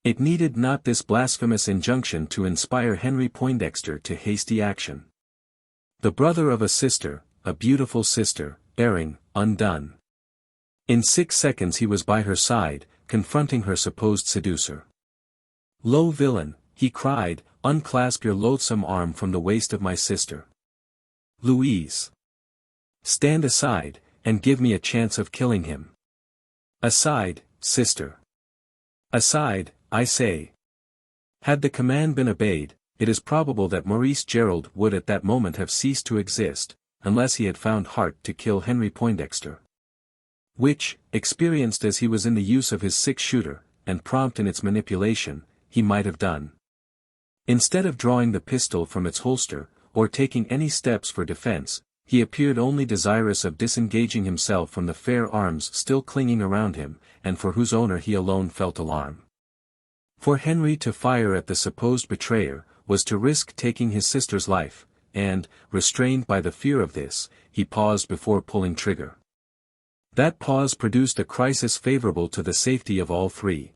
It needed not this blasphemous injunction to inspire Henry Poindexter to hasty action. The brother of a sister, a beautiful sister, erring, undone. In 6 seconds he was by her side, confronting her supposed seducer. "Lo, villain," he cried, "unclasp your loathsome arm from the waist of my sister. Louise! Stand aside, and give me a chance of killing him. Aside, sister. Aside, I say." Had the command been obeyed, it is probable that Maurice Gerald would at that moment have ceased to exist, unless he had found heart to kill Henry Poindexter. Which, experienced as he was in the use of his 6-shooter, and prompt in its manipulation, he might have done. Instead of drawing the pistol from its holster, or taking any steps for defense, he appeared only desirous of disengaging himself from the fair arms still clinging around him, and for whose owner he alone felt alarm. For Henry to fire at the supposed betrayer, was to risk taking his sister's life, and, restrained by the fear of this, he paused before pulling trigger. That pause produced a crisis favorable to the safety of all three.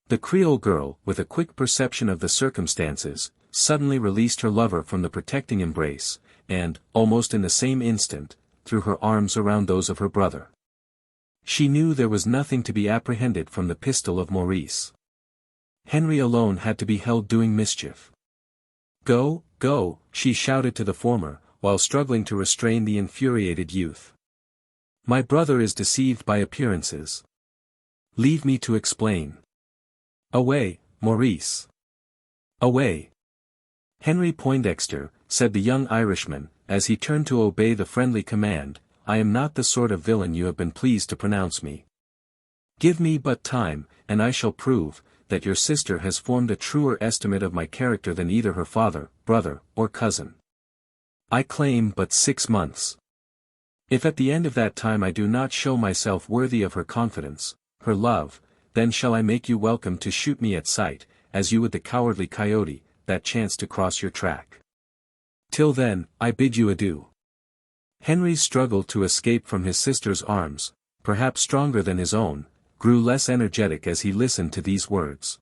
The Creole girl, with a quick perception of the circumstances, suddenly released her lover from the protecting embrace, and, almost in the same instant, threw her arms around those of her brother. She knew there was nothing to be apprehended from the pistol of Maurice. Henry alone had to be held doing mischief. "Go, go," she shouted to the former, while struggling to restrain the infuriated youth. "My brother is deceived by appearances. Leave me to explain. Away, Maurice. Away." "Henry Poindexter," said the young Irishman, as he turned to obey the friendly command, "I am not the sort of villain you have been pleased to pronounce me. Give me but time, and I shall prove, that your sister has formed a truer estimate of my character than either her father, brother, or cousin. I claim but 6 months. If at the end of that time I do not show myself worthy of her confidence, her love, then shall I make you welcome to shoot me at sight, as you would the cowardly coyote, that chanced to cross your track. Till then, I bid you adieu." Henry's struggle to escape from his sister's arms, perhaps stronger than his own, grew less energetic as he listened to these words.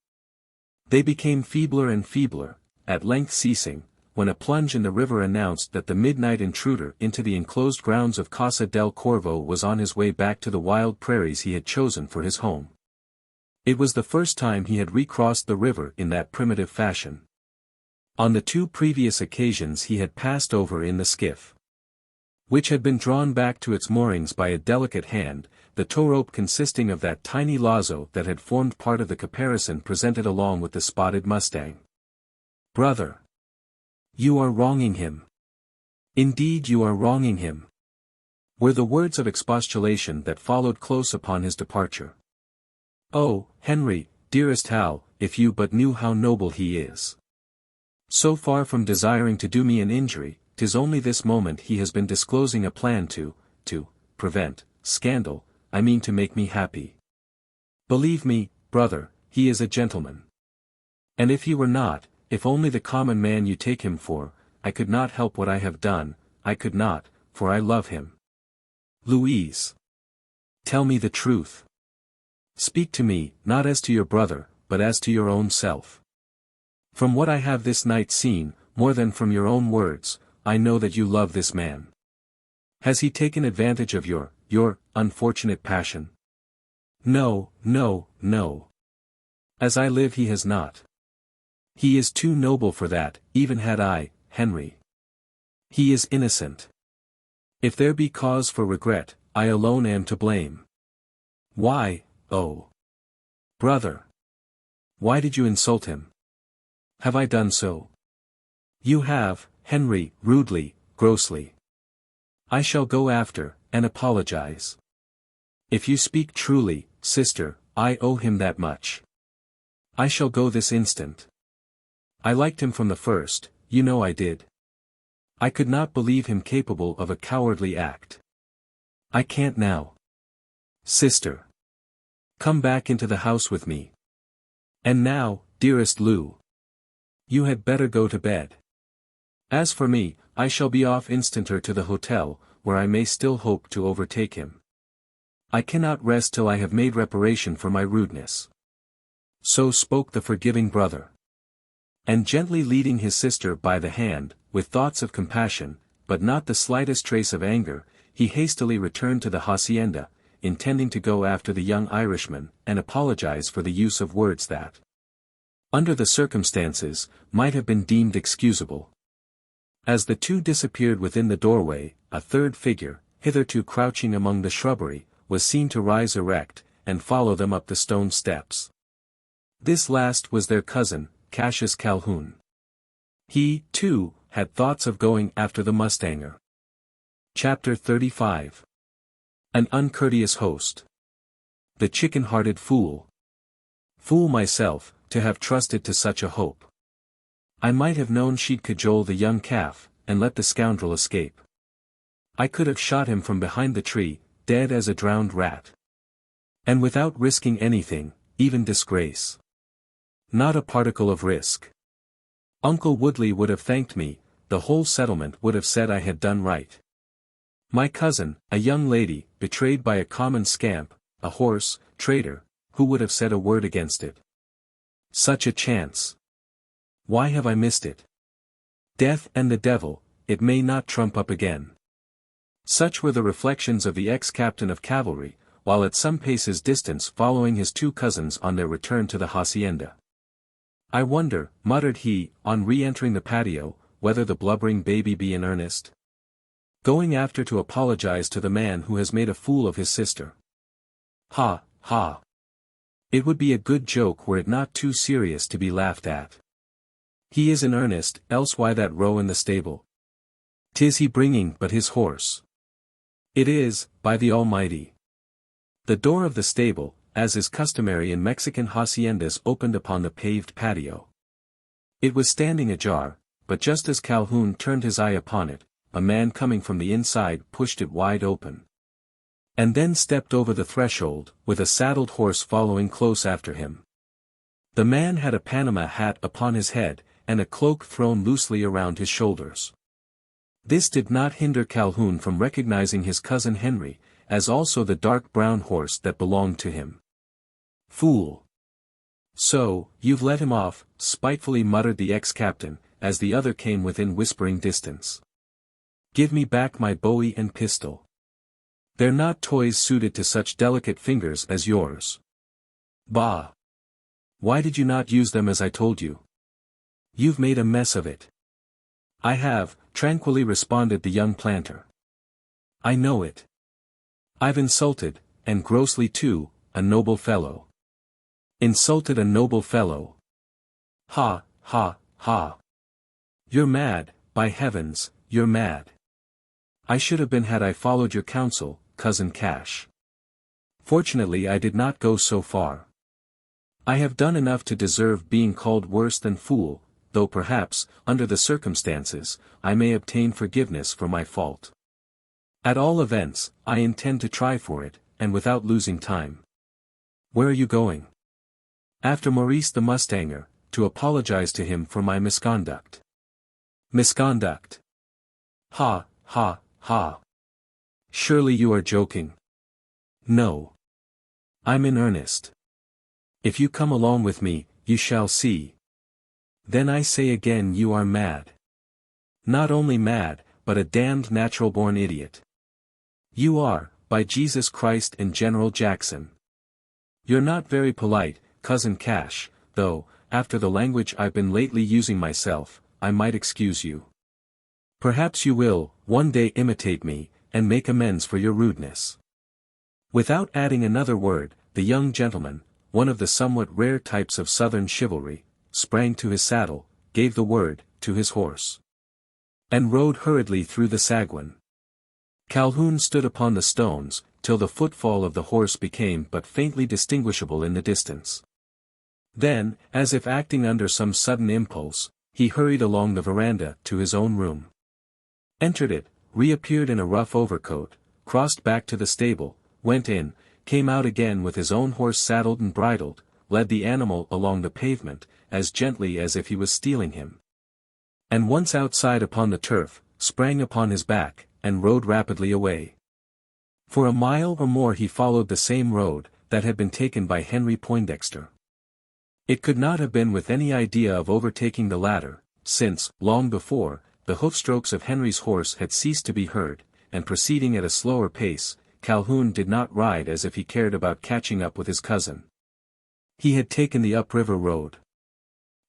They became feebler and feebler, at length ceasing, when a plunge in the river announced that the midnight intruder into the enclosed grounds of Casa del Corvo was on his way back to the wild prairies he had chosen for his home. It was the first time he had recrossed the river in that primitive fashion. On the 2 previous occasions he had passed over in the skiff, which had been drawn back to its moorings by a delicate hand, the tow rope consisting of that tiny lazo that had formed part of the caparison presented along with the spotted mustang. "Brother! You are wronging him. Indeed you are wronging him," were the words of expostulation that followed close upon his departure. "Oh, Henry, dearest Hal, if you but knew how noble he is. So far from desiring to do me an injury, 'tis only this moment he has been disclosing a plan to prevent scandal, I mean to make me happy. Believe me, brother, he is a gentleman. And if he were not, if only the common man you take him for, I could not help what I have done, I could not, for I love him. Louise! Tell me the truth. Speak to me, not as to your brother, but as to your own self. From what I have this night seen, more than from your own words, I know that you love this man. Has he taken advantage of your unfortunate passion? No, no, no. As I live he has not. He is too noble for that, even had I, Henry. He is innocent. If there be cause for regret, I alone am to blame. Why, oh, brother! Why did you insult him? Have I done so? You have, Henry, rudely, grossly. I shall go after, and apologize. If you speak truly, sister, I owe him that much. I shall go this instant. I liked him from the first, you know I did. I could not believe him capable of a cowardly act. I can't now. Sister. Come back into the house with me. And now, dearest Lou. You had better go to bed. As for me, I shall be off instanter to the hotel, where I may still hope to overtake him. I cannot rest till I have made reparation for my rudeness. So spoke the forgiving brother. And gently leading his sister by the hand, with thoughts of compassion, but not the slightest trace of anger, he hastily returned to the hacienda, intending to go after the young Irishman, and apologize for the use of words that, under the circumstances, might have been deemed excusable. As the two disappeared within the doorway, a third figure, hitherto crouching among the shrubbery, was seen to rise erect, and follow them up the stone steps. This last was their cousin, Cassius Calhoun. He, too, had thoughts of going after the mustanger. Chapter 35. An uncourteous host. The chicken-hearted fool. Fool myself, to have trusted to such a hope. I might have known she'd cajole the young calf, and let the scoundrel escape. I could have shot him from behind the tree, dead as a drowned rat. And without risking anything, even disgrace. Not a particle of risk. Uncle Woodley would have thanked me, the whole settlement would have said I had done right. My cousin, a young lady, betrayed by a common scamp, a horse, trader, who would have said a word against it? Such a chance. Why have I missed it? Death and the devil, it may not trump up again. Such were the reflections of the ex-captain of cavalry, while at some paces distance following his two cousins on their return to the hacienda. I wonder, muttered he, on re-entering the patio, whether the blubbering baby be in earnest? Going after to apologize to the man who has made a fool of his sister. Ha, ha. It would be a good joke were it not too serious to be laughed at. He is in earnest, else why that row in the stable? 'Tis he bringing but his horse. It is, by the Almighty. The door of the stable, as is customary in Mexican haciendas, opened upon the paved patio. It was standing ajar, but just as Calhoun turned his eye upon it, a man coming from the inside pushed it wide open. And then stepped over the threshold, with a saddled horse following close after him. The man had a Panama hat upon his head, and a cloak thrown loosely around his shoulders. This did not hinder Calhoun from recognizing his cousin Henry, as also the dark brown horse that belonged to him. Fool! So, you've let him off, spitefully muttered the ex-captain, as the other came within whispering distance. Give me back my bowie and pistol. They're not toys suited to such delicate fingers as yours. Bah! Why did you not use them as I told you? You've made a mess of it. I have, tranquilly responded the young planter. I know it. I've insulted, and grossly too, a noble fellow. Insulted a noble fellow. Ha, ha, ha. You're mad, by heavens, you're mad. I should have been had I followed your counsel, cousin Cash. Fortunately I did not go so far. I have done enough to deserve being called worse than fool, though perhaps, under the circumstances, I may obtain forgiveness for my fault. At all events, I intend to try for it, and without losing time. Where are you going? After Maurice the mustanger, to apologize to him for my misconduct. Misconduct? Ha, ha, ha. Surely you are joking. No. I'm in earnest. If you come along with me, you shall see. Then I say again you are mad. Not only mad, but a damned natural-born idiot. You are, by Jesus Christ and General Jackson. You're not very polite, cousin Cash, though, after the language I've been lately using myself, I might excuse you. Perhaps you will, one day imitate me, and make amends for your rudeness. Without adding another word, the young gentleman, one of the somewhat rare types of southern chivalry, sprang to his saddle, gave the word, to his horse, and rode hurriedly through the Saguin. Calhoun stood upon the stones, till the footfall of the horse became but faintly distinguishable in the distance. Then, as if acting under some sudden impulse, he hurried along the veranda to his own room. Entered it, reappeared in a rough overcoat, crossed back to the stable, went in, came out again with his own horse saddled and bridled, led the animal along the pavement, as gently as if he was stealing him. And once outside upon the turf, sprang upon his back, and rode rapidly away. For a mile or more he followed the same road that had been taken by Henry Poindexter. It could not have been with any idea of overtaking the latter, since, long before, the hoofstrokes of Henry's horse had ceased to be heard, and proceeding at a slower pace, Calhoun did not ride as if he cared about catching up with his cousin. He had taken the upriver road.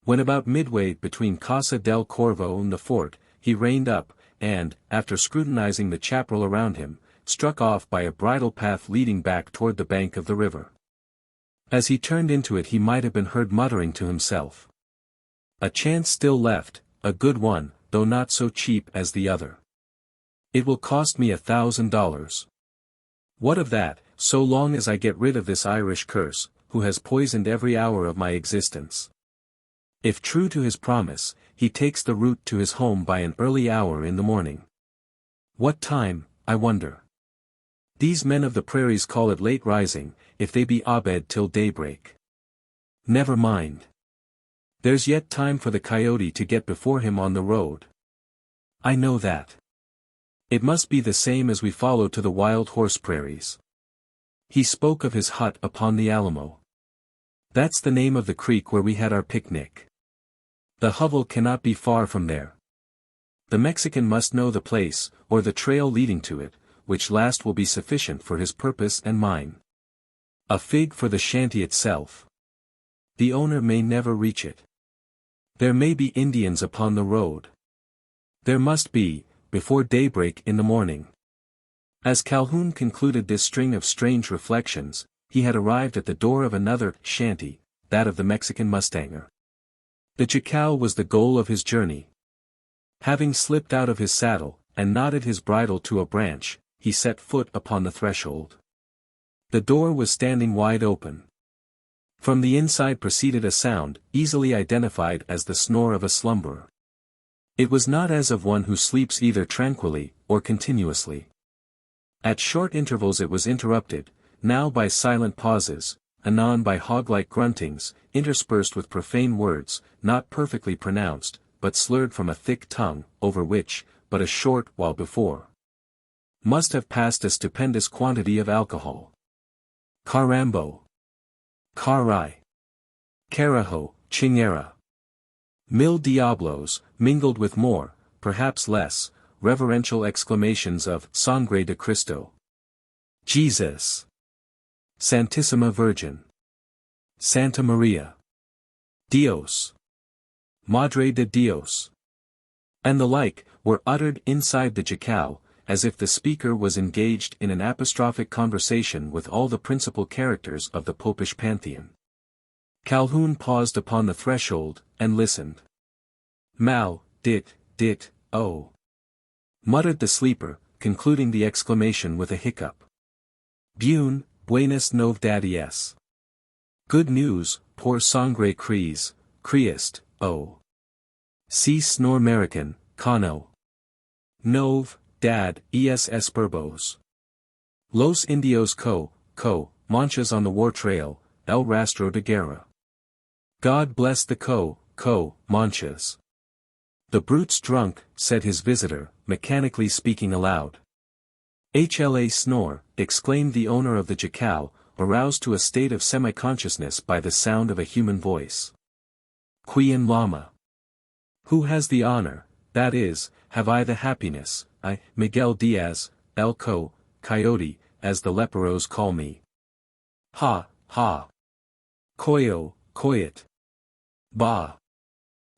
When about midway between Casa del Corvo and the fort, he reined up, and, after scrutinizing the chaparral around him, struck off by a bridle path leading back toward the bank of the river. As he turned into it he might have been heard muttering to himself. A chance still left, a good one, though not so cheap as the other. It will cost me $1,000. What of that, so long as I get rid of this Irish curse, who has poisoned every hour of my existence. If true to his promise, he takes the route to his home by an early hour in the morning. What time, I wonder? These men of the prairies call it late rising, if they be abed till daybreak. Never mind. There's yet time for the coyote to get before him on the road. I know that. It must be the same as we follow to the wild horse prairies. He spoke of his hut upon the Alamo. That's the name of the creek where we had our picnic. The hovel cannot be far from there. The Mexican must know the place, or the trail leading to it, which last will be sufficient for his purpose and mine. A fig for the shanty itself. The owner may never reach it. There may be Indians upon the road. There must be, before daybreak in the morning. As Calhoun concluded this string of strange reflections, he had arrived at the door of another shanty, that of the Mexican mustanger. The jacal was the goal of his journey. Having slipped out of his saddle, and knotted his bridle to a branch, he set foot upon the threshold. The door was standing wide open. From the inside proceeded a sound, easily identified as the snore of a slumberer. It was not as of one who sleeps either tranquilly, or continuously. At short intervals it was interrupted, now by silent pauses, anon by hog-like gruntings, interspersed with profane words, not perfectly pronounced, but slurred from a thick tongue, over which, but a short while before, must have passed a stupendous quantity of alcohol. Carambo. Caray. Carajo, chingera. Mil diablos, mingled with more, perhaps less, reverential exclamations of Sangre de Cristo. Jesus. Santissima Virgin. Santa Maria. Dios. Madre de Dios. And the like, were uttered inside the jacal, as if the speaker was engaged in an apostrophic conversation with all the principal characters of the popish pantheon. Calhoun paused upon the threshold, and listened. Mal, dit, oh. Muttered the sleeper, concluding the exclamation with a hiccup. Bune, buenas novedades. Good news, por sangre Christ, oh. Si snor American, cano. Nove, dad, es esperbos. Los indios manchas on the war trail, el rastro de guerra. God bless the manchas. The brute's drunk, said his visitor, mechanically speaking aloud. Hla snore, exclaimed the owner of the jacal, aroused to a state of semi-consciousness by the sound of a human voice. Quien llama? Who has the honor, that is, have I the happiness, I, Miguel Diaz, el coyote, as the leperos call me. Ha, ha. Coyot. Bah.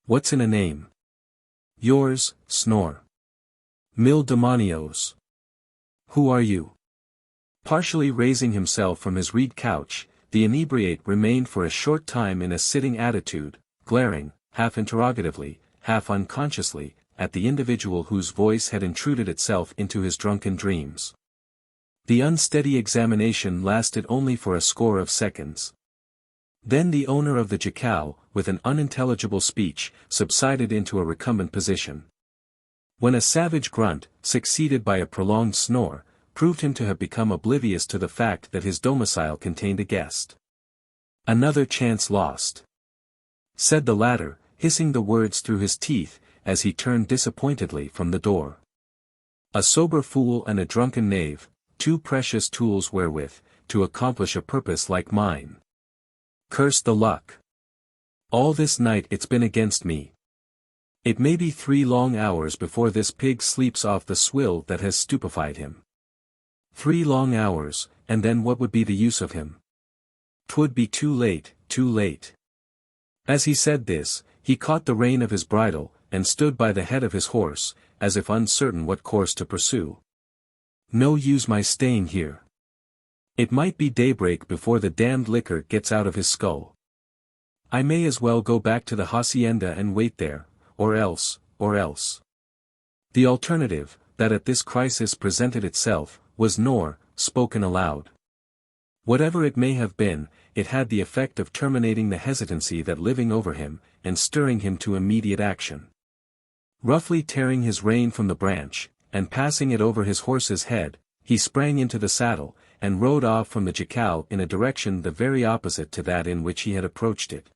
What's in a name? Yours, snore. Mil demonios. Who are you? Partially raising himself from his reed couch, the inebriate remained for a short time in a sitting attitude, glaring, half interrogatively, half unconsciously, at the individual whose voice had intruded itself into his drunken dreams. The unsteady examination lasted only for a score of seconds. Then the owner of the jacal, with an unintelligible speech, subsided into a recumbent position. When a savage grunt, succeeded by a prolonged snore, proved him to have become oblivious to the fact that his domicile contained a guest. Another chance lost, said the latter, hissing the words through his teeth, as he turned disappointedly from the door. A sober fool and a drunken knave, two precious tools wherewith, to accomplish a purpose like mine. Curse the luck. All this night it's been against me. It may be 3 long hours before this pig sleeps off the swill that has stupefied him. 3 long hours, and then what would be the use of him? 'Twould be too late, too late. As he said this, he caught the rein of his bridle, and stood by the head of his horse, as if uncertain what course to pursue. No use my staying here. It might be daybreak before the damned liquor gets out of his skull. I may as well go back to the hacienda and wait there, or else. The alternative, that at this crisis presented itself, was nor, spoken aloud. Whatever it may have been, it had the effect of terminating the hesitancy that living over him, and stirring him to immediate action. Roughly tearing his rein from the branch, and passing it over his horse's head, he sprang into the saddle, and rode off from the jacal in a direction the very opposite to that in which he had approached it.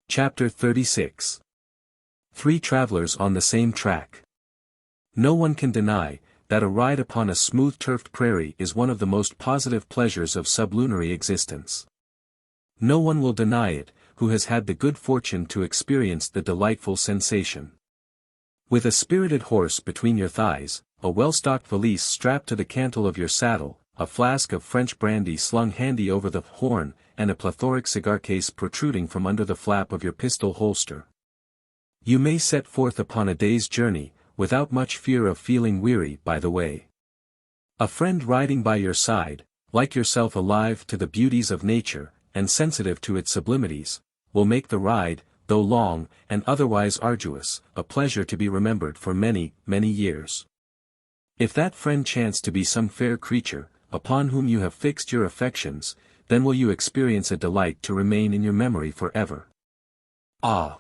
Chapter 36. 3 travelers on the same track. No one can deny, that a ride upon a smooth-turfed prairie is one of the most positive pleasures of sublunary existence. No one will deny it, who has had the good fortune to experience the delightful sensation. With a spirited horse between your thighs, a well-stocked valise strapped to the cantle of your saddle, a flask of French brandy slung handy over the horn, and a plethoric cigar case protruding from under the flap of your pistol holster. You may set forth upon a day's journey, without much fear of feeling weary by the way. A friend riding by your side, like yourself alive to the beauties of nature, and sensitive to its sublimities, will make the ride, though long, and otherwise arduous, a pleasure to be remembered for many, many years. If that friend chance to be some fair creature, upon whom you have fixed your affections, then will you experience a delight to remain in your memory forever. Ah!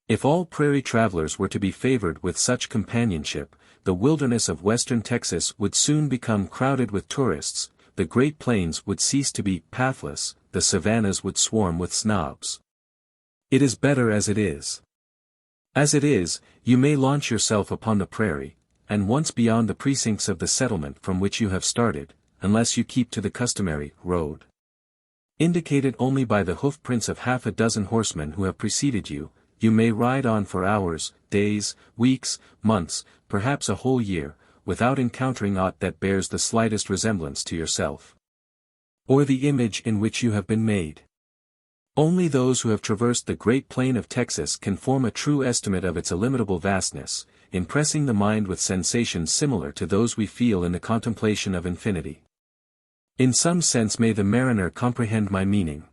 If all prairie travelers were to be favored with such companionship, the wilderness of western Texas would soon become crowded with tourists, the Great Plains would cease to be pathless, the savannas would swarm with snobs. It is better as it is. As it is, you may launch yourself upon the prairie, and once beyond the precincts of the settlement from which you have started, unless you keep to the customary road, indicated only by the hoof-prints of half a dozen horsemen who have preceded you, you may ride on for hours, days, weeks, months, perhaps a whole year, without encountering aught that bears the slightest resemblance to yourself, or the image in which you have been made. Only those who have traversed the great plain of Texas can form a true estimate of its illimitable vastness, impressing the mind with sensations similar to those we feel in the contemplation of infinity. In some sense may the mariner comprehend my meaning.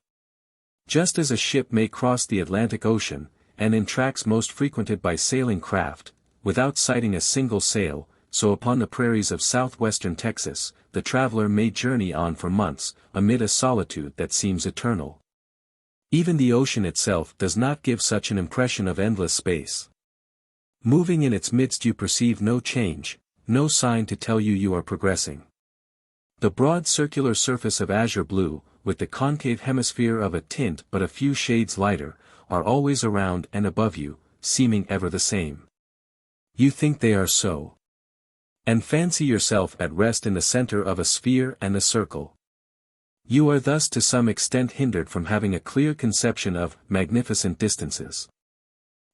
Just as a ship may cross the Atlantic Ocean, and in tracks most frequented by sailing craft, without sighting a single sail, so upon the prairies of southwestern Texas, the traveler may journey on for months, amid a solitude that seems eternal. Even the ocean itself does not give such an impression of endless space. Moving in its midst you perceive no change, no sign to tell you are progressing. The broad circular surface of azure blue, with the concave hemisphere of a tint but a few shades lighter, are always around and above you, seeming ever the same. You think they are so, and fancy yourself at rest in the center of a sphere and a circle. You are thus to some extent hindered from having a clear conception of magnificent distances.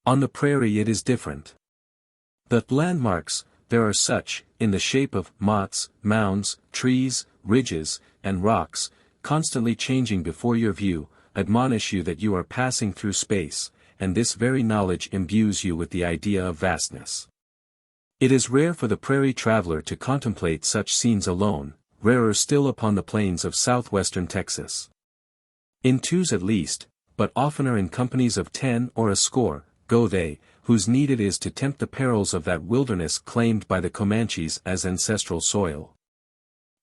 On the prairie it is different. The landmarks, there are such, in the shape of mottes, mounds, trees, ridges, and rocks, constantly changing before your view, admonish you that you are passing through space, and this very knowledge imbues you with the idea of vastness. It is rare for the prairie traveler to contemplate such scenes alone, rarer still upon the plains of southwestern Texas. In twos at least, but oftener in companies of 10 or a score, go they, whose need it is to tempt the perils of that wilderness claimed by the Comanches as ancestral soil.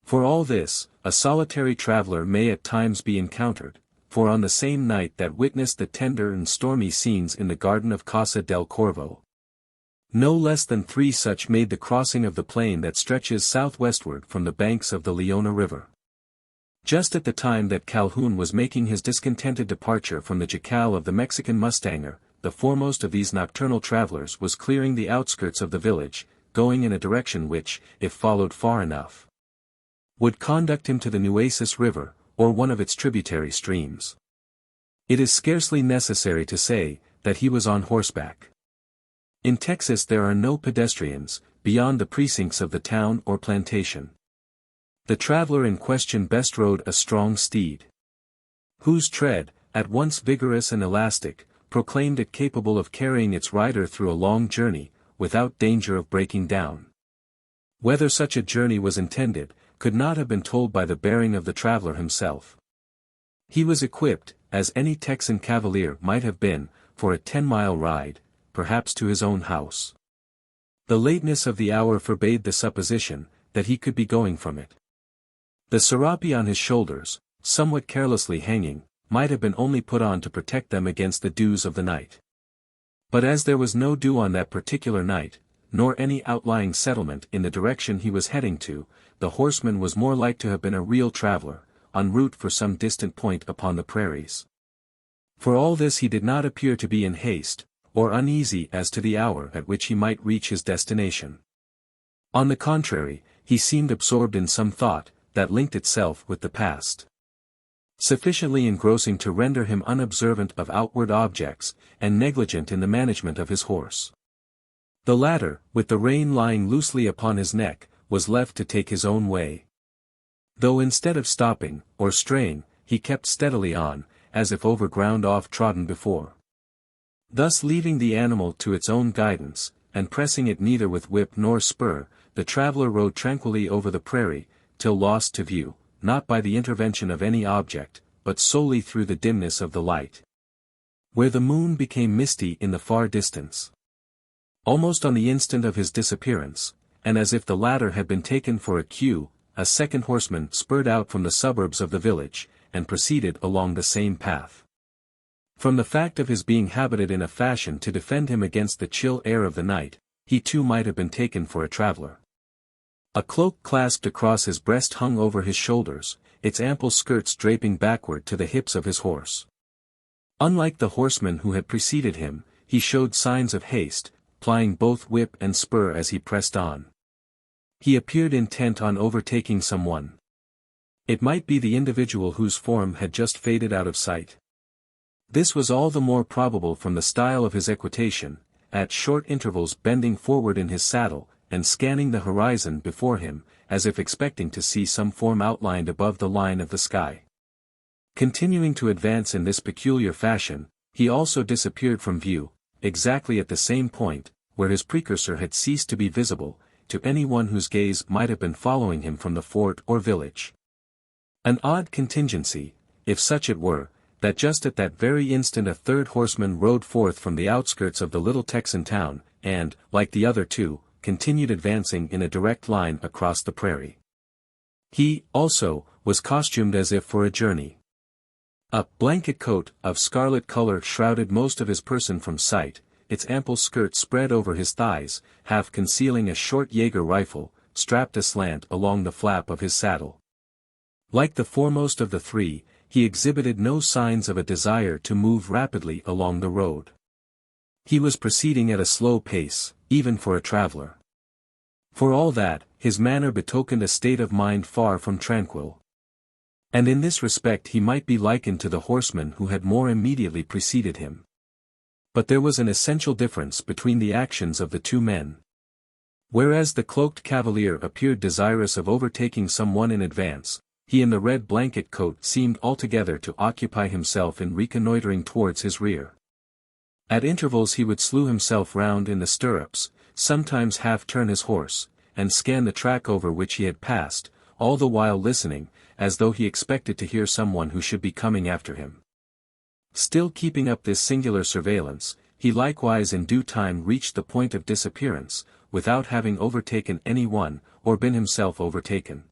For all this, a solitary traveler may at times be encountered, for on the same night that witnessed the tender and stormy scenes in the garden of Casa del Corvo, no less than 3 such made the crossing of the plain that stretches southwestward from the banks of the Leona River. Just at the time that Calhoun was making his discontented departure from the jacal of the Mexican mustanger, the foremost of these nocturnal travelers was clearing the outskirts of the village, going in a direction which, if followed far enough, would conduct him to the Nueces River, or one of its tributary streams. It is scarcely necessary to say, that he was on horseback. In Texas there are no pedestrians, beyond the precincts of the town or plantation. The traveler in question best rode a strong steed, whose tread, at once vigorous and elastic, proclaimed it capable of carrying its rider through a long journey, without danger of breaking down. Whether such a journey was intended, could not have been told by the bearing of the traveler himself. He was equipped, as any Texan cavalier might have been, for a 10-mile ride, perhaps to his own house. The lateness of the hour forbade the supposition, that he could be going from it. The serape on his shoulders, somewhat carelessly hanging, might have been only put on to protect them against the dews of the night. But as there was no dew on that particular night, nor any outlying settlement in the direction he was heading to, the horseman was more like to have been a real traveler, en route for some distant point upon the prairies. For all this he did not appear to be in haste, or uneasy as to the hour at which he might reach his destination. On the contrary, he seemed absorbed in some thought, that linked itself with the past, sufficiently engrossing to render him unobservant of outward objects, and negligent in the management of his horse. The latter, with the rein lying loosely upon his neck, was left to take his own way. Though instead of stopping, or straying, he kept steadily on, as if over ground oft-trodden before. Thus leaving the animal to its own guidance, and pressing it neither with whip nor spur, the traveler rode tranquilly over the prairie, till lost to view, not by the intervention of any object, but solely through the dimness of the light, where the moon became misty in the far distance. Almost on the instant of his disappearance, and as if the latter had been taken for a cue, a second horseman spurred out from the suburbs of the village, and proceeded along the same path. From the fact of his being habited in a fashion to defend him against the chill air of the night, he too might have been taken for a traveler. A cloak clasped across his breast hung over his shoulders, its ample skirts draping backward to the hips of his horse. Unlike the horseman who had preceded him, he showed signs of haste, plying both whip and spur as he pressed on. He appeared intent on overtaking someone. It might be the individual whose form had just faded out of sight. This was all the more probable from the style of his equitation, at short intervals bending forward in his saddle, and scanning the horizon before him, as if expecting to see some form outlined above the line of the sky. Continuing to advance in this peculiar fashion, he also disappeared from view, exactly at the same point, where his precursor had ceased to be visible, to anyone whose gaze might have been following him from the fort or village. An odd contingency, if such it were, that just at that very instant a third horseman rode forth from the outskirts of the little Texan town, and, like the other two, continued advancing in a direct line across the prairie. He, also, was costumed as if for a journey. A blanket coat of scarlet color shrouded most of his person from sight, its ample skirt spread over his thighs, half concealing a short Jaeger rifle, strapped aslant along the flap of his saddle. Like the foremost of the three, he exhibited no signs of a desire to move rapidly along the road. He was proceeding at a slow pace, even for a traveler. For all that, his manner betokened a state of mind far from tranquil. And in this respect he might be likened to the horseman who had more immediately preceded him. But there was an essential difference between the actions of the two men. Whereas the cloaked cavalier appeared desirous of overtaking someone in advance, he in the red blanket coat seemed altogether to occupy himself in reconnoitering towards his rear. At intervals he would slew himself round in the stirrups, sometimes half turn his horse, and scan the track over which he had passed, all the while listening, as though he expected to hear someone who should be coming after him. Still keeping up this singular surveillance, he likewise in due time reached the point of disappearance, without having overtaken any one, or been himself overtaken.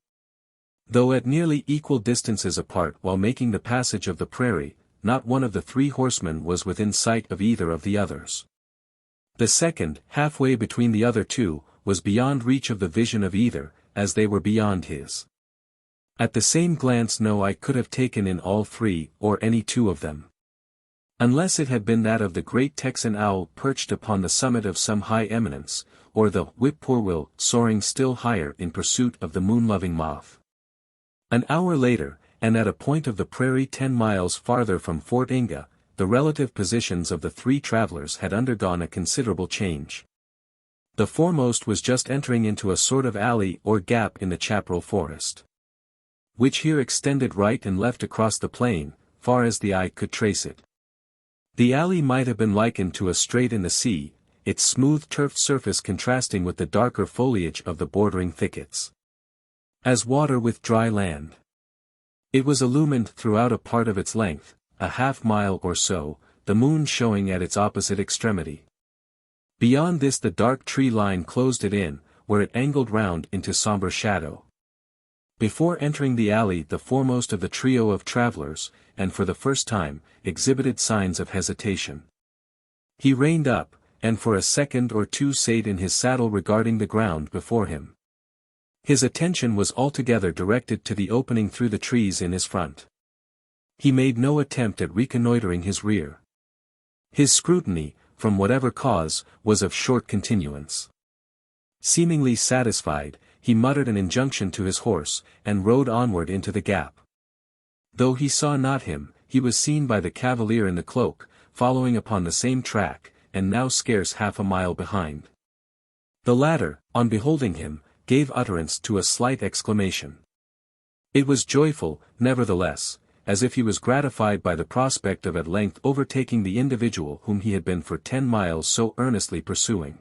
Though at nearly equal distances apart while making the passage of the prairie, not one of the three horsemen was within sight of either of the others. The second, halfway between the other two, was beyond reach of the vision of either, as they were beyond his. At the same glance no eye could have taken in all three, or any two of them. Unless it had been that of the great Texan owl perched upon the summit of some high eminence, or the whippoorwill soaring still higher in pursuit of the moon-loving moth. An hour later, and at a point of the prairie 10 miles farther from Fort Inga, the relative positions of the three travelers had undergone a considerable change. The foremost was just entering into a sort of alley or gap in the chaparral forest, which here extended right and left across the plain, far as the eye could trace it. The alley might have been likened to a strait in the sea, its smooth turfed surface contrasting with the darker foliage of the bordering thickets, as water with dry land. It was illumined throughout a part of its length, a half-mile or so, the moon showing at its opposite extremity. Beyond this the dark tree line closed it in, where it angled round into somber shadow. Before entering the alley the foremost of the trio of travelers, and for the first time, exhibited signs of hesitation. He reined up, and for a second or two sat in his saddle regarding the ground before him. His attention was altogether directed to the opening through the trees in his front. He made no attempt at reconnoitering his rear. His scrutiny, from whatever cause, was of short continuance. Seemingly satisfied, he muttered an injunction to his horse, and rode onward into the gap. Though he saw not him, he was seen by the cavalier in the cloak, following upon the same track, and now scarce half a mile behind. The latter, on beholding him, gave utterance to a slight exclamation. It was joyful, nevertheless, as if he was gratified by the prospect of at length overtaking the individual whom he had been for 10 miles so earnestly pursuing.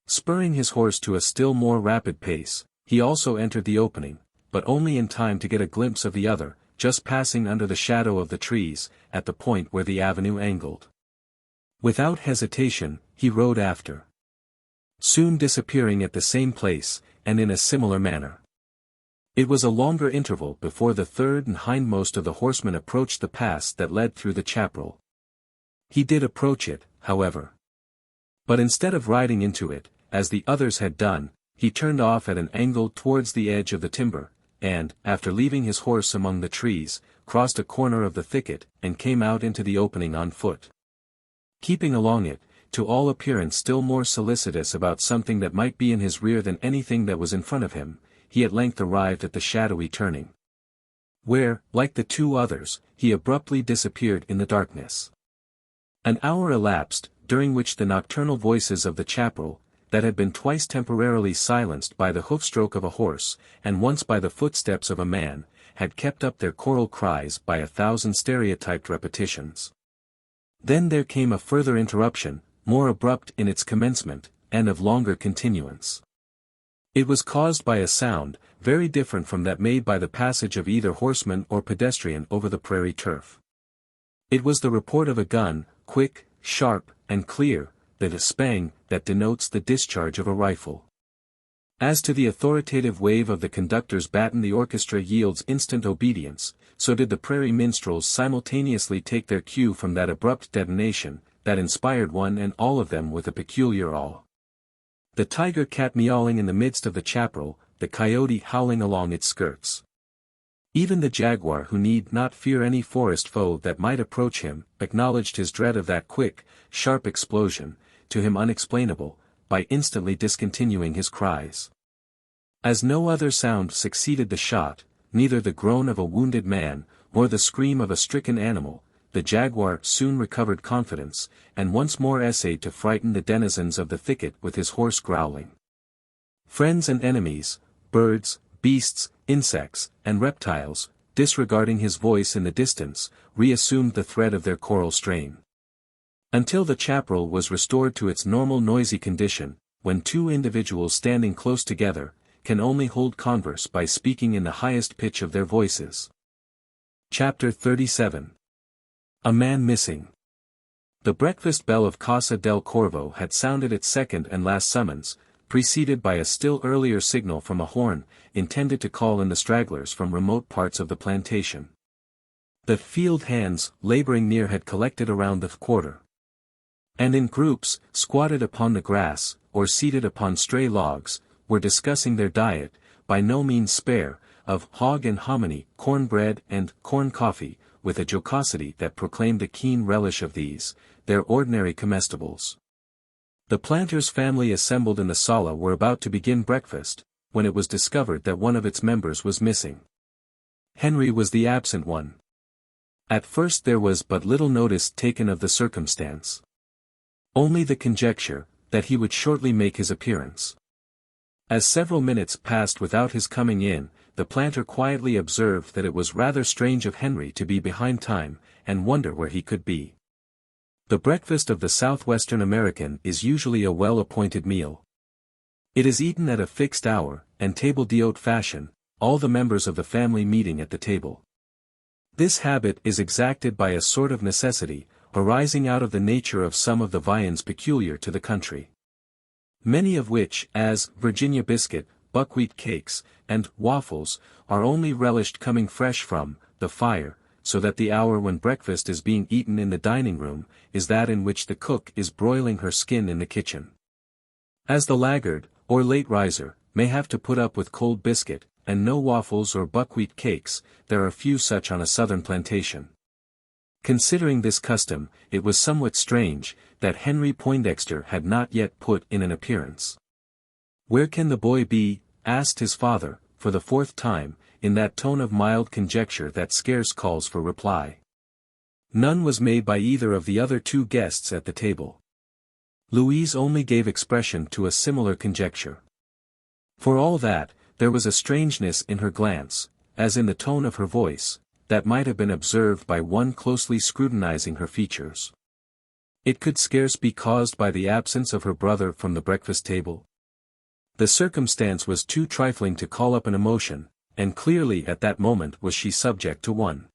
Spurring his horse to a still more rapid pace, he also entered the opening, but only in time to get a glimpse of the other, just passing under the shadow of the trees, at the point where the avenue angled. Without hesitation, he rode after, soon disappearing at the same place, and in a similar manner. It was a longer interval before the third and hindmost of the horsemen approached the pass that led through the chaparral. He did approach it, however. But instead of riding into it, as the others had done, he turned off at an angle towards the edge of the timber, and, after leaving his horse among the trees, crossed a corner of the thicket, and came out into the opening on foot. Keeping along it, to all appearance still more solicitous about something that might be in his rear than anything that was in front of him, he at length arrived at the shadowy turning, where, like the two others, he abruptly disappeared in the darkness. An hour elapsed, during which the nocturnal voices of the chaparral, that had been twice temporarily silenced by the hoofstroke of a horse, and once by the footsteps of a man, had kept up their choral cries by 1,000 stereotyped repetitions. Then there came a further interruption, more abrupt in its commencement, and of longer continuance. It was caused by a sound, very different from that made by the passage of either horseman or pedestrian over the prairie turf. It was the report of a gun, quick, sharp, and clear, that a spang, that denotes the discharge of a rifle. As to the authoritative wave of the conductor's baton the orchestra yields instant obedience, so did the prairie minstrels simultaneously take their cue from that abrupt detonation, that inspired one and all of them with a peculiar awe. The tiger cat meowing in the midst of the chaparral, the coyote howling along its skirts. Even the jaguar who need not fear any forest foe that might approach him, acknowledged his dread of that quick, sharp explosion, to him unexplainable, by instantly discontinuing his cries. As no other sound succeeded the shot, neither the groan of a wounded man, nor the scream of a stricken animal, the jaguar soon recovered confidence, and once more essayed to frighten the denizens of the thicket with his hoarse growling. Friends and enemies, birds, beasts, insects, and reptiles, disregarding his voice in the distance, reassumed the thread of their choral strain. Until the chaparral was restored to its normal noisy condition, when two individuals standing close together, can only hold converse by speaking in the highest pitch of their voices. Chapter 37. A Man Missing. The breakfast bell of Casa del Corvo had sounded its second and last summons, preceded by a still earlier signal from a horn, intended to call in the stragglers from remote parts of the plantation. The field hands, laboring near, had collected around the quarter, and in groups, squatted upon the grass, or seated upon stray logs, were discussing their diet, by no means spare, of hog and hominy, corn-bread and corn-coffee, with a jocosity that proclaimed a keen relish of these, their ordinary comestibles. The planter's family assembled in the sala were about to begin breakfast, when it was discovered that one of its members was missing. Henry was the absent one. At first there was but little notice taken of the circumstance. Only the conjecture, that he would shortly make his appearance. As several minutes passed without his coming in, the planter quietly observed that it was rather strange of Henry to be behind time, and wonder where he could be. The breakfast of the southwestern American is usually a well-appointed meal. It is eaten at a fixed hour, and table d'hôte fashion, all the members of the family meeting at the table. This habit is exacted by a sort of necessity, arising out of the nature of some of the viands peculiar to the country. Many of which, as Virginia biscuit, buckwheat cakes, and waffles, are only relished coming fresh from the fire, so that the hour when breakfast is being eaten in the dining room, is that in which the cook is broiling her skin in the kitchen. As the laggard, or late riser, may have to put up with cold biscuit, and no waffles or buckwheat cakes, there are few such on a southern plantation. Considering this custom, it was somewhat strange, that Henry Poindexter had not yet put in an appearance. "Where can the boy be?" asked his father, for the fourth time, in that tone of mild conjecture that scarce calls for reply. None was made by either of the other two guests at the table. Louise only gave expression to a similar conjecture. For all that, there was a strangeness in her glance, as in the tone of her voice, that might have been observed by one closely scrutinizing her features. It could scarce be caused by the absence of her brother from the breakfast table. The circumstance was too trifling to call up an emotion, and clearly at that moment was she subject to one.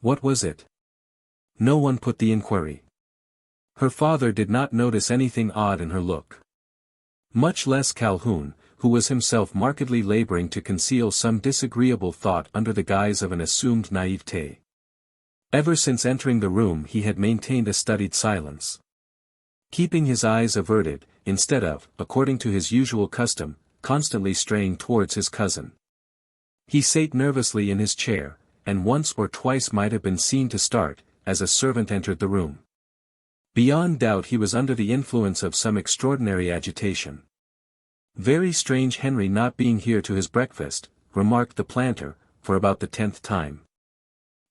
What was it? No one put the inquiry. Her father did not notice anything odd in her look. Much less Calhoun, who was himself markedly laboring to conceal some disagreeable thought under the guise of an assumed naivete. Ever since entering the room he had maintained a studied silence. Keeping his eyes averted, instead of, according to his usual custom, constantly straying towards his cousin. He sate nervously in his chair, and once or twice might have been seen to start, as a servant entered the room. Beyond doubt he was under the influence of some extraordinary agitation. "Very strange Henry not being here to his breakfast," remarked the planter, for about the 10th time.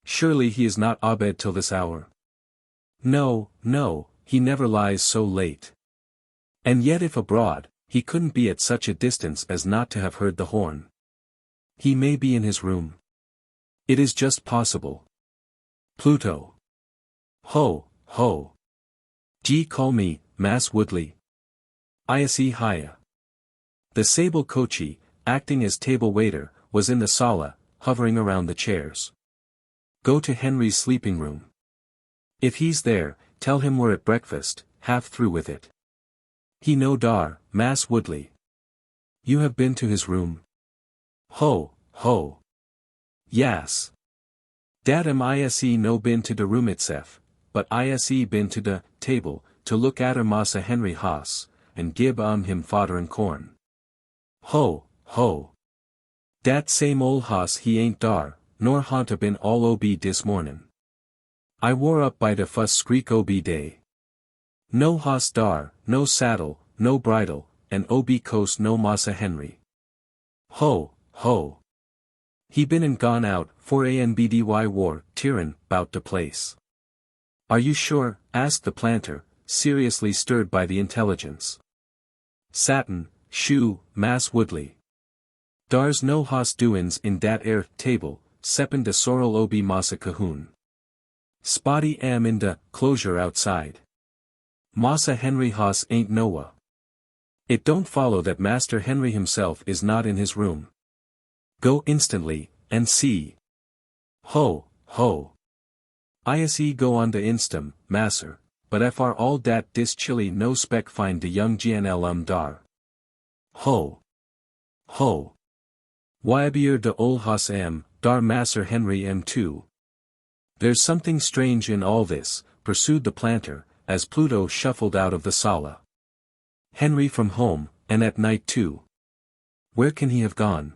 "Surely he is not abed till this hour." "No, no, he never lies so late. And yet if abroad, he couldn't be at such a distance as not to have heard the horn. He may be in his room. It is just possible. Pluto. Ho, ho. Call me, Mass Woodley. Iase Haya." The sable coachee, acting as table waiter, was in the sala, hovering around the chairs. "Go to Henry's sleeping room. If he's there, tell him we're at breakfast, half through with it. He no dar, Mass Woodley. You have been to his room?" "Ho, ho. Yas. Dat Iase no been to de room itself, but Iase been to de table, to look atter Massa Henry Haas, and gib him fodder and corn. Ho, ho. Dat same ol' hoss he ain't dar, nor hanta been all ob dis mornin'. I wore up by de fuss screek ob day. No hoss dar, no saddle, no bridle, and ob coast no Massa Henry. Ho, ho. He been and gone out, for anbdy war, Tyran, bout de place." "Are you sure?" asked the planter, seriously stirred by the intelligence. "Satin, shoe, Mass Woodley. Dar's no hoss doin's in dat air table, seppin de sorrel ob Massa Cahoon. Spotty am in de closure outside. Massa Henry hoss ain't noa. It don't follow that Master Henry himself is not in his room. Go instantly, and see. Ho, ho. Iase go on de instam, masser, but fr all dat dis chili no spec find de young GNL dar. Ho. Ho. Whybier de ol' hoss dar Masser Henry too." "There's something strange in all this," pursued the planter, as Pluto shuffled out of the sala. "Henry from home, and at night too. Where can he have gone?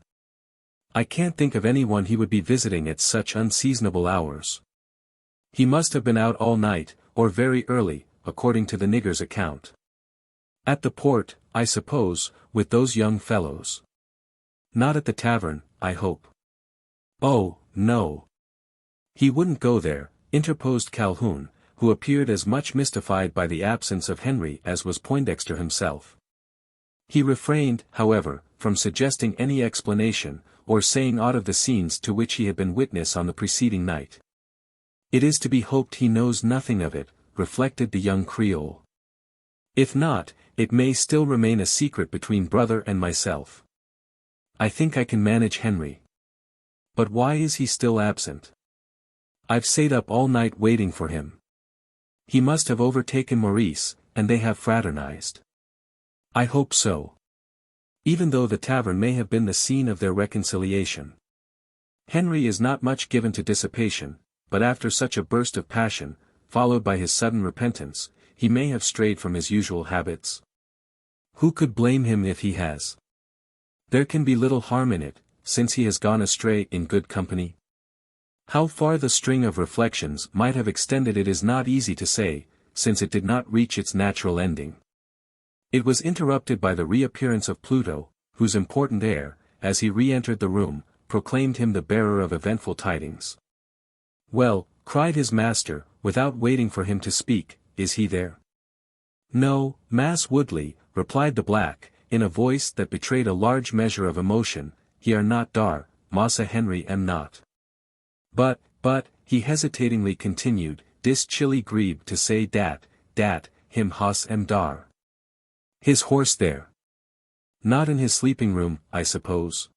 I can't think of anyone he would be visiting at such unseasonable hours. He must have been out all night, or very early, according to the nigger's account. At the port, I suppose, with those young fellows. Not at the tavern, I hope." Oh, no. He wouldn't go there, interposed Calhoun, who appeared as much mystified by the absence of Henry as was Poindexter himself. He refrained, however, from suggesting any explanation, or saying aught of the scenes to which he had been witness on the preceding night. It is to be hoped he knows nothing of it, reflected the young Creole. If not, it may still remain a secret between brother and myself. I think I can manage Henry. But why is he still absent? I've stayed up all night waiting for him. He must have overtaken Maurice, and they have fraternized. I hope so. Even though the tavern may have been the scene of their reconciliation. Henry is not much given to dissipation, but after such a burst of passion, followed by his sudden repentance, he may have strayed from his usual habits. Who could blame him if he has? There can be little harm in it, since he has gone astray in good company. How far the string of reflections might have extended it is not easy to say, since it did not reach its natural ending. It was interrupted by the reappearance of Pluto, whose important air, as he re-entered the room, proclaimed him the bearer of eventful tidings. "Well," cried his master, without waiting for him to speak, "is he there?" "No, Mass Woodley," replied the black, in a voice that betrayed a large measure of emotion, "he are not dar, Massa Henry am not. But, he hesitatingly continued, dis chilly grieved to say dat, him hoss am dar. His horse there. Not in his sleeping room, I suppose.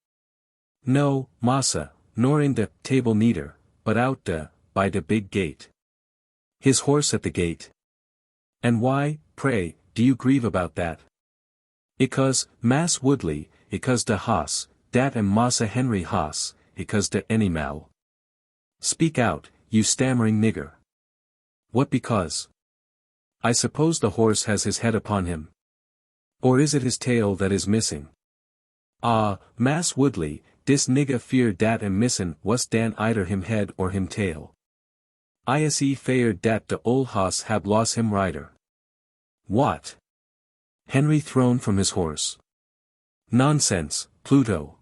No, massa, nor in the table neither, but out by the big gate. His horse at the gate. And why, pray, do you grieve about that? Icause, Mass Woodley, icause de hoss, dat am Massa Henry hoss, icause de animal. Speak out, you stammering nigger. What because? I suppose the horse has his head upon him. Or is it his tail that is missing? Ah, Mass Woodley, dis nigga fear dat am missin' was dan either him head or him tail. Ise fear dat de ol hoss hab lost him rider. What? Henry thrown from his horse. Nonsense, Pluto.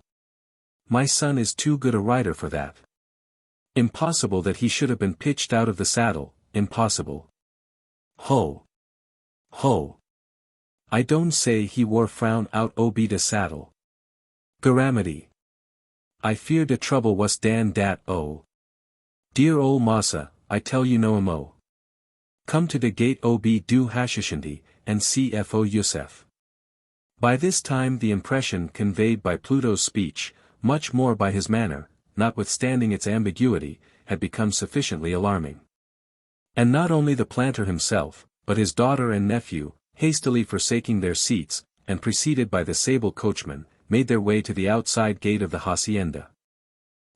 My son is too good a rider for that. Impossible that he should have been pitched out of the saddle, impossible. Ho! Ho! I don't say he wore frown out obe de saddle. Garamity. I fear de trouble was dan dat oh. Dear ol massa, I tell you no mo. Come to de gate ob du hashishindi, and CFO Yusef. By this time the impression conveyed by Pluto's speech, much more by his manner, notwithstanding its ambiguity, had become sufficiently alarming. And not only the planter himself, but his daughter and nephew, hastily forsaking their seats, and preceded by the sable coachman, made their way to the outside gate of the hacienda.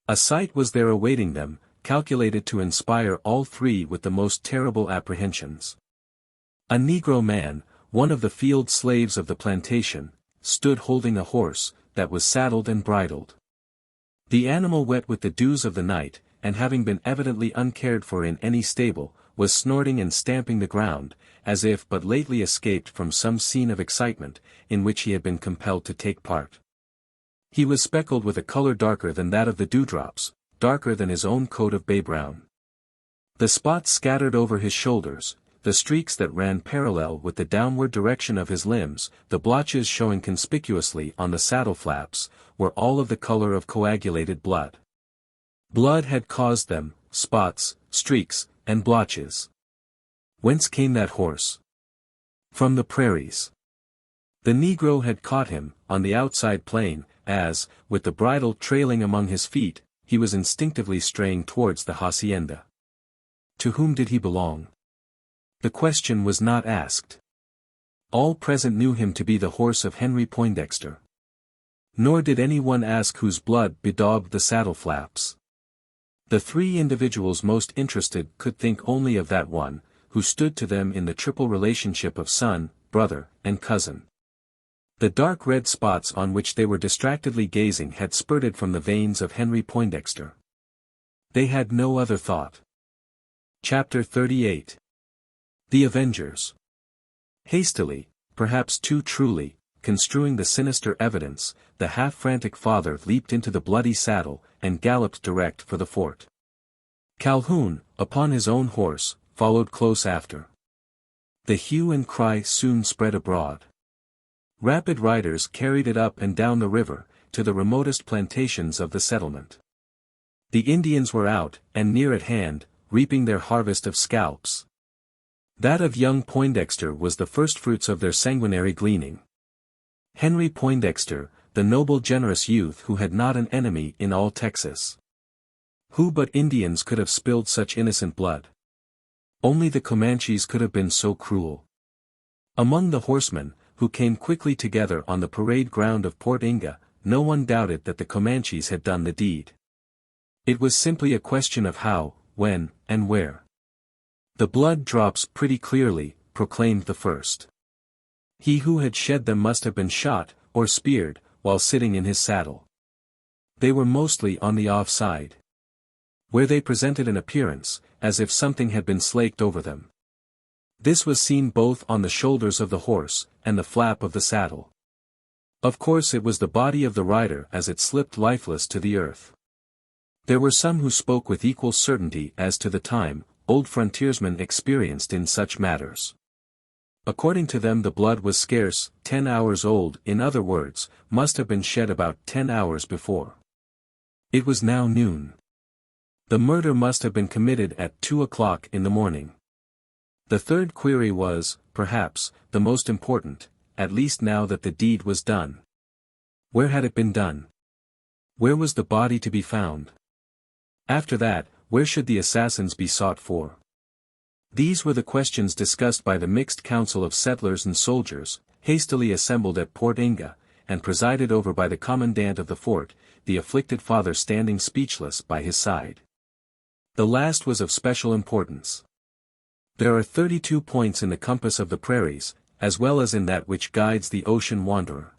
A sight was there awaiting them, calculated to inspire all three with the most terrible apprehensions. A Negro man, one of the field slaves of the plantation, stood holding a horse, that was saddled and bridled. The animal wet with the dews of the night, and having been evidently uncared for in any stable, was snorting and stamping the ground, as if but lately escaped from some scene of excitement, in which he had been compelled to take part. He was speckled with a color darker than that of the dewdrops, darker than his own coat of bay brown. The spots scattered over his shoulders, the streaks that ran parallel with the downward direction of his limbs, the blotches showing conspicuously on the saddle flaps, were all of the color of coagulated blood. Blood had caused them, spots, streaks, and blotches. Whence came that horse? From the prairies. The Negro had caught him, on the outside plain, as, with the bridle trailing among his feet, he was instinctively straying towards the hacienda. To whom did he belong? The question was not asked. All present knew him to be the horse of Henry Poindexter. Nor did anyone ask whose blood bedaubed the saddle flaps. The three individuals most interested could think only of that one, who stood to them in the triple relationship of son, brother, and cousin. The dark red spots on which they were distractedly gazing had spurted from the veins of Henry Poindexter. They had no other thought. Chapter 38. The Avengers. Hastily, perhaps too truly, construing the sinister evidence, the half-frantic father leaped into the bloody saddle, and galloped direct for the fort. Calhoun, upon his own horse, followed close after. The hue and cry soon spread abroad. Rapid riders carried it up and down the river, to the remotest plantations of the settlement. The Indians were out, and near at hand, reaping their harvest of scalps. That of young Poindexter was the firstfruits of their sanguinary gleaning. Henry Poindexter, the noble generous youth who had not an enemy in all Texas. Who but Indians could have spilled such innocent blood? Only the Comanches could have been so cruel. Among the horsemen, who came quickly together on the parade ground of Port Inga, no one doubted that the Comanches had done the deed. It was simply a question of how, when, and where. The blood drops pretty clearly, proclaimed the first. He who had shed them must have been shot, or speared, while sitting in his saddle. They were mostly on the off side, where they presented an appearance, as if something had been slaked over them. This was seen both on the shoulders of the horse, and the flap of the saddle. Of course it was the body of the rider as it slipped lifeless to the earth. There were some who spoke with equal certainty as to the time, old frontiersmen experienced in such matters. According to them the blood was scarce 10 hours old, in other words, must have been shed about 10 hours before. It was now noon. The murder must have been committed at 2 o'clock in the morning. The third query was, perhaps, the most important, at least now that the deed was done. Where had it been done? Where was the body to be found? After that, where should the assassins be sought for? These were the questions discussed by the mixed council of settlers and soldiers, hastily assembled at Port Inga, and presided over by the commandant of the fort, the afflicted father standing speechless by his side. The last was of special importance. There are 32 points in the compass of the prairies, as well as in that which guides the ocean wanderer.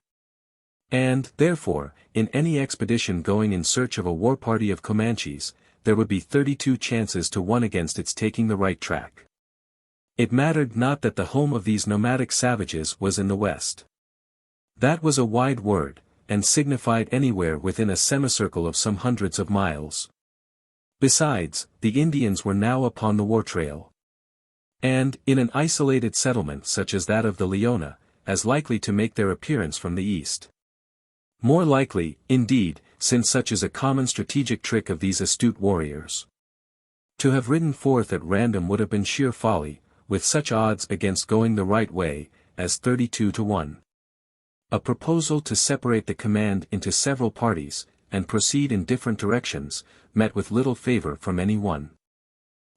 And, therefore, in any expedition going in search of a war party of Comanches, there would be 32 chances to 1 against its taking the right track. It mattered not that the home of these nomadic savages was in the west. That was a wide word, and signified anywhere within a semicircle of some hundreds of miles. Besides, the Indians were now upon the war trail. And, in an isolated settlement such as that of the Leona, as likely to make their appearance from the east. More likely, indeed, since such is a common strategic trick of these astute warriors. To have ridden forth at random would have been sheer folly, with such odds against going the right way, as 32 to 1. A proposal to separate the command into several parties, and proceed in different directions, met with little favor from any one.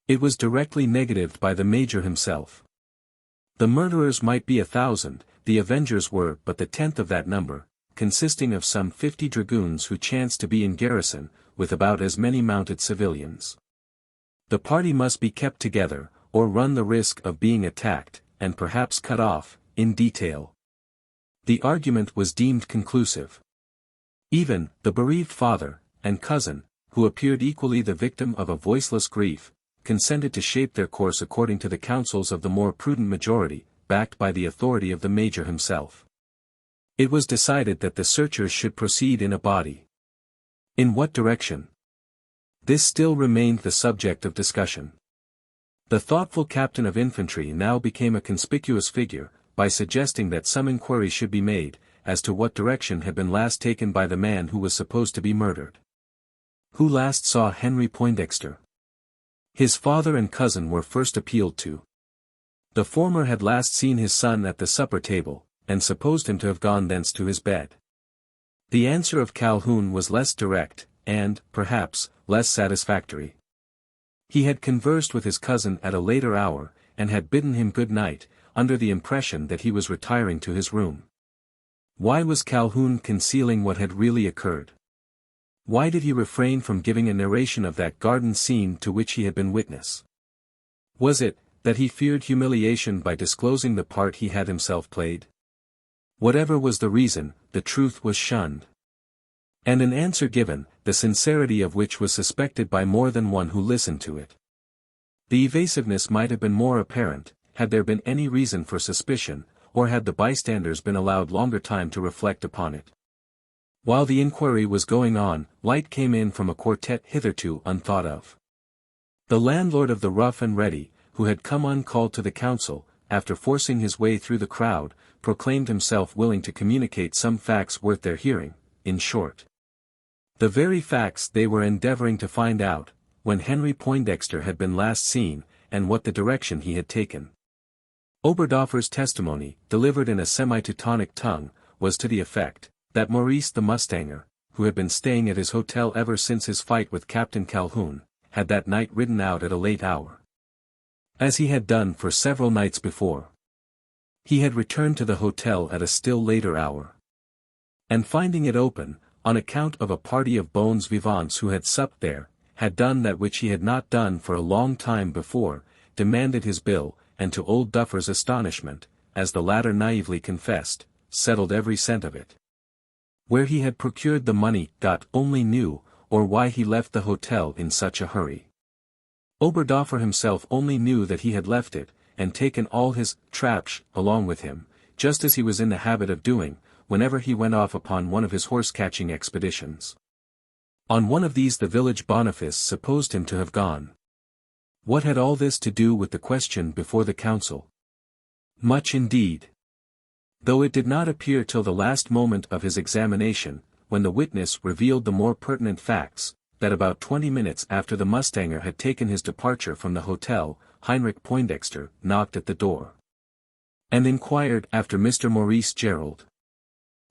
It was directly negatived by the major himself. The murderers might be 1,000, the avengers were but the 10th of that number, consisting of some 50 dragoons who chanced to be in garrison, with about as many mounted civilians. The party must be kept together, or run the risk of being attacked, and perhaps cut off, in detail. The argument was deemed conclusive. Even, the bereaved father, and cousin, who appeared equally the victim of a voiceless grief, consented to shape their course according to the counsels of the more prudent majority, backed by the authority of the major himself. It was decided that the searchers should proceed in a body. In what direction? This still remained the subject of discussion. The thoughtful captain of infantry now became a conspicuous figure, by suggesting that some inquiry should be made, as to what direction had been last taken by the man who was supposed to be murdered. Who last saw Henry Poindexter? His father and cousin were first appealed to. The former had last seen his son at the supper table, and supposed him to have gone thence to his bed. The answer of Calhoun was less direct, and, perhaps, less satisfactory. He had conversed with his cousin at a later hour, and had bidden him good night, under the impression that he was retiring to his room. Why was Calhoun concealing what had really occurred? Why did he refrain from giving a narration of that garden scene to which he had been witness? Was it, that he feared humiliation by disclosing the part he had himself played? Whatever was the reason, the truth was shunned. And an answer given, the sincerity of which was suspected by more than one who listened to it. The evasiveness might have been more apparent, had there been any reason for suspicion, or had the bystanders been allowed longer time to reflect upon it. While the inquiry was going on, light came in from a quartet hitherto unthought of. The landlord of the Rough and Ready, who had come uncalled to the council, after forcing his way through the crowd, proclaimed himself willing to communicate some facts worth their hearing, in short. The very facts they were endeavoring to find out, when Henry Poindexter had been last seen, and what the direction he had taken. Oberdoffer's testimony, delivered in a semi-Teutonic tongue, was to the effect, that Maurice the mustanger, who had been staying at his hotel ever since his fight with Captain Calhoun, had that night ridden out at a late hour. As he had done for several nights before. He had returned to the hotel at a still later hour. And finding it open, on account of a party of bons vivants who had supped there, had done that which he had not done for a long time before, demanded his bill, and to old Duffer's astonishment, as the latter naively confessed, settled every cent of it. Where he had procured the money, God only knew, or why he left the hotel in such a hurry. Oberdoffer himself only knew that he had left it, and taken all his traps along with him, just as he was in the habit of doing, whenever he went off upon one of his horse-catching expeditions. On one of these the village boniface supposed him to have gone. What had all this to do with the question before the council? Much indeed. Though it did not appear till the last moment of his examination, when the witness revealed the more pertinent facts, that about 20 minutes after the mustanger had taken his departure from the hotel, Heinrich Poindexter knocked at the door. And inquired after Mr. Maurice Gerald.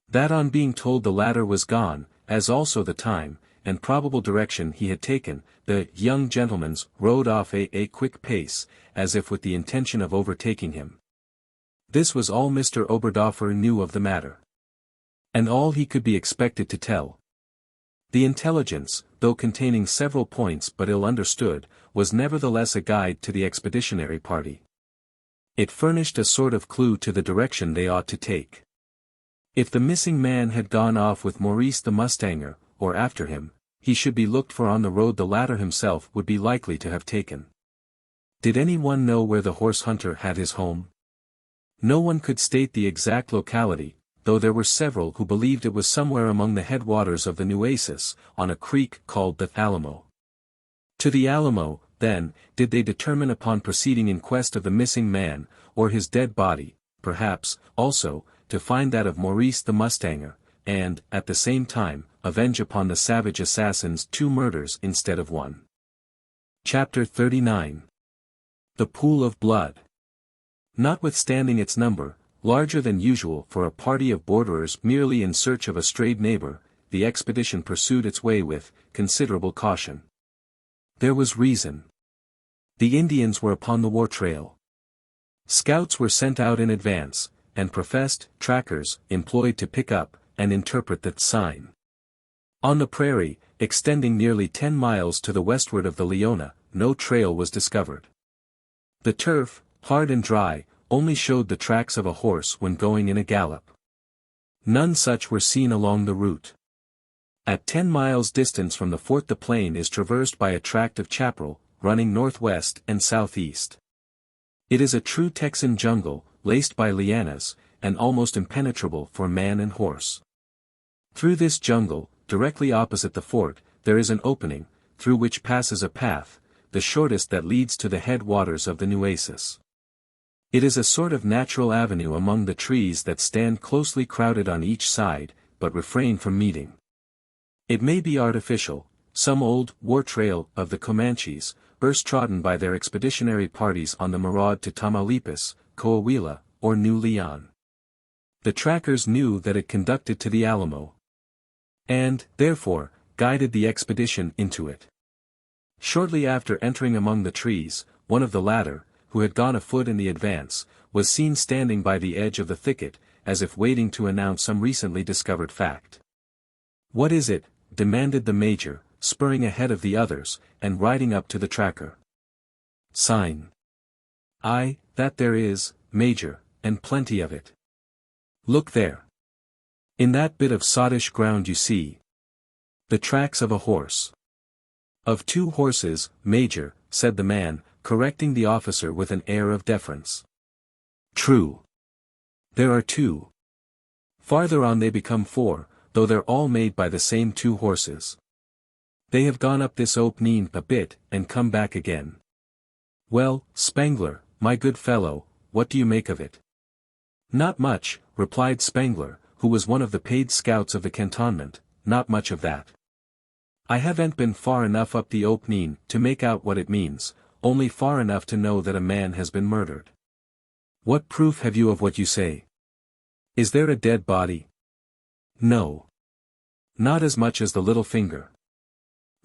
That on being told the latter was gone, as also the time, and probable direction he had taken, the young gentleman's rode off a quick pace, as if with the intention of overtaking him. This was all Mr. Oberdoffer knew of the matter. And all he could be expected to tell. The intelligence, though containing several points but ill understood, was nevertheless a guide to the expeditionary party. It furnished a sort of clue to the direction they ought to take. If the missing man had gone off with Maurice the mustanger, or after him, he should be looked for on the road the latter himself would be likely to have taken. Did any one know where the horse hunter had his home? No one could state the exact locality, though there were several who believed it was somewhere among the headwaters of the Nueces, on a creek called the Alamo. To the Alamo, then, did they determine upon proceeding in quest of the missing man, or his dead body, perhaps, also, to find that of Maurice the mustanger, and, at the same time, avenge upon the savage assassins 2 murders instead of 1. Chapter 39. The Pool of Blood. Notwithstanding its number, larger than usual for a party of borderers merely in search of a strayed neighbor, the expedition pursued its way with considerable caution. There was reason. The Indians were upon the war trail. Scouts were sent out in advance, and professed trackers employed to pick up and interpret that sign. On the prairie, extending nearly 10 miles to the westward of the Leona, no trail was discovered. The turf, hard and dry, only showed the tracks of a horse when going in a gallop. None such were seen along the route. At 10 miles distance from the fort the plain is traversed by a tract of chaparral, running northwest and southeast. It is a true Texan jungle, laced by lianas, and almost impenetrable for man and horse. Through this jungle, directly opposite the fort, there is an opening, through which passes a path, the shortest that leads to the head waters of the Nueces. It is a sort of natural avenue among the trees that stand closely crowded on each side, but refrain from meeting. It may be artificial, some old war trail of the Comanches, first trodden by their expeditionary parties on the maraud to Tamaulipas, Coahuila, or New Leon. The trackers knew that it conducted to the Alamo, and, therefore, guided the expedition into it. Shortly after entering among the trees, one of the latter, who had gone afoot in the advance, was seen standing by the edge of the thicket, as if waiting to announce some recently discovered fact. "What is it?" demanded the major, spurring ahead of the others, and riding up to the tracker. "Sign." "Aye, that there is, Major, and plenty of it. Look there. In that bit of soddish ground you see. The tracks of a horse." "Of 2 horses, Major," said the man, correcting the officer with an air of deference. "True. There are 2. Farther on they become 4, though they're all made by the same two horses. They have gone up this opening a bit, and come back again. Well, Spangler, my good fellow, what do you make of it? Not much, replied Spangler, who was one of the paid scouts of the cantonment, not much of that. I haven't been far enough up the opening to make out what it means, only far enough to know that a man has been murdered. What proof have you of what you say? Is there a dead body? No. Not as much as the little finger.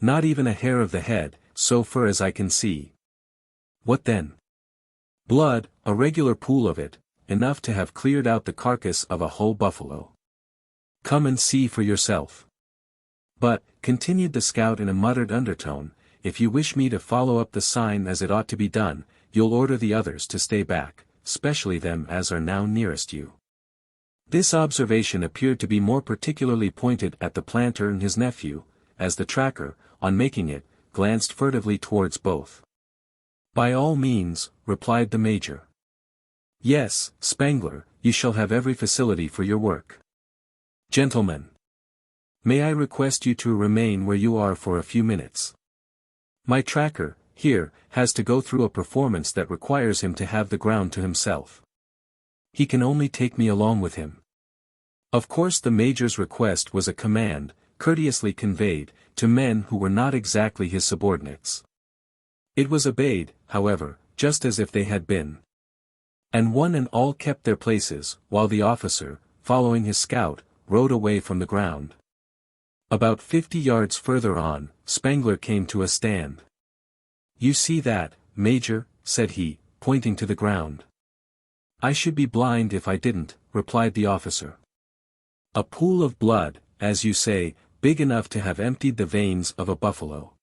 Not even a hair of the head, so far as I can see. What then? Blood, a regular pool of it, enough to have cleared out the carcass of a whole buffalo. Come and see for yourself. But, continued the scout in a muttered undertone, if you wish me to follow up the sign as it ought to be done, you'll order the others to stay back, specially them as are now nearest you. This observation appeared to be more particularly pointed at the planter and his nephew, as the tracker, on making it, glanced furtively towards both. By all means, replied the major. Yes, Spangler, you shall have every facility for your work. Gentlemen, may I request you to remain where you are for a few minutes? My tracker, here, has to go through a performance that requires him to have the ground to himself. He can only take me along with him. Of course the major's request was a command, courteously conveyed, to men who were not exactly his subordinates. It was obeyed, however, just as if they had been. And one and all kept their places, while the officer, following his scout, rode away from the ground. About 50 yards further on, Spangler came to a stand. You see that, Major, said he, pointing to the ground. I should be blind if I didn't, replied the officer. A pool of blood, as you say, big enough to have emptied the veins of a buffalo.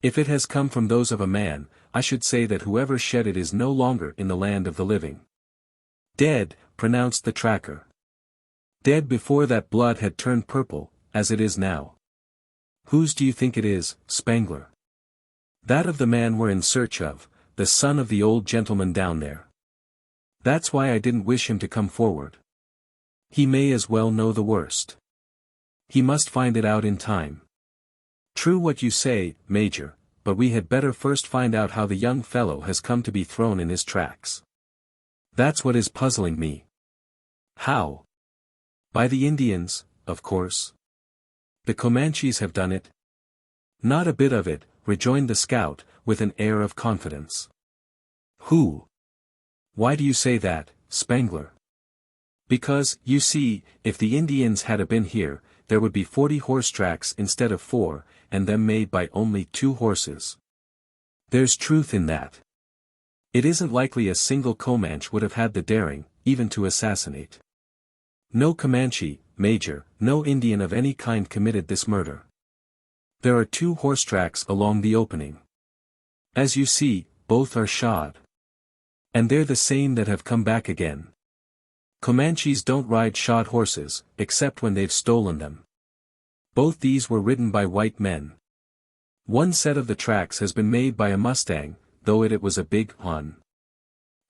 If it has come from those of a man, I should say that whoever shed it is no longer in the land of the living. Dead, pronounced the tracker. Dead before that blood had turned purple, as it is now. Whose do you think it is, Spangler? That of the man we're in search of, the son of the old gentleman down there. That's why I didn't wish him to come forward. He may as well know the worst. He must find it out in time. True what you say, Major, but we had better first find out how the young fellow has come to be thrown in his tracks. That's what is puzzling me. How? By the Indians, of course. The Comanches have done it. Not a bit of it, rejoined the scout, with an air of confidence. Who? Why do you say that, Spangler? Because, you see, if the Indians had been here, there would be 40 horse tracks instead of 4, and them made by only 2 horses. There's truth in that. It isn't likely a single Comanche would have had the daring, even to assassinate. No Comanche, Major, no Indian of any kind committed this murder. There are 2 horse tracks along the opening. As you see, both are shod. And they're the same that have come back again. Comanches don't ride shod horses, except when they've stolen them. Both these were ridden by white men. One set of the tracks has been made by a Mustang, though it was a big one.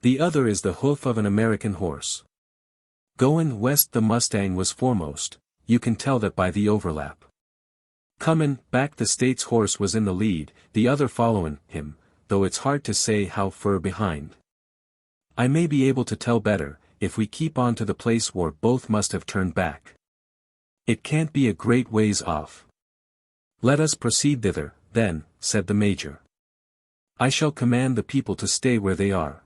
The other is the hoof of an American horse. Going west the Mustang was foremost, you can tell that by the overlap. Comin' back the state's horse was in the lead, the other following him, though it's hard to say how fur behind. I may be able to tell better, if we keep on to the place where both must have turned back. It can't be a great ways off. Let us proceed thither, then, said the major. I shall command the people to stay where they are.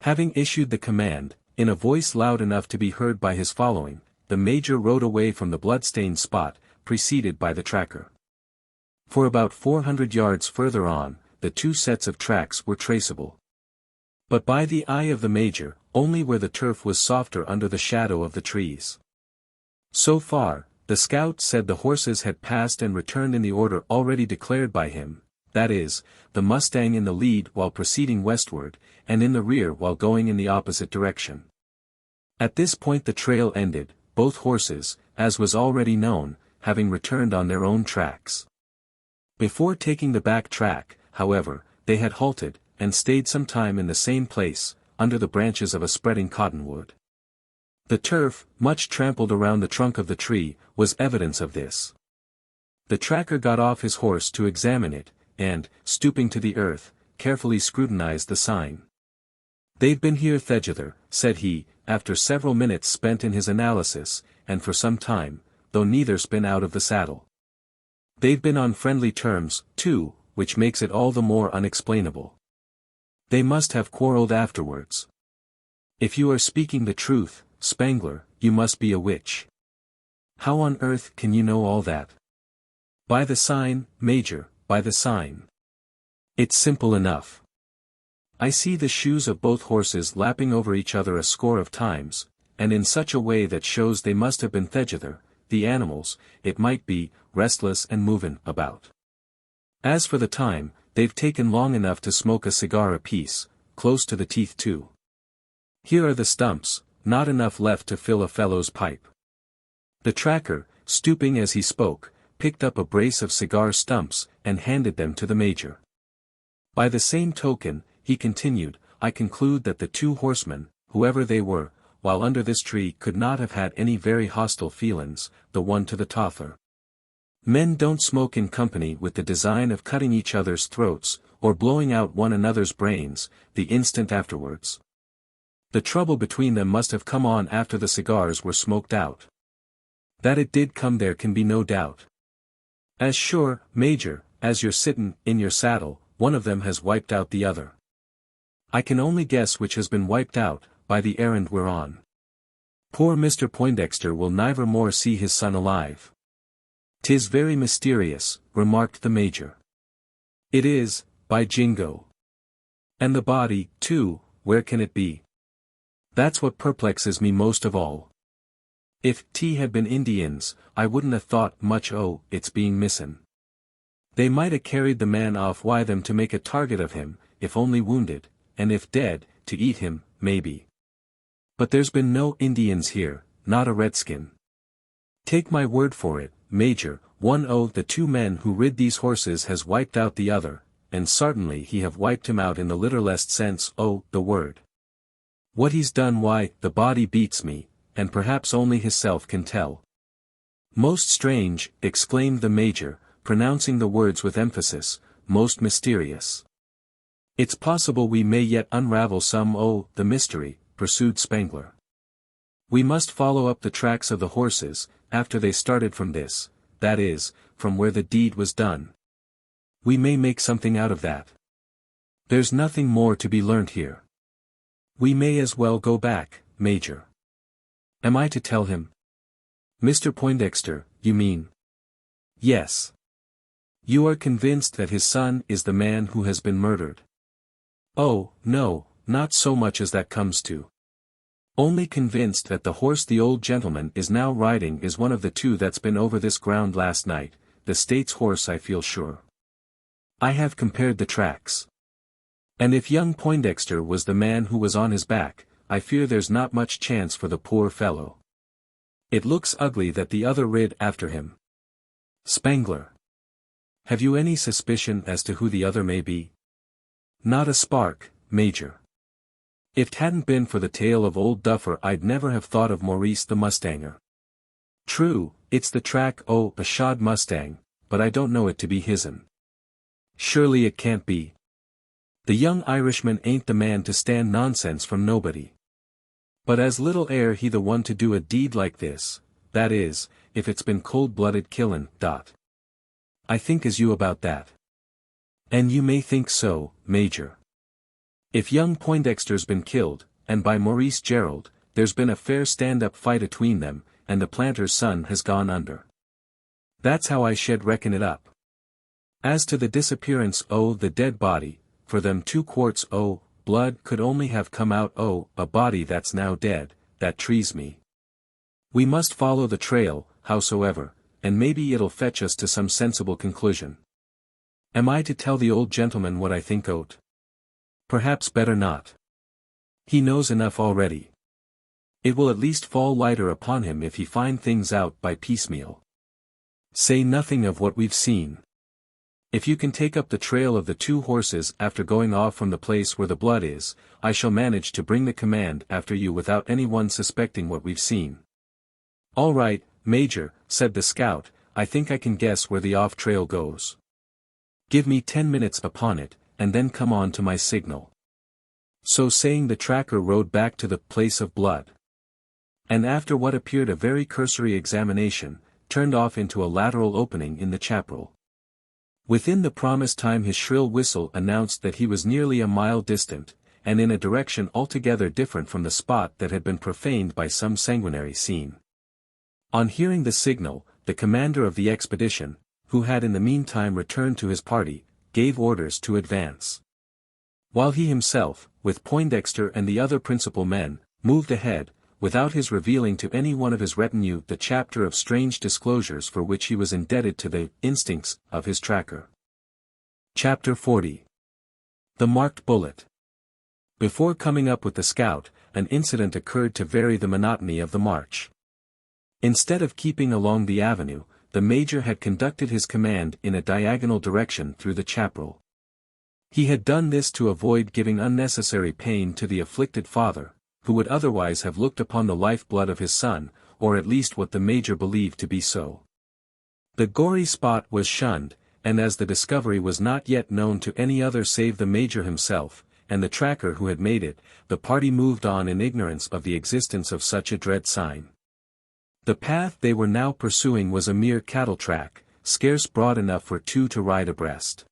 Having issued the command, in a voice loud enough to be heard by his following, the major rode away from the blood-stained spot, preceded by the tracker. For about 400 yards further on, the 2 sets of tracks were traceable. But by the eye of the major, only where the turf was softer under the shadow of the trees. So far, the scout said the horses had passed and returned in the order already declared by him, that is, the Mustang in the lead while proceeding westward, and in the rear while going in the opposite direction. At this point the trail ended, both horses, as was already known, having returned on their own tracks. Before taking the back track, however, they had halted, and stayed some time in the same place, under the branches of a spreading cottonwood. The turf, much trampled around the trunk of the tree, was evidence of this. The tracker got off his horse to examine it, and, stooping to the earth, carefully scrutinized the sign. "They've been here thegither," said he, after several minutes spent in his analysis, and for some time, though neither's been out of the saddle. "They've been on friendly terms, too, which makes it all the more unexplainable. They must have quarreled afterwards. If you are speaking the truth, Spangler, you must be a witch. How on earth can you know all that?" "By the sign, Major, by the sign. It's simple enough. I see the shoes of both horses lapping over each other a score of times, and in such a way that shows they must have been thegither, the animals, it might be, restless and movin' about. As for the time, they've taken long enough to smoke a cigar apiece, close to the teeth too. Here are the stumps, not enough left to fill a fellow's pipe." The tracker, stooping as he spoke, picked up a brace of cigar stumps, and handed them to the Major. "By the same token," he continued, "I conclude that the two horsemen, whoever they were, while under this tree could not have had any very hostile feelings, the one to the tother. Men don't smoke in company with the design of cutting each other's throats, or blowing out one another's brains, the instant afterwards. The trouble between them must have come on after the cigars were smoked out. That it did come there can be no doubt. As sure, Major, as you're sittin' in your saddle, one of them has wiped out the other. I can only guess which has been wiped out, by the errand we're on. Poor Mr. Poindexter will never more see his son alive." "'Tis very mysterious," remarked the Major. "It is, by jingo. And the body, too, where can it be? That's what perplexes me most of all. If T had been Indians, I wouldn't have thought much o' its being missin'. They might 'a carried the man off wi' them to make a target of him, if only wounded, and if dead, to eat him, maybe. But there's been no Indians here, not a redskin. Take my word for it, Major, one o' the two men who rid these horses has wiped out the other, and sartinly he have wiped him out in the literalest sense o' the word. What he's done, why, the body beats me, and perhaps only hisself can tell." "Most strange," exclaimed the Major, pronouncing the words with emphasis, "most mysterious." "It's possible we may yet unravel some o' the mystery," pursued Spangler. "We must follow up the tracks of the horses, after they started from this, that is, from where the deed was done. We may make something out of that. There's nothing more to be learnt here. We may as well go back, Major." "Am I to tell him?" "Mr. Poindexter, you mean?" "Yes. You are convinced that his son is the man who has been murdered?" "Oh, no, not so much as that comes to. Only convinced that the horse the old gentleman is now riding is one of the two that's been over this ground last night, the state's horse I feel sure. I have compared the tracks. And if young Poindexter was the man who was on his back, I fear there's not much chance for the poor fellow. It looks ugly that the other rid after him. Spangler. Have you any suspicion as to who the other may be?" "Not a spark, Major. If 'tadn't been for the tale of old Duffer I'd never have thought of Maurice the mustanger. True, it's the track o' a shod mustang, but I don't know it to be his'n. Surely it can't be. The young Irishman ain't the man to stand nonsense from nobody. But as little air he the one to do a deed like this, that is, if it's been cold-blooded killin'. I think as you about that. And you may think so, Major. If young Poindexter's been killed, and by Maurice Gerald, there's been a fair stand-up fight atween them, and the planter's son has gone under. That's how I shed reckon it up. As to the disappearance o' the dead body, for them 2 quarts o' blood could only have come out o' a body that's now dead, that trees me. We must follow the trail, howsoever, and maybe it'll fetch us to some sensible conclusion. Am I to tell the old gentleman what I think o't? Perhaps better not. He knows enough already. It will at least fall lighter upon him if he find things out by piecemeal. Say nothing of what we've seen. If you can take up the trail of the two horses after going off from the place where the blood is, I shall manage to bring the command after you without anyone suspecting what we've seen." "All right, Major," said the scout, "I think I can guess where the off-trail goes. Give me 10 minutes upon it, and then come on to my signal." So saying, the tracker rode back to the place of blood. And after what appeared a very cursory examination, turned off into a lateral opening in the chaparral. Within the promised time his shrill whistle announced that he was nearly a mile distant, and in a direction altogether different from the spot that had been profaned by some sanguinary scene. On hearing the signal, the commander of the expedition, who had in the meantime returned to his party, gave orders to advance. While he himself, with Poindexter and the other principal men, moved ahead, without his revealing to any one of his retinue the chapter of strange disclosures for which he was indebted to the instincts of his tracker. Chapter 40. The Marked Bullet. Before coming up with the scout, an incident occurred to vary the monotony of the march. Instead of keeping along the avenue, the major had conducted his command in a diagonal direction through the chaparral. He had done this to avoid giving unnecessary pain to the afflicted father, who would otherwise have looked upon the lifeblood of his son, or at least what the major believed to be so. The gory spot was shunned, and as the discovery was not yet known to any other save the major himself, and the tracker who had made it, the party moved on in ignorance of the existence of such a dread sign. The path they were now pursuing was a mere cattle track, scarce broad enough for two to ride abreast.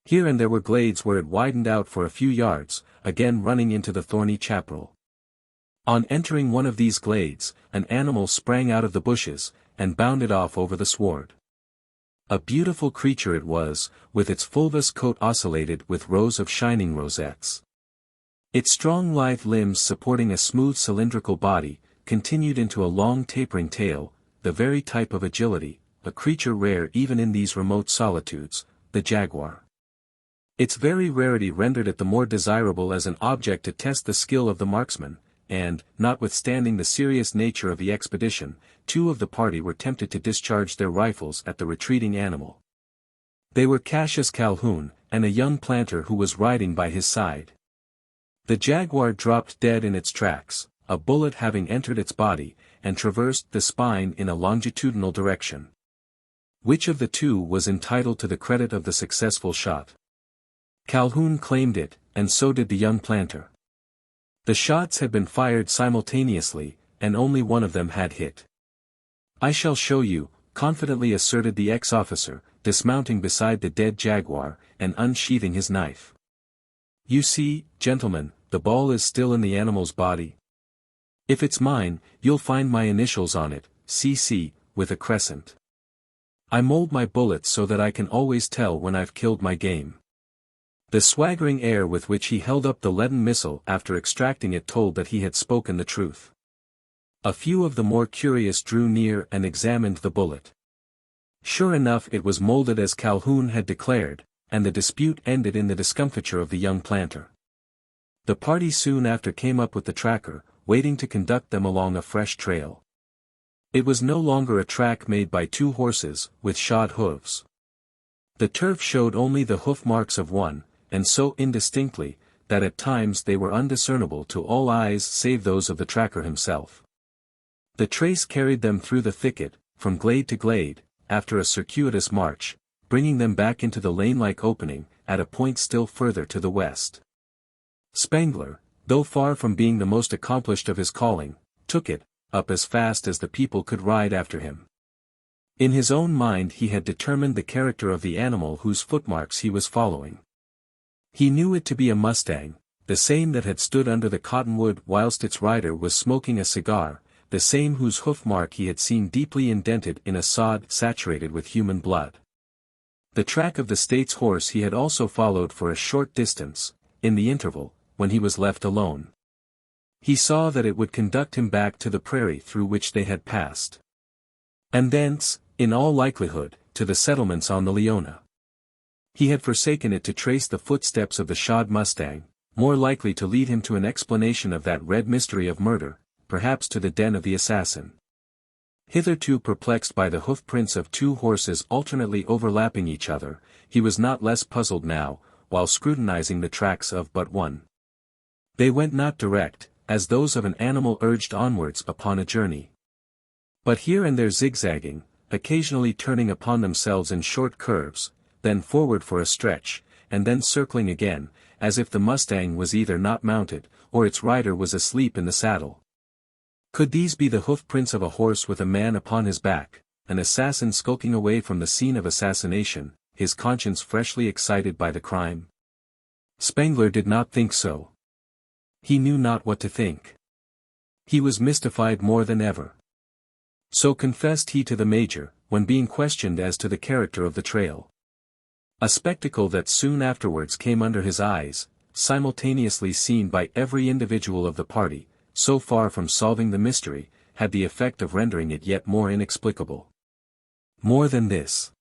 Here and there were glades where it widened out for a few yards, again running into the thorny chaparral. On entering one of these glades, an animal sprang out of the bushes, and bounded off over the sward. A beautiful creature it was, with its fulvous coat ocellated with rows of shining rosettes. Its strong lithe limbs supporting a smooth cylindrical body, continued into a long tapering tail, the very type of agility, a creature rare even in these remote solitudes, the jaguar. Its very rarity rendered it the more desirable as an object to test the skill of the marksman, and, notwithstanding the serious nature of the expedition, two of the party were tempted to discharge their rifles at the retreating animal. They were Cassius Calhoun, and a young planter who was riding by his side. The jaguar dropped dead in its tracks, a bullet having entered its body, and traversed the spine in a longitudinal direction. Which of the two was entitled to the credit of the successful shot? Calhoun claimed it, and so did the young planter. The shots had been fired simultaneously, and only one of them had hit. "I shall show you," confidently asserted the ex-officer, dismounting beside the dead jaguar, and unsheathing his knife. "You see, gentlemen, the ball is still in the animal's body. If it's mine, you'll find my initials on it, CC, with a crescent. I mold my bullets so that I can always tell when I've killed my game." The swaggering air with which he held up the leaden missile after extracting it told that he had spoken the truth. A few of the more curious drew near and examined the bullet. Sure enough, it was molded as Calhoun had declared, and the dispute ended in the discomfiture of the young planter. The party soon after came up with the tracker, waiting to conduct them along a fresh trail. It was no longer a track made by two horses, with shod hooves. The turf showed only the hoof marks of one, and so indistinctly, that at times they were undiscernible to all eyes save those of the tracker himself. The trace carried them through the thicket, from glade to glade, after a circuitous march, bringing them back into the lane-like opening, at a point still further to the west. Spangler, though far from being the most accomplished of his calling, took it, up as fast as the people could ride after him. In his own mind he had determined the character of the animal whose footmarks he was following. He knew it to be a mustang, the same that had stood under the cottonwood whilst its rider was smoking a cigar, the same whose hoof-mark he had seen deeply indented in a sod saturated with human blood. The track of the state's horse he had also followed for a short distance, in the interval, when he was left alone. He saw that it would conduct him back to the prairie through which they had passed. And thence, in all likelihood, to the settlements on the Leona. He had forsaken it to trace the footsteps of the shod mustang, more likely to lead him to an explanation of that red mystery of murder, perhaps to the den of the assassin. Hitherto perplexed by the hoof-prints of two horses alternately overlapping each other, he was not less puzzled now, while scrutinizing the tracks of but one. They went not direct, as those of an animal urged onwards upon a journey, but here and there zigzagging, occasionally turning upon themselves in short curves, then forward for a stretch, and then circling again, as if the mustang was either not mounted, or its rider was asleep in the saddle. Could these be the hoof-prints of a horse with a man upon his back, an assassin skulking away from the scene of assassination, his conscience freshly excited by the crime? Spengler did not think so. He knew not what to think. He was mystified more than ever. So confessed he to the Major, when being questioned as to the character of the trail. A spectacle that soon afterwards came under his eyes, simultaneously seen by every individual of the party, so far from solving the mystery, had the effect of rendering it yet more inexplicable. More than this.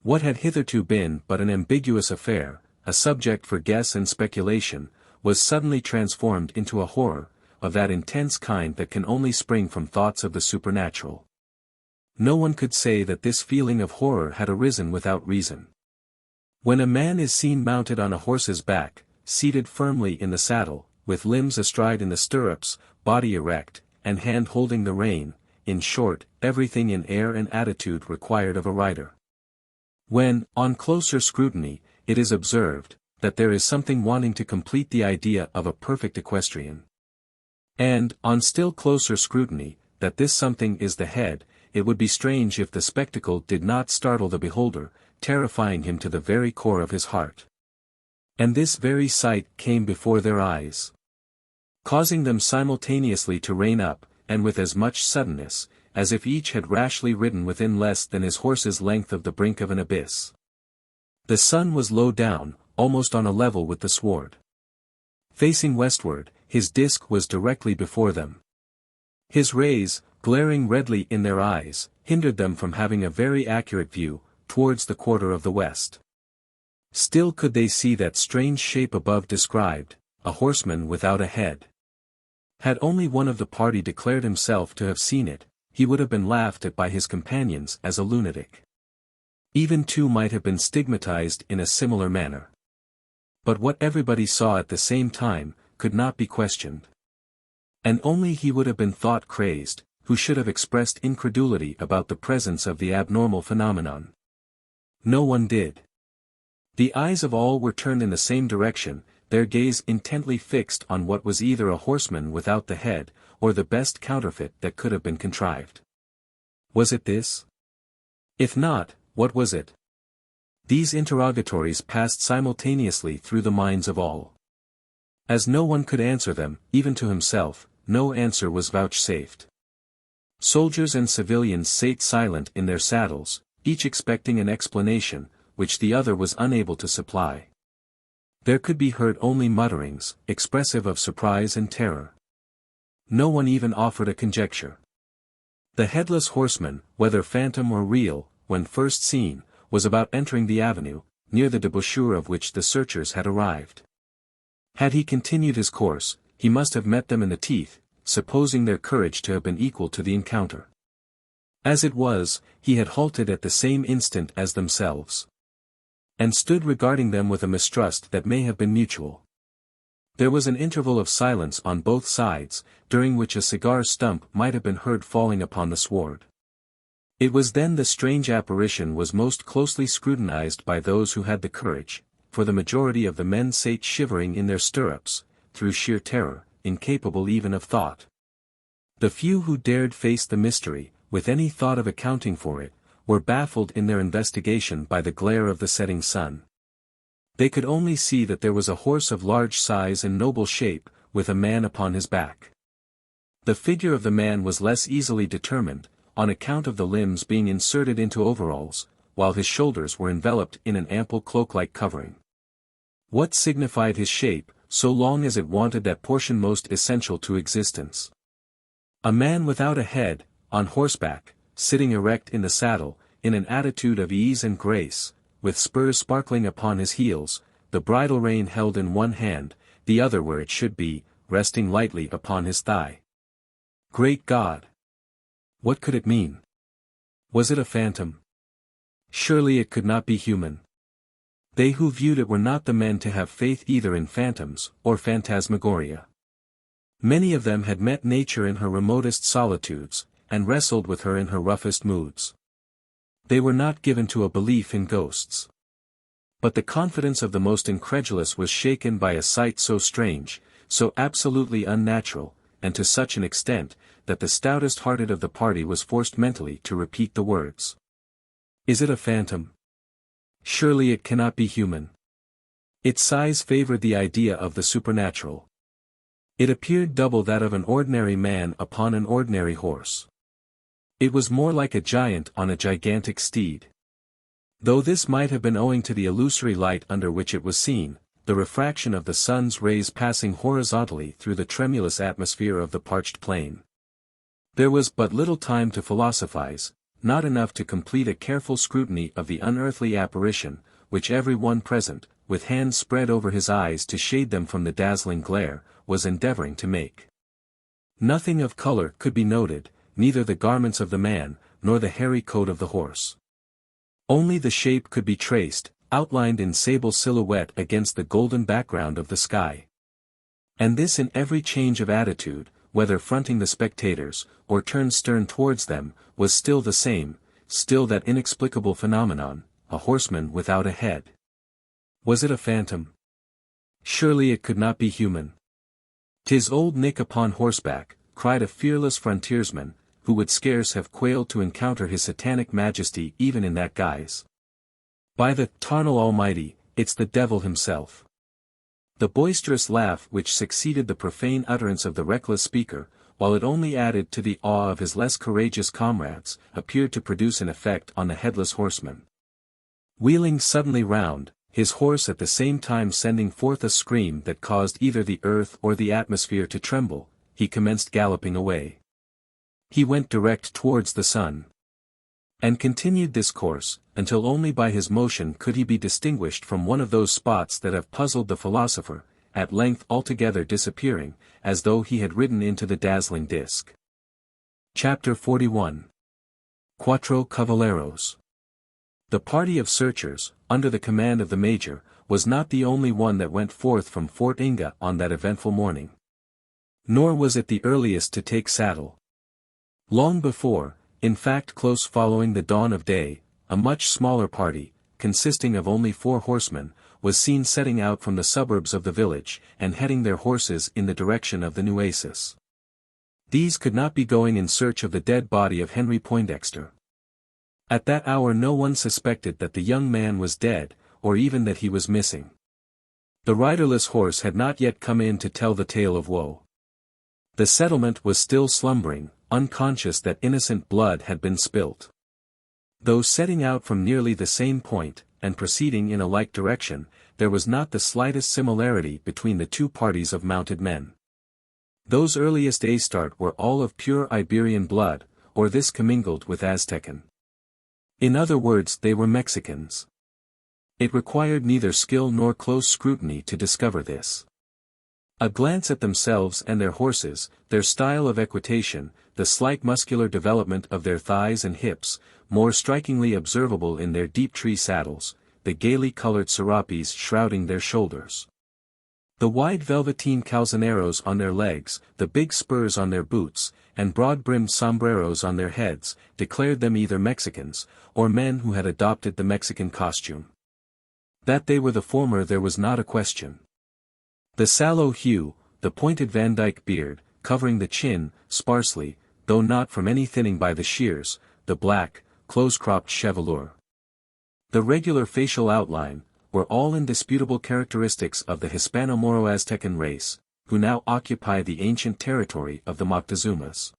What had hitherto been but an ambiguous affair, a subject for guess and speculation, was suddenly transformed into a horror, of that intense kind that can only spring from thoughts of the supernatural. No one could say that this feeling of horror had arisen without reason. When a man is seen mounted on a horse's back, seated firmly in the saddle, with limbs astride in the stirrups, body erect, and hand holding the rein, in short, everything in air and attitude required of a rider. When, on closer scrutiny, it is observed, that there is something wanting to complete the idea of a perfect equestrian. And, on still closer scrutiny, that this something is the head, it would be strange if the spectacle did not startle the beholder, terrifying him to the very core of his heart. And this very sight came before their eyes, causing them simultaneously to rein up, and with as much suddenness, as if each had rashly ridden within less than his horse's length of the brink of an abyss. The sun was low down, almost on a level with the sward. Facing westward, his disk was directly before them. His rays, glaring redly in their eyes, hindered them from having a very accurate view, towards the quarter of the west. Still could they see that strange shape above described, a horseman without a head. Had only one of the party declared himself to have seen it, he would have been laughed at by his companions as a lunatic. Even two might have been stigmatized in a similar manner. But what everybody saw at the same time, could not be questioned. And only he would have been thought crazed, who should have expressed incredulity about the presence of the abnormal phenomenon. No one did. The eyes of all were turned in the same direction, their gaze intently fixed on what was either a horseman without the head, or the best counterfeit that could have been contrived. Was it this? If not, what was it? These interrogatories passed simultaneously through the minds of all. As no one could answer them, even to himself, no answer was vouchsafed. Soldiers and civilians sate silent in their saddles, each expecting an explanation, which the other was unable to supply. There could be heard only mutterings, expressive of surprise and terror. No one even offered a conjecture. The Headless Horseman, whether phantom or real, when first seen, was about entering the avenue, near the debouchure of which the searchers had arrived. Had he continued his course, he must have met them in the teeth, supposing their courage to have been equal to the encounter. As it was, he had halted at the same instant as themselves, and stood regarding them with a mistrust that may have been mutual. There was an interval of silence on both sides, during which a cigar stump might have been heard falling upon the sward. It was then the strange apparition was most closely scrutinized by those who had the courage, for the majority of the men sate shivering in their stirrups, through sheer terror, incapable even of thought. The few who dared face the mystery, with any thought of accounting for it, were baffled in their investigation by the glare of the setting sun. They could only see that there was a horse of large size and noble shape, with a man upon his back. The figure of the man was less easily determined, on account of the limbs being inserted into overalls, while his shoulders were enveloped in an ample cloak-like covering. What signified his shape, so long as it wanted that portion most essential to existence? A man without a head, on horseback, sitting erect in the saddle, in an attitude of ease and grace, with spurs sparkling upon his heels, the bridle rein held in one hand, the other where it should be, resting lightly upon his thigh. Great God! What could it mean? Was it a phantom? Surely it could not be human. They who viewed it were not the men to have faith either in phantoms or phantasmagoria. Many of them had met nature in her remotest solitudes, and wrestled with her in her roughest moods. They were not given to a belief in ghosts. But the confidence of the most incredulous was shaken by a sight so strange, so absolutely unnatural, and to such an extent, that the stoutest-hearted of the party was forced mentally to repeat the words. Is it a phantom? Surely it cannot be human. Its size favored the idea of the supernatural. It appeared double that of an ordinary man upon an ordinary horse. It was more like a giant on a gigantic steed. Though this might have been owing to the illusory light under which it was seen, the refraction of the sun's rays passing horizontally through the tremulous atmosphere of the parched plain. There was but little time to philosophize, not enough to complete a careful scrutiny of the unearthly apparition, which every one present, with hands spread over his eyes to shade them from the dazzling glare, was endeavoring to make. Nothing of color could be noted, neither the garments of the man, nor the hairy coat of the horse. Only the shape could be traced, outlined in sable silhouette against the golden background of the sky. And this in every change of attitude, whether fronting the spectators, or turned stern towards them, was still the same, still that inexplicable phenomenon, a horseman without a head. Was it a phantom? Surely it could not be human. "'Tis old Nick upon horseback," cried a fearless frontiersman, who would scarce have quailed to encounter his satanic majesty even in that guise. "By the Tarnal Almighty, it's the devil himself." The boisterous laugh which succeeded the profane utterance of the reckless speaker, while it only added to the awe of his less courageous comrades, appeared to produce an effect on the Headless Horseman. Wheeling suddenly round, his horse at the same time sending forth a scream that caused either the earth or the atmosphere to tremble, he commenced galloping away. He went direct towards the sun. And continued this course, until only by his motion could he be distinguished from one of those spots that have puzzled the philosopher, at length altogether disappearing, as though he had ridden into the dazzling disk. Chapter 41. Cuatro Cavalleros. The party of searchers, under the command of the major, was not the only one that went forth from Fort Inga on that eventful morning. Nor was it the earliest to take saddle. Long before, in fact close following the dawn of day, a much smaller party, consisting of only 4 horsemen, was seen setting out from the suburbs of the village, and heading their horses in the direction of the Nueces. These could not be going in search of the dead body of Henry Poindexter. At that hour no one suspected that the young man was dead, or even that he was missing. The riderless horse had not yet come in to tell the tale of woe. The settlement was still slumbering, unconscious that innocent blood had been spilt. Though setting out from nearly the same point, and proceeding in a like direction, there was not the slightest similarity between the two parties of mounted men. Those earliest start were all of pure Iberian blood, or this commingled with Aztecan. In other words, they were Mexicans. It required neither skill nor close scrutiny to discover this. A glance at themselves and their horses, their style of equitation, the slight muscular development of their thighs and hips, more strikingly observable in their deep tree saddles, the gaily colored serapes shrouding their shoulders, the wide velveteen calzoneros on their legs, the big spurs on their boots, and broad-brimmed sombreros on their heads, declared them either Mexicans, or men who had adopted the Mexican costume. That they were the former there was not a question. The sallow hue, the pointed Van Dyke beard, covering the chin, sparsely, though not from any thinning by the shears, the black, close-cropped chevelure, the regular facial outline, were all indisputable characteristics of the Hispano-Moro-Aztecan race, who now occupy the ancient territory of the Moctezumas.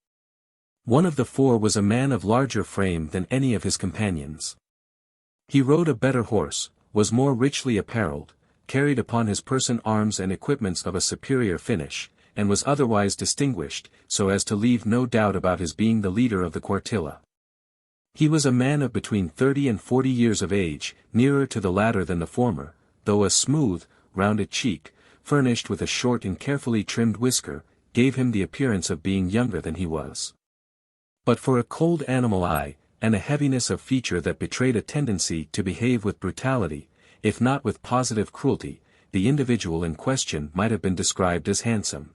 One of the 4 was a man of larger frame than any of his companions. He rode a better horse, was more richly apparelled, carried upon his person arms and equipments of a superior finish, and was otherwise distinguished, so as to leave no doubt about his being the leader of the cuartilla. He was a man of between 30 and 40 years of age, nearer to the latter than the former, though a smooth, rounded cheek, furnished with a short and carefully trimmed whisker, gave him the appearance of being younger than he was. But for a cold animal eye, and a heaviness of feature that betrayed a tendency to behave with brutality, if not with positive cruelty, the individual in question might have been described as handsome.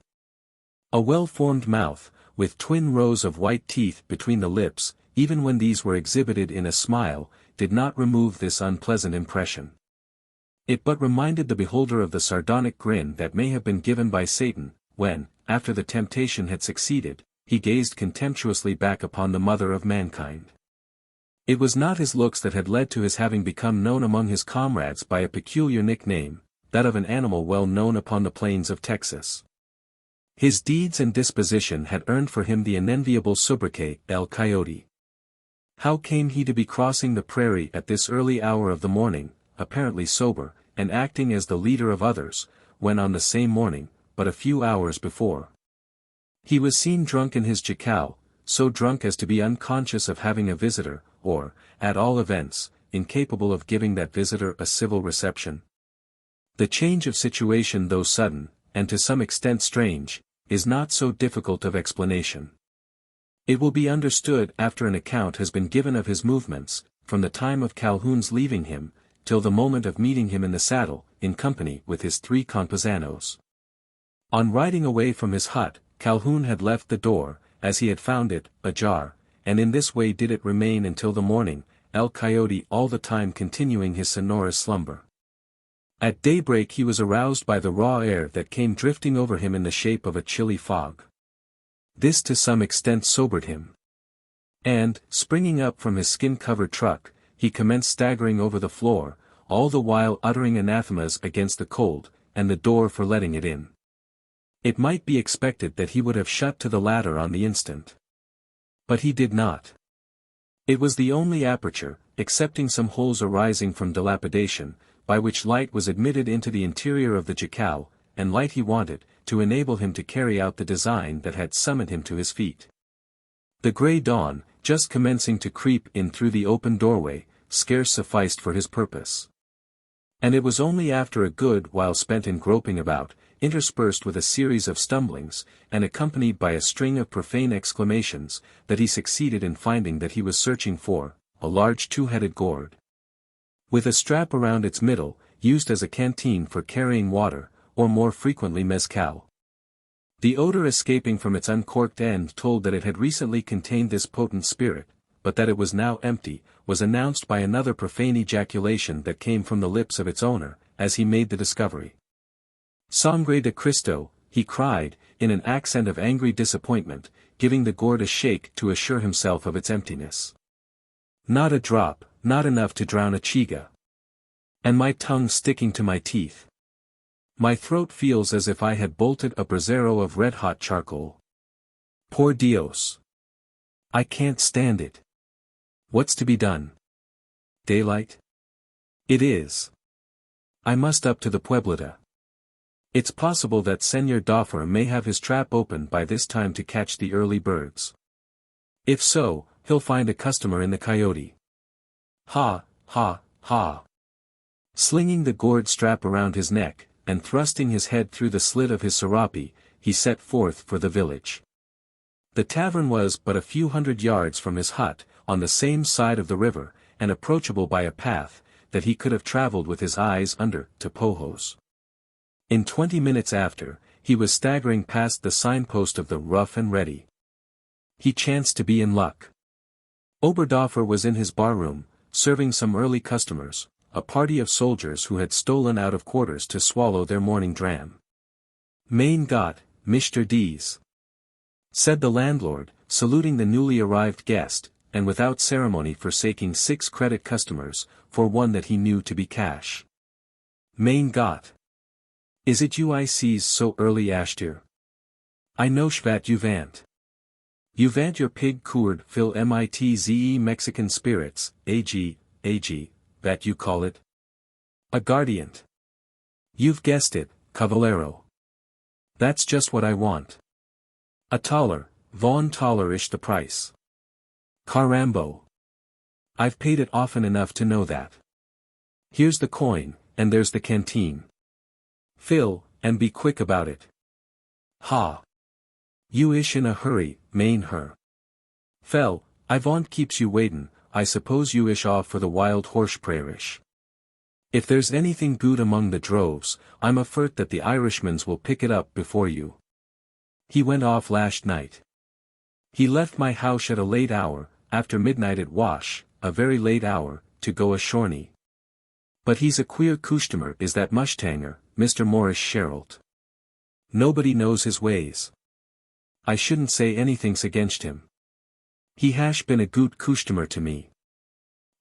A well-formed mouth, with twin rows of white teeth between the lips, even when these were exhibited in a smile, did not remove this unpleasant impression. It but reminded the beholder of the sardonic grin that may have been given by Satan, when, after the temptation had succeeded, he gazed contemptuously back upon the mother of mankind. It was not his looks that had led to his having become known among his comrades by a peculiar nickname, that of an animal well known upon the plains of Texas. His deeds and disposition had earned for him the unenviable sobriquet, El Coyote. How came he to be crossing the prairie at this early hour of the morning, apparently sober, and acting as the leader of others, when on the same morning, but a few hours before, he was seen drunk in his jacal, so drunk as to be unconscious of having a visitor, or, at all events, incapable of giving that visitor a civil reception? The change of situation, though sudden, and to some extent strange, is not so difficult of explanation. It will be understood after an account has been given of his movements, from the time of Calhoun's leaving him, till the moment of meeting him in the saddle, in company with his 3 conpaisanos. On riding away from his hut, Calhoun had left the door, as he had found it, ajar, and in this way did it remain until the morning, El Coyote all the time continuing his sonorous slumber. At daybreak he was aroused by the raw air that came drifting over him in the shape of a chilly fog. This to some extent sobered him. And, springing up from his skin-covered truck, he commenced staggering over the floor, all the while uttering anathemas against the cold, and the door for letting it in. It might be expected that he would have shut to the latter on the instant. But he did not. It was the only aperture, excepting some holes arising from dilapidation, by which light was admitted into the interior of the jacal, and light he wanted, to enable him to carry out the design that had summoned him to his feet. The grey dawn, just commencing to creep in through the open doorway, scarce sufficed for his purpose. And it was only after a good while spent in groping about, interspersed with a series of stumblings, and accompanied by a string of profane exclamations, that he succeeded in finding that he was searching for a large 2-headed gourd, with a strap around its middle, used as a canteen for carrying water, or more frequently mezcal. The odor escaping from its uncorked end told that it had recently contained this potent spirit, but that it was now empty, was announced by another profane ejaculation that came from the lips of its owner, as he made the discovery. Sangre de Cristo, he cried, in an accent of angry disappointment, giving the gourd a shake to assure himself of its emptiness. Not a drop, not enough to drown a chiga. And my tongue sticking to my teeth. My throat feels as if I had bolted a brasero of red-hot charcoal. Por Dios. I can't stand it. What's to be done? Daylight? It is. I must up to the Pueblita. It's possible that Senor Doffer may have his trap open by this time to catch the early birds. If so, he'll find a customer in the Coyote. Ha, ha, ha. Slinging the gourd strap around his neck, and thrusting his head through the slit of his serape, he set forth for the village. The tavern was but a few hundred yards from his hut, on the same side of the river, and approachable by a path, that he could have traveled with his eyes under Topojos. In 20 minutes after, he was staggering past the signpost of the Rough and Ready. He chanced to be in luck. Oberdoffer was in his barroom, serving some early customers, a party of soldiers who had stolen out of quarters to swallow their morning dram. Mein Gott, Mr. Dees, said the landlord, saluting the newly arrived guest, and without ceremony forsaking 6 credit customers, for one that he knew to be cash. Mein Gott. Is it you I sees so early ashtir? I know schvat you vant. You vant your pig coord fill mitze Mexican spirits, AG, that you call it? A guardiant. You've guessed it, Cavallero. That's just what I want. A taller, von taller-ish the price. Carambo. I've paid it often enough to know that. Here's the coin, and there's the canteen. Fill, and be quick about it. Ha. You ish in a hurry, mein her. Fell, I vaunt keeps you waitin', I suppose you ish off for the wild horse prairish. If there's anything good among the droves, I'm afert that the Irishmans will pick it up before you. He went off last night. He left my house at a late hour, after midnight at Wash, a very late hour, to go a Shorney. But he's a queer customer is that mushtanger, Mr. Morris Sherrilt. Nobody knows his ways. I shouldn't say anything's against him. He hash been a good customer to me.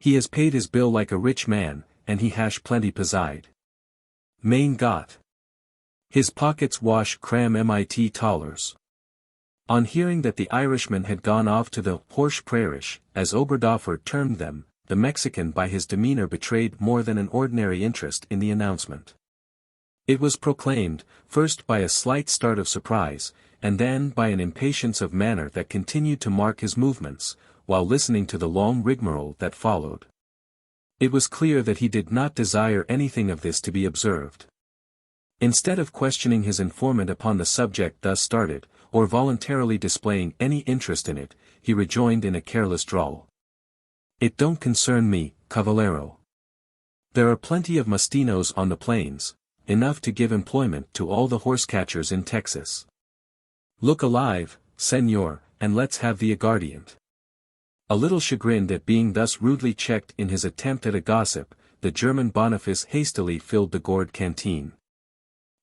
He has paid his bill like a rich man, and he hash plenty beside. Main got. His pockets wash cram mit dollars. On hearing that the Irishman had gone off to the horse prairish, as Oberdoffer termed them, the Mexican by his demeanor betrayed more than an ordinary interest in the announcement. It was proclaimed, first by a slight start of surprise, and then by an impatience of manner that continued to mark his movements, while listening to the long rigmarole that followed. It was clear that he did not desire anything of this to be observed. Instead of questioning his informant upon the subject thus started, or voluntarily displaying any interest in it, he rejoined in a careless drawl. It don't concern me, Cavallero. There are plenty of mustinos on the plains, enough to give employment to all the horse catchers in Texas. Look alive, senor, and let's have the aguardiente. A little chagrined at being thus rudely checked in his attempt at a gossip, the German Boniface hastily filled the gourd canteen.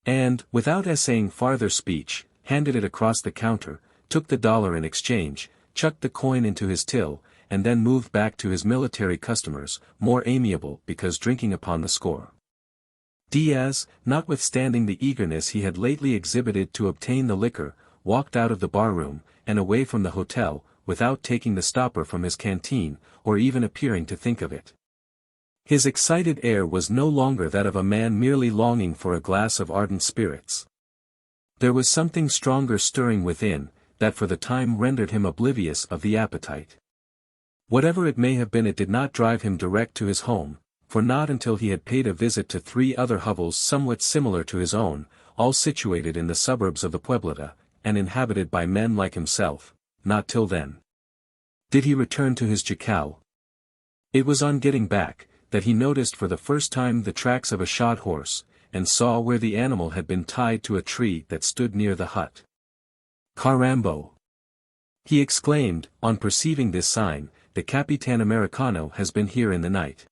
And, without essaying farther speech, handed it across the counter, took the dollar in exchange, chucked the coin into his till, and then moved back to his military customers, more amiable because drinking upon the score. Diaz, notwithstanding the eagerness he had lately exhibited to obtain the liquor, walked out of the barroom, and away from the hotel, without taking the stopper from his canteen, or even appearing to think of it. His excited air was no longer that of a man merely longing for a glass of ardent spirits. There was something stronger stirring within, that for the time rendered him oblivious of the appetite. Whatever it may have been, it did not drive him direct to his home, for not until he had paid a visit to 3 other hovels somewhat similar to his own, all situated in the suburbs of the Pueblita, and inhabited by men like himself, not till then did he return to his jacal. It was on getting back, that he noticed for the first time the tracks of a shod horse, and saw where the animal had been tied to a tree that stood near the hut. Carambo! He exclaimed, on perceiving this sign, the Capitan Americano has been here in the night.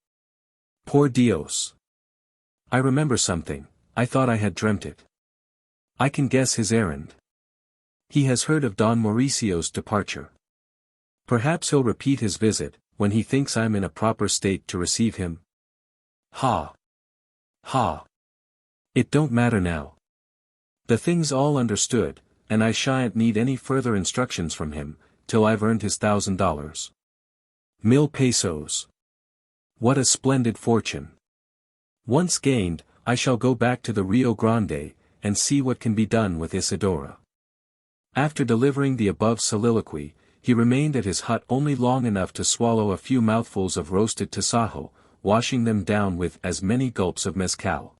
Por Dios! I remember something, I thought I had dreamt it. I can guess his errand. He has heard of Don Mauricio's departure. Perhaps he'll repeat his visit, when he thinks I'm in a proper state to receive him. Ha! Ha! It don't matter now. The thing's all understood, and I shan't need any further instructions from him, till I've earned his $1,000. 1,000 pesos. What a splendid fortune. Once gained, I shall go back to the Rio Grande, and see what can be done with Isidora. After delivering the above soliloquy, he remained at his hut only long enough to swallow a few mouthfuls of roasted tasajo, washing them down with as many gulps of mezcal.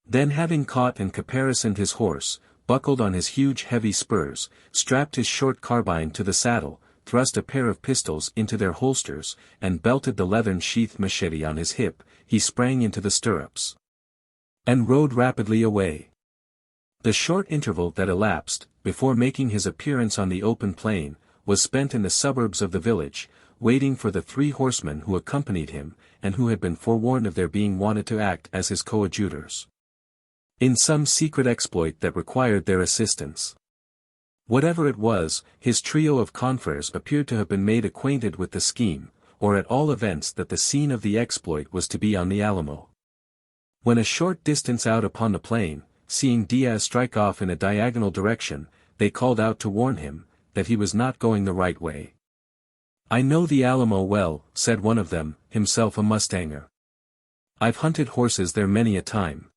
Then, having caught and caparisoned his horse, buckled on his huge heavy spurs, strapped his short carbine to the saddle, thrust a pair of pistols into their holsters, and belted the leathern sheathed machete on his hip, he sprang into the stirrups and rode rapidly away. The short interval that elapsed, before making his appearance on the open plain, was spent in the suburbs of the village, waiting for the 3 horsemen who accompanied him, and who had been forewarned of their being wanted to act as his coadjutors in some secret exploit that required their assistance. Whatever it was, his trio of confreres appeared to have been made acquainted with the scheme, or at all events that the scene of the exploit was to be on the Alamo. When a short distance out upon the plain, seeing Diaz strike off in a diagonal direction, they called out to warn him that he was not going the right way. I know the Alamo well, said one of them, himself a mustanger. I've hunted horses there many a time.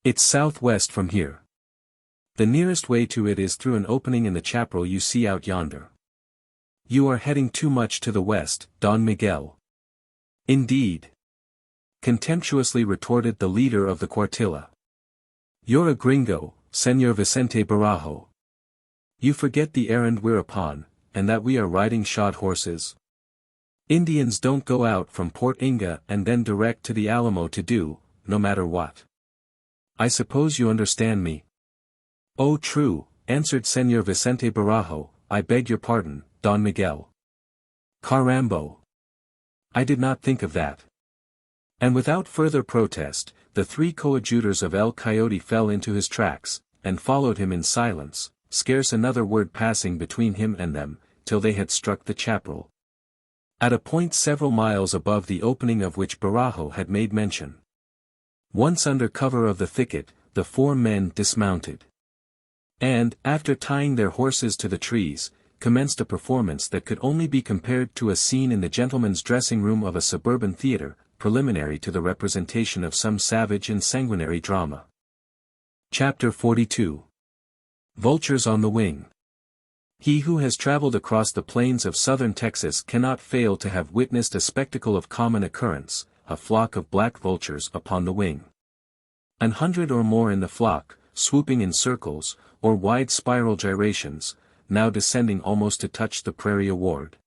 It's southwest from here. The nearest way to it is through an opening in the chaparral you see out yonder. You are heading too much to the west, Don Miguel. Indeed. Contemptuously retorted the leader of the cuartilla. You're a gringo, Senor Vicente Barajo. You forget the errand we're upon, and that we are riding shod horses? Indians don't go out from Port Inga and then direct to the Alamo to do, no matter what. I suppose you understand me. Oh, true, answered Señor Vicente Barajo, I beg your pardon, Don Miguel. Carambo. I did not think of that. And without further protest, the three coadjutors of El Coyote fell into his tracks, and followed him in silence, scarce another word passing between him and them, till they had struck the chaparral. At a point several miles above the opening of which Barajo had made mention. Once under cover of the thicket, the four men dismounted. And, after tying their horses to the trees, commenced a performance that could only be compared to a scene in the gentleman's dressing room of a suburban theatre, preliminary to the representation of some savage and sanguinary drama. Chapter 42. Vultures on the Wing. He who has traveled across the plains of southern Texas cannot fail to have witnessed a spectacle of common occurrence, a flock of black vultures upon the wing. 100 or more in the flock, swooping in circles, or wide spiral gyrations, now descending almost to touch the prairie award.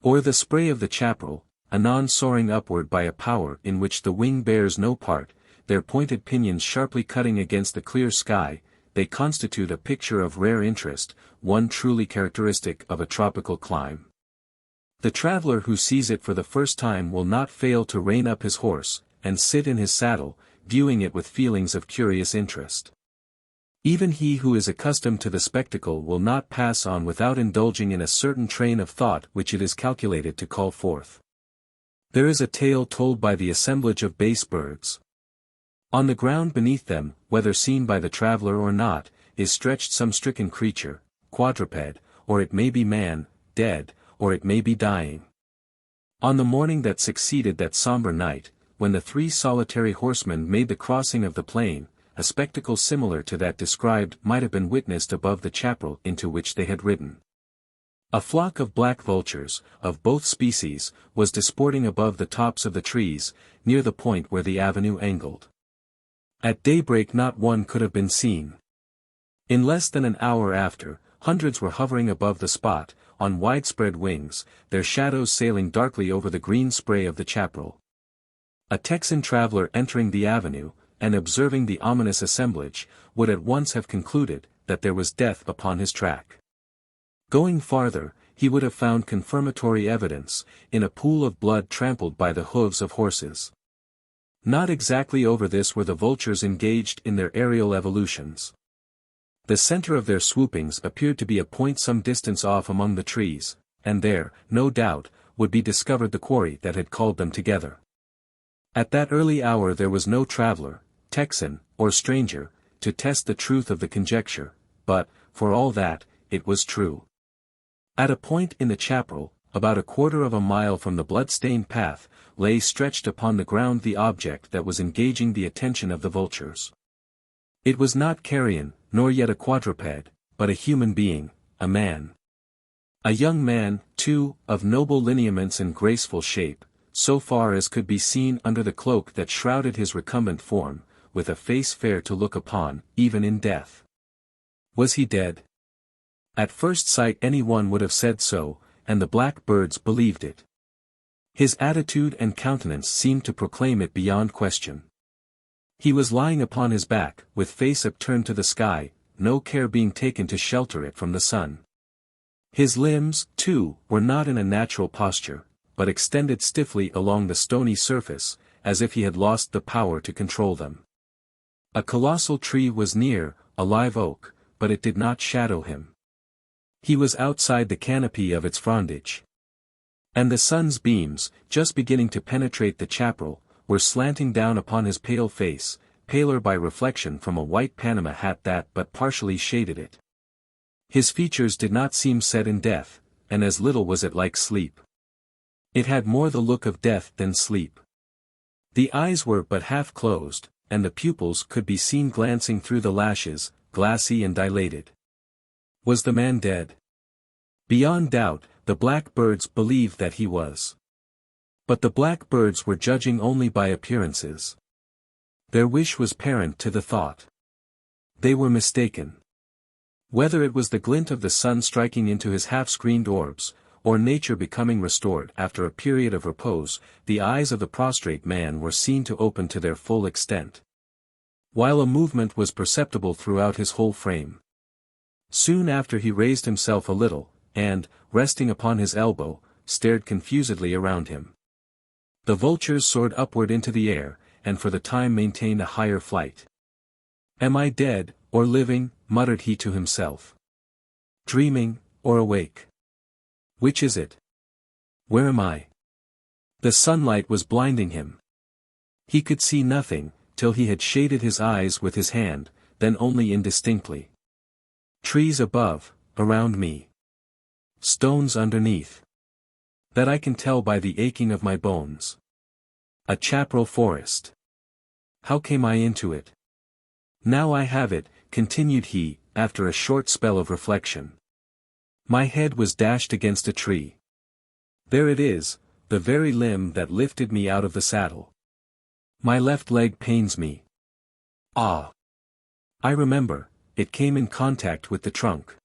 Or the spray of the chaparral, anon soaring upward by a power in which the wing bears no part, their pointed pinions sharply cutting against the clear sky, they constitute a picture of rare interest, one truly characteristic of a tropical clime. The traveler who sees it for the first time will not fail to rein up his horse, and sit in his saddle, viewing it with feelings of curious interest. Even he who is accustomed to the spectacle will not pass on without indulging in a certain train of thought which it is calculated to call forth. There is a tale told by the assemblage of base birds. On the ground beneath them, whether seen by the traveler or not, is stretched some stricken creature, quadruped, or it may be man, dead, or it may be dying. On the morning that succeeded that somber night, when the three solitary horsemen made the crossing of the plain, a spectacle similar to that described might have been witnessed above the chaparral into which they had ridden. A flock of black vultures, of both species, was disporting above the tops of the trees, near the point where the avenue angled. At daybreak not one could have been seen. In less than an hour after, hundreds were hovering above the spot, on widespread wings, their shadows sailing darkly over the green spray of the chaparral. A Texan traveler entering the avenue, and observing the ominous assemblage, would at once have concluded that there was death upon his track. Going farther, he would have found confirmatory evidence, in a pool of blood trampled by the hooves of horses. Not exactly over this were the vultures engaged in their aerial evolutions. The center of their swoopings appeared to be a point some distance off among the trees, and there, no doubt, would be discovered the quarry that had called them together. At that early hour there was no traveler, Texan, or stranger, to test the truth of the conjecture, but, for all that, it was true. At a point in the chaparral, about a quarter of a mile from the blood-stained path, lay stretched upon the ground the object that was engaging the attention of the vultures. It was not carrion, nor yet a quadruped, but a human being, a man. A young man, too, of noble lineaments and graceful shape, so far as could be seen under the cloak that shrouded his recumbent form, with a face fair to look upon, even in death. Was he dead? At first sight anyone would have said so, and the black birds believed it. His attitude and countenance seemed to proclaim it beyond question. He was lying upon his back, with face upturned to the sky, no care being taken to shelter it from the sun. His limbs, too, were not in a natural posture, but extended stiffly along the stony surface, as if he had lost the power to control them. A colossal tree was near, a live oak, but it did not shadow him. He was outside the canopy of its frondage. And the sun's beams, just beginning to penetrate the chaparral, were slanting down upon his pale face, paler by reflection from a white Panama hat that but partially shaded it. His features did not seem set in death, and as little was it like sleep. It had more the look of death than sleep. The eyes were but half closed, and the pupils could be seen glancing through the lashes, glassy and dilated. Was the man dead? Beyond doubt, the blackbirds believed that he was. But the blackbirds were judging only by appearances. Their wish was parent to the thought. They were mistaken. Whether it was the glint of the sun striking into his half-screened orbs, or nature becoming restored after a period of repose, the eyes of the prostrate man were seen to open to their full extent, while a movement was perceptible throughout his whole frame. Soon after he raised himself a little, and, resting upon his elbow, stared confusedly around him. The vultures soared upward into the air, and for the time maintained a higher flight. "Am I dead, or living?" muttered he to himself. "Dreaming, or awake? Which is it? Where am I?" The sunlight was blinding him. He could see nothing, till he had shaded his eyes with his hand, then only indistinctly. Trees above, around me. Stones underneath. That I can tell by the aching of my bones. A chaparral forest. How came I into it? Now I have it, continued he, after a short spell of reflection. My head was dashed against a tree. There it is, the very limb that lifted me out of the saddle. My left leg pains me. Ah! I remember, it came in contact with the trunk.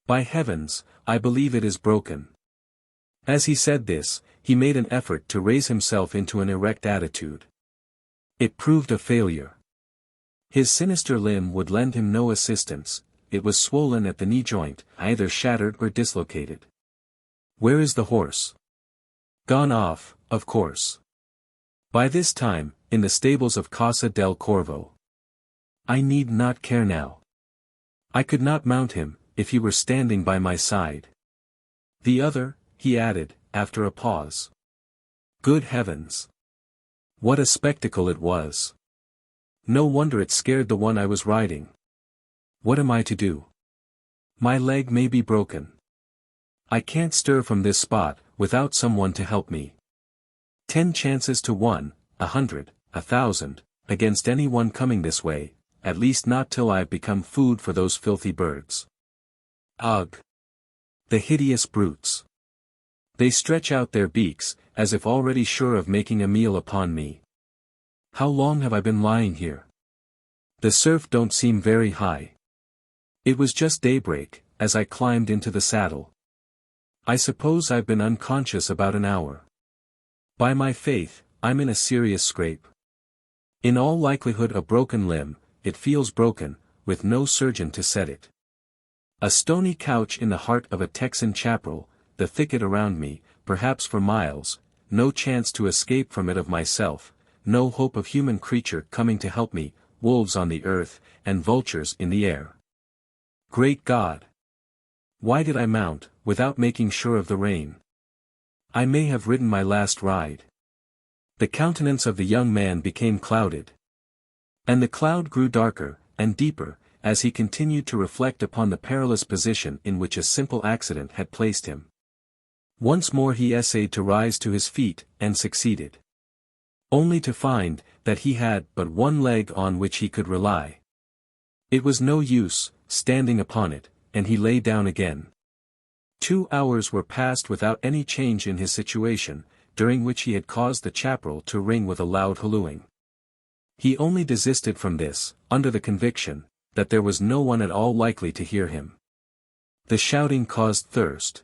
By heavens, I believe it is broken. As he said this, he made an effort to raise himself into an erect attitude. It proved a failure. His sinister limb would lend him no assistance, it was swollen at the knee joint, either shattered or dislocated. Where is the horse? Gone off, of course. By this time, in the stables of Casa del Corvo. I need not care now. I could not mount him, if he were standing by my side. The other, he added, after a pause. Good heavens! What a spectacle it was! No wonder it scared the one I was riding. What am I to do? My leg may be broken. I can't stir from this spot, without someone to help me. 10 chances to 1, 100, 1,000, against anyone coming this way, at least not till I have become food for those filthy birds. Ugh! The hideous brutes! They stretch out their beaks, as if already sure of making a meal upon me. How long have I been lying here? The surf don't seem very high. It was just daybreak, as I climbed into the saddle. I suppose I've been unconscious about an hour. By my faith, I'm in a serious scrape. In all likelihood a broken limb, it feels broken, with no surgeon to set it. A stony couch in the heart of a Texan chaparral, the thicket around me, perhaps for miles, no chance to escape from it of myself, no hope of human creature coming to help me, wolves on the earth, and vultures in the air. Great God! Why did I mount, without making sure of the rein? I may have ridden my last ride. The countenance of the young man became clouded. And the cloud grew darker, and deeper, as he continued to reflect upon the perilous position in which a simple accident had placed him. Once more he essayed to rise to his feet, and succeeded. Only to find, that he had but one leg on which he could rely. It was no use, standing upon it, and he lay down again. 2 hours were passed without any change in his situation, during which he had caused the chaparral to ring with a loud hallooing. He only desisted from this, under the conviction, that there was no one at all likely to hear him. The shouting caused thirst.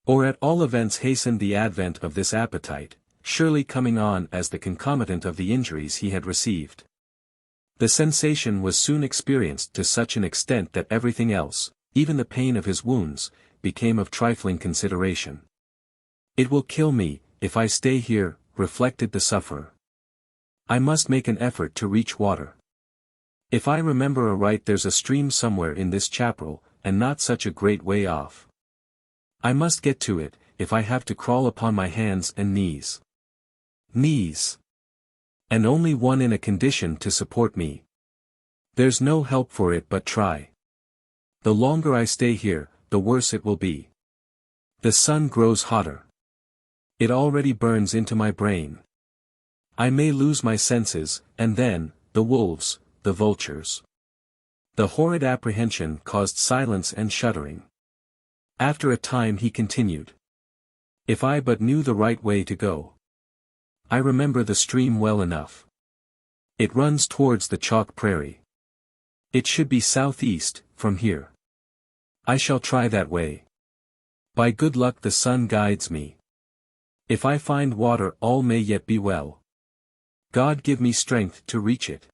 Or at all events hastened the advent of this appetite, surely coming on as the concomitant of the injuries he had received. The sensation was soon experienced to such an extent that everything else, even the pain of his wounds, became of trifling consideration. It will kill me, if I stay here, reflected the sufferer. I must make an effort to reach water. If I remember aright there's a stream somewhere in this chaparral, and not such a great way off. I must get to it, if I have to crawl upon my hands and knees. Knees! And only one in a condition to support me. There's no help for it but try. The longer I stay here, the worse it will be. The sun grows hotter. It already burns into my brain. I may lose my senses, and then, the wolves, the vultures. The horrid apprehension caused silence and shuddering. After a time he continued. If I but knew the right way to go. I remember the stream well enough. It runs towards the chalk prairie. It should be southeast, from here. I shall try that way. By good luck the sun guides me. If I find water all may yet be well. God give me strength to reach it.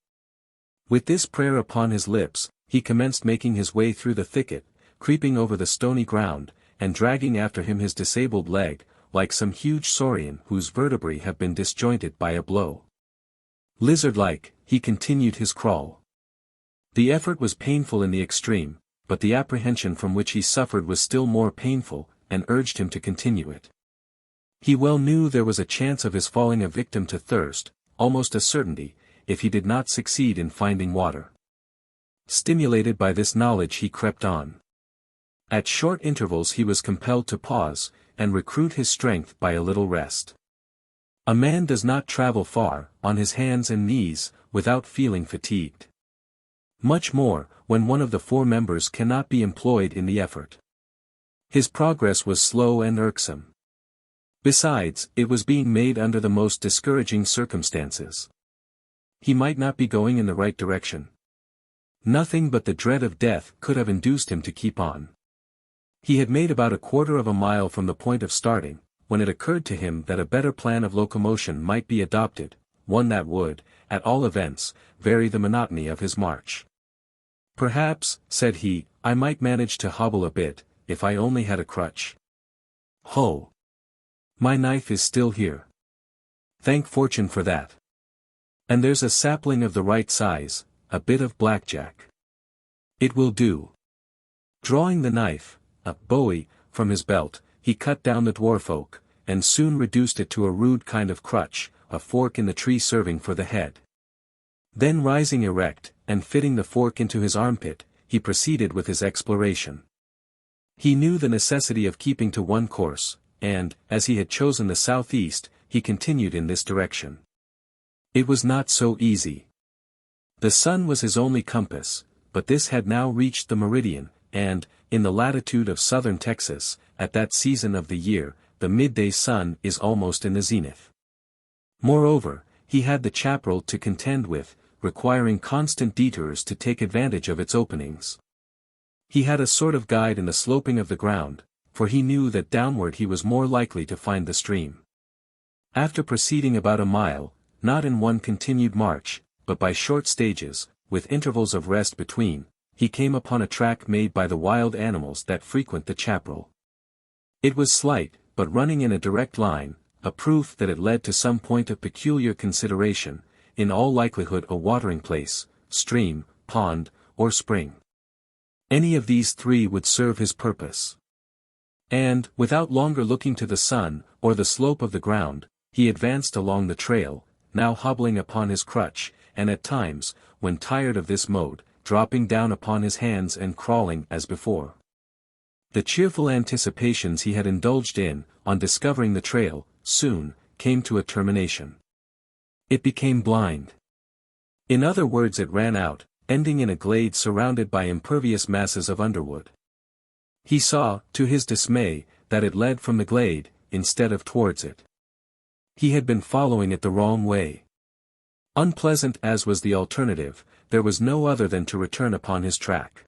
With this prayer upon his lips, he commenced making his way through the thicket, creeping over the stony ground, and dragging after him his disabled leg, like some huge saurian whose vertebrae have been disjointed by a blow. Lizard-like, he continued his crawl. The effort was painful in the extreme, but the apprehension from which he suffered was still more painful, and urged him to continue it. He well knew there was a chance of his falling a victim to thirst, almost a certainty, if he did not succeed in finding water. Stimulated by this knowledge he crept on. At short intervals he was compelled to pause, and recruit his strength by a little rest. A man does not travel far, on his hands and knees, without feeling fatigued. Much more, when one of the four members cannot be employed in the effort. His progress was slow and irksome. Besides, it was being made under the most discouraging circumstances. He might not be going in the right direction. Nothing but the dread of death could have induced him to keep on. He had made about a quarter of a mile from the point of starting, when it occurred to him that a better plan of locomotion might be adopted, one that would, at all events, vary the monotony of his march. Perhaps, said he, I might manage to hobble a bit, if I only had a crutch. Ho! My knife is still here. Thank fortune for that. And there's a sapling of the right size, a bit of blackjack. It will do. Drawing the knife, a bowie, from his belt, he cut down the dwarf oak, and soon reduced it to a rude kind of crutch, a fork in the tree serving for the head. Then rising erect, and fitting the fork into his armpit, he proceeded with his exploration. He knew the necessity of keeping to one course, and, as he had chosen the southeast, he continued in this direction. It was not so easy. The sun was his only compass, but this had now reached the meridian, and, in the latitude of southern Texas, at that season of the year, the midday sun is almost in the zenith. Moreover, he had the chaparral to contend with, requiring constant detours to take advantage of its openings. He had a sort of guide in the sloping of the ground, for he knew that downward he was more likely to find the stream. After proceeding about a mile, not in one continued march, but by short stages, with intervals of rest between, he came upon a track made by the wild animals that frequent the chaparral. It was slight, but running in a direct line, a proof that it led to some point of peculiar consideration, in all likelihood a watering place, stream, pond, or spring. Any of these three would serve his purpose. And, without longer looking to the sun, or the slope of the ground, he advanced along the trail, now hobbling upon his crutch, and at times, when tired of this mode, dropping down upon his hands and crawling as before. The cheerful anticipations he had indulged in, on discovering the trail, soon, came to a termination. It became blind. In other words, it ran out, ending in a glade surrounded by impervious masses of underwood. He saw, to his dismay, that it led from the glade, instead of towards it. He had been following it the wrong way. Unpleasant as was the alternative, there was no other than to return upon his track.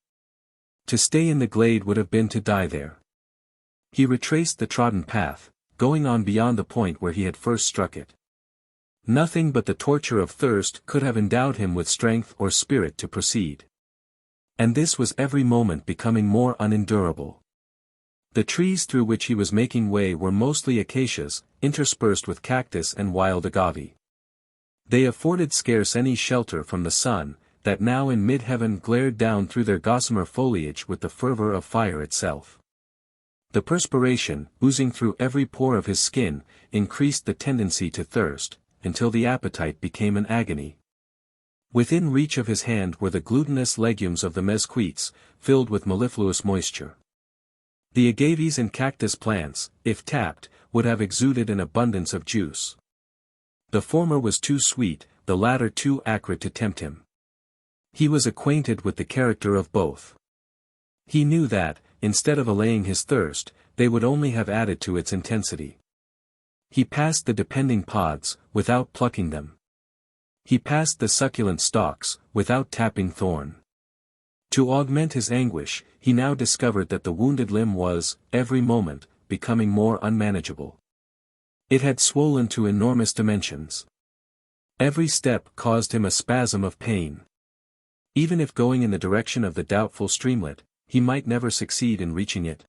To stay in the glade would have been to die there. He retraced the trodden path, going on beyond the point where he had first struck it. Nothing but the torture of thirst could have endowed him with strength or spirit to proceed. And this was every moment becoming more unendurable. The trees through which he was making way were mostly acacias, interspersed with cactus and wild agave. They afforded scarce any shelter from the sun, that now in mid-heaven glared down through their gossamer foliage with the fervor of fire itself. The perspiration, oozing through every pore of his skin, increased the tendency to thirst, until the appetite became an agony. Within reach of his hand were the glutinous legumes of the mesquites, filled with mellifluous moisture. The agaves and cactus plants, if tapped, would have exuded an abundance of juice. The former was too sweet, the latter too acrid to tempt him. He was acquainted with the character of both. He knew that, instead of allaying his thirst, they would only have added to its intensity. He passed the depending pods, without plucking them. He passed the succulent stalks, without tapping thorn. To augment his anguish, he now discovered that the wounded limb was, every moment, becoming more unmanageable. It had swollen to enormous dimensions. Every step caused him a spasm of pain. Even if going in the direction of the doubtful streamlet, he might never succeed in reaching it.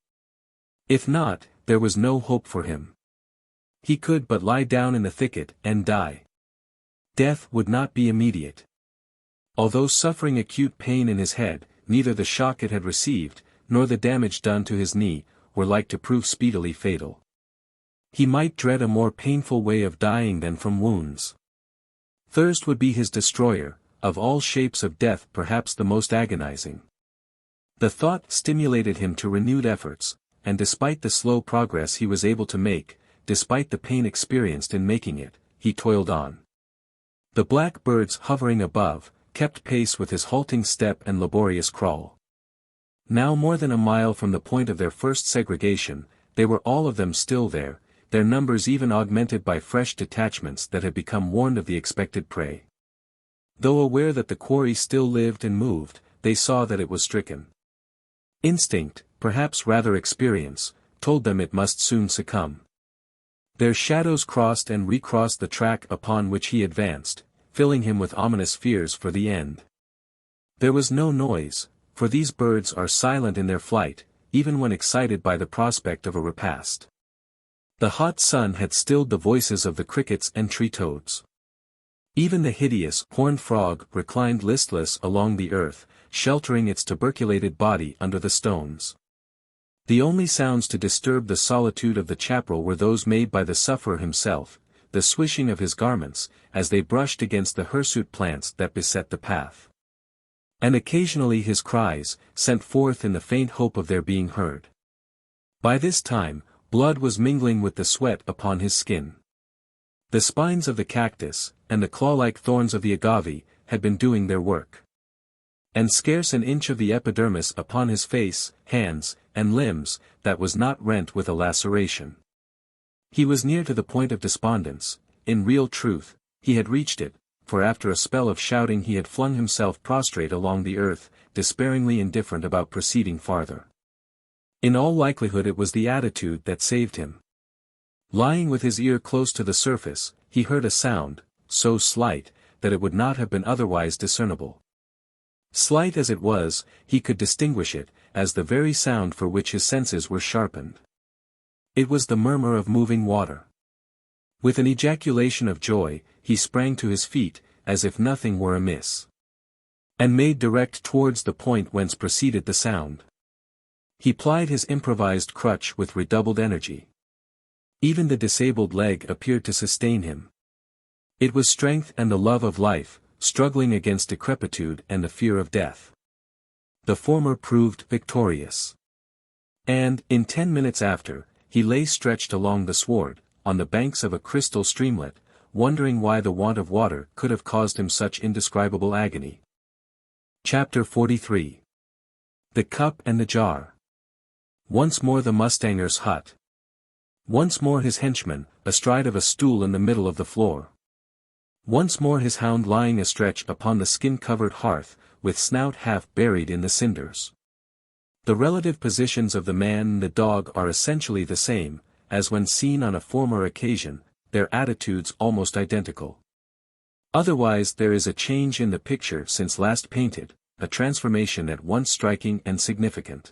If not, there was no hope for him. He could but lie down in the thicket and die. Death would not be immediate. Although suffering acute pain in his head, neither the shock it had received, nor the damage done to his knee, were like to prove speedily fatal. He might dread a more painful way of dying than from wounds. Thirst would be his destroyer, of all shapes of death perhaps the most agonizing. The thought stimulated him to renewed efforts, and despite the slow progress he was able to make, despite the pain experienced in making it, he toiled on. The black birds hovering above, kept pace with his halting step and laborious crawl. Now more than a mile from the point of their first segregation, they were all of them still there, their numbers even augmented by fresh detachments that had become warned of the expected prey. Though aware that the quarry still lived and moved, they saw that it was stricken. Instinct, perhaps rather experience, told them it must soon succumb. Their shadows crossed and recrossed the track upon which he advanced, filling him with ominous fears for the end. There was no noise, for these birds are silent in their flight, even when excited by the prospect of a repast. The hot sun had stilled the voices of the crickets and tree-toads. Even the hideous horned frog reclined listless along the earth, sheltering its tuberculated body under the stones. The only sounds to disturb the solitude of the chapel were those made by the sufferer himself, the swishing of his garments, as they brushed against the hirsute plants that beset the path. And occasionally his cries, sent forth in the faint hope of their being heard. By this time, blood was mingling with the sweat upon his skin. The spines of the cactus, and the claw-like thorns of the agave, had been doing their work. And scarce an inch of the epidermis upon his face, hands, and limbs, that was not rent with a laceration. He was near to the point of despondence. In real truth, he had reached it, for after a spell of shouting he had flung himself prostrate along the earth, despairingly indifferent about proceeding farther. In all likelihood it was the attitude that saved him. Lying with his ear close to the surface, he heard a sound, so slight, that it would not have been otherwise discernible. Slight as it was, he could distinguish it, as the very sound for which his senses were sharpened. It was the murmur of moving water. With an ejaculation of joy, he sprang to his feet, as if nothing were amiss. And made direct towards the point whence proceeded the sound. He plied his improvised crutch with redoubled energy. Even the disabled leg appeared to sustain him. It was strength and the love of life, struggling against decrepitude and the fear of death. The former proved victorious. And, in 10 minutes after, he lay stretched along the sward, on the banks of a crystal streamlet, wondering why the want of water could have caused him such indescribable agony. Chapter 43. The Cup and the Jar. Once more the mustanger's hut. Once more his henchman, astride of a stool in the middle of the floor. Once more his hound lying astretch upon the skin-covered hearth, with snout half buried in the cinders. The relative positions of the man and the dog are essentially the same, as when seen on a former occasion, their attitudes almost identical. Otherwise there is a change in the picture since last painted, a transformation at once striking and significant.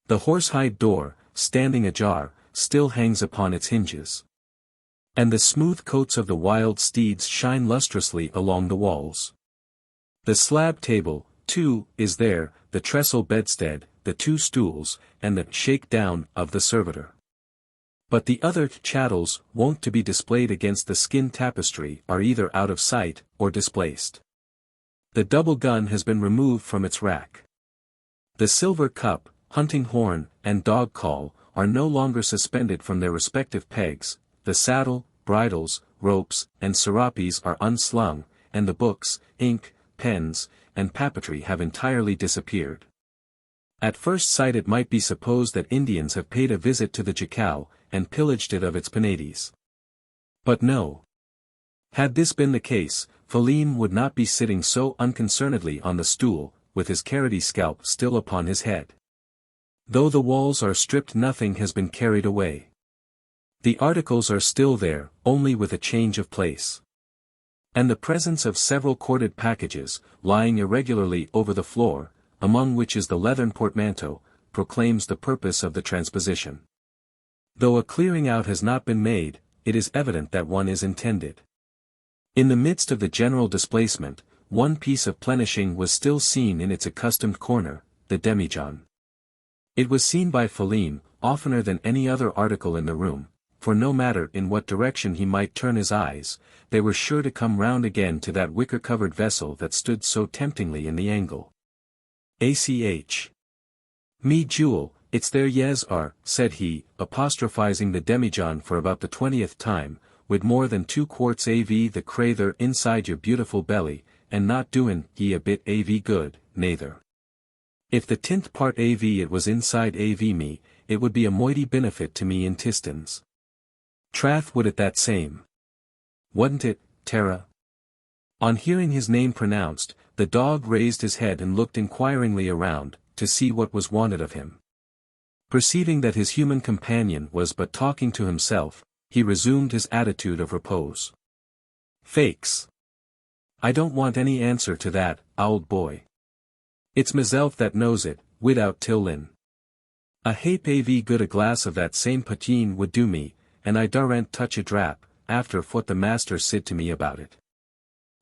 The horsehide door, standing ajar, still hangs upon its hinges. And the smooth coats of the wild steeds shine lustrously along the walls. The slab table, too, is there, the trestle bedstead, the 2 stools, and the shake-down of the servitor. But the other chattels wont to be displayed against the skin tapestry are either out of sight, or displaced. The double gun has been removed from its rack. The silver cup, hunting horn, and dog call, are no longer suspended from their respective pegs, the saddle, bridles, ropes, and serapes are unslung, and the books, ink, pens, and papeterie have entirely disappeared. At first sight it might be supposed that Indians have paid a visit to the jacal, and pillaged it of its penates. But no. Had this been the case, Philemon would not be sitting so unconcernedly on the stool, with his carroty scalp still upon his head. Though the walls are stripped, nothing has been carried away. The articles are still there, only with a change of place. And the presence of several corded packages, lying irregularly over the floor, among which is the leathern portmanteau, proclaims the purpose of the transposition. Though a clearing out has not been made, it is evident that one is intended. In the midst of the general displacement, one piece of plenishing was still seen in its accustomed corner, the demijohn. It was seen by Philine, oftener than any other article in the room, for no matter in what direction he might turn his eyes, they were sure to come round again to that wicker-covered vessel that stood so temptingly in the angle. "Ach. Me jewel, it's there yes are," said he, apostrophizing the demijohn for about the 20th time, "with more than 2 quarts av the crather inside your beautiful belly, and not doin' ye a bit av good, nather. If the 10th part av it was inside av me, it would be a moighty benefit to me intestines. Trath would it that same. Wouldn't it, Tara?" On hearing his name pronounced, the dog raised his head and looked inquiringly around, to see what was wanted of him. Perceiving that his human companion was but talking to himself, he resumed his attitude of repose. "Fakes. I don't want any answer to that, ould boy. It's meself that knows it, widout tillin. A hape av good a glass of that same poteen would do me, and I daren't touch a drap, after what the master said to me about it.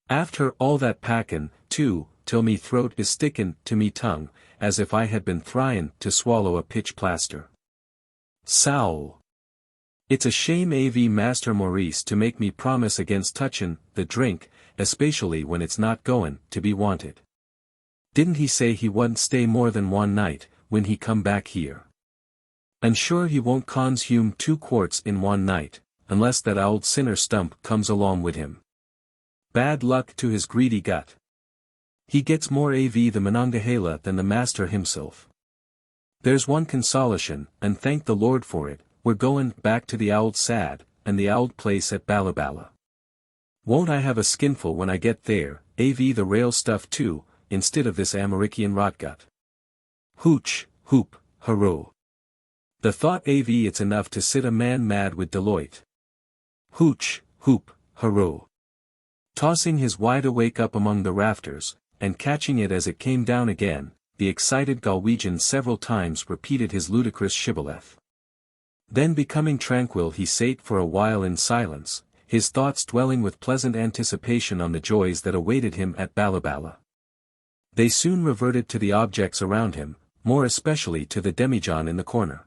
After all that packin', too, till me throat is stickin' to me tongue, as if I had been thryin' to swallow a pitch plaster. Sowl. It's a shame av Master Maurice to make me promise against touchin' the drink, especially when it's not goin' to be wanted. Didn't he say he wouldn't stay more than 1 night, when he come back here? And sure he won't consume 2 quarts in 1 night, unless that old sinner Stump comes along with him. Bad luck to his greedy gut. He gets more av the Monongahela than the master himself. There's one consolation, and thank the Lord for it, we're goin' back to the ould sad, and the ould place at Balabala. Won't I have a skinful when I get there, av the rail stuff too, instead of this Amarikian rotgut. Hooch, hoop, hurroo. The thought av it's enough to sit a man mad with Deloitte. Hooch, hoop, hurroo. Tossing his wide-awake up among the rafters, and catching it as it came down again, the excited Galwegian several times repeated his ludicrous shibboleth. Then becoming tranquil he sate for a while in silence, his thoughts dwelling with pleasant anticipation on the joys that awaited him at Balabala. They soon reverted to the objects around him, more especially to the demijohn in the corner.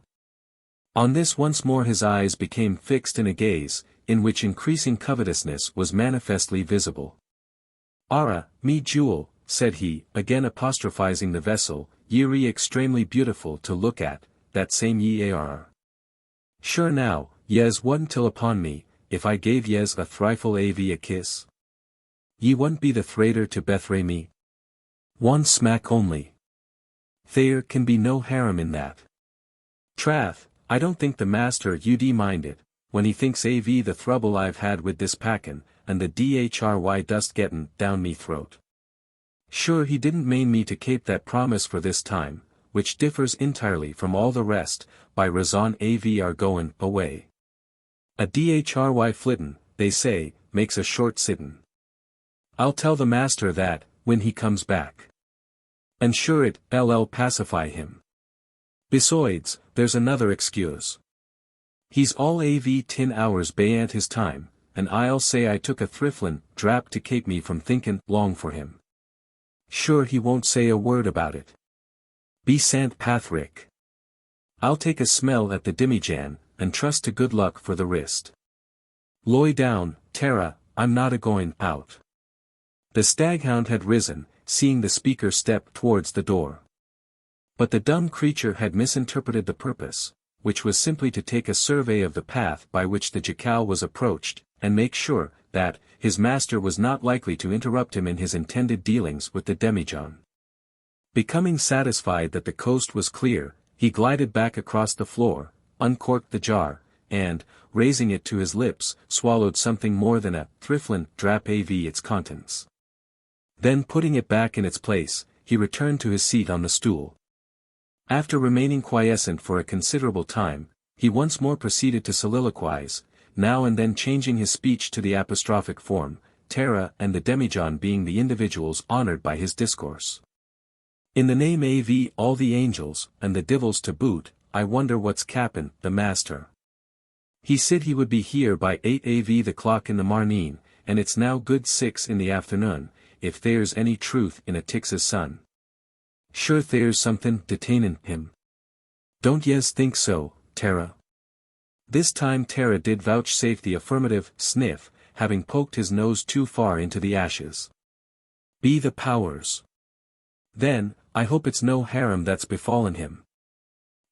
On this once more his eyes became fixed in a gaze, in which increasing covetousness was manifestly visible. "Ara, me jewel," said he, again apostrophizing the vessel, "ye re extremely beautiful to look at, that same ye are. Sure now, yes wouldn't till upon me, if I gave yes a thrifle av a kiss. Ye wouldn't be the thrader to bethray me. 1 smack only. There can be no harem in that. Trath, I don't think the master ud mind it, when he thinks av the throuble I've had with this packin', and the dhry dust gettin' down me throat. Sure he didn't mane me to kape that promise for this time, which differs entirely from all the rest, by raison av are goin' away. A dhry flittin', they say, makes a short sittin'. I'll tell the master that, when he comes back. And sure it'll pacify him. Besides, there's another excuse. He's all av 10 hours bayant his time, and I'll say I took a thriflin' drap to kape me from thinkin' long for him. Sure he won't say a word about it. Be Sant Pathrick. I'll take a smell at the demijohn, and trust to good luck for the wrist. Loy down, Tara, I'm not a-goin' out." The staghound had risen, seeing the speaker step towards the door. But the dumb creature had misinterpreted the purpose, which was simply to take a survey of the path by which the jackal was approached, and make sure, that, his master was not likely to interrupt him in his intended dealings with the demijohn. Becoming satisfied that the coast was clear, he glided back across the floor, uncorked the jar, and, raising it to his lips, swallowed something more than a thriflin drap av its contents. Then putting it back in its place, he returned to his seat on the stool. After remaining quiescent for a considerable time, he once more proceeded to soliloquize, now and then changing his speech to the apostrophic form, Terra and the demijohn being the individuals honored by his discourse. In the name av all the angels, and the divils to boot, I wonder what's cappin', the master. He said he would be here by 8 av the clock in the marneen, and it's now good 6 in the afternoon, if there's any truth in a Tix's son. Sure there's something detainin' him. Don't yez think so, Terra? This time Terra did vouchsafe the affirmative sniff, having poked his nose too far into the ashes. Be the powers. Then, I hope it's no harem that's befallen him.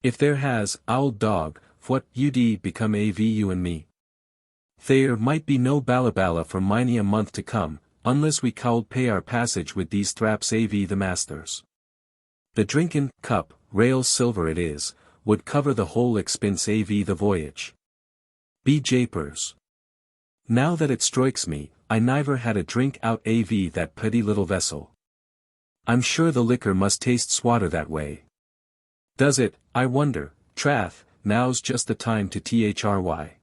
If there has, ould dog, what ud become av you and me? There might be no balabala for many a month to come, unless we cowld pay our passage with these thraps av the masters. The drinkin' cup, rails silver it is, would cover the whole expense av the voyage. Be japers. Now that it strikes me, I never had a drink out av that petty little vessel. I'm sure the liquor must taste swatter that way. Does it, I wonder, Trath, now's just the time to thry.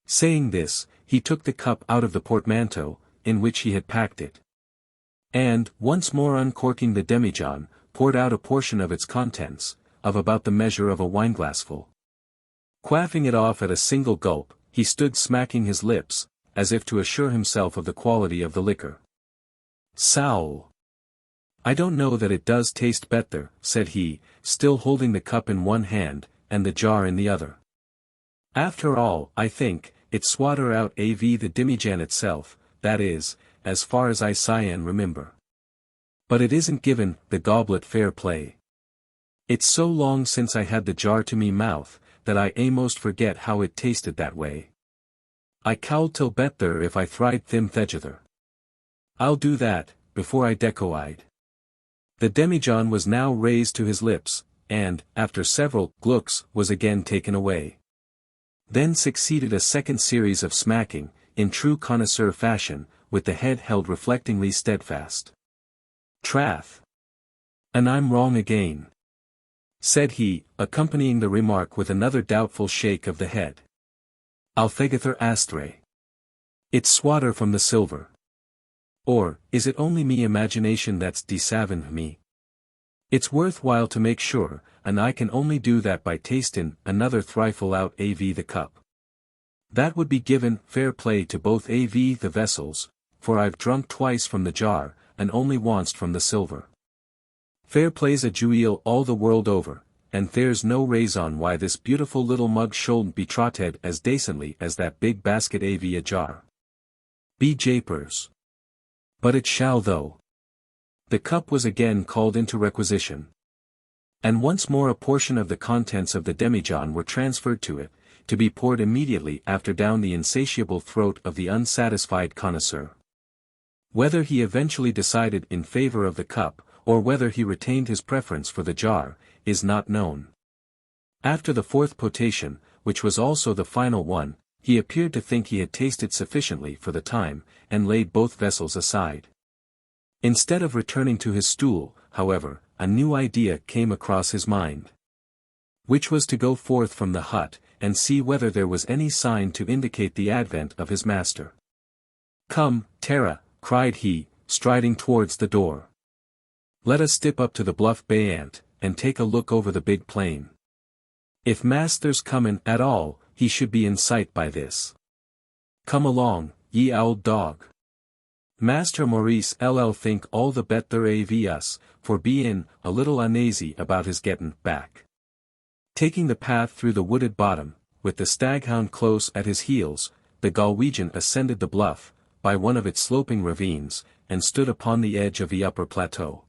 Saying this, he took the cup out of the portmanteau, in which he had packed it. And, once more uncorking the demijohn, poured out a portion of its contents, of about the measure of a wineglassful. Quaffing it off at a single gulp, he stood smacking his lips, as if to assure himself of the quality of the liquor. Sowl! I don't know that it does taste better, said he, still holding the cup in one hand, and the jar in the other. After all, I think, it swatter out av the demijohn itself, that is, as far as I cyan remember. But it isn't given, the goblet fair play. It's so long since I had the jar to me mouth, that I a'most forget how it tasted that way. I cowled till better if I thried thim thegither. I'll do that, before I decoide. The demijohn was now raised to his lips, and, after several glucks, was again taken away. Then succeeded a second series of smacking, in true connoisseur fashion, with the head held reflectingly steadfast. Trath! And I'm wrong again, said he, accompanying the remark with another doubtful shake of the head. Althegather astre. It's swatter from the silver. Or, is it only me imagination that's deceivin' me? It's worthwhile to make sure, and I can only do that by tastin' another thrifle out av the cup. That would be given fair play to both av the vessels, for I've drunk twice from the jar, and only once from the silver. Fair play's a jewel all the world over, and there's no raison why this beautiful little mug shouldn't be trotted as decently as that big basket av a jar. Be japers. But it shall though. The cup was again called into requisition. And once more a portion of the contents of the demijohn were transferred to it, to be poured immediately after down the insatiable throat of the unsatisfied connoisseur. Whether he eventually decided in favor of the cup, or whether he retained his preference for the jar, is not known. After the fourth potation, which was also the final one, he appeared to think he had tasted sufficiently for the time, and laid both vessels aside. Instead of returning to his stool, however, a new idea came across his mind. Which was to go forth from the hut, and see whether there was any sign to indicate the advent of his master. Come, Terra, cried he, striding towards the door. Let us step up to the bluff bayant, and take a look over the big plain. If master's comin' at all, he should be in sight by this. Come along, ye ould dog. Master Maurice LL think all the better av us, for bein' a little uneasy about his gettin' back. Taking the path through the wooded bottom, with the staghound close at his heels, the Galwegian ascended the bluff, by one of its sloping ravines, and stood upon the edge of the upper plateau.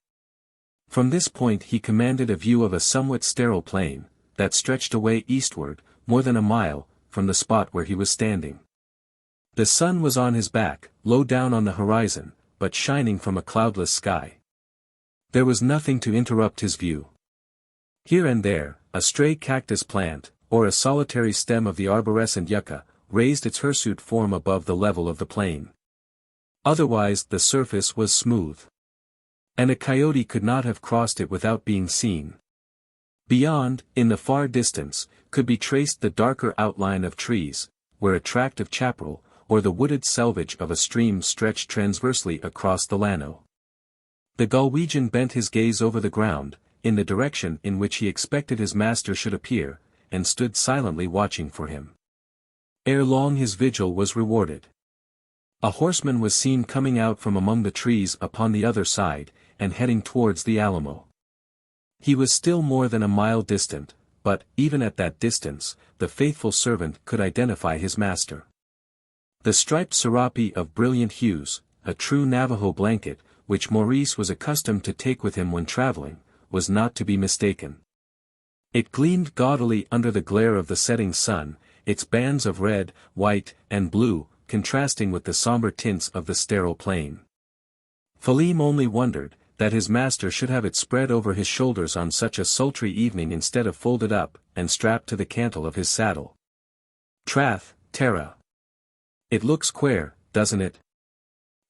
From this point he commanded a view of a somewhat sterile plain, that stretched away eastward, more than a mile, from the spot where he was standing. The sun was on his back, low down on the horizon, but shining from a cloudless sky. There was nothing to interrupt his view. Here and there, a stray cactus plant, or a solitary stem of the arborescent yucca, raised its hirsute form above the level of the plain. Otherwise the surface was smooth. And a coyote could not have crossed it without being seen. Beyond, in the far distance, could be traced the darker outline of trees, where a tract of chaparral, or the wooded selvage of a stream stretched transversely across the Llano. The Galwegian bent his gaze over the ground, in the direction in which he expected his master should appear, and stood silently watching for him. Ere long his vigil was rewarded. A horseman was seen coming out from among the trees upon the other side, and heading towards the Alamo. He was still more than a mile distant, but, even at that distance, the faithful servant could identify his master. The striped serape of brilliant hues, a true Navajo blanket, which Maurice was accustomed to take with him when traveling, was not to be mistaken. It gleamed gaudily under the glare of the setting sun, its bands of red, white, and blue, contrasting with the somber tints of the sterile plain. Philem only wondered, that his master should have it spread over his shoulders on such a sultry evening instead of folded up, and strapped to the cantle of his saddle. Trath, Tara. It looks queer, doesn't it?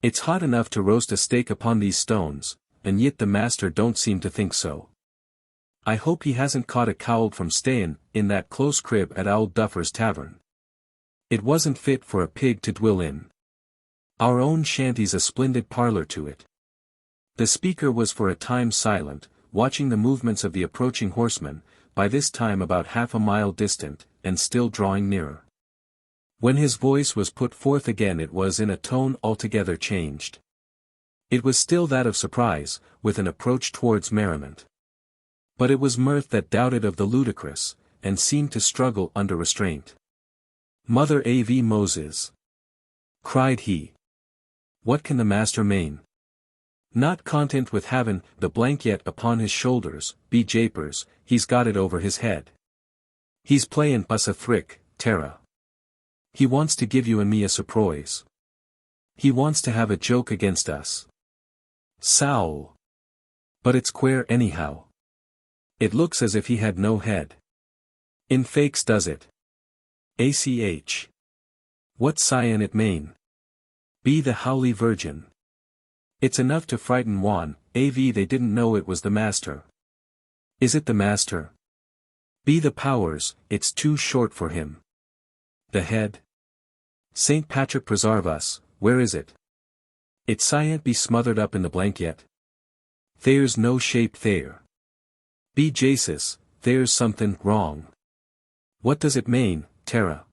It's hot enough to roast a steak upon these stones, and yet the master don't seem to think so. I hope he hasn't caught a cold from stayin' in that close crib at Old Duffer's tavern. It wasn't fit for a pig to dwell in. Our own shanty's a splendid parlor to it. The speaker was for a time silent, watching the movements of the approaching horseman, by this time about half a mile distant, and still drawing nearer. When his voice was put forth again it was in a tone altogether changed. It was still that of surprise, with an approach towards merriment. But it was mirth that doubted of the ludicrous, and seemed to struggle under restraint. "Mother A.V. Moses!" cried he. "What can the master mane? Not content with havin' the blanket upon his shoulders, be japers, he's got it over his head. He's playin' us a thrick, Tara. He wants to give you and me a surprise. He wants to have a joke against us. Sowl! But it's queer anyhow. It looks as if he had no head. In fakes does it? ACH. What cyan it mane? Be the Howly Virgin. It's enough to frighten one, AV they didn't know it was the master. Is it the master? Be the powers, it's too short for him. The head? Saint Patrick preserve us, where is it? It scient be smothered up in the blanket. There's no shape there. Be Jesus, there's something wrong. What does it mane, Tara?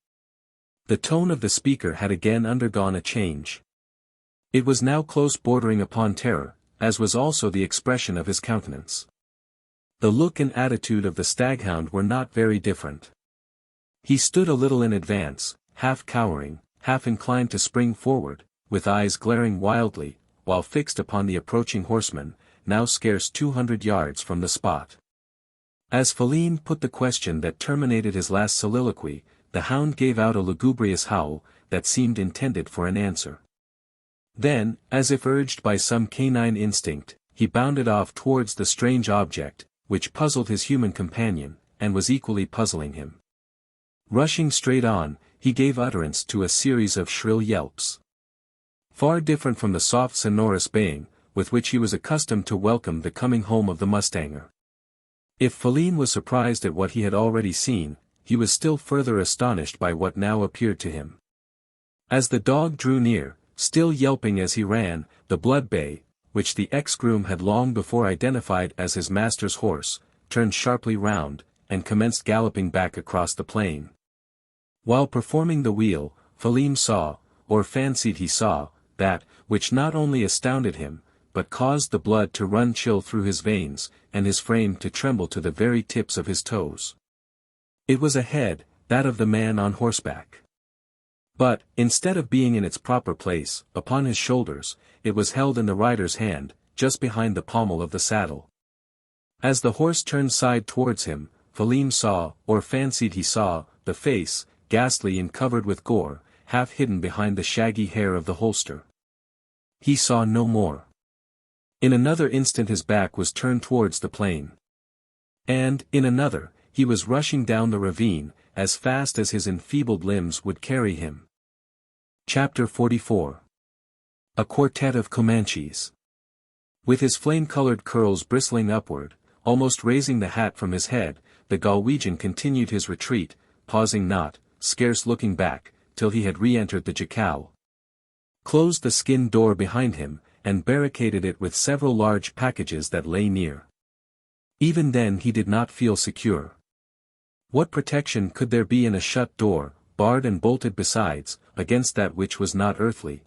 The tone of the speaker had again undergone a change. It was now close bordering upon terror, as was also the expression of his countenance. The look and attitude of the staghound were not very different. He stood a little in advance, half cowering, half inclined to spring forward, with eyes glaring wildly, while fixed upon the approaching horseman, now scarce 200 yards from the spot. As Philem put the question that terminated his last soliloquy, the hound gave out a lugubrious howl, that seemed intended for an answer. Then, as if urged by some canine instinct, he bounded off towards the strange object, which puzzled his human companion, and was equally puzzling him. Rushing straight on, he gave utterance to a series of shrill yelps. Far different from the soft sonorous baying, with which he was accustomed to welcome the coming home of the mustanger. If Philem was surprised at what he had already seen, he was still further astonished by what now appeared to him. As the dog drew near, still yelping as he ran, the blood bay, which the ex-groom had long before identified as his master's horse, turned sharply round, and commenced galloping back across the plain. While performing the wheel, Philem saw, or fancied he saw, that, which not only astounded him, but caused the blood to run chill through his veins, and his frame to tremble to the very tips of his toes. It was a head, that of the man on horseback. But, instead of being in its proper place, upon his shoulders, it was held in the rider's hand, just behind the pommel of the saddle. As the horse turned side towards him, Philem saw, or fancied he saw, the face, ghastly and covered with gore, half hidden behind the shaggy hair of the holster. He saw no more. In another instant his back was turned towards the plain. And, in another, he was rushing down the ravine, as fast as his enfeebled limbs would carry him. Chapter 44. A Quartet of Comanches. With his flame-colored curls bristling upward, almost raising the hat from his head, the Galwegian continued his retreat, pausing not, scarce looking back, till he had re-entered the jacal, closed the skin door behind him, and barricaded it with several large packages that lay near. Even then he did not feel secure. What protection could there be in a shut door, barred and bolted besides, against that which was not earthly?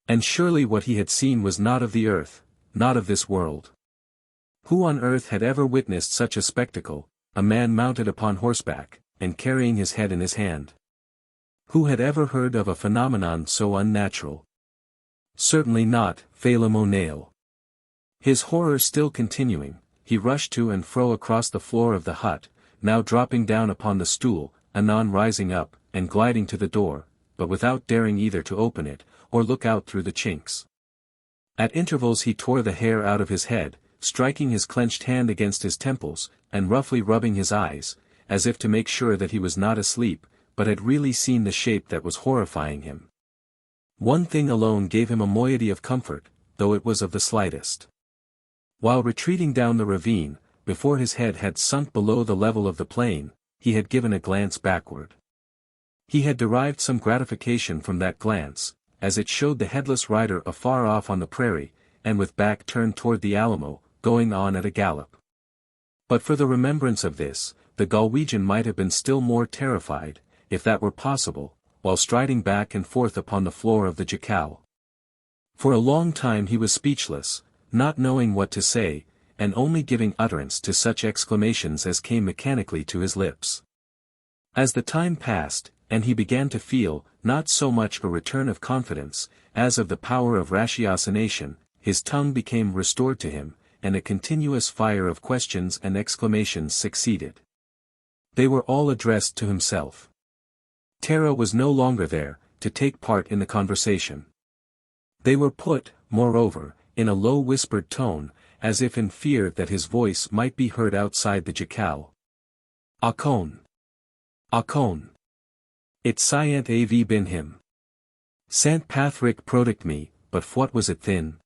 And surely what he had seen was not of the earth, not of this world. Who on earth had ever witnessed such a spectacle, a man mounted upon horseback, and carrying his head in his hand? Who had ever heard of a phenomenon so unnatural? Certainly not Phelim O'Neill. His horror still continuing, he rushed to and fro across the floor of the hut, now dropping down upon the stool, anon rising up, and gliding to the door, but without daring either to open it, or look out through the chinks. At intervals he tore the hair out of his head, striking his clenched hand against his temples, and roughly rubbing his eyes, as if to make sure that he was not asleep, but had really seen the shape that was horrifying him. One thing alone gave him a moiety of comfort, though it was of the slightest. While retreating down the ravine, before his head had sunk below the level of the plain, he had given a glance backward. He had derived some gratification from that glance, as it showed the headless rider afar off on the prairie, and with back turned toward the Alamo, going on at a gallop. But for the remembrance of this, the Galwegian might have been still more terrified, if that were possible, while striding back and forth upon the floor of the jacal. For a long time he was speechless, not knowing what to say, and only giving utterance to such exclamations as came mechanically to his lips. As the time passed, and he began to feel, not so much a return of confidence, as of the power of ratiocination, his tongue became restored to him, and a continuous fire of questions and exclamations succeeded. They were all addressed to himself. Tara was no longer there, to take part in the conversation. They were put, moreover, in a low whispered tone, as if in fear that his voice might be heard outside the jacal. Achone! Achone! It scient av been him. Sant Patrick prodict me, but what was it thin?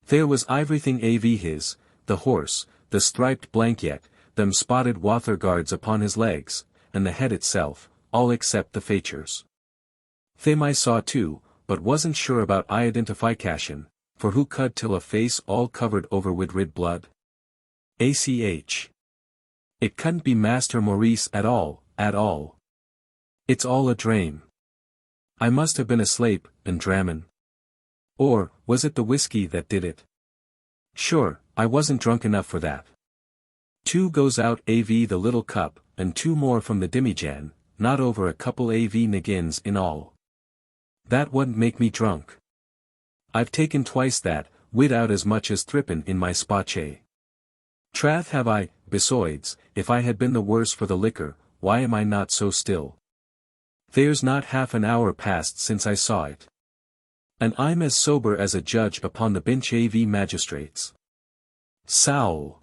There was everything av his, the horse, the striped blanket, them spotted wather guards upon his legs, and the head itself, all except the features. Them I saw too, but wasn't sure about identification, for who could till a face all covered over wid rid blood? Ach. It couldn't be Master Maurice at all, at all. It's all a drame. I must have been asleep, and drammin'. Or, was it the whiskey that did it? Sure, I wasn't drunk enough for that. 2 goes out av the little cup, and 2 more from the demijan, not over a couple av niggins in all. That wouldn't make me drunk. I've taken twice that, without as much as thrippin in my spache. Trath have I, besides, if I had been the worse for the liquor, why am I not so still? There's not half an hour past since I saw it. And I'm as sober as a judge upon the bench av magistrates. Sowl!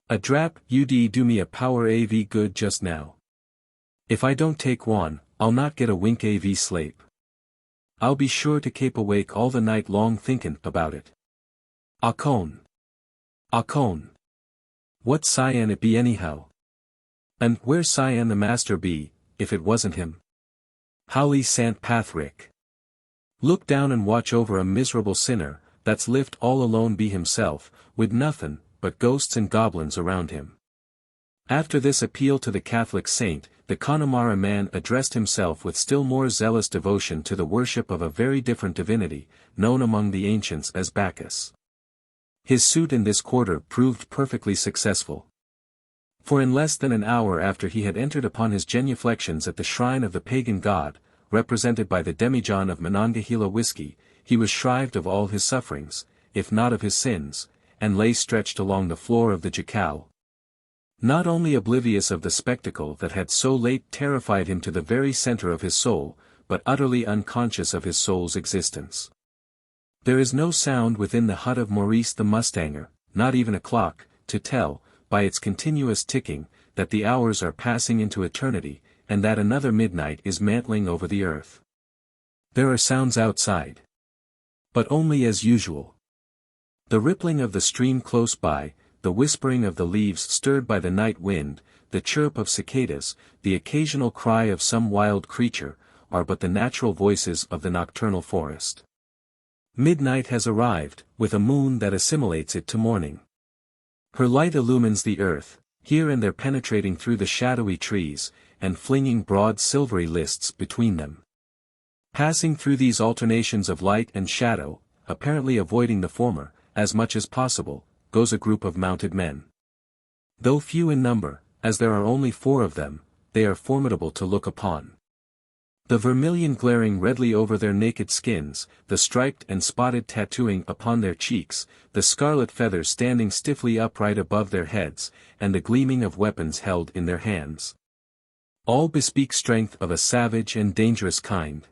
A drap ud do me a power av good just now. If I don't take one, I'll not get a wink av sleep. I'll be sure to kape awake all the night long thinkin' about it. Achone! Achone! What cyan it be anyhow? And where cyan the master be, if it wasn't him? Howly Sant Patrick! Look down and watch over a miserable sinner, that's lived all alone be himself, with nothin' but ghosts and goblins around him. After this appeal to the Catholic saint, the Connemara man addressed himself with still more zealous devotion to the worship of a very different divinity, known among the ancients as Bacchus. His suit in this quarter proved perfectly successful. For in less than an hour after he had entered upon his genuflections at the shrine of the pagan god, represented by the demijohn of Monongahela whiskey, he was shrived of all his sufferings, if not of his sins, and lay stretched along the floor of the jacal. Not only oblivious of the spectacle that had so late terrified him to the very center of his soul, but utterly unconscious of his soul's existence. There is no sound within the hut of Maurice the mustanger, not even a clock, to tell, by its continuous ticking, that the hours are passing into eternity, and that another midnight is mantling over the earth. There are sounds outside. But only as usual. The rippling of the stream close by, the whispering of the leaves stirred by the night wind, the chirp of cicadas, the occasional cry of some wild creature, are but the natural voices of the nocturnal forest. Midnight has arrived, with a moon that assimilates it to morning. Her light illumines the earth, here and there penetrating through the shadowy trees, and flinging broad silvery lists between them. Passing through these alternations of light and shadow, apparently avoiding the former, as much as possible, goes a group of mounted men. Though few in number, as there are only 4 of them, they are formidable to look upon. The vermilion glaring redly over their naked skins, the striped and spotted tattooing upon their cheeks, the scarlet feathers standing stiffly upright above their heads, and the gleaming of weapons held in their hands. All bespeak strength of a savage and dangerous kind.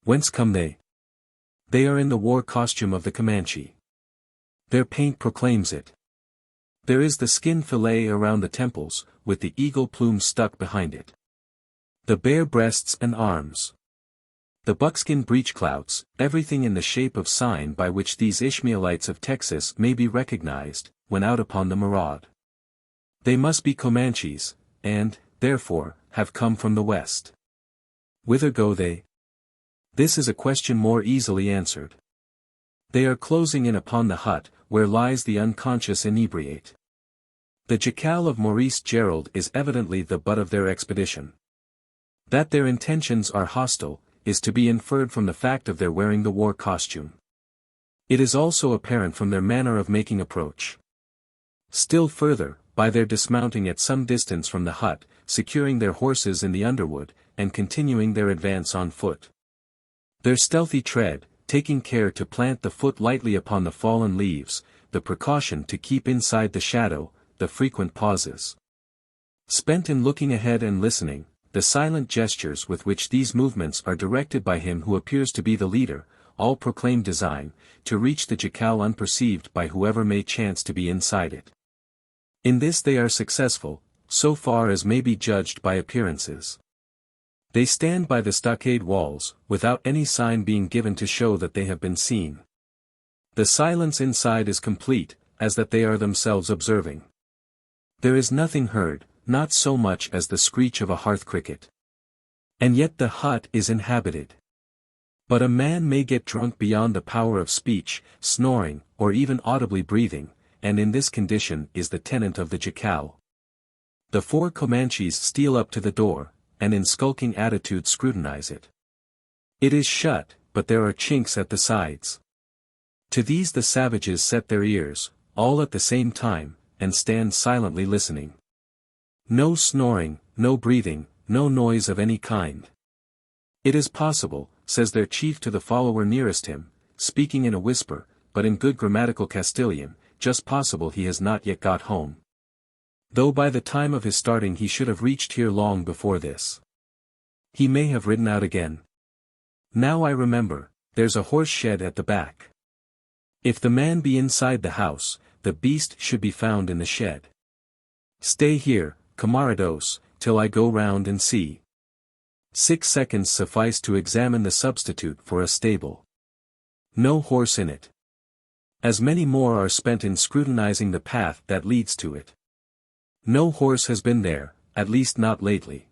Whence come they? They are in the war costume of the Comanche. Their paint proclaims it. There is the skin fillet around the temples, with the eagle plume stuck behind it. The bare breasts and arms. The buckskin breechclouts, everything in the shape of sign by which these Ishmaelites of Texas may be recognized, when out upon the maraud. They must be Comanches, and, therefore, have come from the west. Whither go they? This is a question more easily answered. They are closing in upon the hut, where lies the unconscious inebriate. The jackal of Maurice Gerald is evidently the butt of their expedition. That their intentions are hostile, is to be inferred from the fact of their wearing the war costume. It is also apparent from their manner of making approach. Still further, by their dismounting at some distance from the hut, securing their horses in the underwood, and continuing their advance on foot. Their stealthy tread, taking care to plant the foot lightly upon the fallen leaves, the precaution to keep inside the shadow, the frequent pauses. Spent in looking ahead and listening, the silent gestures with which these movements are directed by him who appears to be the leader, all proclaim design, to reach the jackal unperceived by whoever may chance to be inside it. In this they are successful, so far as may be judged by appearances. They stand by the stockade walls, without any sign being given to show that they have been seen. The silence inside is complete, as that they are themselves observing. There is nothing heard, not so much as the screech of a hearth cricket. And yet the hut is inhabited. But a man may get drunk beyond the power of speech, snoring, or even audibly breathing, and in this condition is the tenant of the jackal. The 4 Comanches steal up to the door, and in skulking attitude scrutinize it. It is shut, but there are chinks at the sides. To these the savages set their ears, all at the same time, and stand silently listening. No snoring, no breathing, no noise of any kind. It is possible, says their chief to the follower nearest him, speaking in a whisper, but in good grammatical Castilian, just possible he has not yet got home. Though by the time of his starting he should have reached here long before this. He may have ridden out again. Now I remember, there's a horse shed at the back. If the man be inside the house, the beast should be found in the shed. Stay here, camarados, till I go round and see. 6 seconds suffice to examine the substitute for a stable. No horse in it. As many more are spent in scrutinizing the path that leads to it. No horse has been there, at least not lately.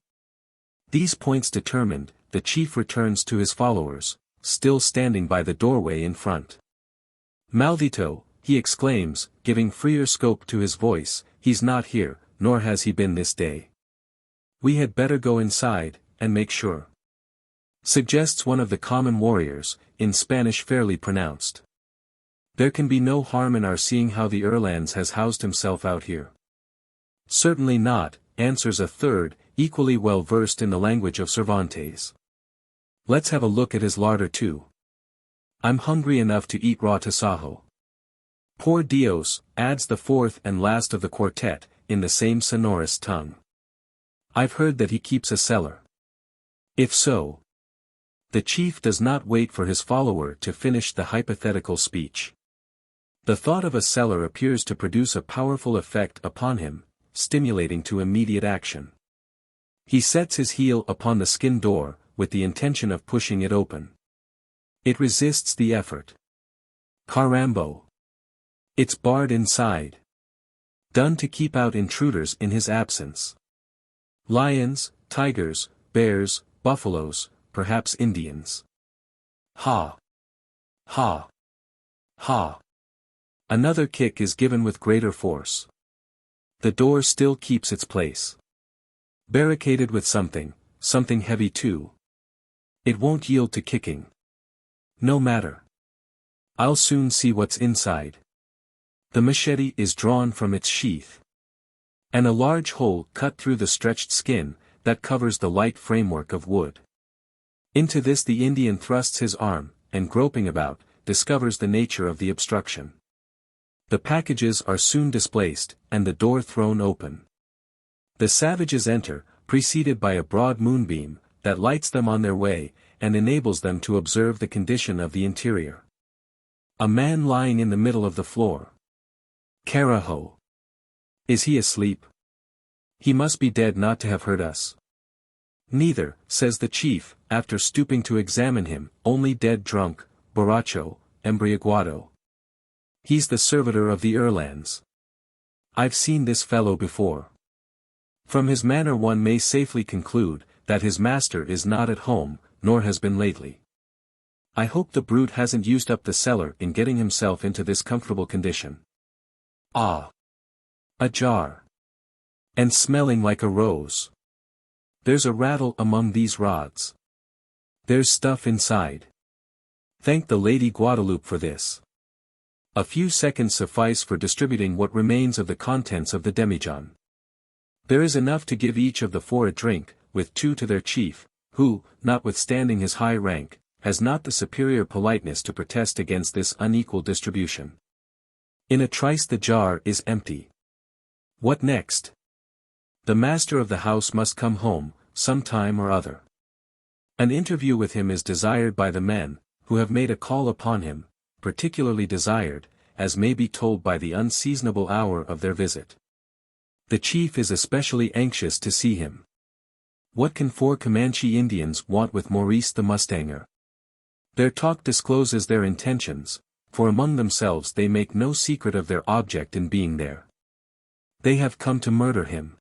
These points determined, the chief returns to his followers, still standing by the doorway in front. Maldito, he exclaims, giving freer scope to his voice, he's not here, nor has he been this day. We had better go inside, and make sure. Suggests one of the common warriors, in Spanish fairly pronounced. There can be no harm in our seeing how the Erlands has housed himself out here. Certainly not, answers a third, equally well versed in the language of Cervantes. Let's have a look at his larder too. I'm hungry enough to eat raw tasajo. Por Dios, adds the fourth and last of the quartet, in the same sonorous tongue. I've heard that he keeps a cellar. If so. The chief does not wait for his follower to finish the hypothetical speech. The thought of a cellar appears to produce a powerful effect upon him, stimulating to immediate action. He sets his heel upon the skin door, with the intention of pushing it open. It resists the effort. Carambo! It's barred inside. Done to keep out intruders in his absence. Lions, tigers, bears, buffaloes, perhaps Indians. Ha! Ha! Ha! Another kick is given with greater force. The door still keeps its place. Barricaded with something heavy too. It won't yield to kicking. No matter. I'll soon see what's inside. The machete is drawn from its sheath. And a large hole cut through the stretched skin, that covers the light framework of wood. Into this the Indian thrusts his arm, and groping about, discovers the nature of the obstruction. The packages are soon displaced, and the door thrown open. The savages enter, preceded by a broad moonbeam, that lights them on their way, and enables them to observe the condition of the interior. A man lying in the middle of the floor. Carajo! Is he asleep? He must be dead not to have heard us. Neither, says the chief, after stooping to examine him, only dead drunk, borracho, embriaguado. He's the servitor of the Erlands. I've seen this fellow before. From his manner one may safely conclude, that his master is not at home, nor has been lately. I hope the brute hasn't used up the cellar in getting himself into this comfortable condition. Ah! Ajar. And smelling like a rose. There's a rattle among these rods. There's stuff inside. Thank the Lady Guadalupe for this. A few seconds suffice for distributing what remains of the contents of the demijohn. There is enough to give each of the four a drink, with two to their chief, who, notwithstanding his high rank, has not the superior politeness to protest against this unequal distribution. In a trice the jar is empty. What next? The master of the house must come home, some time or other. An interview with him is desired by the men, who have made a call upon him, particularly desired, as may be told by the unseasonable hour of their visit. The chief is especially anxious to see him. What can four Comanche Indians want with Maurice the mustanger? Their talk discloses their intentions, for among themselves they make no secret of their object in being there. They have come to murder him.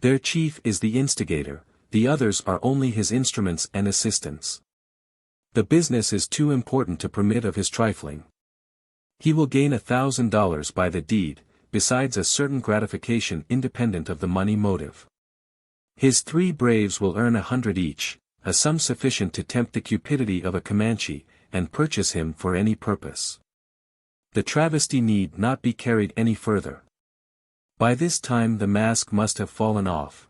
Their chief is the instigator, the others are only his instruments and assistants. The business is too important to permit of his trifling. He will gain $1,000 by the deed, besides a certain gratification independent of the money motive. His 3 braves will earn 100 each, a sum sufficient to tempt the cupidity of a Comanche, and purchase him for any purpose. The travesty need not be carried any further. By this time the mask must have fallen off.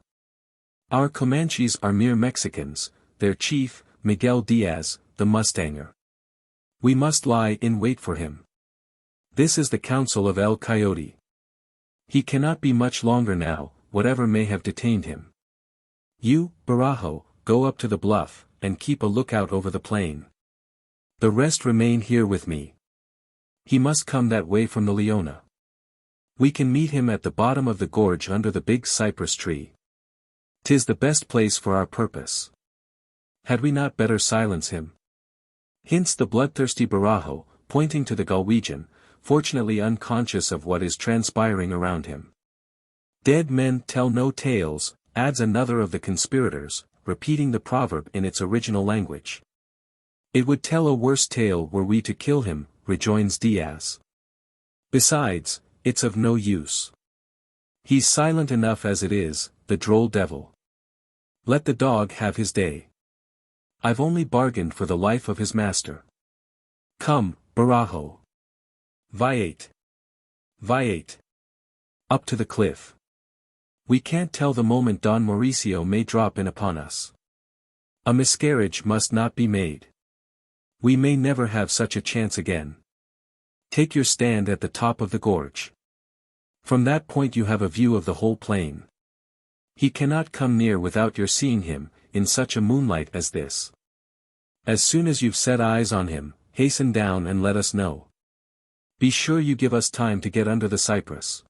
Our Comanches are mere Mexicans, their chief, Miguel Diaz, the mustanger. We must lie in wait for him. This is the counsel of El Coyote. He cannot be much longer now, whatever may have detained him. You, Barajo, go up to the bluff, and keep a lookout over the plain. The rest remain here with me. He must come that way from the Leona. We can meet him at the bottom of the gorge under the big cypress tree. 'Tis the best place for our purpose. Had we not better silence him? Hints the bloodthirsty Barajo, pointing to the Galwegian, fortunately unconscious of what is transpiring around him. Dead men tell no tales, adds another of the conspirators, repeating the proverb in its original language. It would tell a worse tale were we to kill him, rejoins Diaz. Besides, it's of no use. He's silent enough as it is, the droll devil. Let the dog have his day. I've only bargained for the life of his master. Come, Barajo. Viate. Viate. Up to the cliff. We can't tell the moment Don Mauricio may drop in upon us. A miscarriage must not be made. We may never have such a chance again. Take your stand at the top of the gorge. From that point you have a view of the whole plain. He cannot come near without your seeing him, in such a moonlight as this. As soon as you've set eyes on him, hasten down and let us know. Be sure you give us time to get under the cypress.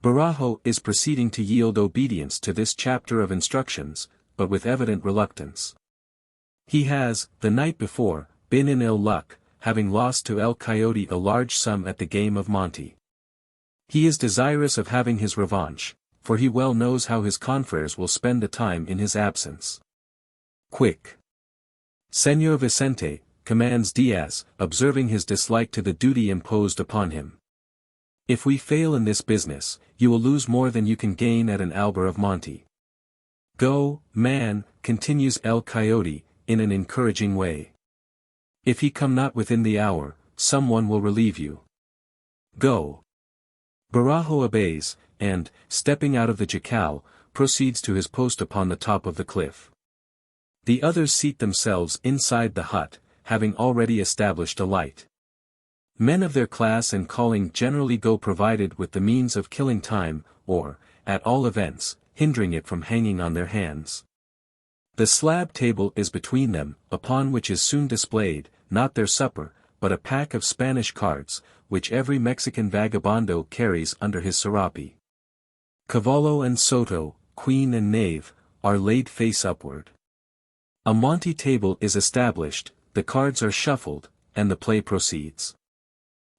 Barajo is proceeding to yield obedience to this chapter of instructions, but with evident reluctance. He has, the night before, been in ill luck, having lost to El Coyote a large sum at the game of Monte. He is desirous of having his revanche, for he well knows how his confreres will spend the time in his absence. Quick! Señor Vicente, commands Diaz, observing his dislike to the duty imposed upon him. If we fail in this business, you will lose more than you can gain at an albar of Monte. Go, man, continues El Coyote, in an encouraging way. If he come not within the hour, someone will relieve you. Go. Barajo obeys, and, stepping out of the jacal, proceeds to his post upon the top of the cliff. The others seat themselves inside the hut, having already established a light. Men of their class and calling generally go provided with the means of killing time, or, at all events, hindering it from hanging on their hands. The slab table is between them, upon which is soon displayed, not their supper, but a pack of Spanish cards, which every Mexican vagabondo carries under his serape. Cavallo and Soto, Queen and Knave, are laid face upward. A Monte table is established, the cards are shuffled, and the play proceeds.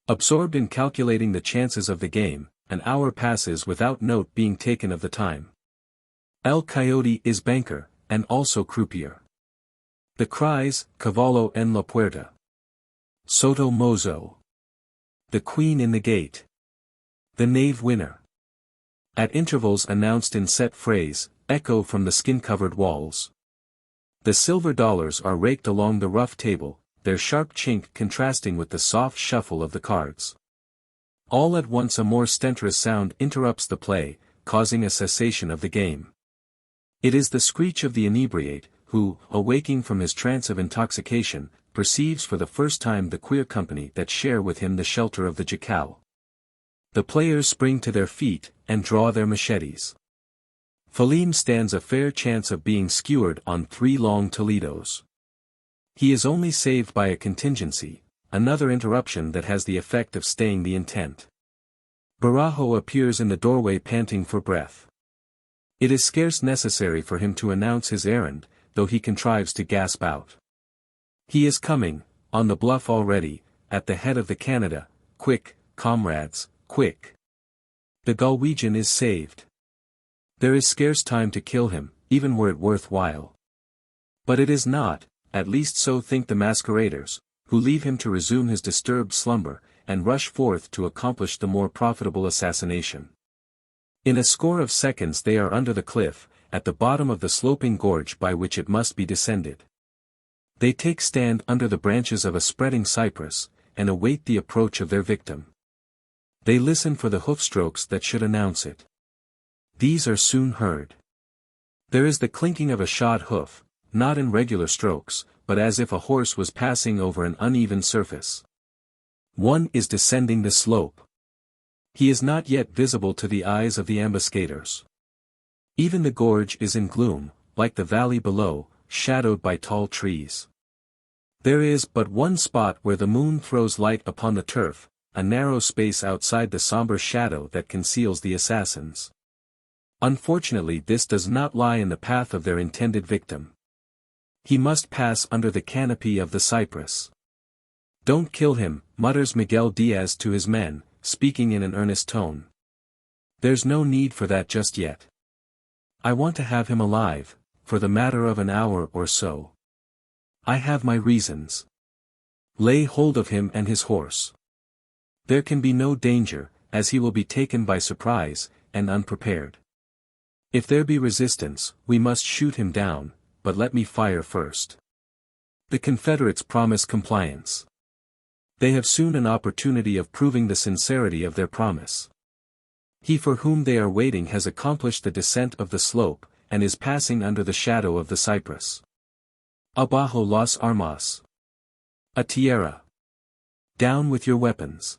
Absorbed in calculating the chances of the game, an hour passes without note being taken of the time. El Coyote is banker, and also croupier. The cries, Cavallo en la puerta. Soto mozo. The queen in the gate. The knave winner. At intervals announced in set phrase, echo from the skin-covered walls. The silver dollars are raked along the rough table, their sharp chink contrasting with the soft shuffle of the cards. All at once a more stentorous sound interrupts the play, causing a cessation of the game. It is the screech of the inebriate, who, awaking from his trance of intoxication, perceives for the first time the queer company that share with him the shelter of the jacal. The players spring to their feet, and draw their machetes. Falim stands a fair chance of being skewered on 3 long Toledos. He is only saved by a contingency, another interruption that has the effect of staying the intent. Barajo appears in the doorway panting for breath. It is scarce necessary for him to announce his errand, though he contrives to gasp out. He is coming, on the bluff already, at the head of the Canada. Quick, comrades, quick! The Galwegian is saved. There is scarce time to kill him, even were it worth while. But it is not, at least so think the masqueraders, who leave him to resume his disturbed slumber, and rush forth to accomplish the more profitable assassination. In a score of seconds they are under the cliff, at the bottom of the sloping gorge by which it must be descended. They take stand under the branches of a spreading cypress, and await the approach of their victim. They listen for the hoofstrokes that should announce it. These are soon heard. There is the clinking of a shod hoof, not in regular strokes, but as if a horse was passing over an uneven surface. One is descending the slope. He is not yet visible to the eyes of the ambuscaders. Even the gorge is in gloom, like the valley below, shadowed by tall trees. There is but one spot where the moon throws light upon the turf, a narrow space outside the somber shadow that conceals the assassins. Unfortunately this does not lie in the path of their intended victim. He must pass under the canopy of the cypress. "Don't kill him," mutters Miguel Diaz to his men, speaking in an earnest tone. "There's no need for that just yet. I want to have him alive, for the matter of an hour or so. I have my reasons. Lay hold of him and his horse. There can be no danger, as he will be taken by surprise, and unprepared. If there be resistance, we must shoot him down, but let me fire first." The Confederates promise compliance. They have soon an opportunity of proving the sincerity of their promise. He for whom they are waiting has accomplished the descent of the slope, and is passing under the shadow of the cypress. Abajo las armas. A tierra. Down with your weapons.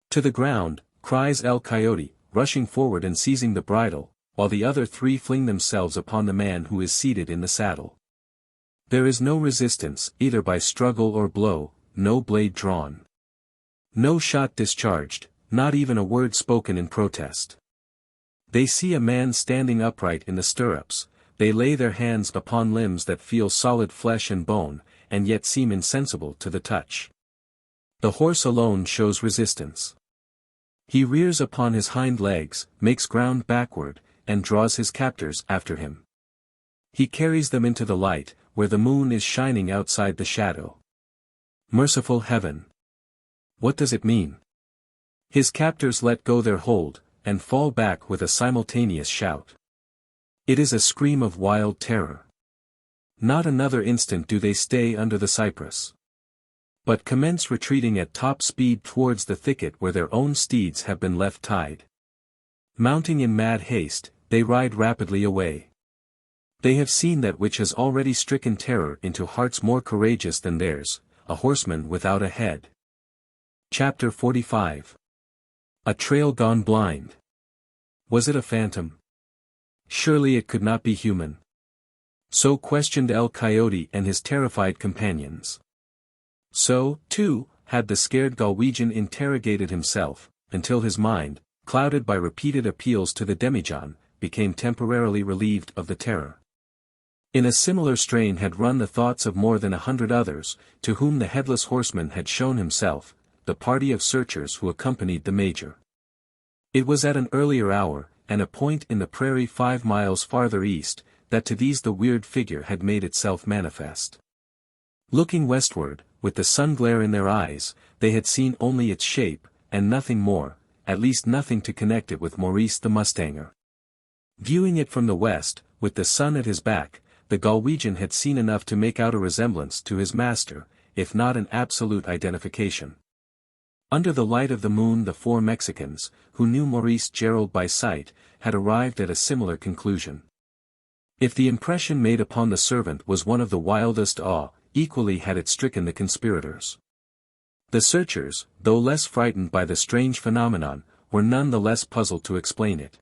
To the ground, cries El Coyote, rushing forward and seizing the bridle, while the other 3 fling themselves upon the man who is seated in the saddle. There is no resistance, either by struggle or blow, no blade drawn. No shot discharged, not even a word spoken in protest. They see a man standing upright in the stirrups, they lay their hands upon limbs that feel solid flesh and bone, and yet seem insensible to the touch. The horse alone shows resistance. He rears upon his hind legs, makes ground backward, and draws his captors after him. He carries them into the light, where the moon is shining outside the shadow. Merciful heaven! What does it mean? His captors let go their hold, and fall back with a simultaneous shout. It is a scream of wild terror. Not another instant do they stay under the cypress, but commence retreating at top speed towards the thicket where their own steeds have been left tied. Mounting in mad haste, they ride rapidly away. They have seen that which has already stricken terror into hearts more courageous than theirs, a horseman without a head. Chapter 45. A trail gone blind. Was it a phantom? Surely it could not be human. So questioned El Coyote and his terrified companions. So, too, had the scared Galwegian interrogated himself, until his mind, clouded by repeated appeals to the demijohn, became temporarily relieved of the terror. In a similar strain had run the thoughts of more than 100 others, to whom the Headless Horseman had shown himself, the party of searchers who accompanied the Major. It was at an earlier hour, and a point in the prairie 5 miles farther east, that to these the weird figure had made itself manifest. Looking westward, with the sun glare in their eyes, they had seen only its shape, and nothing more, at least nothing to connect it with Maurice the mustanger. Viewing it from the west, with the sun at his back, the Galwegian had seen enough to make out a resemblance to his master, if not an absolute identification. Under the light of the moon the 4 Mexicans, who knew Maurice Gerald by sight, had arrived at a similar conclusion. If the impression made upon the servant was one of the wildest awe, equally had it stricken the conspirators. The searchers, though less frightened by the strange phenomenon, were none the less puzzled to explain it.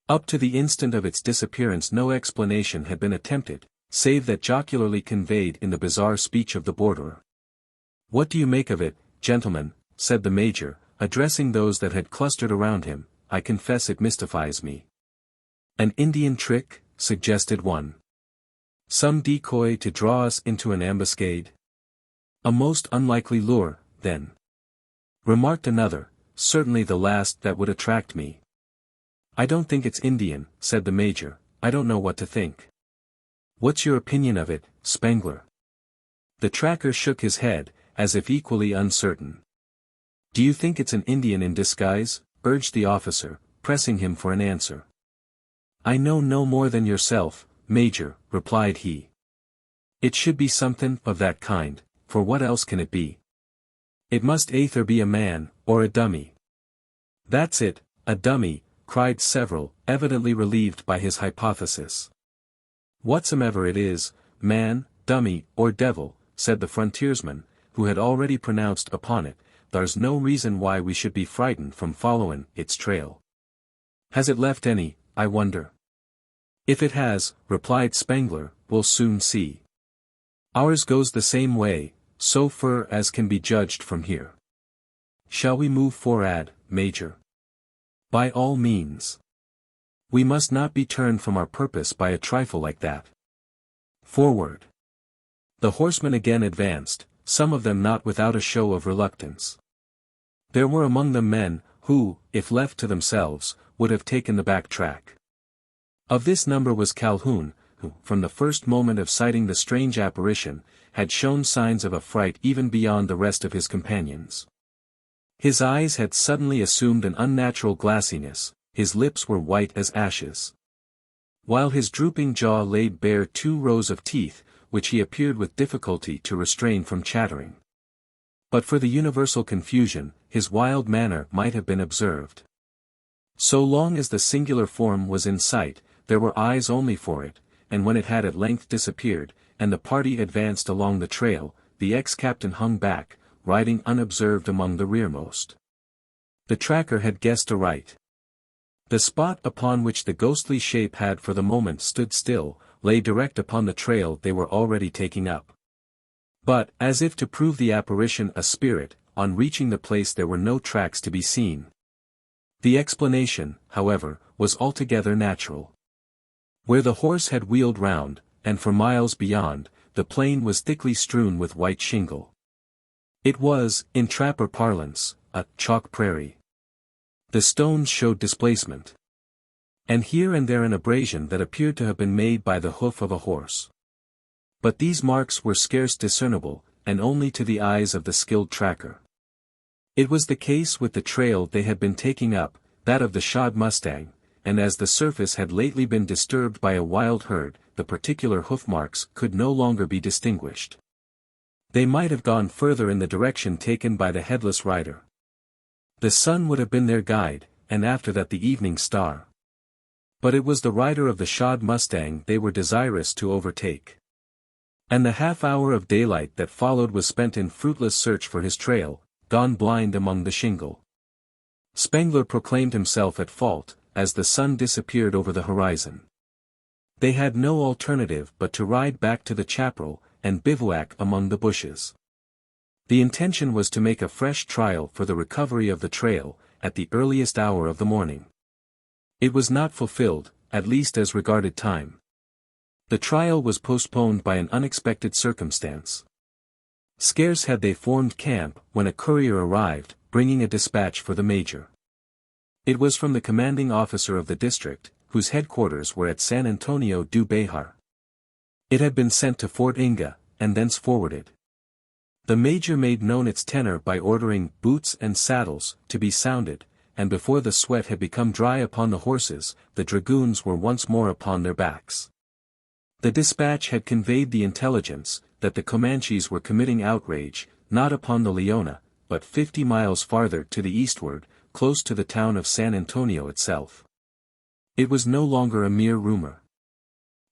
Up to the instant of its disappearance no explanation had been attempted, save that jocularly conveyed in the bizarre speech of the borderer. "What do you make of it, gentlemen?" said the Major, addressing those that had clustered around him. "I confess it mystifies me." "An Indian trick?" suggested one. "Some decoy to draw us into an ambuscade?" "A most unlikely lure, then," remarked another, "certainly the last that would attract me." "I don't think it's Indian," said the Major. "I don't know what to think." "What's your opinion of it, Spangler?" The tracker shook his head, as if equally uncertain. "Do you think it's an Indian in disguise?" urged the officer, pressing him for an answer. "I know no more than yourself, Major," replied he. "It should be something of that kind, for what else can it be? It must either be a man, or a dummy." "That's it, a dummy," cried several, evidently relieved by his hypothesis. "Whatsomever it is, man, dummy, or devil," said the frontiersman, who had already pronounced upon it, "there's no reason why we should be frightened from following its trail. Has it left any, I wonder?" "If it has," replied Spangler, "we'll soon see. Ours goes the same way, so far as can be judged from here." "Shall we move forward, Major?" "By all means. We must not be turned from our purpose by a trifle like that. Forward." The horsemen again advanced, some of them not without a show of reluctance. There were among them men, who, if left to themselves, would have taken the back track. Of this number was Calhoun, who, from the first moment of sighting the strange apparition, had shown signs of affright even beyond the rest of his companions. His eyes had suddenly assumed an unnatural glassiness, his lips were white as ashes, while his drooping jaw laid bare 2 rows of teeth, which he appeared with difficulty to restrain from chattering. But for the universal confusion, his wild manner might have been observed. So long as the singular form was in sight, there were eyes only for it, and when it had at length disappeared, and the party advanced along the trail, the ex-captain hung back, riding unobserved among the rearmost. The tracker had guessed aright. The spot upon which the ghostly shape had for the moment stood still, lay direct upon the trail they were already taking up. But, as if to prove the apparition a spirit, on reaching the place there were no tracks to be seen. The explanation, however, was altogether natural. Where the horse had wheeled round, and for miles beyond, the plain was thickly strewn with white shingle. It was, in trapper parlance, a chalk prairie. The stones showed displacement. And here and there an abrasion that appeared to have been made by the hoof of a horse. But these marks were scarce discernible, and only to the eyes of the skilled tracker. It was the case with the trail they had been taking up, that of the shod mustang, and as the surface had lately been disturbed by a wild herd, the particular hoof marks could no longer be distinguished. They might have gone further in the direction taken by the headless rider. The sun would have been their guide, and after that the evening star. But it was the rider of the shod mustang they were desirous to overtake. And the half-hour of daylight that followed was spent in fruitless search for his trail, gone blind among the shingle. Spangler proclaimed himself at fault, as the sun disappeared over the horizon. They had no alternative but to ride back to the chaparral, and bivouac among the bushes. The intention was to make a fresh trial for the recovery of the trail, at the earliest hour of the morning. It was not fulfilled, at least as regarded time. The trial was postponed by an unexpected circumstance. Scarce had they formed camp when a courier arrived, bringing a dispatch for the major. It was from the commanding officer of the district, whose headquarters were at San Antonio do Bejar. It had been sent to Fort Inga, and thence forwarded. The major made known its tenor by ordering boots and saddles to be sounded, and before the sweat had become dry upon the horses, the dragoons were once more upon their backs. The dispatch had conveyed the intelligence, that the Comanches were committing outrage, not upon the Leona, but 50 miles farther to the eastward, close to the town of San Antonio itself. It was no longer a mere rumor.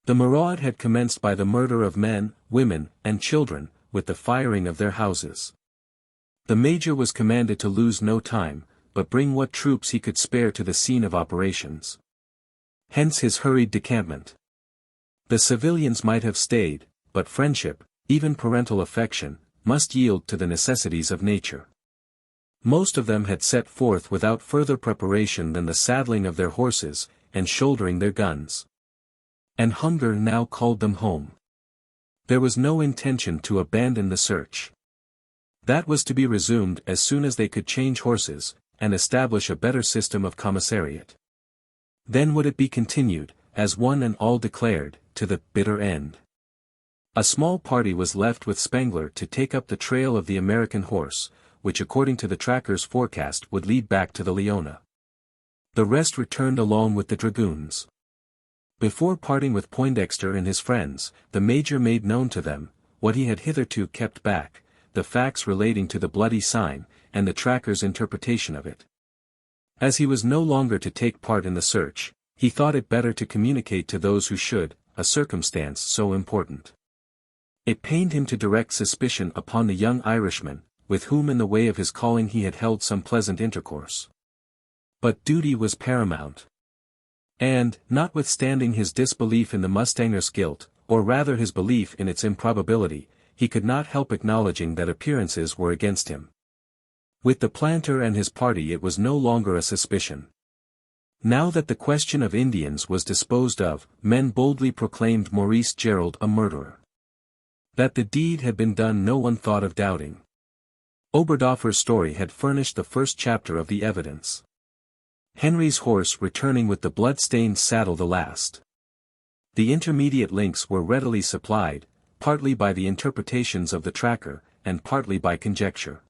The maraud had commenced by the murder of men, women, and children, with the firing of their houses. The major was commanded to lose no time, but bring what troops he could spare to the scene of operations. Hence his hurried decampment. The civilians might have stayed, but friendship, even parental affection, must yield to the necessities of nature. Most of them had set forth without further preparation than the saddling of their horses, and shouldering their guns. And hunger now called them home. There was no intention to abandon the search. That was to be resumed as soon as they could change horses, and establish a better system of commissariat. Then would it be continued, as one and all declared, to the bitter end. A small party was left with Spangler to take up the trail of the American horse, which according to the tracker's forecast would lead back to the Leona. The rest returned along with the dragoons. Before parting with Poindexter and his friends, the major made known to them, what he had hitherto kept back, the facts relating to the bloody sign, and the tracker's interpretation of it. As he was no longer to take part in the search, he thought it better to communicate to those who should, a circumstance so important. It pained him to direct suspicion upon the young Irishman, with whom in the way of his calling he had held some pleasant intercourse. But duty was paramount. And, notwithstanding his disbelief in the mustanger's guilt, or rather his belief in its improbability, he could not help acknowledging that appearances were against him. With the planter and his party it was no longer a suspicion. Now that the question of Indians was disposed of, men boldly proclaimed Maurice Gerald a murderer. That the deed had been done no one thought of doubting. Oberdoffer's story had furnished the first chapter of the evidence. Henry's horse returning with the blood-stained saddle the last. The intermediate links were readily supplied, partly by the interpretations of the tracker, and partly by conjecture.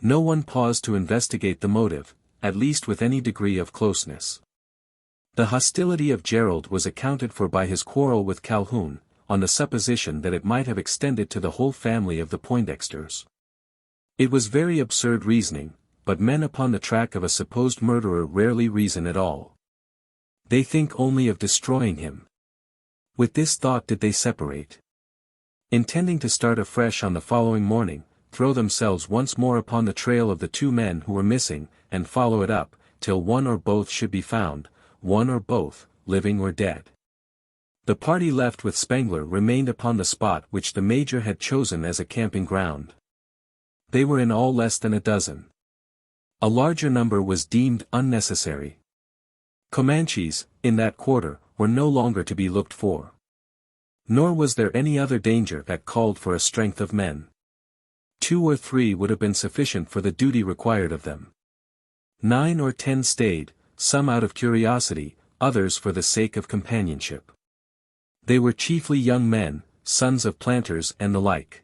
No one paused to investigate the motive, at least with any degree of closeness. The hostility of Gerald was accounted for by his quarrel with Calhoun, on the supposition that it might have extended to the whole family of the Poindexters. It was very absurd reasoning, but men upon the track of a supposed murderer rarely reason at all. They think only of destroying him. With this thought did they separate. Intending to start afresh on the following morning, throw themselves once more upon the trail of the two men who were missing, and follow it up, till one or both should be found, one or both, living or dead. The party left with Spangler remained upon the spot which the major had chosen as a camping ground. They were in all less than a dozen. A larger number was deemed unnecessary. Comanches, in that quarter, were no longer to be looked for. Nor was there any other danger that called for a strength of men. 2 or 3 would have been sufficient for the duty required of them. 9 or 10 stayed, some out of curiosity, others for the sake of companionship. They were chiefly young men, sons of planters and the like.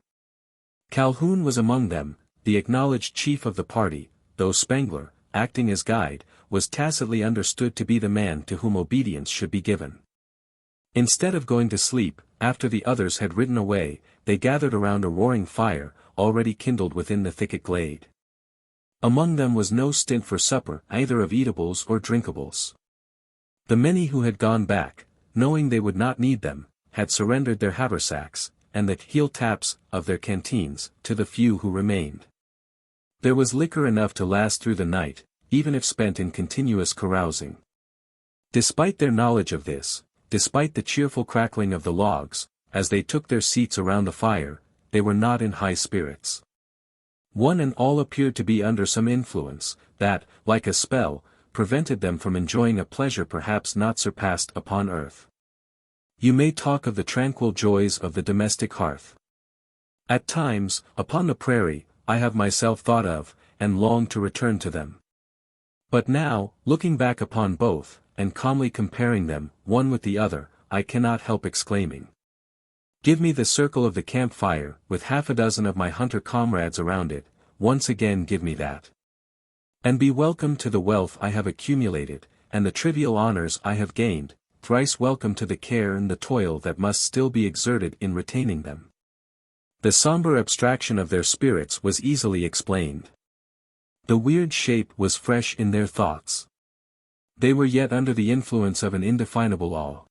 Calhoun was among them, the acknowledged chief of the party, though Spengler, acting as guide, was tacitly understood to be the man to whom obedience should be given. Instead of going to sleep, after the others had ridden away, they gathered around a roaring fire, already kindled within the thicket glade. Among them was no stint for supper, either of eatables or drinkables. The many who had gone back, knowing they would not need them, had surrendered their haversacks, and the heel taps of their canteens, to the few who remained. There was liquor enough to last through the night, even if spent in continuous carousing. Despite their knowledge of this, despite the cheerful crackling of the logs, as they took their seats around the fire, they were not in high spirits. One and all appeared to be under some influence, that, like a spell, prevented them from enjoying a pleasure perhaps not surpassed upon earth. You may talk of the tranquil joys of the domestic hearth. At times, upon the prairie, I have myself thought of, and longed to return to them. But now, looking back upon both, and calmly comparing them, one with the other, I cannot help exclaiming. Give me the circle of the campfire, with 6 of my hunter comrades around it, once again give me that. And be welcome to the wealth I have accumulated, and the trivial honors I have gained, thrice welcome to the care and the toil that must still be exerted in retaining them. The somber abstraction of their spirits was easily explained. The weird shape was fresh in their thoughts. They were yet under the influence of an indefinable awe.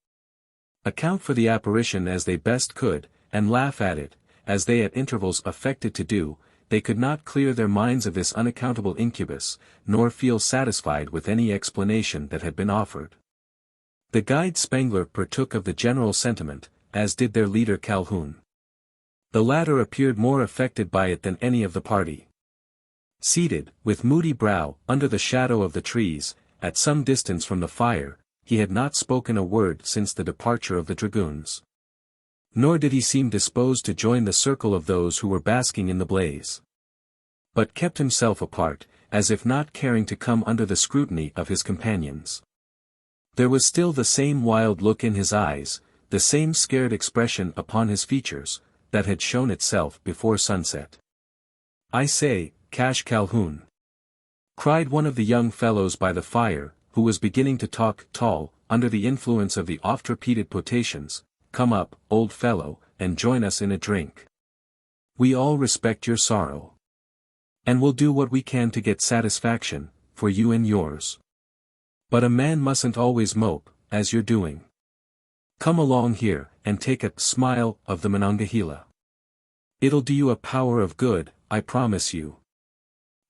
Account for the apparition as they best could, and laugh at it, as they at intervals affected to do, they could not clear their minds of this unaccountable incubus, nor feel satisfied with any explanation that had been offered. The guide Spengler partook of the general sentiment, as did their leader Calhoun. The latter appeared more affected by it than any of the party. Seated, with moody brow, under the shadow of the trees, at some distance from the fire, he had not spoken a word since the departure of the dragoons. Nor did he seem disposed to join the circle of those who were basking in the blaze. But kept himself apart, as if not caring to come under the scrutiny of his companions. There was still the same wild look in his eyes, the same scared expression upon his features, that had shown itself before sunset. "I say, Cash Calhoun!" cried one of the young fellows by the fire, who was beginning to talk tall, under the influence of the oft-repeated potations, "Come up, old fellow, and join us in a drink. We all respect your sorrow. And we'll do what we can to get satisfaction, for you and yours. But a man mustn't always mope, as you're doing. Come along here, and take a smile of the Monongahela. It'll do you a power of good, I promise you."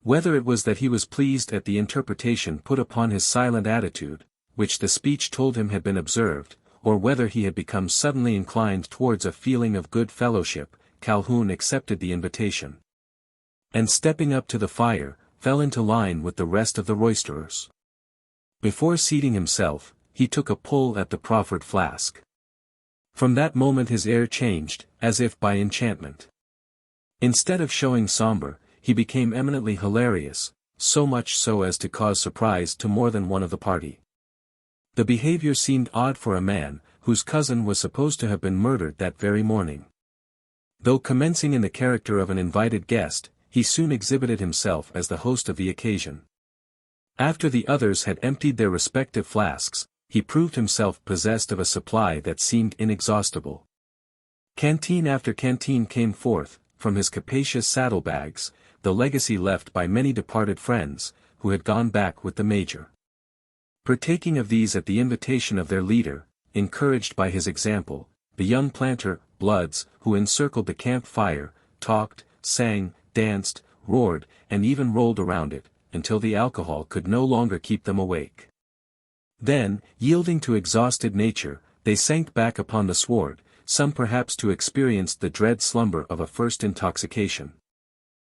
Whether it was that he was pleased at the interpretation put upon his silent attitude, which the speech told him had been observed, or whether he had become suddenly inclined towards a feeling of good fellowship, Calhoun accepted the invitation. And stepping up to the fire, fell into line with the rest of the roisterers. Before seating himself, he took a pull at the proffered flask. From that moment his air changed, as if by enchantment. Instead of showing somber, he became eminently hilarious, so much so as to cause surprise to more than one of the party. The behavior seemed odd for a man, whose cousin was supposed to have been murdered that very morning. Though commencing in the character of an invited guest, he soon exhibited himself as the host of the occasion. After the others had emptied their respective flasks, he proved himself possessed of a supply that seemed inexhaustible. Canteen after canteen came forth, from his capacious saddlebags, the legacy left by many departed friends, who had gone back with the major. Partaking of these at the invitation of their leader, encouraged by his example, the young planter, Bloods, who encircled the camp fire, talked, sang, danced, roared, and even rolled around it, until the alcohol could no longer keep them awake. Then, yielding to exhausted nature, they sank back upon the sward, some perhaps to experience the dread slumber of a first intoxication.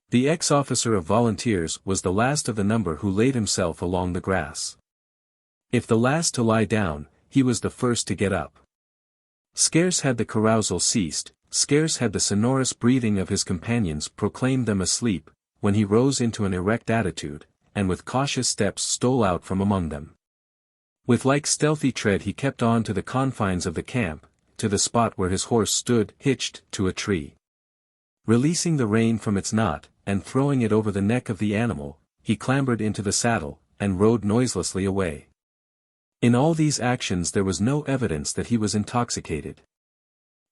The ex-officer of volunteers was the last of the number who laid himself along the grass. If the last to lie down, he was the first to get up. Scarce had the carousal ceased, Scarce had the sonorous breathing of his companions proclaimed them asleep, when he rose into an erect attitude, and with cautious steps stole out from among them. With like stealthy tread he kept on to the confines of the camp, to the spot where his horse stood hitched to a tree. Releasing the rein from its knot, and throwing it over the neck of the animal, he clambered into the saddle, and rode noiselessly away. In all these actions there was no evidence that he was intoxicated.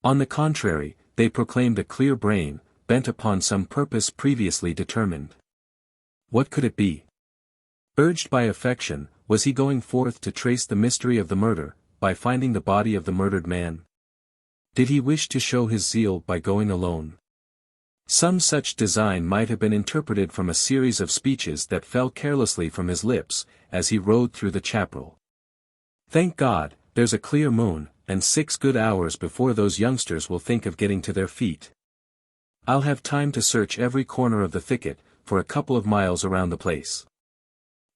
On the contrary, they proclaimed a clear brain, bent upon some purpose previously determined. What could it be? Urged by affection, was he going forth to trace the mystery of the murder, by finding the body of the murdered man? Did he wish to show his zeal by going alone? Some such design might have been interpreted from a series of speeches that fell carelessly from his lips, as he rode through the chaparral. Thank God, there's a clear moon, and 6 good hours before those youngsters will think of getting to their feet. I'll have time to search every corner of the thicket, for a couple of miles around the place.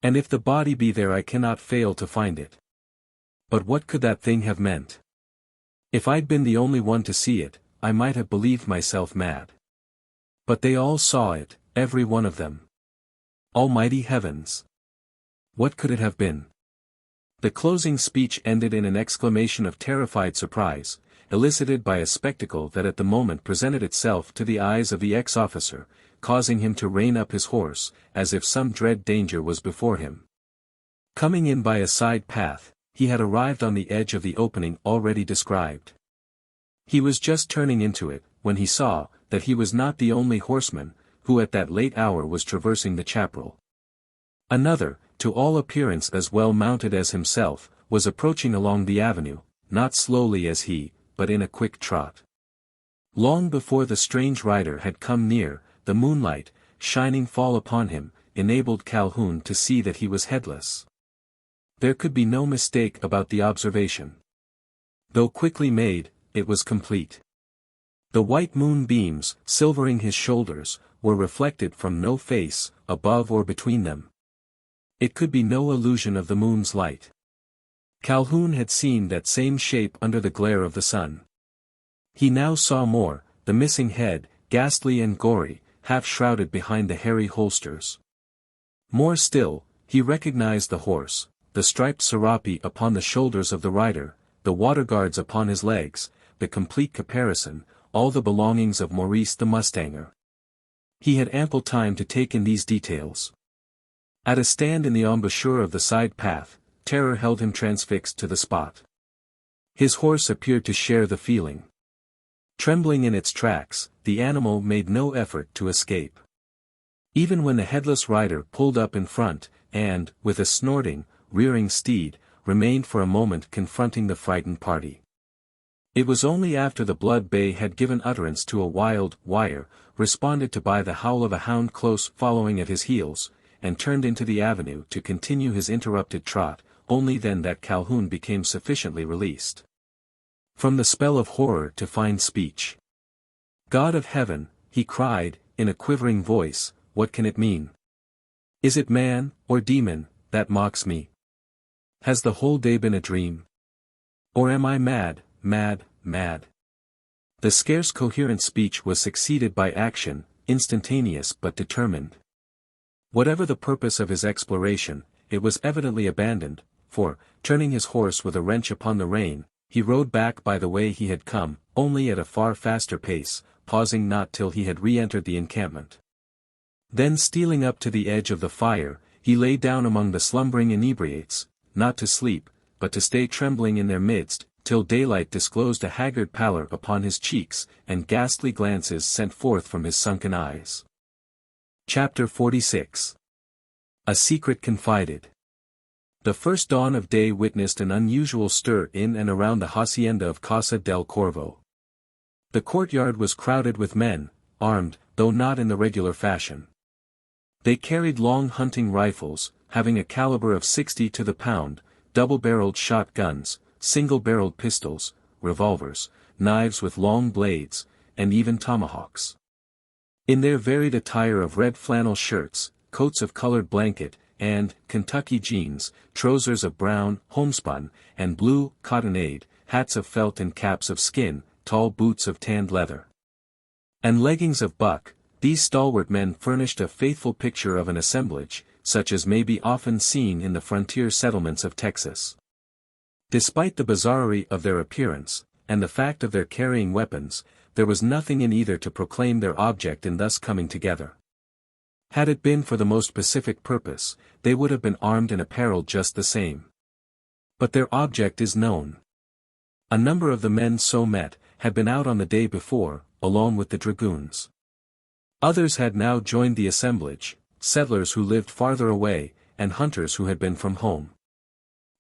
And if the body be there I cannot fail to find it. But what could that thing have meant? If I'd been the only one to see it, I might have believed myself mad. But they all saw it, every one of them. Almighty heavens! What could it have been? The closing speech ended in an exclamation of terrified surprise, elicited by a spectacle that at the moment presented itself to the eyes of the ex-officer, causing him to rein up his horse, as if some dread danger was before him. Coming in by a side path, he had arrived on the edge of the opening already described. He was just turning into it, when he saw that he was not the only horseman, who at that late hour was traversing the chaparral. Another, to all appearance as well mounted as himself, was approaching along the avenue, not slowly as he, but in a quick trot. Long before the strange rider had come near, the moonlight, shining full upon him, enabled Calhoun to see that he was headless. There could be no mistake about the observation. Though quickly made, it was complete. The white moonbeams, silvering his shoulders, were reflected from no face, above or between them. It could be no illusion of the moon's light. Calhoun had seen that same shape under the glare of the sun. He now saw more, the missing head, ghastly and gory, half shrouded behind the hairy holsters. More still, he recognized the horse, the striped serape upon the shoulders of the rider, the water guards upon his legs, the complete caparison, all the belongings of Maurice the mustanger. He had ample time to take in these details. At a stand in the embouchure of the side path, terror held him transfixed to the spot. His horse appeared to share the feeling. Trembling in its tracks, the animal made no effort to escape. Even when the headless rider pulled up in front, and, with a snorting, rearing steed, remained for a moment confronting the frightened party. It was only after the blood bay had given utterance to a wild whire, responded to by the howl of a hound close following at his heels, and turned into the avenue to continue his interrupted trot, only then that Calhoun became sufficiently released from the spell of horror to find speech. God of heaven, he cried, in a quivering voice, what can it mean? Is it man, or demon, that mocks me? Has the whole day been a dream? Or am I mad, mad, mad? The scarce coherent speech was succeeded by action, instantaneous but determined. Whatever the purpose of his exploration, it was evidently abandoned, for, turning his horse with a wrench upon the rein, he rode back by the way he had come, only at a far faster pace, pausing not till he had re-entered the encampment. Then stealing up to the edge of the fire, he lay down among the slumbering inebriates, not to sleep, but to stay trembling in their midst, till daylight disclosed a haggard pallor upon his cheeks, and ghastly glances sent forth from his sunken eyes. Chapter 46. A Secret Confided. The first dawn of day witnessed an unusual stir in and around the hacienda of Casa del Corvo. The courtyard was crowded with men, armed, though not in the regular fashion. They carried long hunting rifles, having a caliber of 60 to the pound, double-barreled shotguns, single-barreled pistols, revolvers, knives with long blades, and even tomahawks. In their varied attire of red flannel shirts, coats of colored blanket, and Kentucky jeans, trousers of brown, homespun, and blue cottonade, hats of felt and caps of skin, tall boots of tanned leather and leggings of buck. These stalwart men furnished a faithful picture of an assemblage, such as may be often seen in the frontier settlements of Texas. Despite the bizarrerie of their appearance, and the fact of their carrying weapons, there was nothing in either to proclaim their object in thus coming together. Had it been for the most pacific purpose, they would have been armed and apparelled just the same. But their object is known. A number of the men so met, had been out on the day before, along with the dragoons. Others had now joined the assemblage, settlers who lived farther away, and hunters who had been from home.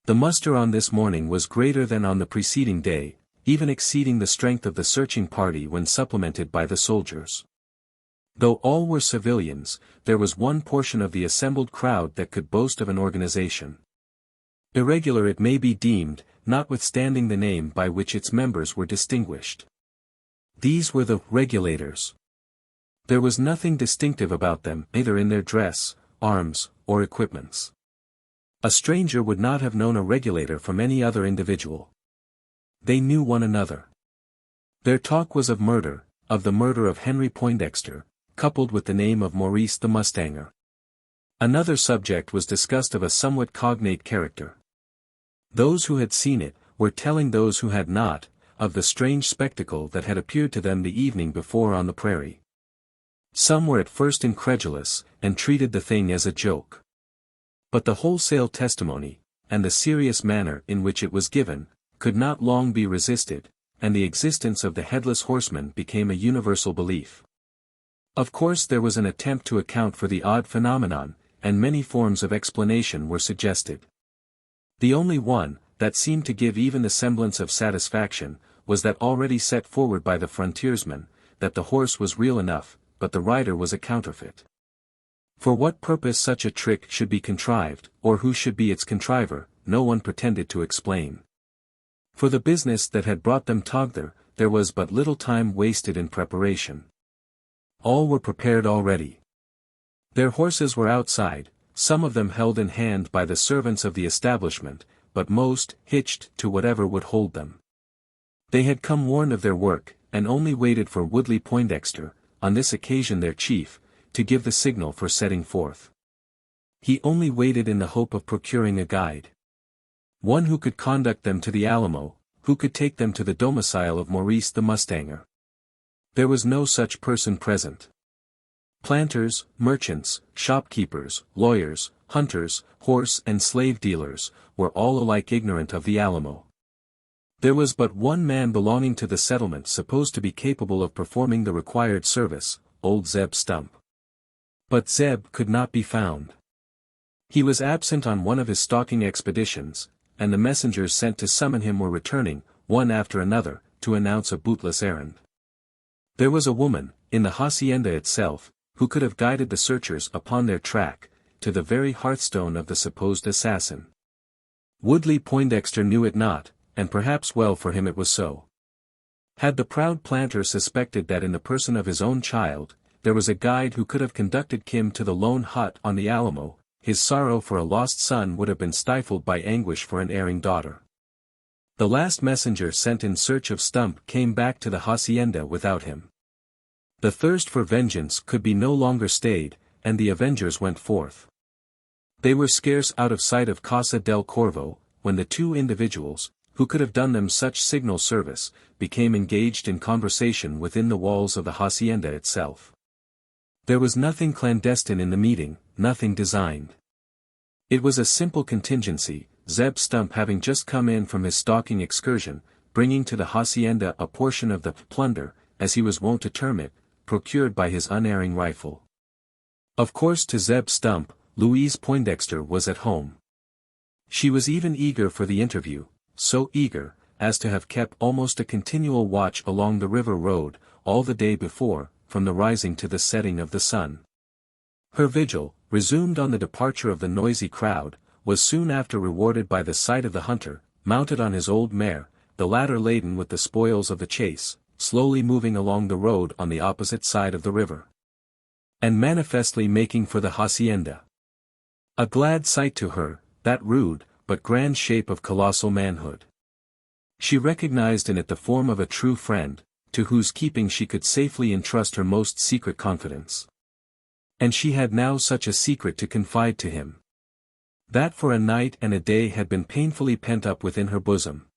The muster on this morning was greater than on the preceding day, even exceeding the strength of the searching party when supplemented by the soldiers. Though all were civilians, there was one portion of the assembled crowd that could boast of an organization. Irregular it may be deemed, notwithstanding the name by which its members were distinguished. These were the regulators. There was nothing distinctive about them, either in their dress, arms, or equipments. A stranger would not have known a regulator from any other individual. They knew one another. Their talk was of murder, of the murder of Henry Poindexter, coupled with the name of Maurice the Mustanger. Another subject was discussed of a somewhat cognate character. Those who had seen it, were telling those who had not, of the strange spectacle that had appeared to them the evening before on the prairie. Some were at first incredulous, and treated the thing as a joke. But the wholesale testimony, and the serious manner in which it was given, could not long be resisted, and the existence of the Headless Horseman became a universal belief. Of course there was an attempt to account for the odd phenomenon, and many forms of explanation were suggested. The only one, that seemed to give even the semblance of satisfaction, was that already set forward by the frontiersman, that the horse was real enough, but the rider was a counterfeit. For what purpose such a trick should be contrived, or who should be its contriver, no one pretended to explain. For the business that had brought them thither, there was but little time wasted in preparation. All were prepared already. Their horses were outside, some of them held in hand by the servants of the establishment, but most, hitched to whatever would hold them. They had come warned of their work, and only waited for Woodley Poindexter, on this occasion their chief, to give the signal for setting forth. He only waited in the hope of procuring a guide. One who could conduct them to the Alamo, who could take them to the domicile of Maurice the Mustanger. There was no such person present. Planters, merchants, shopkeepers, lawyers, hunters, horse and slave dealers, were all alike ignorant of the Alamo. There was but one man belonging to the settlement supposed to be capable of performing the required service, old Zeb Stump. But Zeb could not be found. He was absent on one of his stalking expeditions, and the messengers sent to summon him were returning, one after another, to announce a bootless errand. There was a woman, in the hacienda itself, who could have guided the searchers upon their track, to the very hearthstone of the supposed assassin. Woodley Poindexter knew it not, and perhaps well for him it was so. Had the proud planter suspected that in the person of his own child, there was a guide who could have conducted Kim to the lone hut on the Alamo, his sorrow for a lost son would have been stifled by anguish for an erring daughter. The last messenger sent in search of Stump came back to the hacienda without him. The thirst for vengeance could be no longer stayed, and the avengers went forth. They were scarce out of sight of Casa del Corvo, when the two individuals, who could have done them such signal service, became engaged in conversation within the walls of the hacienda itself. There was nothing clandestine in the meeting, nothing designed. It was a simple contingency, Zeb Stump having just come in from his stalking excursion, bringing to the hacienda a portion of the plunder, as he was wont to term it, procured by his unerring rifle. Of course to Zeb Stump, Louise Poindexter was at home. She was even eager for the interview, so eager, as to have kept almost a continual watch along the river road, all the day before, from the rising to the setting of the sun. Her vigil, resumed on the departure of the noisy crowd, was soon after rewarded by the sight of the hunter, mounted on his old mare, the latter laden with the spoils of the chase, slowly moving along the road on the opposite side of the river, and manifestly making for the hacienda. A glad sight to her, that rude, but grand shape of colossal manhood. She recognized in it the form of a true friend, to whose keeping she could safely entrust her most secret confidence. And she had now such a secret to confide to him. That for a night and a day had been painfully pent up within her bosom.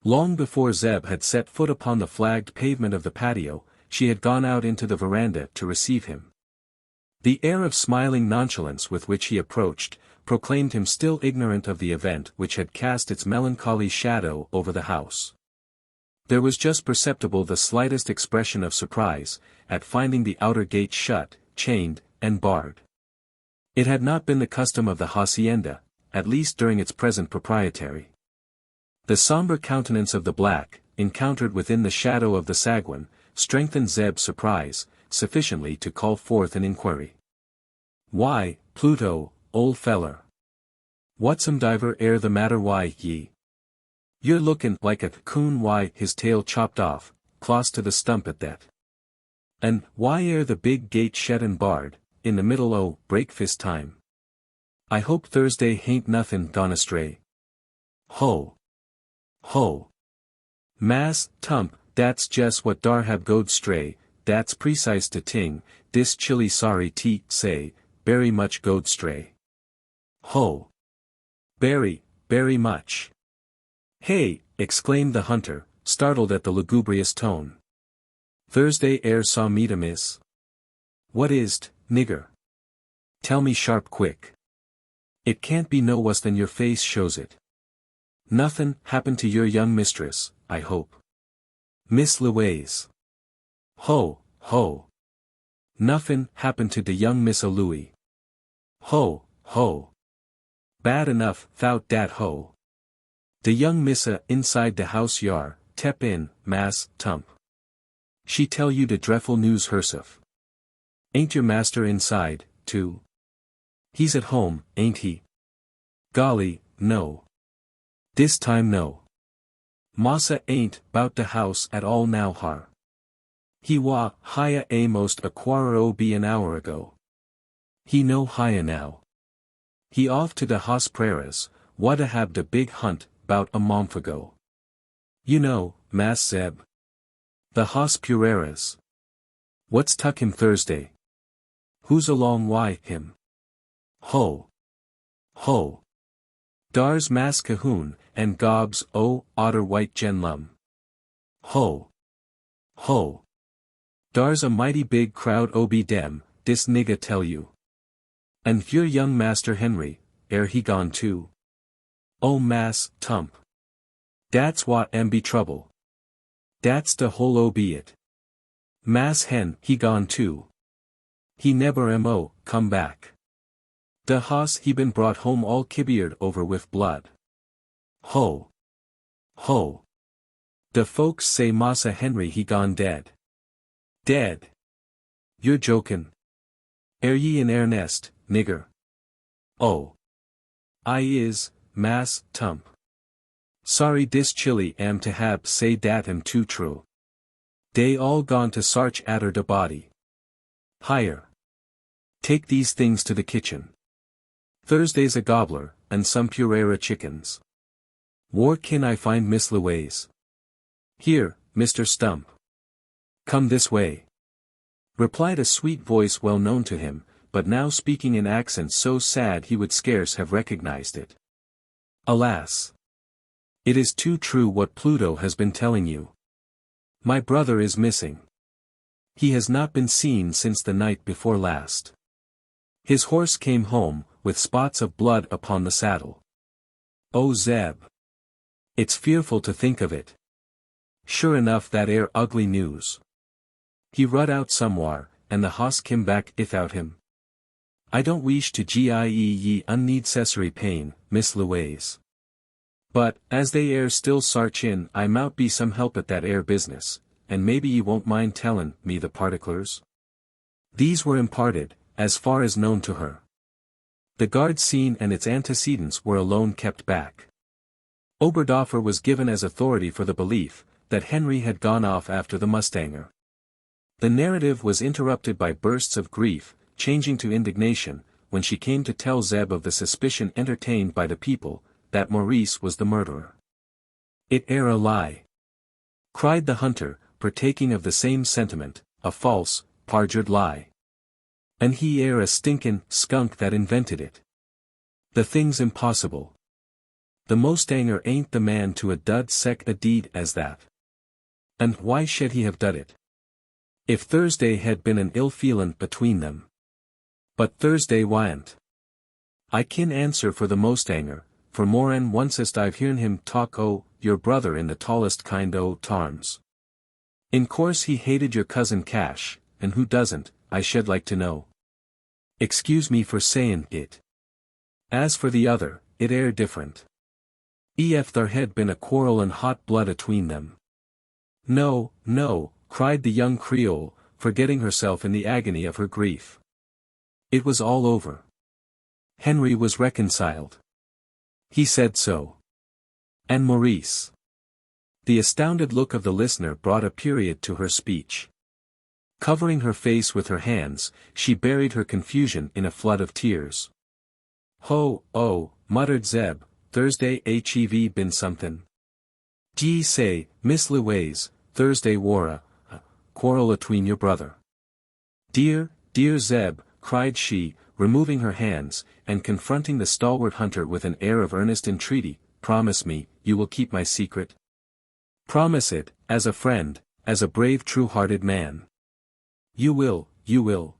Long before Zeb had set foot upon the flagged pavement of the patio, she had gone out into the veranda to receive him. The air of smiling nonchalance with which he approached, proclaimed him still ignorant of the event which had cast its melancholy shadow over the house. There was just perceptible the slightest expression of surprise, at finding the outer gate shut, chained, and barred. It had not been the custom of the hacienda, at least during its present proprietary. The somber countenance of the black, encountered within the shadow of the saguan, strengthened Zeb's surprise, sufficiently to call forth an inquiry. "Why, Pluto, old feller. Whatsomediver air the matter? Why ye? You're lookin' like a coon. Why his tail chopped off, close to the stump at that. And why air the big gate shet and barred, in the middle o' breakfast time? I hope Thursday hain't nothin' gone astray." "Ho! Ho! Mass Tump, that's jes' what dar have goed stray, that's precise de ting, dis chilly sorry te say, berry much goed stray." "Ho! Berry much." "Hey!" exclaimed the hunter, startled at the lugubrious tone. "Thursday air saw meet amiss. What is't, nigger? Tell me sharp quick. It can't be no wuss than your face shows it. Nothin' happened to your young mistress, I hope? Miss Louise." "Ho, ho. Nuffin' happened to de young Miss Louie. Ho, ho. Bad enough 'thout dat ho. De young missa inside de house yar, tep in, Mass Tump. She tell you de drefful news herself. Ain't your master inside, too? He's at home, ain't he?" "Golly, no. This time no. Massa ain't 'bout de house at all now har. He wa hia a most a quarter o be an hour ago. He no hia now. He off to de Has Prairas, wada have de big hunt 'bout a month ago. You know, Mass Zeb. The Has Prairas. What's tuck him Thursday? Who's along why him? Ho! Ho! Dar's Mass Cahoon, and gobs o otter white gen lum. Ho! Ho! Dar's a mighty big crowd ob dem, dis nigga tell you. And your young Master Henry, air he gone too? Oh Mass Tump. Dat's what am be trouble. Dat's de whole ob it. Mass Hen he gone too. He neber mo come back. De hoss he been brought home all kibbered over with blood. Ho! Ho! De folks say Massa Henry he gone dead. Dead? You're jokin'. Air ye in earnest, nigger? Oh! I is, Mass Tump. Sorry dis chilly am to hab say dat am too true. Dey all gone to sarch atter de body. Higher. Take these things to the kitchen. Thursday's a gobbler, and some purera chickens. Where can I find Miss Louise? Here, Mr. Stump. Come this way. Replied a sweet voice well known to him, but now speaking in accents so sad he would scarce have recognized it. Alas! It is too true what Pluto has been telling you. My brother is missing. He has not been seen since the night before last. His horse came home, with spots of blood upon the saddle. Oh Zeb! It's fearful to think of it. Sure enough that air ugly news. He rud out somewhere, and the hoss kim back ithout him. I don't wish to gie ye unnecessary pain, Miss Louise. But, as they air still sarch in, I mout be some help at that air business, and maybe ye won't mind tellin' me the particulars. These were imparted, as far as known to her. The guard scene and its antecedents were alone kept back. Oberdoffer was given as authority for the belief, that Henry had gone off after the mustanger. The narrative was interrupted by bursts of grief, changing to indignation, when she came to tell Zeb of the suspicion entertained by the people, that Maurice was the murderer. It air a lie, cried the hunter, partaking of the same sentiment, a false, parjured lie. And he air a stinkin' skunk that invented it. The thing's impossible. The Mustanger ain't the man to a dud sec a deed as that. And why should he have done it? If Thursday had been an ill feelin' between them. But Thursday wa'n't. I kin answer for the Mustanger, for more'n oncest I've hearn him talk o' your brother in the tallest kind o' tarms. In course he hated your cousin Cash, and who doesn't, I should like to know. Excuse me for sayin' it. As for the other, it air different. Ef there had been a quarrel and hot blood atween them. No, no, cried the young Creole, forgetting herself in the agony of her grief. It was all over. Henry was reconciled. He said so. And Maurice. The astounded look of the listener brought a period to her speech. Covering her face with her hands, she buried her confusion in a flood of tears. Ho, oh, muttered Zeb, Thursday hev been somethin'. Gee say, Miss Louise, Thursday wore a quarrel atween your brother. Dear, dear Zeb, cried she, removing her hands, and confronting the stalwart hunter with an air of earnest entreaty, promise me, you will keep my secret. Promise it, as a friend, as a brave true-hearted man. You will, you will.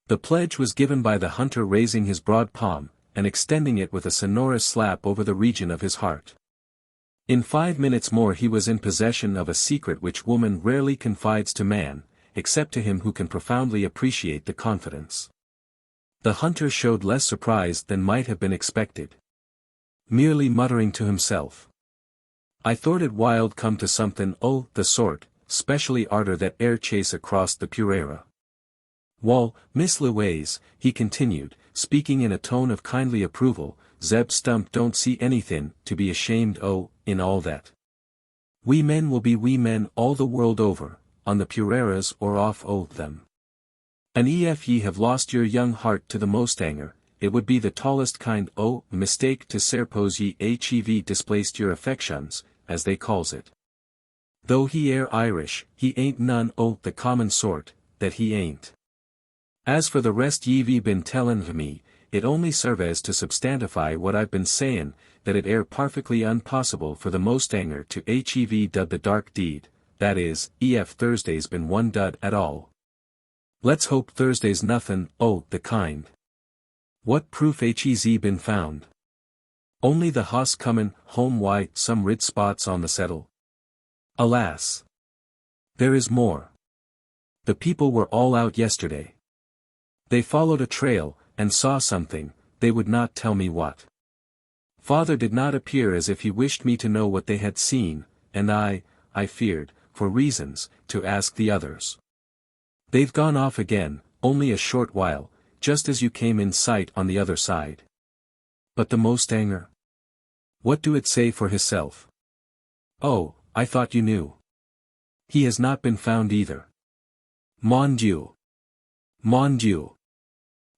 The pledge was given by the hunter raising his broad palm, and extending it with a sonorous slap over the region of his heart. In 5 minutes more he was in possession of a secret which woman rarely confides to man, except to him who can profoundly appreciate the confidence. The hunter showed less surprise than might have been expected. Merely muttering to himself. I thort it wild come to somethin' o' the sort, specially arter that air chase across the Purera. Wall, Miss Louise, he continued, speaking in a tone of kindly approval, Zeb Stump don't see anythin' to be ashamed o' in all that. We men will be we men all the world over, on the Pureras or off o' them. And ef ye have lost your young heart to the Mustanger, it would be the tallest kind o' mistake to suppose ye hev displaced your affections, as they calls it. Though he air Irish, he ain't none o' the common sort, that he ain't. As for the rest ye've been tellin' to me, it only serves to substantify what I've been sayin', that it air perfectly unpossible for the Mustanger to hev dud the dark deed, that is, ef Thursday's been one dud at all. Let's hope Thursday's nothin' o' the kind. What proof hez been found? Only the hoss comin' home some rid spots on the settle. Alas! There is more. The people were all out yesterday. They followed a trail, and saw something, they would not tell me what. Father did not appear as if he wished me to know what they had seen, and I feared, for reasons, to ask the others. They've gone off again, only a short while, just as you came in sight on the other side. But the Mustanger? What do it say for hisself? Oh, I thought you knew. He has not been found either. Mon Dieu. Mon Dieu.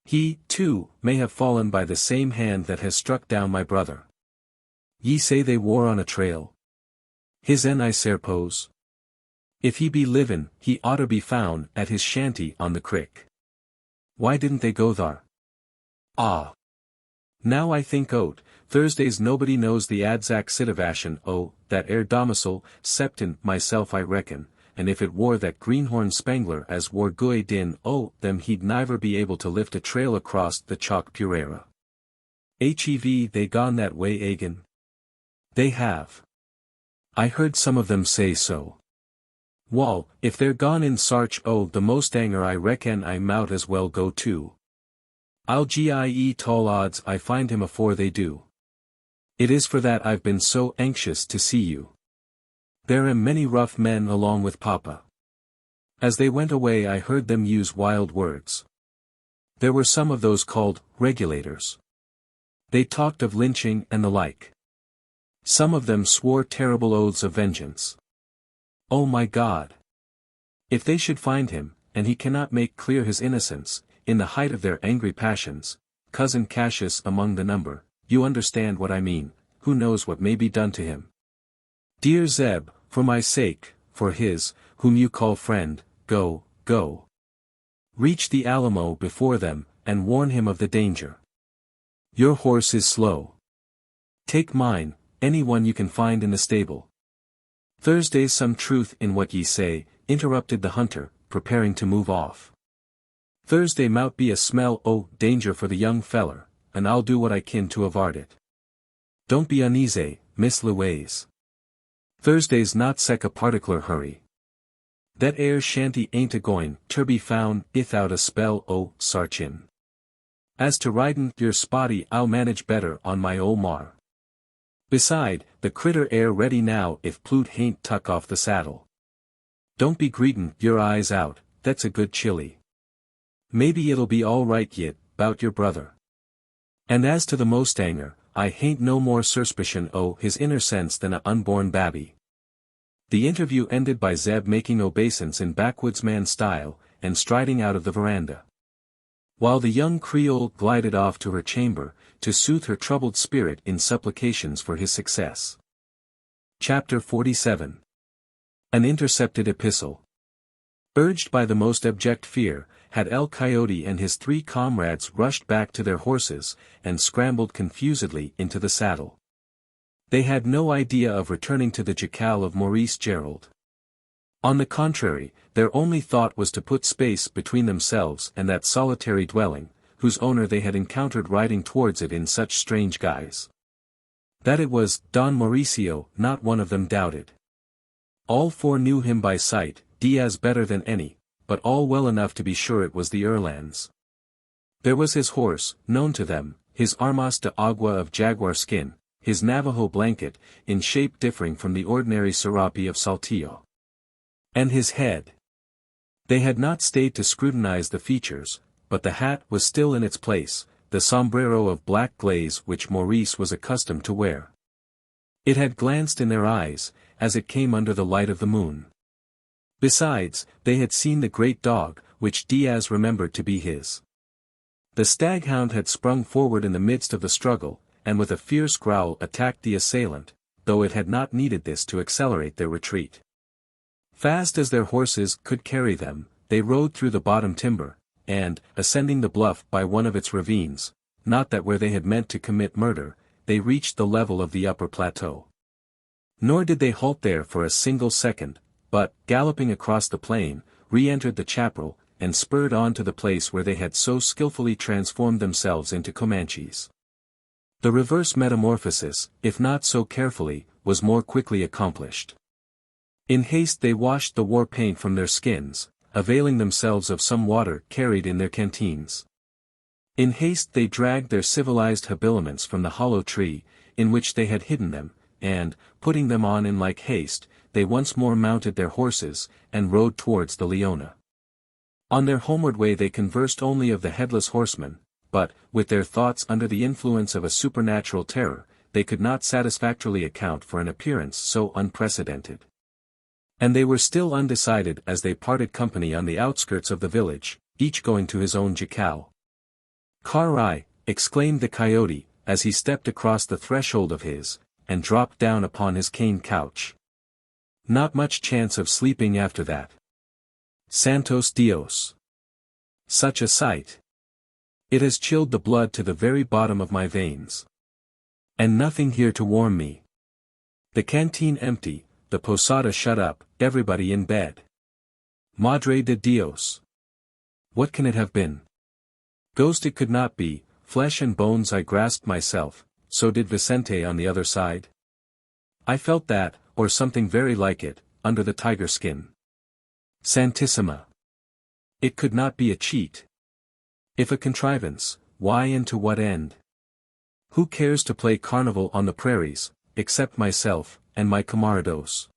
He, too, may have fallen by the same hand that has struck down my brother. Ye say they wore on a trail. His en I suppose. If he be livin', he oughter be found at his shanty on the crick. Why didn't they go thar? Ah! Now I think o't, Thursdays nobody knows the adzack sitivation o' that air domicile, septin myself I reckon, and if it wore that greenhorn spangler as wore Guy din o' them he'd never be able to lift a trail across the chalk Purera. Hev they gone that way again? They have. I heard some of them say so. Wall, if they're gone in sarch o' the Mustanger I reckon I mout as well go too. I'll gie tall odds I find him afore they do. It is for that I've been so anxious to see you. There am many rough men along with Papa. As they went away I heard them use wild words. There were some of those called regulators. They talked of lynching and the like. Some of them swore terrible oaths of vengeance. Oh my God! If they should find him, and he cannot make clear his innocence, in the height of their angry passions, cousin Cassius among the number, you understand what I mean, who knows what may be done to him. Dear Zeb, for my sake, for his, whom you call friend, go, go. Reach the Alamo before them, and warn him of the danger. Your horse is slow. Take mine, any one you can find in the stable. Thursday's some truth in what ye say, interrupted the hunter, preparing to move off. Thursday mout be a smell o' danger for the young feller, and I'll do what I kin to avart it. Don't be uneasy, Miss Louise. Thursday's not sec a particular hurry. That air shanty ain't a-goin' ter be found ithout a spell o' sarchin'. As to ridin' your spotty I'll manage better on my ol' mar. Beside, the critter air ready now if Plute hain't tuck off the saddle. Don't be greetin' your eyes out, that's a good chilly. Maybe it'll be all right yit, 'bout your brother. And as to the Mostanger, I hain't no more suspicion o' his inner sense than a unborn babby. The interview ended by Zeb making obeisance in backwoodsman style, and striding out of the veranda. While the young Creole glided off to her chamber, to soothe her troubled spirit in supplications for his success. Chapter 47. An intercepted epistle. Urged by the most abject fear, had El Coyote and his 3 comrades rushed back to their horses, and scrambled confusedly into the saddle. They had no idea of returning to the jacal of Maurice Gerald. On the contrary, their only thought was to put space between themselves and that solitary dwelling, whose owner they had encountered riding towards it in such strange guise. That it was Don Mauricio, not one of them doubted. All 4 knew him by sight, Diaz better than any, but all well enough to be sure it was the Erlands. There was his horse, known to them, his armas de agua of jaguar skin, his Navajo blanket, in shape differing from the ordinary serape of Saltillo. And his head. They had not stayed to scrutinize the features, but the hat was still in its place, the sombrero of black glaze which Maurice was accustomed to wear. It had glanced in their eyes, as it came under the light of the moon. Besides, they had seen the great dog, which Diaz remembered to be his. The staghound had sprung forward in the midst of the struggle, and with a fierce growl attacked the assailant, though it had not needed this to accelerate their retreat. Fast as their horses could carry them, they rode through the bottom timber, and, ascending the bluff by one of its ravines, not that where they had meant to commit murder, they reached the level of the upper plateau. Nor did they halt there for a single second, but, galloping across the plain, re-entered the chaparral, and spurred on to the place where they had so skillfully transformed themselves into Comanches. The reverse metamorphosis, if not so carefully, was more quickly accomplished. In haste they washed the war paint from their skins, availing themselves of some water carried in their canteens. In haste they dragged their civilized habiliments from the hollow tree, in which they had hidden them, and, putting them on in like haste, they once more mounted their horses, and rode towards the Leona. On their homeward way they conversed only of the Headless Horseman, but, with their thoughts under the influence of a supernatural terror, they could not satisfactorily account for an appearance so unprecedented. And they were still undecided as they parted company on the outskirts of the village, each going to his own jacal. "Carai!" exclaimed the coyote, as he stepped across the threshold of his, and dropped down upon his cane couch. "Not much chance of sleeping after that. Santos Dios! Such a sight! It has chilled the blood to the very bottom of my veins. And nothing here to warm me. The canteen empty, the posada shut up, everybody in bed. Madre de Dios! What can it have been? Ghost it could not be, flesh and bones I grasped myself, so did Vicente on the other side. I felt that, or something very like it, under the tiger skin. Santissima! It could not be a cheat. If a contrivance, why and to what end? Who cares to play carnival on the prairies, except myself, and my camarados?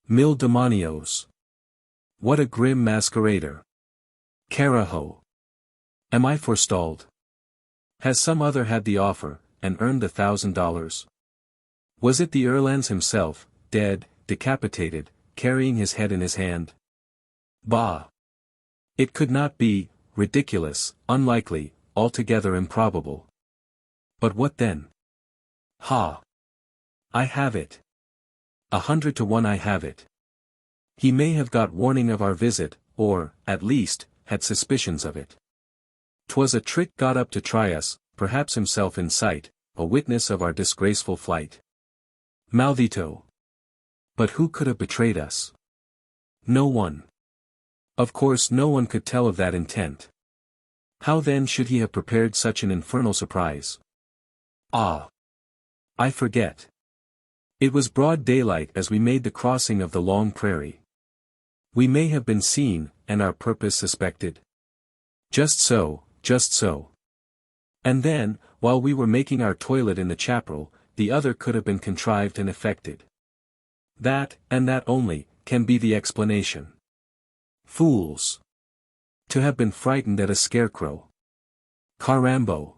Mil demonios! What a grim masquerader! Carajo! Am I forestalled? Has some other had the offer, and earned the $1,000? Was it the Erlands himself, dead, decapitated, carrying his head in his hand? Bah! It could not be, ridiculous, unlikely, altogether improbable. But what then? Ha! I have it! 100 to 1 I have it. He may have got warning of our visit, or, at least, had suspicions of it. 'Twas a trick got up to try us, perhaps himself in sight, a witness of our disgraceful flight. Maldito! But who could have betrayed us? No one. Of course no one could tell of that intent. How then should he have prepared such an infernal surprise? Ah! I forget. It was broad daylight as we made the crossing of the long prairie. We may have been seen, and our purpose suspected. Just so, just so. And then, while we were making our toilet in the chapel, the other could have been contrived and effected. That, and that only, can be the explanation. Fools! To have been frightened at a scarecrow. Carambo!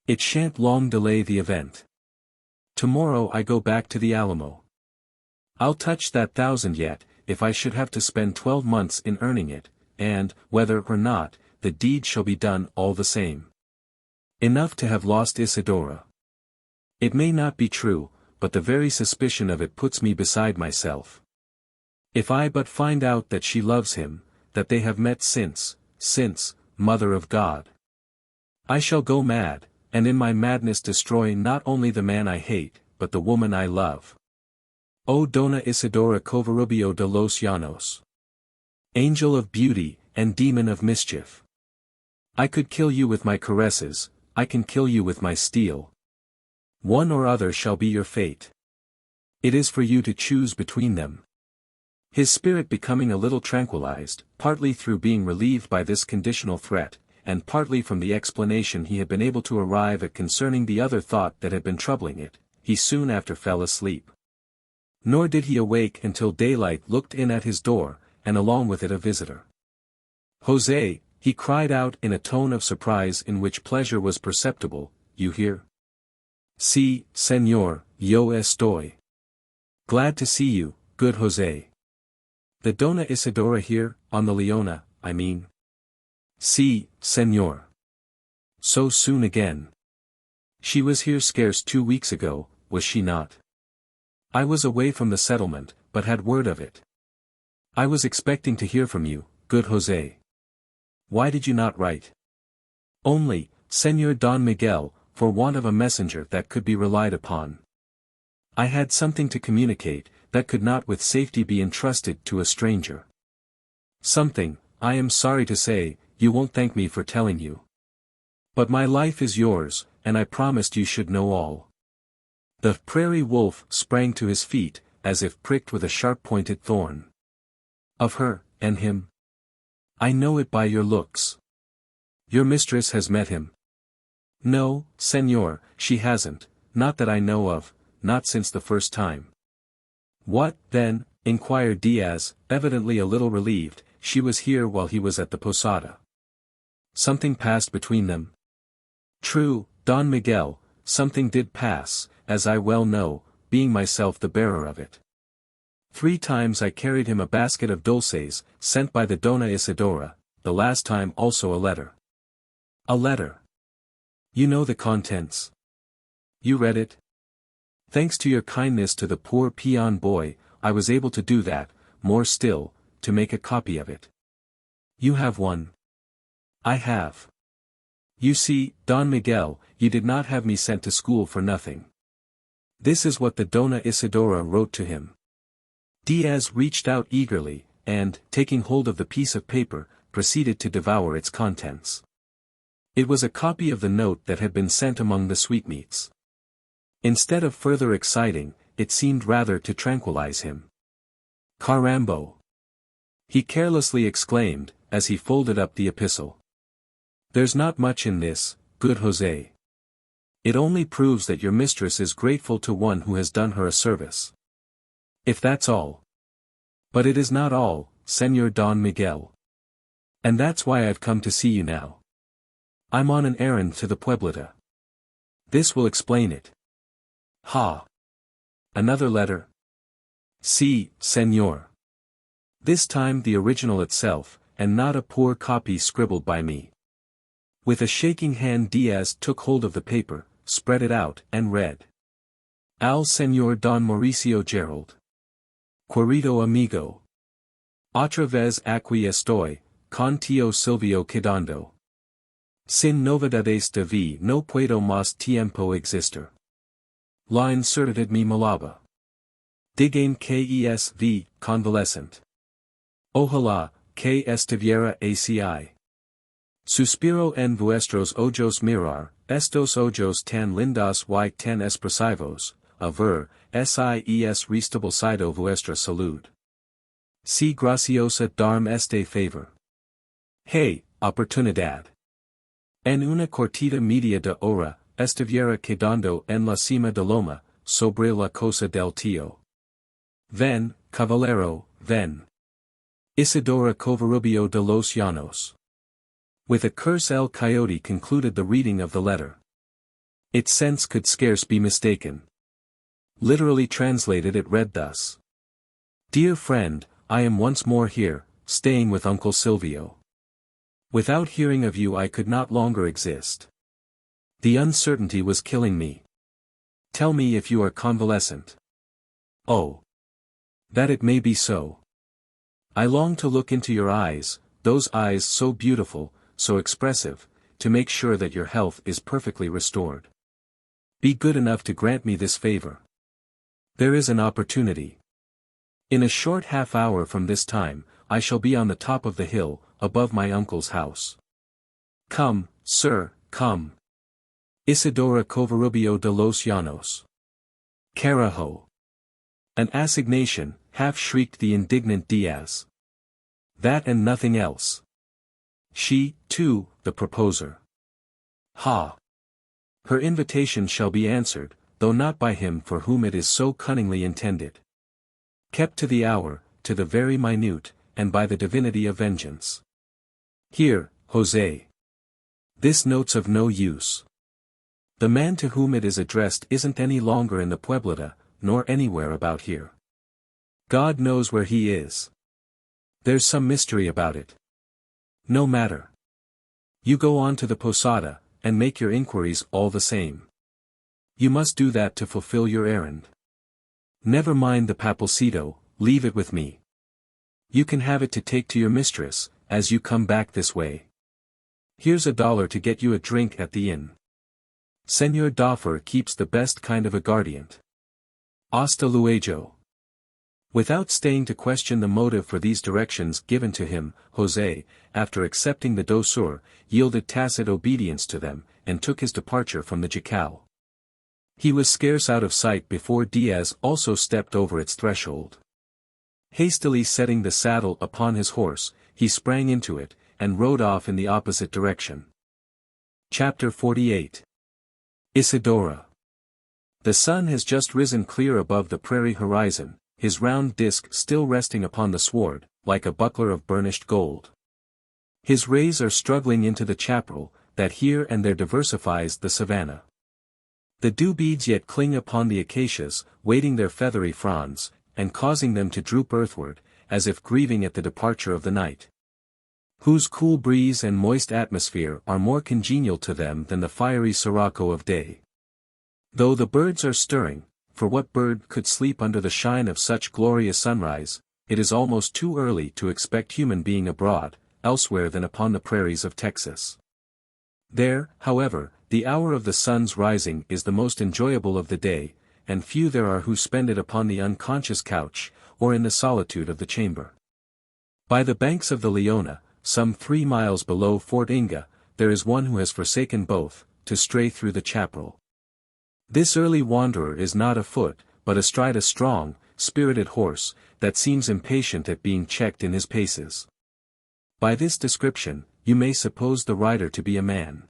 It shan't long delay the event. Tomorrow I go back to the Alamo. I'll touch that 1,000 yet, if I should have to spend 12 months in earning it, and, whether or not, the deed shall be done all the same. Enough to have lost Isidora. It may not be true, but the very suspicion of it puts me beside myself. If I but find out that she loves him, that they have met since, Mother of God. I shall go mad, and in my madness destroy not only the man I hate, but the woman I love. O Dona Isidora Covarubio de los Llanos. Angel of beauty, and demon of mischief. I could kill you with my caresses, I can kill you with my steel. One or other shall be your fate. It is for you to choose between them. His spirit becoming a little tranquilized, partly through being relieved by this conditional threat, and partly from the explanation he had been able to arrive at concerning the other thought that had been troubling it, he soon after fell asleep. Nor did he awake until daylight looked in at his door, and along with it a visitor. Jose, he cried out in a tone of surprise in which pleasure was perceptible, you hear? Sí, señor, yo estoy. Glad to see you, good Jose. The Dona Isidora here, on the Leona, I mean. Sí, señor. So soon again. She was here scarce 2 weeks ago, was she not? I was away from the settlement, but had word of it. I was expecting to hear from you, good Jose. Why did you not write? Only, Señor Don Miguel, for want of a messenger that could be relied upon. I had something to communicate, that could not with safety be entrusted to a stranger. Something, I am sorry to say, you won't thank me for telling you. But my life is yours, and I promised you should know all. The prairie wolf sprang to his feet, as if pricked with a sharp-pointed thorn. Of her, and him? I know it by your looks. Your mistress has met him. No, señor, she hasn't, not that I know of, not since the first time. What, then, inquired Diaz, evidently a little relieved, she was here while he was at the posada. Something passed between them? True, Don Miguel, something did pass, as I well know, being myself the bearer of it. 3 times I carried him a basket of dulces, sent by the Dona Isidora, the last time also a letter. A letter. You know the contents. You read it? Thanks to your kindness to the poor peon boy, I was able to do that, more still, to make a copy of it. You have one. I have. You see, Don Miguel, you did not have me sent to school for nothing. This is what the Dona Isidora wrote to him. Diaz reached out eagerly, and, taking hold of the piece of paper, proceeded to devour its contents. It was a copy of the note that had been sent among the sweetmeats. Instead of further exciting, it seemed rather to tranquilize him. Carambo! He carelessly exclaimed, as he folded up the epistle. There's not much in this, good Jose. It only proves that your mistress is grateful to one who has done her a service. If that's all. But it is not all, Señor Don Miguel. And that's why I've come to see you now. I'm on an errand to the Pueblita. This will explain it. Ha! Another letter? Sí, señor. This time the original itself, and not a poor copy scribbled by me. With a shaking hand Diaz took hold of the paper, spread it out, and read. Al Señor Don Mauricio Gerald. Querido amigo. Otra vez aquí estoy, con tío Silvio quedando. Sin novedades de vi no puedo más tiempo existir. La incertidumbre me malaba. Digame que es vi, convalescent. Ojalá, que estuviera así. Suspiro en vuestros ojos mirar, estos ojos tan lindos y tan expresivos, a ver, si es restablecido vuestra salud. Si graciosa darme este favor. Hey, oportunidad. En una cortita media de hora, estuviera quedando en la cima de loma, sobre la cosa del tío. Ven, caballero, ven. Isidora Covarubio de los Llanos. With a curse el coyote concluded the reading of the letter. Its sense could scarce be mistaken. Literally translated it read thus. Dear friend, I am once more here, staying with Uncle Silvio. Without hearing of you I could not longer exist. The uncertainty was killing me. Tell me if you are convalescent. Oh. That it may be so. I long to look into your eyes, those eyes so beautiful, so expressive, to make sure that your health is perfectly restored. Be good enough to grant me this favor. There is an opportunity. In a short half hour from this time, I shall be on the top of the hill, above my uncle's house. Come, sir, come. Isidora Covarubio de los Llanos. Carajo. An assignation, half-shrieked the indignant Diaz. That and nothing else. She, too, the proposer. Ha! Her invitation shall be answered, though not by him for whom it is so cunningly intended. Kept to the hour, to the very minute, and by the divinity of vengeance. Here, Jose. This note's of no use. The man to whom it is addressed isn't any longer in the Pueblita, nor anywhere about here. God knows where he is. There's some mystery about it. No matter. You go on to the posada, and make your inquiries all the same. You must do that to fulfill your errand. Never mind the papelcito, leave it with me. You can have it to take to your mistress, as you come back this way. Here's $1 to get you a drink at the inn. Senor Doffer keeps the best kind of aguardiente. Hasta luego. Without staying to question the motive for these directions given to him, Jose, after accepting the dosur, yielded tacit obedience to them, and took his departure from the jacal. He was scarce out of sight before Diaz also stepped over its threshold. Hastily setting the saddle upon his horse, he sprang into it, and rode off in the opposite direction. Chapter 48. Isidora. The sun has just risen clear above the prairie horizon, his round disk still resting upon the sward, like a buckler of burnished gold. His rays are struggling into the chaparral, that here and there diversifies the savanna. The dew beads yet cling upon the acacias, weighting their feathery fronds, and causing them to droop earthward, as if grieving at the departure of the night. Whose cool breeze and moist atmosphere are more congenial to them than the fiery sirocco of day. Though the birds are stirring, for what bird could sleep under the shine of such glorious sunrise, it is almost too early to expect human being abroad, elsewhere than upon the prairies of Texas. There, however, the hour of the sun's rising is the most enjoyable of the day, and few there are who spend it upon the unconscious couch, or in the solitude of the chamber. By the banks of the Leona, some 3 miles below Fort Inga, there is one who has forsaken both, to stray through the chaparral. This early wanderer is not afoot, but astride a strong, spirited horse, that seems impatient at being checked in his paces. By this description, you may suppose the rider to be a man.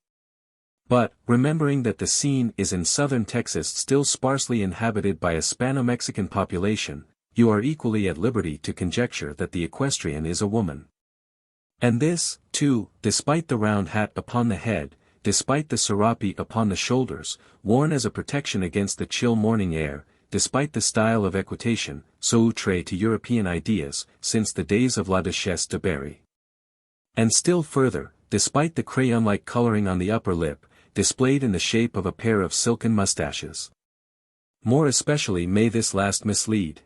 But, remembering that the scene is in southern Texas still sparsely inhabited by a Spano-Mexican population, you are equally at liberty to conjecture that the equestrian is a woman. And this, too, despite the round hat upon the head, despite the serape upon the shoulders, worn as a protection against the chill morning air, despite the style of equitation, so outre to European ideas, since the days of La Duchesse de Berry. And still further, despite the crayon-like coloring on the upper lip, displayed in the shape of a pair of silken mustaches. More especially may this last mislead.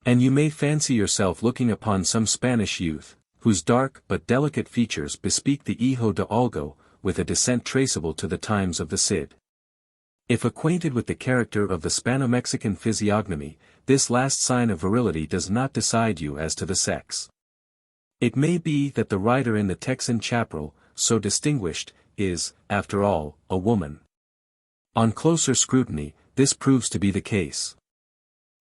And you may fancy yourself looking upon some Spanish youth, whose dark but delicate features bespeak the Hijo de Algo, with a descent traceable to the times of the Cid. If acquainted with the character of the Spano-Mexican physiognomy, this last sign of virility does not decide you as to the sex. It may be that the rider in the Texan chaparral, so distinguished, is, after all, a woman. On closer scrutiny, this proves to be the case.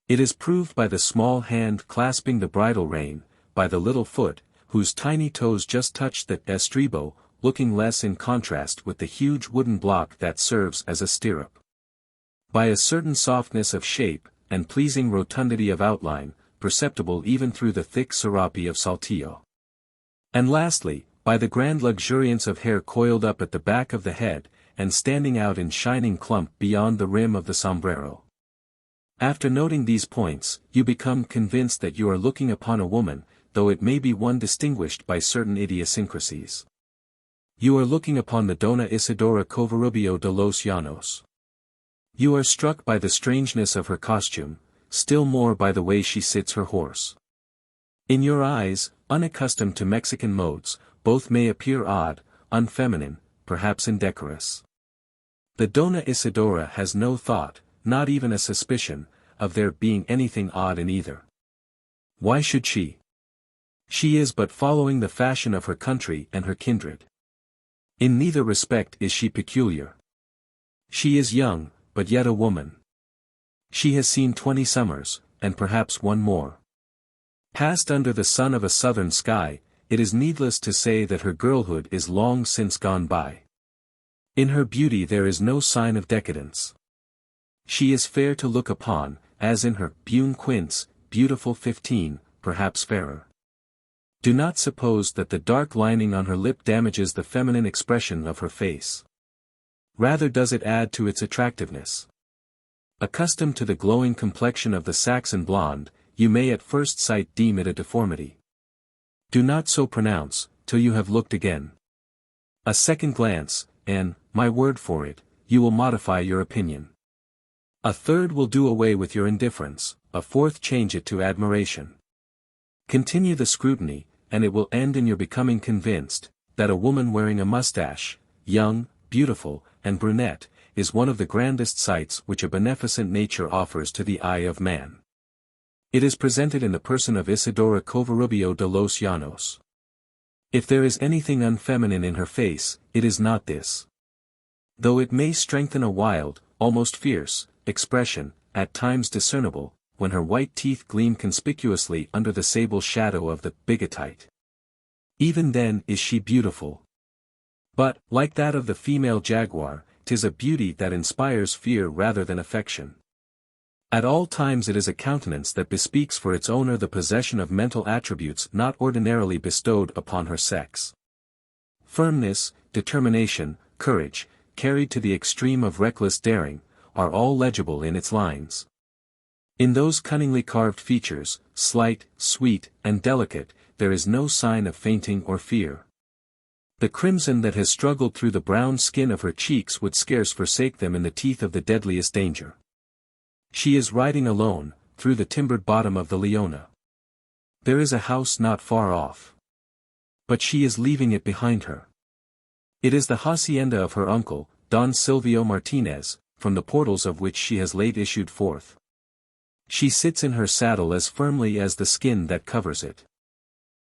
It is proved by the small hand clasping the bridle rein, by the little foot, whose tiny toes just touch the estribo, looking less in contrast with the huge wooden block that serves as a stirrup. By a certain softness of shape, and pleasing rotundity of outline, perceptible even through the thick serape of Saltillo. And lastly, by the grand luxuriance of hair coiled up at the back of the head, and standing out in shining clump beyond the rim of the sombrero. After noting these points, you become convinced that you are looking upon a woman, though it may be one distinguished by certain idiosyncrasies. You are looking upon the Dona Isidora Covarubio de los Llanos. You are struck by the strangeness of her costume, still more by the way she sits her horse. In your eyes, unaccustomed to Mexican modes, both may appear odd, unfeminine, perhaps indecorous. The Dona Isidora has no thought, not even a suspicion, of there being anything odd in either. Why should she? She is but following the fashion of her country and her kindred. In neither respect is she peculiar. She is young, but yet a woman. She has seen 20 summers, and perhaps one more. Passed under the sun of a southern sky, it is needless to say that her girlhood is long since gone by. In her beauty there is no sign of decadence. She is fair to look upon, as in her Bune Quince, beautiful 15, perhaps fairer. Do not suppose that the dark lining on her lip damages the feminine expression of her face. Rather does it add to its attractiveness. Accustomed to the glowing complexion of the Saxon blonde, you may at first sight deem it a deformity. Do not so pronounce, till you have looked again. A second glance, and, my word for it, you will modify your opinion. A third will do away with your indifference, a fourth change it to admiration. Continue the scrutiny, and it will end in your becoming convinced, that a woman wearing a mustache, young, beautiful, and brunette, is one of the grandest sights which a beneficent nature offers to the eye of man. It is presented in the person of Isidora Covarubio de los Llanos. If there is anything unfeminine in her face, it is not this. Though it may strengthen a wild, almost fierce, expression, at times discernible, when her white teeth gleam conspicuously under the sable shadow of the bigottite. Even then is she beautiful. But, like that of the female jaguar, 'tis a beauty that inspires fear rather than affection. At all times it is a countenance that bespeaks for its owner the possession of mental attributes not ordinarily bestowed upon her sex. Firmness, determination, courage, carried to the extreme of reckless daring, are all legible in its lines. In those cunningly carved features, slight, sweet, and delicate, there is no sign of fainting or fear. The crimson that has struggled through the brown skin of her cheeks would scarce forsake them in the teeth of the deadliest danger. She is riding alone, through the timbered bottom of the Leona. There is a house not far off. But she is leaving it behind her. It is the hacienda of her uncle, Don Silvio Martinez, from the portals of which she has late issued forth. She sits in her saddle as firmly as the skin that covers it.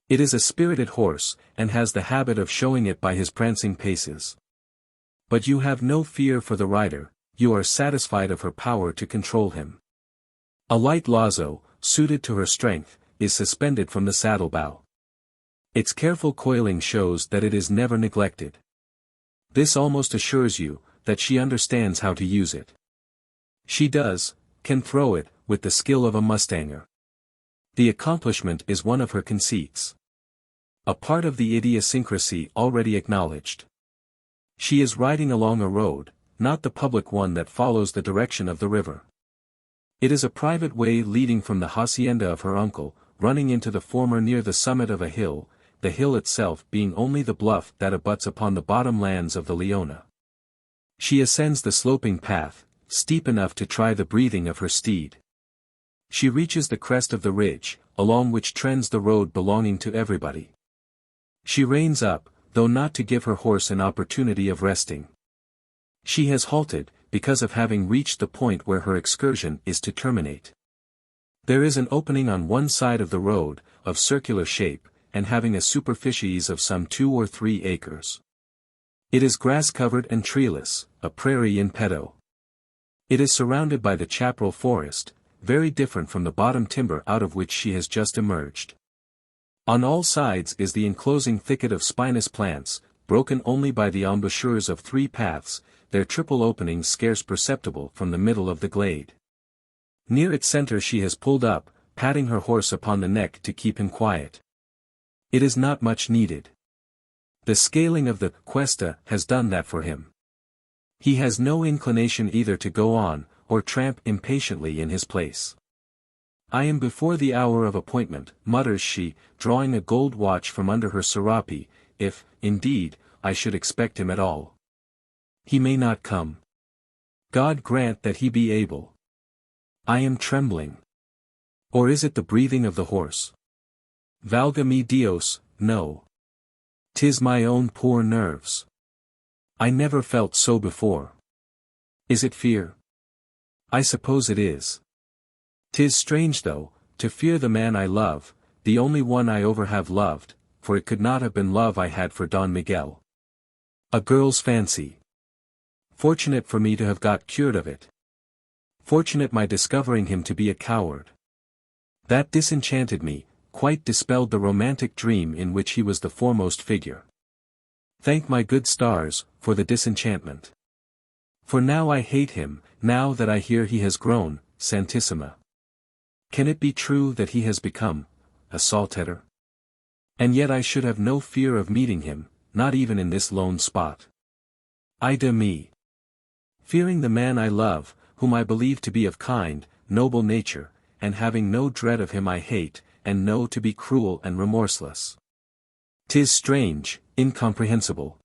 It is a spirited horse, and has the habit of showing it by his prancing paces. But you have no fear for the rider, you are satisfied of her power to control him. A light lazo, suited to her strength, is suspended from the saddle-bow. Its careful coiling shows that it is never neglected. This almost assures you, that she understands how to use it. She can throw it, with the skill of a mustanger. The accomplishment is one of her conceits. A part of the idiosyncrasy already acknowledged. She is riding along a road, not the public one that follows the direction of the river. It is a private way leading from the hacienda of her uncle, running into the former near the summit of a hill, the hill itself being only the bluff that abuts upon the bottom lands of the Leona. She ascends the sloping path, steep enough to try the breathing of her steed. She reaches the crest of the ridge, along which trends the road belonging to everybody. She reins up, though not to give her horse an opportunity of resting. She has halted, because of having reached the point where her excursion is to terminate. There is an opening on one side of the road, of circular shape, and having a superficies of some 2 or 3 acres. It is grass-covered and treeless, a prairie in petto. It is surrounded by the chaparral forest, very different from the bottom timber out of which she has just emerged. On all sides is the enclosing thicket of spinous plants, broken only by the embouchures of 3 paths, their triple openings scarce perceptible from the middle of the glade. Near its center she has pulled up, patting her horse upon the neck to keep him quiet. It is not much needed. The scaling of the cuesta has done that for him. He has no inclination either to go on, or tramp impatiently in his place. "I am before the hour of appointment," mutters she, drawing a gold watch from under her serape, "if, indeed, I should expect him at all. He may not come. God grant that he be able. I am trembling. Or is it the breathing of the horse? Valga me Dios, no. 'Tis my own poor nerves. I never felt so before. Is it fear? I suppose it is. 'Tis strange though, to fear the man I love, the only one I ever have loved, for it could not have been love I had for Don Miguel. A girl's fancy. Fortunate for me to have got cured of it. Fortunate my discovering him to be a coward. That disenchanted me, quite dispelled the romantic dream in which he was the foremost figure. Thank my good stars, for the disenchantment. For now I hate him, now that I hear he has grown, Santissima. Can it be true that he has become a saltator? And yet I should have no fear of meeting him, not even in this lone spot. Ay de me! Fearing the man I love, whom I believe to be of kind, noble nature, and having no dread of him I hate, and know to be cruel and remorseless. 'Tis strange, incomprehensible.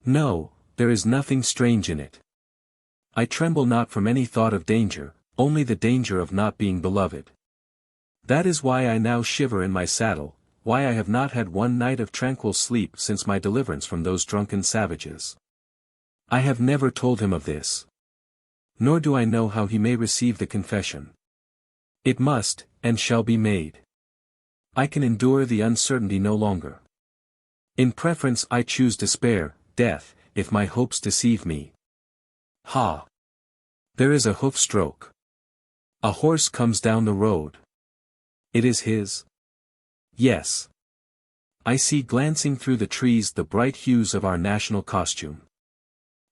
No, there is nothing strange in it. I tremble not from any thought of danger, only the danger of not being beloved. That is why I now shiver in my saddle, why I have not had one night of tranquil sleep since my deliverance from those drunken savages. I have never told him of this. Nor do I know how he may receive the confession. It must, and shall be made. I can endure the uncertainty no longer. In preference I choose despair, death, if my hopes deceive me. Ha! There is a hoof stroke. A horse comes down the road. It is his? Yes. I see glancing through the trees the bright hues of our national costume.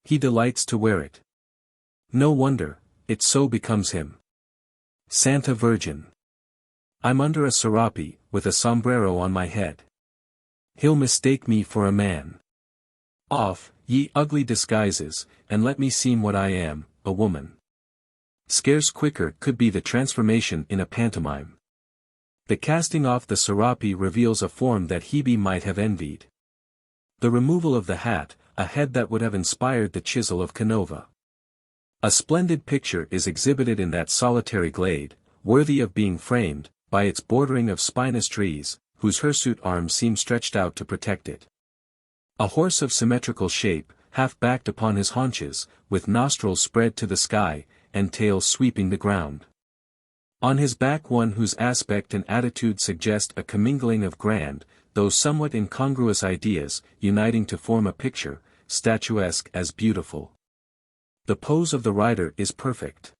He delights to wear it. No wonder, it so becomes him. Santa Virgin! I'm under a serape, with a sombrero on my head. He'll mistake me for a man. Off, ye ugly disguises, and let me seem what I am, a woman. Scarce quicker could be the transformation in a pantomime. The casting off the serape reveals a form that Hebe might have envied. The removal of the hat, a head that would have inspired the chisel of Canova. A splendid picture is exhibited in that solitary glade, worthy of being framed, by its bordering of spinous trees, whose hirsute arms seem stretched out to protect it. A horse of symmetrical shape, half backed upon his haunches, with nostrils spread to the sky, and tail sweeping the ground. On his back one whose aspect and attitude suggest a commingling of grand, though somewhat incongruous ideas, uniting to form a picture, statuesque as beautiful. The pose of the rider is perfect.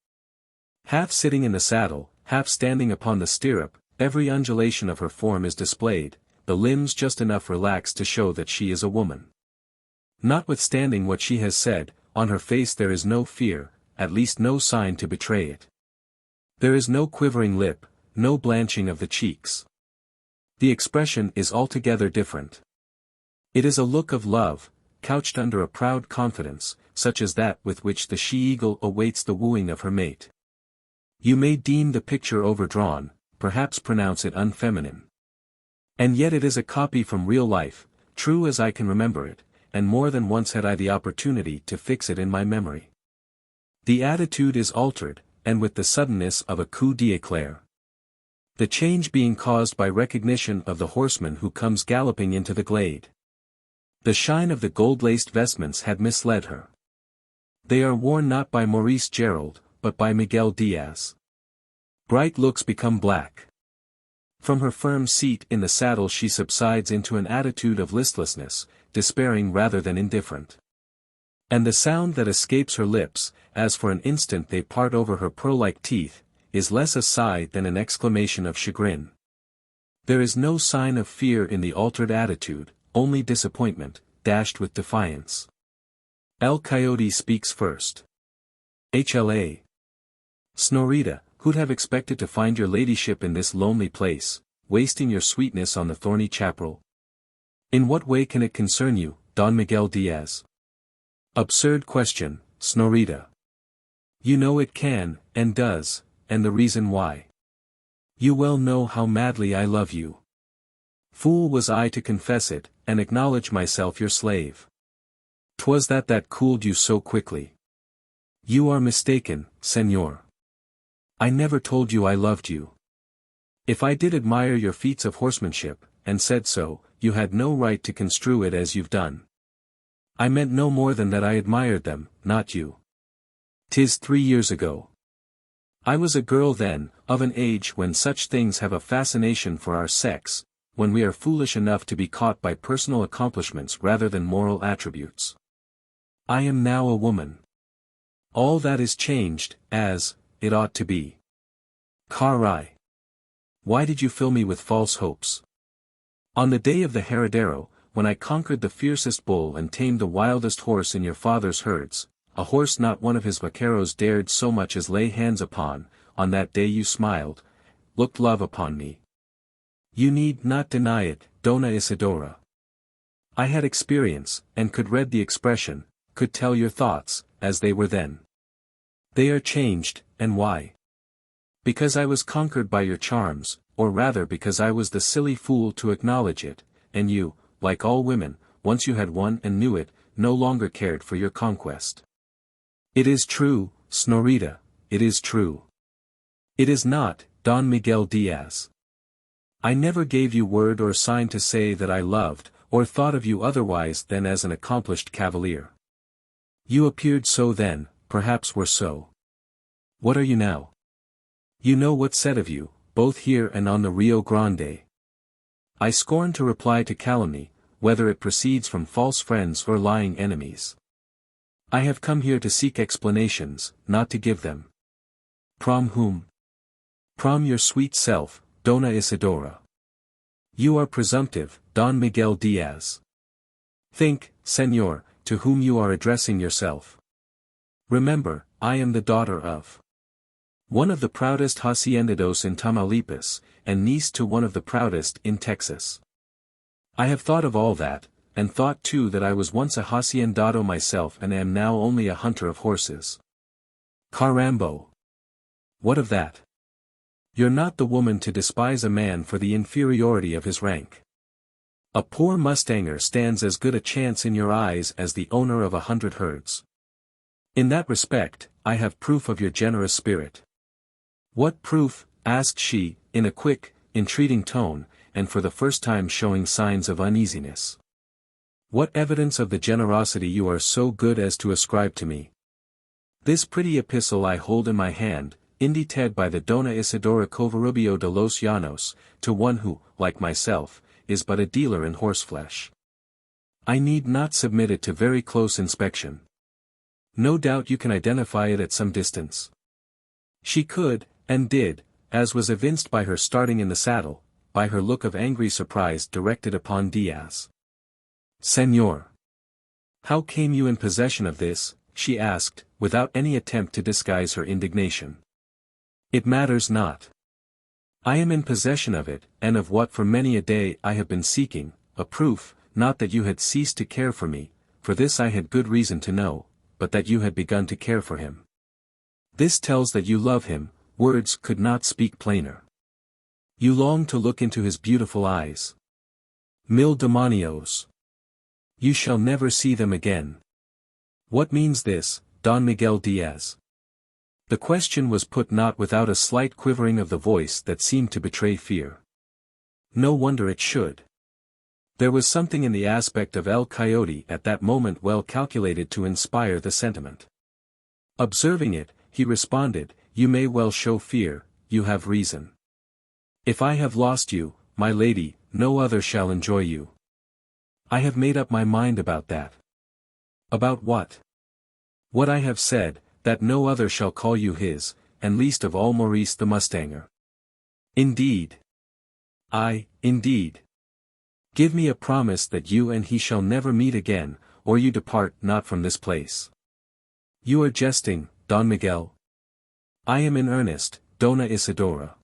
Half sitting in the saddle, half standing upon the stirrup, every undulation of her form is displayed, the limbs just enough relaxed to show that she is a woman. Notwithstanding what she has said, on her face there is no fear, at least no sign to betray it. There is no quivering lip, no blanching of the cheeks. The expression is altogether different. It is a look of love, couched under a proud confidence, such as that with which the she-eagle awaits the wooing of her mate. You may deem the picture overdrawn, perhaps pronounce it unfeminine. And yet it is a copy from real life, true as I can remember it, and more than once had I the opportunity to fix it in my memory. The attitude is altered, and with the suddenness of a coup d'éclair. The change being caused by recognition of the horseman who comes galloping into the glade. The shine of the gold-laced vestments had misled her. They are worn not by Maurice Gerald, but by Miguel Diaz. Bright looks become black. From her firm seat in the saddle she subsides into an attitude of listlessness, despairing rather than indifferent. And the sound that escapes her lips, as for an instant they part over her pearl-like teeth, is less a sigh than an exclamation of chagrin. There is no sign of fear in the altered attitude, only disappointment, dashed with defiance. El Coyote speaks first. HLA. Snorita, who'd have expected to find your ladyship in this lonely place, wasting your sweetness on the thorny chaparral? In what way can it concern you, Don Miguel Diaz? Absurd question, Snorita. You know it can, and does, and the reason why. You well know how madly I love you. Fool was I to confess it, and acknowledge myself your slave. 'Twas that cooled you so quickly. You are mistaken, senor. I never told you I loved you. If I did admire your feats of horsemanship, and said so, you had no right to construe it as you've done. I meant no more than that I admired them, not you. 'Tis 3 years ago. I was a girl then, of an age when such things have a fascination for our sex, when we are foolish enough to be caught by personal accomplishments rather than moral attributes. I am now a woman. All that is changed, as it ought to be. Caray. Why did you fill me with false hopes? On the day of the Heredero, when I conquered the fiercest bull and tamed the wildest horse in your father's herds, a horse not one of his vaqueros dared so much as lay hands upon, on that day you smiled, looked love upon me. You need not deny it, Dona Isidora. I had experience, and could read the expression, could tell your thoughts, as they were then. They are changed, and why? Because I was conquered by your charms, or rather because I was the silly fool to acknowledge it, and you, like all women, once you had won and knew it, no longer cared for your conquest. It is true, Snorita, it is true. It is not, Don Miguel Diaz. I never gave you word or sign to say that I loved, or thought of you otherwise than as an accomplished cavalier. You appeared so then, perhaps were so. What are you now? You know what's said of you, both here and on the Rio Grande. I scorn to reply to calumny, whether it proceeds from false friends or lying enemies. I have come here to seek explanations, not to give them. Prom whom? Prom your sweet self, Dona Isidora. You are presumptive, Don Miguel Diaz. Think, senor, to whom you are addressing yourself. Remember, I am the daughter of one of the proudest haciendados in Tamaulipas, and niece to one of the proudest in Texas. I have thought of all that, and thought too that I was once a haciendado myself and am now only a hunter of horses. Carambo! What of that? You're not the woman to despise a man for the inferiority of his rank. A poor mustanger stands as good a chance in your eyes as the owner of 100 herds. In that respect, I have proof of your generous spirit. What proof? Asked she, in a quick, entreating tone, and for the first time showing signs of uneasiness. What evidence of the generosity you are so good as to ascribe to me? This pretty epistle I hold in my hand, indited by the Dona Isidora Covarubio de los Llanos, to one who, like myself, is but a dealer in horseflesh. I need not submit it to very close inspection. No doubt you can identify it at some distance. She could, and did, as was evinced by her starting in the saddle, by her look of angry surprise directed upon Diaz. Senor! How came you in possession of this? She asked, without any attempt to disguise her indignation. It matters not. I am in possession of it, and of what for many a day I have been seeking, a proof, not that you had ceased to care for me, for this I had good reason to know, but that you had begun to care for him. This tells that you love him, words could not speak plainer. You long to look into his beautiful eyes. Mil demonios! You shall never see them again. What means this, Don Miguel Diaz? The question was put not without a slight quivering of the voice that seemed to betray fear. No wonder it should. There was something in the aspect of El Coyote at that moment well calculated to inspire the sentiment. Observing it, he responded, "You may well show fear, you have reason. If I have lost you, my lady, no other shall enjoy you. I have made up my mind about that." "About what?" "What I have said, that no other shall call you his, and least of all Maurice the Mustanger." "Indeed?" "Aye, indeed. Give me a promise that you and he shall never meet again, or you depart not from this place." "You are jesting, Don Miguel." "I am in earnest, Dona Isidora."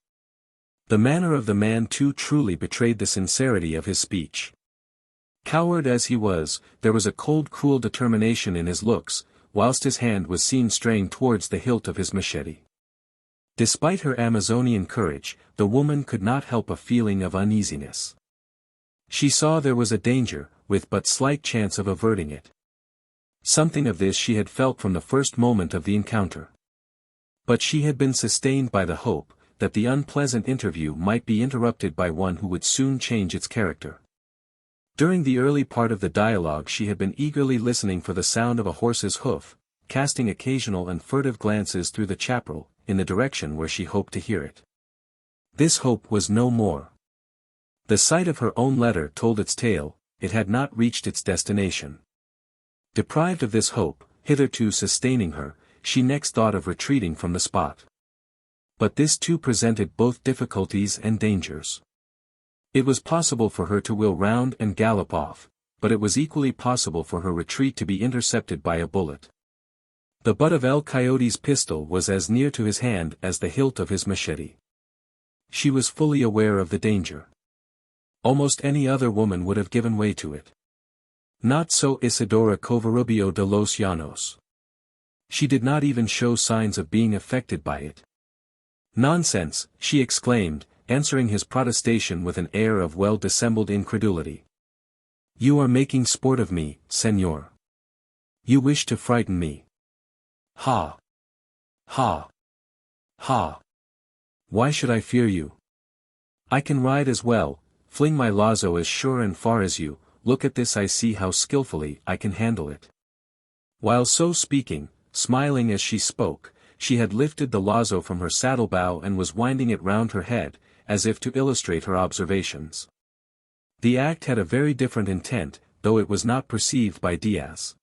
The manner of the man too truly betrayed the sincerity of his speech. Coward as he was, there was a cold cruel determination in his looks, whilst his hand was seen straying towards the hilt of his machete. Despite her Amazonian courage, the woman could not help a feeling of uneasiness. She saw there was a danger, with but slight chance of averting it. Something of this she had felt from the first moment of the encounter. But she had been sustained by the hope, that the unpleasant interview might be interrupted by one who would soon change its character. During the early part of the dialogue she had been eagerly listening for the sound of a horse's hoof, casting occasional and furtive glances through the chaparral, in the direction where she hoped to hear it. This hope was no more. The sight of her own letter told its tale, it had not reached its destination. Deprived of this hope, hitherto sustaining her, she next thought of retreating from the spot. But this too presented both difficulties and dangers. It was possible for her to wheel round and gallop off, but it was equally possible for her retreat to be intercepted by a bullet. The butt of El Coyote's pistol was as near to his hand as the hilt of his machete. She was fully aware of the danger. Almost any other woman would have given way to it. Not so Isidora Covarubio de los Llanos. She did not even show signs of being affected by it. "Nonsense," she exclaimed, answering his protestation with an air of well-dissembled incredulity. "You are making sport of me, senor. You wish to frighten me. Ha! Ha! Ha! Why should I fear you? I can ride as well, fling my lazo as sure and far as you, look at this, I see how skillfully I can handle it." While so speaking, smiling as she spoke, she had lifted the lazo from her saddle-bow and was winding it round her head, as if to illustrate her observations. The act had a very different intent, though it was not perceived by Diaz,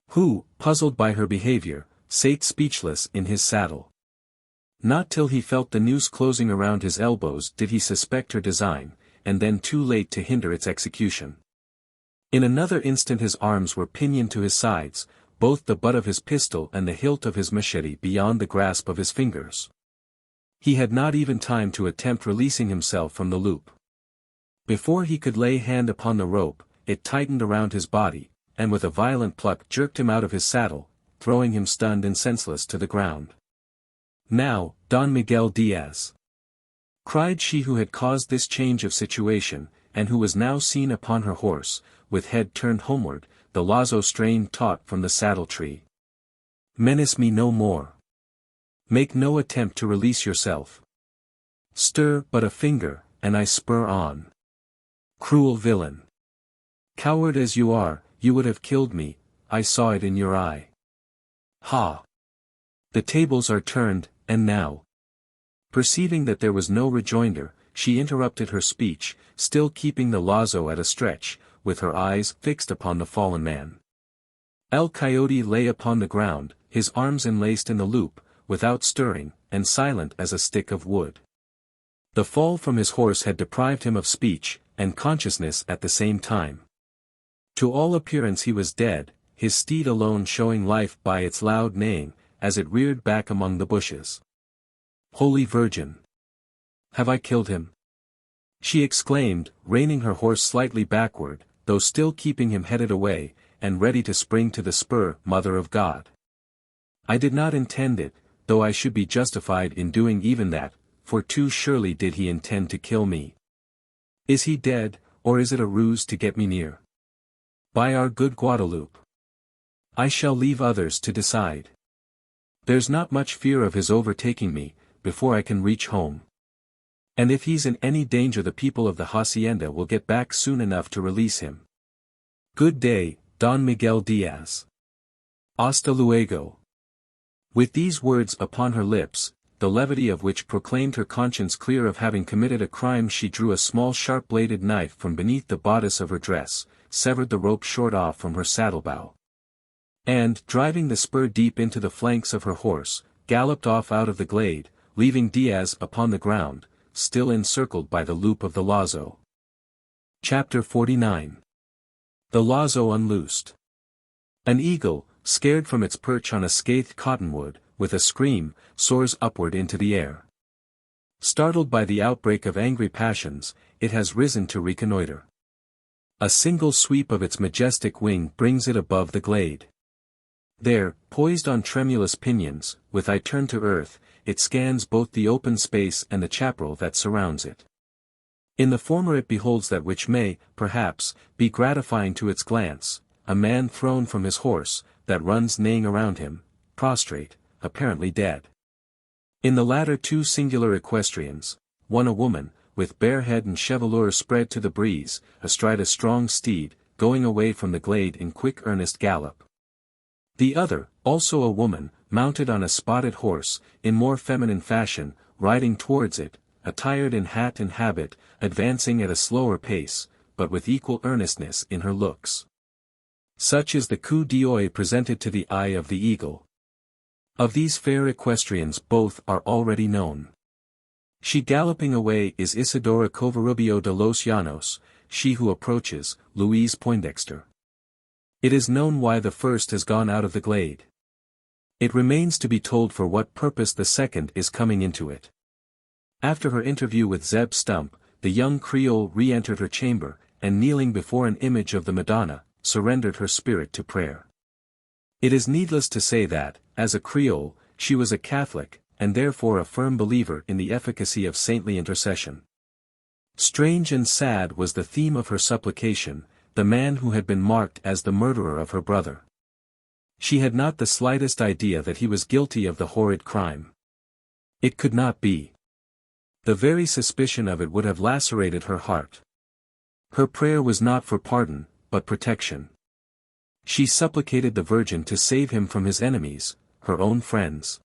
who, puzzled by her behavior, sate speechless in his saddle. Not till he felt the noose closing around his elbows did he suspect her design, and then too late to hinder its execution. In another instant his arms were pinioned to his sides, both the butt of his pistol and the hilt of his machete beyond the grasp of his fingers. He had not even time to attempt releasing himself from the loop. Before he could lay hand upon the rope, it tightened around his body, and with a violent pluck jerked him out of his saddle, throwing him stunned and senseless to the ground. "Now, Don Miguel Diaz!" cried she who had caused this change of situation, and who was now seen upon her horse, with head turned homeward, the lazo strained taut from the saddle-tree. "Menace me no more. Make no attempt to release yourself. Stir but a finger, and I spur on. Cruel villain! Coward as you are, you would have killed me, I saw it in your eye. Ha! The tables are turned, and now—" Perceiving that there was no rejoinder, she interrupted her speech, still keeping the lazo at a stretch, with her eyes fixed upon the fallen man. El Coyote lay upon the ground, his arms enlaced in the loop, without stirring, and silent as a stick of wood. The fall from his horse had deprived him of speech, and consciousness at the same time. To all appearance he was dead, his steed alone showing life by its loud neighing, as it reared back among the bushes. "Holy Virgin! Have I killed him?" she exclaimed, reining her horse slightly backward, though still keeping him headed away, and ready to spring to the spur. "Mother of God! I did not intend it, though I should be justified in doing even that, for too surely did he intend to kill me. Is he dead, or is it a ruse to get me near? By our good Guadalupe! I shall leave others to decide. There's not much fear of his overtaking me, before I can reach home. And if he's in any danger the people of the hacienda will get back soon enough to release him. Good day, Don Miguel Diaz. Hasta luego. With these words upon her lips, the levity of which proclaimed her conscience clear of having committed a crime, she drew a small sharp-bladed knife from beneath the bodice of her dress, severed the rope short off from her saddle-bow, and, driving the spur deep into the flanks of her horse, galloped off out of the glade, leaving Diaz upon the ground, still encircled by the loop of the lazo. Chapter 49. The lazo unloosed. An eagle, scared from its perch on a scathed cottonwood, with a scream, soars upward into the air. Startled by the outbreak of angry passions, it has risen to reconnoiter. A single sweep of its majestic wing brings it above the glade. There, poised on tremulous pinions, with eye turned to earth, it scans both the open space and the chaparral that surrounds it. In the former it beholds that which may, perhaps, be gratifying to its glance, a man thrown from his horse, that runs neighing around him, prostrate, apparently dead. In the latter two singular equestrians, one a woman, with bare head and chevelure spread to the breeze, astride a strong steed, going away from the glade in quick earnest gallop. The other, also a woman, mounted on a spotted horse, in more feminine fashion, riding towards it, attired in hat and habit, advancing at a slower pace, but with equal earnestness in her looks. Such is the coup d'oeil presented to the eye of the eagle. Of these fair equestrians both are already known. She galloping away is Isidora Covarubio de los Llanos, she who approaches, Louise Poindexter. It is known why the first has gone out of the glade. It remains to be told for what purpose the second is coming into it. After her interview with Zeb Stump, the young Creole re-entered her chamber, and kneeling before an image of the Madonna, surrendered her spirit to prayer. It is needless to say that, as a Creole, she was a Catholic, and therefore a firm believer in the efficacy of saintly intercession. Strange and sad was the theme of her supplication, the man who had been marked as the murderer of her brother. She had not the slightest idea that he was guilty of the horrid crime. It could not be. The very suspicion of it would have lacerated her heart. Her prayer was not for pardon, but protection. She supplicated the Virgin to save him from his enemies, her own friends.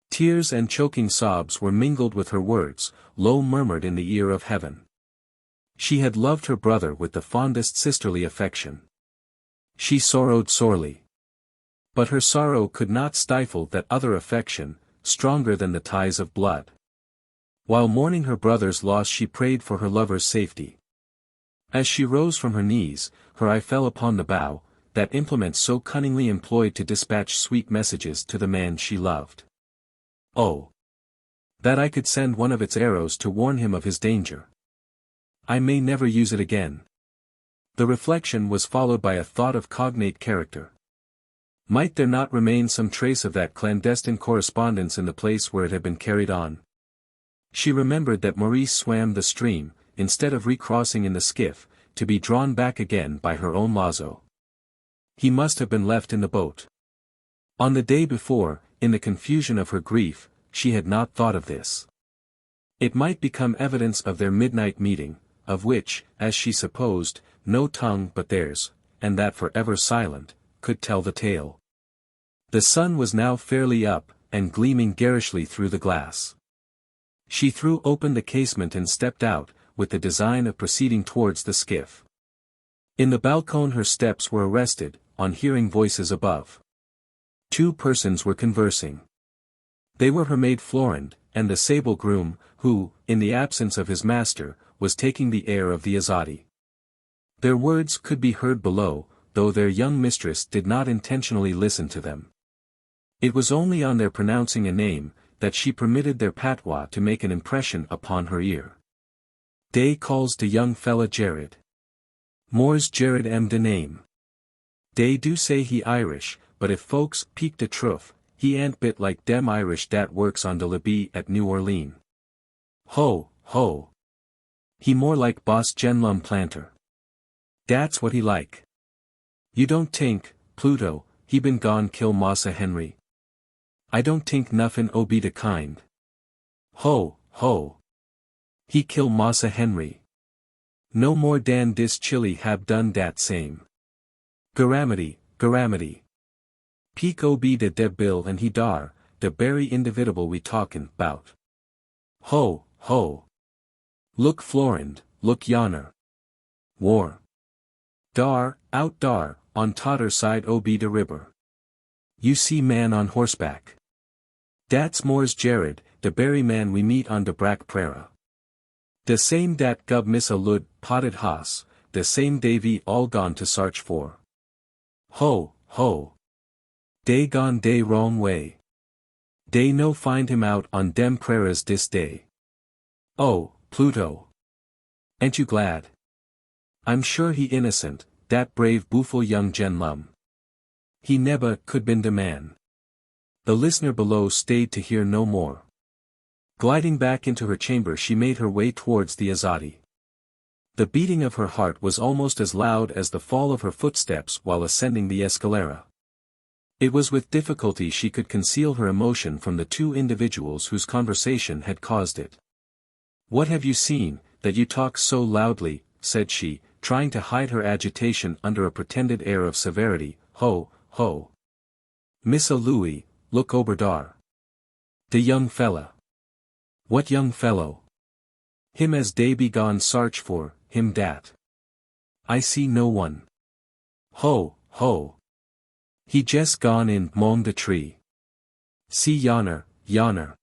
Tears and choking sobs were mingled with her words, low murmured in the ear of heaven. She had loved her brother with the fondest sisterly affection. She sorrowed sorely. But her sorrow could not stifle that other affection, stronger than the ties of blood. While mourning her brother's loss she prayed for her lover's safety. As she rose from her knees, her eye fell upon the bow, that implement so cunningly employed to dispatch sweet messages to the man she loved. Oh! That I could send one of its arrows to warn him of his danger. I may never use it again. The reflection was followed by a thought of cognate character. Might there not remain some trace of that clandestine correspondence in the place where it had been carried on? She remembered that Maurice swam the stream, instead of recrossing in the skiff, to be drawn back again by her own lazo. He must have been left in the boat. On the day before, in the confusion of her grief, she had not thought of this. It might become evidence of their midnight meeting, of which, as she supposed, no tongue but theirs, and that forever silent, could tell the tale. The sun was now fairly up, and gleaming garishly through the glass. She threw open the casement and stepped out, with the design of proceeding towards the skiff. In the balcone her steps were arrested, on hearing voices above. Two persons were conversing. They were her maid Florinde, and the sable groom, who, in the absence of his master, was taking the air of the Azadi. Their words could be heard below, though their young mistress did not intentionally listen to them. It was only on their pronouncing a name, that she permitted their patois to make an impression upon her ear. Day calls de young fella Jared. More's Jared de name. Dey do say he Irish, but if folks peek de truth, he ain't bit like dem Irish dat works on de Libby at New Orleans. Ho, ho. He more like boss Genlum planter. Dat's what he like. You don't tink, Pluto, he been gone kill Massa Henry? I don't tink nuffin o be de kind. Ho, ho. He kill Massa Henry. No more dan dis chili hab done dat same. Garamity, garamity. Peak o be de deb bill and he dar, de berry individable we talkin' bout. Ho, ho. Look Florend, look yonner. War. Dar, out dar, on totter side o be de river. You see man on horseback. Dat's Moore's Jared, de berry man we meet on de brack prairie. De same dat gub miss a lud, potted hoss, de same Davy all gone to search for. Ho, ho. Dey gone dey wrong way. Dey no find him out on dem prairies dis day. Oh, Pluto. Ain't you glad? I'm sure he innocent, dat brave buffo young Gen Lum. He nebba could been de man. The listener below stayed to hear no more. Gliding back into her chamber she made her way towards the Azadi. The beating of her heart was almost as loud as the fall of her footsteps while ascending the escalera. It was with difficulty she could conceal her emotion from the two individuals whose conversation had caused it. What have you seen, that you talk so loudly, said she, trying to hide her agitation under a pretended air of severity. Ho, ho. Missa Louis, look ober dar. De young fella. What young fellow? Him as dey be gone sarch for, him dat. I see no one. Ho, ho. He jes gone in 'mong de tree. See yonner, yonner.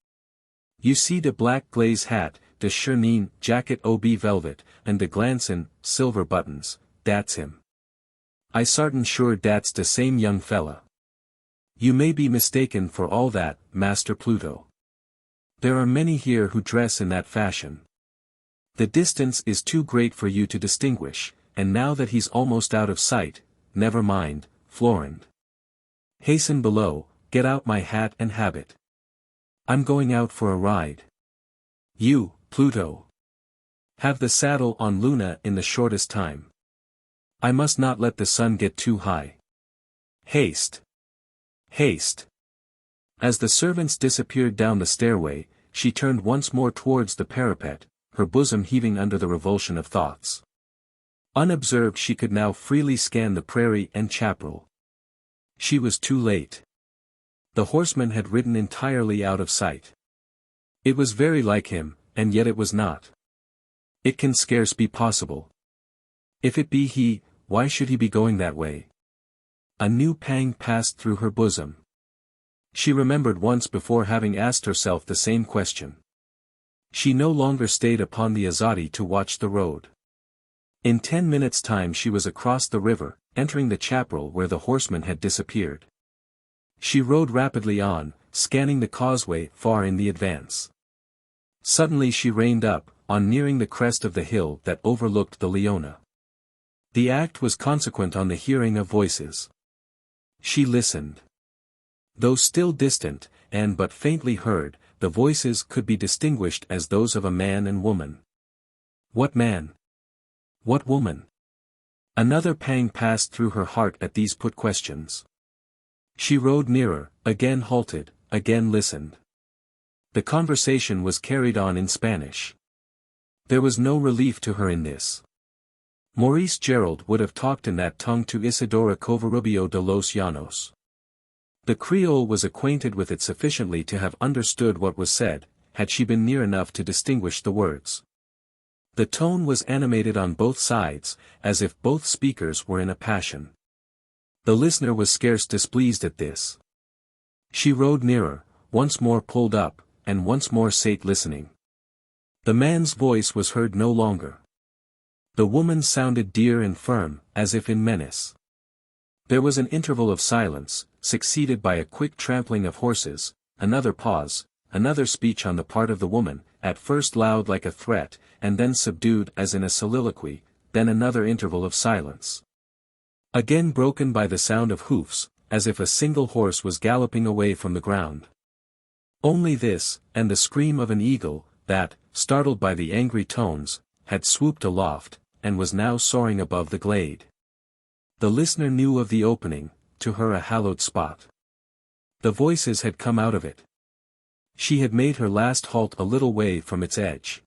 You see de black glaze hat, de shirneen jacket ob velvet, and de glancin', silver buttons, dat's him. I sartin sure dat's de same young fella. You may be mistaken for all that, Master Pluto. There are many here who dress in that fashion. The distance is too great for you to distinguish, and now that he's almost out of sight, never mind, Florend. Hasten below, get out my hat and habit. I'm going out for a ride. You, Pluto. Have the saddle on Luna in the shortest time. I must not let the sun get too high. Haste. Haste. As the servants disappeared down the stairway, she turned once more towards the parapet, her bosom heaving under the revulsion of thoughts. Unobserved she could now freely scan the prairie and chaparral. She was too late. The horseman had ridden entirely out of sight. It was very like him, and yet it was not. It can scarce be possible. If it be he, why should he be going that way? A new pang passed through her bosom. She remembered once before having asked herself the same question. She no longer stayed upon the Azadi to watch the road. In 10 minutes' time she was across the river, entering the chaparral where the horseman had disappeared. She rode rapidly on, scanning the causeway far in the advance. Suddenly she reined up, on nearing the crest of the hill that overlooked the Leona. The act was consequent on the hearing of voices. She listened. Though still distant, and but faintly heard, the voices could be distinguished as those of a man and woman. What man? What woman? Another pang passed through her heart at these put questions. She rode nearer, again halted, again listened. The conversation was carried on in Spanish. There was no relief to her in this. Maurice Gerald would have talked in that tongue to Isidora Covarubio de los Llanos. The Creole was acquainted with it sufficiently to have understood what was said, had she been near enough to distinguish the words. The tone was animated on both sides, as if both speakers were in a passion. The listener was scarce displeased at this. She rode nearer, once more pulled up, and once more sate listening. The man's voice was heard no longer. The woman sounded dear and firm, as if in menace. There was an interval of silence, succeeded by a quick trampling of horses, another pause, another speech on the part of the woman, at first loud like a threat, and then subdued as in a soliloquy, then another interval of silence. Again broken by the sound of hoofs, as if a single horse was galloping away from the ground. Only this, and the scream of an eagle, that, startled by the angry tones, had swooped aloft, and was now soaring above the glade. The listener knew of the opening, to her a hallowed spot. The voices had come out of it. She had made her last halt a little way from its edge.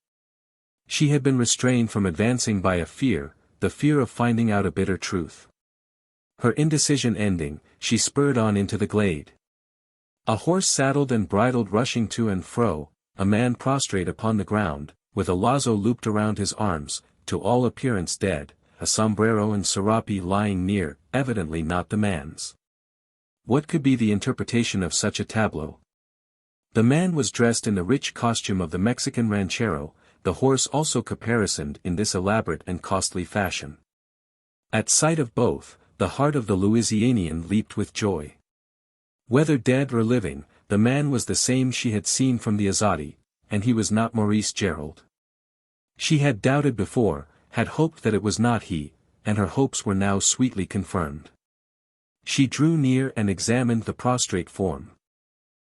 She had been restrained from advancing by a fear, the fear of finding out a bitter truth. Her indecision ending, she spurred on into the glade. A horse saddled and bridled rushing to and fro, a man prostrate upon the ground, with a lazo looped around his arms, to all appearance dead, a sombrero and serape lying near, evidently not the man's. What could be the interpretation of such a tableau? The man was dressed in the rich costume of the Mexican ranchero, the horse also caparisoned in this elaborate and costly fashion. At sight of both, the heart of the Louisianian leaped with joy. Whether dead or living, the man was the same she had seen from the Azadi, and he was not Maurice Gerald. She had doubted before, had hoped that it was not he, and her hopes were now sweetly confirmed. She drew near and examined the prostrate form.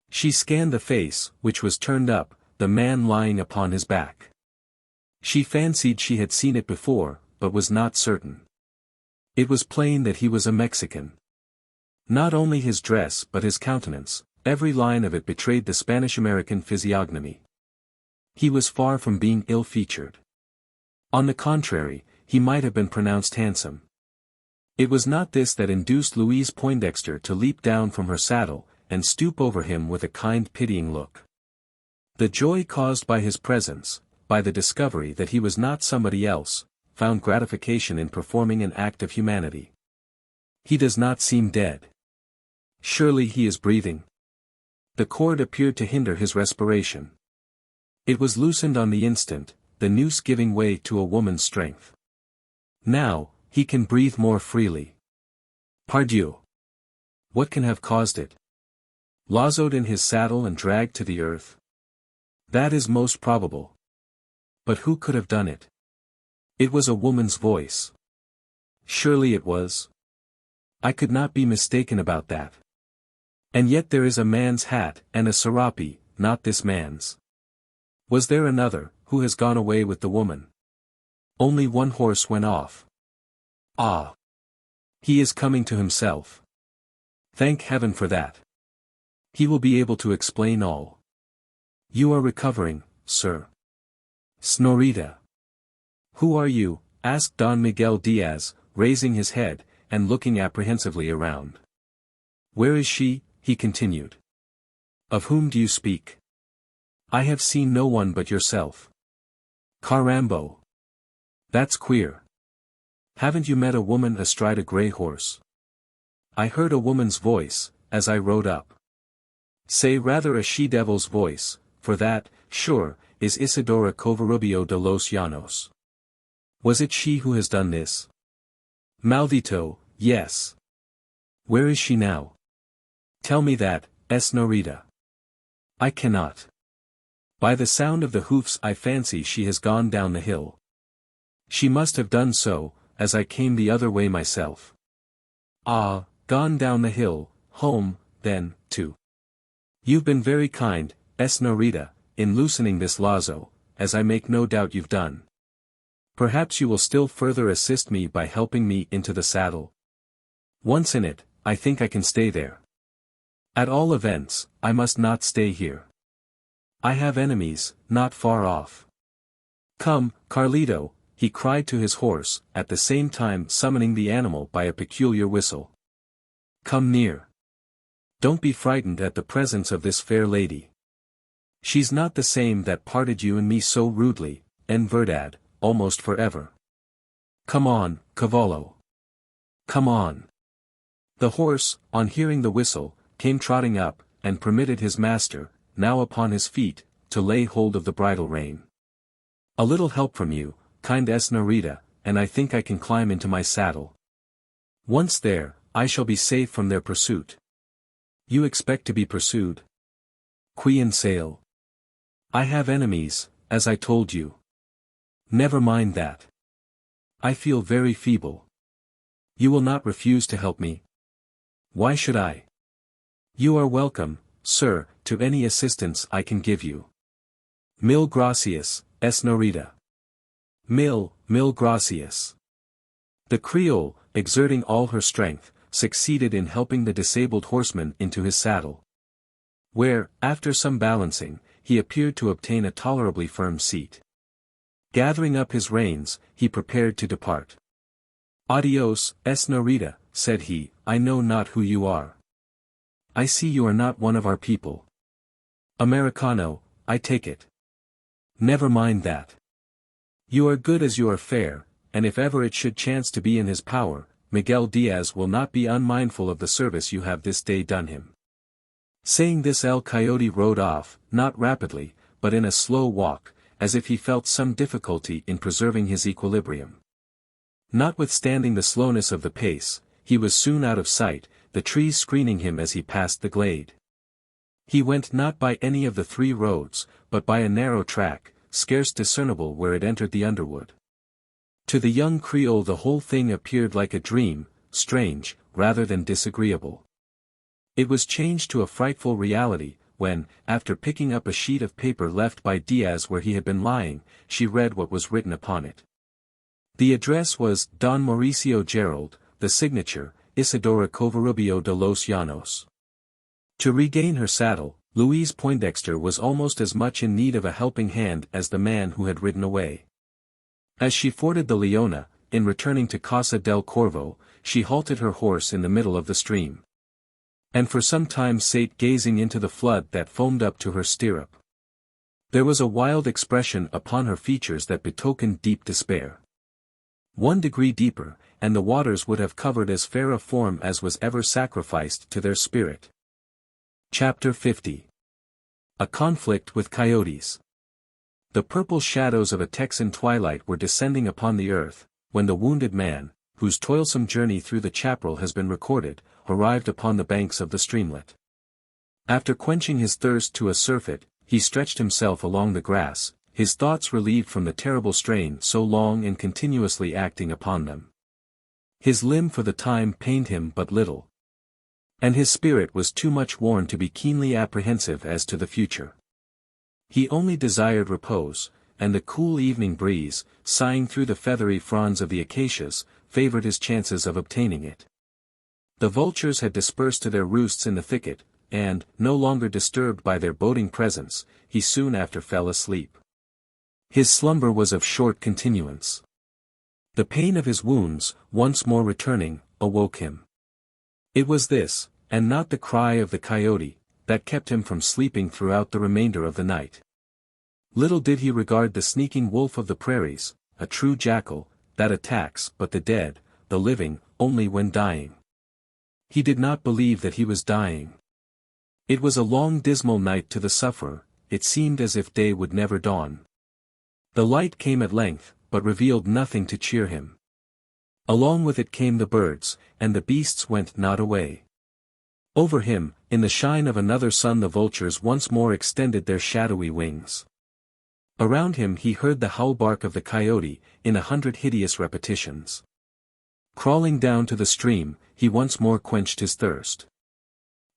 She scanned the face, which was turned up, the man lying upon his back. She fancied she had seen it before, but was not certain. It was plain that he was a Mexican. Not only his dress but his countenance, every line of it betrayed the Spanish-American physiognomy. He was far from being ill-featured. On the contrary, he might have been pronounced handsome. It was not this that induced Louise Poindexter to leap down from her saddle, and stoop over him with a kind pitying look. The joy caused by his presence, by the discovery that he was not somebody else, found gratification in performing an act of humanity. He does not seem dead. Surely he is breathing. The cord appeared to hinder his respiration. It was loosened on the instant, the noose giving way to a woman's strength. Now, he can breathe more freely. Pardieu! What can have caused it? Lazoed in his saddle and dragged to the earth? That is most probable. But who could have done it? It was a woman's voice. Surely it was. I could not be mistaken about that. And yet there is a man's hat and a serape, not this man's. Was there another, who has gone away with the woman? Only one horse went off. Ah! He is coming to himself. Thank heaven for that. He will be able to explain all. You are recovering, sir. Snorita. Who are you? Asked Don Miguel Diaz, raising his head, and looking apprehensively around. Where is she? He continued. Of whom do you speak? I have seen no one but yourself. Carambo. That's queer. Haven't you met a woman astride a grey horse? I heard a woman's voice, as I rode up. Say rather a she-devil's voice, for that, sure, is Isidora Covarubio de los Llanos. Was it she who has done this? Maldito, yes. Where is she now? Tell me that, Esnorita. I cannot. By the sound of the hoofs I fancy she has gone down the hill. She must have done so, as I came the other way myself. Ah, gone down the hill, home, then, too. You've been very kind, Esnorita, in loosening this lazo, as I make no doubt you've done. Perhaps you will still further assist me by helping me into the saddle. Once in it, I think I can stay there. At all events, I must not stay here. I have enemies, not far off. Come, Carlito, he cried to his horse, at the same time summoning the animal by a peculiar whistle. Come near. Don't be frightened at the presence of this fair lady. She's not the same that parted you and me so rudely, en verdad, almost forever. Come on, cavallo. Come on. The horse, on hearing the whistle, came trotting up, and permitted his master, now upon his feet, to lay hold of the bridle rein. A little help from you, kind Esnorita, and I think I can climb into my saddle. Once there, I shall be safe from their pursuit. You expect to be pursued? Quien sail. I have enemies, as I told you. Never mind that. I feel very feeble. You will not refuse to help me? Why should I? You are welcome, sir, to any assistance I can give you. Mil gracias, Esnorita. Mil gracias. The Creole, exerting all her strength, succeeded in helping the disabled horseman into his saddle. where, after some balancing, he appeared to obtain a tolerably firm seat. Gathering up his reins, he prepared to depart. "Adios, señorita," said he, "I know not who you are. I see you are not one of our people. Americano, I take it. Never mind that. You are good as you are fair, and if ever it should chance to be in his power, Miguel Diaz will not be unmindful of the service you have this day done him." Saying this, El Coyote rode off, not rapidly, but in a slow walk, as if he felt some difficulty in preserving his equilibrium. Notwithstanding the slowness of the pace, he was soon out of sight, the trees screening him as he passed the glade. He went not by any of the three roads, but by a narrow track, scarce discernible where it entered the underwood. To the young Creole the whole thing appeared like a dream, strange, rather than disagreeable. It was changed to a frightful reality, when, after picking up a sheet of paper left by Diaz where he had been lying, she read what was written upon it. The address was Don Mauricio Gerald, the signature, Isidora Covarubio de los Llanos. To regain her saddle, Louise Poindexter was almost as much in need of a helping hand as the man who had ridden away. As she forded the Leona, in returning to Casa del Corvo, she halted her horse in the middle of the stream. And for some time sate gazing into the flood that foamed up to her stirrup. There was a wild expression upon her features that betokened deep despair. 1 degree deeper, and the waters would have covered as fair a form as was ever sacrificed to their spirit. Chapter 50. A Conflict with Coyotes. The purple shadows of a Texan twilight were descending upon the earth, when the wounded man, whose toilsome journey through the chaparral has been recorded, arrived upon the banks of the streamlet. After quenching his thirst to a surfeit, he stretched himself along the grass, his thoughts relieved from the terrible strain so long and continuously acting upon them. His limb for the time pained him but little. And his spirit was too much worn to be keenly apprehensive as to the future. He only desired repose, and the cool evening breeze, sighing through the feathery fronds of the acacias, favored his chances of obtaining it. The vultures had dispersed to their roosts in the thicket, and, no longer disturbed by their boding presence, he soon after fell asleep. His slumber was of short continuance. The pain of his wounds, once more returning, awoke him. It was this, and not the cry of the coyote, that kept him from sleeping throughout the remainder of the night. Little did he regard the sneaking wolf of the prairies, a true jackal, that attacks but the dead, the living, only when dying. He did not believe that he was dying. It was a long dismal night to the sufferer, it seemed as if day would never dawn. The light came at length, but revealed nothing to cheer him. Along with it came the birds, and the beasts went not away. Over him, in the shine of another sun, the vultures once more extended their shadowy wings. Around him he heard the howl bark of the coyote, in 100 hideous repetitions. Crawling down to the stream, he once more quenched his thirst.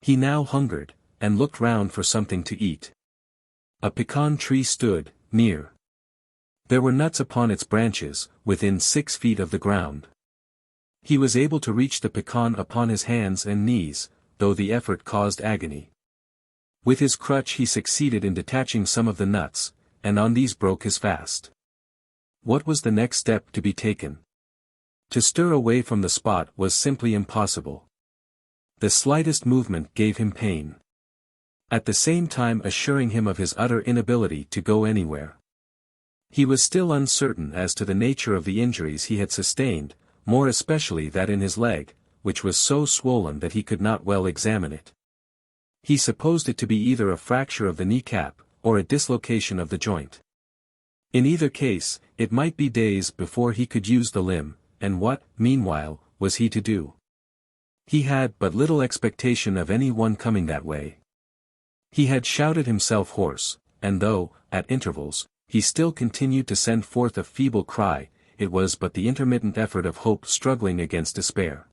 He now hungered, and looked round for something to eat. A pecan tree stood, near. There were nuts upon its branches, within 6 feet of the ground. He was able to reach the pecan upon his hands and knees, though the effort caused agony. With his crutch he succeeded in detaching some of the nuts, and on these broke his fast. What was the next step to be taken? To stir away from the spot was simply impossible. The slightest movement gave him pain. At the same time assuring him of his utter inability to go anywhere. He was still uncertain as to the nature of the injuries he had sustained, more especially that in his leg, which was so swollen that he could not well examine it. He supposed it to be either a fracture of the kneecap, or a dislocation of the joint. In either case, it might be days before he could use the limb, and what, meanwhile, was he to do? He had but little expectation of any one coming that way. He had shouted himself hoarse, and though, at intervals, he still continued to send forth a feeble cry, it was but the intermittent effort of hope struggling against despair.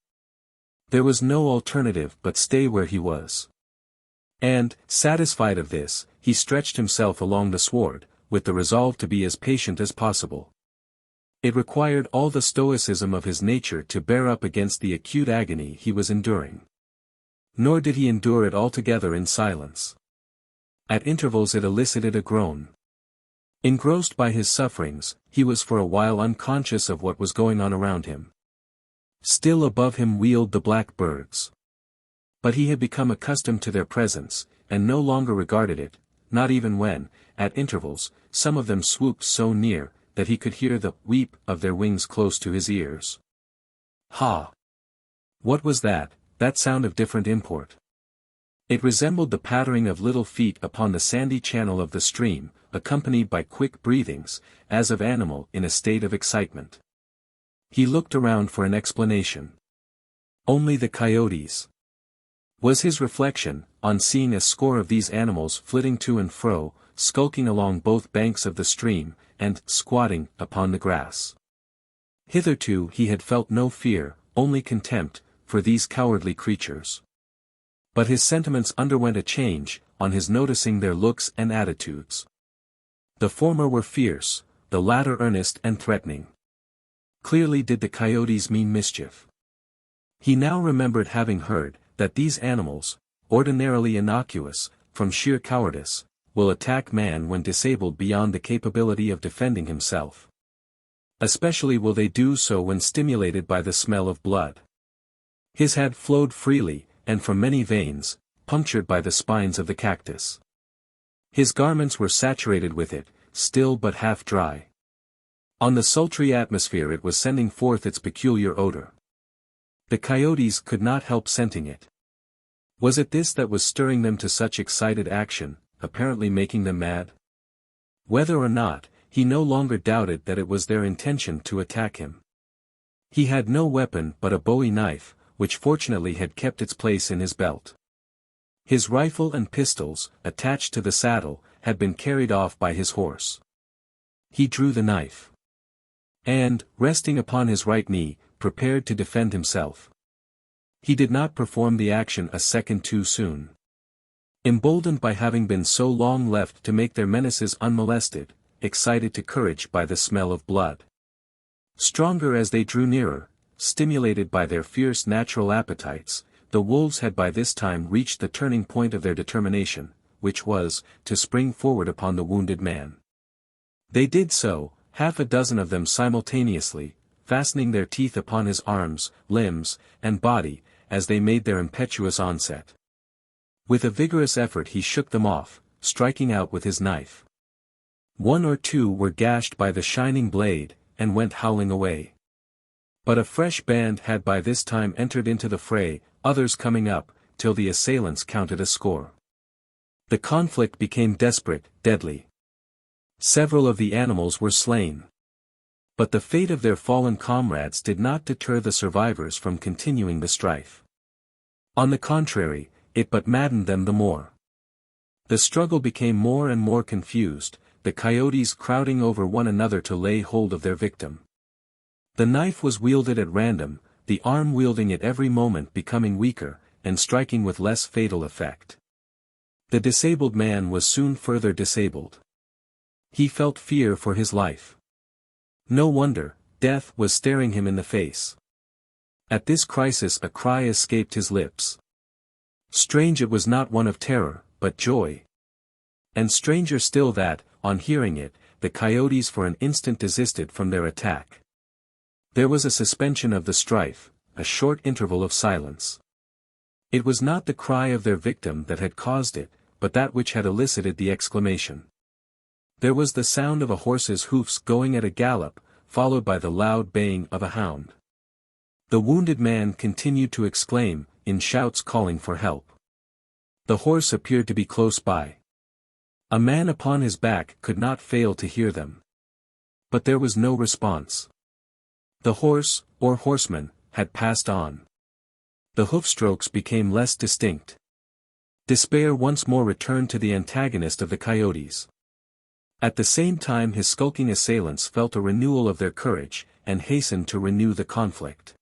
There was no alternative but stay where he was. And, satisfied of this, he stretched himself along the sward, with the resolve to be as patient as possible. It required all the stoicism of his nature to bear up against the acute agony he was enduring. Nor did he endure it altogether in silence. At intervals it elicited a groan. Engrossed by his sufferings, he was for a while unconscious of what was going on around him. Still above him wheeled the black birds. But he had become accustomed to their presence, and no longer regarded it, not even when, at intervals, some of them swooped so near, that he could hear the "weep" of their wings close to his ears. Ha! What was that sound of different import? It resembled the pattering of little feet upon the sandy channel of the stream, accompanied by quick breathings, as of animal in a state of excitement. He looked around for an explanation. Only the coyotes, was his reflection, on seeing a score of these animals flitting to and fro, skulking along both banks of the stream, and squatting upon the grass. Hitherto he had felt no fear, only contempt, for these cowardly creatures. But his sentiments underwent a change, on his noticing their looks and attitudes. The former were fierce, the latter earnest and threatening. Clearly did the coyotes mean mischief. He now remembered having heard, that these animals, ordinarily innocuous, from sheer cowardice, will attack man when disabled beyond the capability of defending himself. Especially will they do so when stimulated by the smell of blood. His had flowed freely, and from many veins, punctured by the spines of the cactus. His garments were saturated with it, still but half dry. On the sultry atmosphere it was sending forth its peculiar odor. The coyotes could not help scenting it. Was it this that was stirring them to such excited action, apparently making them mad? Whether or not, he no longer doubted that it was their intention to attack him. He had no weapon but a bowie knife, which fortunately had kept its place in his belt. His rifle and pistols, attached to the saddle, had been carried off by his horse. He drew the knife. And, resting upon his right knee, prepared to defend himself. He did not perform the action a second too soon. Emboldened by having been so long left to make their menaces unmolested, excited to courage by the smell of blood. Stronger as they drew nearer, stimulated by their fierce natural appetites, the wolves had by this time reached the turning point of their determination, which was, to spring forward upon the wounded man. They did so, half a dozen of them simultaneously, fastening their teeth upon his arms, limbs, and body, as they made their impetuous onset. With a vigorous effort he shook them off, striking out with his knife. One or two were gashed by the shining blade, and went howling away. But a fresh band had by this time entered into the fray, others coming up, till the assailants counted a score. The conflict became desperate, deadly. Several of the animals were slain. But the fate of their fallen comrades did not deter the survivors from continuing the strife. On the contrary, it but maddened them the more. The struggle became more and more confused, the coyotes crowding over one another to lay hold of their victim. The knife was wielded at random, the arm wielding it every moment becoming weaker, and striking with less fatal effect. The disabled man was soon further disabled. He felt fear for his life. No wonder, death was staring him in the face. At this crisis a cry escaped his lips. Strange it was not one of terror, but joy. And stranger still that, on hearing it, the coyotes for an instant desisted from their attack. There was a suspension of the strife, a short interval of silence. It was not the cry of their victim that had caused it, but that which had elicited the exclamation. There was the sound of a horse's hoofs going at a gallop, followed by the loud baying of a hound. The wounded man continued to exclaim, in shouts calling for help. The horse appeared to be close by. A man upon his back could not fail to hear them. But there was no response. The horse, or horseman, had passed on. The hoofstrokes became less distinct. Despair once more returned to the antagonist of the coyotes. At the same time his skulking assailants felt a renewal of their courage, and hastened to renew the conflict.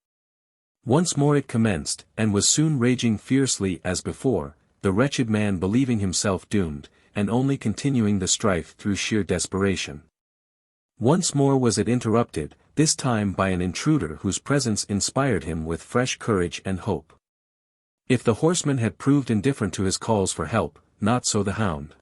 Once more it commenced, and was soon raging fiercely as before, the wretched man believing himself doomed, and only continuing the strife through sheer desperation. Once more was it interrupted, this time by an intruder whose presence inspired him with fresh courage and hope. If the horseman had proved indifferent to his calls for help, not so the hound.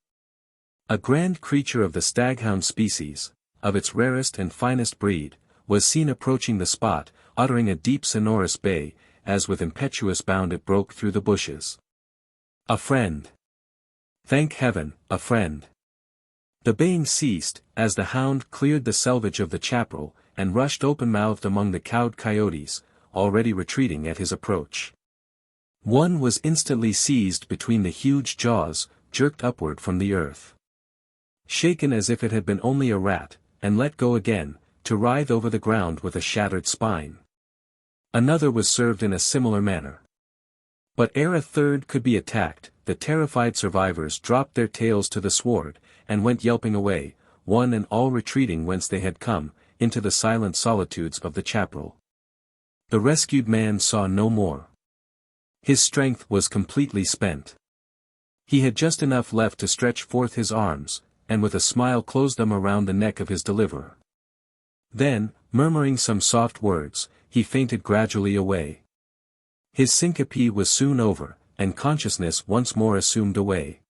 A grand creature of the staghound species, of its rarest and finest breed, was seen approaching the spot, uttering a deep sonorous bay, as with impetuous bound it broke through the bushes. A friend! Thank heaven, a friend! The baying ceased, as the hound cleared the selvage of the chaparral, and rushed open-mouthed among the cowed coyotes, already retreating at his approach. One was instantly seized between the huge jaws, jerked upward from the earth. Shaken as if it had been only a rat, and let go again, to writhe over the ground with a shattered spine. Another was served in a similar manner. But ere a third could be attacked, the terrified survivors dropped their tails to the sward, and went yelping away, one and all retreating whence they had come, into the silent solitudes of the chaparral. The rescued man saw no more. His strength was completely spent. He had just enough left to stretch forth his arms, and with a smile close them around the neck of his deliverer. Then, murmuring some soft words, he fainted gradually away. His syncope was soon over, and consciousness once more assumed away.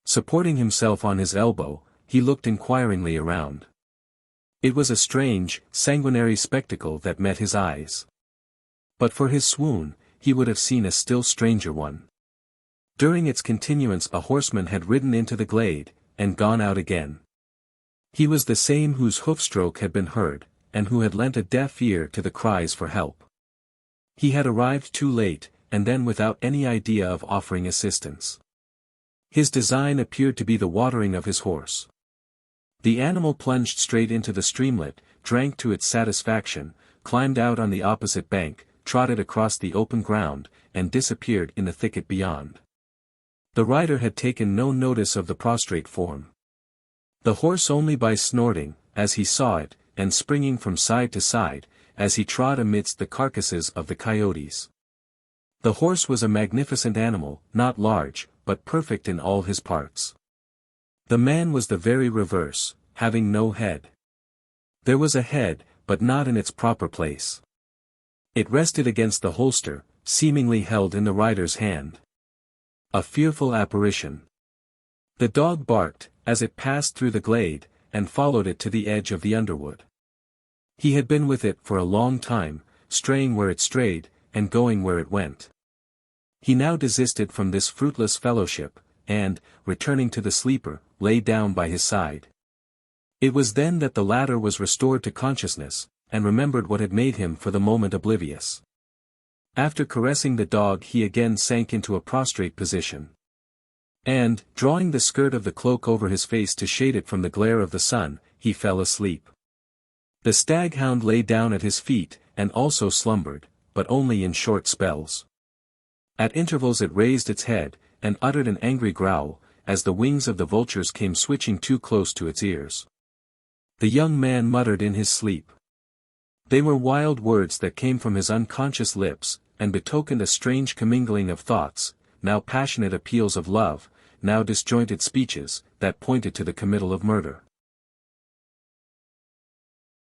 Supporting himself on his elbow, he looked inquiringly around. It was a strange, sanguinary spectacle that met his eyes. But for his swoon, he would have seen a still stranger one. During its continuance a horseman had ridden into the glade, and gone out again. He was the same whose hoofstroke had been heard, and who had lent a deaf ear to the cries for help. He had arrived too late, and then without any idea of offering assistance. His design appeared to be the watering of his horse. The animal plunged straight into the streamlet, drank to its satisfaction, climbed out on the opposite bank, trotted across the open ground, and disappeared in the thicket beyond. The rider had taken no notice of the prostrate form. The horse only by snorting, as he saw it, and springing from side to side, as he trod amidst the carcasses of the coyotes. The horse was a magnificent animal, not large, but perfect in all his parts. The man was the very reverse, having no head. There was a head, but not in its proper place. It rested against the holster, seemingly held in the rider's hand. A fearful apparition. The dog barked, as it passed through the glade, and followed it to the edge of the underwood. He had been with it for a long time, straying where it strayed, and going where it went. He now desisted from this fruitless fellowship, and, returning to the sleeper, lay down by his side. It was then that the latter was restored to consciousness, and remembered what had made him for the moment oblivious. After caressing the dog he again sank into a prostrate position. And, drawing the skirt of the cloak over his face to shade it from the glare of the sun, he fell asleep. The staghound lay down at his feet, and also slumbered, but only in short spells. At intervals it raised its head, and uttered an angry growl, as the wings of the vultures came switching too close to its ears. The young man muttered in his sleep. They were wild words that came from his unconscious lips, and betokened a strange commingling of thoughts, now passionate appeals of love, now disjointed speeches, that pointed to the committal of murder.